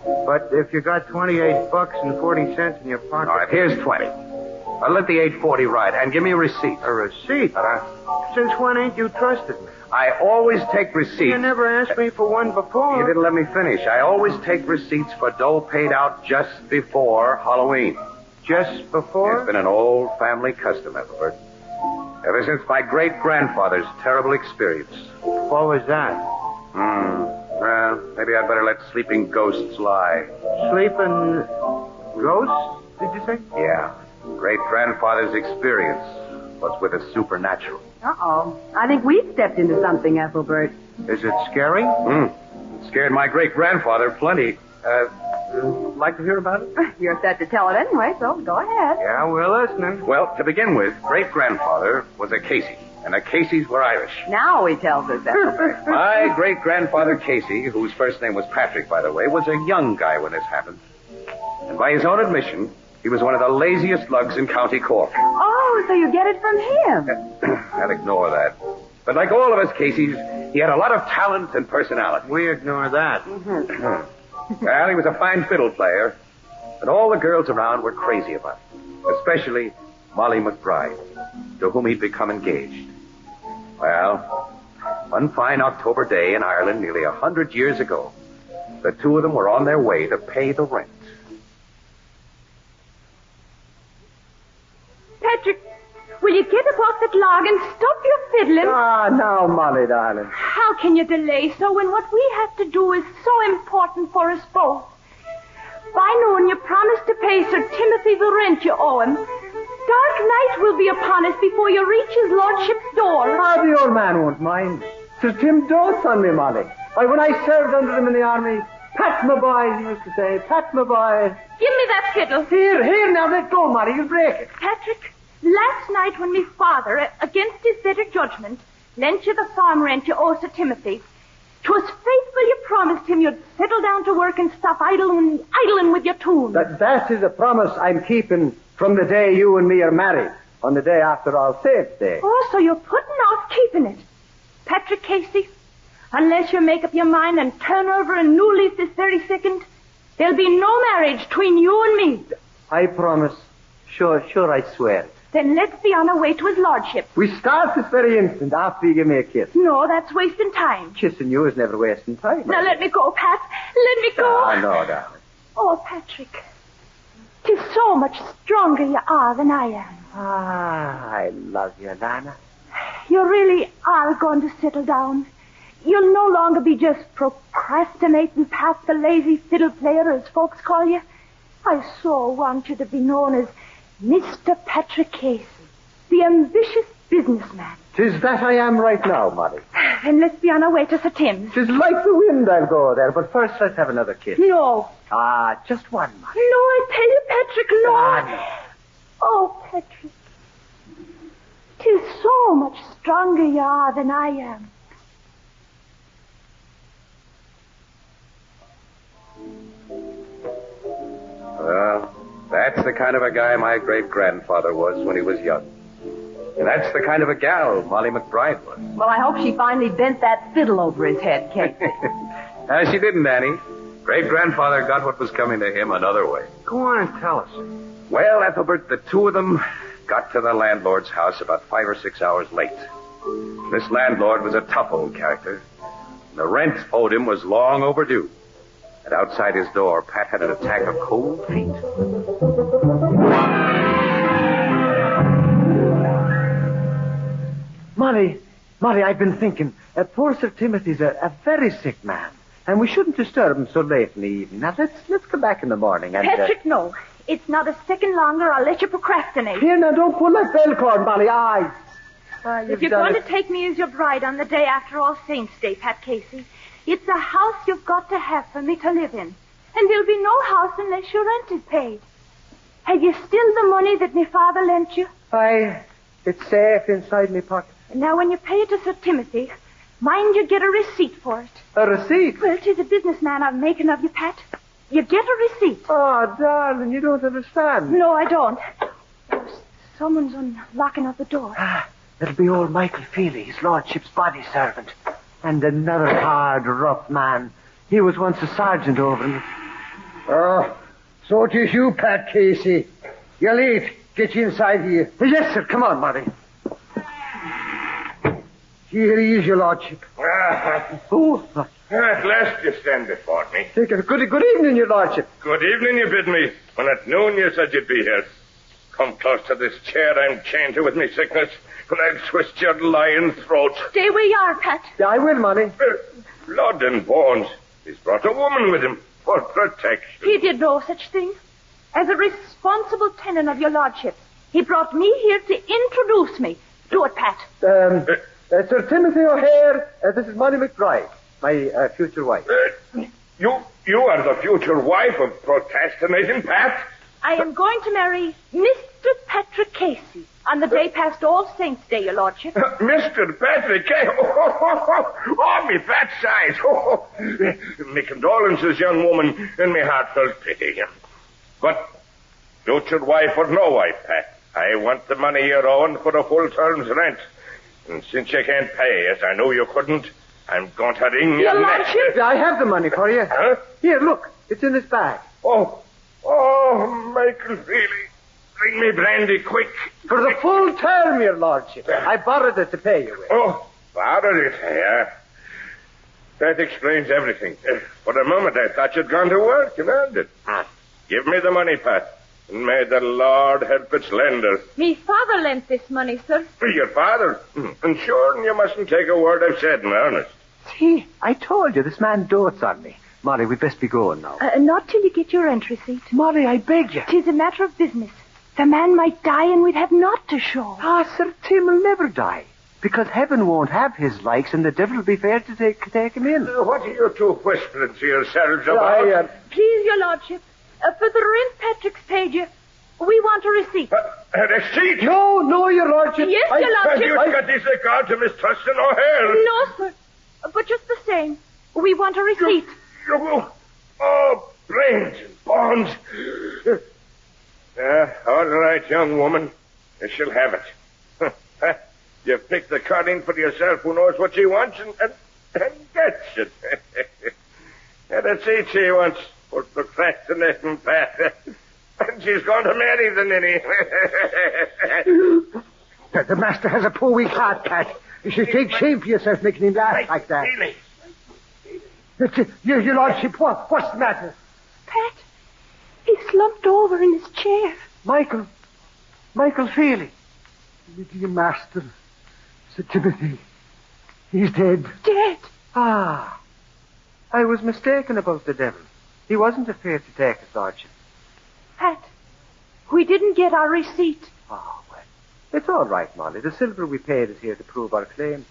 But if you got $28.40 in your pocket... All right, here's 20. I'll let the 840 ride, and give me a receipt. A receipt? Since when ain't you trusted me? I always take receipts. You never asked me for one before. You didn't let me finish. I always take receipts for dough paid out just before Halloween. Just before? It's been an old family custom, Ethelbert. Ever since my great-grandfather's terrible experience. What was that? Well, maybe I'd better let sleeping ghosts lie. Sleeping ghosts, did you say? Yeah. Great-grandfather's experience was with the supernatural. Uh-oh. I think we've stepped into something, Ethelbert. Is it scary? It scared my great-grandfather plenty. Like to hear about it? You're set to tell it anyway, so go ahead. Yeah, we're listening. Well, to begin with, great-grandfather was a Casey, and the Caseys were Irish. Now he tells us that. My great-grandfather Casey, whose first name was Patrick, by the way, was a young guy when this happened. And by his own admission, he was one of the laziest lugs in County Cork. Oh, so you get it from him. I'll ignore that. But like all of us Caseys, he had a lot of talent and personality. We ignore that. Well, he was a fine fiddle player, and all the girls around were crazy about him, especially Molly McBride, to whom he'd become engaged. Well, one fine October day in Ireland nearly 100 years ago, the two of them were on their way to pay the rent. Patrick, will you get up off that log and stop your fiddling? Ah, now, Molly, darling. How can you delay so when what we have to do is so important for us both? By noon, you promised to pay Sir Timothy the rent you owe him. Dark night will be upon us before you reach his lordship's door. Ah, the old man won't mind. Sir Tim dotes on me, Molly. Why, when I served under him in the army, Pat, my boy, he used to say, Pat, my boy. Give me that fiddle. Here, now, let go, Molly, you'll break it. Patrick, last night when me father, against his better judgment, lent you the farm rent you owe Sir Timothy, 'twas faithful you promised him you'd settle down to work and stop idling with your tune. That is a promise I'm keeping from the day you and me are married, on the day after All Saints' Day. Oh, so you're putting off keeping it. Patrick Casey, unless you make up your mind and turn over a new leaf this very second, there'll be no marriage between you and me. I promise. Sure, I swear it. Then let's be on our way to his lordship. We start this very instant after you give me a kiss. No, that's wasting time. Kissing you is never wasting time. Now let me go, Pat. Let me go. Ah, no, darling. Oh, Patrick. 'Tis so much stronger you are than I am. Ah, I love you, Lana. You really are going to settle down. You'll no longer be just procrastinating Pat, the lazy fiddle player, as folks call you. I so want you to be known as Mr. Patrick Casey, the ambitious businessman. 'Tis that I am right now, Molly. Then let's be on our way to Sir Tim's. 'Tis like the wind I'll go there, but first let's have another kiss. No. Ah, just one, Molly. No, I tell you, Patrick, no. Oh, Patrick. 'Tis so much stronger you are than I am. Well, that's the kind of a guy my great-grandfather was when he was young. And that's the kind of a gal Molly McBride was. Well, I hope she finally bent that fiddle over his head, Casey. She didn't, Annie. Great-grandfather got what was coming to him another way. Go on and tell us. Well, Ethelbert, the two of them got to the landlord's house about 5 or 6 hours late. This landlord was a tough old character. The rent owed him was long overdue. And outside his door, Pat had an attack of cold feet. Molly, I've been thinking. Poor Sir Timothy's a very sick man, and we shouldn't disturb him so late in the evening. Now, let's come back in the morning and... Patrick, no. It's not a second longer. I'll let you procrastinate. Here, now, don't pull that bell cord, Molly. If you're going to take me as your bride on the day after All Saints' Day, Pat Casey, it's a house you've got to have for me to live in. And there'll be no house unless your rent is paid. Have you still the money that my father lent you? It's safe inside my pocket. Now, when you pay it to Sir Timothy, mind you get a receipt for it. A receipt? Well, 'tis a businessman I'm making of you, Pat. You get a receipt. Oh, darling, you don't understand. No, I don't. Someone's unlocking up the door. It'll be old Michael Feely, his lordship's body servant. And another hard, rough man. He was once a sergeant over him. Oh, so it is you, Pat Casey. You're late. Get you inside here. Yes, sir. Come on, Molly. Here he is, your lordship. At last you stand before me. Good evening, your lordship. Good evening, you bid me. When at noon you said you'd be here. Come close to this chair I'm chained to with me sickness, and I'll twist your lying throat. Stay where you are, Pat. Yeah, I will, Molly. Blood and bones. He's brought a woman with him for protection. He did no such thing. As a responsible tenant of your lordship, he brought me here to introduce me. Do it, Pat. Sir Timothy O'Hare, this is Molly McBride, my future wife. You are the future wife of procrastinating Pat? I am going to marry Mr. Patrick Casey on the day past All Saints' Day, Your Lordship. Mr. Patrick Casey? Oh, me fat size. Oh, me condolences, young woman, and me heartfelt pity. But future wife or no wife, Pat, I want the money you're owing for a full term's rent. And since you can't pay, as I know you couldn't, I'm going to wring your neck. Lordship, I have the money for you. Huh? Here, look. It's in this bag. Oh, Michael Feely. Bring me brandy quick. For the full term, Your Lordship. I borrowed it to pay you with. Oh, borrowed it, yeah. That explains everything. For a moment, I thought you'd gone to work and earned it. Give me the money, Pat. And may the Lord help its lender. Me father lent this money, sir. Your father? And sure, you mustn't take a word I've said in earnest. See, I told you, this man dotes on me. Molly, we'd best be going now. Not till you get your rent receipt. Molly, I beg you. 'Tis a matter of business. The man might die and we'd have naught to show. Sir Tim will never die. Because heaven won't have his likes and the devil will be fair to take him in. What are you two whispering to yourselves about? Please, Your Lordship, for the rent Patrick's paid you, we want a receipt. A receipt? No, Your Lordship. Yes, Your Lordship. You've got this regard to Miss Thurston O'Hare. No, sir. But just the same, we want a receipt. Oh, brains and bones. All right, young woman. You shall have it. You pick the cutting for yourself who knows what she wants and gets it. And a seat she wants for procrastinating Pat. And she's going to marry the ninny. The master has a poor weak heart, Pat. You should take shame for yourself making him laugh like that. Your Lordship, what's the matter? Pat, he slumped over in his chair. Michael Feely. Dear master, Sir Timothy, he's dead. Dead? I was mistaken about the devil. He wasn't afraid to take his lordship. Pat, we didn't get our receipt. Oh, well, it's all right, Molly. The silver we paid is here to prove our claim.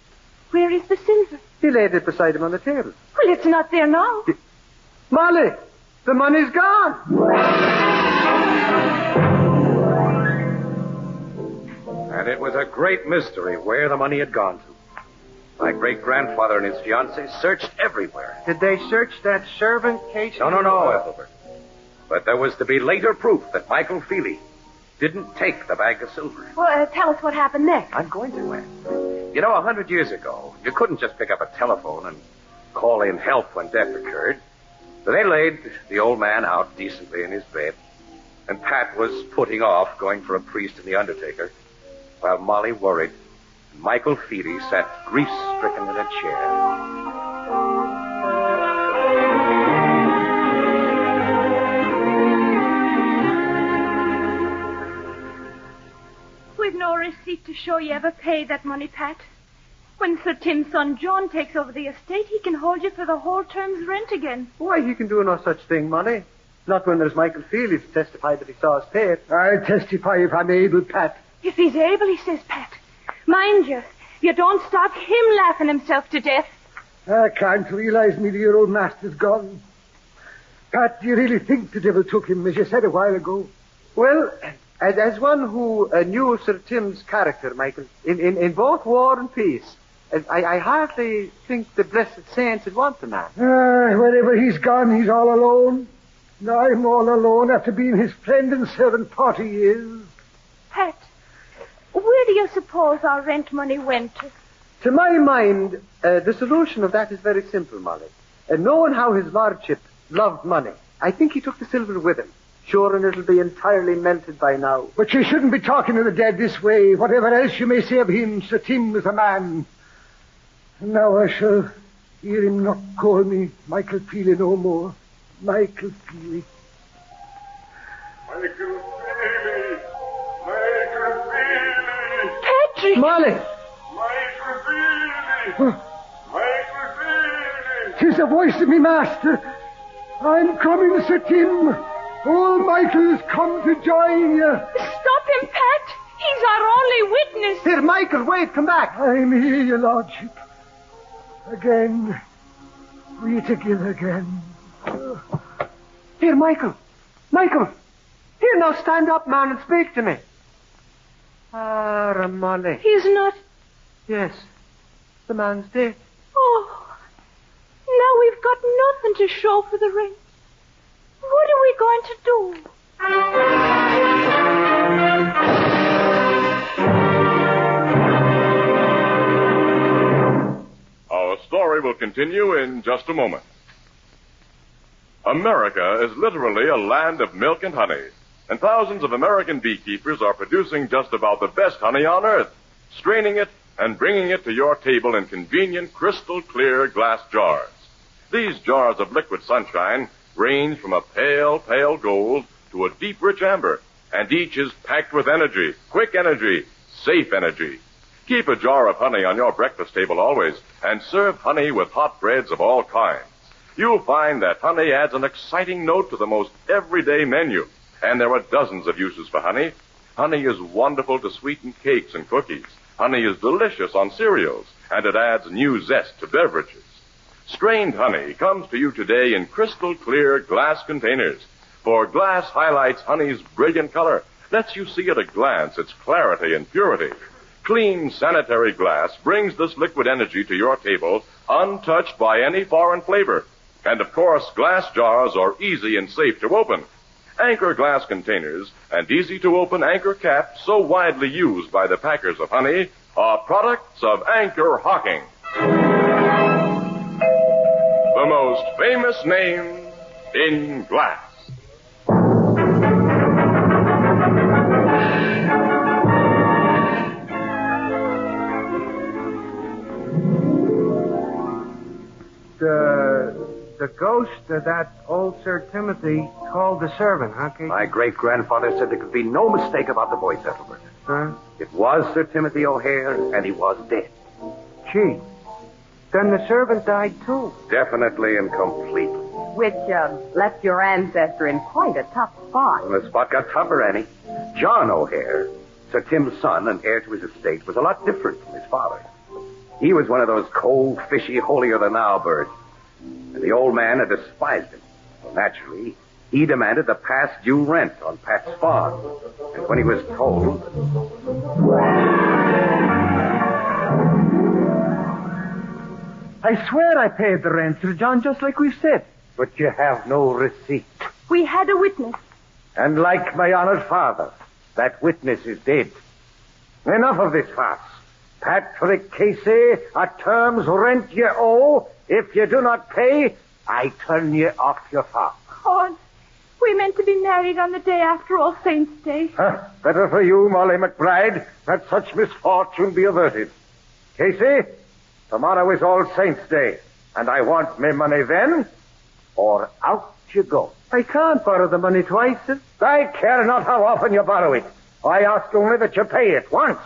Where is the silver? He laid it beside him on the table. Well, it's not there now. Molly, the money's gone. And it was a great mystery where the money had gone to. My great-grandfather and his fiancée searched everywhere. Did they search that servant case? No, Ethelbert. But there was to be later proof that Michael Feely didn't take the bag of silver. Well, tell us what happened next. I'm going to, Anne. You know, 100 years ago, you couldn't just pick up a telephone and call in help when death occurred. So they laid the old man out decently in his bed, and Pat was putting off going for a priest and the undertaker, while Molly worried, and Michael Feely sat grief-stricken in a chair. We've no receipt to show you ever paid that money, Pat. When Sir Tim's son John takes over the estate, he can hold you for the whole term's rent again. Why, he can do no such thing, Molly. Not when there's Michael Feely to testify that he saw us pay it. I'll testify if I'm able, Pat. If he's able, he says, Pat. Mind you don't stop him laughing himself to death. I can't realize me dear old master's gone. Pat, do you really think the devil took him, as you said a while ago? Well, as one who knew Sir Tim's character, Michael, in both war and peace, I hardly think the blessed saints would want the man. Wherever he's gone, he's all alone. And I'm all alone after being his friend and servant 40 years. Pat, where do you suppose our rent money went to? To my mind, the solution of that is very simple, Molly. Knowing how his lordship loved money, I think he took the silver with him. Sure, and it'll be entirely melted by now. But you shouldn't be talking to the dead this way. Whatever else you may say of him, Sir Tim was a man. And now I shall hear him not call me Michael Feely no more. Michael Feely. Michael Feely! Michael Feely! Patrick! Molly! Michael Feely! Michael Feely! 'Tis the voice of me master. I'm coming, Sir Tim. Old Michael's come to join you. Stop him, Pat. He's our only witness. Here, Michael, wait, come back. I'm here, your lordship. Again. We together again. Here, Michael. Michael. Here, now stand up, man, and speak to me. Ah, Molly. He's not... Yes. The man's dead. Oh, now we've got nothing to show for the ring. What are we going to do? Our story will continue in just a moment. America is literally a land of milk and honey, and thousands of American beekeepers are producing just about the best honey on earth, straining it and bringing it to your table in convenient, crystal-clear glass jars. These jars of liquid sunshine range from a pale, pale gold to a deep, rich amber, and each is packed with energy, quick energy, safe energy. Keep a jar of honey on your breakfast table always, and serve honey with hot breads of all kinds. You'll find that honey adds an exciting note to the most everyday menu, and there are dozens of uses for honey. Honey is wonderful to sweeten cakes and cookies. Honey is delicious on cereals, and it adds new zest to beverages. Strained honey comes to you today in crystal-clear glass containers, for glass highlights honey's brilliant color, lets you see at a glance its clarity and purity. Clean, sanitary glass brings this liquid energy to your table untouched by any foreign flavor. And, of course, glass jars are easy and safe to open. Anchor glass containers and easy-to-open anchor caps, so widely used by the packers of honey, are products of Anchor Hocking. The most famous name in glass. The ghost of that old Sir Timothy called the servant, huh, Casey? My great-grandfather said there could be no mistake about the voice, Ethelbert. Huh? It was Sir Timothy O'Hare, and he was dead. Gee, then the servant died, too. Definitely and completely. Which left your ancestor in quite a tough spot. And the spot got tougher, Annie. John O'Hare, Sir Tim's son and heir to his estate, was a lot different from his father. He was one of those cold, fishy, holier-than-thou birds. And the old man had despised him. So naturally, he demanded the past due rent on Pat's farm. And when he was told... I swear I paid the rent, Sir John, just like we said. But you have no receipt. We had a witness. And like my honored father, that witness is dead. Enough of this farce. Patrick Casey, at terms rent you owe. If you do not pay, I turn you off your farm. Oh, we meant to be married on the day after All Saints' Day. Better for you, Molly McBride, that such misfortune be averted. Casey, tomorrow is All Saints' Day, and I want my money then, or out you go. I can't borrow the money twice, sir. I care not how often you borrow it. I ask only that you pay it once.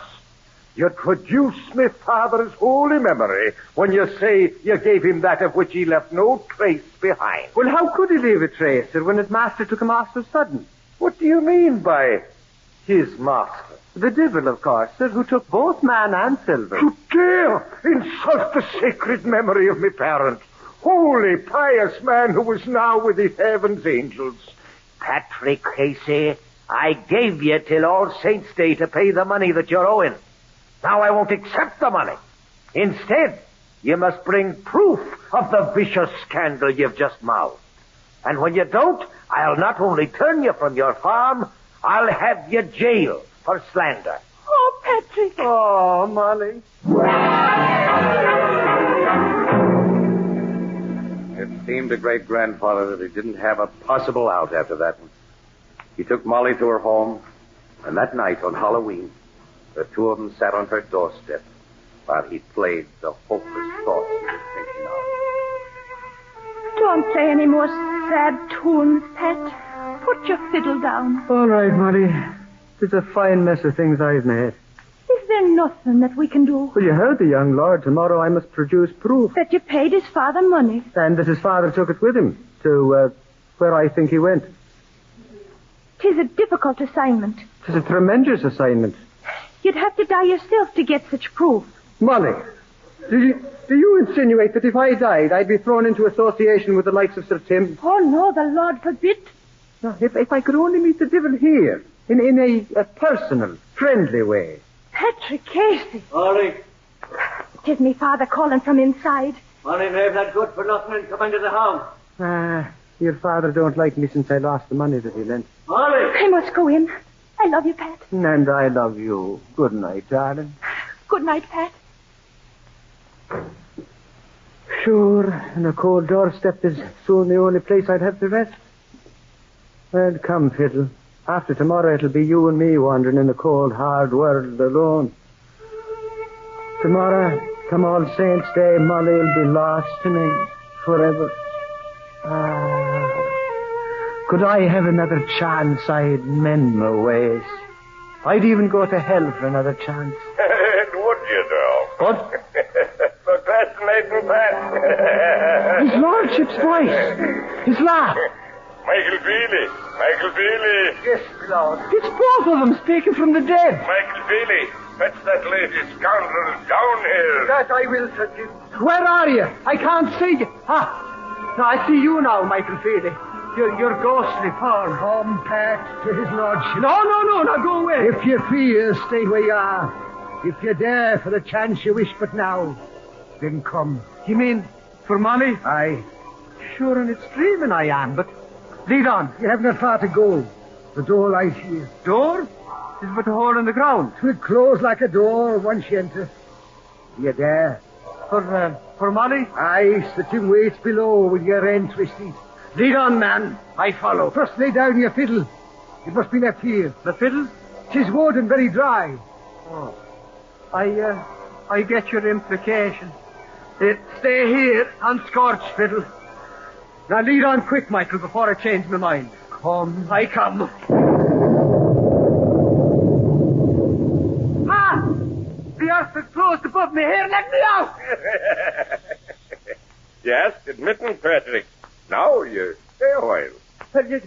You traduce my father's holy memory when you say you gave him that of which he left no trace behind. Well, how could he leave a trace, sir, when his master took him off so sudden? What do you mean by his master? The devil, of course, sir, who took both man and silver. You dare insult the sacred memory of my parent, holy, pious man who is now with the heaven's angels. Patrick Casey, I gave you till All Saints' Day to pay the money that you're owing. Now I won't accept the money. Instead, you must bring proof of the vicious scandal you've just mouthed. And when you don't, I'll not only turn you from your farm, I'll have you jailed for slander. Oh, Patrick. Oh, Molly. It seemed to great-grandfather that he didn't have a possible out after that one. He took Molly to her home, and that night on Halloween, the two of them sat on her doorstep while he played the hopeless thoughts he was thinking of. Don't play any more sad tunes, Pat. Put your fiddle down. All right, Molly. It's a fine mess of things I've made. Is there nothing that we can do? Well, you heard the young lord. Tomorrow I must produce proof. That you paid his father money. And that his father took it with him to where I think he went. 'Tis a difficult assignment. 'Tis a tremendous assignment. You'd have to die yourself to get such proof. Molly, Do you insinuate that if I died, I'd be thrown into association with the likes of Sir Tim? Oh, no, the Lord forbid. No, if I could only meet the devil here, in a personal, friendly way. Patrick Casey. Molly. Tis me father calling from inside. Molly, they're not good for nothing and come into the house. Your father don't like me since I lost the money that he lent. Molly. I must go in. I love you, Pat. And I love you. Good night, darling. Good night, Pat. Sure, and a cold doorstep is soon the only place I'd have to rest. Well, come, Fiddle. After tomorrow, it'll be you and me wandering in the cold, hard world alone. Tomorrow, come All Saints' Day, Molly will be lost to me forever. Could I have another chance, I'd mend my ways. I'd even go to hell for another chance. Would you, though? What? Procrastinating, Pat. His lordship's voice. His laugh. Michael Feely. Yes, Lord. It's both of them speaking from the dead. Michael Feely, fetch that lady scoundrel down here. That I will, Sir Jim. Where are you? I can't see you. No, I see you now, Michael Feely. Your ghostly form. Come, Pat, to his lordship. No, go away. If you fear, stay where you are. If you dare for the chance you wish but now, then come. You mean for money? Aye. Sure, and it's dreaming I am, but lead on. You have not far to go. The door lies here. Door? Is but a hole in the ground. It will close like a door once you enter. You dare? For money? Aye, Sir Tim waits below with your end twisted. Lead on, man. I follow. First lay down your fiddle. It must be left here. The fiddle? 'Tis wood and very dry. Oh. I get your implication. Stay here and scorch, fiddle. Now lead on quick, Michael, before I change my mind. Come. I come. The earth is closed above me here. Let me out! Yes, admittance, Patrick. Now you stay a while. Well, you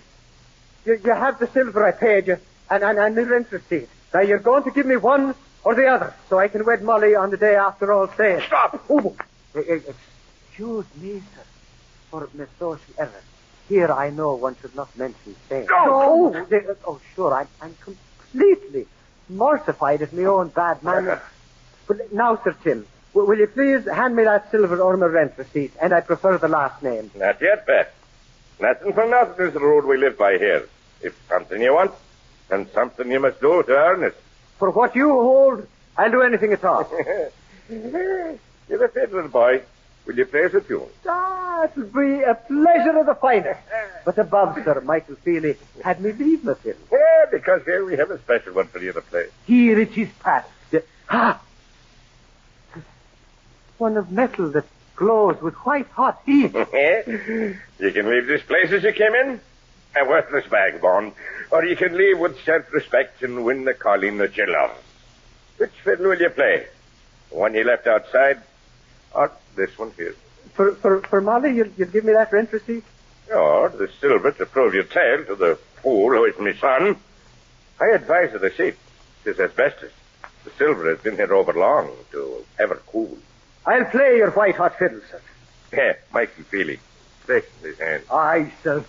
have the silver I paid you, and the rent receipt. Now you're going to give me one or the other, so I can wed Molly on the day after All Saints. Stop! Oh, excuse me, sir, for my social error. Here I know one should not mention saints. No! Oh, sure, I'm completely mortified at my own bad manners. But now, Sir Tim, will you please hand me that silver or my rent receipt? And I prefer the last name. Not yet, Pat. Nothing for nothing is the road we live by here. If something you want, and something you must do to earn it. For what you hold, I'll do anything at all. You're a fiddler, boy. Will you play us a tune? It'll be a pleasure of the finest. But above, Sir Michael Feely, had me leave my fiddle. Yeah, because here we have a special one for you to play. Here it is, Pat. One of metal that glows with white-hot heat. You can leave this place as you came in, a worthless vagabond, or you can leave with self-respect and win the calling that you love. Which fiddle will you play? The one you left outside, or this one here? For Molly, you'll give me that rent receipt? Or the silver to prove your tale to the fool who is my son. I advise of the seat. It's asbestos. The silver has been here over long to ever cool. I'll play your white-hot fiddle, sir. Yeah, Michael Feely. Take his hand. Aye, sir.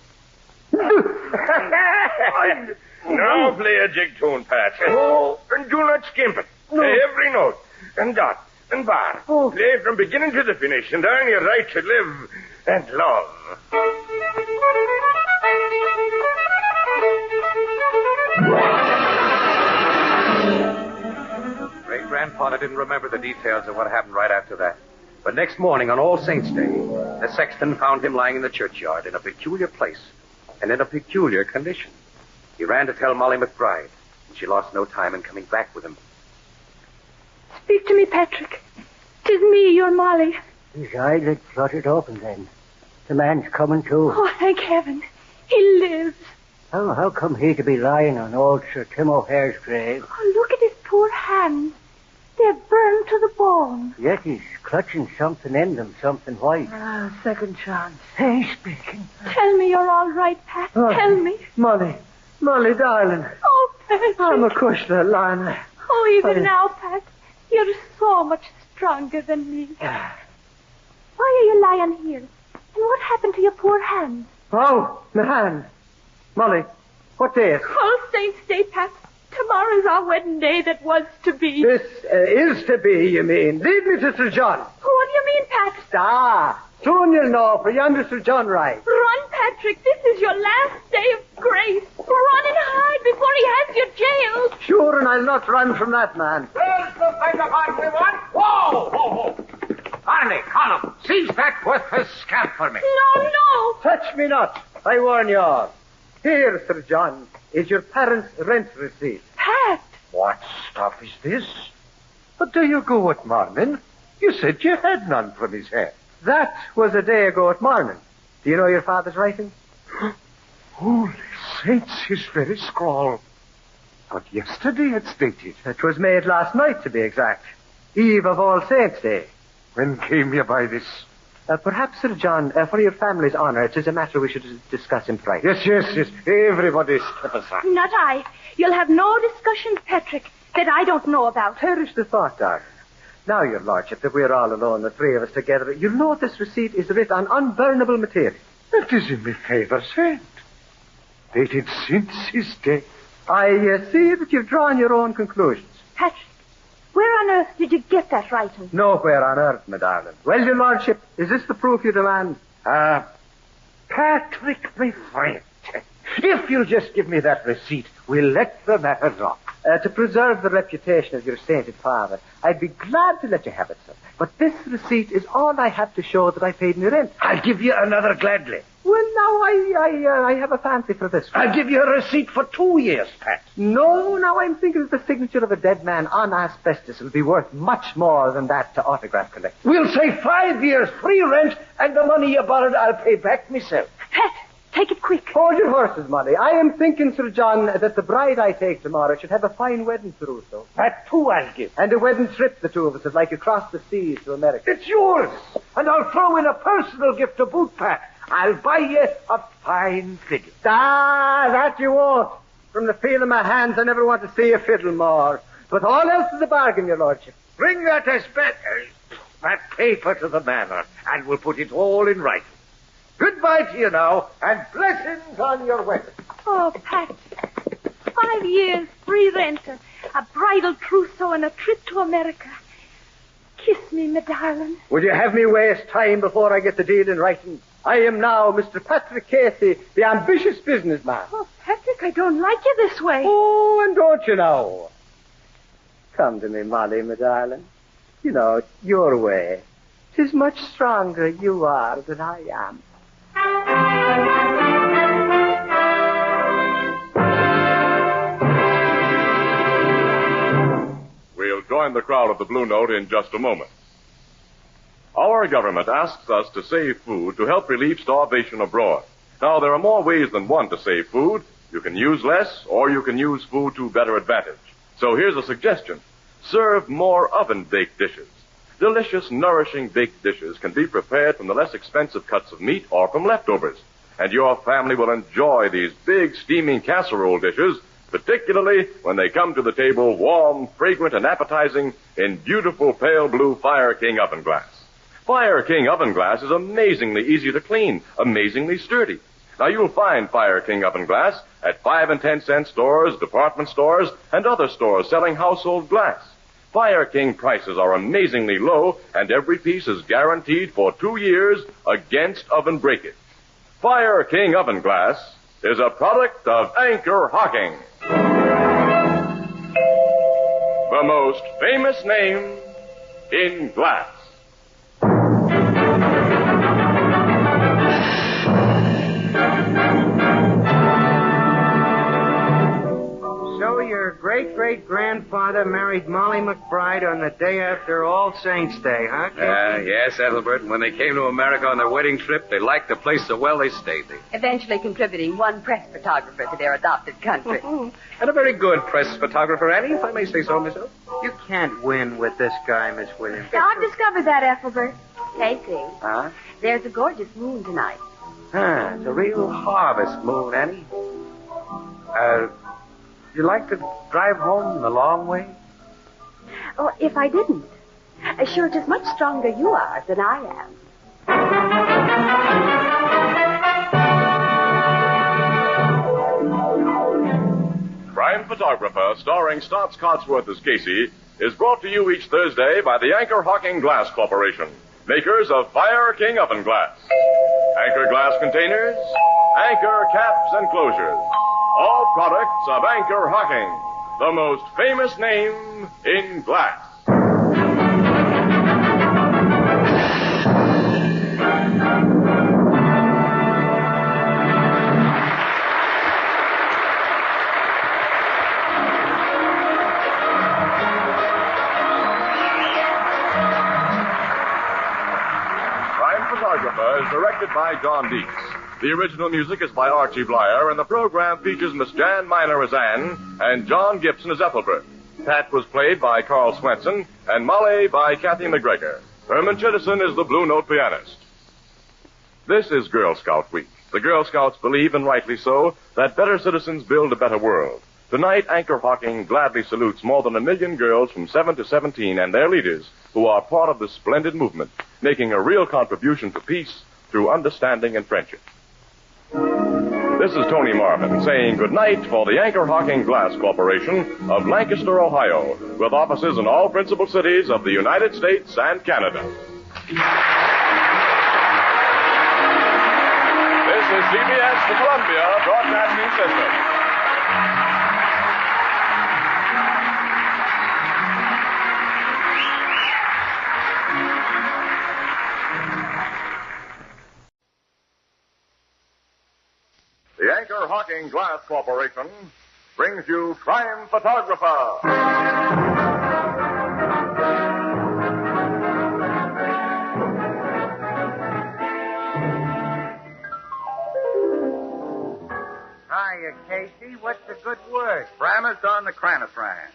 Now play a jig tune, Pat. Oh, and do not skimp it. No. Every note, and dot, and bar. Oh. Play from beginning to the finish, and earn your right to live and love. Great-grandfather didn't remember the details of what happened right after that. But next morning, on All Saints' Day, the sexton found him lying in the churchyard in a peculiar place and in a peculiar condition. He ran to tell Molly McBride, and she lost no time in coming back with him. Speak to me, Patrick. 'Tis me, your Molly. His eyes had fluttered open then. The man's coming to. Oh, thank heaven. He lives. How come he to be lying on old Sir Tim O'Hare's grave? Oh, look at his poor hands. They're burned to the bone. Yet he's clutching something in them, something white. Second chance. He's speaking. Tell me you're all right, Pat. Tell me. Molly, darling. Oh, Patrick. I'm a cushioner, Lana. Oh, even now, Pat, you're so much stronger than me. Why are you lying here? And what happened to your poor hand? Oh, my hand. Molly, what day is it? All Saints' Day, Pat. Tomorrow's our wedding day that was to be. This is to be, you mean. Lead me to Sir John. What do you mean, Pat? Soon you'll know, for yonder Sir John rides. Run, Patrick. This is your last day of grace. Run and hide before he has you jailed. Sure, and I'll not run from that man. There's the kind of heart we want. Whoa, whoa, whoa. Arnie, Column, seize that worthless scamp for me. No. Touch me not. I warn you all. Here, Sir John, is your parents' rent receipt. Pat! What stuff is this? But there you go at morning. You said you had none from his head. That was a day ago at morning. Do you know your father's writing? Holy saints, his very scrawl. But yesterday it stated. It was made last night, to be exact. Eve of All Saints' Day. When came you by this? Perhaps, Sir John, for your family's honor, it is a matter we should discuss in private. Yes. Everybody step aside. Not I. You'll have no discussions, Patrick, that I don't know about. Perish the thought, darling. Now, your lordship, that we're all alone, the three of us together, you'll know this receipt is writ on unburnable material. It is in my favor sent. Dated since his death. I see that you've drawn your own conclusions. Patrick, where on earth did you get that writing? Nowhere on earth, my darling. Well, your lordship, is this the proof you demand? Patrick, my friend, if you'll just give me that receipt, we'll let the matter drop. To preserve the reputation of your sainted father, I'd be glad to let you have it, sir. But this receipt is all I have to show that I paid my rent. I'll give you another gladly. Well, now I have a fancy for this one. I'll give you a receipt for 2 years, Pat. No, now I'm thinking that the signature of a dead man on asbestos will be worth much more than that to autograph collectors. We'll say 5 years free rent, and the money you borrowed I'll pay back myself. Pat, take it quick. Hold your horses, Molly. I am thinking, Sir John, that the bride I take tomorrow should have a fine wedding trousseau. That too I'll give. And a wedding trip, the two of us, would like across the seas to America. It's yours. And I'll throw in a personal gift to boot, Pat. I'll buy you a fine fiddle. That you won't. From the feel of my hands, I never want to see a fiddle more. But all else is a bargain, your lordship. Bring that that paper to the manor, and we'll put it all in writing. Goodbye to you now, and blessings on your wedding. Oh, Pat. 5 years free rent, a bridal trousseau, and a trip to America. Kiss me, my darling. Would you have me waste time before I get the deal in writing? I am now Mr. Patrick Casey, the ambitious businessman. Oh, Patrick, I don't like you this way. Oh, and don't you know? Come to me, Molly, my darling. You know, your way. 'Tis much stronger you are than I am. We'll join the crowd at the Blue Note in just a moment. Our government asks us to save food to help relieve starvation abroad. Now, there are more ways than one to save food. You can use less, or you can use food to better advantage. So here's a suggestion. Serve more oven-baked dishes. Delicious, nourishing baked dishes can be prepared from the less expensive cuts of meat or from leftovers. And your family will enjoy these big, steaming casserole dishes, particularly when they come to the table warm, fragrant, and appetizing in beautiful pale blue Fire King oven glass. Fire King oven glass is amazingly easy to clean, amazingly sturdy. Now, you'll find Fire King oven glass at 5 and 10 cent stores, department stores, and other stores selling household glass. Fire King prices are amazingly low, and every piece is guaranteed for 2 years against oven breakage. Fire King oven glass is a product of Anchor Hocking, the most famous name in glass. So your great-great-grandfather married Molly McBride on the day after All Saints' Day, huh? Yes, Ethelbert. When they came to America on their wedding trip, they liked the place so well they stayed there. Eventually contributing one press photographer to their adopted country. And a very good press photographer, Annie, if I may say so myself. You can't win with this guy, Miss Williams. Yeah, I've discovered that, Ethelbert. Casey, Huh? there's a gorgeous moon tonight. It's a real harvest moon, Annie. You like to drive home the long way? Oh, if I didn't. Sure, just much stronger you are than I am. Crime Photographer, starring Stotts Cotsworth as Casey, is brought to you each Thursday by the Anchor Hocking Glass Corporation, makers of Fire King Oven Glass. Anchor glass containers, Anchor caps and closures. All products of Anchor Hocking, the most famous name in glass. Photographer is directed by John Deeks. The original music is by Archie Blyer, and the program features Miss Jan Miner as Anne and John Gibson as Ethelbert. Pat was played by Carl Swenson, and Molly by Kathy McGregor. Herman Chittison is the Blue Note pianist. This is Girl Scout Week. The Girl Scouts believe, and rightly so, that better citizens build a better world. Tonight, Anchor Hocking gladly salutes more than 1 million girls from 7 to 17 and their leaders who are part of this splendid movement, making a real contribution to peace through understanding and friendship. This is Tony Marvin saying goodnight for the Anchor Hocking Glass Corporation of Lancaster, Ohio, with offices in all principal cities of the United States and Canada. This is CBS, the Columbia Broadcasting System. The Anchor Hocking Glass Corporation brings you Crime Photographer. Hiya, Casey. What's the good word? Framus on the Cranafran.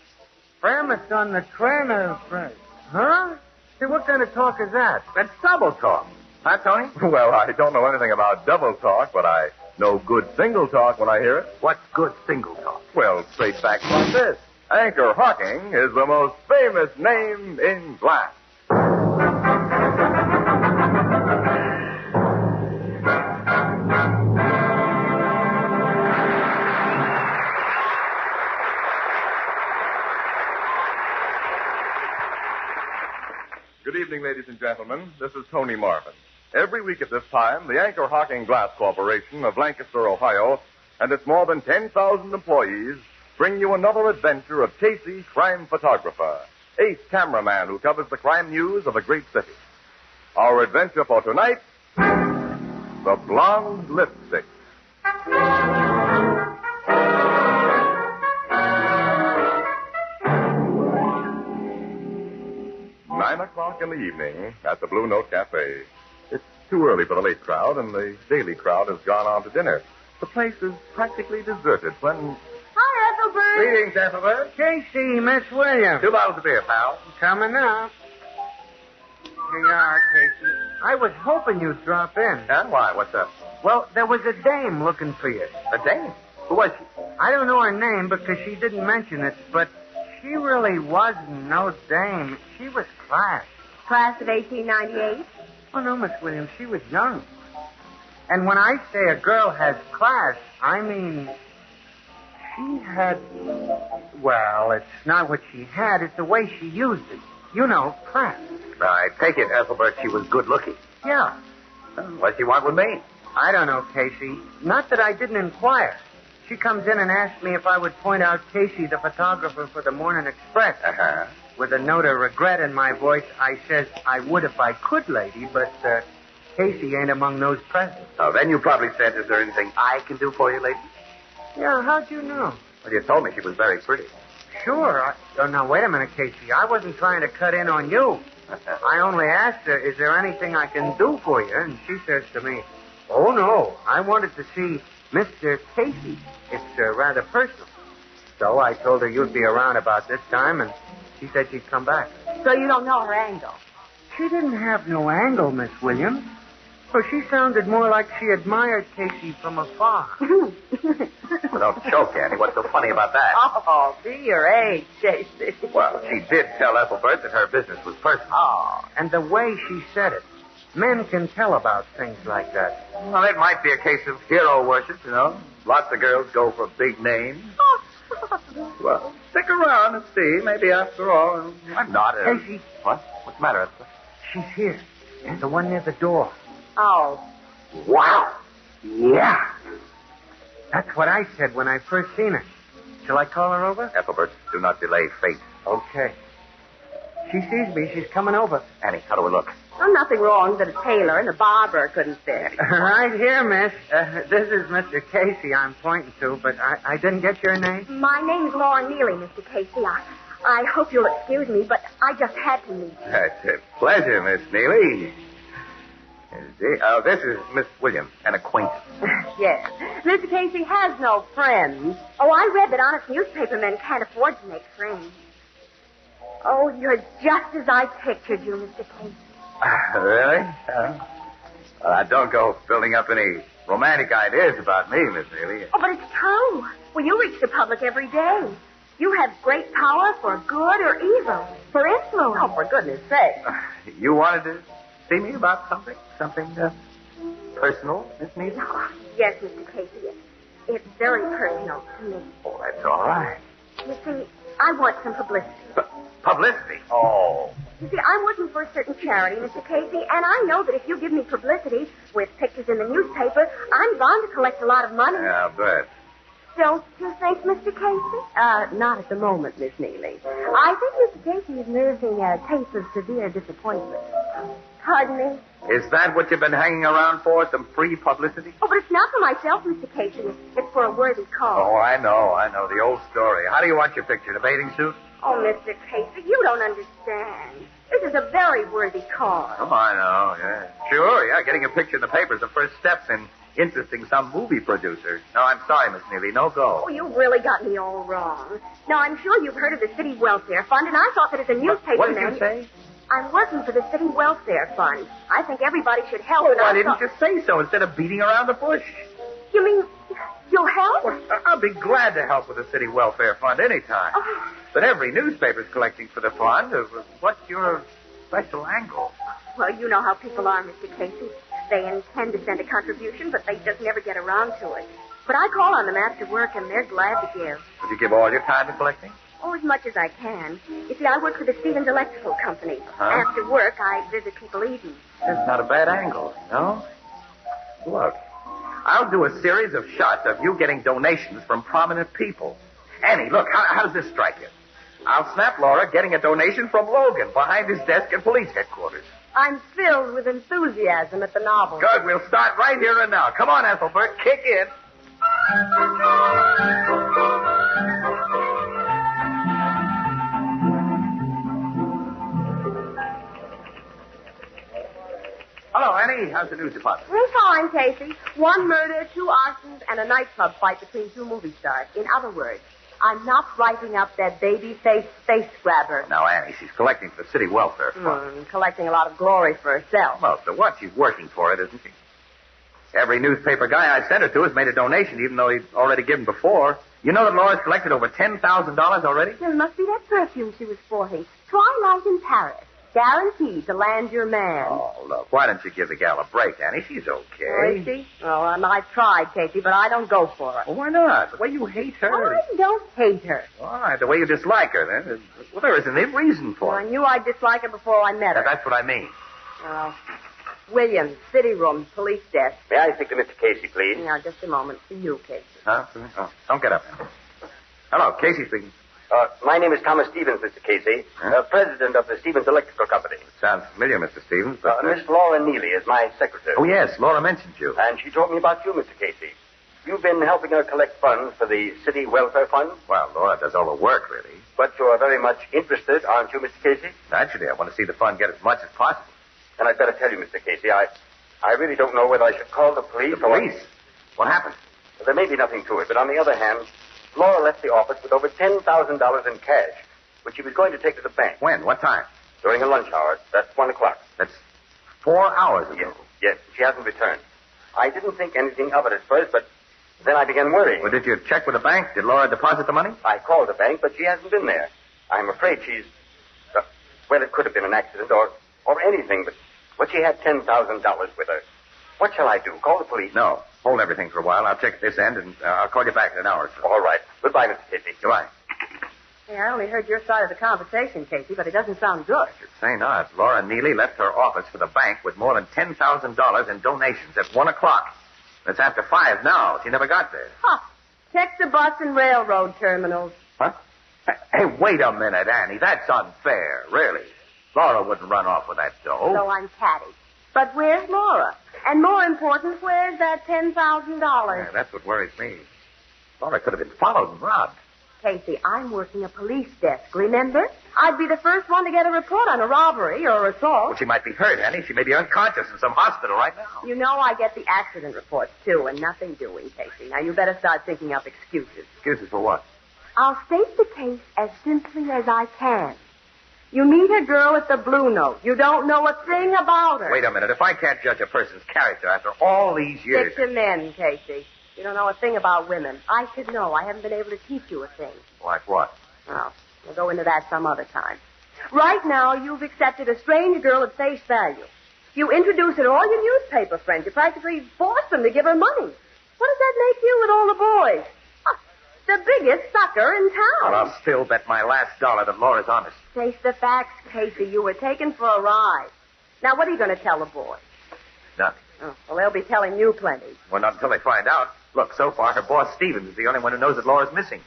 Framus on the Cranafran. Huh? Say, what kind of talk is that? That's double talk. Huh, Tony? Well, I don't know anything about double talk, but I know good single talk when I hear it. What's good single talk? Well, straight back like this. Anchor Hocking is the most famous name in glass. Good evening, ladies and gentlemen. This is Tony Marvin. Every week at this time, the Anchor Hocking Glass Corporation of Lancaster, Ohio, and its more than 10,000 employees bring you another adventure of Casey, crime photographer, ace cameraman who covers the crime news of a great city. Our adventure for tonight, the Blonde Lipstick. 9 o'clock in the evening at the Blue Note Cafe. It's too early for the late crowd, and the daily crowd has gone on to dinner. The place is practically deserted when... Hi, Ethelbert. Greetings, Ethelbert. Casey, Miss Williams. 2 bottles of beer, pal. Coming up. Here you are, Casey. I was hoping you'd drop in. And why? What's up? Well, there was a dame looking for you. A dame? Who was she? I don't know her name because she didn't mention it, but she really wasn't no dame. She was class. Class of 1898? Oh, no, Miss Williams, she was young. And when I say a girl has class, I mean she had... Well, it's not what she had, it's the way she used it. You know, class. I take it, Ethelbert, she was good looking. Yeah. What'd she want with me? I don't know, Casey. Not that I didn't inquire. She comes in and asks me if I would point out Casey, the photographer for the Morning Express. Uh-huh. With a note of regret in my voice, I says I would if I could, lady, but Casey ain't among those present. Oh, then you probably said, is there anything I can do for you, lady? Yeah, how'd you know? Well, you told me she was very pretty. Sure. Oh, now, wait a minute, Casey. I wasn't trying to cut in on you. I only asked her, is there anything I can do for you? And she says to me, oh, no, I wanted to see Mr. Casey. It's rather personal. So I told her you'd be around about this time, and she said she'd come back. So you don't know her angle? She didn't have no angle, Miss Williams. So she sounded more like she admired Casey from afar. Well, don't choke, Annie. What's so funny about that? Oh, be your age, Casey. Well, she did tell Ethelbert that her business was personal. Oh, and the way she said it. Men can tell about things like that. Well, it might be a case of hero worship, you know. Lots of girls go for big names. Well, stick around and see. Maybe after all, I'm not a... Casey. What? What's the matter, Ethelbert? She's here. The one near the door. Oh. Wow. Yeah. That's what I said when I first seen her. Shall I call her over? Ethelbert, do not delay fate. Okay. She sees me. She's coming over. Annie, how do we look? Well, nothing wrong that a tailor and a barber couldn't fit. Right here, miss. This is Mr. Casey I'm pointing to, but I didn't get your name. My name's Laura Neely, Mr. Casey. I hope you'll excuse me, but I just had to meet you. It's a pleasure, Miss Neely. This is Miss Williams, an acquaintance. Yes. Mr. Casey has no friends. Oh, I read that honest newspaper men can't afford to make friends. Oh, you're just as I pictured you, Mr. Casey. Really? Well, don't go building up any romantic ideas about me, Miss Neely. Oh, but it's true. Well, you reach the public every day. You have great power for good or evil, for influence. Oh, for goodness sake. You wanted to see me about something? Something personal, Miss Neely? Oh, yes, Mr. Casey. It's very personal to me. Oh, that's all right. You see, I want some publicity. Publicity? Oh. You see, I'm working for a certain charity, Mr. Casey, and I know that if you give me publicity with pictures in the newspaper, I'm bound to collect a lot of money. Yeah, I bet. Don't you think, Mr. Casey? Not at the moment, Miss Neely. I think Mr. Casey is nursing a case of severe disappointment. Pardon me? Is that what you've been hanging around for, some free publicity? Oh, but it's not for myself, Mr. Casey. It's for a worthy cause. Oh, I know. The old story. How do you want your picture? In a bathing suit? Oh, Mr. Casey, you don't understand. This is a very worthy cause. Oh, I know, yeah. Sure, yeah. Getting a picture in the paper is the first step in interesting some movie producer. No, I'm sorry, Miss Neely. No go. Oh, you really got me all wrong. Now, I'm sure you've heard of the City Welfare Fund, and I thought that as a newspaper What did you say? I'm working for the City Welfare Fund. I think everybody should help. Oh, why didn't you say so instead of beating around the bush? You mean you'll help? Well, I'll be glad to help with the City Welfare Fund anytime. Oh. But every newspaper's collecting for the fund. What's your special angle? Well, you know how people are, Mr. Casey. They intend to send a contribution, but they just never get around to it. But I call on them after work, and they're glad to give. Would you give all your time to collecting? Oh, as much as I can. You see, I work for the Stevens Electrical Company. Uh-huh. After work, I visit people eating. That's not a bad angle, you know? Look, I'll do a series of shots of you getting donations from prominent people. Annie, look, how does this strike you? I'll snap Laura getting a donation from Logan behind his desk at police headquarters. I'm filled with enthusiasm at the novel. Good, we'll start right here and now. Come on, Ethelbert, kick in. Hello, Annie. How's the news department? We're fine, Casey. 1 murder, 2 arsons, and a nightclub fight between 2 movie stars. In other words, I'm not writing up that baby-faced space grabber. Now, Annie, she's collecting for the City Welfare Fund. Collecting a lot of glory for herself. Well, so what? She's working for it, isn't she? Every newspaper guy I sent her to has made a donation, even though he'd already given before. You know that Laura's collected over $10,000 already? It must be that perfume she was sporting. Twilight in Paris. Guaranteed to land your man. Oh, look, why don't you give the gal a break, Annie? She's okay. Oh, is she? Oh, I've tried, Casey, but I don't go for it. Well, why not? The way you hate her. I don't hate her. All right, the way you dislike her, then. Well, there isn't any reason for it. I knew I'd dislike her before I met her. That's what I mean. Williams, city room, police desk. May I speak to Mr. Casey, please? Now, just a moment. For you, Casey. Huh? Oh, don't get up, Annie. Hello, Casey speaking. My name is Thomas Stevens, Mr. Casey, president of the Stevens Electrical Company. Sounds familiar, Mr. Stevens. But, Miss Laura Neely is my secretary. Oh, yes, Laura mentioned you. And she told me about you, Mr. Casey. You've been helping her collect funds for the City Welfare Fund? Well, Laura does all the work, really. But you are very much interested, aren't you, Mr. Casey? Naturally, I want to see the fund get as much as possible. And I'd better tell you, Mr. Casey, I really don't know whether I should call the police The police? What happened? Well, there may be nothing to it, but on the other hand, Laura left the office with over $10,000 in cash, which she was going to take to the bank. When? What time? During her lunch hour. That's 1 o'clock. That's 4 hours ago. Yes, she hasn't returned. I didn't think anything of it at first, but then I began worrying. Well, did you check with the bank? Did Laura deposit the money? I called the bank, but she hasn't been there. I'm afraid she's... well, it could have been an accident or anything, but she had $10,000 with her. What shall I do? Call the police? No. Hold everything for a while. I'll check at this end, and I'll call you back in an hour or so. All right. Goodbye, Mr. Casey. Goodbye. Hey, I only heard your side of the conversation, Casey, but it doesn't sound good. Say not. Laura Neely left her office for the bank with more than $10,000 in donations at 1 o'clock. It's after 5 now. She never got there. Huh. Check the bus and railroad terminals. Huh? Hey, wait a minute, Annie. That's unfair, really. Laura wouldn't run off with that dough. So I'm catty. But where's Laura? And more important, where's that $10,000? Yeah, that's what worries me. Laura could have been followed and robbed. Casey, I'm working a police desk, remember? I'd be the first one to get a report on a robbery or assault. Well, she might be hurt, Annie. She may be unconscious in some hospital right now. You know I get the accident reports, too, and nothing doing, Casey. Now, you better start thinking up excuses. Excuses for what? I'll state the case as simply as I can. You meet a girl at the Blue Note. You don't know a thing about her. Wait a minute. If I can't judge a person's character after all these years... Stick to men, Casey. You don't know a thing about women. I should know. I haven't been able to teach you a thing. Like what? Oh, we'll go into that some other time. Right now, you've accepted a strange girl at face value. You introduce her to all your newspaper friends. You practically force them to give her money. What does that make you with all the boys? Huh, the biggest sucker in town. Well, I'll still bet my last dollar that Laura's honest. Face the facts, Casey. You were taken for a ride. Now, what are you going to tell the boys? Nothing. Oh, well, they'll be telling you plenty. Well, not until they find out. Look, so far, her boss, Stevens, is the only one who knows that Laura's missing.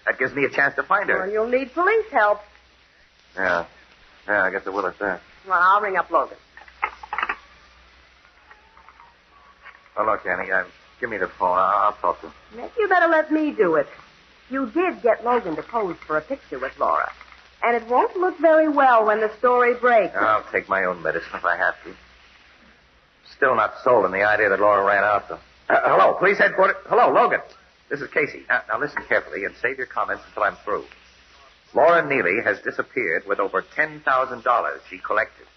That gives me a chance to find her. Well, you'll need police help. Yeah, I guess I will at that. Well, I'll ring up Logan. Oh, look, Annie, give me the phone. I'll talk to him. Maybe you better let me do it. You did get Logan to pose for a picture with Laura. And it won't look very well when the story breaks. I'll take my own medicine if I have to. Still not sold on the idea that Laura ran out, though. Hello, police headquarters. Hello, Logan. This is Casey. Now listen carefully and save your comments until I'm through. Laura Neely has disappeared with over $10,000 she collected.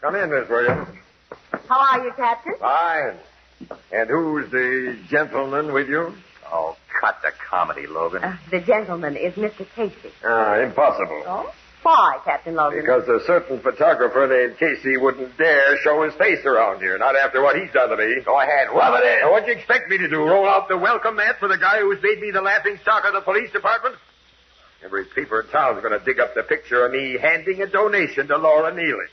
Come in, Miss Williams. How are you, Captain? Fine. And who's the gentleman with you? Oh, cut the comedy, Logan. The gentleman is Mr. Casey. Impossible. Oh? Why, Captain Logan? Because a certain photographer named Casey wouldn't dare show his face around here, not after what he's done to me. Go ahead, rub it in. Now, what'd you expect me to do, roll out the welcome mat for the guy who's made me the laughing stock of the police department? Every paper in town's going to dig up the picture of me handing a donation to Laura Neely.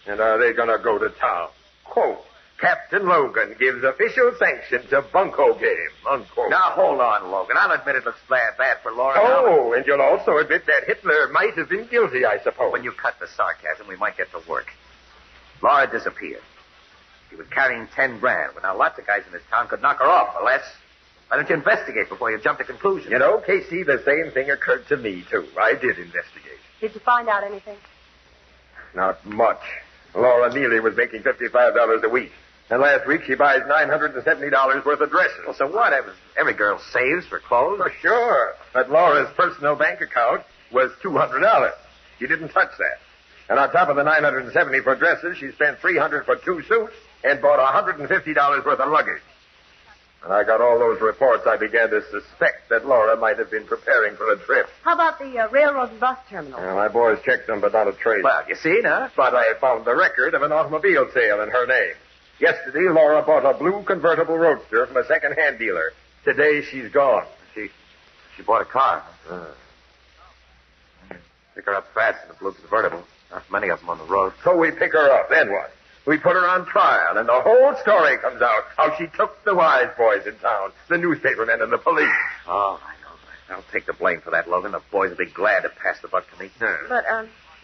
And are they going to go to town? Quote, Captain Logan gives official sanction to bunco game, unquote. Now, hold on, Logan. I'll admit it looks bad for Laura. Oh, and you'll also admit that Hitler might have been guilty, I suppose. When you cut the sarcasm, we might get to work. Laura disappeared. She was carrying 10 grand. Well, now, lots of guys in this town could knock her off for less. Why don't you investigate before you jump to conclusions? You know, Casey, the same thing occurred to me, too. I did investigate. Did you find out anything? Not much. Laura Neely was making $55 a week. And last week she buys $970 worth of dresses. Well, so what? Every girl saves for clothes? For sure. But Laura's personal bank account was $200. She didn't touch that. And on top of the $970 for dresses, she spent $300 for 2 suits and bought $150 worth of luggage. When I got all those reports, I began to suspect that Laura might have been preparing for a trip. How about the railroad and bus terminal? Well, my boys checked them, but not a trace. Well, you see, now. But I found the record of an automobile sale in her name. Yesterday, Laura bought a blue convertible roadster from a second-hand dealer. Today, she's gone. She bought a car. Pick her up fast in the blue convertible. Not many of them on the road. So we pick her up. Then what? We put her on trial, and the whole story comes out. How she took the wise boys in town, the newspapermen and the police. Oh, I know. I'll take the blame for that, Logan. The boys will be glad to pass the buck to me. But,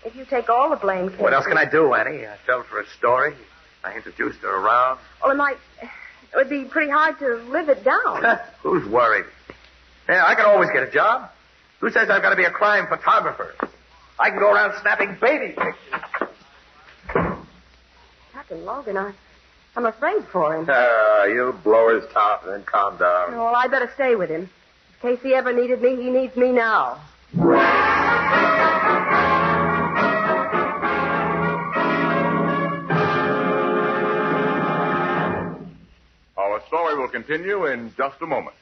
if you take all the blame, Casey... What else can I do, Annie? I fell for a story. I introduced her around. Well, it would be pretty hard to live it down. Who's worried? Yeah, I can always get a job. Who says I've got to be a crime photographer? I can go around snapping baby pictures. Captain Logan, I'm afraid for him. You'll blow his top and then calm down. Well, I better stay with him. In case he ever needed me, he needs me now. continue in just a moment.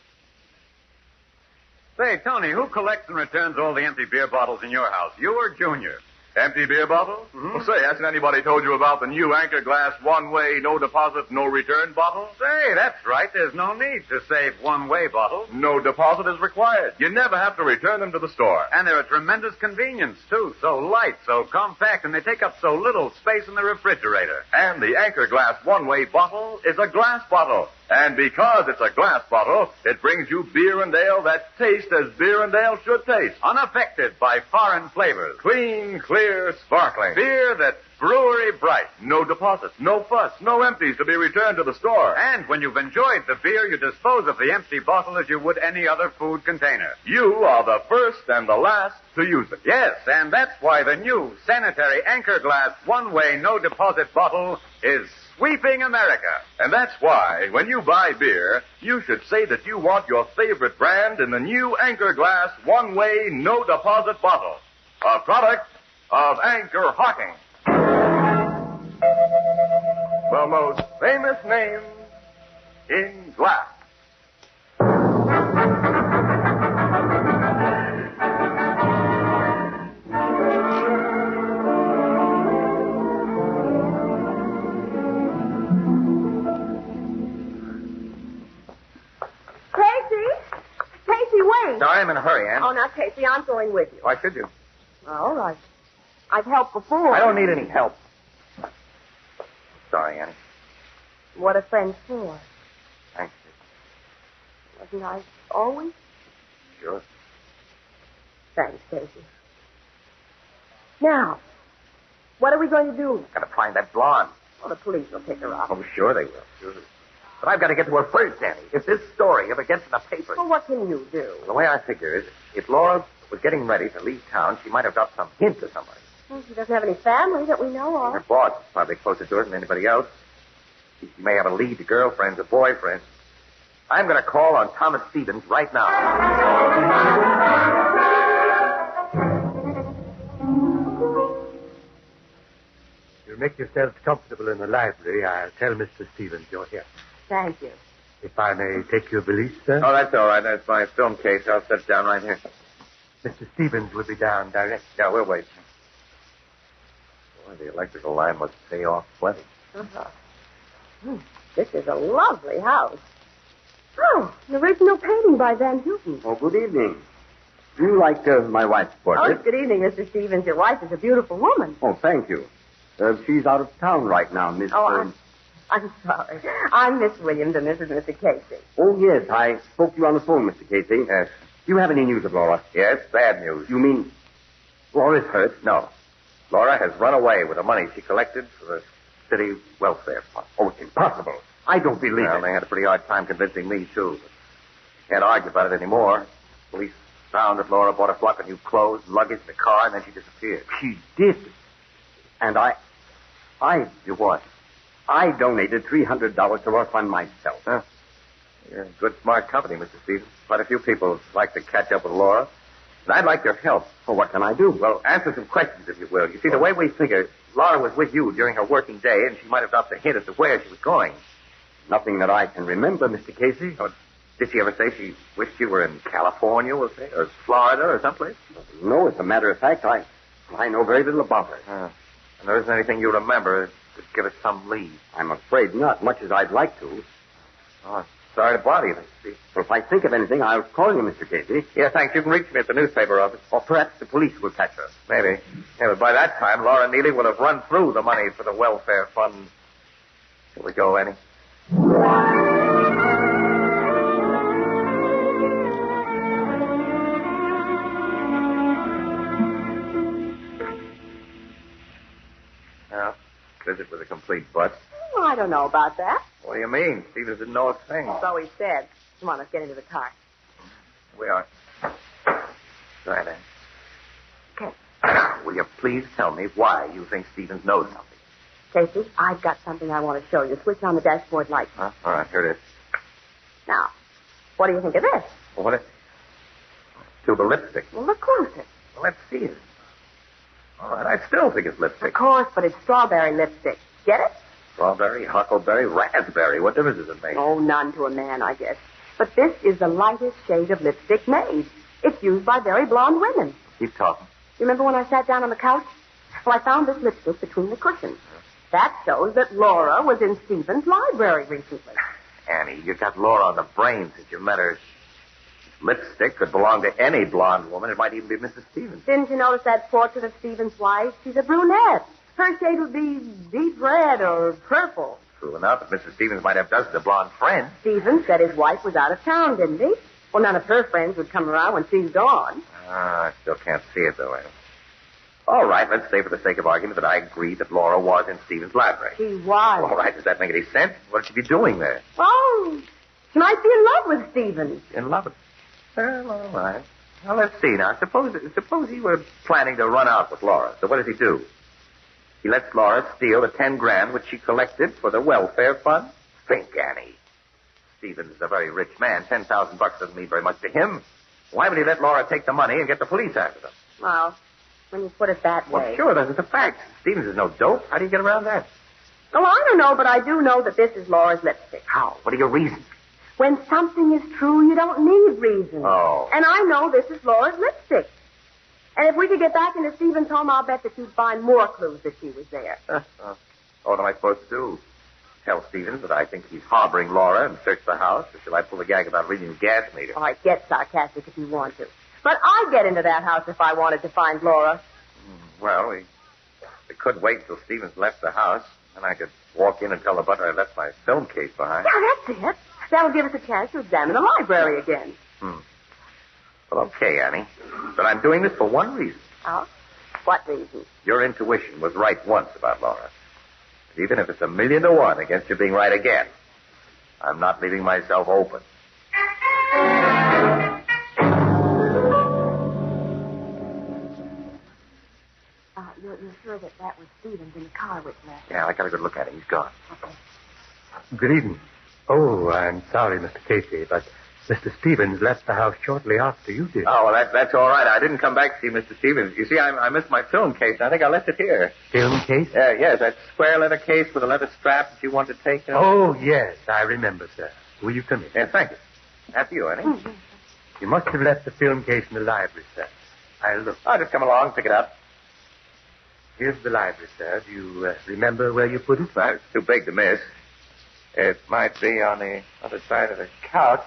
Say, Tony, who collects and returns all the empty beer bottles in your house? You or Junior? Empty beer bottles? Mm-hmm. Well, say, hasn't anybody told you about the new Anchor Glass one-way, no deposit, no return bottle? Say, that's right. There's no need to save one-way bottles. No deposit is required. You never have to return them to the store. And they're a tremendous convenience, too. So light, so compact, and they take up so little space in the refrigerator. And the Anchor Glass one-way bottle is a glass bottle. And because it's a glass bottle, it brings you beer and ale that taste as beer and ale should taste. Unaffected by foreign flavors. Clean, clear, sparkling. Beer that's brewery bright. No deposits, no fuss, no empties to be returned to the store. And when you've enjoyed the beer, you dispose of the empty bottle as you would any other food container. You are the first and the last to use it. Yes, and that's why the new sanitary Anchor Glass one-way no deposit bottle is sweeping America. And that's why, when you buy beer, you should say that you want your favorite brand in the new Anchor Glass one-way no deposit bottle. A product of Anchor Hocking. The most famous name in glass. Wait. Sorry, I'm in a hurry, Ann. Oh, now, Casey, I'm going with you. Why should you? All right. I've helped before. I don't need any help. Sorry, Annie. What are friends for? Thanks. Wasn't I always? Sure. Thanks, Casey. Now, what are we going to do? Gotta find that blonde. Well, the police will pick her up. Oh, sure they will. Sure. But I've got to get to her first, Annie. If this story ever gets in the paper. Well, what can you do? The way I figure is, if Laura was getting ready to leave town, she might have got some hint to somebody. Well, she doesn't have any family that we know of. Her boss is probably closer to her than anybody else. She may have a lead to girlfriends or boyfriends. I'm going to call on Thomas Stevens right now. You make yourselves comfortable in the library. I'll tell Mr. Stevens you're here. Thank you. If I may take your valise, sir. Oh, that's all right. That's my film case. I'll set it down right here. Mr. Stevens will be down direct. Yeah, we'll wait. Boy, the electrical line must pay off plenty. Uh-huh. This is a lovely house. Oh, an original painting by Van Houten. Oh, good evening. Do you like my wife's portrait? Oh, good evening, Mr. Stevens. Your wife is a beautiful woman. Oh, thank you. She's out of town right now, Miss... I'm sorry. I'm Miss Williams, and this is Mr. Casey. Oh, yes. I spoke to you on the phone, Mr. Casey. Yes. Do you have any news of Laura? Yes, bad news. You mean Laura's hurt? No. Laura has run away with the money she collected for the city welfare fund. Oh, it's impossible. I don't believe it. They had a pretty hard time convincing me, too. But can't argue about it anymore. Police found that Laura bought a flock of new clothes, luggage, and a car, and then she disappeared. She did. And I You what? I donated $300 to our fund myself. Huh? You're in good, smart company, Mr. Stevens. Quite a few people like to catch up with Laura. And I'd like your help. Well, what can I do? Well, answer some questions, if you will. You see, the way we figure, Laura was with you during her working day, and she might have dropped a hint as to where she was going. Nothing that I can remember, Mr. Casey. Oh, did she ever say she wished you were in California, we'll say, or Florida, or someplace? No, as a matter of fact, I know very little about her. And there isn't anything you remember that could give us some lead. I'm afraid not, much as I'd like to. Oh, sorry to bother you, Mr. Stevens. Well, if I think of anything, I'll call you, Mr. Casey. Yeah, thanks. You can reach me at the newspaper office. Or perhaps the police will catch her. Maybe. Yeah, but by that time, Laura Neely will have run through the money for the welfare fund. Here we go, Annie. Well, visit with a complete butt. Well, I don't know about that. What do you mean? Stevens didn't know a thing. So he said. Come on, let's get into the car. We are. Go ahead, Anne. Okay. Will you please tell me why you think Stevens knows something? Casey, I've got something I want to show you. Switch on the dashboard light. Huh? All right, here it is. Now, what do you think of this? Well, what is... To the lipstick. Well, look closer. Well, let's see it. All right, I still think it's lipstick. Of course, but it's strawberry lipstick. Get it? Strawberry, huckleberry, raspberry. What difference does it make? Oh, none to a man, I guess. But this is the lightest shade of lipstick made. It's used by very blonde women. Keep talking. You remember when I sat down on the couch? Well, I found this lipstick between the cushions. That shows that Laura was in Stephen's library recently. Annie, you got Laura on the brain since you met her. Lipstick could belong to any blonde woman. It might even be Mrs. Stevens. Didn't you notice that portrait of Stephen's wife? She's a brunette. Her shade would be deep red or purple. True enough, but Mrs. Stevens might have dozens of blonde friends. Stephen said his wife was out of town, didn't he? Well, none of her friends would come around when she's gone. I still can't see it, though, Annie. All right, let's say for the sake of argument that I agree that Laura was in Stephen's library. She was. All right, does that make any sense? What should she be doing there? Oh, she might be in love with Stephen. In love with... Well, all right. Now, let's see. Now, suppose he were planning to run out with Laura. So what does he do? He lets Laura steal the 10 grand which she collected for the welfare fund? Think, Annie. Stevens is a very rich man. $10,000 doesn't mean very much to him. Why would he let Laura take the money and get the police after them? Well, when you put it that way. Well, sure, that's a fact. Stevens is no dope. How do you get around that? Oh, I don't know, but I do know that this is Laura's lipstick. How? What are your reasons? When something is true, you don't need reasons. Oh. And I know this is Laura's lipstick. And if we could get back into Stephen's home, I'll bet that you'd find more clues that she was there. What am I supposed to do? Tell Stevens that I think he's harboring Laura and search the house? Or shall I pull the gag about reading the gas meter? All right, get sarcastic if you want to. But I'd get into that house if I wanted to find Laura. Well, we could wait until Stevens left the house, and I could walk in and tell the butler I left my film case behind. Yeah, that's it. That'll give us a chance to examine the library again. Well, okay, Annie. But I'm doing this for one reason. Oh? What reason? Your intuition was right once about Laura. And even if it's 1,000,000 to 1 against you being right again, I'm not leaving myself open. You're sure that was Stevens in the car with left? Yeah, I got a good look at him. He's gone. Okay. Good evening. Oh, I'm sorry, Mr. Casey, but Mr. Stevens left the house shortly after you did. Oh, well, that's all right. I didn't come back to see Mr. Stevens. You see, I missed my film case. I think I left it here. Film case? Yes, that square leather case with a leather strap that you wanted to take. Oh, yes, I remember, sir. Will you come in? Yes, thank you. After you, Annie. You must have left the film case in the library, sir. I'll look. I'll just come along and pick it up. Here's the library, sir. Do you remember where you put it? Well, it's too big to miss. It might be on the other side of the couch.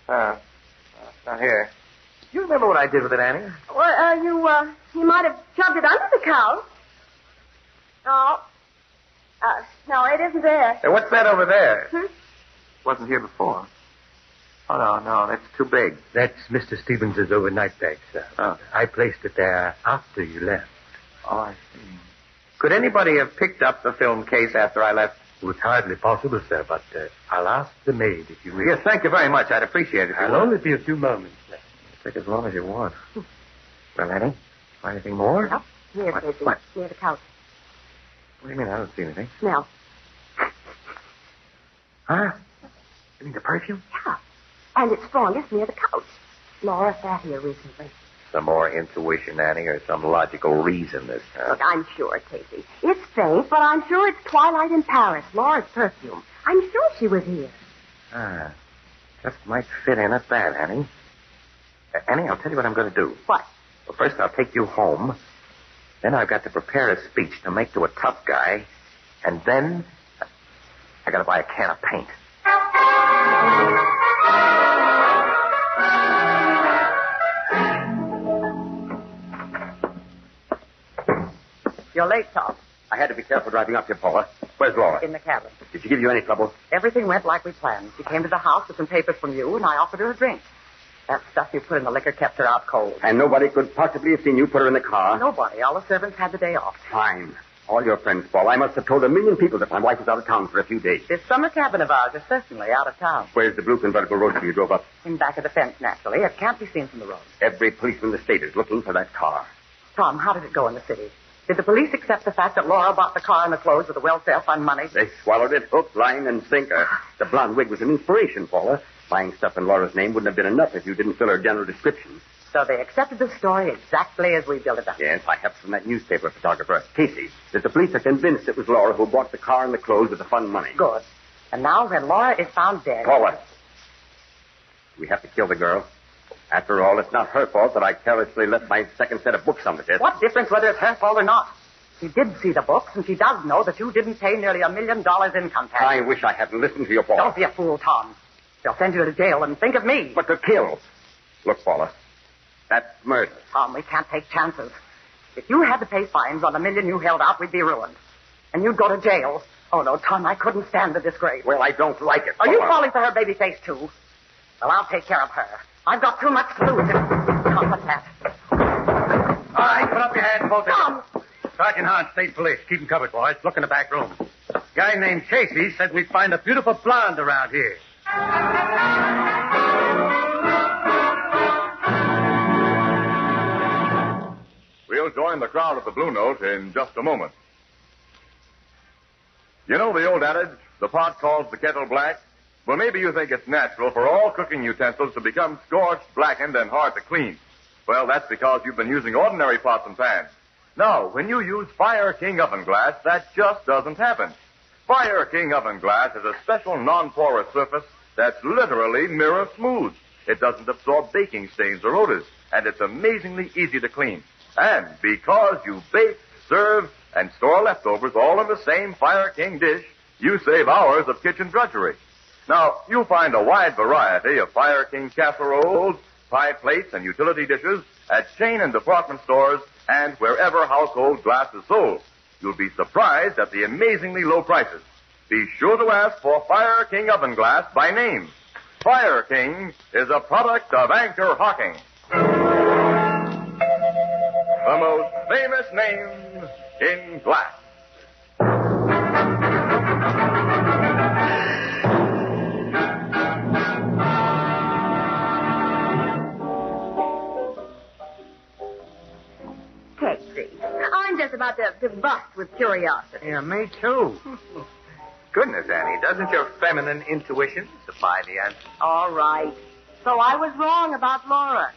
It's not here. Do you remember what I did with it, Annie? Well, you might have shoved it under the couch. No, it isn't there. Hey, what's that over there? Wasn't here before. Oh, no, that's too big. That's Mr. Stevens' overnight bag, sir. Oh. I placed it there after you left. Oh, I see. Could anybody have picked up the film case after I left? It's hardly possible, sir, but I'll ask the maid if you wish. Yes, thank you very much. I'd appreciate it. I'll only be a few moments, sir. Take as long as you want. Well, Annie, anything more? No. Here, Casey. What? Near the couch. What do you mean? I don't see anything. Smell. Huh? You mean the perfume? Yeah. And it's strongest near the couch. Laura sat here recently. Some more intuition, Annie, or some logical reason this time? Look, I'm sure, Casey. It's faint, but I'm sure it's Twilight in Paris, Laura's perfume. I'm sure she was here. Just might fit in at that, Annie. Annie, I'll tell you what I'm going to do. What? Well, first I'll take you home. Then I've got to prepare a speech to make to a tough guy. And then I got to buy a can of paint. You're late, Tom. I had to be careful driving up here, Paula. Where's Laura? In the cabin. Did she give you any trouble? Everything went like we planned. She came to the house with some papers from you, and I offered her a drink. That stuff you put in the liquor kept her out cold. And nobody could possibly have seen you put her in the car? Nobody. All the servants had the day off. Fine. All your friends, Paul. I must have told 1,000,000 people that my wife was out of town for a few days. This summer cabin of ours is certainly out of town. Where's the blue convertible roadster you drove up? In back of the fence, naturally. It can't be seen from the road. Every policeman in the state is looking for that car. Tom, how did it go in the city? Did the police accept the fact that Laura bought the car and the clothes with the welfare fund money? They swallowed it hook, line, and sinker. The blonde wig was an inspiration, Paula. Buying stuff in Laura's name wouldn't have been enough if you didn't fill her general description. So they accepted the story exactly as we built it up. Yes, by help from that newspaper photographer, Casey, that the police are convinced it was Laura who bought the car and the clothes with the fund money. Good. And now when Laura is found dead... Paula, we have to kill the girl. After all, it's not her fault that I carelessly left my second set of books on the desk. What difference whether it's her fault or not? She did see the books, and she does know that you didn't pay nearly $1 million income tax. I wish I hadn't listened to your boss. Don't be a fool, Tom. They'll send you to jail, and think of me. But to kill. Look, Paula, that's murder. Tom, we can't take chances. If you had to pay fines on the $1 million you held out, we'd be ruined. And you'd go to jail. Oh, no, Tom, I couldn't stand the disgrace. Well, I don't like it. Are you Paula. falling for her baby face, too? Well, I'll take care of her. I've got too much to lose. Come with that. All right, put up your hands, both of you. Tom! Sergeant Hahn, State Police. Keep them covered, boys. Look in the back room. A guy named Casey said we'd find a beautiful blonde around here. We'll join the crowd at the Blue Note in just a moment. You know the old adage, the pot calls the kettle black? Well, maybe you think it's natural for all cooking utensils to become scorched, blackened, and hard to clean. Well, that's because you've been using ordinary pots and pans. Now, when you use Fire King oven glass, that just doesn't happen. Fire King oven glass has a special non-porous surface that's literally mirror smooth. It doesn't absorb baking stains or odors, and it's amazingly easy to clean. And because you bake, serve, and store leftovers all in the same Fire King dish, you save hours of kitchen drudgery. Now, you'll find a wide variety of Fire King casseroles, pie plates, and utility dishes at chain and department stores and wherever household glass is sold. You'll be surprised at the amazingly low prices. Be sure to ask for Fire King oven glass by name. Fire King is a product of Anchor Hocking. The most famous name in glass. Casey, I'm just about to bust with curiosity. Yeah, me too. Goodness, Annie, doesn't your feminine intuition supply the answer? All right. So I was wrong about Laura.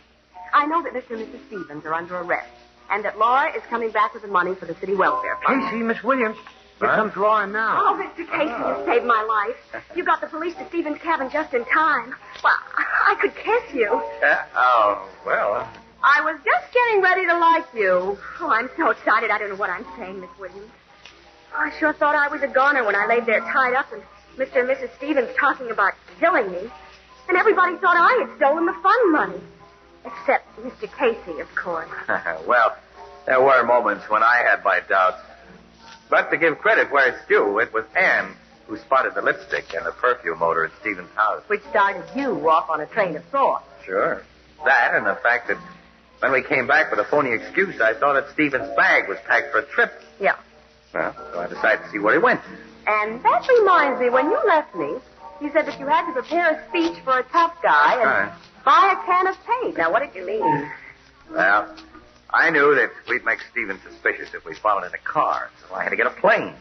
I know that Mr. and Mrs. Stevens are under arrest, and that Laura is coming back with the money for the city welfare fund. Casey, Miss Williams, here comes Laura now. Oh, Mr. Casey, you saved my life. You got the police to Stevens' cabin just in time. Well, I could kiss you. Well. I was just getting ready to like you. Oh, I'm so excited I don't know what I'm saying, Miss Williams. I sure thought I was a goner when I laid there tied up and Mr. and Mrs. Stevens talking about killing me. And everybody thought I had stolen the fund money. Except Mr. Casey, of course. Well, there were moments when I had my doubts. But to give credit where it's due, it was Anne who spotted the lipstick and the perfume odor at Stevens' house. Which started you off on a train of thought. Sure. That and the fact that when we came back with a phony excuse, I saw that Stevens' bag was packed for a trip. Yeah. Well, so I decided to see where he went. And that reminds me, when you left me, you said that you had to prepare a speech for a tough guy and buy a can of paint. Now, what did you mean? Well, I knew that we'd make Stevens suspicious if we followed in a car, so I had to get a plane.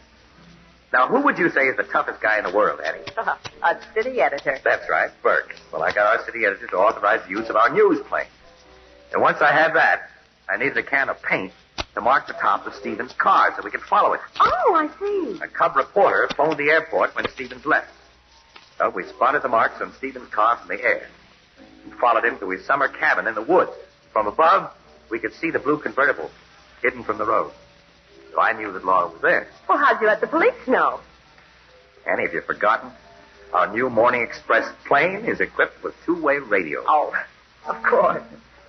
Now, who would you say is the toughest guy in the world, Annie? A city editor. That's right, Burke. Well, I got our city editor to authorize the use of our news plane. And once I had that, I needed a can of paint to mark the top of Stevens' car so we could follow it. Oh, I see. A cub reporter phoned the airport when Stevens left. So we spotted the marks on Stevens' car from the air. We followed him to his summer cabin in the woods. From above, we could see the blue convertible hidden from the road. So I knew that Laura was there. Well, how'd you let the police know? Annie, have you forgotten? Our new Morning Express plane is equipped with two-way radio. Oh, of course.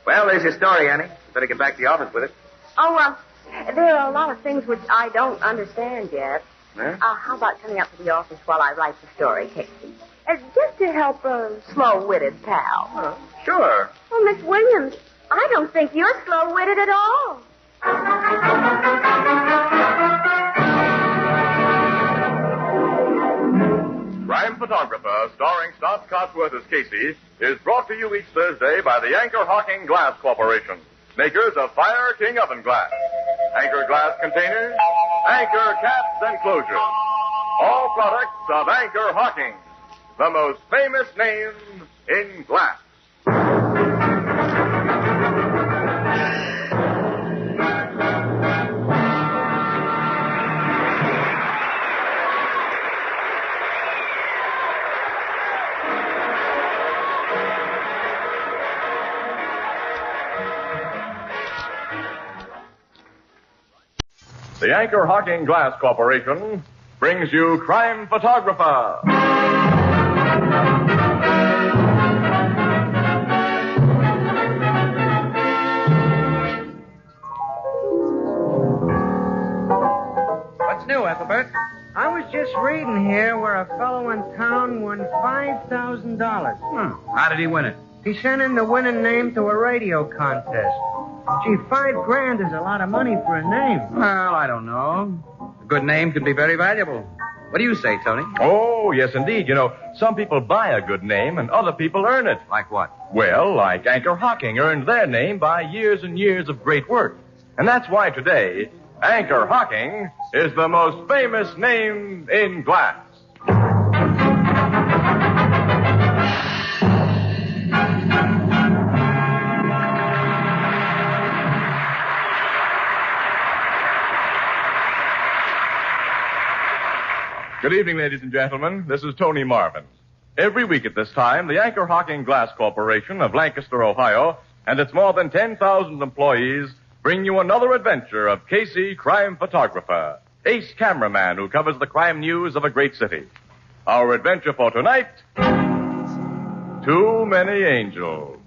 Well, there's your story, Annie. You better get back to the office with it. Oh, well, there are a lot of things which I don't understand yet. Huh? How about coming up to the office while I write the story, Casey? Just to help a slow-witted pal. Sure. Well, Miss Williams, I don't think you're slow-witted at all. Crime Photographer, starring Stott Cotsworth as Casey, is brought to you each Thursday by the Anchor Hocking Glass Corporation, makers of Fire King oven glass, Anchor glass containers, Anchor caps and closures. All products of Anchor Hocking, the most famous name in glass. Anchor Hocking Glass Corporation brings you Crime Photographer. What's new, Ethelbert? I was just reading here where a fellow in town won $5,000. How did he win it? He sent in the winning name to a radio contest. Gee, $5,000 is a lot of money for a name. Well, I don't know. A good name can be very valuable. What do you say, Tony? Oh, yes, indeed. You know, some people buy a good name and other people earn it. Like what? Well, like Anchor Hocking earned their name by years and years of great work. And that's why today, Anchor Hocking is the most famous name in glass. Good evening, ladies and gentlemen. This is Tony Marvin. Every week at this time, the Anchor Hocking Glass Corporation of Lancaster, Ohio, and its more than 10,000 employees bring you another adventure of Casey, crime photographer, ace cameraman who covers the crime news of a great city. Our adventure for tonight, Too Many Angels.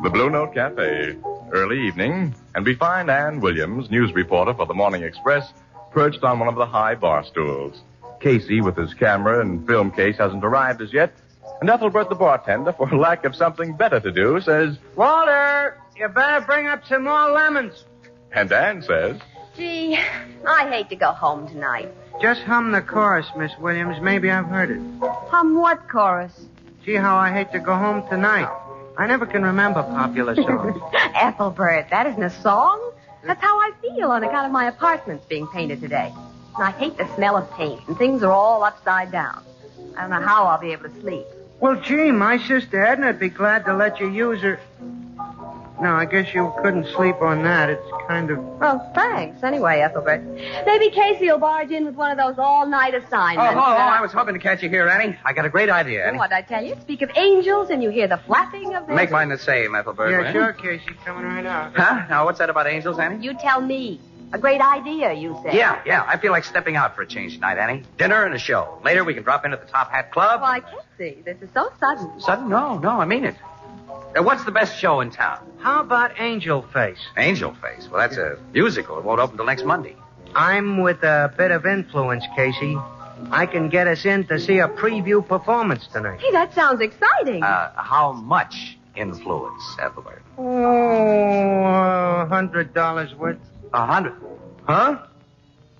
The Blue Note Cafe. Early evening, and we find Ann Williams, news reporter for the Morning Express, perched on one of the high bar stools. Casey, with his camera and film case, hasn't arrived as yet, and Ethelbert, the bartender, for lack of something better to do, says, Walter, you better bring up some more lemons. And Ann says, Gee, I hate to go home tonight. Just hum the chorus, Miss Williams. Maybe I've heard it. Hum what chorus? Gee, how I hate to go home tonight. I never can remember popular songs. Ethelbert, that isn't a song. That's how I feel on account of my apartments being painted today. And I hate the smell of paint, and things are all upside down. I don't know how I'll be able to sleep. Well, gee, my sister Edna'd be glad to let you use her. No, I guess you couldn't sleep on that. It's kind of... Well, thanks. Anyway, Ethelbert, maybe Casey will barge in with one of those all-night assignments. Oh, I was hoping to catch you here, Annie. I got a great idea, Annie. What'd I tell you? Speak of angels, and you hear the flapping of their... Make mine the same, Ethelbert. Yeah, sure, Casey. Coming right out. Huh? Now, what's that about angels, Annie? You tell me. A great idea, you say. Yeah. I feel like stepping out for a change tonight, Annie. Dinner and a show. Later, we can drop in at the Top Hat Club. Why, Casey, this is so sudden. Sudden? No, I mean it. What's the best show in town? How about Angel Face? Angel Face? Well, that's a musical. It won't open till next Monday. I'm with a bit of influence, Casey. I can get us in to see a preview performance tonight. Hey, that sounds exciting. How much influence, Ethelbert? Oh, $100 worth. 100? Huh?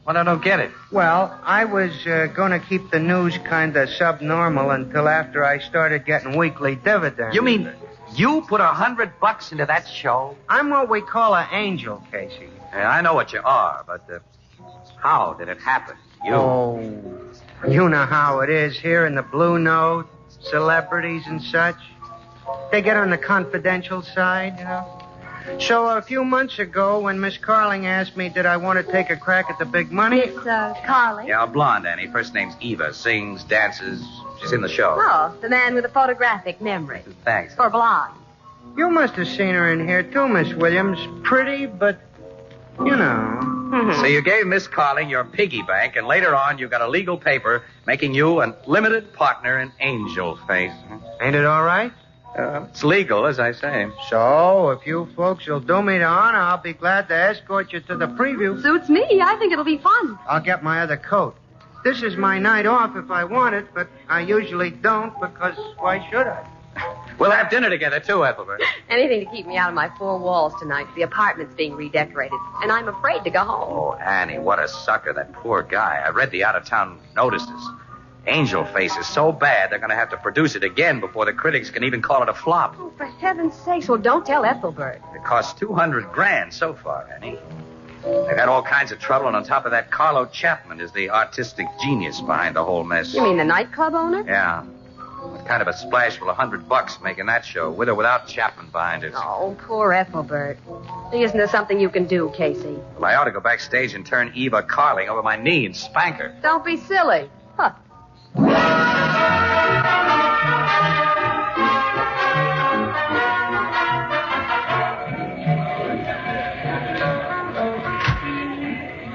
Well, I don't get it. Well, I was going to keep the news kind of subnormal until after I started getting weekly dividends. You mean you put $100 into that show? I'm what we call an angel, Casey. Yeah, I know what you are, but how did it happen? Oh, you know how it is here in the Blue Note, celebrities and such. They get on the confidential side, you know. So a few months ago, when Miss Carling asked me did I want to take a crack at the big money... Miss Carling? Yeah, a blonde, Annie. First name's Eva. Sings, dances. She's in the show. Oh, the man with a photographic memory. Thanks. For blonde. You must have seen her in here, too, Miss Williams. Pretty, but, you know. So you gave Miss Carling your piggy bank, and later on you got a legal paper making you a limited partner in Angel Face. Ain't it all right? It's legal, as I say. So, if you folks will do me the honor, I'll be glad to escort you to the preview. Suits me. I think it'll be fun. I'll get my other coat. This is my night off if I want it, but I usually don't because why should I? We'll have dinner together, too, Ethelbert. Anything to keep me out of my four walls tonight. The apartment's being redecorated, and I'm afraid to go home. Oh, Annie, what a sucker, that poor guy. I read the out-of-town notices. Angel Face is so bad they're going to have to produce it again before the critics can even call it a flop. Oh, for heaven's sakes, well, don't tell Ethelbert. It cost $200,000 so far, Annie. They've had all kinds of trouble, and on top of that, Carlo Chapman is the artistic genius behind the whole mess. You mean the nightclub owner? Yeah. What kind of a splash will $100 making that show, with or without Chapman behind it? Oh, poor Ethelbert. Isn't there something you can do, Casey? Well, I ought to go backstage and turn Eva Carling over my knee and spank her. Don't be silly. Huh.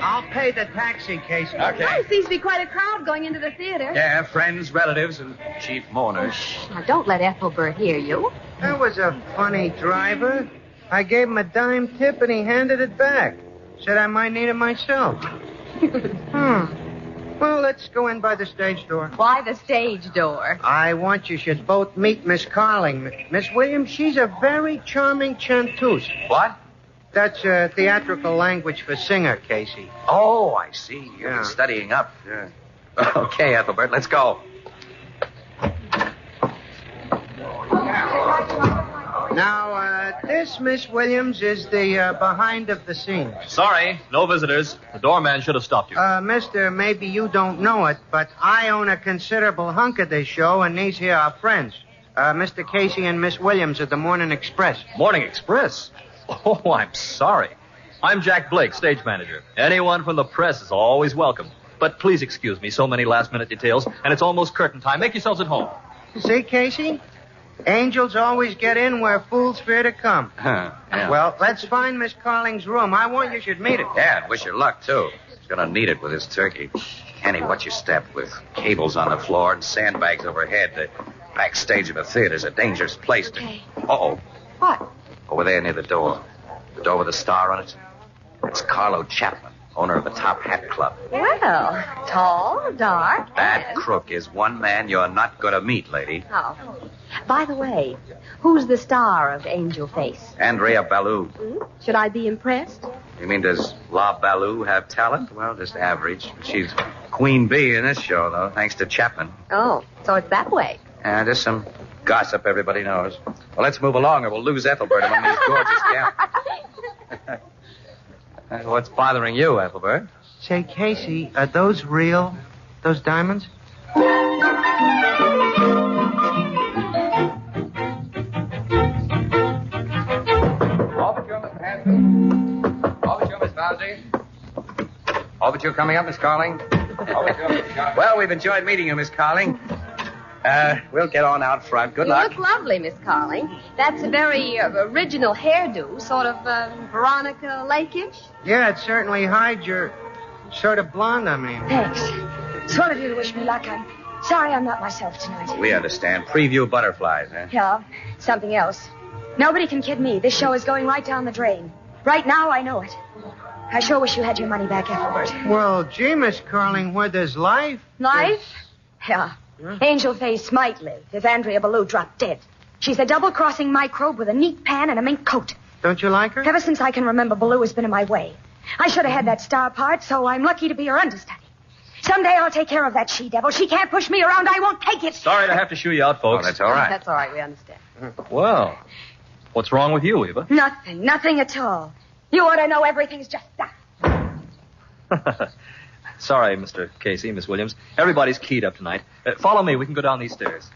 I'll pay the taxi, Casey. Well, there seems to be quite a crowd going into the theater. Yeah, friends, relatives, and chief mourners. Now, don't let Ethelbert hear you. That was a funny driver. I gave him a dime tip and he handed it back. Said I might need it myself. Well, let's go in by the stage door. Why the stage door? I want you should both meet Miss Carling. Miss Williams, she's a very charming chanteuse. What? That's theatrical language for singer, Casey. Oh, I see. You've been studying up. Yeah. Okay, Ethelbert, let's go. Now, this, Miss Williams, is the behind of the scenes. Sorry, no visitors. The doorman should have stopped you. Mister, maybe you don't know it, but I own a considerable hunk of this show, and these here are friends. Mr. Casey and Miss Williams of the Morning Express. Morning Express? Oh, I'm sorry. I'm Jack Blake, stage manager. Anyone from the press is always welcome. But please excuse me, so many last-minute details, and it's almost curtain time. Make yourselves at home. See, Casey? Angels always get in where fools fear to come. Yeah. Well, let's find Miss Carling's room. I want you should meet it. Yeah, wish her luck, too. He's gonna need it with his turkey. Annie, what you stepped with cables on the floor and sandbags overhead. The backstage of a theater's a dangerous place to... Uh-oh. What? Over there near the door. The door with a star on it. That's Carlo Chapman, owner of the Top Hat Club. Well, tall, dark. That crook is one man you're not gonna meet, lady. Oh. By the way, who's the star of Angel Face? Andrea Ballou. Should I be impressed? You mean, does La Ballou have talent? Well, just average. She's queen bee in this show, though, thanks to Chapman. Oh, so it's that way. And there's some gossip everybody knows. Well, let's move along or we'll lose Ethelbert among these gorgeous gals. What's bothering you, Ethelbert? Say, Casey, are those real? Those diamonds? Overture, Miss Hanson. Overture, Miss Fauci. Overture coming up, Miss Carling. Overture, Miss Carling. Well, we've enjoyed meeting you, Miss Carling. We'll get on out front. Good luck. You look lovely, Miss Carling. That's a very original hairdo, sort of Veronica Lake-ish. Yeah, it certainly hides your sort of blonde, I mean. Thanks. Sort of you to wish me luck. I'm sorry I'm not myself tonight. We understand. Preview butterflies, huh? Yeah, something else. Nobody can kid me. This show is going right down the drain. Right now, I know it. I sure wish you had your money back, Ethelbert. Well, gee, Miss Carling, where there's life... Life? Yeah. Angel Face might live if Andrea Ballou dropped dead. She's a double-crossing microbe with a neat pan and a mink coat. Don't you like her? Ever since I can remember, Ballou has been in my way. I should have had that star part, so I'm lucky to be her understudy. Someday I'll take care of that she-devil. She can't push me around. I won't take it. Sorry to have to shoo you out, folks. Oh, that's all right. That's all right. We understand. Well, what's wrong with you, Eva? Nothing at all. You ought to know everything's just that. Sorry, Mr. Casey, Miss Williams. Everybody's keyed up tonight. Follow me. We can go down these stairs.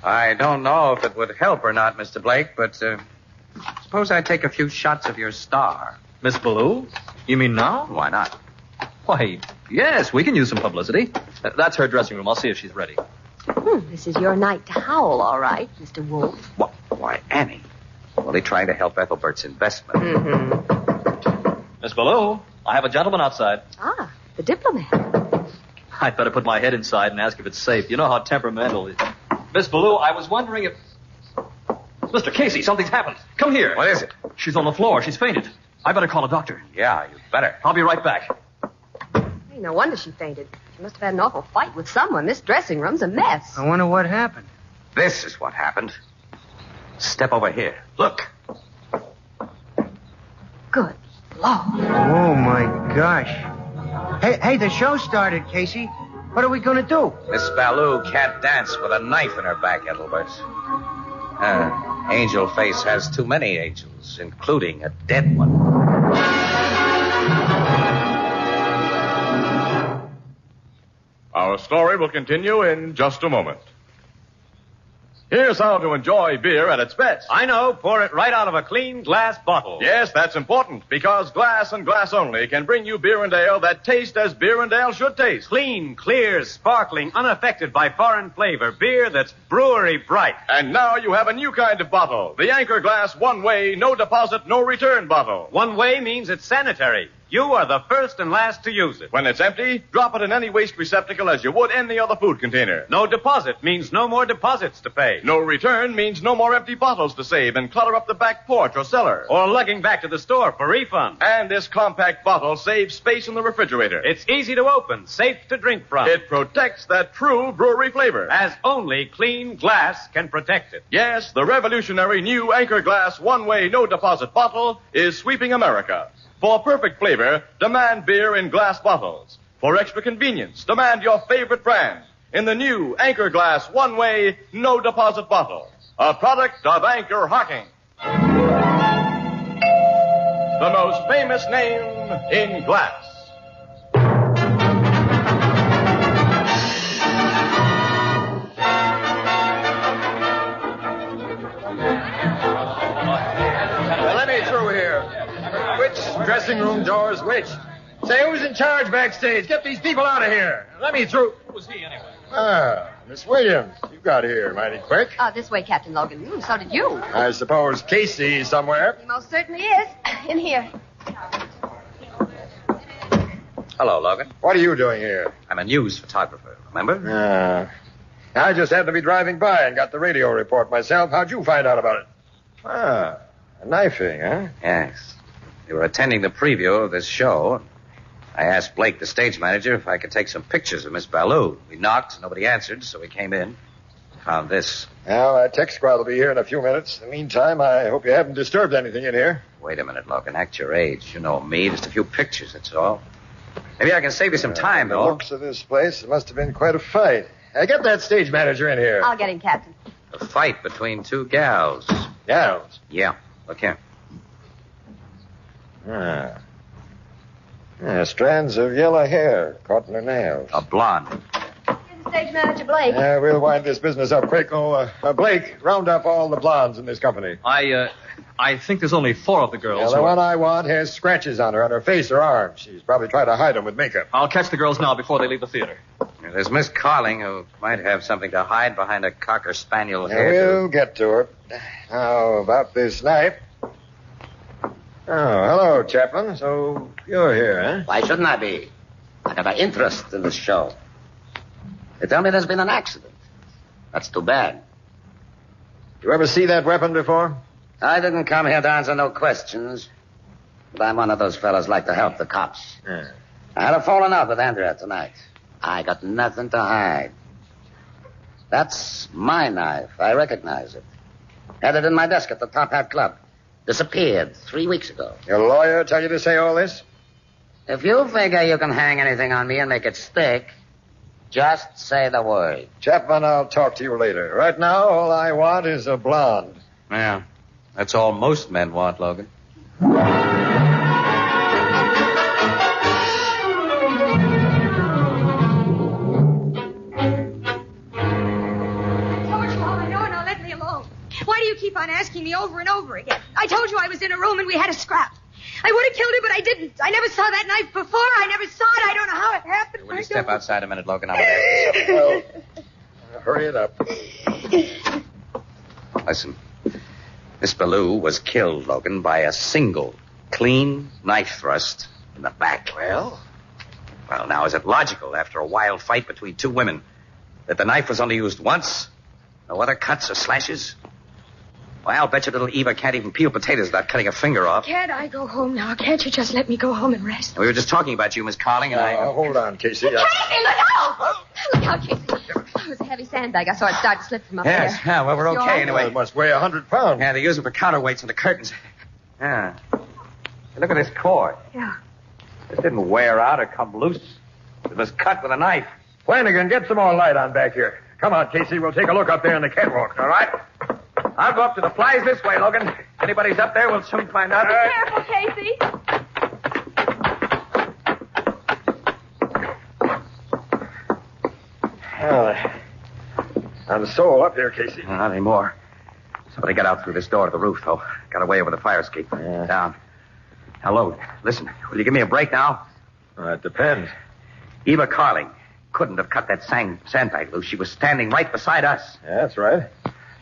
I don't know if it would help or not, Mr. Blake, but suppose I take a few shots of your star. Miss Ballou? You mean now? Why not? Why, yes, we can use some publicity. That's her dressing room. I'll see if she's ready. This is your night to howl, all right, Mr. Wolf. What? Why, Annie. Only trying to help Ethelbert's investment. Miss Ballou, I have a gentleman outside. Ah, the diplomat. I'd better put my head inside and ask if it's safe. You know how temperamental it is. Miss Ballou, I was wondering if... Mr. Casey, something's happened. Come here. What is it? She's on the floor. She's fainted. I better call a doctor. Yeah, you better. I'll be right back. Hey, no wonder she fainted. She must have had an awful fight with someone. This dressing room's a mess. I wonder what happened. This is what happened. Step over here. Look. Good Lord. Oh, my gosh. Hey, the show started, Casey. What are we going to do? Miss Ballou can't dance with a knife in her back, Ethelbert. Angel Face has too many angels, including a dead one. Our story will continue in just a moment. Here's how to enjoy beer at its best. I know. Pour it right out of a clean glass bottle. Yes, that's important, because glass and glass only can bring you beer and ale that taste as beer and ale should taste. Clean, clear, sparkling, unaffected by foreign flavor. Beer that's brewery bright. And now you have a new kind of bottle. The Anchor Glass one-way, no deposit, no return bottle. One way means it's sanitary. You are the first and last to use it. When it's empty, drop it in any waste receptacle as you would any other food container. No deposit means no more deposits to pay. No return means no more empty bottles to save and clutter up the back porch or cellar. Or lugging back to the store for refund. And this compact bottle saves space in the refrigerator. It's easy to open, safe to drink from. It protects that true brewery flavor. As only clean glass can protect it. Yes, the revolutionary new Anchor Glass one-way, no deposit bottle is sweeping America. For perfect flavor, demand beer in glass bottles. For extra convenience, demand your favorite brand in the new Anchor Glass one-way, no deposit bottle. A product of Anchor Hocking. The most famous name in glass. Let me through here. Which dressing room door is which? Say, who's in charge backstage? Get these people out of here. Let me through. Who was he, anyway? Ah, Miss Williams, you got here mighty quick. This way, Captain Logan. So did you. I suppose Casey's somewhere. He most certainly is. In here. Hello, Logan. What are you doing here? I'm a news photographer, remember? I just happened to be driving by and got the radio report myself. How'd you find out about it? A knifing, huh? Yes. We were attending the preview of this show. I asked Blake, the stage manager, if I could take some pictures of Miss Ballou. We knocked, nobody answered, so we came in. Found this. Well, our tech squad will be here in a few minutes. In the meantime, I hope you haven't disturbed anything in here. Wait a minute, Logan. Act your age. You know me. Just a few pictures, that's all. Maybe I can save you some time, The though. looks of this place, it must have been quite a fight. Get that stage manager in here. I'll get him, Captain. A fight between two gals. Gals? Yeah. Look here. Strands of yellow hair caught in her nails. A blonde. Stage manager Blake. We'll wind this business up quick. Blake, round up all the blondes in this company. I think there's only 4 of the girls. The one I want has scratches on her face or arm. She's probably tried to hide them with makeup. I'll catch the girls now before they leave the theater. There's Miss Carling, who might have something to hide behind a cocker spaniel hair. We'll get to her. How about this knife? Oh, hello, Chaplain. So you're here, huh? Why shouldn't I be? I got an interest in this show. They tell me there's been an accident. That's too bad. You ever see that weapon before? I didn't come here to answer no questions. But I'm one of those fellas like to help the cops. I had a falling out with Andrea tonight. I got nothing to hide. That's my knife. I recognize it. Had it in my desk at the Top Hat Club. Disappeared 3 weeks ago. Your lawyer tell you to say all this? If you figure you can hang anything on me and make it stick, just say the word. Chapman, I'll talk to you later. Right now, all I want is a blonde. Yeah. That's all most men want, Logan. Why do you keep on asking me over and over again? I told you I was in a room and we had a scrap. I would have killed her, but I didn't. I never saw that knife before. I never saw it. I don't know how it happened. Will you step outside a minute, Logan? I want to ask you something. Hurry it up. Listen. Miss Ballou was killed, Logan, by a single, clean knife thrust in the back. Well, now, is it logical, after a wild fight between two women, that the knife was only used once? No other cuts or slashes? Well, I'll bet you little Eva can't even peel potatoes without cutting a finger off. Can't I go home now? Can't you just let me go home and rest? We were just talking about you, Miss Carling, and I... Hold on, Casey. Casey, look out! Look out, Casey. Oh, it was a heavy sandbag. I saw it start to slip from up there. Yes, yeah, well, we're okay anyway. It must weigh 100 pounds. Yeah, they use them for counterweights in the curtains. Yeah. Hey, look at this cord. Yeah. This didn't wear out or come loose. It was cut with a knife. Flanagan, get some more light on back here. Come on, Casey. We'll take a look up there in the catwalk, all right? I'll go up to the flies this way, Logan. If anybody's up there, we'll soon find out. Be careful, Casey. Well, On the soul up here, Casey. Not anymore. Somebody got out through this door to the roof, though. Got away over the fire escape. Down. Now, Logan, listen. Will you give me a break now? It depends. Eva Carling couldn't have cut that sandbag loose. She was standing right beside us. Yeah, that's right.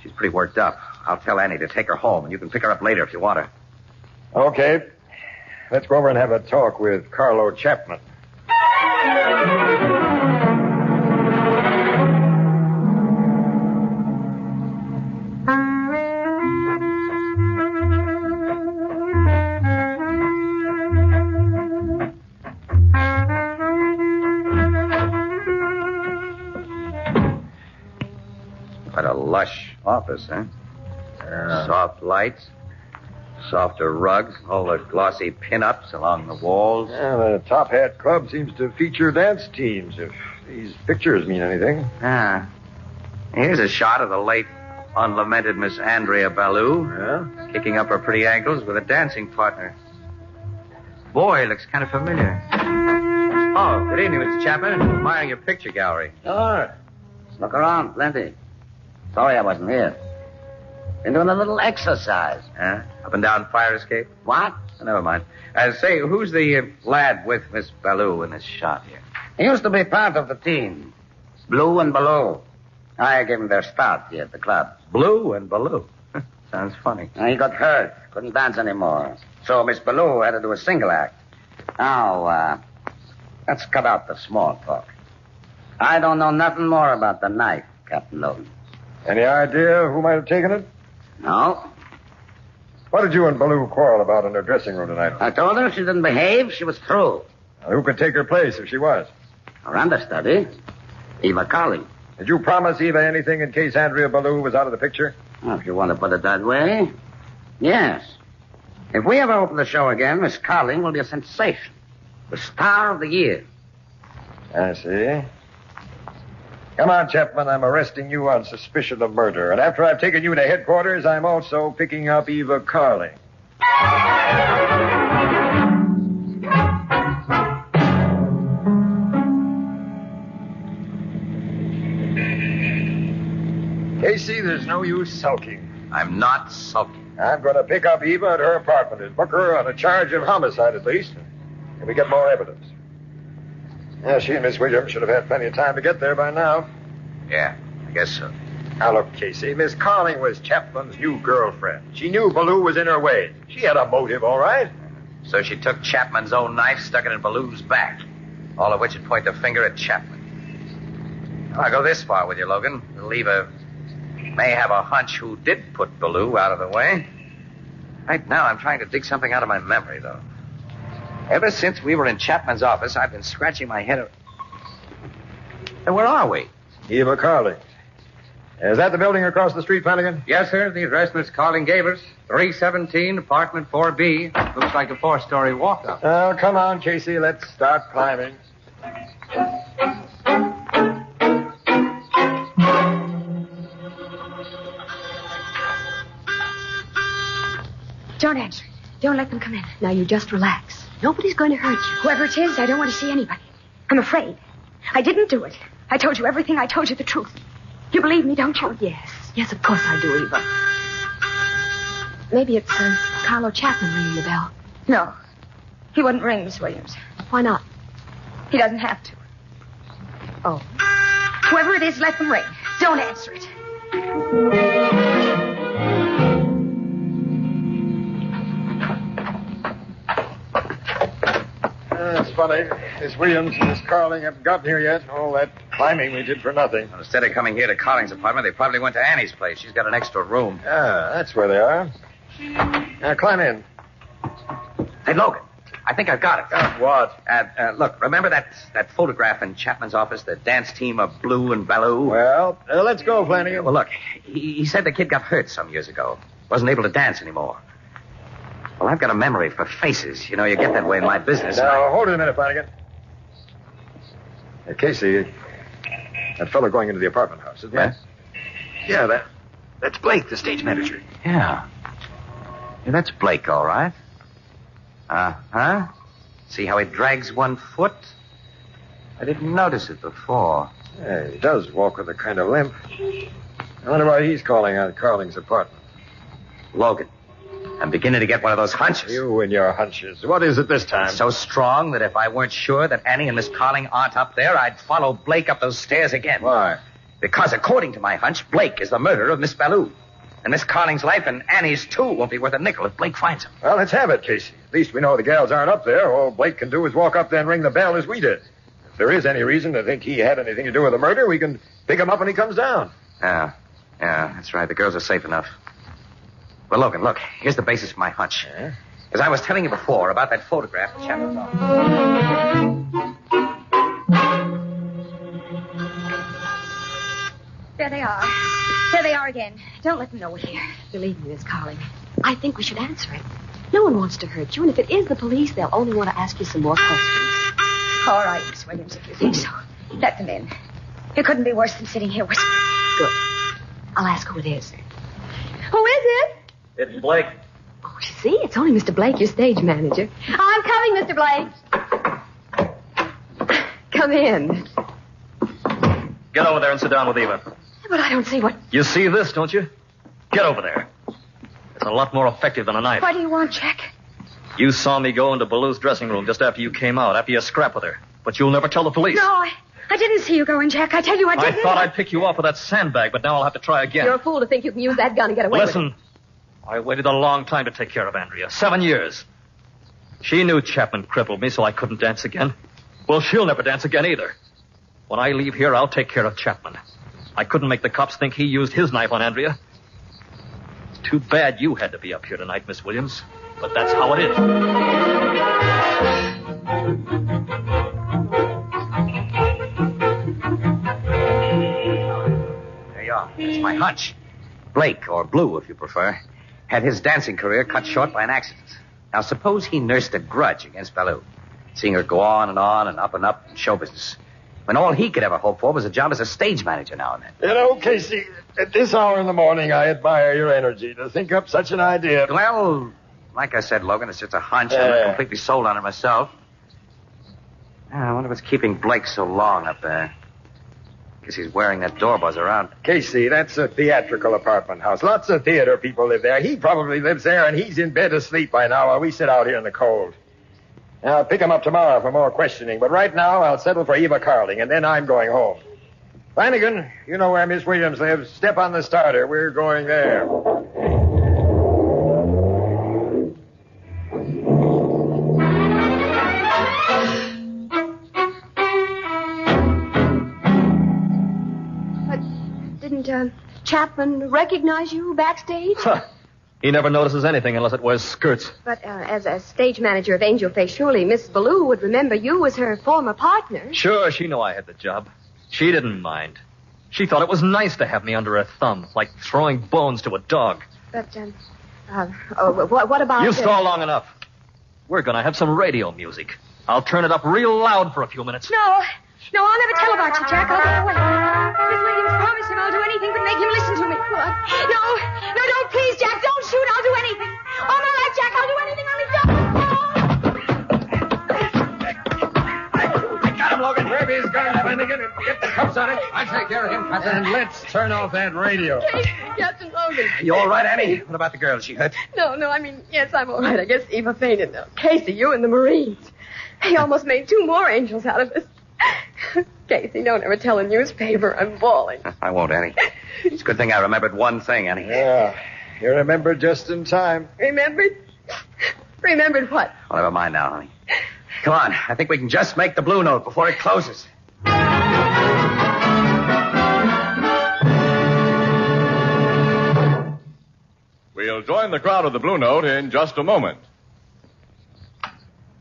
She's pretty worked up. I'll tell Annie to take her home, and you can pick her up later if you want her. Okay. Let's go over and have a talk with Carlo Chapman. Quite a lush office, huh? Soft lights, softer rugs, all the glossy pin-ups along the walls. Yeah, the Top Hat Club seems to feature dance teams, if these pictures mean anything. Ah. Here's a shot of the late, unlamented Miss Andrea Ballou. Yeah? Kicking up her pretty ankles with a dancing partner. Boy, looks kind of familiar. Oh, good evening, Mr. Chapman. Admiring your picture gallery. Sure. Look around, plenty. Sorry I wasn't here. Been doing a little exercise. Huh? Up and down fire escape? What? Oh, never mind. Say, who's the lad with Miss Ballou in this shot here? He used to be part of the team. Blue and Ballou. I gave him their start here at the club. Blue and Ballou. Sounds funny. He got hurt. Couldn't dance anymore. So Miss Ballou had to do a single act. Now, let's cut out the small talk. I don't know nothing more about the knife, Captain Logan. Any idea who might have taken it? No. What did you and Ballou quarrel about in her dressing room tonight? I told her if she didn't behave, she was through. Now, who could take her place if she was? Her understudy, Eva Carling. Did you promise Eva anything in case Andrea Ballou was out of the picture? Well, if you want to put it that way, yes. If we ever open the show again, Miss Carling will be a sensation. The star of the year. I see. Come on, Chapman. I'm arresting you on suspicion of murder. And after I've taken you to headquarters, I'm also picking up Eva Carling. Casey, there's no use sulking. I'm not sulking. I'm going to pick up Eva at her apartment and book her on a charge of homicide at least. And we get more evidence. Yeah, she and Miss Williams should have had plenty of time to get there by now. Yeah, I guess so. Now, look, Casey, Miss Carling was Chapman's new girlfriend. She knew Ballou was in her way. She had a motive, all right? So she took Chapman's own knife, stuck it in Ballou's back. All of which would point the finger at Chapman. I'll go this far with you, Logan. Eva may have a hunch who did put Ballou out of the way. Right now, I'm trying to dig something out of my memory, though. Ever since we were in Chapman's office, I've been scratching my head. And where are we? Eva Carling. Is that the building across the street, Flanagan? Yes, sir. The address Miss Carling gave us. 317, apartment 4B. Looks like a 4-story walk-up. Oh, come on, Casey. Let's start climbing. Don't answer. Don't let them come in. Now, you just relax. Nobody's going to hurt you. Whoever it is, I don't want to see anybody. I'm afraid. I didn't do it. I told you everything. I told you the truth. You believe me, don't you? Yes. Yes, of course I do, Eva. Maybe it's Carlo Chapman ringing the bell. No. He wouldn't ring, Miss Williams. Why not? He doesn't have to. Oh. Whoever it is, let them ring. Don't answer it. That's funny. Miss Williams and Miss Carling haven't gotten here yet. All that climbing we did for nothing. Well, instead of coming here to Carling's apartment, they probably went to Annie's place. She's got an extra room. Ah, that's where they are. Now, climb in. Hey, Logan, I think I've got it. Got what? Look, remember that photograph in Chapman's office, the dance team of Blue and Ballou? Well, let's go, Flanagan. Well, look, he said the kid got hurt some years ago. Wasn't able to dance anymore. Well, I've got a memory for faces. You know, you get that way in my business. Now, hold it a minute, Flanagan. Casey, that fellow going into the apartment house, isn't it? Yeah, that's Blake, the stage manager. Yeah, that's Blake, all right. Uh-huh. See how he drags one foot? I didn't notice it before. Yeah, he does walk with a kind of limp. I wonder why he's calling on Carling's apartment. Logan, I'm beginning to get one of those hunches. You and your hunches. What is it this time? So strong that if I weren't sure that Annie and Miss Carling aren't up there, I'd follow Blake up those stairs again. Why? Because according to my hunch, Blake is the murderer of Miss Ballou. And Miss Carling's life and Annie's, too, won't be worth a nickel if Blake finds him. Well, let's have it, Casey. At least we know the gals aren't up there. All Blake can do is walk up there and ring the bell as we did. If there is any reason to think he had anything to do with the murder, we can pick him up when he comes down. Yeah, that's right. The girls are safe enough. Well, Logan, look, here's the basis for my hunch. As I was telling you before about that photograph that Chapman saw. There they are. There they are again. Don't let them know we're here. Believe me, Miss Carling, I think we should answer it. No one wants to hurt you, and if it is the police, they'll only want to ask you some more questions. All right, Miss Williams, if you think so. Let them in. It couldn't be worse than sitting here whispering. Good. I'll ask who it is. Who is it? It's Blake. Oh, see, it's only Mr. Blake, your stage manager. I'm coming, Mr. Blake. Come in. Get over there and sit down with Eva. But I don't see what... You see this, don't you? Get over there. It's a lot more effective than a knife. What do you want, Jack? You saw me go into Ballou's dressing room just after you came out, after you scrapped with her. But you'll never tell the police. No, I didn't see you go in, Jack. I tell you, I didn't. I thought I'd pick you off with that sandbag, but now I'll have to try again. You're a fool to think you can use that gun and get away with it. Listen, I waited a long time to take care of Andrea. 7 years. She knew Chapman crippled me, so I couldn't dance again. Well, she'll never dance again either. When I leave here, I'll take care of Chapman. I couldn't make the cops think he used his knife on Andrea. It's too bad you had to be up here tonight, Miss Williams. But that's how it is. There you are. It's my hunch. Blake, or Blue, if you prefer, had his dancing career cut short by an accident. Now, suppose he nursed a grudge against Ballou, seeing her go on and up in show business, when all he could ever hope for was a job as a stage manager now and then. You know, Casey, at this hour in the morning, I admire your energy to think up such an idea. Well, like I said, Logan, it's just a hunch. I'm not completely sold on it myself. I wonder what's keeping Blake so long up there. Guess he's wearing that door buzzer around. Casey, that's a theatrical apartment house. Lots of theater people live there. He probably lives there, and he's in bed asleep by now while we sit out here in the cold. I'll pick him up tomorrow for more questioning, but right now I'll settle for Eva Carling, and then I'm going home. Flanagan, you know where Miss Williams lives. Step on the starter. We're going there. But didn't Chapman recognize you backstage? He never notices anything unless it wears skirts. But as a stage manager of Angel Face, surely Miss Ballou would remember you as her former partner. Sure, she knew I had the job. She didn't mind. She thought it was nice to have me under her thumb, like throwing bones to a dog. But, what about... You stall long enough. We're going to have some radio music. I'll turn it up real loud for a few minutes. No, I'll never tell about you, Jack. I'll go away. Miss Williams promised him I'll do anything but make him listen to me. No, don't, please, Jack. Don't shoot. I'll do anything. All my life, Jack, I'll do anything. Only don't. I got him, Logan. Grab his gun, Flanagan, and get the cuffs on it. I'll take care of him, Captain. And let's turn off that radio. Captain Logan. You all right, Annie? What about the girl? She hurt? No, I mean, yes, I'm all right. I guess Eva fainted, though. Casey, you and the Marines. He almost made 2 more angels out of us. Casey, don't ever tell a newspaper I'm bawling. I won't, Annie. It's a good thing I remembered one thing, Annie. Yeah, you remembered just in time. Remembered? Remembered what? Well, never mind now, honey. Come on, I think we can just make the Blue Note before it closes. We'll join the crowd of the Blue Note in just a moment.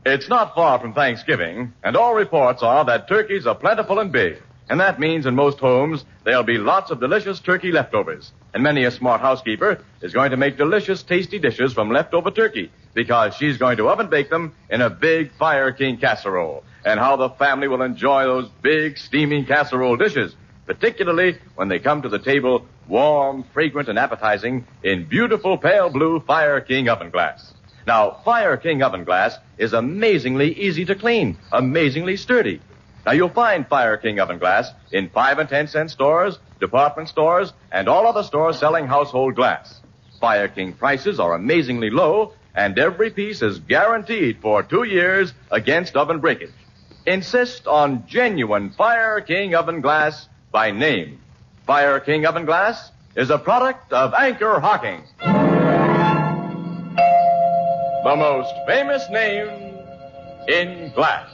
It's not far from Thanksgiving, and all reports are that turkeys are plentiful and big. And that means in most homes, there'll be lots of delicious turkey leftovers. And many a smart housekeeper is going to make delicious, tasty dishes from leftover turkey, because she's going to oven bake them in a big Fire King casserole. And how the family will enjoy those big, steaming casserole dishes, particularly when they come to the table warm, fragrant, and appetizing in beautiful pale blue Fire King oven glass. Now, Fire King oven glass is amazingly easy to clean, amazingly sturdy. Now, you'll find Fire King oven glass in 5 and 10 cent stores, department stores, and all other stores selling household glass. Fire King prices are amazingly low, and every piece is guaranteed for 2 years against oven breakage. Insist on genuine Fire King oven glass by name. Fire King oven glass is a product of Anchor Hocking, the most famous name in glass.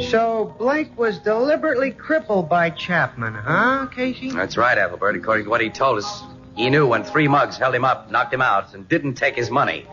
So Blake was deliberately crippled by Chapman, huh, Casey? That's right, Ethelbert. According to what he told us, he knew when 3 mugs held him up, knocked him out, and didn't take his money.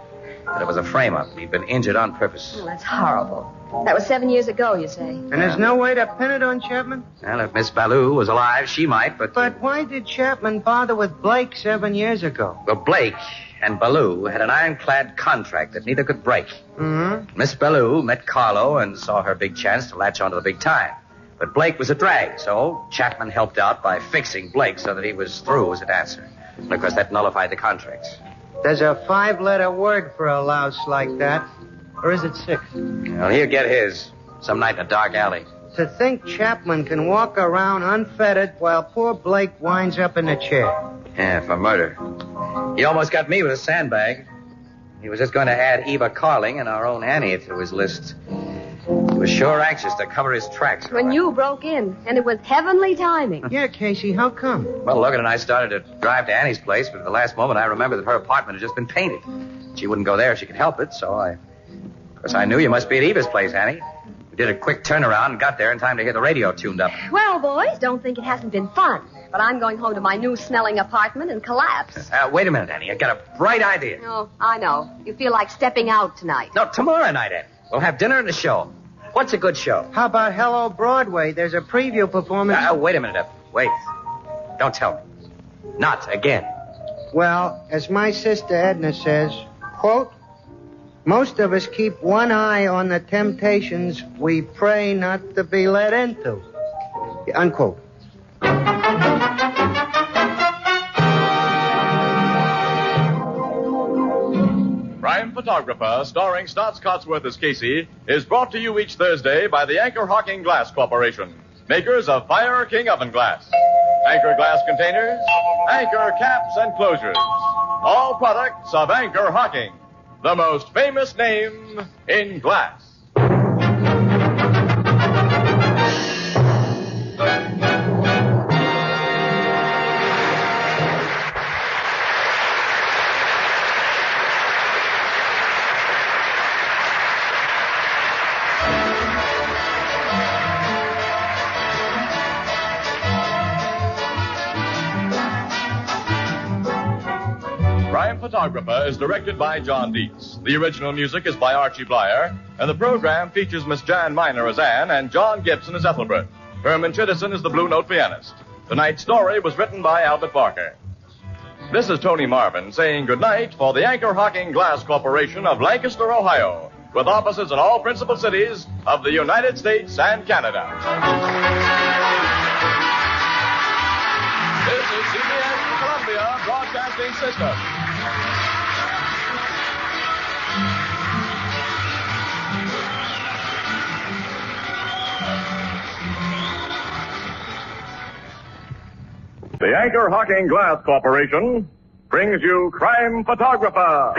That it was a frame-up. He'd been injured on purpose. Oh, that's horrible. That was 7 years ago, you say. And there's no way to pin it on Chapman? Well, if Miss Ballou was alive, she might, but... But why did Chapman bother with Blake 7 years ago? Well, Blake and Ballou had an ironclad contract that neither could break. Mm-hmm. Miss Ballou met Carlo and saw her big chance to latch onto the big time. But Blake was a drag, so Chapman helped out by fixing Blake so that he was through as a dancer. And, of course, that nullified the contracts. There's a 5-letter word for a louse like that. Or is it 6? Well, he'll get his some night in a dark alley. To think Chapman can walk around unfettered while poor Blake winds up in a chair. Yeah, for murder. He almost got me with a sandbag. He was just going to add Eva Carling and our own Annie to his list. He was sure anxious to cover his tracks. When you broke in, and it was heavenly timing. Yeah, Casey, how come? Well, Logan and I started to drive to Annie's place, but at the last moment I remembered that her apartment had just been painted. She wouldn't go there if she could help it, so Of course, I knew you must be at Eva's place, Annie. We did a quick turnaround and got there in time to hear the radio tuned up. Well, boys, don't think it hasn't been fun. But I'm going home to my new smelling apartment and collapse. Wait a minute, Annie. I got a bright idea. Oh, I know. You feel like stepping out tonight. No, tomorrow night, Annie. We'll have dinner and a show. What's a good show? How about Hello Broadway? There's a preview performance. Wait a minute, Wait. Don't tell me. Not again. Well, as my sister Edna says, quote, most of us keep one eye on the temptations we pray not to be led into. Unquote. Crime Photographer, starring Stotts Cotsworth as Casey, is brought to you each Thursday by the Anchor Hocking Glass Corporation, makers of Fire King oven glass. Anchor glass containers, Anchor caps and closures. All products of Anchor Hocking, the most famous name in glass. Crime Photographer is directed by John Dietz. The original music is by Archie Blyer, and the program features Miss Jan Miner as Anne and John Gibson as Ethelbert. Herman Chittison is the Blue Note pianist. Tonight's story was written by Albert Barker. This is Tony Marvin saying goodnight for the Anchor Hocking Glass Corporation of Lancaster, Ohio, with offices in all principal cities of the United States and Canada. This is CBS Columbia Broadcasting System. The Anchor Hocking Glass Corporation brings you Crime Photographer.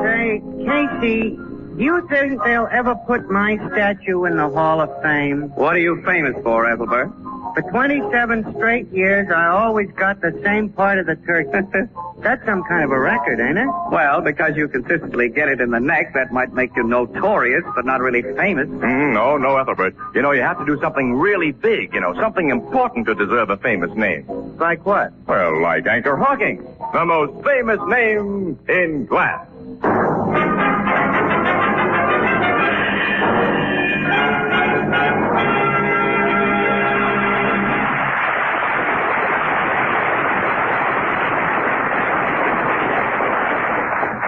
Hey, Casey, do you think they'll ever put my statue in the Hall of Fame? What are you famous for, Ethelbert? For 27 straight years, I always got the same part of the turkey. That's some kind of a record, ain't it? Well, because you consistently get it in the neck, that might make you notorious, but not really famous. No, Ethelbert. You know, you have to do something really big, something important to deserve a famous name. Like what? Well, like Anchor Hocking, the most famous name in glass.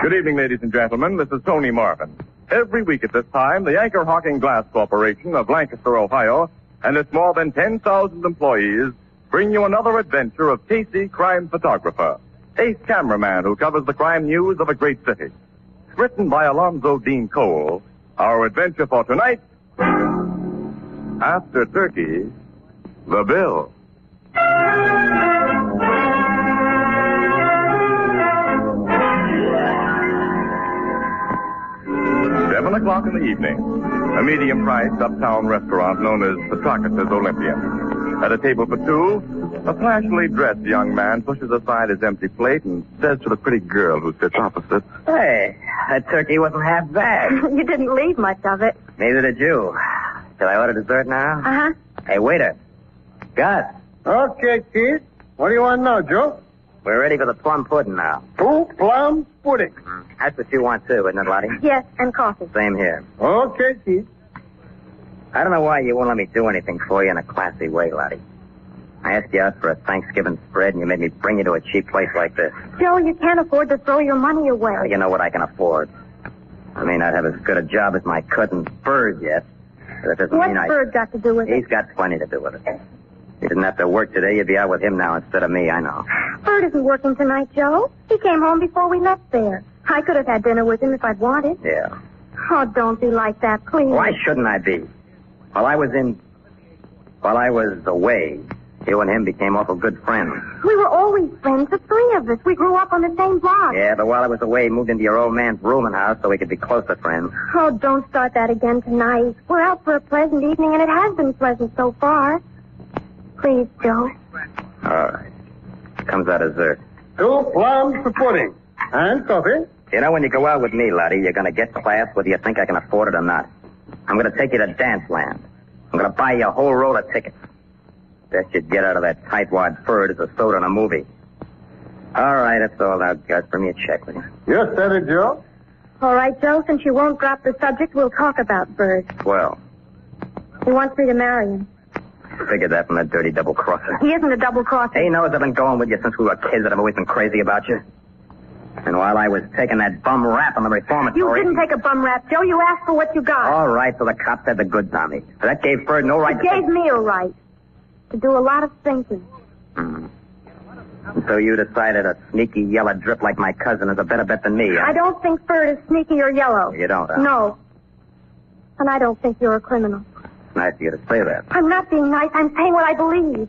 Good evening, ladies and gentlemen. This is Tony Marvin. Every week at this time, the Anchor Hocking Glass Corporation of Lancaster, Ohio, and its more than 10,000 employees bring you another adventure of Casey, crime photographer, ace cameraman who covers the crime news of a great city. Written by Alonzo Dean Cole, our adventure for tonight, After Turkey, the Bill. 7 o'clock in the evening. A medium-priced uptown restaurant known as Petrarchus' Olympian. At a table for two, a flashily dressed young man pushes aside his empty plate and says to the pretty girl who sits opposite, Hey, that turkey wasn't half bad. You didn't leave much of it. Neither did you. Shall I order dessert now? Uh-huh. Hey, waiter. Gus. Okay, Keith. What do you want now, Joe? We're ready for the plum pudding now. 2 plum pudding. That's what you want, too, isn't it, Lottie? Yes, and coffee. Same here. Okay, Keith. I don't know why you won't let me do anything for you in a classy way, Lottie. I asked you out for a Thanksgiving spread, and you made me bring you to a cheap place like this. Joe, you can't afford to throw your money away. Well, you know what I can afford. I may not have as good a job as my cousin Bird yet, but it doesn't mean What's Bird got to do with it? He's got plenty to do with it. You didn't have to work today. You'd be out with him now instead of me, I know. Bird isn't working tonight, Joe. He came home before we left there. I could have had dinner with him if I'd wanted. Yeah. Oh, don't be like that, please. Why shouldn't I be? While I was away, you and him became awful good friends. We were always friends, the three of us. We grew up on the same block. Yeah, but while I was away, he moved into your old man's rooming house so we could be closer friends. Oh, don't start that again tonight. We're out for a pleasant evening, and it has been pleasant so far. Please, Joe. All right. Comes out dessert. 2 plums pudding. And coffee. You know, when you go out with me, Lottie, you're going to get class whether you think I can afford it or not. I'm going to take you to Danceland. I'm going to buy you a whole roll of tickets. Best you'd get out of that tightwad bird is a soda and a movie. All right, that's all now, Gus. Bring me a check, will you? Yes, Daddy Joe. All right, Joe, since you won't drop the subject, we'll talk about Bird. Well, He wants me to marry him. figured that from that dirty double-crosser. He isn't a double-crosser. He knows I've been going with you since we were kids, that I've always been crazy about you. And while I was taking that bum rap on the reformatory... You didn't take a bum rap, Joe. You asked for what you got. All right, so the cops had the goods on me. So that gave Bird no right It gave me a right to do a lot of thinking. And so you decided a sneaky yellow drip like my cousin is a better bet than me, huh? I don't think Bird is sneaky or yellow. You don't, huh? No. And I don't think you're a criminal. It's nice of you to say that. I'm not being nice. I'm saying what I believe.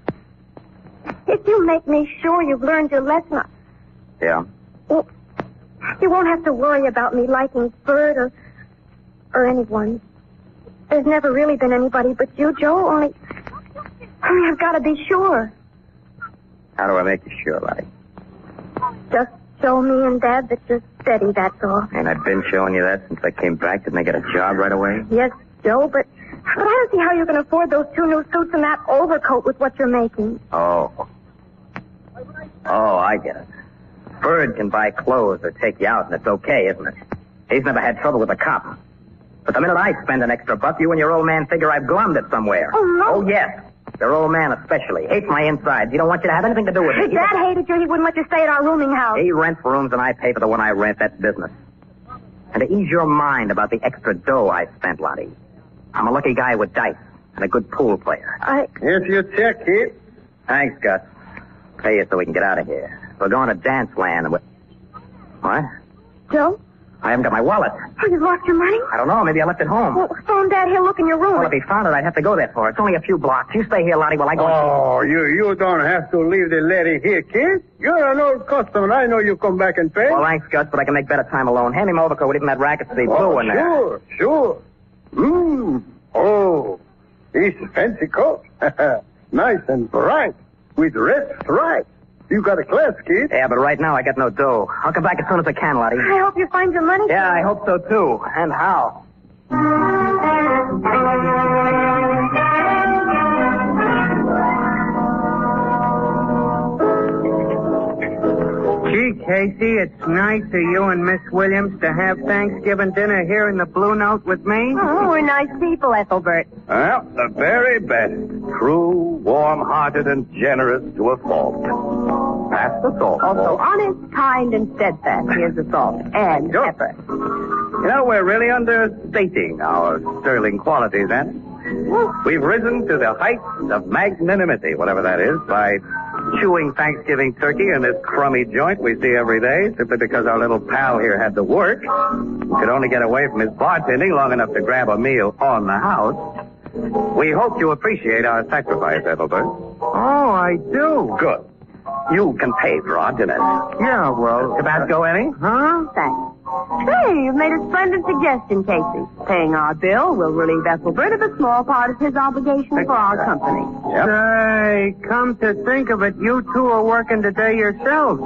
If you make me sure you've learned your lesson, Yeah? well, you won't have to worry about me liking Bird or anyone. There's never really been anybody but you, Joe, only I've got to be sure. How do I make you sure, Lottie? Just show me and Dad that you're steady, that's all. And I've been showing you that since I came back. Didn't I get a job right away? Yes, Joe, but I don't see how you can afford those 2 new suits and that overcoat with what you're making. Oh, I get it. Bird can buy clothes or take you out, and it's okay, isn't it? He's never had trouble with a cop. But the minute I spend an extra buck, you and your old man figure I've glommed it somewhere. Oh, no. Oh, yes. Your old man especially. Hates my insides. He don't want you to have anything to do with it. If Dad hated you, he wouldn't let you stay at our rooming house. He rents rooms and I pay for the one I rent. That's business. And to ease your mind about the extra dough I spent, Lottie, I'm a lucky guy with dice and a good pool player. Here's your check, Keith. Thanks, Gus. Pay you so we can get out of here. We're going to Danceland. What? Joe? I haven't got my wallet. Oh, you lost your money? I don't know. Maybe I left it home. Well, phone Dad. He'll look in your room. Well, if he found it, I'd have to go there for it. It's only a few blocks. You stay here, Lottie, while I go... Oh, you don't have to leave the lady here, kid. You're an old customer. I know you come back and pay. Well, thanks, Gus, but I can make better time alone. Hand him my overcoat with even that racket see blue in there. Sure. Oh, it's a fancy coat. Nice and bright with red stripes. You got a class, kid. Yeah, but right now I got no dough. I'll come back as soon as I can, Lottie. I hope you find your money. Yeah, I hope so, too. And how? Gee, Casey, it's nice of you and Miss Williams to have Thanksgiving dinner here in the Blue Note with me. Oh, we're nice people, Ethelbert. Well, the very best. True, warm-hearted, and generous to a fault. That's the salt. Also honest, kind, and steadfast. Here's the salt and pepper. You know, we're really understating our sterling qualities, Annie. We've risen to the heights of magnanimity, whatever that is, by chewing Thanksgiving turkey in this crummy joint we see every day, simply because our little pal here had to work. He could only get away from his bartending long enough to grab a meal on the house. We hope you appreciate our sacrifice, Ethelbert. Oh, I do. Good. You can pay for our dinner. Yeah, well... Tabasco, Annie? Huh? Thanks. Hey, you've made a splendid suggestion, Casey. Paying our bill will relieve Ethelbert of a small part of his obligation for our company. Yep. Say, come to think of it, you two are working today yourselves.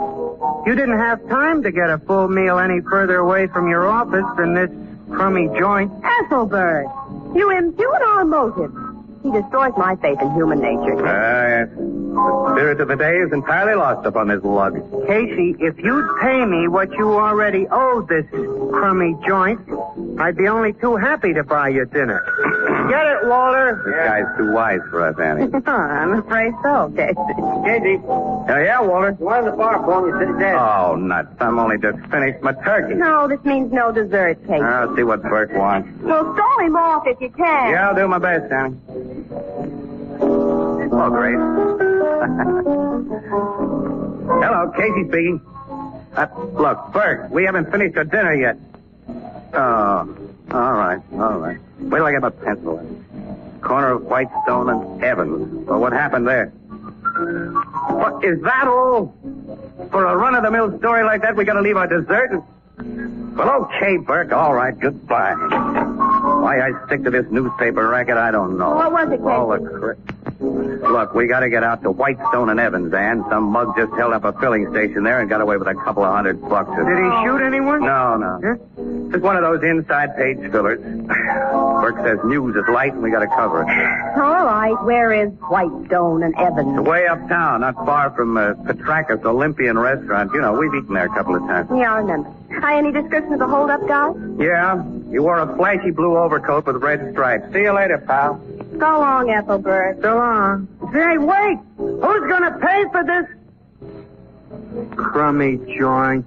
You didn't have time to get a full meal any further away from your office than this crummy joint. Ethelbert, you impugn our motives. He destroys my faith in human nature. Yes. The spirit of the day is entirely lost upon this lug. Casey, if you'd pay me what you already owe this crummy joint, I'd be only too happy to buy you dinner. Get it, Walter? This guy's too wise for us, Annie. I'm afraid so, Casey. Casey. Yeah, Walter? You wanted the bar phone, you sit down. Oh, nuts. I'm only just finished my turkey. No, this means no dessert, Casey. I'll see what Bert wants. Well, stall him off if you can. Yeah, I'll do my best, Annie. Oh, Grace. Hello, Casey speaking. Look, Bert, we haven't finished our dinner yet. Oh, all right. Wait till I get my pencil. Corner of Whitestone and Evans. Well, what happened there? What, is that all? For a run-of-the-mill story like that, we gotta leave our dessert? Well, okay, Bert. All right, goodbye. Why I stick to this newspaper racket, I don't know. What was it, Casey? All the Look, we got to get out to Whitestone and Evans, Ann. Some mug just held up a filling station there and got away with a couple of $100. Did he shoot anyone? No. Huh? Just one of those inside page fillers. Burke says news is light and we got to cover it. All right, where is Whitestone and Evans? Way uptown, not far from Petrakis Olympian Restaurant. You know, we've eaten there a couple of times. Yeah, I remember. Any description of the hold-up guy? Yeah, he wore a flashy blue overcoat with red stripes. See you later, pal. So long, Ethelbert. So long. Hey, wait! Who's gonna pay for this crummy joint?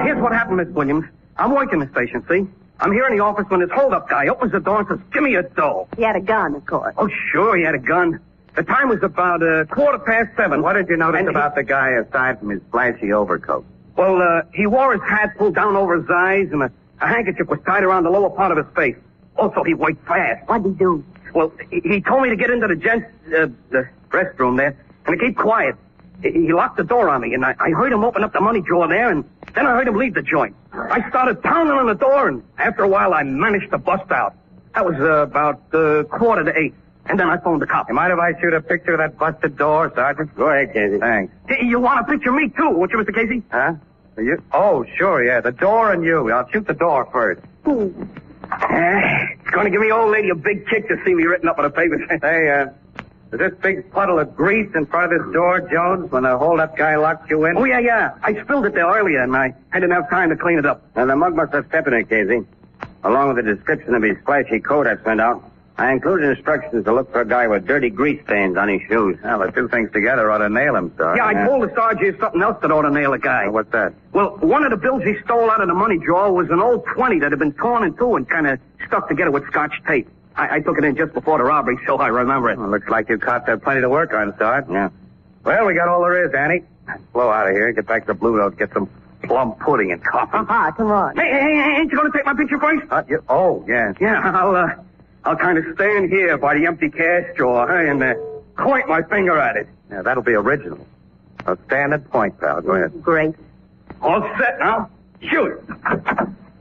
Here's what happened, Miss Williams. I'm working the station, see? I'm here in the office when this hold-up guy opens the door and says, "Give me your dough." He had a gun, of course. Oh, sure, he had a gun. The time was about 7:15. What did you notice about the guy aside from his flashy overcoat? Well, he wore his hat pulled down over his eyes, and a handkerchief was tied around the lower part of his face. Also, he worked fast. What'd he do? Well, he told me to get into the the restroom there and to keep quiet. He locked the door on me, and I heard him open up the money drawer there, and then I heard him leave the joint. I started pounding on the door, and after a while, I managed to bust out. That was about 7:45. And then I phoned the cop. You mind if I shoot a picture of that busted door, Sergeant? Go ahead, Casey. Thanks. You want to picture me, too, won't you, Mr. Casey? Huh? You? Oh, sure, yeah. The door and you. I'll shoot the door first. It's going to give me old lady a big kick to see me written up on the paper. Hey, is this big puddle of grease in front of this door, Jones, when the hold-up guy locked you in? Oh, yeah. I spilled it there earlier, and I hadn't enough time to clean it up. And the mug must have stepped in it, Casey. Along with the description of his flashy coat I sent out, I included instructions to look for a guy with dirty grease stains on his shoes. Well, the two things together ought to nail him, Sergeant. Yeah, I told the sergeant here's something else that ought to nail a guy. What's that? Well, one of the bills he stole out of the money drawer was an old 20 that had been torn in two and kind of stuck together with scotch tape. I took it in just before the robbery, so I remember it. Well, looks like you caught plenty to work on, Sergeant. Yeah. Well, we got all there is, Annie. Blow out of here, get back to Blue Note, get some plum pudding and coffee. Come on. Hey, ain't you going to take my picture first? Yes. Yeah, I'll kind of stand here by the empty cash drawer and point my finger at it. Yeah, that'll be original. I'll stand and point, pal. Go ahead. Great. All set now. Shoot.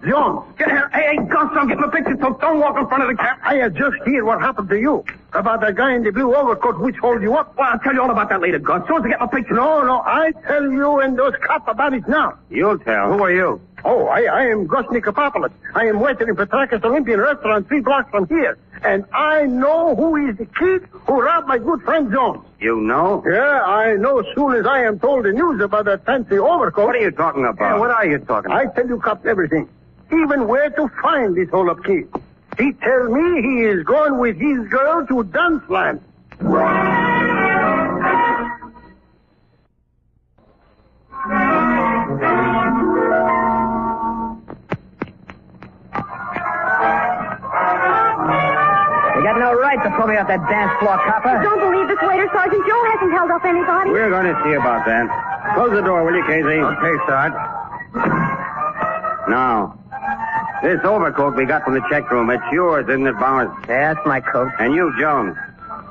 Jones, get here. Hey, Gus, I'm getting a picture, so don't walk in front of the camera. I have just heard what happened to you. About that guy in the blue overcoat which hold you up. Well, I'll tell you all about that later, Gus. As soon as I get my picture. No, I tell you and those cops about it now. You'll tell. Who are you? Oh, I am Gus Nikopopoulos. I am waiter in Petrakis Olympian Restaurant 3 blocks from here. And I know who is the kid who robbed my good friend Jones. You know? Yeah, I know as soon as I am told the news about that fancy overcoat. What are you talking about? Yeah, what are you talking about? I tell you cops everything. Even where to find this hold-up kid. He tells me he is going with his girl to Dunceland. You got no right to pull me off that dance floor, copper. Don't believe this waiter, Sergeant. Joe hasn't held up anybody. We're going to see about that. Close the door, will you, Casey? Okay, Sarge. Now, this overcoat we got from the check room, it's yours, isn't it, Bowers? Yeah, that's my coat. And you, Jones.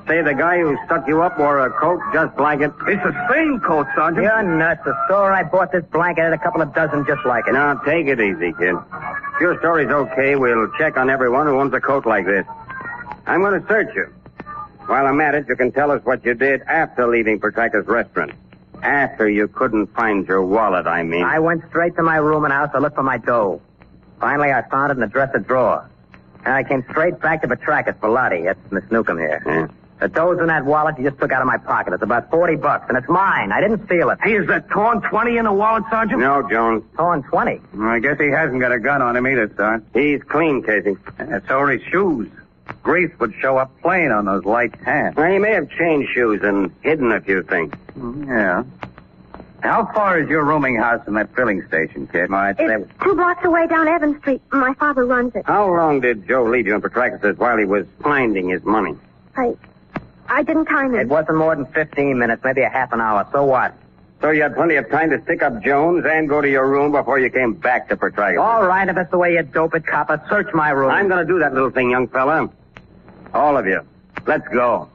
Say the guy who stuck you up wore a coat just like it. It's the same coat, Sergeant. You're nuts. The store I bought this blanket had a couple of dozen just like it. Now, take it easy, kid. If your story's okay, we'll check on everyone who owns a coat like this. I'm going to search you. While I'm at it, you can tell us what you did after leaving Protractor's restaurant. After you couldn't find your wallet, I mean. I went straight to my room and house to look for my dough. Finally, I found it in the dresser drawer. And I came straight back to Petracas for Lottie. That's Miss Newcomb here. Yeah. The dough's in that wallet you just took out of my pocket. It's about $40, and it's mine. I didn't steal it. Hey, is that torn 20 in the wallet, Sergeant? No, Jones. Torn 20? I guess he hasn't got a gun on him either, son. He's clean, Casey. So are his shoes. Grease would show up plain on those light hands. Well, he may have changed shoes and hidden a few things. Yeah. How far is your rooming house from that filling station, kid? It's 2 blocks away down Evans Street. My father runs it. How long did Joe leave you in Petracas while he was finding his money? I didn't time It wasn't more than 15 minutes, maybe a half an hour. So what? So you had plenty of time to stick up Jones and go to your room before you came back to Petracas. All right, if that's the way you dope it, copper, search my room. I'm going to do that little thing, young fella. All of you. Let's go.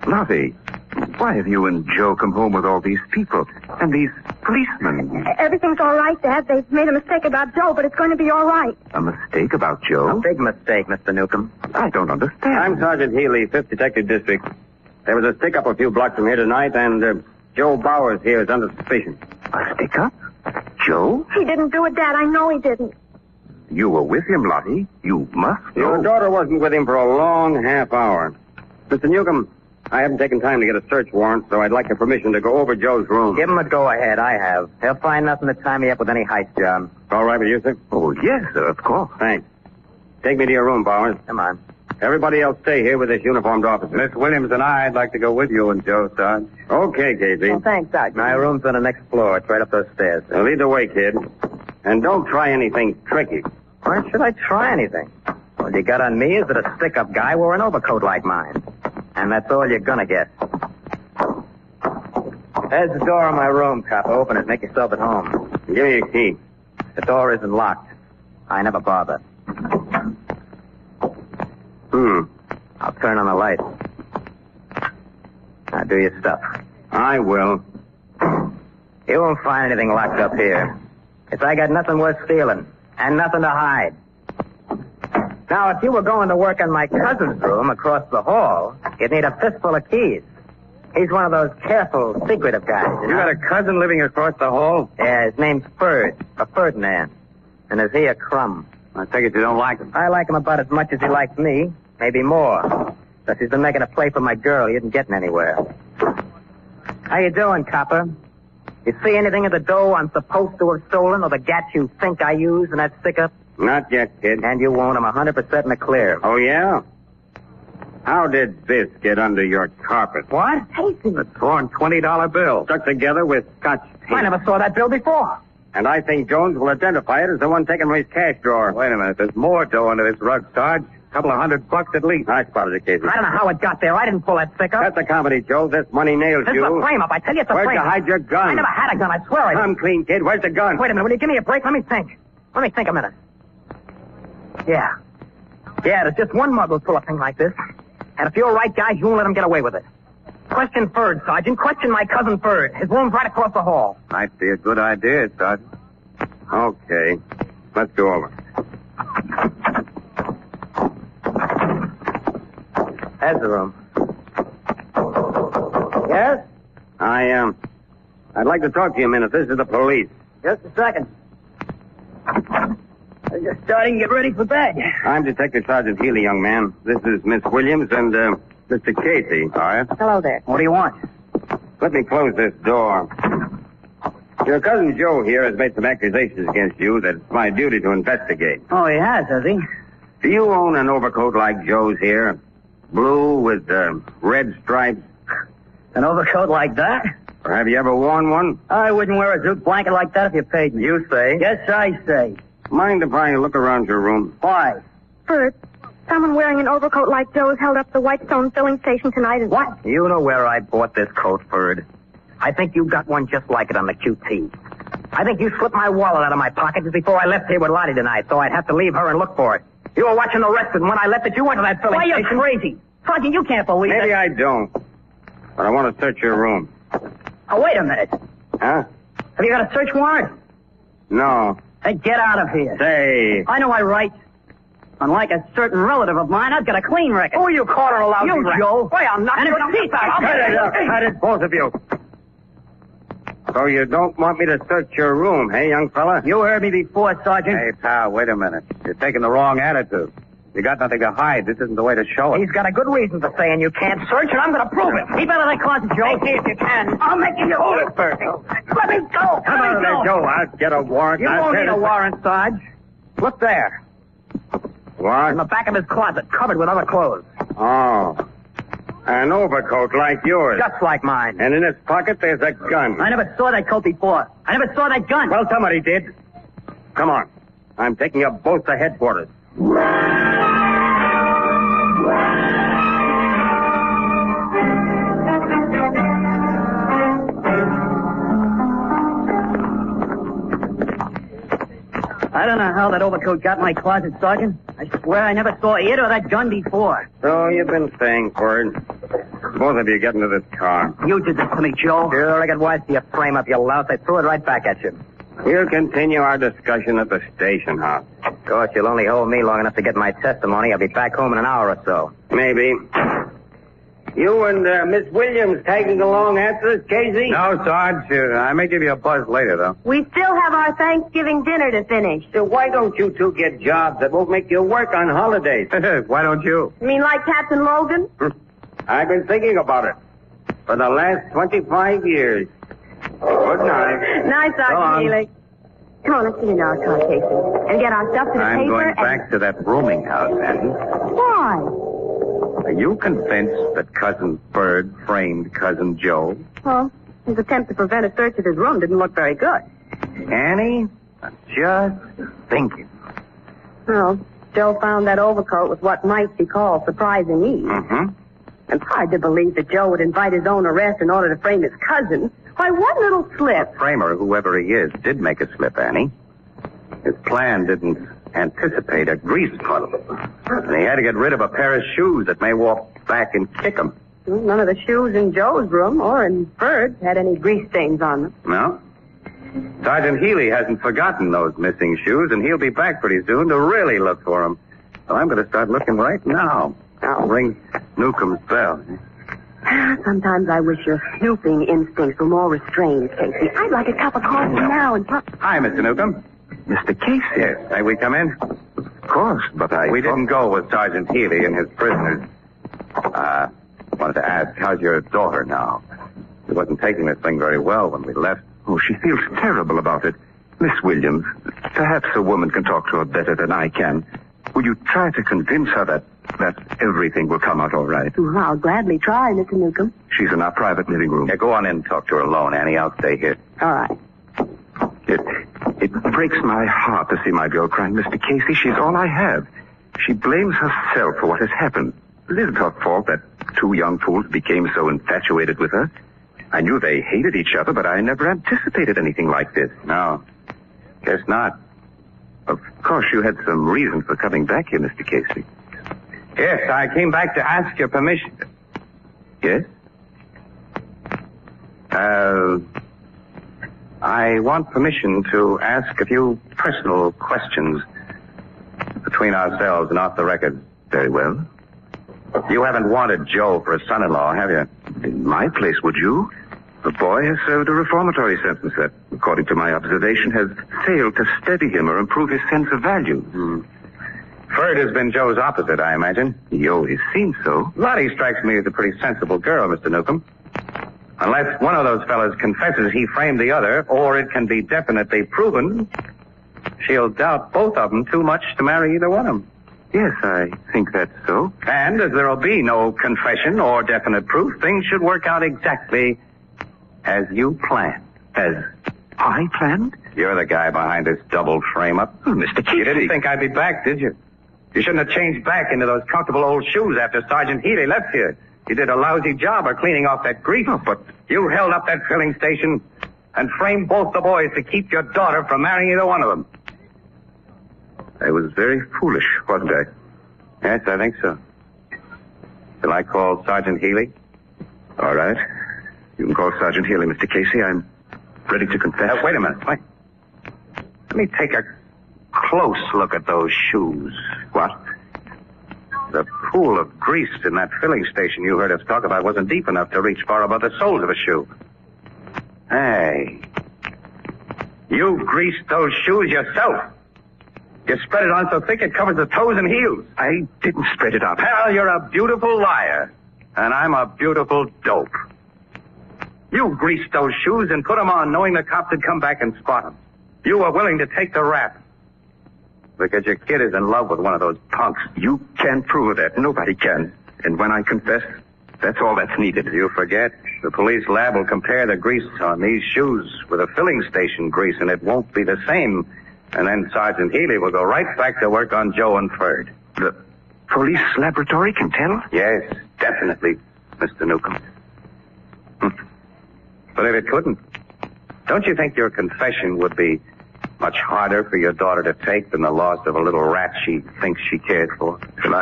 Lottie, why have you and Joe come home with all these people and these policemen? Everything's all right, Dad. They've made a mistake about Joe, but it's going to be all right. A mistake about Joe? A big mistake, Mr. Newcomb. I don't understand. I'm Sergeant Healy, 5th Detective District. There was a stick-up a few blocks from here tonight, and Joe Bowers here is under suspicion. A stick-up? Joe? He didn't do it, Dad. I know he didn't. You were with him, Lottie. You must know. Your daughter wasn't with him for a long half hour. Mr. Newcomb, I haven't taken time to get a search warrant, so I'd like your permission to go over Joe's room. Give him a go-ahead. I have. He'll find nothing to tie me up with any heist job. All right with you, sir? Oh, yes, sir, of course. Thanks. Take me to your room, Bowers. Come on. Everybody else stay here with this uniformed officer. Miss Williams and I'd like to go with you and Joe, Sarge. Okay, Casey. Well, thanks, Doc. My room's on the next floor. It's right up those stairs. Now, lead the way, kid. And don't try anything tricky. Why should I try anything? All you got on me is that a stick-up guy wore an overcoat like mine. And that's all you're gonna get. There's the door of my room, cop. Open it. Make yourself at home. Give me your key. The door isn't locked. I never bother. I'll turn on the light. Now do your stuff. I will. You won't find anything locked up here. It's I got nothing worth stealing. And nothing to hide. Now, if you were going to work in my cousin's room across the hall, you'd need a fistful of keys. He's one of those careful, secretive guys. You got a cousin living across the hall? Yeah, his name's Ferd, or Ferdinand. And is he a crumb? I take it you don't like him. I like him about as much as he likes me, maybe more. But he's been making a play for my girl. He isn't getting anywhere. How you doing, copper? You see anything of the dough I'm supposed to have stolen, or the gat you think I used in that stick-up? Not yet, kid. And you won't. I'm 100% in the clear. Oh, yeah? How did this get under your carpet? What? A torn $20 bill stuck together with Scotch tape. I never saw that bill before. And I think Jones will identify it as the one taken from his cash drawer. Wait a minute. There's more dough under this rug, Sarge. A couple of $100 at least. I spotted it, Casey. I don't know how it got there. I didn't pull that stick up. That's a comedy, Joe. This money nails This you. is a frame-up. I tell you, it's a Where'd frame-up. you hide your gun? I never had a gun. I swear I did. Come clean, kid. Where's the gun? Wait a minute. Will you give me a break? Let me think. Let me think a minute. Yeah, there's just one mug who'll pull a thing like this. And if you're a right guy, you won't let him get away with it. Question Ferd, Sergeant. Question my cousin Ferd. His room's right across the hall. Might be a good idea, Sergeant. Okay. Let's go over. There's the room. Yes? I'd like to talk to you a minute. This is the police. Just a second. I'm just starting to get ready for bed. I'm Detective Sergeant Healy, young man. This is Miss Williams and, Mr. Casey. All right. Hello there. What do you want? Let me close this door. Your cousin Joe here has made some accusations against you that it's my duty to investigate. Oh, he has he? Do you own an overcoat like Joe's here? Blue with red stripes? An overcoat like that? Or have you ever worn one? I wouldn't wear a jute blanket like that if you paid me. You say? Yes, I say. Mind if I look around your room? Why? Bert, someone wearing an overcoat like Joe's held up the Whitestone filling station tonight and... What? You know where I bought this coat, Ferd. I think you got one just like it on the QT. I think you slipped my wallet out of my pocket just before I left here with Lottie tonight, so I'd have to leave her and look for it. You were watching the rest, and when I left it, you went to that filling Why, station. you're crazy. Sergeant, you can't believe it. Maybe I don't. But I want to search your room. Oh, wait a minute. Huh? Have you got a search warrant? No. Then get out of here. Say. I know my rights. Unlike a certain relative of mine, I've got a clean record. Who you calling a lousy You, rat? Joe. Why, I'll knock And you his teeth out. Cut it, both of you. So you don't want me to search your room, hey, young fella? You heard me before, Sergeant. Hey, pal, wait a minute. You're taking the wrong attitude. You got nothing to hide. This isn't the way to show it. He's got a good reason for saying you can't search, and I'm going to prove it. Keep out of that closet, Joe. Hey, see if you can. I'll make you hold it, Bert. Let me go. Come on there, Joe. I'll get a warrant. You won't need a warrant, Sarge. Look there. What? In the back of his closet, covered with other clothes. Oh. An overcoat like yours. Just like mine. And in his pocket, there's a gun. I never saw that coat before. I never saw that gun. Well, somebody did. Come on. I'm taking you both to headquarters. I don't know how that overcoat got in my closet, Sergeant. I swear I never saw it or that gun before. So you've been saying, Ford. Both of you get into this car. You did this to me, Joe. Sure, I got wise to your frame up, you louse. I threw it right back at you. We'll continue our discussion at the station house. Of course, you'll only hold me long enough to get my testimony. I'll be back home in an hour or so. Maybe. You and Miss Williams tagging along after us, Casey? No, Sarge. I may give you a buzz later, though. We still have our Thanksgiving dinner to finish. So why don't you two get jobs that won't make you work on holidays? Why don't you? You mean like Captain Logan? I've been thinking about it for the last 25 years. Good night. Night, Sergeant Healy. Come on, let's get into our car, Casey, and get our stuff to the I'm paper. going back to that rooming house, Annie. Why? Are you convinced that Cousin Bird framed Cousin Joe? Well, his attempt to prevent a search of his room didn't look very good. Annie, I'm just thinking. Well, Joe found that overcoat with what might be called surprising ease. Mm-hmm. It's hard to believe that Joe would invite his own arrest in order to frame his cousin. Why, one little slip. Framer, whoever he is, did make a slip, Annie. His plan didn't anticipate a grease puddle. And he had to get rid of a pair of shoes that may walk back and kick him. None of the shoes in Joe's room or in Bird's had any grease stains on them. No? Sergeant Healy hasn't forgotten those missing shoes, and he'll be back pretty soon to really look for them. So I'm going to start looking right now. I'll ring Newcomb's bell. Sometimes I wish your snooping instincts were more restrained, Casey. I'd like a cup of coffee now and... Hi, Mr. Newcomb. Mr. Casey? Yes. May we come in? Of course, but We didn't go with Sergeant Healy and his prisoners. Wanted to ask, how's your daughter now? She wasn't taking this thing very well when we left. Oh, she feels terrible about it. Miss Williams, perhaps a woman can talk to her better than I can. Will you try to convince her that everything will come out all right? Well, I'll gladly try, Mr. Newcomb. She's in our private living room. Yeah, go on in and talk to her alone, Annie. I'll stay here. All right. It breaks my heart to see my girl crying. Mr. Casey, she's all I have. She blames herself for what has happened. It isn't her fault that two young fools became so infatuated with her. I knew they hated each other, but I never anticipated anything like this. No, guess not. Of course, you had some reason for coming back here, Mr. Casey. Yes, I came back to ask your permission. Yes? I want permission to ask a few personal questions between ourselves and off the record. Very well. You haven't wanted Joe for a son-in-law, have you? In my place, would you? The boy has served a reformatory sentence that, according to my observation, has failed to steady him or improve his sense of value. Ferd has been Joe's opposite, I imagine. He always seemed so. Lottie strikes me as a pretty sensible girl, Mr. Newcomb. Unless one of those fellas confesses he framed the other, or it can be definitely proven, she'll doubt both of them too much to marry either one of them. Yes, I think that's so. And as there'll be no confession or definite proof, things should work out exactly as you planned. As I planned? You're the guy behind this double frame-up. Oh, Mr. Casey. You didn't think I'd be back, did you? You shouldn't have changed back into those comfortable old shoes after Sergeant Healy left here. You did a lousy job of cleaning off that grease. Oh, but you held up that filling station and framed both the boys to keep your daughter from marrying either one of them. I was very foolish, wasn't I? Yes, I think so. Shall I call Sergeant Healy? All right. You can call Sergeant Healy, Mr. Casey. I'm ready to confess. Wait a minute. Wait. Let me take a close look at those shoes. What? The pool of grease in that filling station you heard us talk about wasn't deep enough to reach far above the soles of a shoe. Hey. You greased those shoes yourself. You spread it on so thick it covers the toes and heels. I didn't spread it up. Hell, you're a beautiful liar. And I'm a beautiful dope. You greased those shoes and put them on knowing the cops would come back and spot them. You were willing to take the rap. Because your kid is in love with one of those punks. You can't prove that. Nobody can. And when I confess, that's all that's needed. You forget. The police lab will compare the grease on these shoes with a filling station grease, and it won't be the same. And then Sergeant Healy will go right back to work on Joe and Ferd. The police laboratory can tell? Yes, definitely, Mr. Newcomb. But if it couldn't, don't you think your confession would be much harder for your daughter to take than the loss of a little rat she thinks she cared for? Well,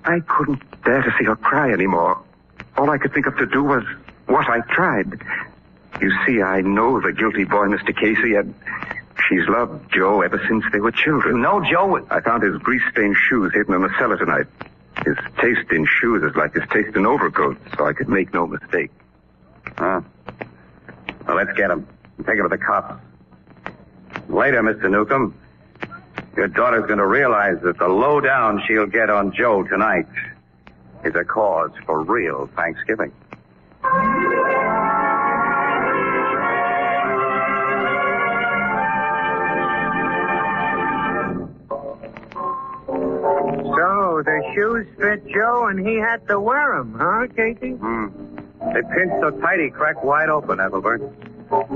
I couldn't bear to see her cry anymore. All I could think of to do was what I tried. You see, I know the guilty boy, Mr. Casey, and she's loved Joe ever since they were children. You know Joe? I found his grease-stained shoes hidden in the cellar tonight. His taste in shoes is like his taste in overcoats, so I could make no mistake. Huh? Well, let's get him and take him to the cops. Later, Mr. Newcomb, your daughter's going to realize that the lowdown she'll get on Joe tonight is a cause for real Thanksgiving. So, the shoes fit Joe and he had to wear them, huh, Casey? They pinched so tight he cracked wide open, Ethelbert.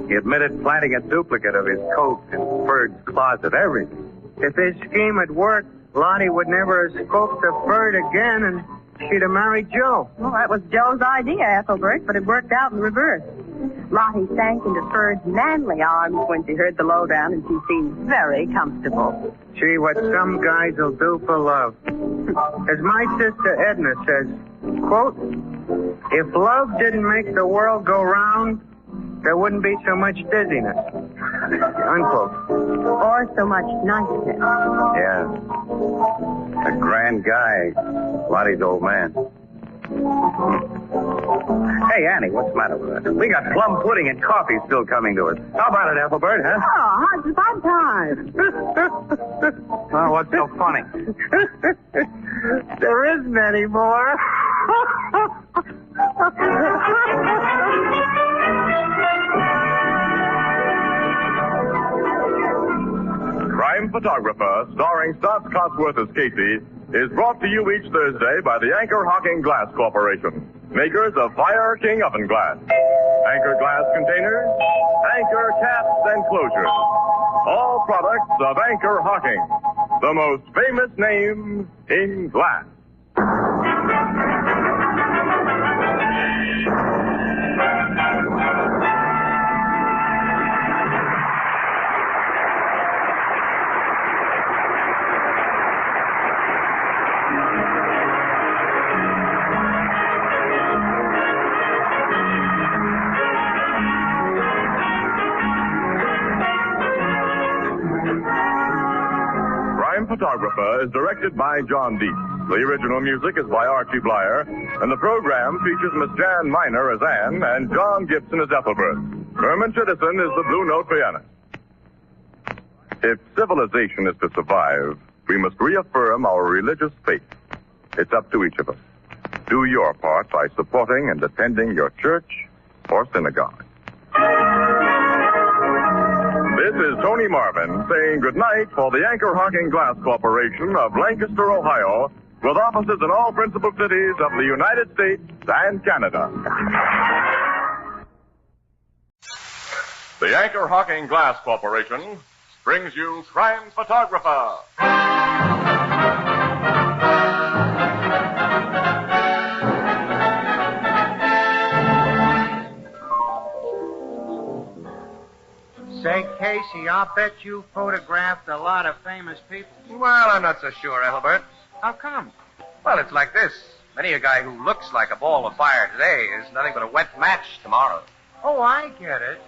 He admitted planting a duplicate of his coat in Ferd's closet, everything. If his scheme had worked, Lottie would never have spoke to Ferd again and she'd have married Joe. Well, that was Joe's idea, Ethelbert, but it worked out in reverse. Lottie sank into Ferd's manly arms when she heard the lowdown, and she seemed very comfortable. Gee, what some guys will do for love. As my sister Edna says, quote, if love didn't make the world go round, there wouldn't be so much dizziness. Unquote. Or so much niceness. Yeah. A grand guy. Lottie's old man. Hey, Annie, what's the matter with us? We got plum pudding and coffee still coming to us. How about it, Ethelbert, huh? Oh, how's about time? Oh, what's so funny? There isn't any more. Crime Photographer, starring Stotts Cotsworth as Casey, is brought to you each Thursday by the Anchor Hocking Glass Corporation, makers of Fire King Oven Glass, Anchor Glass Containers, Anchor Caps and Closures. All products of Anchor Hocking, the most famous name in glass. Photographer is directed by John Deep. The original music is by Archie Blyer, and the program features Miss Jan Miner as Anne and John Gibson as Ethelbert. Herman Chittison is the Blue Note pianist. If civilization is to survive, we must reaffirm our religious faith. It's up to each of us. Do your part by supporting and attending your church or synagogue. This is Tony Marvin saying goodnight for the Anchor Hocking Glass Corporation of Lancaster, Ohio, with offices in all principal cities of the United States and Canada. The Anchor Hocking Glass Corporation brings you Crime Photographer. Say, Casey, I'll bet you photographed a lot of famous people. Well, I'm not so sure, Ethelbert. How come? Well, it's like this. Many a guy who looks like a ball of fire today is nothing but a wet match tomorrow. Oh, I get it.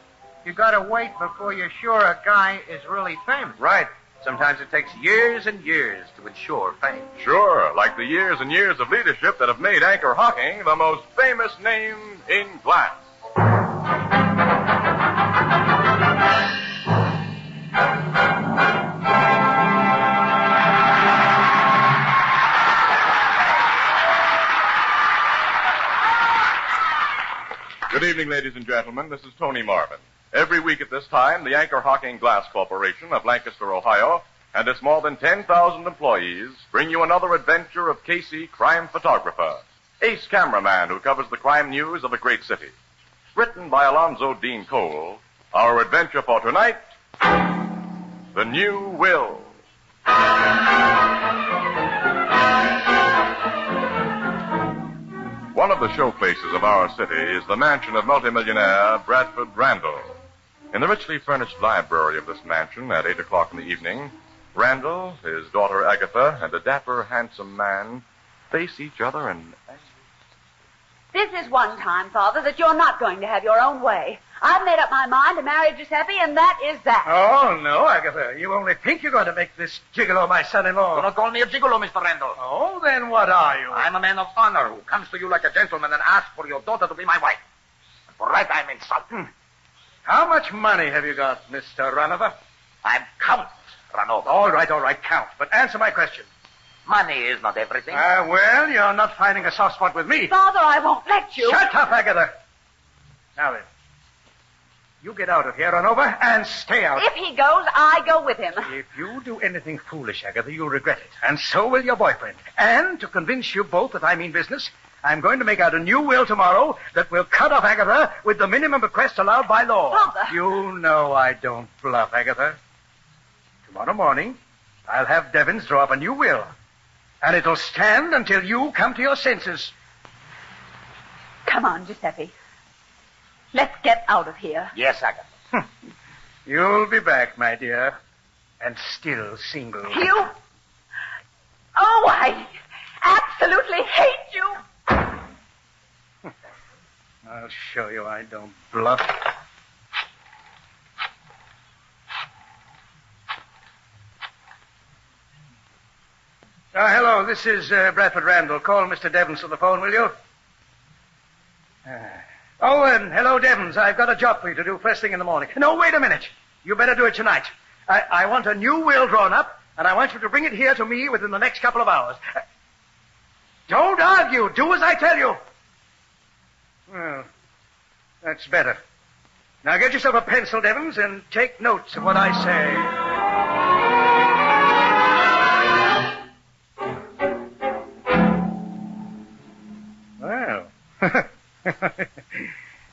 You gotta wait before you're sure a guy is really famous. Right. Sometimes it takes years and years to ensure fame. Sure, like the years and years of leadership that have made Anchor Hocking the most famous name in glass. Good evening, ladies and gentlemen. This is Tony Marvin. Every week at this time, the Anchor Hocking Glass Corporation of Lancaster, Ohio, and its more than 10,000 employees bring you another adventure of Casey, crime photographer, ace cameraman who covers the crime news of a great city. Written by Alonzo Dean Cole, our adventure for tonight, The New Will. One of the showplaces of our city is the mansion of multimillionaire Bradford Randall. In the richly furnished library of this mansion at 8 o'clock in the evening, Randall, his daughter Agatha, and a dapper, handsome man face each other and... This is one time, Father, that you're not going to have your own way. I've made up my mind to marry Giuseppe, and that is that. Oh, no, Agatha. You only think you're going to make this gigolo my son-in-law. Do not call me a gigolo, Mr. Randall. Oh, then what are you? I'm a man of honor who comes to you like a gentleman and asks for your daughter to be my wife. And for that, I'm insulted. How much money have you got, Mr. Ranover? I'm Count Ranover. All right, Count. But answer my question. Money is not everything. Well, you're not finding a soft spot with me. Father, I won't let you. Shut up, Agatha. Now then, you get out of here, Ranover, and stay out. If he goes, I go with him. If you do anything foolish, Agatha, you'll regret it. And so will your boyfriend. And to convince you both that I mean business, I'm going to make out a new will tomorrow that will cut off Agatha with the minimum bequest allowed by law. Father. You know I don't bluff, Agatha. Tomorrow morning, I'll have Devons draw up a new will. And it'll stand until you come to your senses. Come on, Giuseppe. Let's get out of here. Yes, Agatha. You'll be back, my dear. And still single. You? Oh, I absolutely hate you. I'll show you I don't bluff. Hello, this is Bradford Randall. Call Mr. Devons to the phone, will you? Hello, Devons. I've got a job for you to do first thing in the morning. No, wait a minute. You better do it tonight. I want a new will drawn up, and I want you to bring it here to me within the next couple of hours. Don't argue. Do as I tell you. Well, that's better. Now get yourself a pencil, Devons, and take notes of what I say.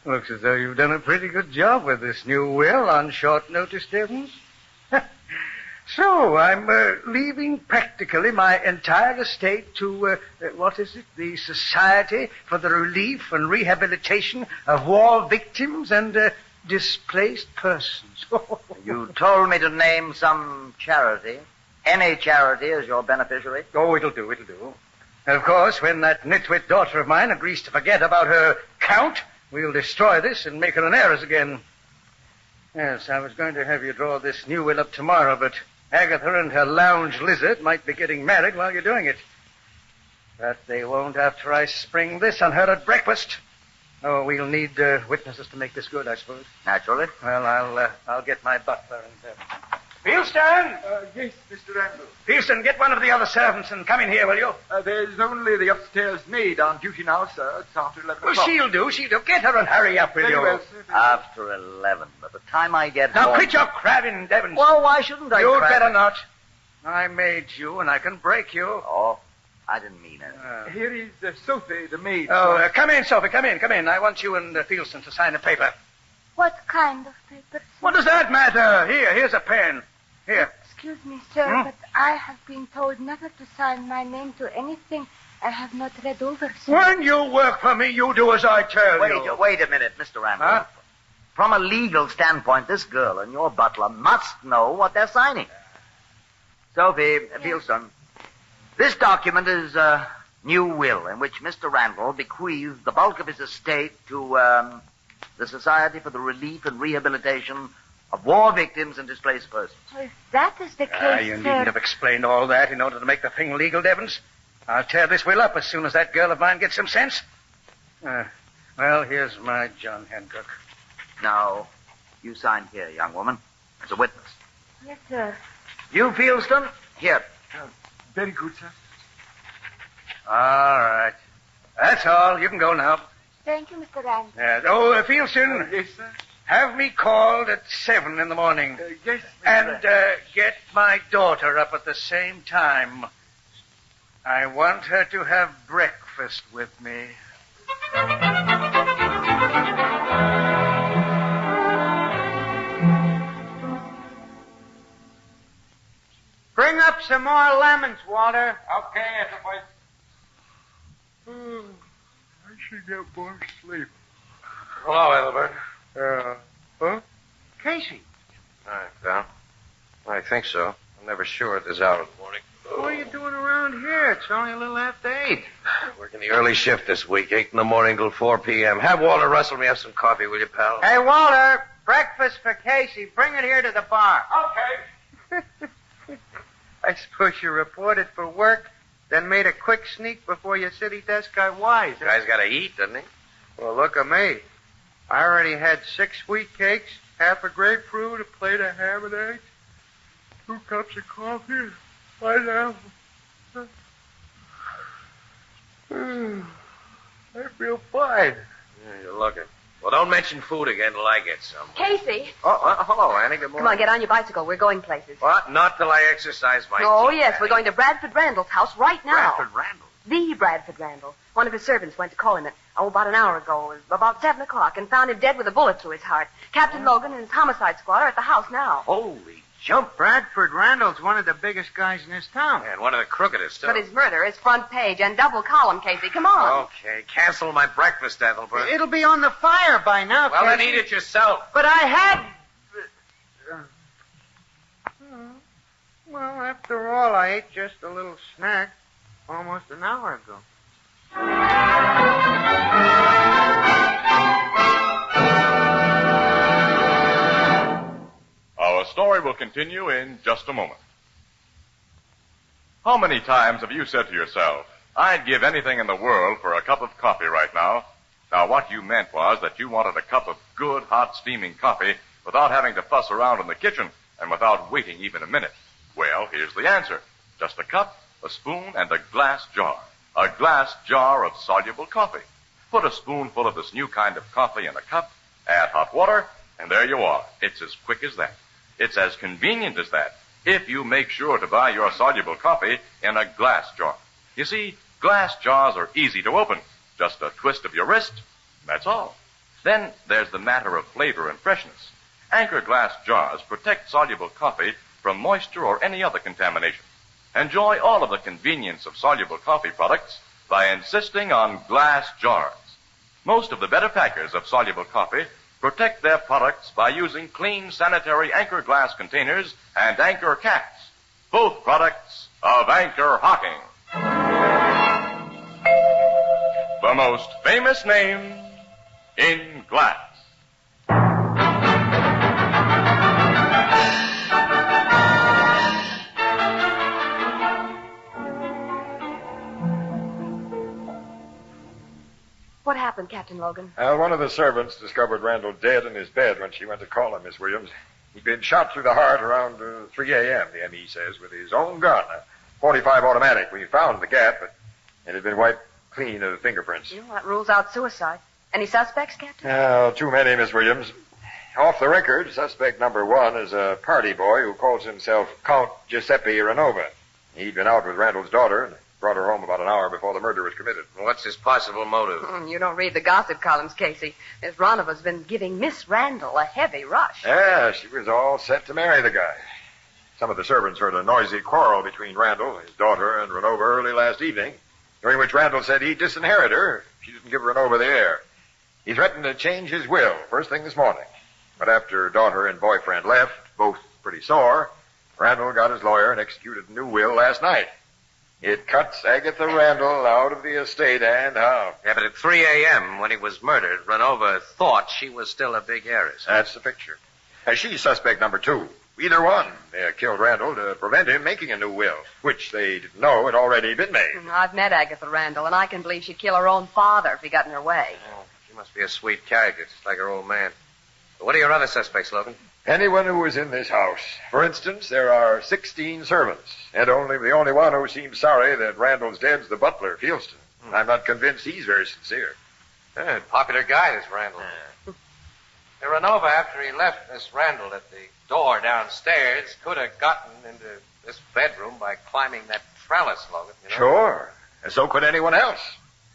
Looks as though you've done a pretty good job with this new will on short notice, Devons. So, I'm leaving practically my entire estate to, the Society for the Relief and Rehabilitation of War Victims and Displaced Persons. You told me to name some charity. Any charity as your beneficiary? Oh, it'll do. Of course, when that nitwit daughter of mine agrees to forget about her count, we'll destroy this and make her an heiress again. Yes, I was going to have you draw this new will up tomorrow, but Agatha and her lounge lizard might be getting married while you're doing it. But they won't after I spring this on her at breakfast. Oh, we'll need witnesses to make this good, I suppose. Naturally. Well, I'll get my butler and Fieldston! Yes, Mr. Randall. Fieldston, get one of the other servants and come in here, will you? There's only the upstairs maid on duty now, sir. It's after 11 Well, o'clock. she'll do. Get her and hurry up, will Very you? well, sir. After 11. By the time I get Now, home... quit your crabbing, Devons. Well, why shouldn't I You'd crab? better not. I made you, and I can break you. Oh, I didn't mean it. Here is Sophie, the maid. Come in, Sophie, come in. I want you and Fieldston to sign a paper. What kind of paper? What does that matter? Here's a pen. Here. Excuse me, sir, but I have been told never to sign my name to anything I have not read over, sir. When you work for me, you do as I tell you. Wait a minute, Mr. Randall. From a legal standpoint, this girl and your butler must know what they're signing. Sophie, Fieldston, this document is a new will in which Mr. Randall bequeaths the bulk of his estate to the Society for the Relief and Rehabilitation of War Victims and Displaced Persons. Well, if that is the case, You sir... needn't have explained all that in order to make the thing legal, Devons. I'll tear this will up as soon as that girl of mine gets some sense. Well, here's my John Hancock. Now, you sign here, young woman, as a witness. Yes, sir. You, Fieldston, here. Very good, sir. All right. That's all. You can go now. Thank you, Mr. Randall. Fieldston. Yes, sir. Have me called at 7 in the morning. Yes, And get my daughter up at the same time. I want her to have breakfast with me. Bring up some more lemons, Walter. Okay, Ethelbert. I should get more sleep. Hello, Ethelbert. Huh? Casey. Hi, pal. I think so. I'm never sure at this hour of the morning. What are you doing around here? It's only a little after 8. Working the early shift this week, 8 in the morning till 4 p.m. Have Walter rustle me up some coffee, will you, pal? Hey, Walter, breakfast for Casey. Bring it here to the bar. Okay. I suppose you reported for work, then made a quick sneak before your city desk got wise. The guy's got to eat, doesn't he? Well, look at me. I already had 6 wheat cakes, half a grapefruit, a plate of ham and eggs, 2 cups of coffee. Right now. I feel fine. Yeah, you're lucky. Well, don't mention food again till I get some. Casey. Hello, Annie. Good morning. Come on, get on your bicycle. We're going places. What? Not till I exercise my Oh, teeth, yes. Annie. We're going to Bradford Randall's house right now. Bradford Randall? The Bradford Randall. One of his servants went to call him about an hour ago, about 7 o'clock, and found him dead with a bullet through his heart. Captain Logan and his homicide squad are at the house now. Holy Jump. Bradford Randall's one of the biggest guys in this town. And one of the crookedest, too. But his murder is front page and double column, Casey. Come on. Okay, cancel my breakfast, Ethelbert. It'll be on the fire by now, Well, then Casey. eat it yourself. But I had... Well, after all, I ate just a little snack almost an hour ago. Our story will continue in just a moment. How many times have you said to yourself, I'd give anything in the world for a cup of coffee right now? Now, what you meant was that you wanted a cup of good, hot, steaming coffee without having to fuss around in the kitchen and without waiting even a minute. Well, here's the answer. Just a cup, a spoon, and a glass jar. A glass jar of soluble coffee. Put a spoonful of this new kind of coffee in a cup, add hot water, and there you are. It's as quick as that. It's as convenient as that, if you make sure to buy your soluble coffee in a glass jar. You see, glass jars are easy to open. Just a twist of your wrist, that's all. Then there's the matter of flavor and freshness. Anchor glass jars protect soluble coffee from moisture or any other contamination. Enjoy all of the convenience of soluble coffee products by insisting on glass jars. Most of the better packers of soluble coffee protect their products by using clean, sanitary Anchor glass containers and Anchor caps. Both products of Anchor Hocking. The most famous name in glass. What happened, Captain Logan? One of the servants discovered Randall dead in his bed when she went to call him, Miss Williams. He'd been shot through the heart around 3 a.m., the M.E. says, with his own gun, a .45 automatic. We found the gap, but it had been wiped clean of fingerprints. That rules out suicide. Any suspects, Captain? Too many, Miss Williams. Off the record, suspect number 1 is a party boy who calls himself Count Giuseppe Renova. He'd been out with Randall's daughter and brought her home about an hour before the murder was committed. What's his possible motive? You don't read the gossip columns, Casey. Miss Ronova's been giving Miss Randall a heavy rush. Yeah, she was all set to marry the guy. Some of the servants heard a noisy quarrel between Randall, his daughter, and Renova early last evening, during which Randall said he'd disinherit her if she didn't give Renova the heir. He threatened to change his will first thing this morning. But after daughter and boyfriend left, both pretty sore, Randall got his lawyer and executed a new will last night. It cuts Agatha Randall out of the estate, and how? Yeah, but at 3 a.m. when he was murdered, Renova thought she was still a big heiress. That's the picture. She's suspect number 2. Either one. They killed Randall to prevent him making a new will, which they didn't know had already been made. I've met Agatha Randall, and I can believe she'd kill her own father if he got in her way. Oh, she must be a sweet character, just like her old man. But what are your other suspects, Logan? Anyone who was in this house. For instance, there are 16 servants, and the only one who seems sorry that Randall's dead's the butler, Fieldston. I'm not convinced he's very sincere. Popular guy, this Randall. Renova, after he left Miss Randall at the door downstairs, could have gotten into this bedroom by climbing that trellis, Logan. You know? Sure. And so could anyone else.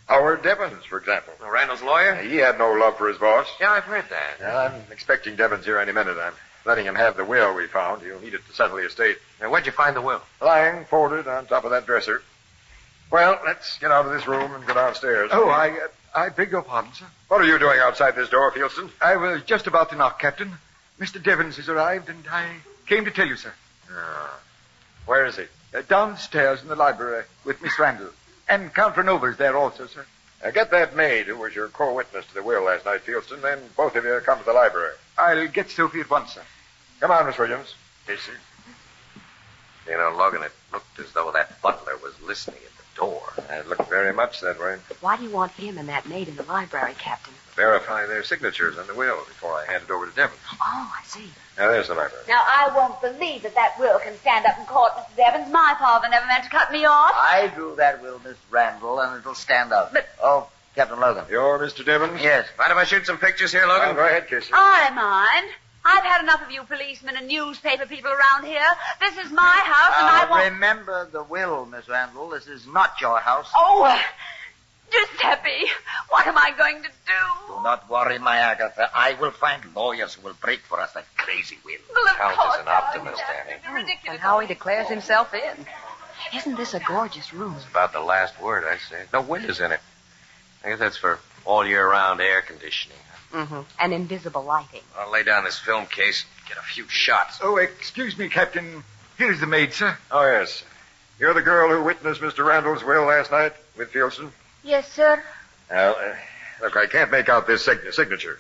Howard Devens, for example. Randall's lawyer? He had no love for his boss. Yeah, I've heard that. I'm expecting Devens here any minute. I'm letting him have the will we found. He'll need it to settle the estate. Now, where'd you find the will? Lying, folded on top of that dresser. Well, let's get out of this room and go downstairs. Oh, I beg your pardon, sir. What are you doing outside this door, Fieldston? I was just about to knock, Captain. Mr. Devens has arrived, and I came to tell you, sir. Where is he? Downstairs in the library with Miss Randall. And Count Renova's there also, sir. Get that maid who was your co-witness to the will last night, Fieldston, then both of you come to the library. I'll get Sophie at once, sir. Come on, Miss Williams. Casey. You know, Logan, it looked as though that butler was listening at the door. It looked very much that way. Why do you want him and that maid in the library, Captain? Verify their signatures on the will before I hand it over to Devens. Oh, I see. Now, there's the library. Now, I won't believe that will can stand up in court, Mrs. Evans. My father never meant to cut me off. I drew that will, Miss Randall, and it'll stand up. But... Oh, Captain Logan. You're Mr. Devens? Yes. Mind if I shoot some pictures here, Logan? Go ahead, Casey. I mind. I've had enough of you policemen and newspaper people around here. This is my house, and I want... Remember the will, Miss Randall. This is not your house. Oh, Giuseppe, what am I going to do? Do not worry, my Agatha. I will find lawyers who will break for us that crazy will. Well, of Count course, is an optimist, Annie. And how he declares himself in. Isn't this a gorgeous room? It's about the last word, I say. No windows in it. I guess that's for all year-round air conditioning. Mm-hmm. And invisible lighting. I'll lay down this film case and get a few shots. Oh, excuse me, Captain. Here's the maid, sir. Oh, yes. You're the girl who witnessed Mr. Randall's will last night with Fieldston? Yes, sir. Well, look, I can't make out this signature.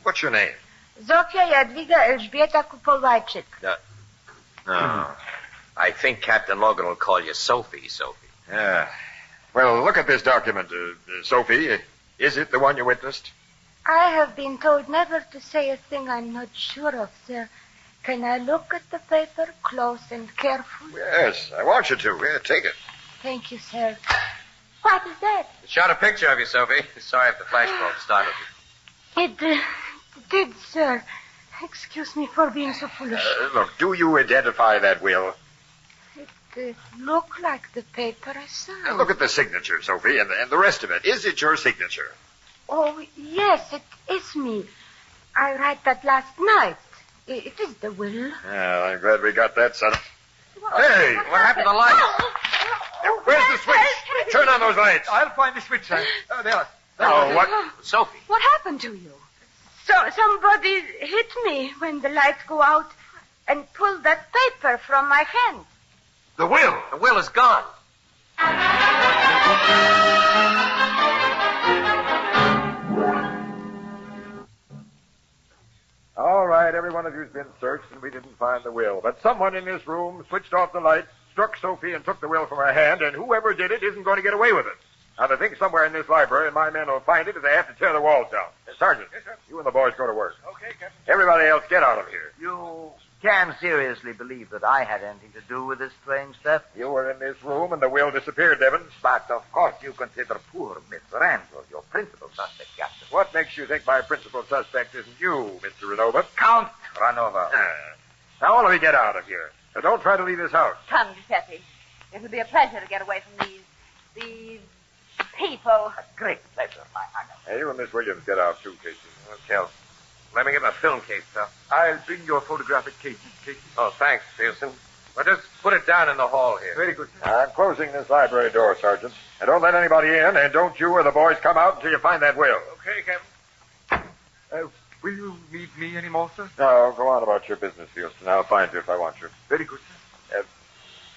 What's your name? Zofia Jadwiga Elżbieta Kupolwajczyk. No. I think Captain Logan will call you Sophie. Yeah. Well, look at this document, Sophie. Is it the one you witnessed? I have been told never to say a thing I'm not sure of, sir. Can I look at the paper close and careful? Yes, I want you to. Here, take it. Thank you, sir. What is that? It shot a picture of you, Sophie. Sorry if the flashbulb startled you. It did, sir. Excuse me for being so foolish. Look, do you identify that will? It looked like the paper I saw. Look at the signature, Sophie, and the rest of it. Is it your signature? Oh, yes, it is me. I write that last night. It is the will. Well, I'm glad we got that settled. Hey, what happened to the lights? Where's the switch? Turn on those lights. I'll find the switch, sir. Oh, there. Oh, what? Sophie. What happened to you? Somebody hit me when the lights go out and pulled that paper from my hand. The will. The will is gone. All right, every one of you's been searched, and we didn't find the will. But someone in this room switched off the lights, struck Sophie, and took the will from her hand, and whoever did it isn't going to get away with it. Now, the thing's somewhere in this library, and my men will find it if they have to tear the walls down. Sergeant, you and the boys go to work. Okay, Captain. Everybody else, get out of here. You can seriously believe that I had anything to do with this strange theft? You were in this room, and the will disappeared, Devons. But of course you consider poor Miss Randall your principal suspect, Captain. What makes you think my principal suspect isn't you, Mr. Renova? Count Ranova. Now, all of you get out of here. Now, don't try to leave this house. Come, Giuseppe. It would be a pleasure to get away from these people. A great pleasure, my honor. Hey, you and Miss Williams get out, too, Casey. Okay. Let me get my film case, sir. I'll bring your photographic case, Casey. Oh, thanks, Pearson. Well, just put it down in the hall here. Very good, sir. I'm closing this library door, Sergeant. And don't let anybody in, and don't you or the boys come out until you find that will. Okay, Captain. Will you need me any more, sir? No, go on about your business, Houston. I'll find you if I want you. Very good, sir.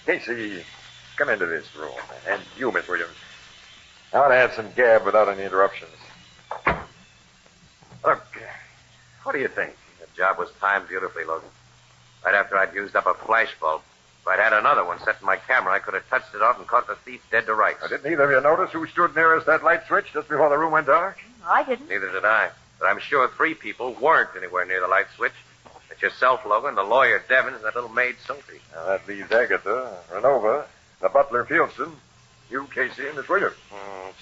Casey, come into this room. And you, Miss Williams. I want to have some gab without any interruptions. Look, what do you think? The job was timed beautifully, Logan. Right after I'd used up a flash bulb. If I'd had another one set in my camera, I could have touched it off and caught the thief dead to rights. Now, didn't either of you notice who stood nearest that light switch just before the room went dark? I didn't. Neither did I. But I'm sure 3 people weren't anywhere near the light switch. It's yourself, Logan, the lawyer, Devins, and that little maid, Sophie. Now, that leaves Agatha, Renova, the butler, Fieldston, you, Casey, and Miss Williams.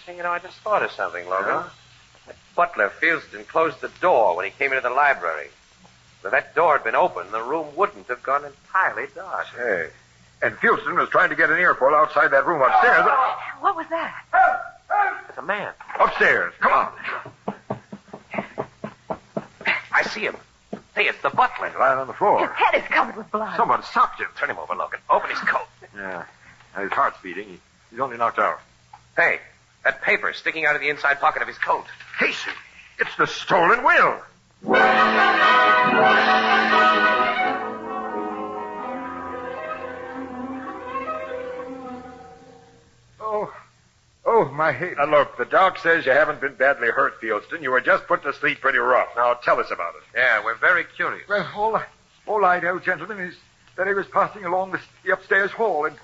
See, I just thought of something, Logan. Yeah? That butler, Fieldston, closed the door when he came into the library. If that door had been open, the room wouldn't have gone entirely dark. Hey. And Fieldston was trying to get an earful outside that room upstairs. What was that? It's a man. Upstairs. Come on. I see him. Hey, it's the butler. He's lying on the floor. His head is covered with blood. Someone socked him. Turn him over, Logan. Open his coat. Yeah. Now, his heart's beating. He's only knocked out. Hey, that paper sticking out of the inside pocket of his coat. Casey, it's the stolen will. Oh, my head. Now, look, the doc says you haven't been badly hurt, Fieldston. You were just put to sleep pretty rough. Now, tell us about it. Yeah, we're very curious. Well, all I know, gentlemen, is that I was passing along the upstairs hall, and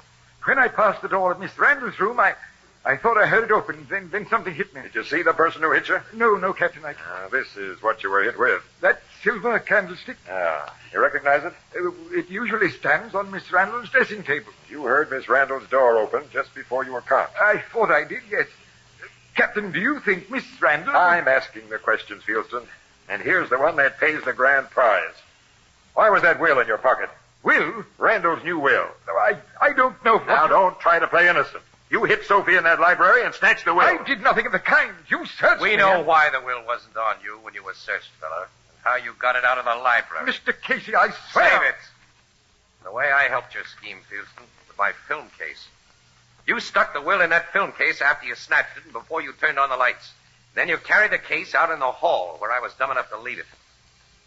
when I passed the door of Miss Randall's room, I thought I heard it open, then something hit me. Did you see the person who hit you? No, Captain. This is what you were hit with. That silver candlestick. You recognize it? It usually stands on Miss Randall's dressing table. You heard Miss Randall's door open just before you were caught. I thought I did, yes. Captain, do you think Miss Randall... I'm asking the questions, Fieldston. And here's the one that pays the grand prize. Why was that will in your pocket? Will? Randall's new will. No, I don't know. Now, don't try to play innocent. You hit Sophie in that library and snatched the will. I did nothing of the kind. You searched me. We know why the will wasn't on you when you were searched, fella, and how you got it out of the library. Mr. Casey, I swear... Save it. The way I helped your scheme, Fieldston, with my film case. You stuck the will in that film case after you snatched it and before you turned on the lights. Then you carried the case out in the hall where I was dumb enough to leave it.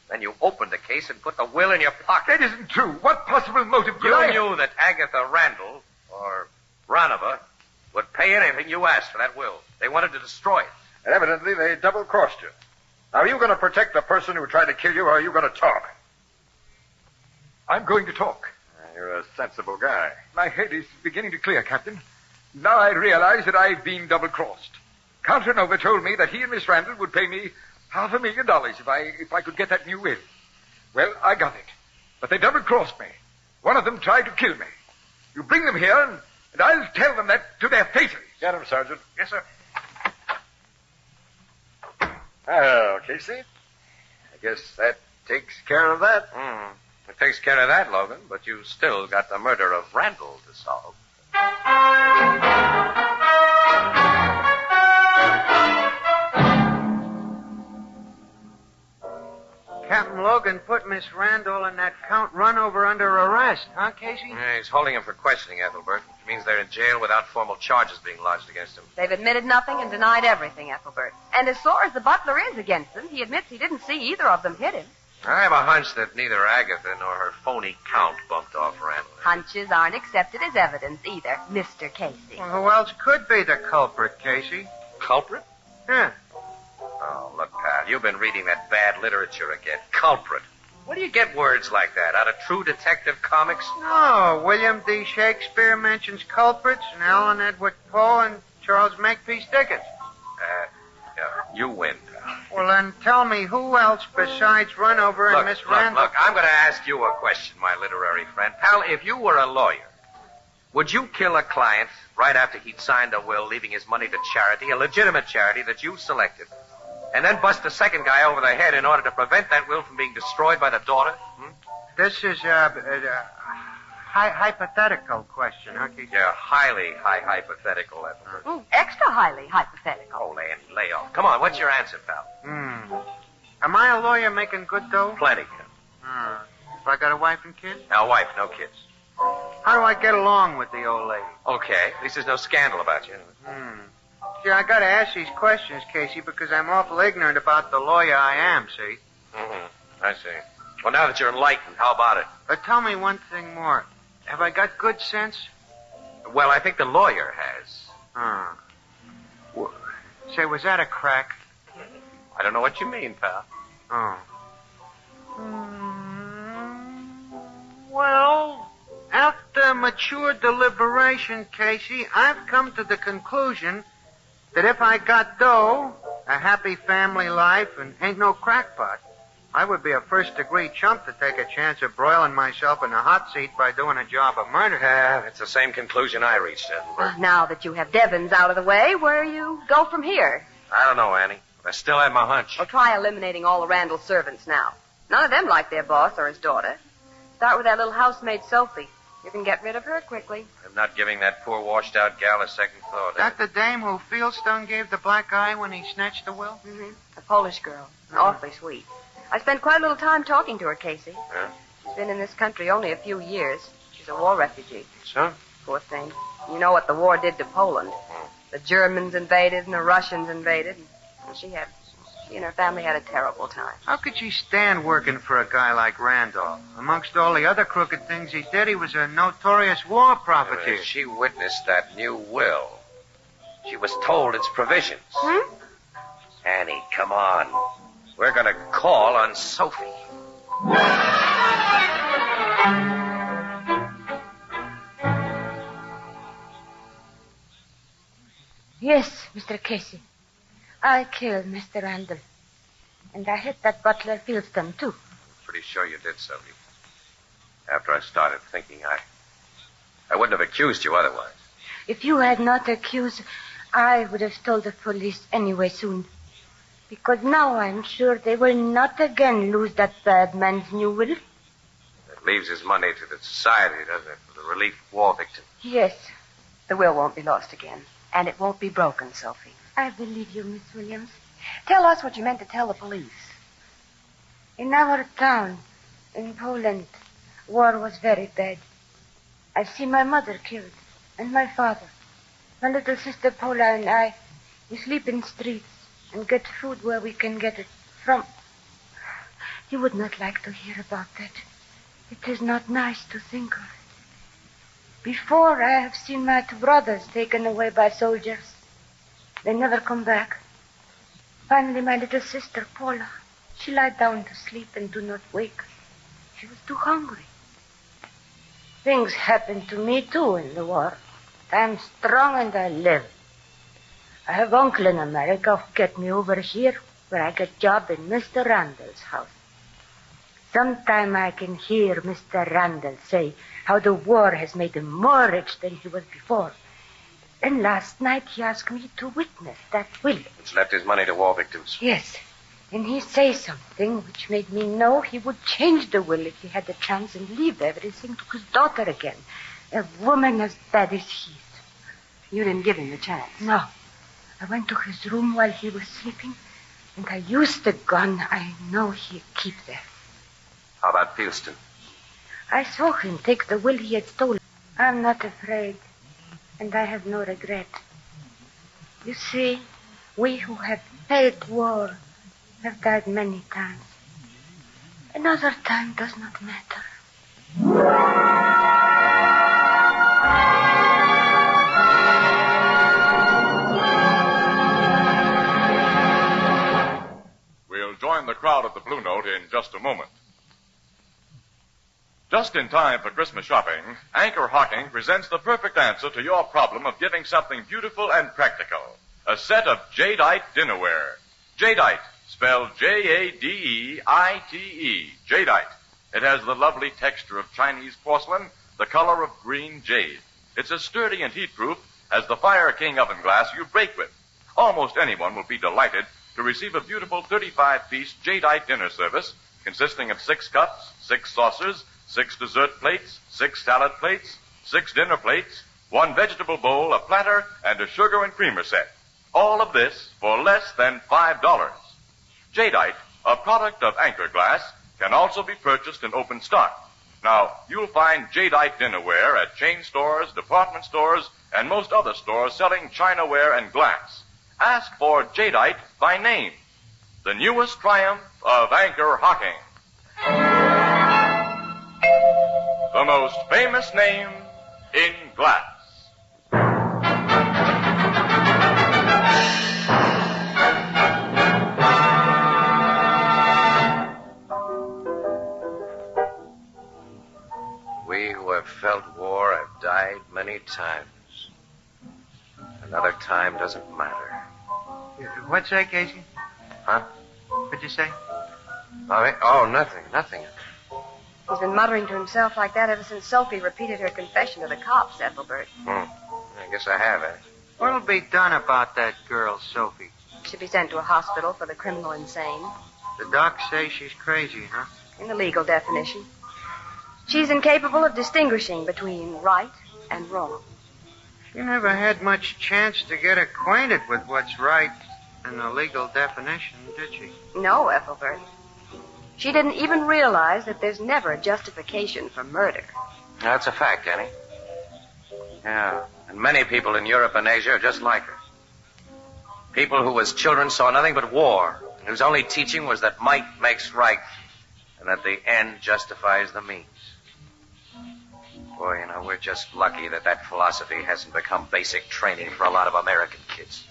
Then you opened the case and put the will in your pocket. That isn't true. What possible motive could You knew that Agatha Randall, or Ranova, would pay anything you asked for that will. They wanted to destroy it. And evidently, they double-crossed you. Now, are you going to protect the person who tried to kill you, or are you going to talk? I'm going to talk. You're a sensible guy. My head is beginning to clear, Captain. Now I realize that I've been double-crossed. Count Renova told me that he and Miss Randall would pay me $500,000 if I could get that new will. Well, I got it. But they double-crossed me. One of them tried to kill me. You bring them here, and I'll tell them that to their faces. Get him, Sergeant. Yes, sir. Well, Casey, I guess that takes care of that. It takes care of that, Logan, but you've still got the murder of Randall to solve. Captain Logan put Miss Randall and that Count Runover under arrest, huh, Casey? Yeah, he's holding him for questioning, Ethelbert, which means they're in jail without formal charges being lodged against him. They've admitted nothing and denied everything, Ethelbert. And as sore as the butler is against them, he admits he didn't see either of them hit him. I have a hunch that neither Agatha nor her phony Count bumped off Randall. Hunches aren't accepted as evidence either, Mr. Casey. Well, who else could be the culprit, Casey? Culprit? Yeah. Oh, look, pal, you've been reading that bad literature again. Culprit. Where do you get words like that? Out of True Detective comics? No, William D. Shakespeare mentions culprits, and Ellen Edward Poe and Charles Makepeace tickets. You win, pal. Well, then tell me who else besides Runover and Miss Randall... Look, I'm going to ask you a question, my literary friend. Pal, if you were a lawyer, would you kill a client right after he'd signed a will leaving his money to charity, a legitimate charity that you selected, and then bust the second guy over the head in order to prevent that will from being destroyed by the daughter? This is a hypothetical question, okay? Yeah, highly hypothetical, Ethelbert. Extra highly hypothetical. Oh, Andy, lay off. Come on, what's your answer, pal? Am I a lawyer making good dough? Plenty. If I got a wife and kids? No wife, no kids. How do I get along with the old lady? Okay, at least there's no scandal about you. See, I gotta ask these questions, Casey, because I'm awful ignorant about the lawyer I am, see? I see. Well, now that you're enlightened, how about it? But tell me one thing more. Have I got good sense? Well, I think the lawyer has. Say, was that a crack? I don't know what you mean, pal. Well, after mature deliberation, Casey, I've come to the conclusion that if I got dough, a happy family life, and ain't no crackpot, I would be a first-degree chump to take a chance of broiling myself in a hot seat by doing a job of murder. That's the same conclusion I reached, Edinburgh. Now that you have Devons out of the way, where you go from here? I don't know, Annie. But I still have my hunch. Well, try eliminating all the Randall servants now. None of them like their boss or his daughter. Start with that little housemaid, Sophie. You can get rid of her quickly. I'm not giving that poor washed-out gal a second thought. That the dame who Fieldstone gave the black eye when he snatched the will? A Polish girl. Awfully sweet. I spent quite a little time talking to her, Casey. Huh? She's been in this country only a few years. She's a war refugee. So? Poor thing. You know what the war did to Poland. The Germans invaded and the Russians invaded. And she and her family had a terrible time. How could she stand working for a guy like Randolph? Amongst all the other crooked things he did, he was a notorious war profiteer. She witnessed that new will. She was told its provisions. Annie, come on. We're going to call on Sophie. Yes, Mr. Casey. I killed Mr. Randall. And I hit that butler Fieldstone, too. Pretty sure you did, Sophie. After I started thinking, I wouldn't have accused you otherwise. If you had not accused, I would have told the police anyway soon. Because now I'm sure they will not again lose that bad man's new will. It leaves his money to the society, doesn't it, for the relief of war victims? Yes. The will won't be lost again. And it won't be broken, Sophie. I believe you, Miss Williams. Tell us what you meant to tell the police. In our town, in Poland, war was very bad. I've seen my mother killed, and my father. My little sister Paula and I, we sleep in streets and get food where we can get it from. You would not like to hear about that. It is not nice to think of it. Before, I have seen my two brothers taken away by soldiers. They never come back. Finally, my little sister, Paula, she lied down to sleep and do not wake. She was too hungry. Things happened to me, too, in the war. I'm strong and I live. I have uncle in America who get me over here, where I get job in Mr. Randall's house. Sometime I can hear Mr. Randall say how the war has made him more rich than he was before. And last night he asked me to witness that will. Which left his money to war victims. Yes. And he say something which made me know he would change the will if he had the chance and leave everything to his daughter again. A woman as bad as he is. You didn't give him the chance. No. I went to his room while he was sleeping, and I used the gun I know he keep there. How about Fieldstone? I saw him take the will he had stolen. I'm not afraid, and I have no regret. You see, we who have paid war have died many times. Another time does not matter. We'll join the crowd at the Blue Note in just a moment. Just in time for Christmas shopping, Anchor Hocking presents the perfect answer to your problem of giving something beautiful and practical. A set of jadeite dinnerware. Jadeite, spelled Jadeite. Jadeite. It has the lovely texture of Chinese porcelain, the color of green jade. It's as sturdy and heat-proof as the Fire King oven glass you bake with. Almost anyone will be delighted to receive a beautiful 35-piece jadeite dinner service consisting of 6 cups, 6 saucers, 6 dessert plates, 6 salad plates, 6 dinner plates, 1 vegetable bowl, a platter, and a sugar and creamer set. All of this for less than $5. Jadeite, a product of Anchor Glass, can also be purchased in open stock. Now, you'll find jadeite dinnerware at chain stores, department stores, and most other stores selling chinaware and glass. Ask for jadeite by name. The newest triumph of Anchor Hocking. The most famous name in glass. We who have felt war have died many times. Another time doesn't matter. What's that, Casey? Huh? What'd you say? Oh, nothing. He's been muttering to himself like that ever since Sophie repeated her confession to the cops, Ethelbert. I guess I have, eh? What'll be done about that girl, Sophie? Should be sent to a hospital for the criminal insane. The docs say she's crazy, huh? In the legal definition. She's incapable of distinguishing between right and wrong. She never had much chance to get acquainted with what's right in the legal definition, did she? No, Ethelbert. She didn't even realize that there's never a justification for murder. That's a fact, Annie. Yeah, and many people in Europe and Asia are just like her. People who as children saw nothing but war, and whose only teaching was that might makes right, and that the end justifies the means. Boy, we're just lucky that philosophy hasn't become basic training for a lot of American kids.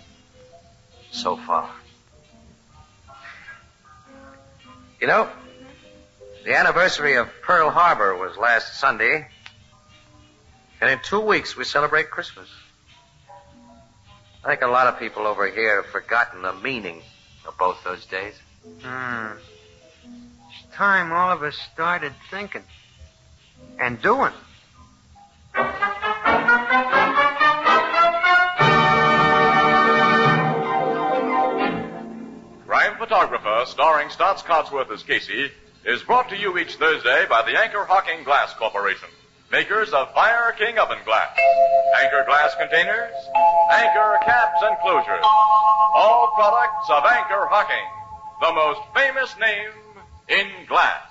So far. The anniversary of Pearl Harbor was last Sunday, and in 2 weeks we celebrate Christmas. I think a lot of people over here have forgotten the meaning of both those days. It's time all of us started thinking and doing. Crime Photographer, starring Stotts Cotsworth as Casey, is brought to you each Thursday by the Anchor Hocking Glass Corporation, makers of Fire King oven glass, Anchor glass containers, Anchor caps and closures. All products of Anchor Hocking, the most famous name in glass.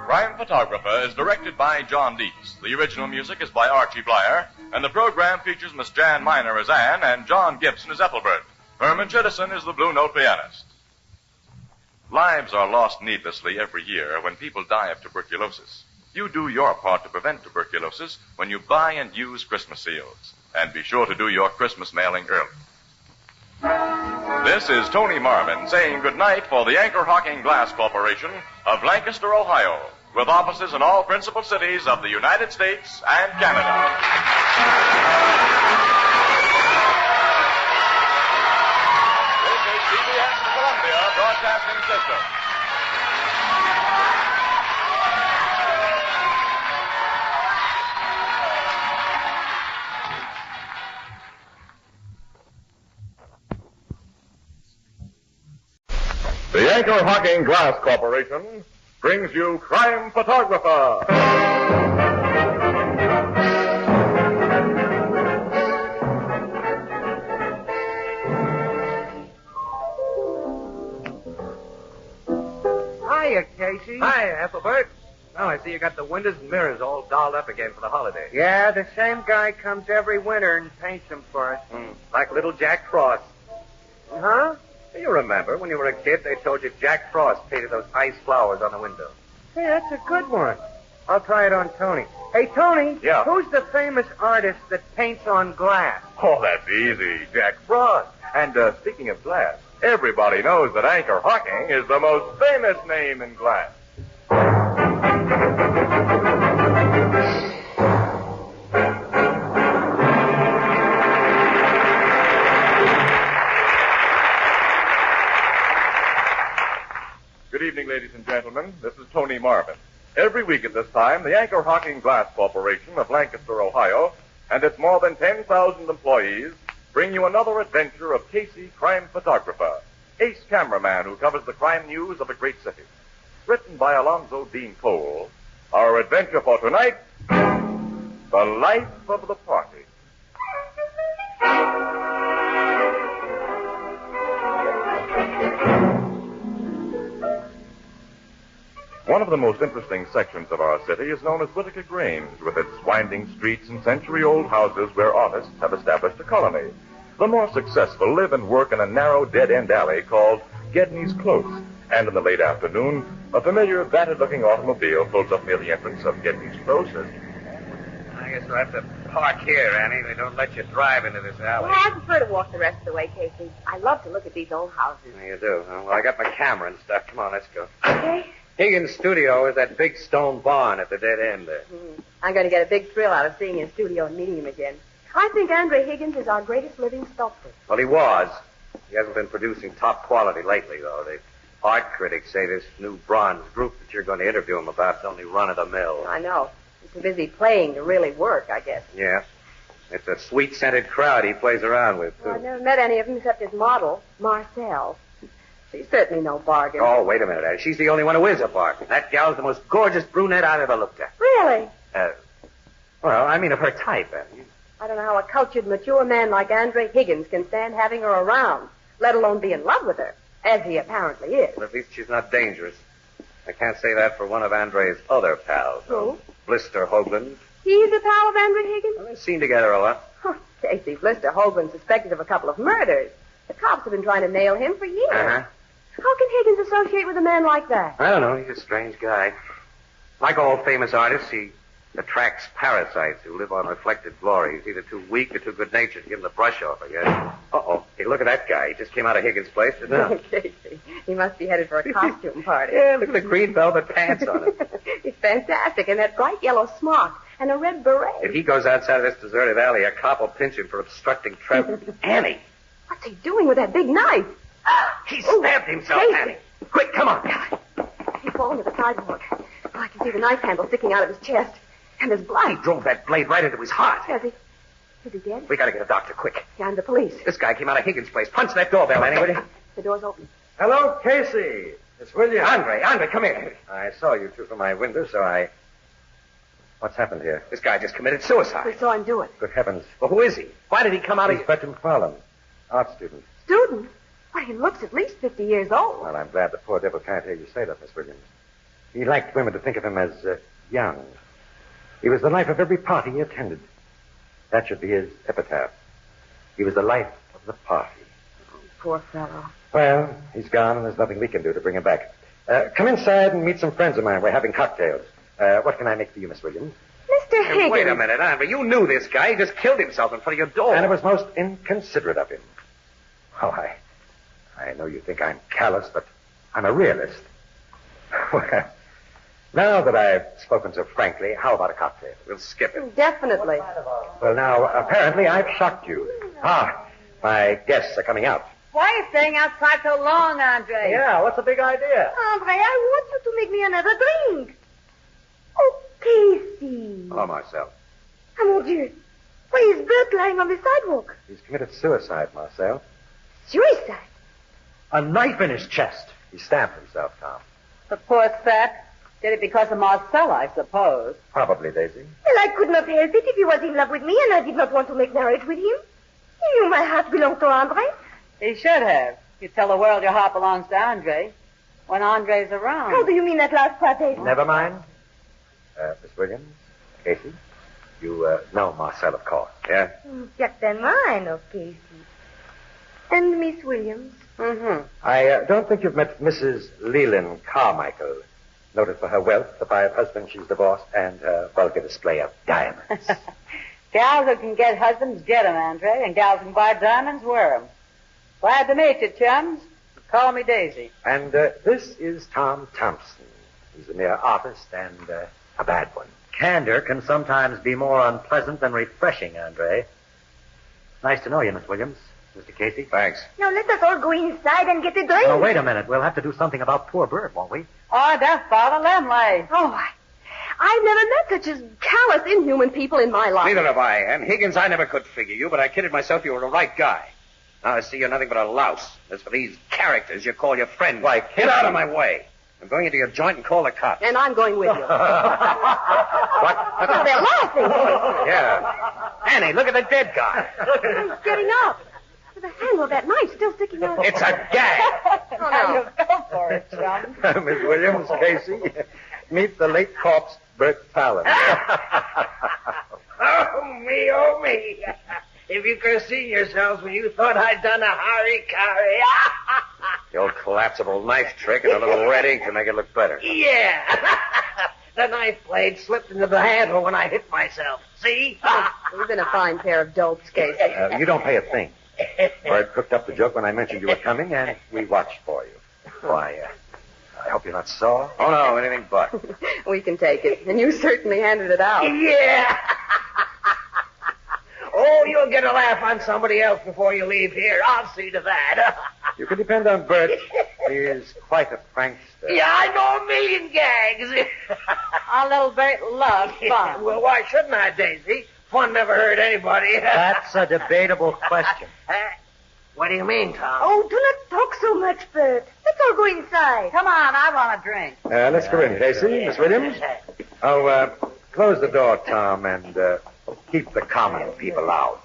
Crime Photographer is directed by John Dietz. The original music is by Archie Blyer, and the program features Miss Jan Miner as Anne and John Gibson as Ethelbert. Herman Chittison is the Blue Note pianist. Lives are lost needlessly every year when people die of tuberculosis. You do your part to prevent tuberculosis when you buy and use Christmas seals. And be sure to do your Christmas mailing early. This is Tony Marvin saying goodnight for the Anchor Hocking Glass Corporation of Lancaster, Ohio, with offices in all principal cities of the United States and Canada. This is CBS Columbia Broadcasting System. The Anchor Hocking Glass Corporation brings you Crime Photographer. Hiya, Casey. Hi, Ethelbert. Oh, I see you got the windows and mirrors all dolled up again for the holiday. Yeah, the same guy comes every winter and paints them for us. Like little Jack Frost. Huh? You remember, when you were a kid, they told you Jack Frost painted those ice flowers on the window. Hey, that's a good one. I'll try it on Tony. Hey, Tony. Yeah? Who's the famous artist that paints on glass? Oh, that's easy. Jack Frost. And speaking of glass, everybody knows that Anchor Hocking is the most famous name in glass. Good evening, ladies and gentlemen. This is Tony Marvin. Every week at this time, the Anchor Hocking Glass Corporation of Lancaster, Ohio, and its more than 10,000 employees bring you another adventure of Casey, crime photographer, ace cameraman who covers the crime news of a great city. Written by Alonzo Dean Cole, our adventure for tonight, The Life of the Party. One of the most interesting sections of our city is known as Whitaker Grange, with its winding streets and century-old houses where artists have established a colony. The more successful live and work in a narrow dead-end alley called Gedney's Close, and in the late afternoon, a familiar battered-looking automobile pulls up near the entrance of Gedney's Close. I guess we'll have to park here, Annie. They don't let you drive into this alley. Well, I prefer to walk the rest of the way, Casey. I love to look at these old houses. You do. Well, I got my camera and stuff. Come on, let's go. Okay. Higgins' studio is that big stone barn at the dead end there. I'm going to get a big thrill out of seeing his studio and meeting him again. I think Andre Higgins is our greatest living sculptor. Well, he was. He hasn't been producing top quality lately, though. The art critics say this new bronze group that you're going to interview him about is only run-of-the-mill. I know. He's too busy playing to really work, I guess. Yeah. It's a sweet-scented crowd he plays around with, too. Well, I've never met any of them except his model, Marcel. She's certainly no bargain. Oh, wait a minute, Annie. She's the only one who is a bargain. That gal's the most gorgeous brunette I've ever looked at. Really? Well, I mean of her type, Annie. I don't know how a cultured, mature man like Andre Higgins can stand having her around, let alone be in love with her, as he apparently is. But at least she's not dangerous. I can't say that for one of Andre's other pals. Who? Blister Hoagland. He's a pal of Andre Higgins? Well, they've seen together a lot. Casey, Blister Hoagland's suspected of a couple of murders. The cops have been trying to nail him for years. Uh-huh. How can Higgins associate with a man like that? I don't know. He's a strange guy. Like all famous artists, he attracts parasites who live on reflected glory. He's either too weak or too good-natured to give him the brush off, I guess. Uh-oh. Hey, look at that guy. He just came out of Higgins' place. Casey, he must be headed for a costume party. Yeah, look at the green velvet pants on him. He's fantastic, and that bright yellow smock and a red beret. If he goes outside of this deserted alley, a cop will pinch him for obstructing traffic. Annie! What's he doing with that big knife? He stabbed himself, Casey. Annie. Quick, come on. He's falling to the sidewalk. Oh, I can see the knife handle sticking out of his chest. And there's blood. He drove that blade right into his heart. Is he dead? We gotta get a doctor, quick. Yeah, I'm the police. This guy came out of Higgins' place. Punch that doorbell, Annie, will you? The door's open. Hello, Casey. It's William. Andre, come here. I saw you two from my window, so I... What's happened here? This guy just committed suicide. We saw him do it. Good heavens. Well, who is he? Why did he come out of... He's Bertram Farland, art student. Student? Why, he looks at least 50 years old. Well, I'm glad the poor devil can't hear you say that, Miss Williams. He liked women to think of him as young. He was the life of every party he attended. That should be his epitaph. He was the life of the party. Oh, poor fellow. Well, he's gone, and there's nothing we can do to bring him back. Come inside and meet some friends of mine. We're having cocktails. What can I make for you, Miss Williams? Mr. Higgins. Hey, wait a minute, Andre. You knew this guy. He just killed himself in front of your door. And it was most inconsiderate of him. Oh, I know you think I'm callous, but I'm a realist. Well, now that I've spoken so frankly, how about a cocktail? We'll skip it. Definitely. Well, now, apparently I've shocked you. My guests are coming out. Why are you staying outside so long, Andre? Yeah, what's the big idea? Andre, I want you to make me another drink. Oh, Casey. Hello, Marcel. Oh, mon Dieu. Why is Bert lying on the sidewalk? He's committed suicide, Marcel. Suicide? A knife in his chest. He stabbed himself, Tom. The poor sap. Did it because of Marcel, I suppose. Probably, Daisy. Well, I could not help it if he was in love with me and I did not want to make marriage with him. He knew my heart belonged to Andre. He should have. You tell the world your heart belongs to Andre when Andre's around. How do you mean that last part, Daisy? Never mind. Miss Williams, Casey, you know Marcel, of course, yeah? Certainement, I know Casey. And Miss Williams? Mm-hmm. I don't think you've met Mrs. Leland Carmichael. Noted for her wealth, the 5 husbands she's divorced, and her vulgar display of diamonds. Gals who can get husbands get 'em, Andre, and gals who can buy diamonds wear 'em. Glad to meet you, chums. Call me Daisy. And this is Tom Thompson. He's a mere artist and a bad one. Candor can sometimes be more unpleasant than refreshing, Andre. Nice to know you, Miss Williams. Mr. Casey. Thanks. Now let us all go inside and get a drink. Oh, wait a minute. We'll have to do something about poor Bert, won't we? Oh, that's Father Lemley. Oh, I've never met such as callous, inhuman people in my life. Neither have I. And Higgins, I never could figure you, but I kidded myself you were the right guy. Now I see you're nothing but a louse. As for these characters you call your friends, why, get out of my way. I'm going into your joint and call the cops. And I'm going with you. What? Well, they're laughing. Yeah. Annie, look at the dead guy. He's getting up. With the handle of that knife still sticking out. It's a gag. Oh, no. Go for it, chum. Miss Williams, Casey, meet the late corpse, Bert Fallon. Oh, me. If you could have seen yourselves when you thought I'd done a harikari. The old collapsible knife trick and a little red ink to make it look better. Yeah. The knife blade slipped into the handle when I hit myself. See? We've been a fine pair of dopes, Casey. You don't pay a thing. Bert cooked up the joke when I mentioned you were coming, and we watched for you. Why, I hope you're not sore. Oh, no, anything but. We can take it. And you certainly handed it out. Yeah. Oh, you'll get a laugh on somebody else before you leave here. I'll see to that. You can depend on Bert. He is quite a prankster. Yeah, I know a million gags. Our little Bert loves fun. Well, why shouldn't I, Daisy? Fun never hurt anybody. That's a debatable question. What do you mean, Tom? Oh, do not talk so much, Bert. Let's all go inside. Come on, I want a drink. Let's go in, Casey. Miss Williams? Oh, close the door, Tom, and keep the common people out.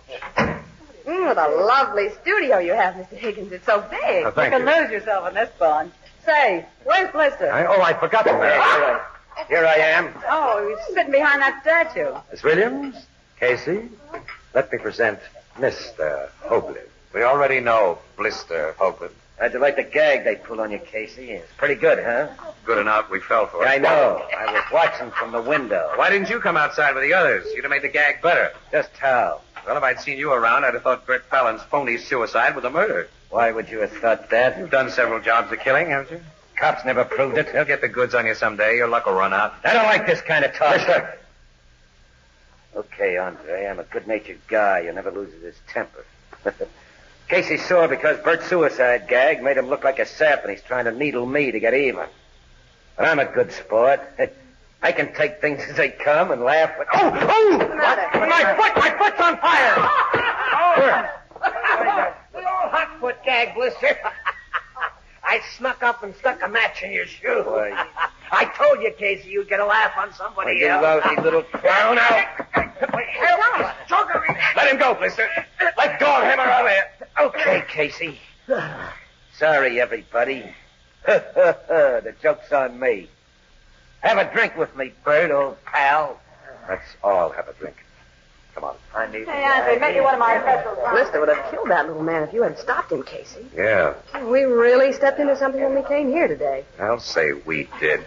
What a lovely studio you have, Mr. Higgins. It's so big. Thank you you. can lose yourself in this bun. Say, where's Blister? I forgot him there. Here I am. Oh, he's sitting behind that statue. Miss Williams, Casey, let me present Mr. Hoagland. We already know Blister Hoagland. How'd you like the gag they pulled on you, Casey? It's pretty good, huh? Good enough. We fell for it. I know. I was watching from the window. Why didn't you come outside with the others? You'd have made the gag better. Just how? Well, if I'd seen you around, I'd have thought Bert Fallon's phony suicide was a murder. Why would you have thought that? You've done several jobs of killing, haven't you? Cops never proved it. They'll get the goods on you someday. Your luck will run out. I don't like this kind of talk. Mister. Okay, Andre, I'm a good-natured guy who never loses his temper. Casey's sore because Bert's suicide gag made him look like a sap, and he's trying to needle me to get even. But I'm a good sport. I can take things as they come and laugh. But my foot's on fire! The old hot foot gag, Blister. I snuck up and stuck a match in your shoe. I told you, Casey, you'd get a laugh on somebody else. You lousy little clown. Let him go, Blister. Let go of him or I'll hit. Okay, Casey. Sorry, everybody. The joke's on me. Have a drink with me, Bert, old pal. Let's all have a drink. Come on. I need Hey, Andre, make me one of my special Blister would have killed that little man if you hadn't stopped him, Casey. Yeah, We really stepped into something when we came here today. I'll say we did.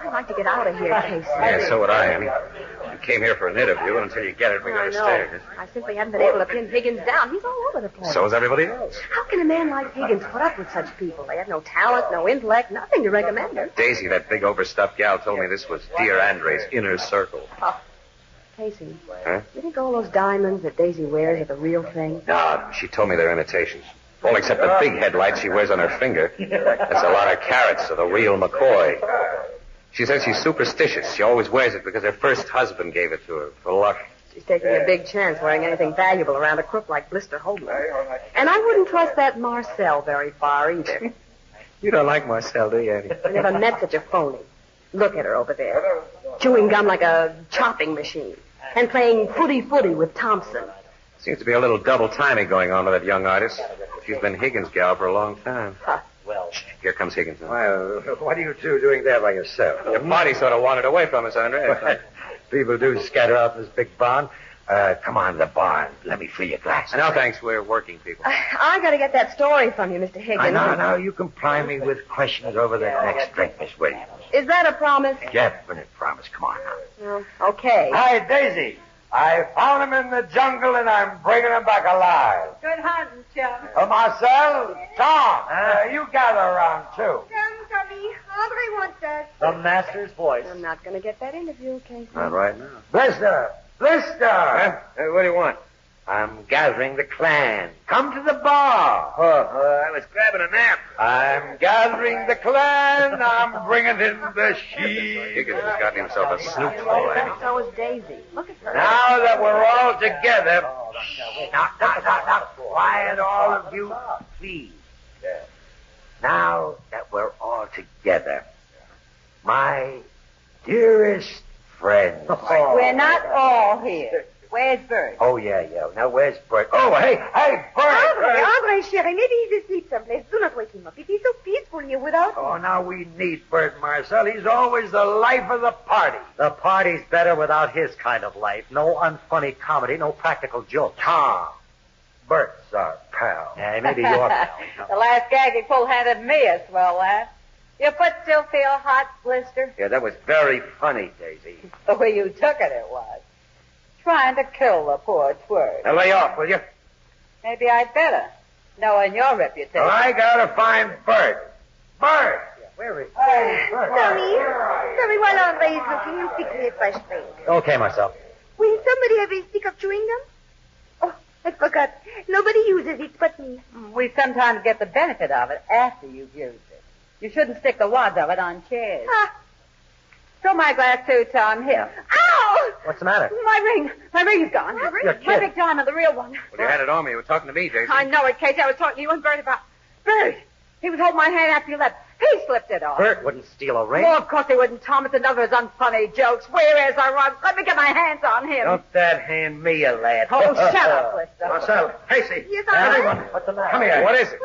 I'd like to get out of here, Casey. Yeah, so would I, Annie. You came here for an interview, and until you get it, we I go know. upstairs. I simply haven't been able to pin Higgins down. He's all over the place. So is everybody else. How can a man like Higgins put up with such people? They have no talent, no intellect, nothing to recommend her. Daisy, that big overstuffed gal, told me this was dear Andre's inner circle. Oh, Casey, Huh? you think all those diamonds that Daisy wears are the real thing? No, she told me they're imitations. All except the big headlights she wears on her finger. That's a lot of carats of the real McCoy. She says she's superstitious. She always wears it because her first husband gave it to her for luck. She's taking a big chance wearing anything valuable around a crook like Blister Hoagland. And I wouldn't trust that Marcel very far either. You don't like Marcel, do you, Annie? I never met such a phony. Look at her over there. Chewing gum like a chopping machine. And playing footy-footy with Thompson. Seems to be a little double timing going on with that young artist. She's been Higgins' gal for a long time. Well, Here comes Higgins. Well, what are you two doing there by yourself? Your party sort of wandered away from us, Andre. People do scatter out in this big barn. Come on to the barn. Let me fill your glass. No, thanks. We're working people. I gotta get that story from you, Mr. Higgins. Now, you can ply me with questions over that next drink, Miss Williams. Is that a promise? Definite promise. Come on now. Okay. Hi, Daisy. I found him in the jungle, and I'm bringing him back alive. Good hunting, chum. Marcel, Tom, you gather around, too. Andre wants us. the master's voice. I'm not gonna get that interview, Casey. Not right now. Blister! Huh? What do you want? I'm gathering the clan. Come to the bar. I was grabbing a nap. I'm gathering the clan. I'm bringing in the sheep. Higgins has gotten himself a snoop full, Annie. So is Daisy. Look at her. Now that we're all together. Now, quiet, all of you, please. Now that we're all together, my dearest friends. We're not all here. Where's Bert? Oh, yeah. Now, where's Bert? Oh, hey, Bert! Andre, chérie, maybe he's asleep someplace. Do not wake him up. It is so peaceful here without him. Oh, now we need Bert, Marcel. He's always the life of the party. The party's better without his kind of life. No unfunny comedy, no practical jokes. Tom, Bert's our pal. Yeah, maybe your pal. The last gag he pulled handed me a swell laugh. Your foot still feel hot, Blister? Yeah, that was very funny, Daisy. The way you took it was. Trying to kill the poor twerp. Now, lay off, will you? Maybe I'd better, knowing your reputation. Well, I gotta find Bert. Bert! Where is Tommy, while Andre is looking, you pick me a fresh drink. Okay, Marcel. Will somebody have a stick of chewing gum? Oh, I forgot. Nobody uses it but me. We sometimes get the benefit of it after you've used it. You shouldn't stick the wads of it on chairs. Throw my glass too, Tom. Here. Ow! What's the matter? My ring's gone. You're kidding. My big diamond, the real one. Well, you had it on me. You were talking to me, Daisy. I know it, Casey. I was talking to you and Bert about... Bert! He was holding my hand after you left. He slipped it off. Bert wouldn't steal a ring. Oh, of course he wouldn't, Tom. It's another of his unfunny jokes. Where is our rug? Let me get my hands on him. Don't that hand me a lad. Oh, shut up, Blister. Marcel, Casey. Yes, Everyone, What's the matter? come here. What is it?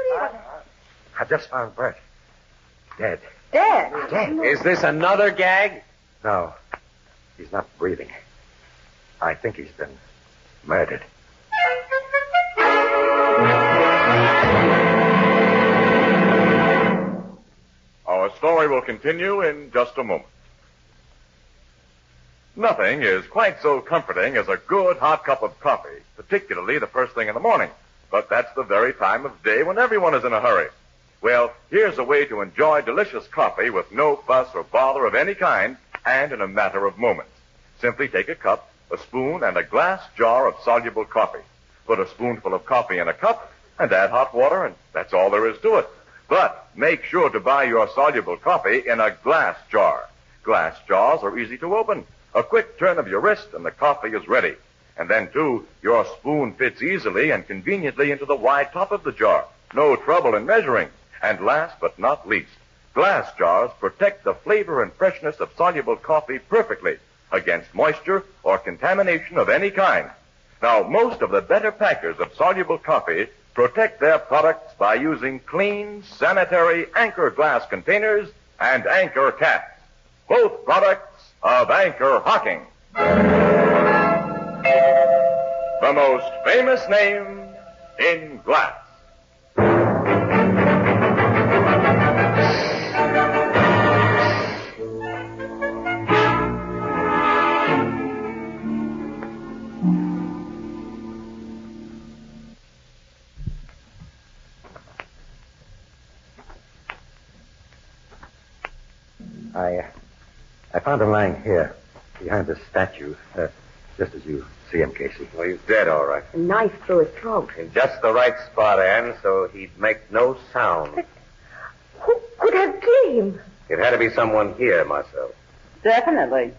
I just found Bert. Dead. Dead? Is this another gag? No, he's not breathing. I think he's been murdered. Our story will continue in just a moment. Nothing is quite so comforting as a good hot cup of coffee, particularly the first thing in the morning. But that's the very time of day when everyone is in a hurry. Well, here's a way to enjoy delicious coffee with no fuss or bother of any kind and in a matter of moments. Simply take a cup, a spoon, and a glass jar of soluble coffee. Put a spoonful of coffee in a cup and add hot water, and that's all there is to it. But make sure to buy your soluble coffee in a glass jar. Glass jars are easy to open. A quick turn of your wrist and the coffee is ready. And then, too, your spoon fits easily and conveniently into the wide top of the jar. No trouble in measuring. And last but not least, glass jars protect the flavor and freshness of soluble coffee perfectly against moisture or contamination of any kind. Now, most of the better packers of soluble coffee protect their products by using clean, sanitary Anchor glass containers and Anchor caps. Both products of Anchor Hocking. The most famous name in glass. I found him lying here, behind the statue, just as you see him, Casey. Well, he's dead, all right. A knife through his throat. In just the right spot, Anne, so he'd make no sound. But who could have killed him? It had to be someone here, Marcel. Definitely.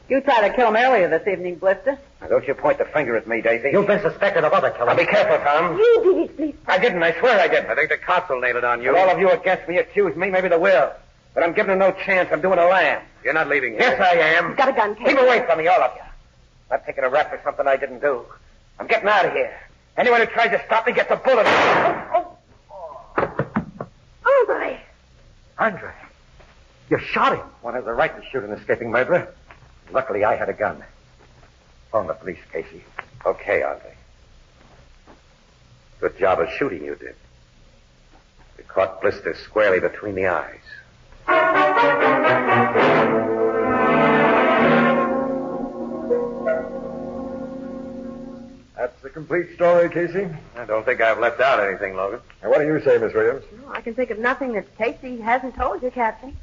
You tried to kill him earlier this evening, Blister. Now, don't you point the finger at me, Daisy. You've been suspected of other Now, killings. be careful, Tom. You did it, please. I didn't. I swear I didn't. I think the cops will nail it on you. If all of you against me accuse me, maybe they will. But I'm giving them no chance. I'm doing a lamb. You're not leaving here. Yes, I am. Got a gun, Casey. Keep away from me, all of you. I'm taking a rap for something I didn't do. I'm getting out of here. Anyone who tries to stop me gets a bullet. Andre! Andre, you shot him. One has the right to shoot an escaping murderer. Luckily, I had a gun. Phone the police, Casey. Okay, Andre. Good job of shooting you did. You caught Blister squarely between the eyes. That's the complete story, Casey. I don't think I've left out anything, Logan. Now, what do you say, Miss Williams? Well, I can think of nothing that Casey hasn't told you, Captain.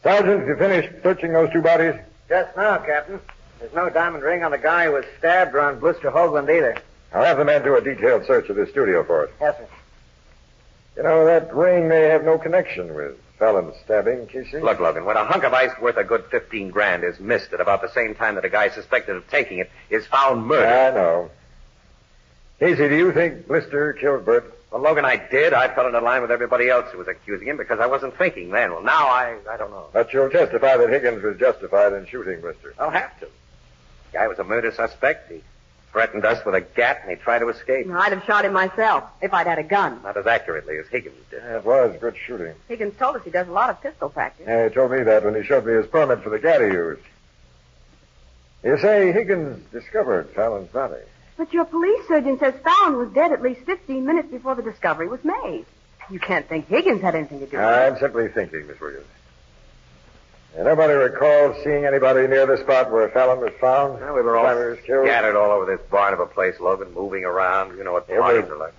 Sergeant, you finished searching those two bodies? Just now, Captain. There's no diamond ring on the guy who was stabbed or on Blister Hoagland either. I'll have the man do a detailed search of this studio for us. Yes, sir. You know, that ring may have no connection with Fallon's stabbing, Casey. Look, Logan, when a hunk of ice worth a good 15 grand is missed at about the same time that a guy suspected of taking it is found murdered. I know. Casey, do you think Blister killed Bert? Well, Logan, I did. I fell into line with everybody else who was accusing him because I wasn't thinking then. Well, now I don't know. But you'll testify that Higgins was justified in shooting Blister. I'll have to. The guy was a murder suspect. He threatened us with a gat and he tried to escape. I'd have shot him myself if I'd had a gun. Not as accurately as Higgins did. Yeah, it was good shooting. Higgins told us he does a lot of pistol practice. Yeah, he told me that when he showed me his permit for the gat he used. You say Higgins discovered Fallon's body. But your police surgeon says Fallon was dead at least 15 minutes before the discovery was made. You can't think Higgins had anything to do with it. I'm simply thinking, Miss Williams. And nobody recalls seeing anybody near the spot where Fallon was found? Well, we were all scattered all over this barn of a place, Logan, moving around. You know what parties are like.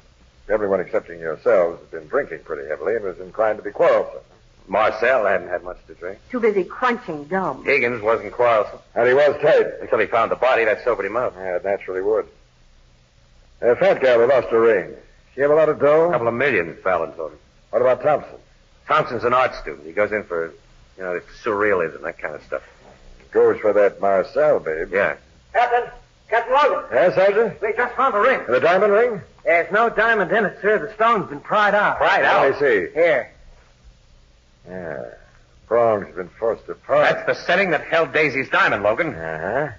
Everyone excepting yourselves has been drinking pretty heavily and was inclined to be quarrelsome. Marcel hadn't had much to drink. Too busy crunching gum. Higgins wasn't quarrelsome. And he was tight. Until he found the body, that sobered him up. Yeah, it naturally would. A fat gal who lost her ring. She have a lot of dough? A couple of million, Fallon told him. What about Thompson? Thompson's an art student. He goes in for, surrealism, that kind of stuff. Goes for that Marcel, babe. Yeah. Captain Logan. Yes, Sergeant? We just found the ring. The diamond ring? There's no diamond in it, sir. The stone's been pried out. Pried out? I see. Here. Yeah. Prongs been forced apart. That's the setting that held Daisy's diamond, Logan. Uh-huh.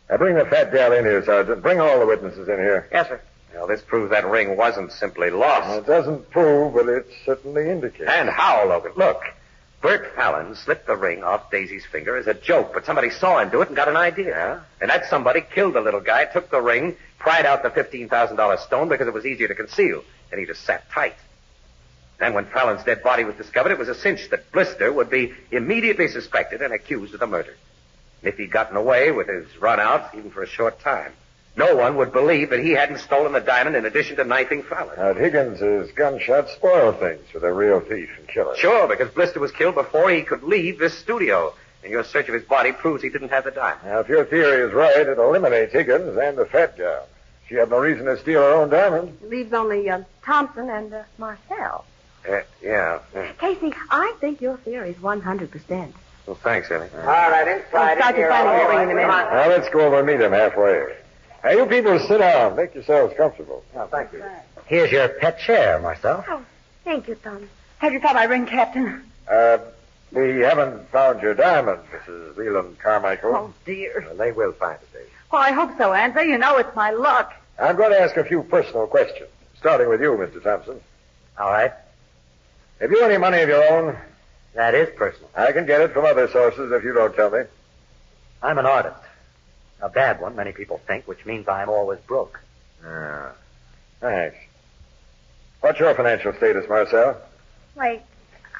Now bring the fat gal in here, Sergeant. Bring all the witnesses in here. Yes, sir. Well, this proves that ring wasn't simply lost. Well, it doesn't prove, but it certainly indicates. And how, Logan? Look. Bert Fallon slipped the ring off Daisy's finger as a joke, but somebody saw him do it and got an idea. Yeah? And that somebody killed the little guy, took the ring, pried out the $15,000 stone because it was easier to conceal, and he just sat tight. Then when Fallon's dead body was discovered, it was a cinch that Blister would be immediately suspected and accused of the murder. And if he'd gotten away with his run out, even for a short time, no one would believe that he hadn't stolen the diamond in addition to knifing Fallon. Now, Higgins' gunshots spoil things for the real thief and killer. Sure, because Blister was killed before he could leave this studio. And your search of his body proves he didn't have the diamond. Now, if your theory is right, it eliminates Higgins and the fat gal. She had no reason to steal her own diamond. It leaves only Thompson and Marcel. Yeah. Casey, I think your theory is 100%. Well, thanks, Ellie. All right, inside. Sergeant Fallon will bring him in. Now, let's go over and meet him halfway. Now, you people sit down. Make yourselves comfortable. Oh, thank you. Here's your pet chair, Marcel. Oh, thank you, Tom. Have you found my ring, Captain? We haven't found your diamond, Mrs. Leland Carmichael. Oh, dear. Well, they will find it, Dave. Well, I hope so, Andre. You know it's my luck. I'm going to ask a few personal questions, starting with you, Mr. Thompson. All right. Have you any money of your own? That is personal. I can get it from other sources if you don't tell me. I'm an artist. A bad one, many people think, which means I'm always broke. Ah, thanks. What's your financial status, Marcel? Why,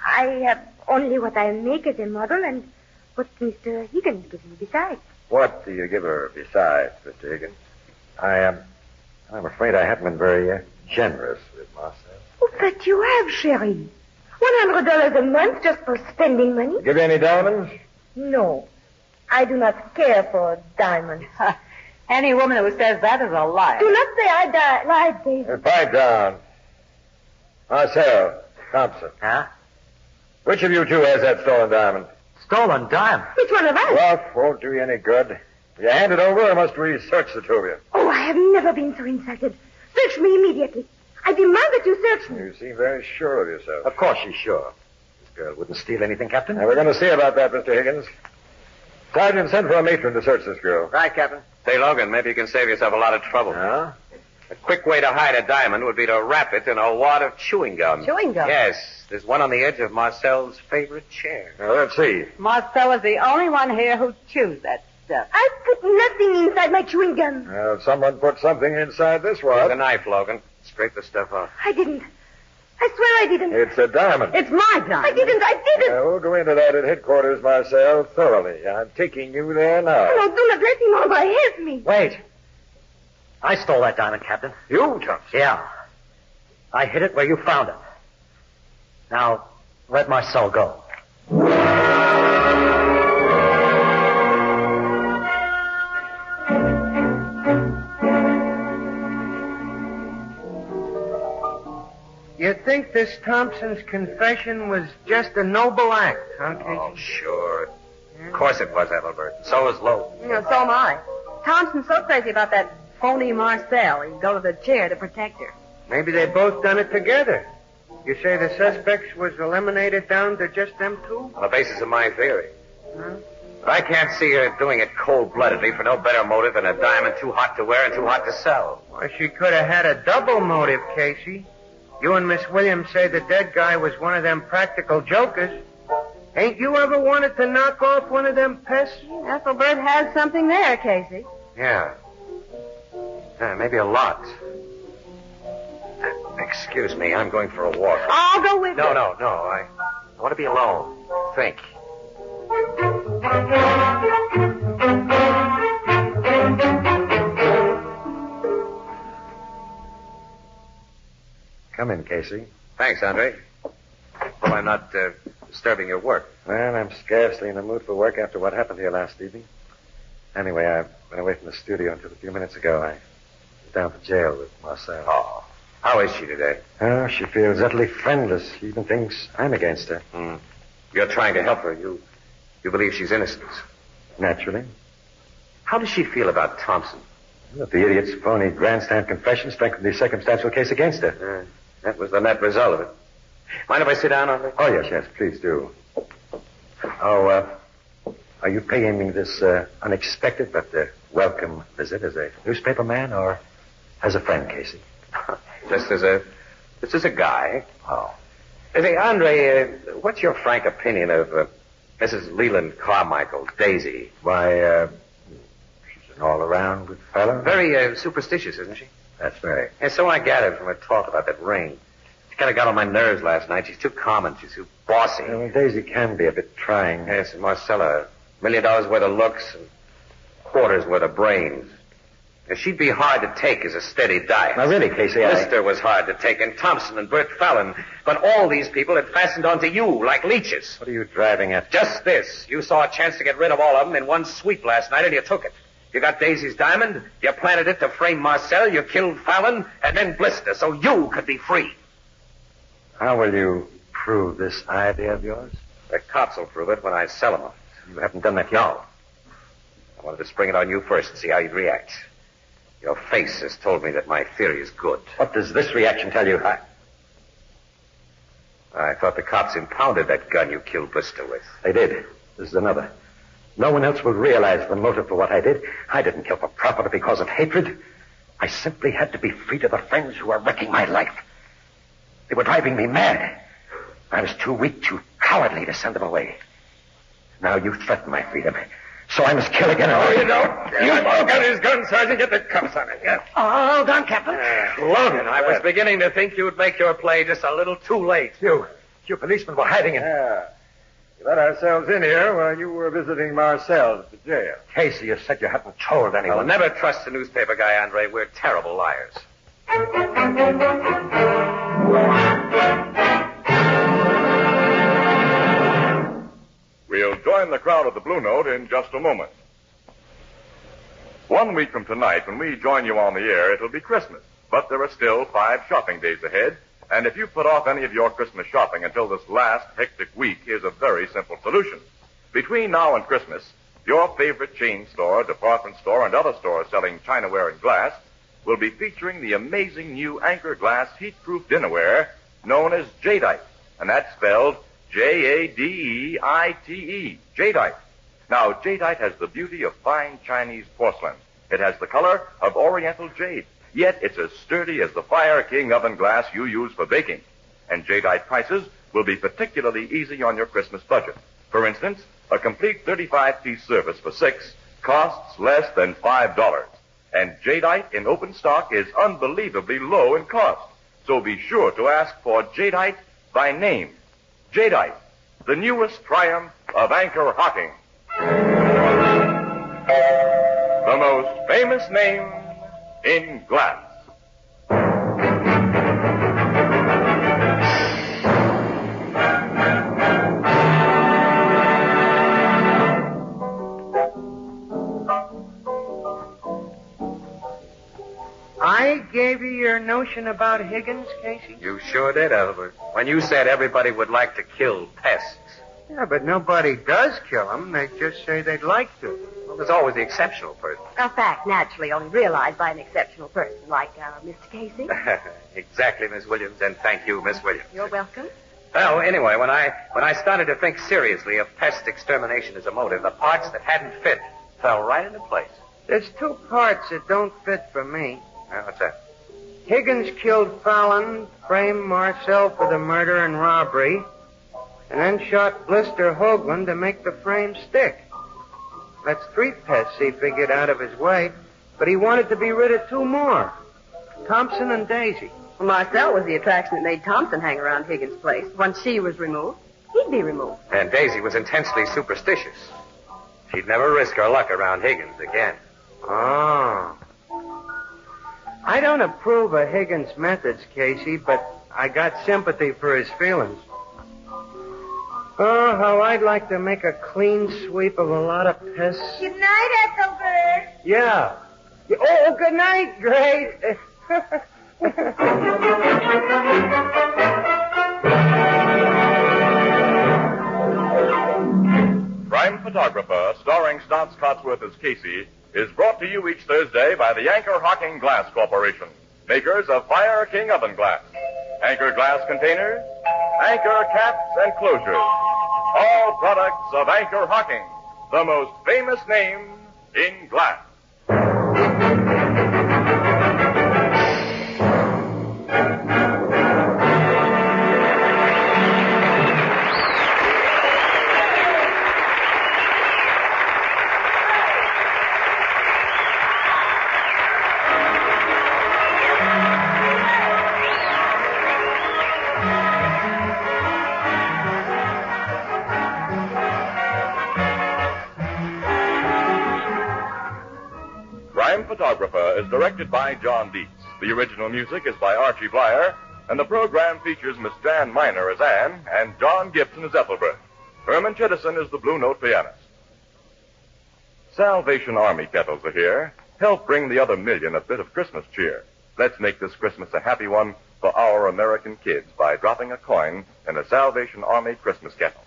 I have only what I make as a model and what Mr. Higgins gives me besides. What do you give her besides, Mr. Higgins? I'm afraid I haven't been very generous with Marcel. Oh, but you have, Sherry. $100 a month just for spending money? Give you any diamonds? No. I do not care for diamonds. Any woman who says that is a liar. Do not say I lied, David. Pipe down. Marcel, Thompson. Huh? Which of you two has that stolen diamond? Stolen diamond? Which one of us? Bluff won't do you any good. Will you hand it over or must we search the two of you? Oh, I have never been so insulted. Search me immediately. I demand that you search me. You seem very sure of yourself. Of course she's sure. This girl wouldn't steal anything, Captain. Now, we're going to see about that, Mr. Higgins. Sergeant, send for a matron to search this girl. Right, Captain. Say, Logan, maybe you can save yourself a lot of trouble. Yeah? A quick way to hide a diamond would be to wrap it in a wad of chewing gum. Chewing gum? Yes. There's one on the edge of Marcel's favorite chair. Now, let's see. Marcel is the only one here who chews that stuff. I put nothing inside my chewing gum. Well, someone put something inside this wad. There's a knife, Logan. Scrape the stuff off. I didn't. I swear I didn't. It's a diamond. It's my diamond. I didn't. We'll go into that at headquarters, Marcel, thoroughly. I'm taking you there now. No, do not let him over. Help me. Wait. I stole that diamond, Captain. You, Thompson? Yeah. I hid it where you found it. Now, let Marcel go. You think this Thompson's confession was just a noble act, huh, Casey? Oh, sure. Of course it was, Ethelbert. So was Lowe. You know, so am I. Thompson's so crazy about that phony Marcel, he'd go to the chair to protect her. Maybe they both done it together. You say the suspects was eliminated down to just them two? On the basis of my theory. Huh? I can't see her doing it cold-bloodedly for no better motive than a diamond too hot to wear and too hot to sell. Well, she could have had a double motive, Casey. You and Miss Williams say the dead guy was one of them practical jokers. Ain't you ever wanted to knock off one of them pests? Ethelbert has something there, Casey. Yeah. Maybe a lot. Excuse me, I'm going for a walk. I'll go with you. No. I want to be alone. Think. Come in, Casey. Thanks, Andre. Well, I'm not disturbing your work. Well, I'm scarcely in the mood for work after what happened here last evening. Anyway, I've been away from the studio until a few minutes ago. I was down to jail with Marcel. Oh. How is she today? Oh, she feels utterly friendless. She even thinks I'm against her. You're trying to help her. You believe she's innocent. Naturally. How does she feel about Thompson? Well, the idiot's phony grandstand confession strengthened the circumstantial case against her. That was the net result of it. Mind if I sit down on this? Oh, yes, please do. Oh, are you paying me this unexpected but welcome visit as a newspaper man or as a friend, Casey? Just as a guy. Oh. Say, Andre, what's your frank opinion of Mrs. Leland Carmichael, Daisy? Why, she's an all-around good fellow. Very superstitious, isn't she? That's right. And so I gathered from her talk about that ring. She kind of got on my nerves last night. She's too common. She's too bossy. Well, Daisy can be a bit trying. Yes, and Marcella, $1 million worth of looks and quarters worth of brains. And she'd be hard to take as a steady diet. Now, really, Casey, Lister was hard to take, and Thompson and Bert Fallon. But all these people had fastened onto you like leeches. What are you driving at? Just this. You saw a chance to get rid of all of them in one sweep last night, and you took it. You got Daisy's diamond, you planted it to frame Marcel, you killed Fallon, and then Blister, so you could be free. How will you prove this idea of yours? The cops will prove it when I sell them. You haven't done that yet. No. I wanted to spring it on you first and see how you'd react. Your face has told me that my theory is good. What does this reaction tell you? I thought the cops impounded that gun you killed Blister with. They did. This is another. No one else will realize the motive for what I did. I didn't kill for profit or because of hatred. I simply had to be free to the friends who were wrecking my life. They were driving me mad. I was too weak, too cowardly to send them away. Now you threaten my freedom. So I must kill again. No, you don't. You broke out his gun, Sergeant. Get the cuffs on it. Yeah. All done, Captain. Logan, I was beginning to think you would make your play just a little too late. You policemen were hiding in. Yeah. We let ourselves in here while you were visiting Marcel at the jail. Casey, you said you hadn't told anyone. I'll never trust a newspaper guy, Andre. We're terrible liars. We'll join the crowd at the Blue Note in just a moment. 1 week from tonight, when we join you on the air, it'll be Christmas. But there are still 5 shopping days ahead. And if you put off any of your Christmas shopping until this last hectic week, here's a very simple solution. Between now and Christmas, your favorite chain store, department store, and other stores selling chinaware and glass will be featuring the amazing new Anchor Glass heat-proof dinnerware known as Jadeite. And that's spelled Jadeite. Jadeite. Now, jadeite has the beauty of fine Chinese porcelain. It has the color of oriental jade, yet it's as sturdy as the Fire King oven glass you use for baking. And jadeite prices will be particularly easy on your Christmas budget. For instance, a complete 35-piece service for 6 costs less than $5. And jadeite in open stock is unbelievably low in cost. So be sure to ask for jadeite by name. Jadeite, the newest triumph of anchor hocking. The most famous name in glass. I gave you your notion about Higgins, Casey? You sure did, Ethelbert. When you said everybody would like to kill pests. Yeah, but nobody does kill them. They just say they'd like to. Well, there's always the exceptional person. A fact naturally only realized by an exceptional person like Mr. Casey. Exactly, Miss Williams, and thank you, Miss Williams. You're welcome. Well, anyway, when I started to think seriously of pest extermination as a motive, the parts that hadn't fit fell right into place. There's 2 parts that don't fit for me. What's that? Higgins killed Fallon, framed Marcel for the murder and robbery, and then shot Blister Hoagland to make the frame stick. That's 3 pests he figured out of his way, but he wanted to be rid of 2 more, Thompson and Daisy. Well, Marcel was the attraction that made Thompson hang around Higgins' place. Once she was removed, he'd be removed. And Daisy was intensely superstitious. She'd never risk her luck around Higgins again. Oh. I don't approve of Higgins' methods, Casey, but I got sympathy for his feelings. Oh, how I'd like to make a clean sweep of a lot of pests. Good night, Ethelbert. Yeah. Oh, good night, Grace. Crime Photographer, starring Stotts Cotsworth as Casey, is brought to you each Thursday by the Anchor Hocking Glass Corporation, makers of Fire King oven glass, Anchor glass containers, Anchor caps and closures. All products of Anchor Hocking, the most famous name in glass. Crime Photographer is directed by John Dietz. The original music is by Archie Blyer, and the program features Miss Jan Miner as Anne and John Gibson as Ethelbert. Herman Chittison is the Blue Note pianist. Salvation Army kettles are here. Help bring the other million a bit of Christmas cheer. Let's make this Christmas a happy one for our American kids by dropping a coin in a Salvation Army Christmas kettle.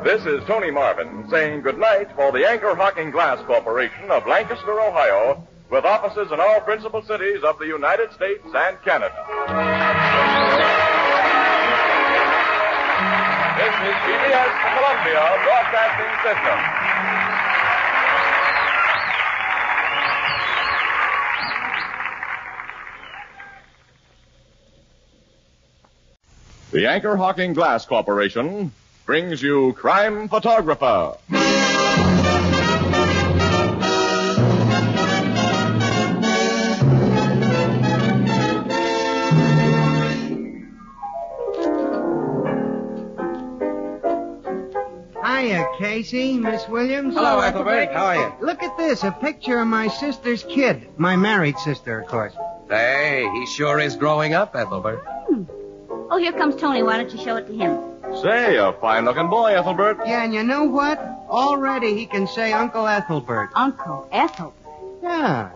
This is Tony Marvin saying goodnight for the Anchor Hocking Glass Corporation of Lancaster, Ohio, with offices in all principal cities of the United States and Canada. This is CBS, Columbia Broadcasting System. The Anchor Hocking Glass Corporation brings you Crime Photographer. Hiya, Casey, Miss Williams. Hello, Ethelbert. How are you? Look at this, a picture of my sister's kid. My married sister, of course. Hey, he sure is growing up, Ethelbert. Oh, here comes Tony. Why don't you show it to him? Say, a fine-looking boy, Ethelbert. Yeah, and you know what? Already he can say Uncle Ethelbert. Uncle Ethelbert? Yeah.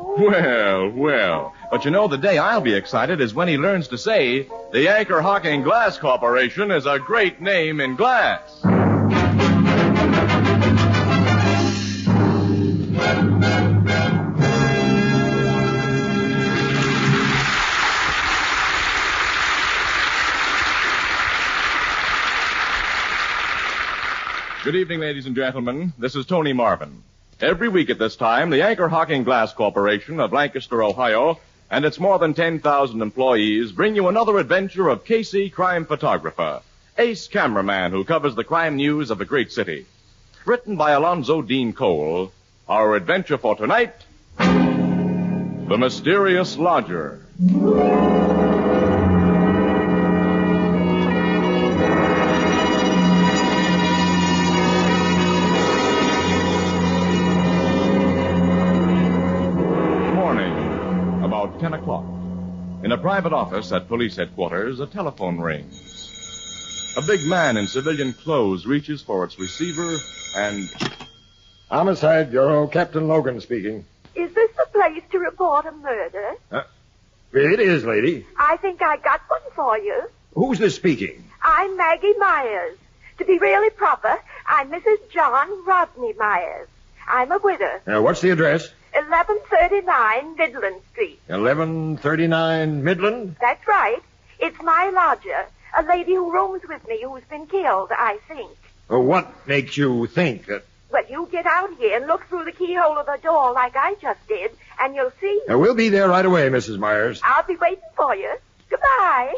Well. But you know, the day I'll be excited is when he learns to say, the Anchor Hocking Glass Corporation is a great name in glass. Good evening, ladies and gentlemen. This is Tony Marvin. Every week at this time, the Anchor Hocking Glass Corporation of Lancaster, Ohio, and its more than 10,000 employees bring you another adventure of Casey, crime photographer, ace cameraman who covers the crime news of a great city. Written by Alonzo Dean Cole, our adventure for tonight, The Mysterious Lodger. About 10 o'clock. In a private office at police headquarters, a telephone rings. A big man in civilian clothes reaches for its receiver and... Homicide Bureau, Captain Logan speaking. Is this the place to report a murder? It is, lady. I think I got one for you. Who's this speaking? I'm Maggie Myers. To be really proper, I'm Mrs. John Rodney Myers. I'm a widow. What's the address? 1139 Midland Street. 1139 Midland? That's right. It's my lodger, a lady who rooms with me who's been killed, I think. What makes you think that... Well, you get out here and look through the keyhole of the door like I just did, and you'll see. We'll be there right away, Mrs. Myers. I'll be waiting for you. Goodbye.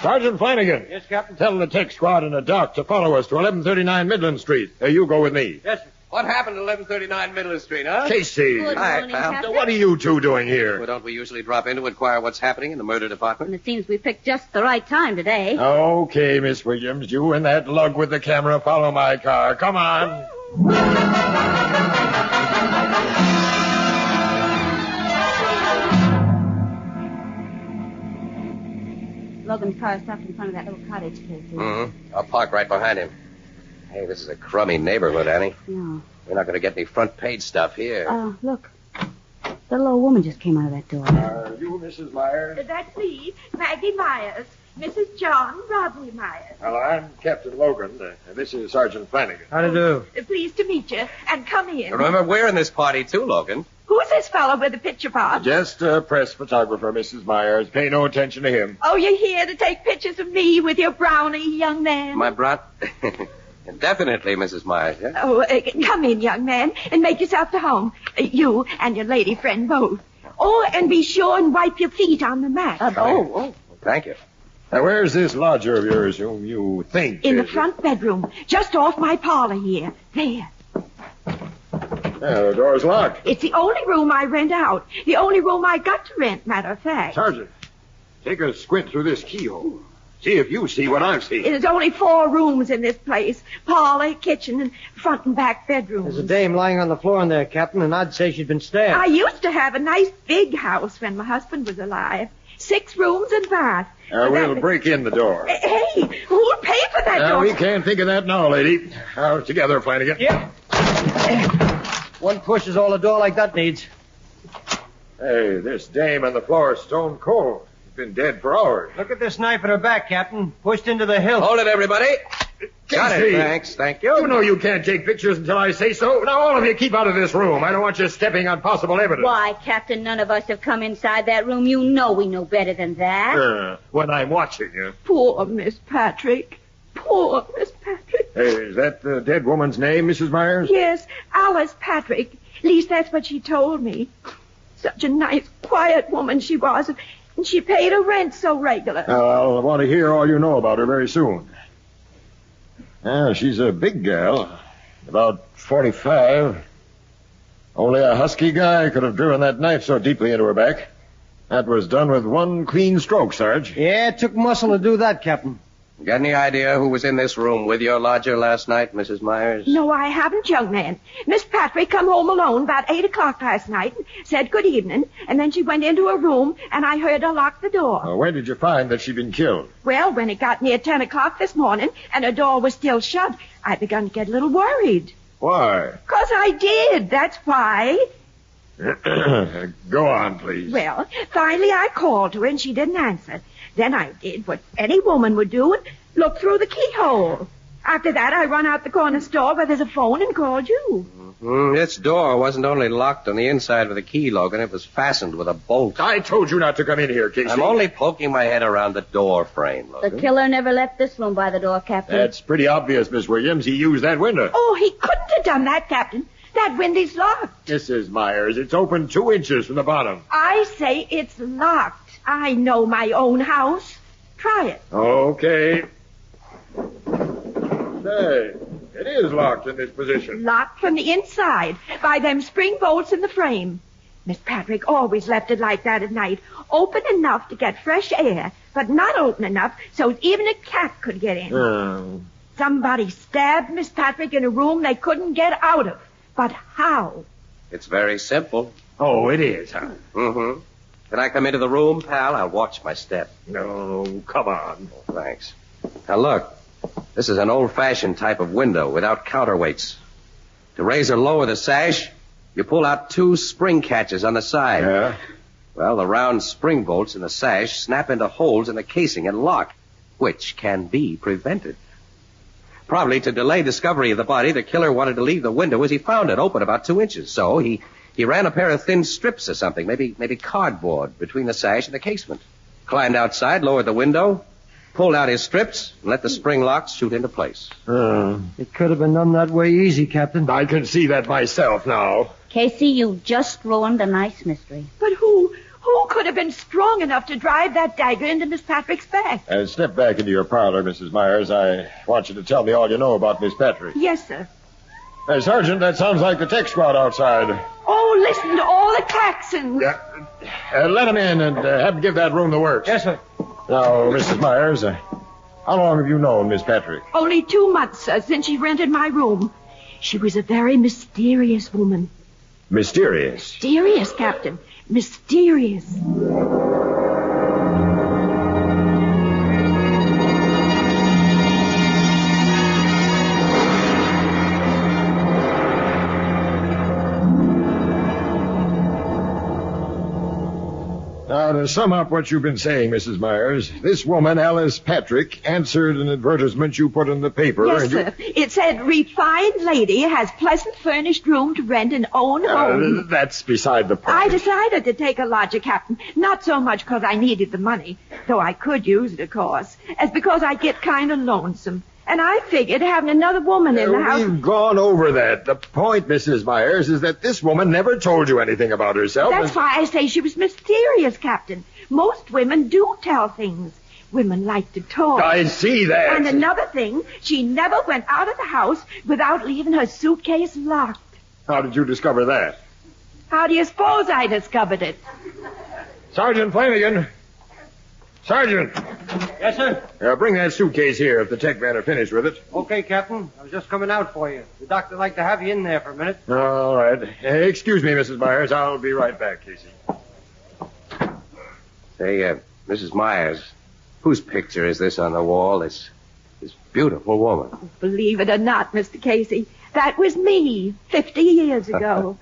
Sergeant Flanagan. Yes, Captain. Tell the tech squad and the doc to follow us to 1139 Midland Street. You go with me. Yes, sir. What happened at 1139 Midland Street, huh? Casey. Good morning, Captain. What are you two doing here? Well, don't we usually drop in to inquire what's happening in the murder department? It seems we picked just the right time today. Okay, Miss Williams. You and that lug with the camera follow my car. Come on. Logan's car stopped in front of that little cottage, Casey. Mm-hmm. I'll park right behind him. Hey, this is a crummy neighborhood, Annie. Yeah. We're not going to get any front page stuff here. Look. The little old woman just came out of that door. Are you Mrs. Myers? That's me, Maggie Myers. Mrs. John Rodney Myers. Well, I'm Captain Logan. This is Sergeant Flanagan. How do you do? Pleased to meet you. And come in. Remember, we're in this party, too, Logan. Who's this fellow with the picture box? Just a press photographer, Mrs. Myers. Pay no attention to him. Oh, you're here to take pictures of me with your brownie, young man? My brat... Definitely, Mrs. Myers, yeah? Oh, come in, young man, and make yourself to home. You and your lady friend both. Oh, and be sure and wipe your feet on the mat. Thank you. Now, where's this lodger of yours whom you think In the is... front bedroom, just off my parlor here. There. The door's locked. It's the only room I rent out. The only room I got to rent, matter of fact. Sergeant, take a squint through this keyhole. See if you see what I've seen. There's only 4 rooms in this place. Parlor, kitchen, and front and back bedrooms. There's a dame lying on the floor in there, Captain, and I'd say she'd been stabbed. I used to have a nice big house when my husband was alive. 6 rooms and bath. We'll break in the door. Hey, who'll pay for that door? We can't think of that now, lady. Together, Flanagan. Yep. One push is all a door like that needs. Hey, this dame on the floor is stone cold. She's been dead for hours. Look at this knife in her back, Captain. Pushed into the hilt. Hold it, everybody. Got it, Casey. thanks. Thank you. You know you can't take pictures until I say so. Now, all of you keep out of this room. I don't want you stepping on possible evidence. Why, Captain, none of us have come inside that room. You know we know better than that. When I'm watching you. Poor Miss Patrick. Poor Miss Patrick. Hey, is that the dead woman's name, Mrs. Myers? Yes, Alice Patrick. At least that's what she told me. Such a nice, quiet woman she was. And she paid her rent so regular. I'll want to hear all you know about her very soon. She's a big gal. About 45. Only a husky guy could have driven that knife so deeply into her back. That was done with one clean stroke, Sarge. Yeah, it took muscle to do that, Captain. Got any idea who was in this room with your lodger last night, Mrs. Myers? No, I haven't, young man. Miss Patrick come home alone about 8 o'clock last night and said good evening, and then she went into her room, and I heard her lock the door. When did you find that she'd been killed? Well, when it got near 10 o'clock this morning, and her door was still shut, I begun to get a little worried. Why? 'Cause I did, that's why. Go on, please. Well, finally I called to her, and she didn't answer. Then I did what any woman would do and look through the keyhole. After that, I run out the corner store where there's a phone and called you. This door wasn't only locked on the inside with a key, Logan. It was fastened with a bolt. I told you not to come in here, Casey. I'm only poking my head around the door frame, The Logan. killer never left this room by the door, Captain. That's pretty obvious, Miss Williams. He used that window. Oh, he couldn't have done that, Captain. That window's locked. Mrs. Myers, it's open 2 inches from the bottom. I say it's locked. I know my own house. Try it. Okay. Say, it is locked in this position. Locked from the inside by them spring bolts in the frame. Miss Patrick always left it like that at night. Open enough to get fresh air, but not open enough so even a cat could get in. Oh. Somebody stabbed Miss Patrick in a room they couldn't get out of. But how? It's very simple. Oh, it is, huh? Mm-hmm. Can I come into the room, pal? I'll watch my step. No, come on. Oh, thanks. Now, look. This is an old-fashioned type of window without counterweights. To raise or lower the sash, you pull out 2 spring catches on the side. Yeah? Well, the round spring bolts in the sash snap into holes in the casing and lock, which can be prevented. Probably to delay discovery of the body, the killer wanted to leave the window as he found it, open about 2 inches. So he ran a pair of thin strips or something, maybe cardboard, between the sash and the casement. Climbed outside, lowered the window, pulled out his strips, and let the spring locks shoot into place. It could have been done that way easy, Captain. I can see that myself now. Casey, you just ruined a nice mystery. But who could have been strong enough to drive that dagger into Miss Patrick's back? Step back into your parlor, Mrs. Myers. I want you to tell me all you know about Miss Patrick. Yes, sir. Sergeant, that sounds like the tech squad outside. Oh, listen to all the claxons. Let him in and have him give that room the works. Yes, sir. Now, Mrs. Myers, how long have you known Miss Patrick? Only 2 months, sir, since she rented my room. She was a very mysterious woman. Mysterious? Mysterious, Captain. Mysterious. Now, to sum up what you've been saying, Mrs. Myers, this woman, Alice Patrick, answered an advertisement you put in the paper. Yes, sir. It said, refined lady has pleasant furnished room to rent and own home. That's beside the point. I decided to take a lodger, Captain. Not so much because I needed the money, though I could use it, of course, as because I get kind of lonesome. And I figured having another woman in the house... We've gone over that. The point, Mrs. Myers, is that this woman never told you anything about herself. That's why I say she was mysterious, Captain. Most women do tell things. Women like to talk. I see that. And another thing, she never went out of the house without leaving her suitcase locked. How did you discover that? How do you suppose I discovered it? Sergeant Flanagan. Sergeant. Yes, sir? Bring that suitcase here if the tech men are finished with it. Okay, Captain. I was just coming out for you. The doctor'd like to have you in there for a minute. All right. Excuse me, Mrs. Myers. I'll be right back, Casey. Say, Mrs. Myers, whose picture is this on the wall? This beautiful woman. Believe it or not, Mr. Casey, that was me 50 years ago.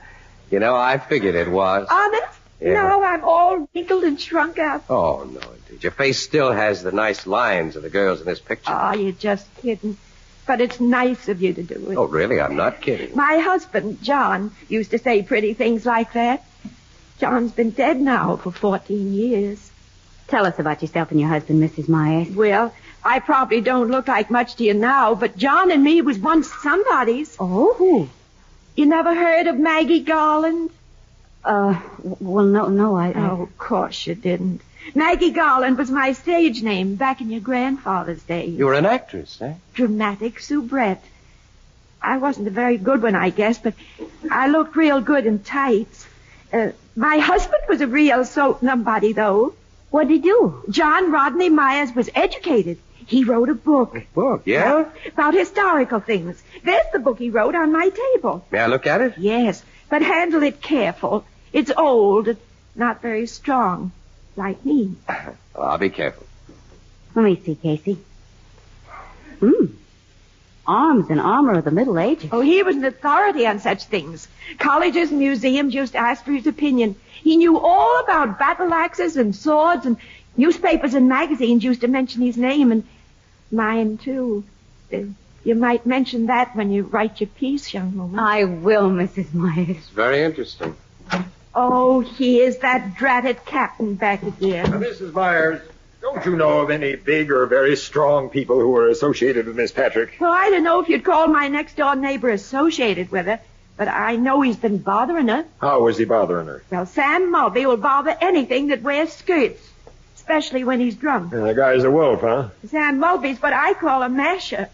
You know, I figured it was. Honest? Yeah. No, I'm all wrinkled and shrunk up. Oh, no, indeed. Your face still has the nice lines of the girls in this picture. Oh, you're just kidding. But it's nice of you to do it. Oh, really? I'm not kidding. My husband, John, used to say pretty things like that. John's been dead now for 14 years. Tell us about yourself and your husband, Mrs. Myers. Well, I probably don't look like much to you now, but John and me was once somebody's. Oh, who? You never heard of Maggie Garland? Well, no, I... Oh, of course you didn't. Maggie Garland was my stage name back in your grandfather's days. You were an actress, eh? Dramatic soubrette. I wasn't a very good one, I guess, but I looked real good in tights. My husband was a real soap nobody, though. What'd he do? John Rodney Myers was educated. He wrote a book. A book, yeah? About historical things. There's the book he wrote on my table. May I look at it? Yes, but handle it careful. It's old, not very strong, like me. I'll be careful. Let me see, Casey. Arms and armor of the Middle Ages. Oh, he was an authority on such things. Colleges and museums used to ask for his opinion. He knew all about battle axes and swords, and newspapers and magazines used to mention his name, and mine, too. You might mention that when you write your piece, young woman. I will, Mrs. Myers. It's very interesting. Oh, here's that dratted captain back again. Mrs. Myers, don't you know of any big or very strong people who are associated with Miss Patrick? Well, I don't know if you'd call my next-door neighbor associated with her, but I know he's been bothering her. How was he bothering her? Well, Sam Mulvey will bother anything that wears skirts, especially when he's drunk. The guy's a wolf, huh? Sam Mulvey's what I call a masher.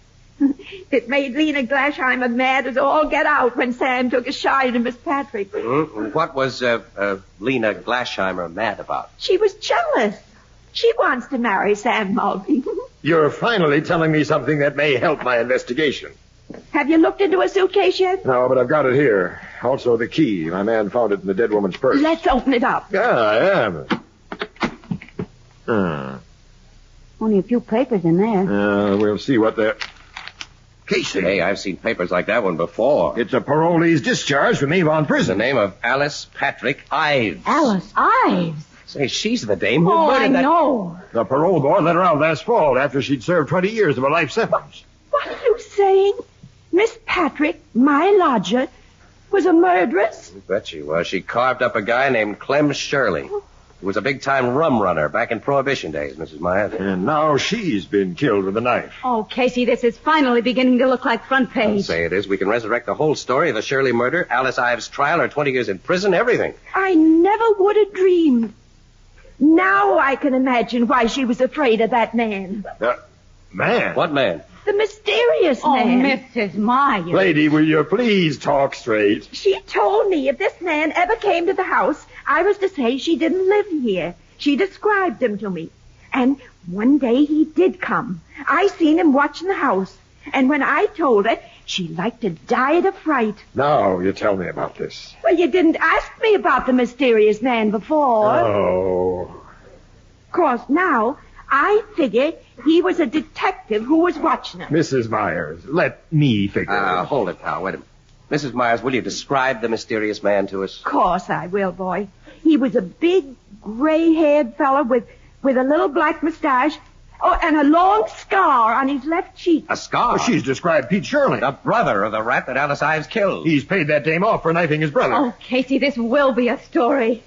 It made Lena Glasheimer mad as all get out when Sam took a shine at Miss Patrick. Mm-hmm. What was Lena Glasheimer mad about? She was jealous. She wants to marry Sam Mulvey. You're finally telling me something that may help my investigation. Have you looked into a suitcase yet? No, but I've got it here. Also the key. My man found it in the dead woman's purse. Let's open it up. Yeah, I am. Only a few papers in there. We'll see what they're... Casey. Hey, I've seen papers like that one before. It's a parolee's discharge from Avon Prison. The name of Alice Patrick Ives. Alice Ives? Say, she's the dame who I murdered that... know. The parole board let her out last fall after she'd served 20 years of a life sentence. What are you saying? Miss Patrick, my lodger, was a murderess? I bet she was. She carved up a guy named Clem Shirley. He was a big-time rum runner back in Prohibition days, Mrs. Myers. And now she's been killed with a knife. Oh, Casey, this is finally beginning to look like front page. I'll say it is. We can resurrect the whole story of the Shirley murder, Alice Ives' trial, her 20 years in prison, everything. I never would have dreamed. Now I can imagine why she was afraid of that man. Man? What man? The mysterious man. Mrs. Myers. Lady, will you please talk straight? She told me if this man ever came to the house, I was to say she didn't live here. She described him to me. And one day he did come. I seen him watching the house. And when I told her, she like to die of fright. Now you tell me about this. Well, you didn't ask me about the mysterious man before. Oh. Of course, now I figure he was a detective who was watching him. Mrs. Myers, let me figure. Hold it, pal. Wait a minute. Mrs. Myers, will you describe the mysterious man to us? Of course I will, boy. He was a big, gray-haired fellow with a little black mustache. Oh, and a long scar on his left cheek. A scar? Oh, she's described Pete Shirley. The brother of the rat that Alice Ives killed. He's paid that dame off for knifing his brother. Oh, Casey, this will be a story.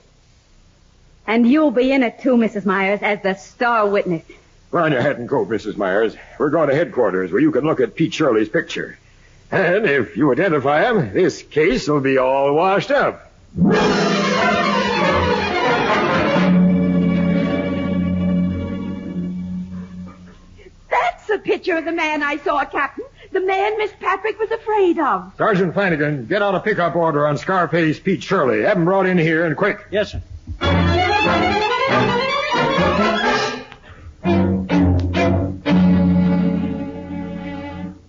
And you'll be in it, too, Mrs. Myers, as the star witness. Put on your hat and coat, Mrs. Myers. We're going to headquarters where you can look at Pete Shirley's picture. And if you identify him, this case will be all washed up. That's a picture of the man I saw, Captain. The man Miss Patrick was afraid of. Sergeant Flanagan, get out a pickup order on Scarface Pete Shirley. Have him brought in here and quick. Yes, sir.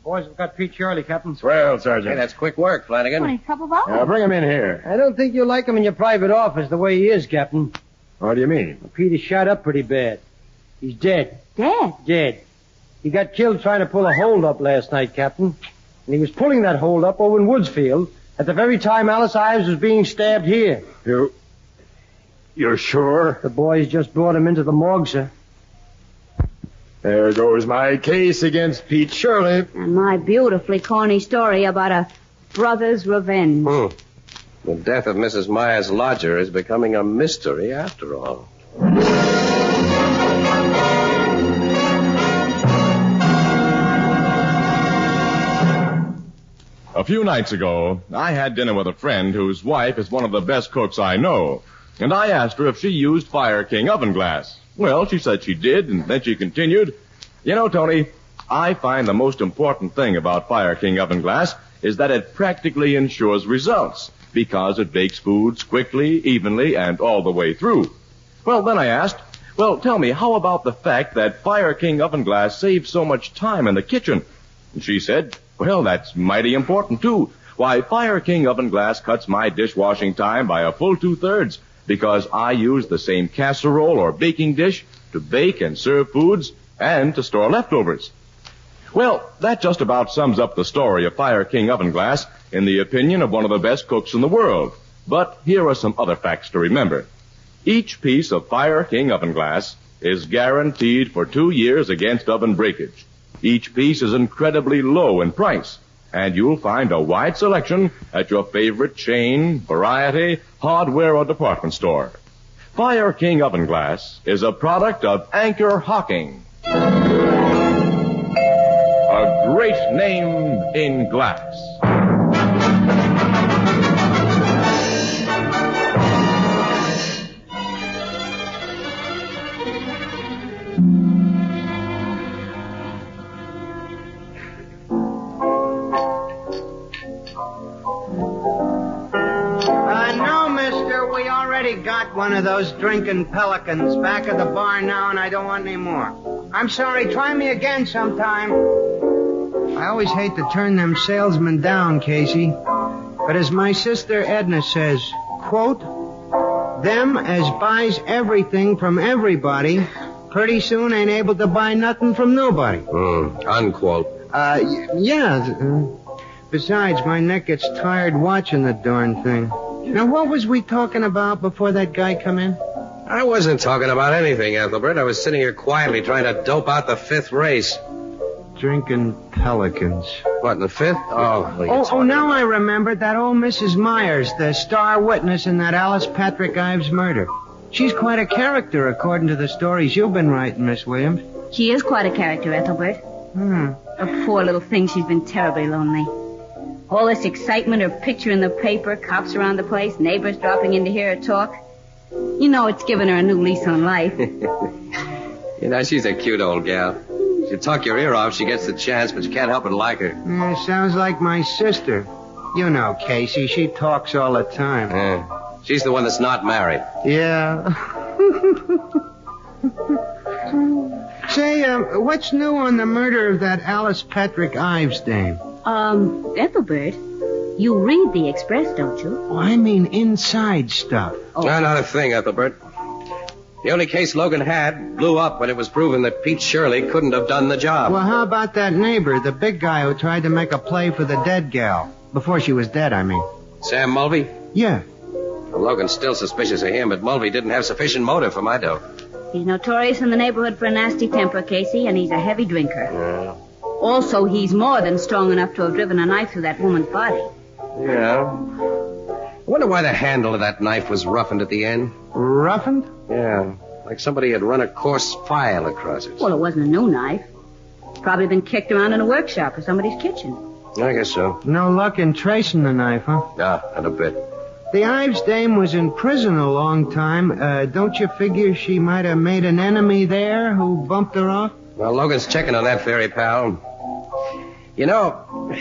Boys, we've got Pete Shirley, Captain. Swell, Sergeant. Hey, that's quick work, Flanagan. Any trouble, Bob? Now, bring him in here. I don't think you'll like him in your private office the way he is, Captain. What do you mean? Pete is shot up pretty bad. He's dead. Dead? Dead. He got killed trying to pull a hold-up last night, Captain. And he was pulling that hold-up over in Woodsfield at the very time Alice Ives was being stabbed here. You're sure? The boys just brought him into the morgue, sir. There goes my case against Pete Shirley. And my beautifully corny story about a brother's revenge. The death of Mrs. Myers' lodger is becoming a mystery after all. A few nights ago, I had dinner with a friend whose wife is one of the best cooks I know. And I asked her if she used Fire King oven glass. Well, she said she did, and then she continued, "You know, Tony, I find the most important thing about Fire King oven glass is that it practically ensures results, because it bakes foods quickly, evenly, and all the way through." Well, then I asked, well, tell me, how about the fact that Fire King oven glass saves so much time in the kitchen? And she said, well, that's mighty important, too. Why, Fire King oven glass cuts my dishwashing time by a full 2/3, because I use the same casserole or baking dish to bake and serve foods and to store leftovers. Well, that just about sums up the story of Fire King oven glass in the opinion of one of the best cooks in the world. But here are some other facts to remember. Each piece of Fire King oven glass is guaranteed for 2 years against oven breakage. Each piece is incredibly low in price, and you'll find a wide selection at your favorite chain, variety, hardware, or department store. Fire King Oven Glass is a product of Anchor Hocking. A great name in glass. No, mister, we already got one of those drinking pelicans back at the bar now, and I don't want any more. I'm sorry, try me again sometime. I always hate to turn them salesmen down, Casey. But as my sister Edna says, quote, them as buys everything from everybody pretty soon ain't able to buy nothing from nobody. Unquote. Yeah. Besides, my neck gets tired watching the darn thing. Now, what was we talking about before that guy come in? I wasn't talking about anything, Ethelbert. I was sitting here quietly trying to dope out the fifth race. Drinking pelicans. What, the fifth? Oh, now I remembered that old Mrs. Myers, the star witness in that Alice Patrick Ives murder. She's quite a character, according to the stories you've been writing, Miss Williams. She is quite a character, Ethelbert. A poor little thing, she's been terribly lonely. All this excitement, her picture in the paper, cops around the place, neighbors dropping in to hear her talk. You know it's given her a new lease on life. You know, she's a cute old gal. You talk your ear off, she gets the chance, but you can't help but like her. Yeah, sounds like my sister. You know, Casey, she talks all the time. Yeah. She's the one that's not married. Yeah. Say, what's new on the murder of that Alice Patrick Ives dame? Ethelbert, you read the Express, don't you? Oh, I mean inside stuff. Not a thing, Ethelbert. The only case Logan had blew up when it was proven that Pete Shirley couldn't have done the job. Well, how about that neighbor, the big guy who tried to make a play for the dead gal? Before she was dead, I mean. Sam Mulvey? Yeah. Well, Logan's still suspicious of him, but Mulvey didn't have sufficient motive for my dough. He's notorious in the neighborhood for a nasty temper, Casey, and he's a heavy drinker. Yeah. Also, he's more than strong enough to have driven a knife through that woman's body. Yeah. I wonder why the handle of that knife was roughened at the end. Roughened? Yeah. Like somebody had run a coarse file across it. Well, it wasn't a new knife. Probably been kicked around in a workshop or somebody's kitchen. I guess so. No luck in tracing the knife, huh? Nah, not a bit. The Ives dame was in prison a long time. Don't you figure she might have made an enemy there who bumped her off? Well, Logan's checking on that theory, pal. You know,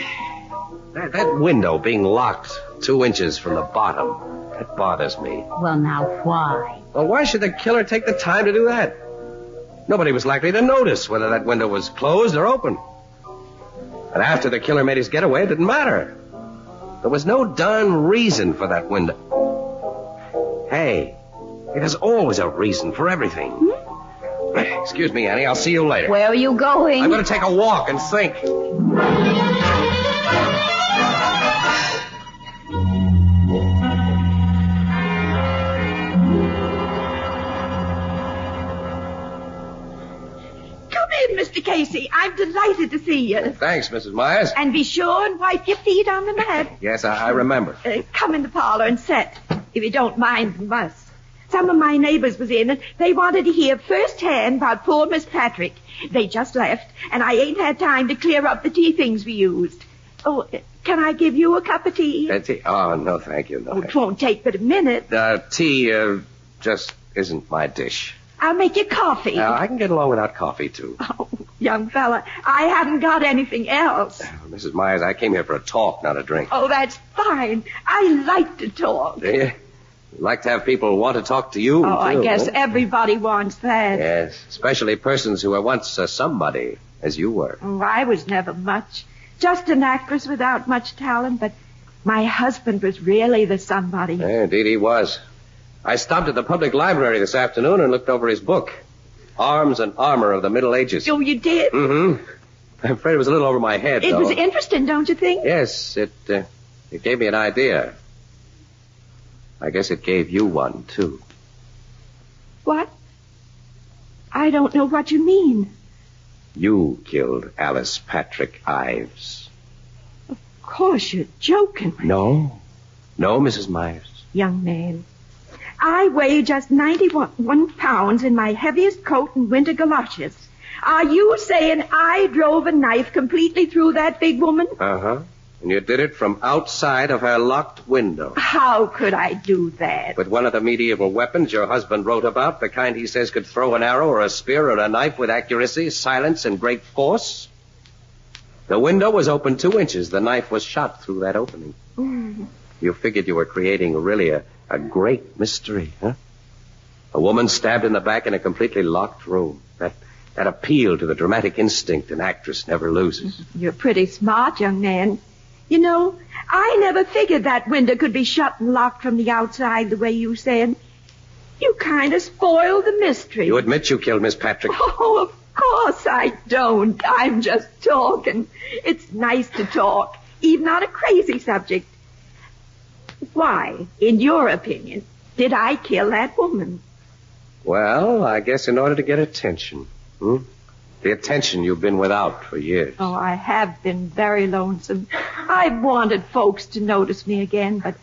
that window being locked 2 inches from the bottom, that bothers me. Well, now, why? Well, why should the killer take the time to do that? Nobody was likely to notice whether that window was closed or open. And after the killer made his getaway, it didn't matter. There was no darn reason for that window. Hey, there's always a reason for everything. Excuse me, Annie. I'll see you later. Where are you going? I'm going to take a walk and think. Come in, Mr. Casey. I'm delighted to see you. Thanks, Mrs. Myers. And be sure and wipe your feet on the mat. Yes, I remember. Come in the parlor and sit, if you don't mind the muss. Some of my neighbors was in, and they wanted to hear firsthand about poor Miss Patrick. They just left, and I ain't had time to clear up the tea things we used. Oh, can I give you a cup of tea? Tea? Oh, no, thank you. No, Oh, it won't take but a minute. Tea just isn't my dish. I'll make you coffee. I can get along without coffee, too. Oh, young fella, I haven't got anything else. Mrs. Myers, I came here for a talk, not a drink. Oh, that's fine. I like to talk. Do you? You like to have people want to talk to you, Oh, too, I guess huh? everybody wants that. Yes, especially persons who were once somebody, as you were. Oh, I was never much. Just an actress without much talent, but my husband was really the somebody. Yeah, indeed he was. I stopped at the public library this afternoon and looked over his book, Arms and Armor of the Middle Ages. Oh, you did? Mm-hmm. I'm afraid it was a little over my head, It though. was interesting, don't you think? Yes, it gave me an idea. I guess it gave you one, too. What? I don't know what you mean. You killed Alice Patrick Ives. Of course you're joking. No. No, Mrs. Myers. Young man, I weigh just 91 pounds in my heaviest coat and winter galoshes. Are you saying I drove a knife completely through that big woman? Uh-huh. And you did it from outside of her locked window. How could I do that? With one of the medieval weapons your husband wrote about, the kind he says could throw an arrow or a spear or a knife with accuracy, silence, and great force. The window was open 2 inches. The knife was shot through that opening. Mm. You figured you were creating really a great mystery, huh? A woman stabbed in the back in a completely locked room. That appeal to the dramatic instinct an actress never loses. You're pretty smart, young man. You know, I never figured that window could be shut and locked from the outside the way you said. You kind of spoiled the mystery. You admit you killed Miss Patrick? Oh, of course I don't. I'm just talking. It's nice to talk, even on a crazy subject. Why, in your opinion, did I kill that woman? Well, I guess in order to get attention. The attention you've been without for years. Oh, I have been very lonesome. I've wanted folks to notice me again, but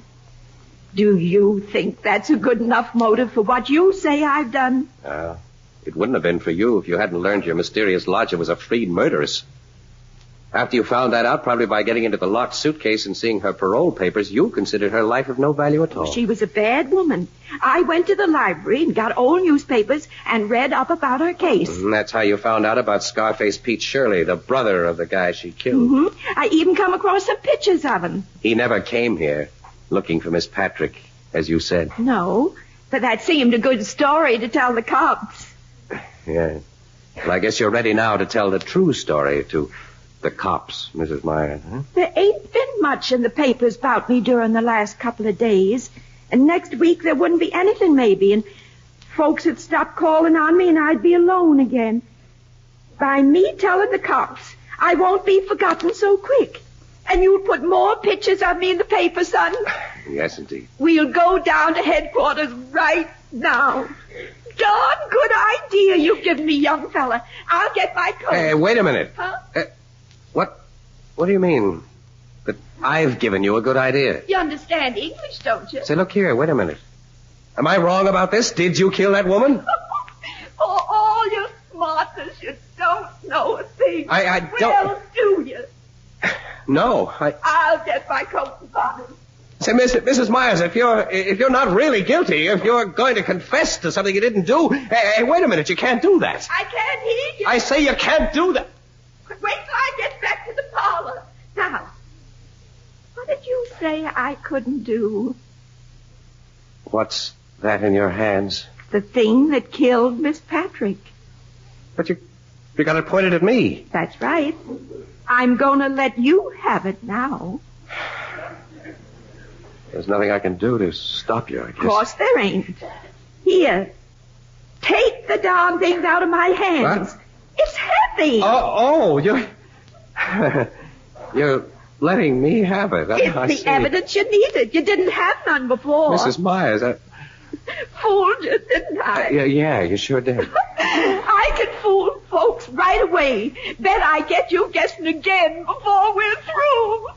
do you think that's a good enough motive for what you say I've done? It wouldn't have been for you if you hadn't learned your mysterious lodger was a freed murderess. After you found that out, probably by getting into the locked suitcase and seeing her parole papers, you considered her life of no value at all. She was a bad woman. I went to the library and got old newspapers and read up about her case. And that's how you found out about Scarface Pete Shirley, the brother of the guy she killed. Mm-hmm. I even come across some pictures of him. He never came here looking for Miss Patrick, as you said. No, but that seemed a good story to tell the cops. Yeah. Well, I guess you're ready now to tell the true story to the cops, Mrs. Myers, huh? There ain't been much in the papers about me during the last couple of days. And next week there wouldn't be anything, maybe. And folks would stop calling on me and I'd be alone again. By me telling the cops, I won't be forgotten so quick. And you'll put more pictures of me in the paper, son? Yes, indeed. We'll go down to headquarters right now. Darn good idea you've given me, young fella. I'll get my coat. Hey, wait a minute. Huh? What do you mean? That I've given you a good idea? You understand English, don't you? Say, look here, wait a minute. Am I wrong about this? Did you kill that woman? For all your smartness, you don't know a thing. I don't... Well, do you? No, I'll get my coat and bonnet. Say, Mrs. Myers, if you're not really guilty, if you're going to confess to something you didn't do, hey, wait a minute, you can't do that. I can't hear you. I say you can't do that. Wait till I get back to the parlor. Now, what did you say I couldn't do? What's that in your hands? The thing that killed Miss Patrick. But you got it pointed at me. That's right. I'm going to let you have it now. There's nothing I can do to stop you, I guess. Of course there ain't. Here, take the darn things out of my hands. What? It's heavy. Oh, you're letting me have it. It's the evidence you needed. You didn't have none before. Mrs. Myers, Fooled you, didn't I? Yeah, you sure did. I can fool folks right away. Bet I get you guessing again before we're through.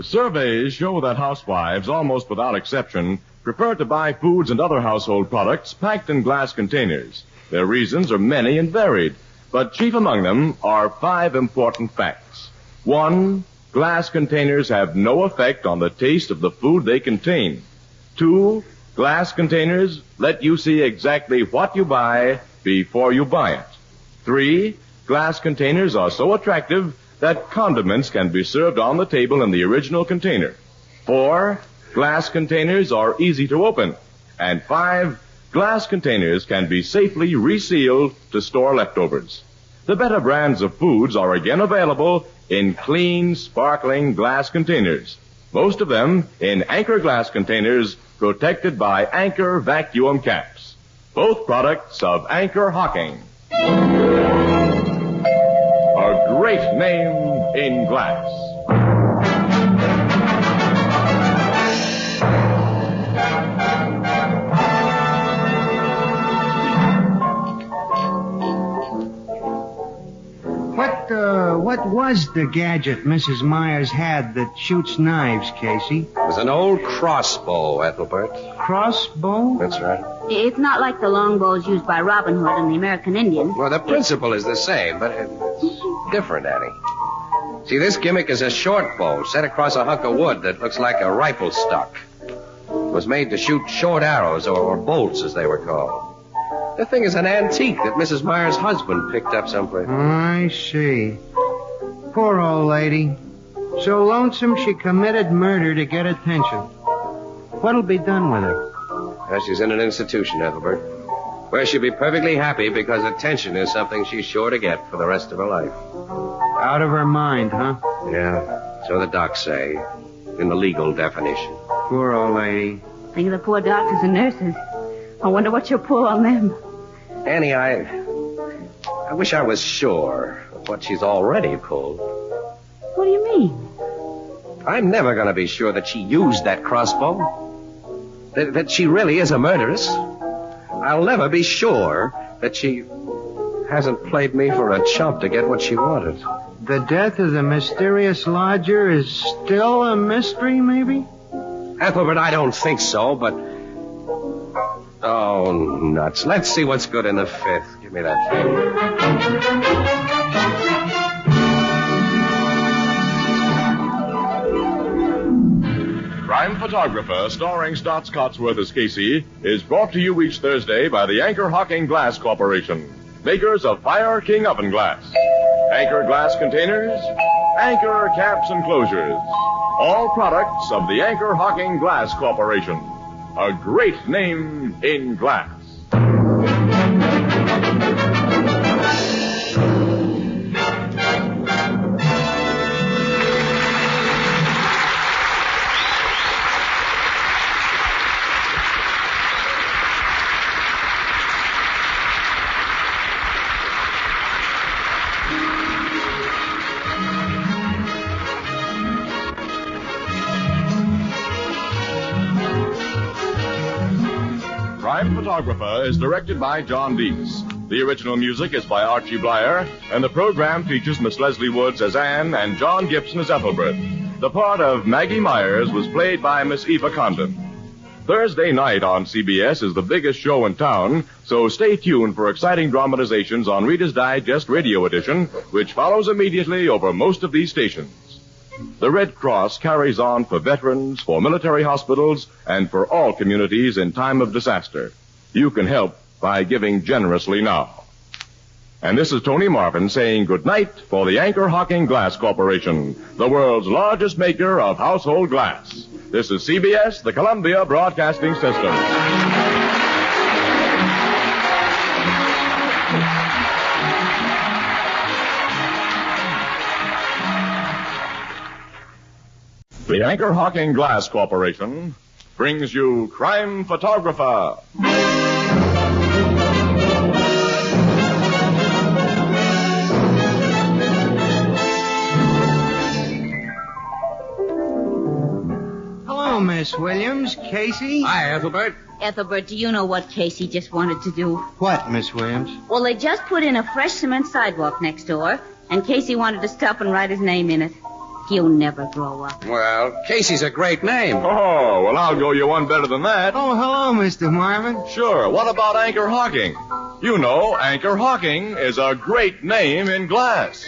Surveys show that housewives, almost without exception, prefer to buy foods and other household products packed in glass containers. Their reasons are many and varied, but chief among them are 5 important facts. 1, glass containers have no effect on the taste of the food they contain. 2, glass containers let you see exactly what you buy before you buy it. 3, glass containers are so attractive that condiments can be served on the table in the original container. 4, glass containers are easy to open. And 5, glass containers can be safely resealed to store leftovers. The better brands of foods are again available in clean, sparkling glass containers. Most of them in Anchor glass containers protected by Anchor vacuum caps. Both products of Anchor Hocking. A great name in glass. What was the gadget Mrs. Myers had that shoots knives, Casey? It was an old crossbow, Ethelbert. Crossbow? That's right. It's not like the longbows used by Robin Hood and the American Indian. Well, the principle is the same, but it's different, Annie. See, this gimmick is a short bow set across a hunk of wood that looks like a rifle stock. It was made to shoot short arrows, or bolts, as they were called. The thing is an antique that Mrs. Myers' husband picked up someplace. I see. Poor old lady. So lonesome she committed murder to get attention. What'll be done with her? Well, she's in an institution, Ethelbert, where she'll be perfectly happy because attention is something she's sure to get for the rest of her life. Out of her mind, huh? Yeah, so the docs say, in the legal definition. Poor old lady. Think of the poor doctors and nurses. I wonder what you'll pull on them. Annie, I wish I was sure of what she's already pulled. What do you mean? I'm never going to be sure that she used that crossbow. That she really is a murderess. I'll never be sure that she hasn't played me for a chump to get what she wanted. The death of the mysterious lodger is still a mystery, maybe? Ethelbert, I don't think so, but... Oh, nuts. Let's see what's good in the fifth. Give me that thing. Crime Photographer, starring Stotts Cotsworth as Casey, is brought to you each Thursday by the Anchor Hocking Glass Corporation, makers of Fire King Oven Glass, Anchor Glass Containers, Anchor Caps and Closures, all products of the Anchor Hocking Glass Corporation, a great name in glass. Crime Photographer is directed by John Deese. The original music is by Archie Blyer, and the program features Miss Leslie Woods as Anne and John Gibson as Ethelbert. The part of Maggie Myers was played by Miss Eva Condon. Thursday night on CBS is the biggest show in town, so stay tuned for exciting dramatizations on Reader's Digest Radio Edition, which follows immediately over most of these stations. The Red Cross carries on for veterans, for military hospitals, and for all communities in time of disaster. You can help by giving generously now. And this is Tony Marvin saying good night for the Anchor Hocking Glass Corporation, the world's largest maker of household glass. This is CBS, the Columbia Broadcasting System. The Anchor Hocking Glass Corporation brings you Crime Photographer. Hello, Miss Williams. Casey? Hi, Ethelbert. Ethelbert, do you know what Casey just wanted to do? What, Miss Williams? Well, they just put in a fresh cement sidewalk next door, and Casey wanted to stop and write his name in it. He'll never grow up. Well, Casey's a great name. Oh, well, I'll go you one better than that. Oh, hello, Mr. Marvin. Sure. What about Anchor Hocking? You know, Anchor Hocking is a great name in glass.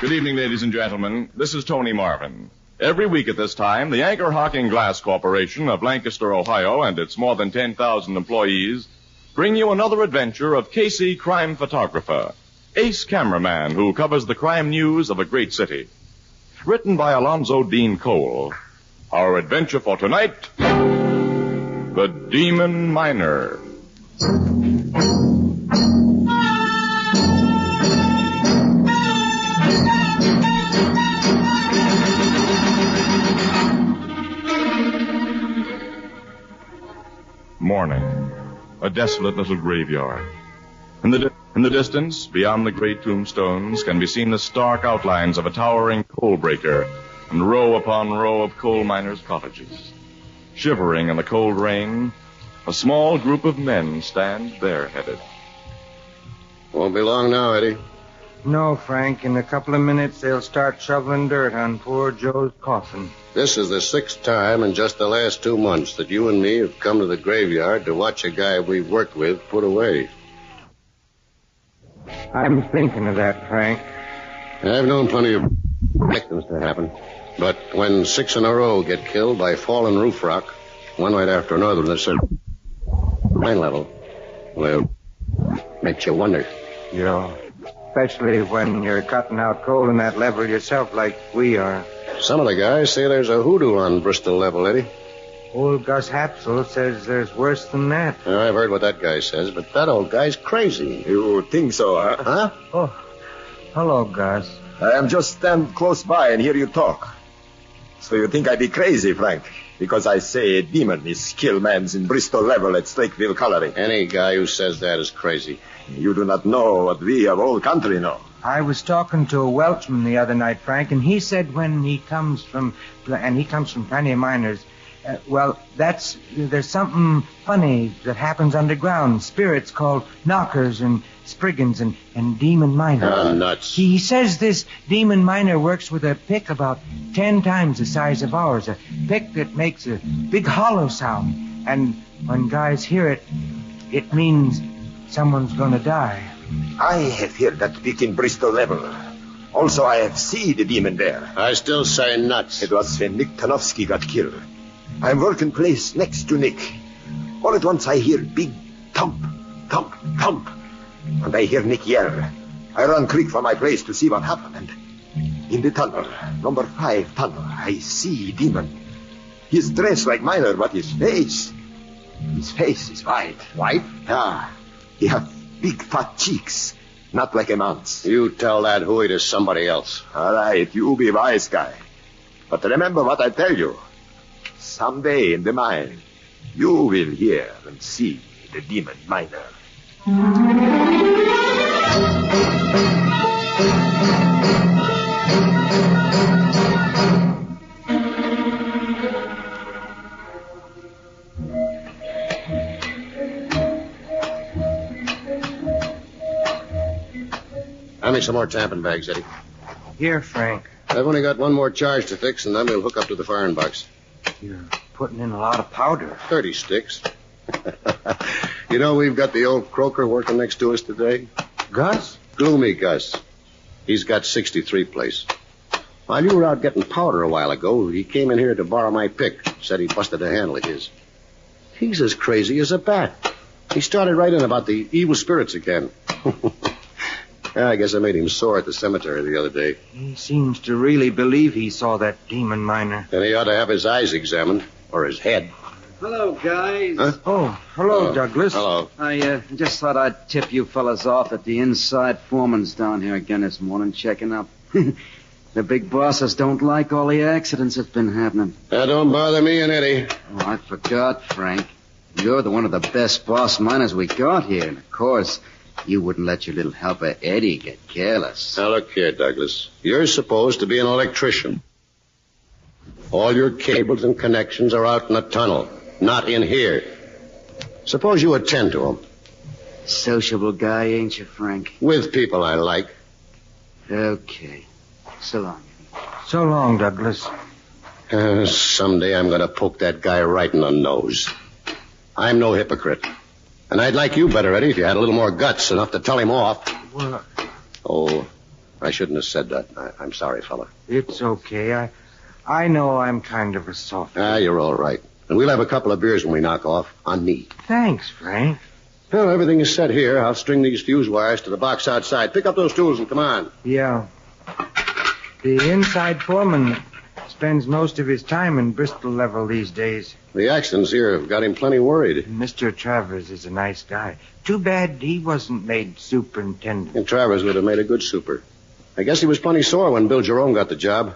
Good evening, ladies and gentlemen. This is Tony Marvin. Every week at this time, the Anchor Hocking Glass Corporation of Lancaster, Ohio, and its more than 10,000 employees bring you another adventure of Casey, crime photographer, ace cameraman who covers the crime news of a great city. Written by Alonzo Dean Cole. Our adventure for tonight, The Demon Miner. Morning. A desolate little graveyard. In the In the distance, beyond the great tombstones, can be seen the stark outlines of a towering coal breaker and row upon row of coal miners' cottages. Shivering in the cold rain, a small group of men stand bareheaded. Won't be long now, Eddie. No, Frank. In a couple of minutes, they'll start shoveling dirt on poor Joe's coffin. This is the 6th time in just the last 2 months that you and me have come to the graveyard to watch a guy we've worked with put away. I'm thinking of that, Frank. I've known plenty of victims to happen. But when 6 in a row get killed by fallen roof rock, one right after another, that's a mine level, well, makes you wonder. Yeah. Especially when you're cutting out coal in that level yourself like we are. Some of the guys say there's a hoodoo on Bristol level, Eddie. Old Gus Hapsel says there's worse than that. I've heard what that guy says, but that old guy's crazy. You think so, huh? Huh? Oh, hello, Gus. I am just stand close by and hear you talk. So you think I be crazy, Frank? Because I say a demon is kill mans in Bristol level at Slakeville Colliery. Any guy who says that is crazy. You do not know what we of old country know. I was talking to a Welshman the other night, Frank, and he said when he comes from plenty of miners, there's something funny that happens underground. Spirits called knockers and spriggans and demon miners. Oh, nuts. He says this demon miner works with a pick about 10 times the size of ours, a pick that makes a big hollow sound. And when guys hear it, it means someone's gonna die. I have heard that pick in Bristol level. Also, I have seen the demon there. I still say nuts. It was when Nick Tanofsky got killed. I'm working place next to Nick. All at once I hear big thump, thump, thump. And I hear Nick yell. I run quick for my place to see what happened. And in the tunnel, number 5 tunnel, I see demon. He's dressed like miner, but his face is white. White? Yeah. He have big fat cheeks, not like a man's. You tell that hooey to somebody else. All right, you be wise guy. But remember what I tell you. Someday in the mine, you will hear and see the demon miner. Hand me some more tampon bags, Eddie. Here, Frank. I've only got one more charge to fix, and then we'll hook up to the firing box. You're putting in a lot of powder. 30 sticks. You know, we've got the old croaker working next to us today. Gus? Gloomy Gus. He's got 63 place. While you were out getting powder a while ago, he came in here to borrow my pick. Said he busted a handle of his. He's as crazy as a bat. He started right in about the evil spirits again. Yeah, I guess I made him sore at the cemetery the other day. He seems to really believe he saw that demon miner. Then he ought to have his eyes examined. Or his head. Hello, guys. Huh? Oh, hello, Douglas. Hello. I just thought I'd tip you fellas off that the inside foreman's down here again this morning checking up. The big bosses don't like all the accidents that's been happening. That don't bother me and Eddie. Oh, I forgot, Frank. You're the one of the best boss miners we got here. And, of course, you wouldn't let your little helper Eddie get careless. Now, look here, Douglas. You're supposed to be an electrician. All your cables and connections are out in the tunnel, not in here. Suppose you attend to them. Sociable guy, ain't you, Frank? With people I like. Okay. So long. So long, Douglas. Someday I'm going to poke that guy right in the nose. I'm no hypocrite. And I'd like you better, Eddie, if you had a little more guts, enough to tell him off. Well, Oh, I shouldn't have said that. I'm sorry, fella. it's okay. I know I'm kind of a soft. You're all right. And we'll have a couple of beers when we knock off. On me. Thanks, Frank. Well, everything is set here. I'll string these fuse wires to the box outside. Pick up those tools and come on. Yeah. The inside foreman spends most of his time in Bristol level these days. The accidents here have got him plenty worried. Mr. Travers is a nice guy. Too bad he wasn't made superintendent. And Travers would have made a good super. I guess he was plenty sore when Bill Jerome got the job.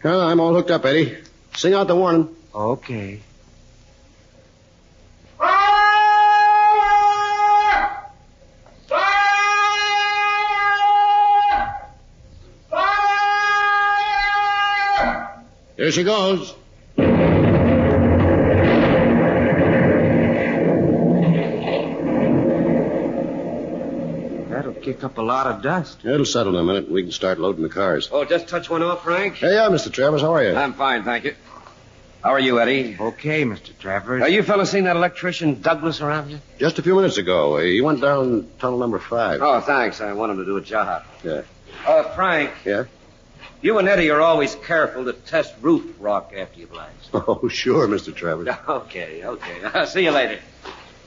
Well, I'm all hooked up, Eddie. Sing out the warning. Okay. Fire! Here she goes. That'll kick up a lot of dust. It'll settle in a minute. We can start loading the cars. Oh, just touch one off, Frank? Hey, Mr. Travers. How are you? I'm fine, thank you. How are you, Eddie? Okay, Mr. Travers. You fellas seen that electrician Douglas around here? Just a few minutes ago. He went down tunnel number 5. Oh, thanks. I want him to do a job. Yeah. Frank. Yeah? You and Eddie are always careful to test roof rock after you blast. Oh, sure, Mr. Travers. Okay. I'll see you later.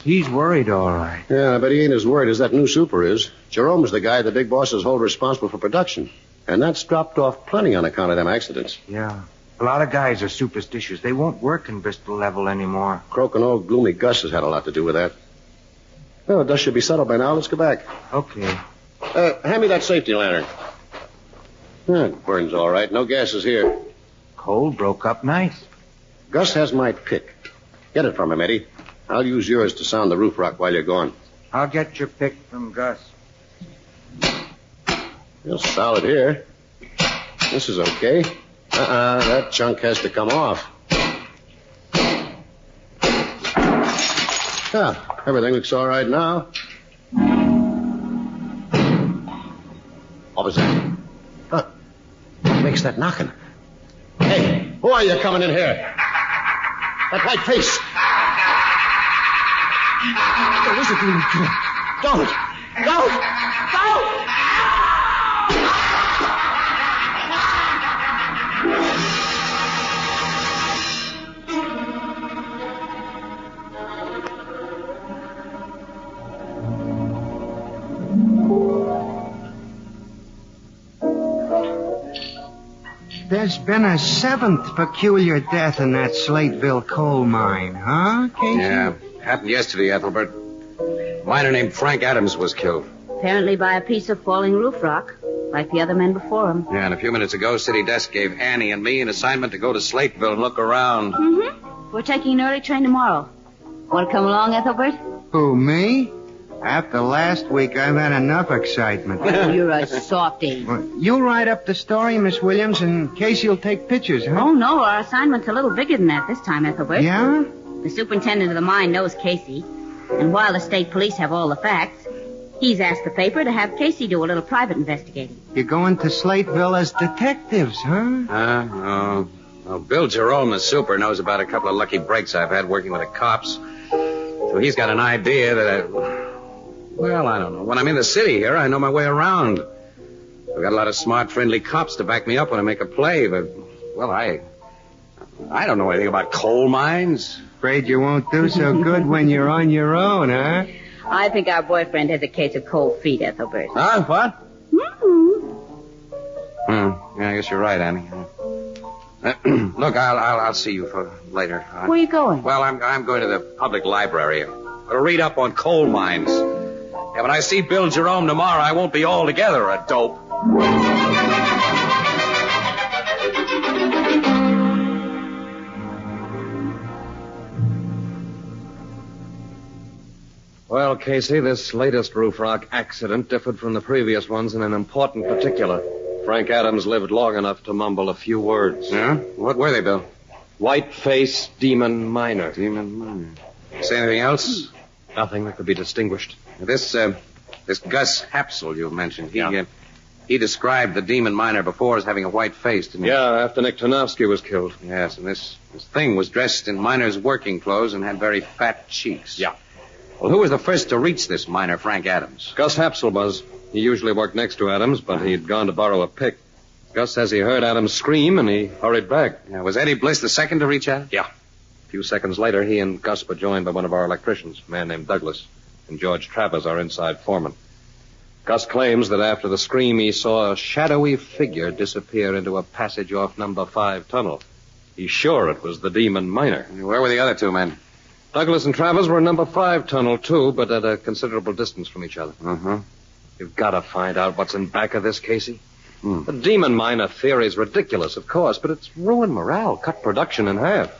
He's worried, all right. Yeah, I bet he ain't as worried as that new super is. Jerome's the guy the big bosses hold responsible for production. And that's dropped off plenty on account of them accidents. Yeah. A lot of guys are superstitious. They won't work in Bristol level anymore. Croaking old gloomy Gus has had a lot to do with that. Well, the dust should be settled by now. Let's go back. Okay. Hand me that safety lantern. It burns all right. No gases here. Coal broke up nice. Gus has my pick. Get it from him, Eddie. I'll use yours to sound the roof rock while you're gone. I'll get your pick from Gus. You're solid here. This is okay. That chunk has to come off. Yeah, everything looks all right now. What was that? Huh. What makes that knocking? Hey, who are you coming in here? That white face. What is it doing? Don't! There's been a 7th peculiar death in that Slateville coal mine, huh, Casey? Yeah, happened yesterday, Ethelbert. A miner named Frank Adams was killed. Apparently by a piece of falling roof rock, like the other men before him. Yeah, and a few minutes ago, City Desk gave Annie and me an assignment to go to Slateville and look around. Mm-hmm. We're taking an early train tomorrow. Want to come along, Ethelbert? Who, me? After last week, I've had enough excitement. Oh, you're a softy. You write up the story, Miss Williams, and Casey will take pictures, huh? Oh, no, our assignment's a little bigger than that this time, Ethelbert. Yeah? The superintendent of the mine knows Casey, and while the state police have all the facts, he's asked the paper to have Casey do a little private investigating. You're going to Slateville as detectives, huh? No. Well, Bill Jerome, the super, knows about a couple of lucky breaks I've had working with the cops. So he's got an idea that well, I don't know. When I'm in the city here, I know my way around. I've got a lot of smart, friendly cops to back me up when I make a play, but, well, I don't know anything about coal mines. Afraid you won't do so good when you're on your own, huh? I think our boyfriend has a case of cold feet, Ethelbert. Huh? What? Mm-hmm. Yeah, I guess you're right, Annie. Look, I'll see you for later. Where are you going? Well, I'm going to the public library. I'll read up on coal mines. Yeah, when I see Bill Jerome tomorrow, I won't be altogether a dope. Well, Casey, this latest roof rock accident differed from the previous ones in an important particular. Frank Adams lived long enough to mumble a few words. Yeah? What were they, Bill? White-face demon miner. Demon miner. Say anything else? Nothing that could be distinguished. This Gus Hapsel you mentioned, he described the demon miner before as having a white face, didn't he? Yeah, after Nick Tarnowski was killed. Yes, and this thing was dressed in miner's working clothes and had very fat cheeks. Yeah. Well, who was the first to reach this miner, Frank Adams? Gus Hapsel was. He usually worked next to Adams, but he'd gone to borrow a pick. Gus says he heard Adams scream, and he hurried back. Yeah, was Eddie Bliss the second to reach Adams? Yeah. A few seconds later, he and Gus were joined by one of our electricians, a man named Douglas, and George Travers, our inside foreman. Gus claims that after the scream, he saw a shadowy figure disappear into a passage off number 5 tunnel. He's sure it was the demon miner. Where were the other two men? Douglas and Travers were in number 5 tunnel, too, but at a considerable distance from each other. Uh-huh. You've got to find out what's in back of this, Casey. The demon miner theory is ridiculous, of course, but it's ruined morale, cut production in half.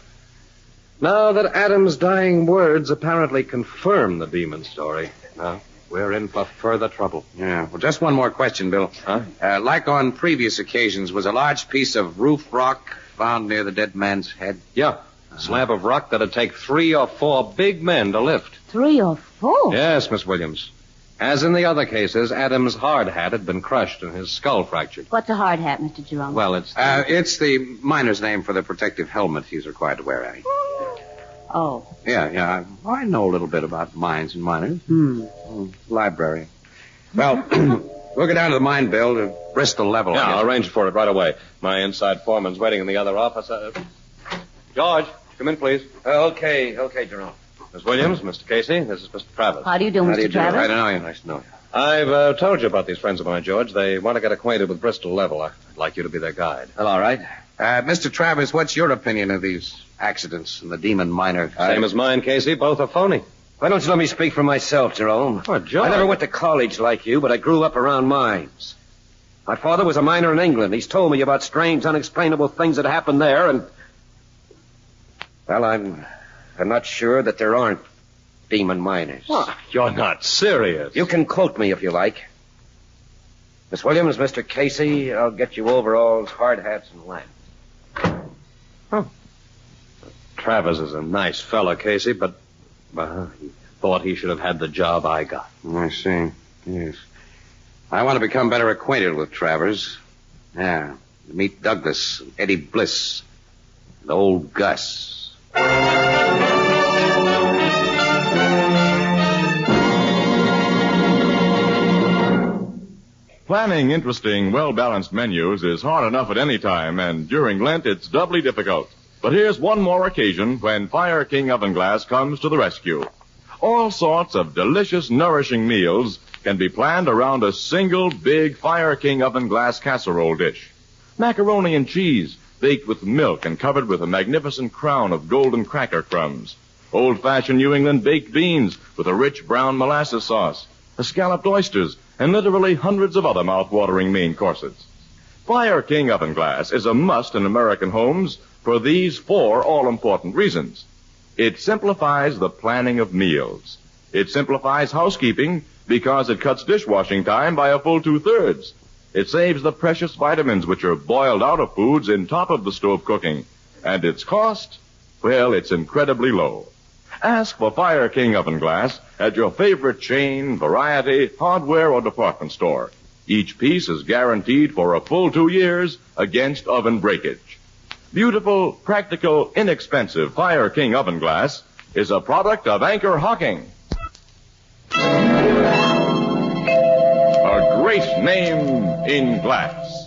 Now that Adams' dying words apparently confirm the demon story, now we're in for further trouble. Yeah. Well, just one more question, Bill. Huh? Like on previous occasions, was a large piece of roof rock found near the dead man's head? Yeah. A slab of rock that'd take 3 or 4 big men to lift. 3 or 4? Yes, Miss Williams. As in the other cases, Adam's hard hat had been crushed and his skull fractured. What's a hard hat, Mr. Jerome? Well, it's... It's the miner's name for the protective helmet he's required to wear, Annie. Oh. Yeah. I know a little bit about mines and miners. Library. Well, we'll go down to the mine bill to Bristol level. Yeah, I'll arrange for it right away. My inside foreman's waiting in the other office. George, come in, please. Okay, Jerome. Miss Williams, Mr. Casey, this is Mr. Travis. How do you do, Mr. Travis? I don't know you. Nice to know you. I've told you about these friends of mine, George. They want to get acquainted with Bristol level. I'd like you to be their guide. Well, all right. Mr. Travis, what's your opinion of these accidents in the Demon Miner? Same as mine, Casey. Both are phony. Why don't you let me speak for myself, Jerome? Oh, George. I never went to college like you, but I grew up around mines. My father was a miner in England. He's told me about strange, unexplainable things that happened there, and... Well, I'm not sure that there aren't demon miners. Oh, you're not serious. You can quote me if you like. Miss Williams, Mr. Casey, I'll get you overalls, hard hats, and lamps. Oh. Travis is a nice fellow, Casey, but he thought he should have had the job I got. I see. Yes. I want to become better acquainted with Travers. Yeah. Meet Douglas, and Eddie Bliss, and old Gus. Planning interesting, well-balanced menus is hard enough at any time, and during Lent it's doubly difficult. But here's one more occasion when Fire King Oven Glass comes to the rescue. All sorts of delicious, nourishing meals can be planned around a single big Fire King Oven Glass casserole dish. Macaroni and cheese, baked with milk and covered with a magnificent crown of golden cracker crumbs. Old-fashioned New England baked beans with a rich brown molasses sauce. Scalloped oysters, and literally hundreds of other mouth-watering main courses. Fire King Oven Glass is a must in American homes for these 4 all-important reasons. It simplifies the planning of meals. It simplifies housekeeping because it cuts dishwashing time by a full 2/3. It saves the precious vitamins which are boiled out of foods in top of the stove cooking. And its cost? Well, it's incredibly low. Ask for Fire King Oven Glass at your favorite chain, variety, hardware, or department store. Each piece is guaranteed for a full 2 years against oven breakage. Beautiful, practical, inexpensive Fire King Oven Glass is a product of Anchor Hocking. A great name in glass.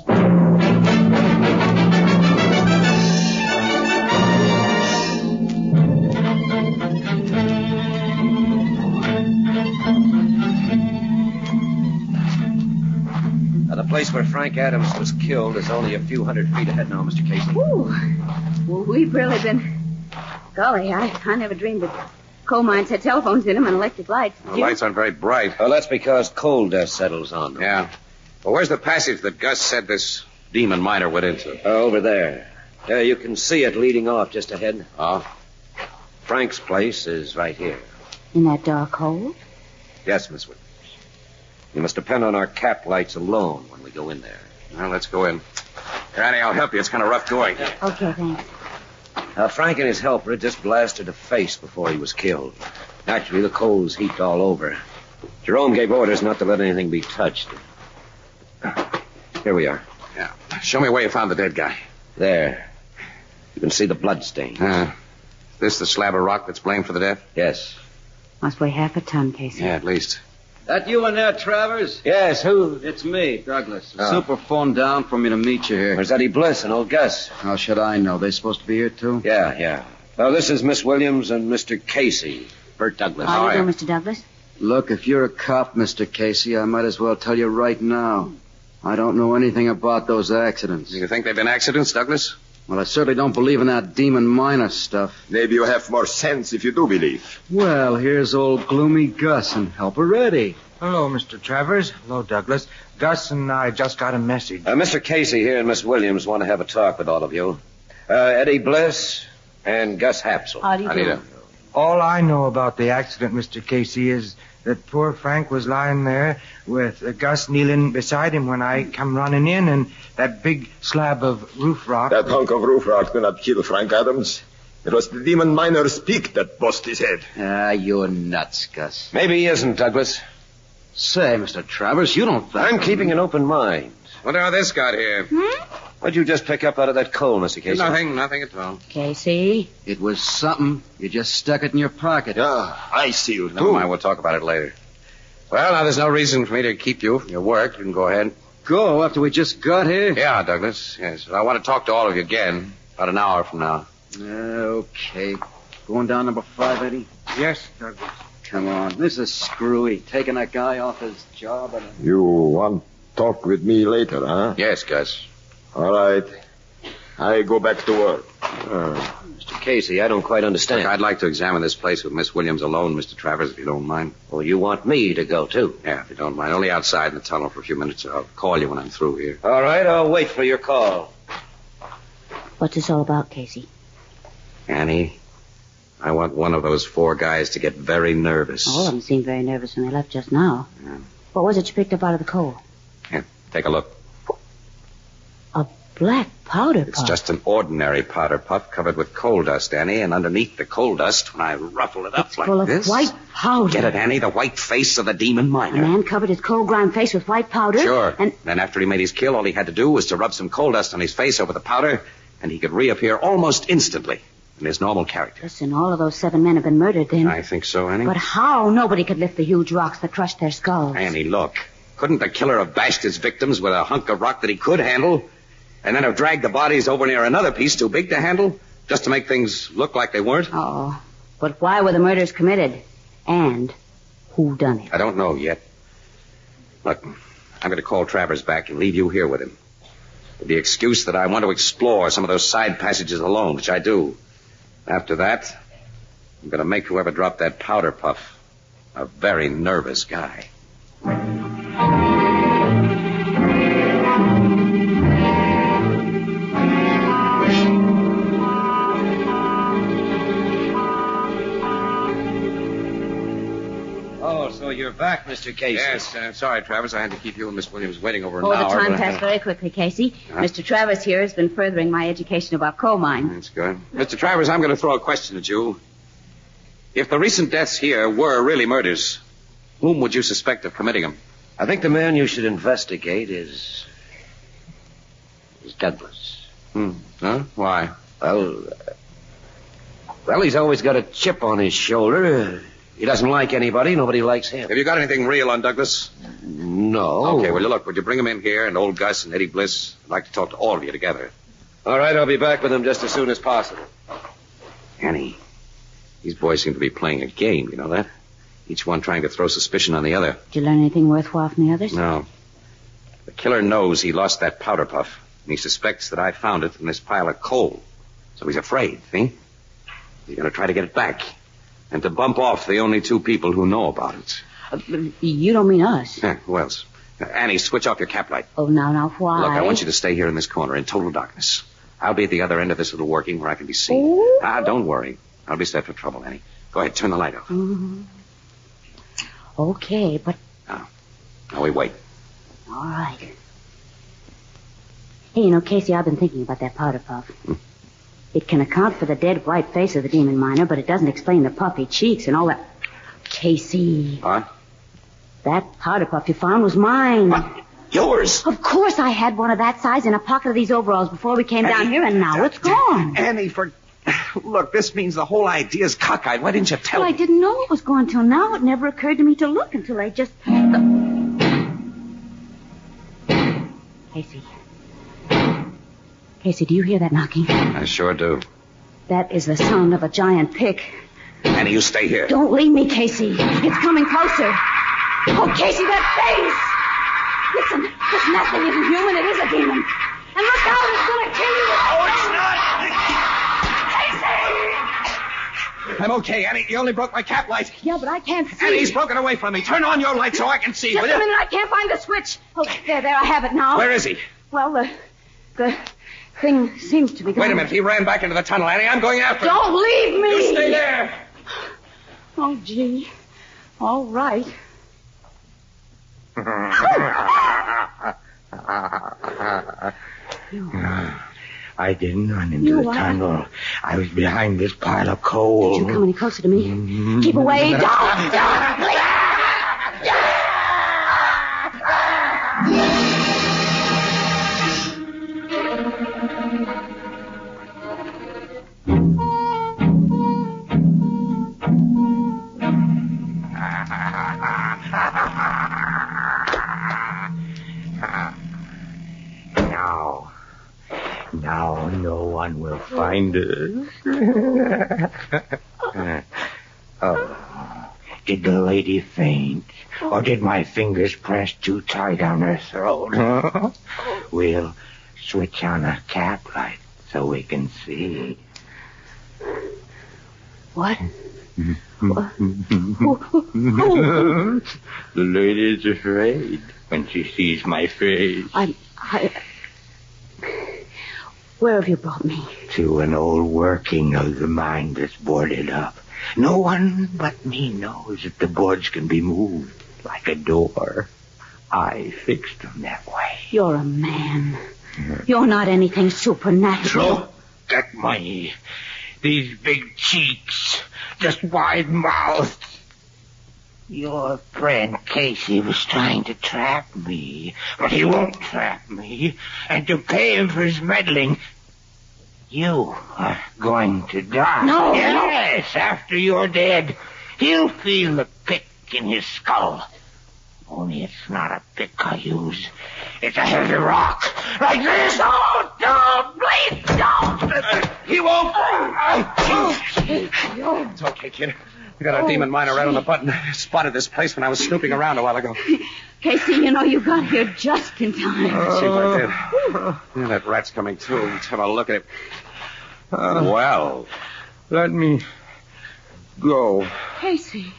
The place where Frank Adams was killed is only a few hundred feet ahead now, Mr. Casey. Ooh. Well, we've really been... Golly, I never dreamed that coal mines had telephones in them and electric lights. The lights aren't very bright. Well, that's because coal dust settles on them. Yeah. Well, where's the passage that Gus said this demon miner went into? Over there. You can see it leading off just ahead. Oh? Frank's place is right here. In that dark hole? Yes, Miss Williams. You must depend on our cap lights alone when we go in there. Well, let's go in. Annie, I'll help you. It's kind of rough going. Okay, thanks. Frank and his helper had just blasted a face before he was killed. Actually, the coals heaped all over. Jerome gave orders not to let anything be touched. Here we are. Yeah. Show me where you found the dead guy. There. You can see the blood stain. This the slab of rock that's blamed for the death? Yes. Must weigh half a ton, Casey. Yeah, at least. That you in there, Travers? Yes, who? It's me, Douglas. The super phoned down for me to meet you here. Where's Eddie Bliss and old Gus? How should I know? They supposed to be here, too? Yeah. Well, this is Miss Williams and Mr. Casey. Bert Douglas. How do you do, Mr. Douglas? Look, if you're a cop, Mr. Casey, I might as well tell you right now. I don't know anything about those accidents. You think they've been accidents, Douglas? Well, I certainly don't believe in that demon miner stuff. Maybe you have more sense if you do believe. Well, here's old gloomy Gus and Helper Eddie. Hello, Mr. Travers. Hello, Douglas. Gus and I just got a message. Mr. Casey here and Miss Williams want to have a talk with all of you. Eddie Bliss and Gus Hapsel. How do you do? All I know about the accident, Mr. Casey, is that poor Frank was lying there with Gus kneeling beside him when I come running in, and that big slab of roof rock. That hunk of roof rock did not kill Frank Adams. It was the demon miner's pick that bust his head. Ah, you're nuts, Gus. Maybe he isn't, Douglas. Say, Mr. Travers, you don't think... I'm keeping an open mind. Wonder how this got here. What'd you just pick up out of that coal, Mr. Casey? Nothing at all. Casey? It was something. You just stuck it in your pocket. Yeah, I see you, too. Never mind, we'll talk about it later. Well, now there's no reason for me to keep you from your work. You can go ahead. Go after we just got here? Yeah, Douglas, yes. I want to talk to all of you again about an hour from now. Okay. Going down number 5, Eddie? Yes, Douglas. Come on. This is screwy. Taking that guy off his job and... You want to talk with me later, huh? Yes, Gus. All right. I go back to work. Mr. Casey, I don't quite understand. Look, I'd like to examine this place with Miss Williams alone, Mr. Travers, if you don't mind. Well, you want me to go, too? Yeah, if you don't mind. Only outside in the tunnel for a few minutes. I'll call you when I'm through here. All right, I'll wait for your call. What's this all about, Casey? Annie, I want one of those 4 guys to get very nervous. All of them seemed very nervous when they left just now. Yeah. What was it you picked up out of the coal? Here, take a look. A black powder puff. It's just an ordinary powder puff covered with coal dust, Annie, and underneath the coal dust, when I ruffle it up it's like full of this... white powder. Get it, Annie? The white face of the demon miner. A man covered his coal-grimed face with white powder? Sure. And then after he made his kill, all he had to do was to rub some coal dust on his face over the powder, and he could reappear almost instantly in his normal character. listen, all of those 7 men have been murdered then. I think so, Annie. But how? Nobody could lift the huge rocks that crushed their skulls. Annie, look. Couldn't the killer have bashed his victims with a hunk of rock that he could handle, and then have dragged the bodies over near another piece too big to handle, just to make things look like they weren't? Oh, but why were the murders committed? And who done it? I don't know yet. Look, I'm going to call Travers back and leave you here with him. With the excuse that I want to explore some of those side passages alone, which I do. After that, I'm going to make whoever dropped that powder puff a very nervous guy. Oh, so you're back, Mr. Casey. Yes, sorry, Travers. I had to keep you and Miss Williams waiting over an The hour. time passed very quickly, Casey. Huh? Mr. Travers here has been furthering my education about coal mines. That's good. Mr. Travers, I'm going to throw a question at you. If the recent deaths here were really murders, whom would you suspect of committing them? I think the man you should investigate is Douglas. Huh? Why? Well, he's always got a chip on his shoulder. He doesn't like anybody. Nobody likes him. Have you got anything real on Douglas? No. Okay, well, look, would you bring him in here, and old Gus and Eddie Bliss? I'd like to talk to all of you together. All right, I'll be back with him just as soon as possible. Annie, these boys seem to be playing a game, you know that? Each one trying to throw suspicion on the other. Did you learn anything worthwhile from the others? No. The killer knows he lost that powder puff, and he suspects that I found it in this pile of coal. So he's afraid, see? He's going to try to get it back. And to bump off the only 2 people who know about it. You don't mean us. Who else? Annie, switch off your cap light. Oh, now, why? Look, I want you to stay here in this corner in total darkness. I'll be at the other end of this little working where I can be seen. Don't worry. I'll be set for trouble, Annie. Go ahead, turn the light off. Mm-hmm. Okay, but... Now we wait. All right. Hey, you know, Casey, I've been thinking about that powder puff. It can account for the dead white face of the demon miner, but it doesn't explain the puffy cheeks and all that. Casey. What? That powder puff you found was mine. What? Yours? Of course I had one of that size in a pocket of these overalls before we came down here, and now it's gone. Annie, look, this means the whole idea's cockeyed. Why didn't you tell me? Well, I didn't know it was gone till now. It never occurred to me to look until I just... Casey. Casey, do you hear that knocking? I sure do. That is the sound of a giant pick. Annie, you stay here. Don't leave me, Casey. It's coming closer. Oh, Casey, that face! Listen, this nothing isn't human. It is a demon. And look out, it's going to kill you. Oh, it's not! Casey! I'm okay, Annie. You only broke my cap light. Yeah, but I can't see. Annie, he's broken away from me. Turn on your light so I can see, Just will you? a minute, I can't find the switch. Oh, there, I have it now. Where is he? Well, the thing seems to be going. Wait a minute. He ran back into the tunnel, Annie. I'm going after him. Don't leave me! You stay there. Oh, gee. All right. I didn't run into the tunnel. I was behind this pile of coal. Don't you come any closer to me. Keep away. Don't, please. Now no one will find us. Did the lady faint? Or did my fingers press too tight on her throat? We'll switch on a cap light so we can see. What? The lady's afraid when she sees my face. Where have you brought me? To an old working of the mine that's boarded up. No one but me knows that the boards can be moved like a door. I fixed them that way. You're a man. You're not anything supernatural. Look at me. These big cheeks, just wide mouths. Your friend Casey was trying to trap me, but he won't trap me. And to pay him for his meddling, you are going to die. No. Yes, after you're dead, he'll feel the pick in his skull. Only it's not a pick I use. It's a heavy rock. Like this. Oh, don't, please, don't. He won't. It's okay, kid. We got our demon miner right on the button. I spotted this place when I was snooping around a while ago. Casey, you know you got here just in time. Seems like that. Yeah, that rat's coming too. Let's have a look at it. Well. Let me go. Casey,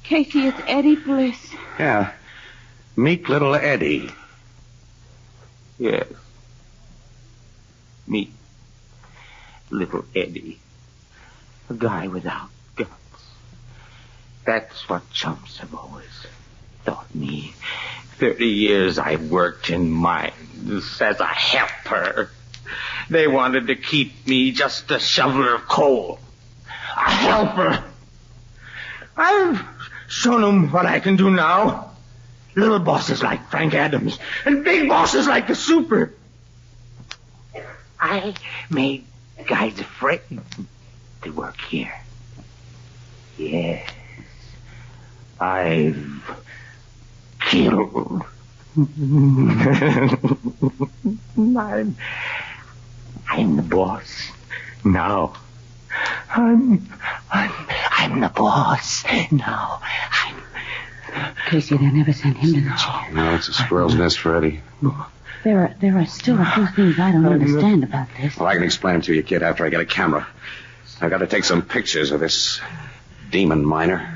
it's Eddie Bliss. Yeah. Meet little Eddie. Yes. Meet little Eddie. A guy without guts. That's what chumps have always taught me. 30 years I've worked in mines as a helper. They wanted to keep me just a shoveler of coal. A helper. I've shown them what I can do now. Little bosses like Frank Adams and big bosses like the Super. I made guys afraid to work here. Yes. I've killed. I'm the boss now. I'm the boss now. Casey, they never sent him to the chair. No, it's a squirrel's nest for Eddie. There are still a few things I don't understand about this. Well, I can explain them to you, kid, after I get a camera. I've got to take some pictures of this demon miner.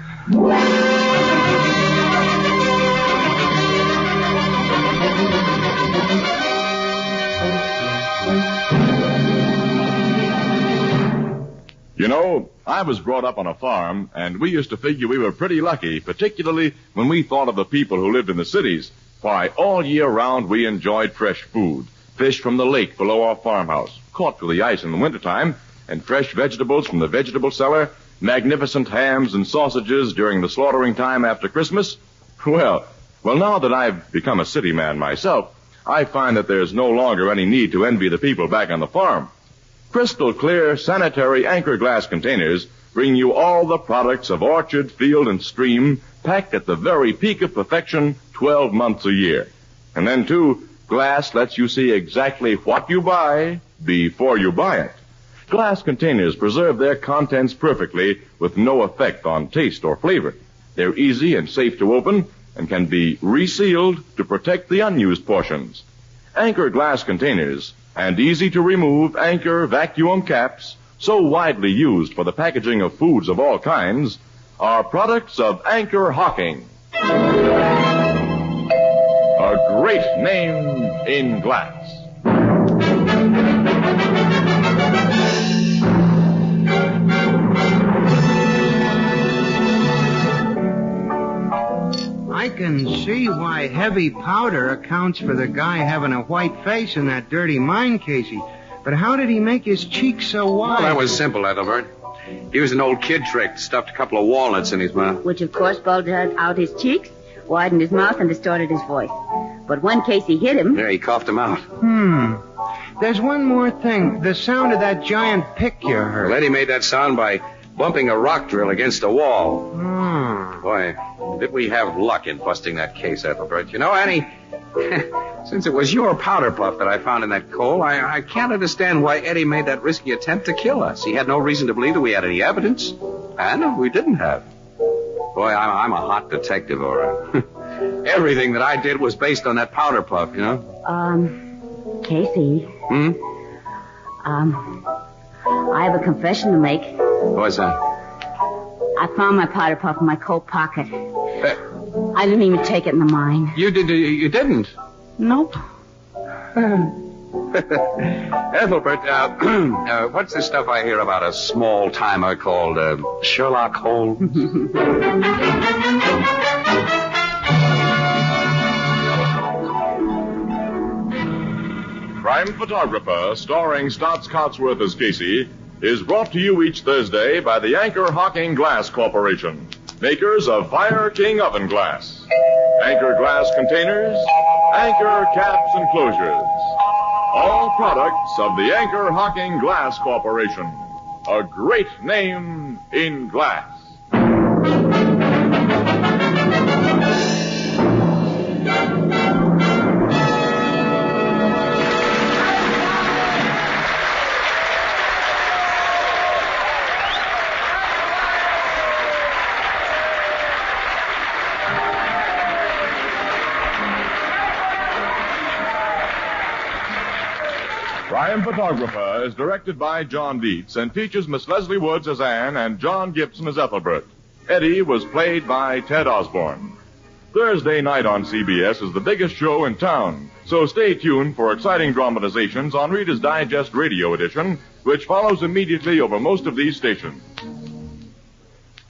You know, I was brought up on a farm, and we used to figure we were pretty lucky, particularly when we thought of the people who lived in the cities. Why, all year round we enjoyed fresh food. Fish from the lake below our farmhouse, caught through the ice in the wintertime, and fresh vegetables from the vegetable cellar, magnificent hams and sausages during the slaughtering time after Christmas. Well, now that I've become a city man myself, I find that there's no longer any need to envy the people back on the farm. Crystal clear, sanitary Anchor glass containers bring you all the products of orchard, field, and stream, packed at the very peak of perfection 12 months a year. And then, too, glass lets you see exactly what you buy before you buy it. Glass containers preserve their contents perfectly with no effect on taste or flavor. They're easy and safe to open and can be resealed to protect the unused portions. Anchor glass containers and easy-to-remove Anchor vacuum caps, so widely used for the packaging of foods of all kinds, are products of Anchor Hocking. A great name in glass. I can see why heavy powder accounts for the guy having a white face in that dirty mine, Casey. But how did he make his cheeks so wide? Well, that was simple, Ethelbert. He used an old kid trick, stuffed a couple of walnuts in his mouth. Which, of course, bulged out his cheeks, widened his mouth, and distorted his voice. But when Casey hit him... Yeah, he coughed him out. There's one more thing. The sound of that giant pick you heard. Well, Eddie made that sound by bumping a rock drill against a wall. Boy, did we have luck in busting that case, Ethelbert. You know, Annie, since it was your powder puff that I found in that coal, I can't understand why Eddie made that risky attempt to kill us. He had no reason to believe that we had any evidence. And we didn't have. Boy, I'm a hot detective, all right. Everything that I did was based on that powder puff, you know? Casey. I have a confession to make. What's that? I found my powder puff in my coat pocket. I didn't even take it in the mine. You didn't? Nope. Ethelbert, what's this stuff I hear about a small timer called Sherlock Holmes? Crime Photographer, starring Stotts Cotsworth as Casey, is brought to you each Thursday by the Anchor Hocking Glass Corporation, makers of Fire King Oven Glass. Anchor glass containers, Anchor caps and closures. All products of the Anchor Hocking Glass Corporation. A great name in glass. Crime Photographer is directed by John Dietz and features Miss Leslie Woods as Anne and John Gibson as Ethelbert. Eddie was played by Ted Osborne. Thursday night on CBS is the biggest show in town, so stay tuned for exciting dramatizations on Reader's Digest Radio Edition, which follows immediately over most of these stations.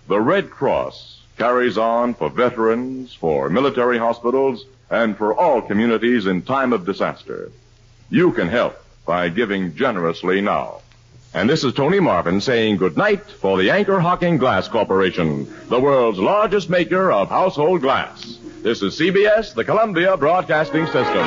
The Red Cross carries on for veterans, for military hospitals, and for all communities in time of disaster. You can help by giving generously now. And this is Tony Marvin saying good night for the Anchor Hocking Glass Corporation, the world's largest maker of household glass. This is CBS, the Columbia Broadcasting System.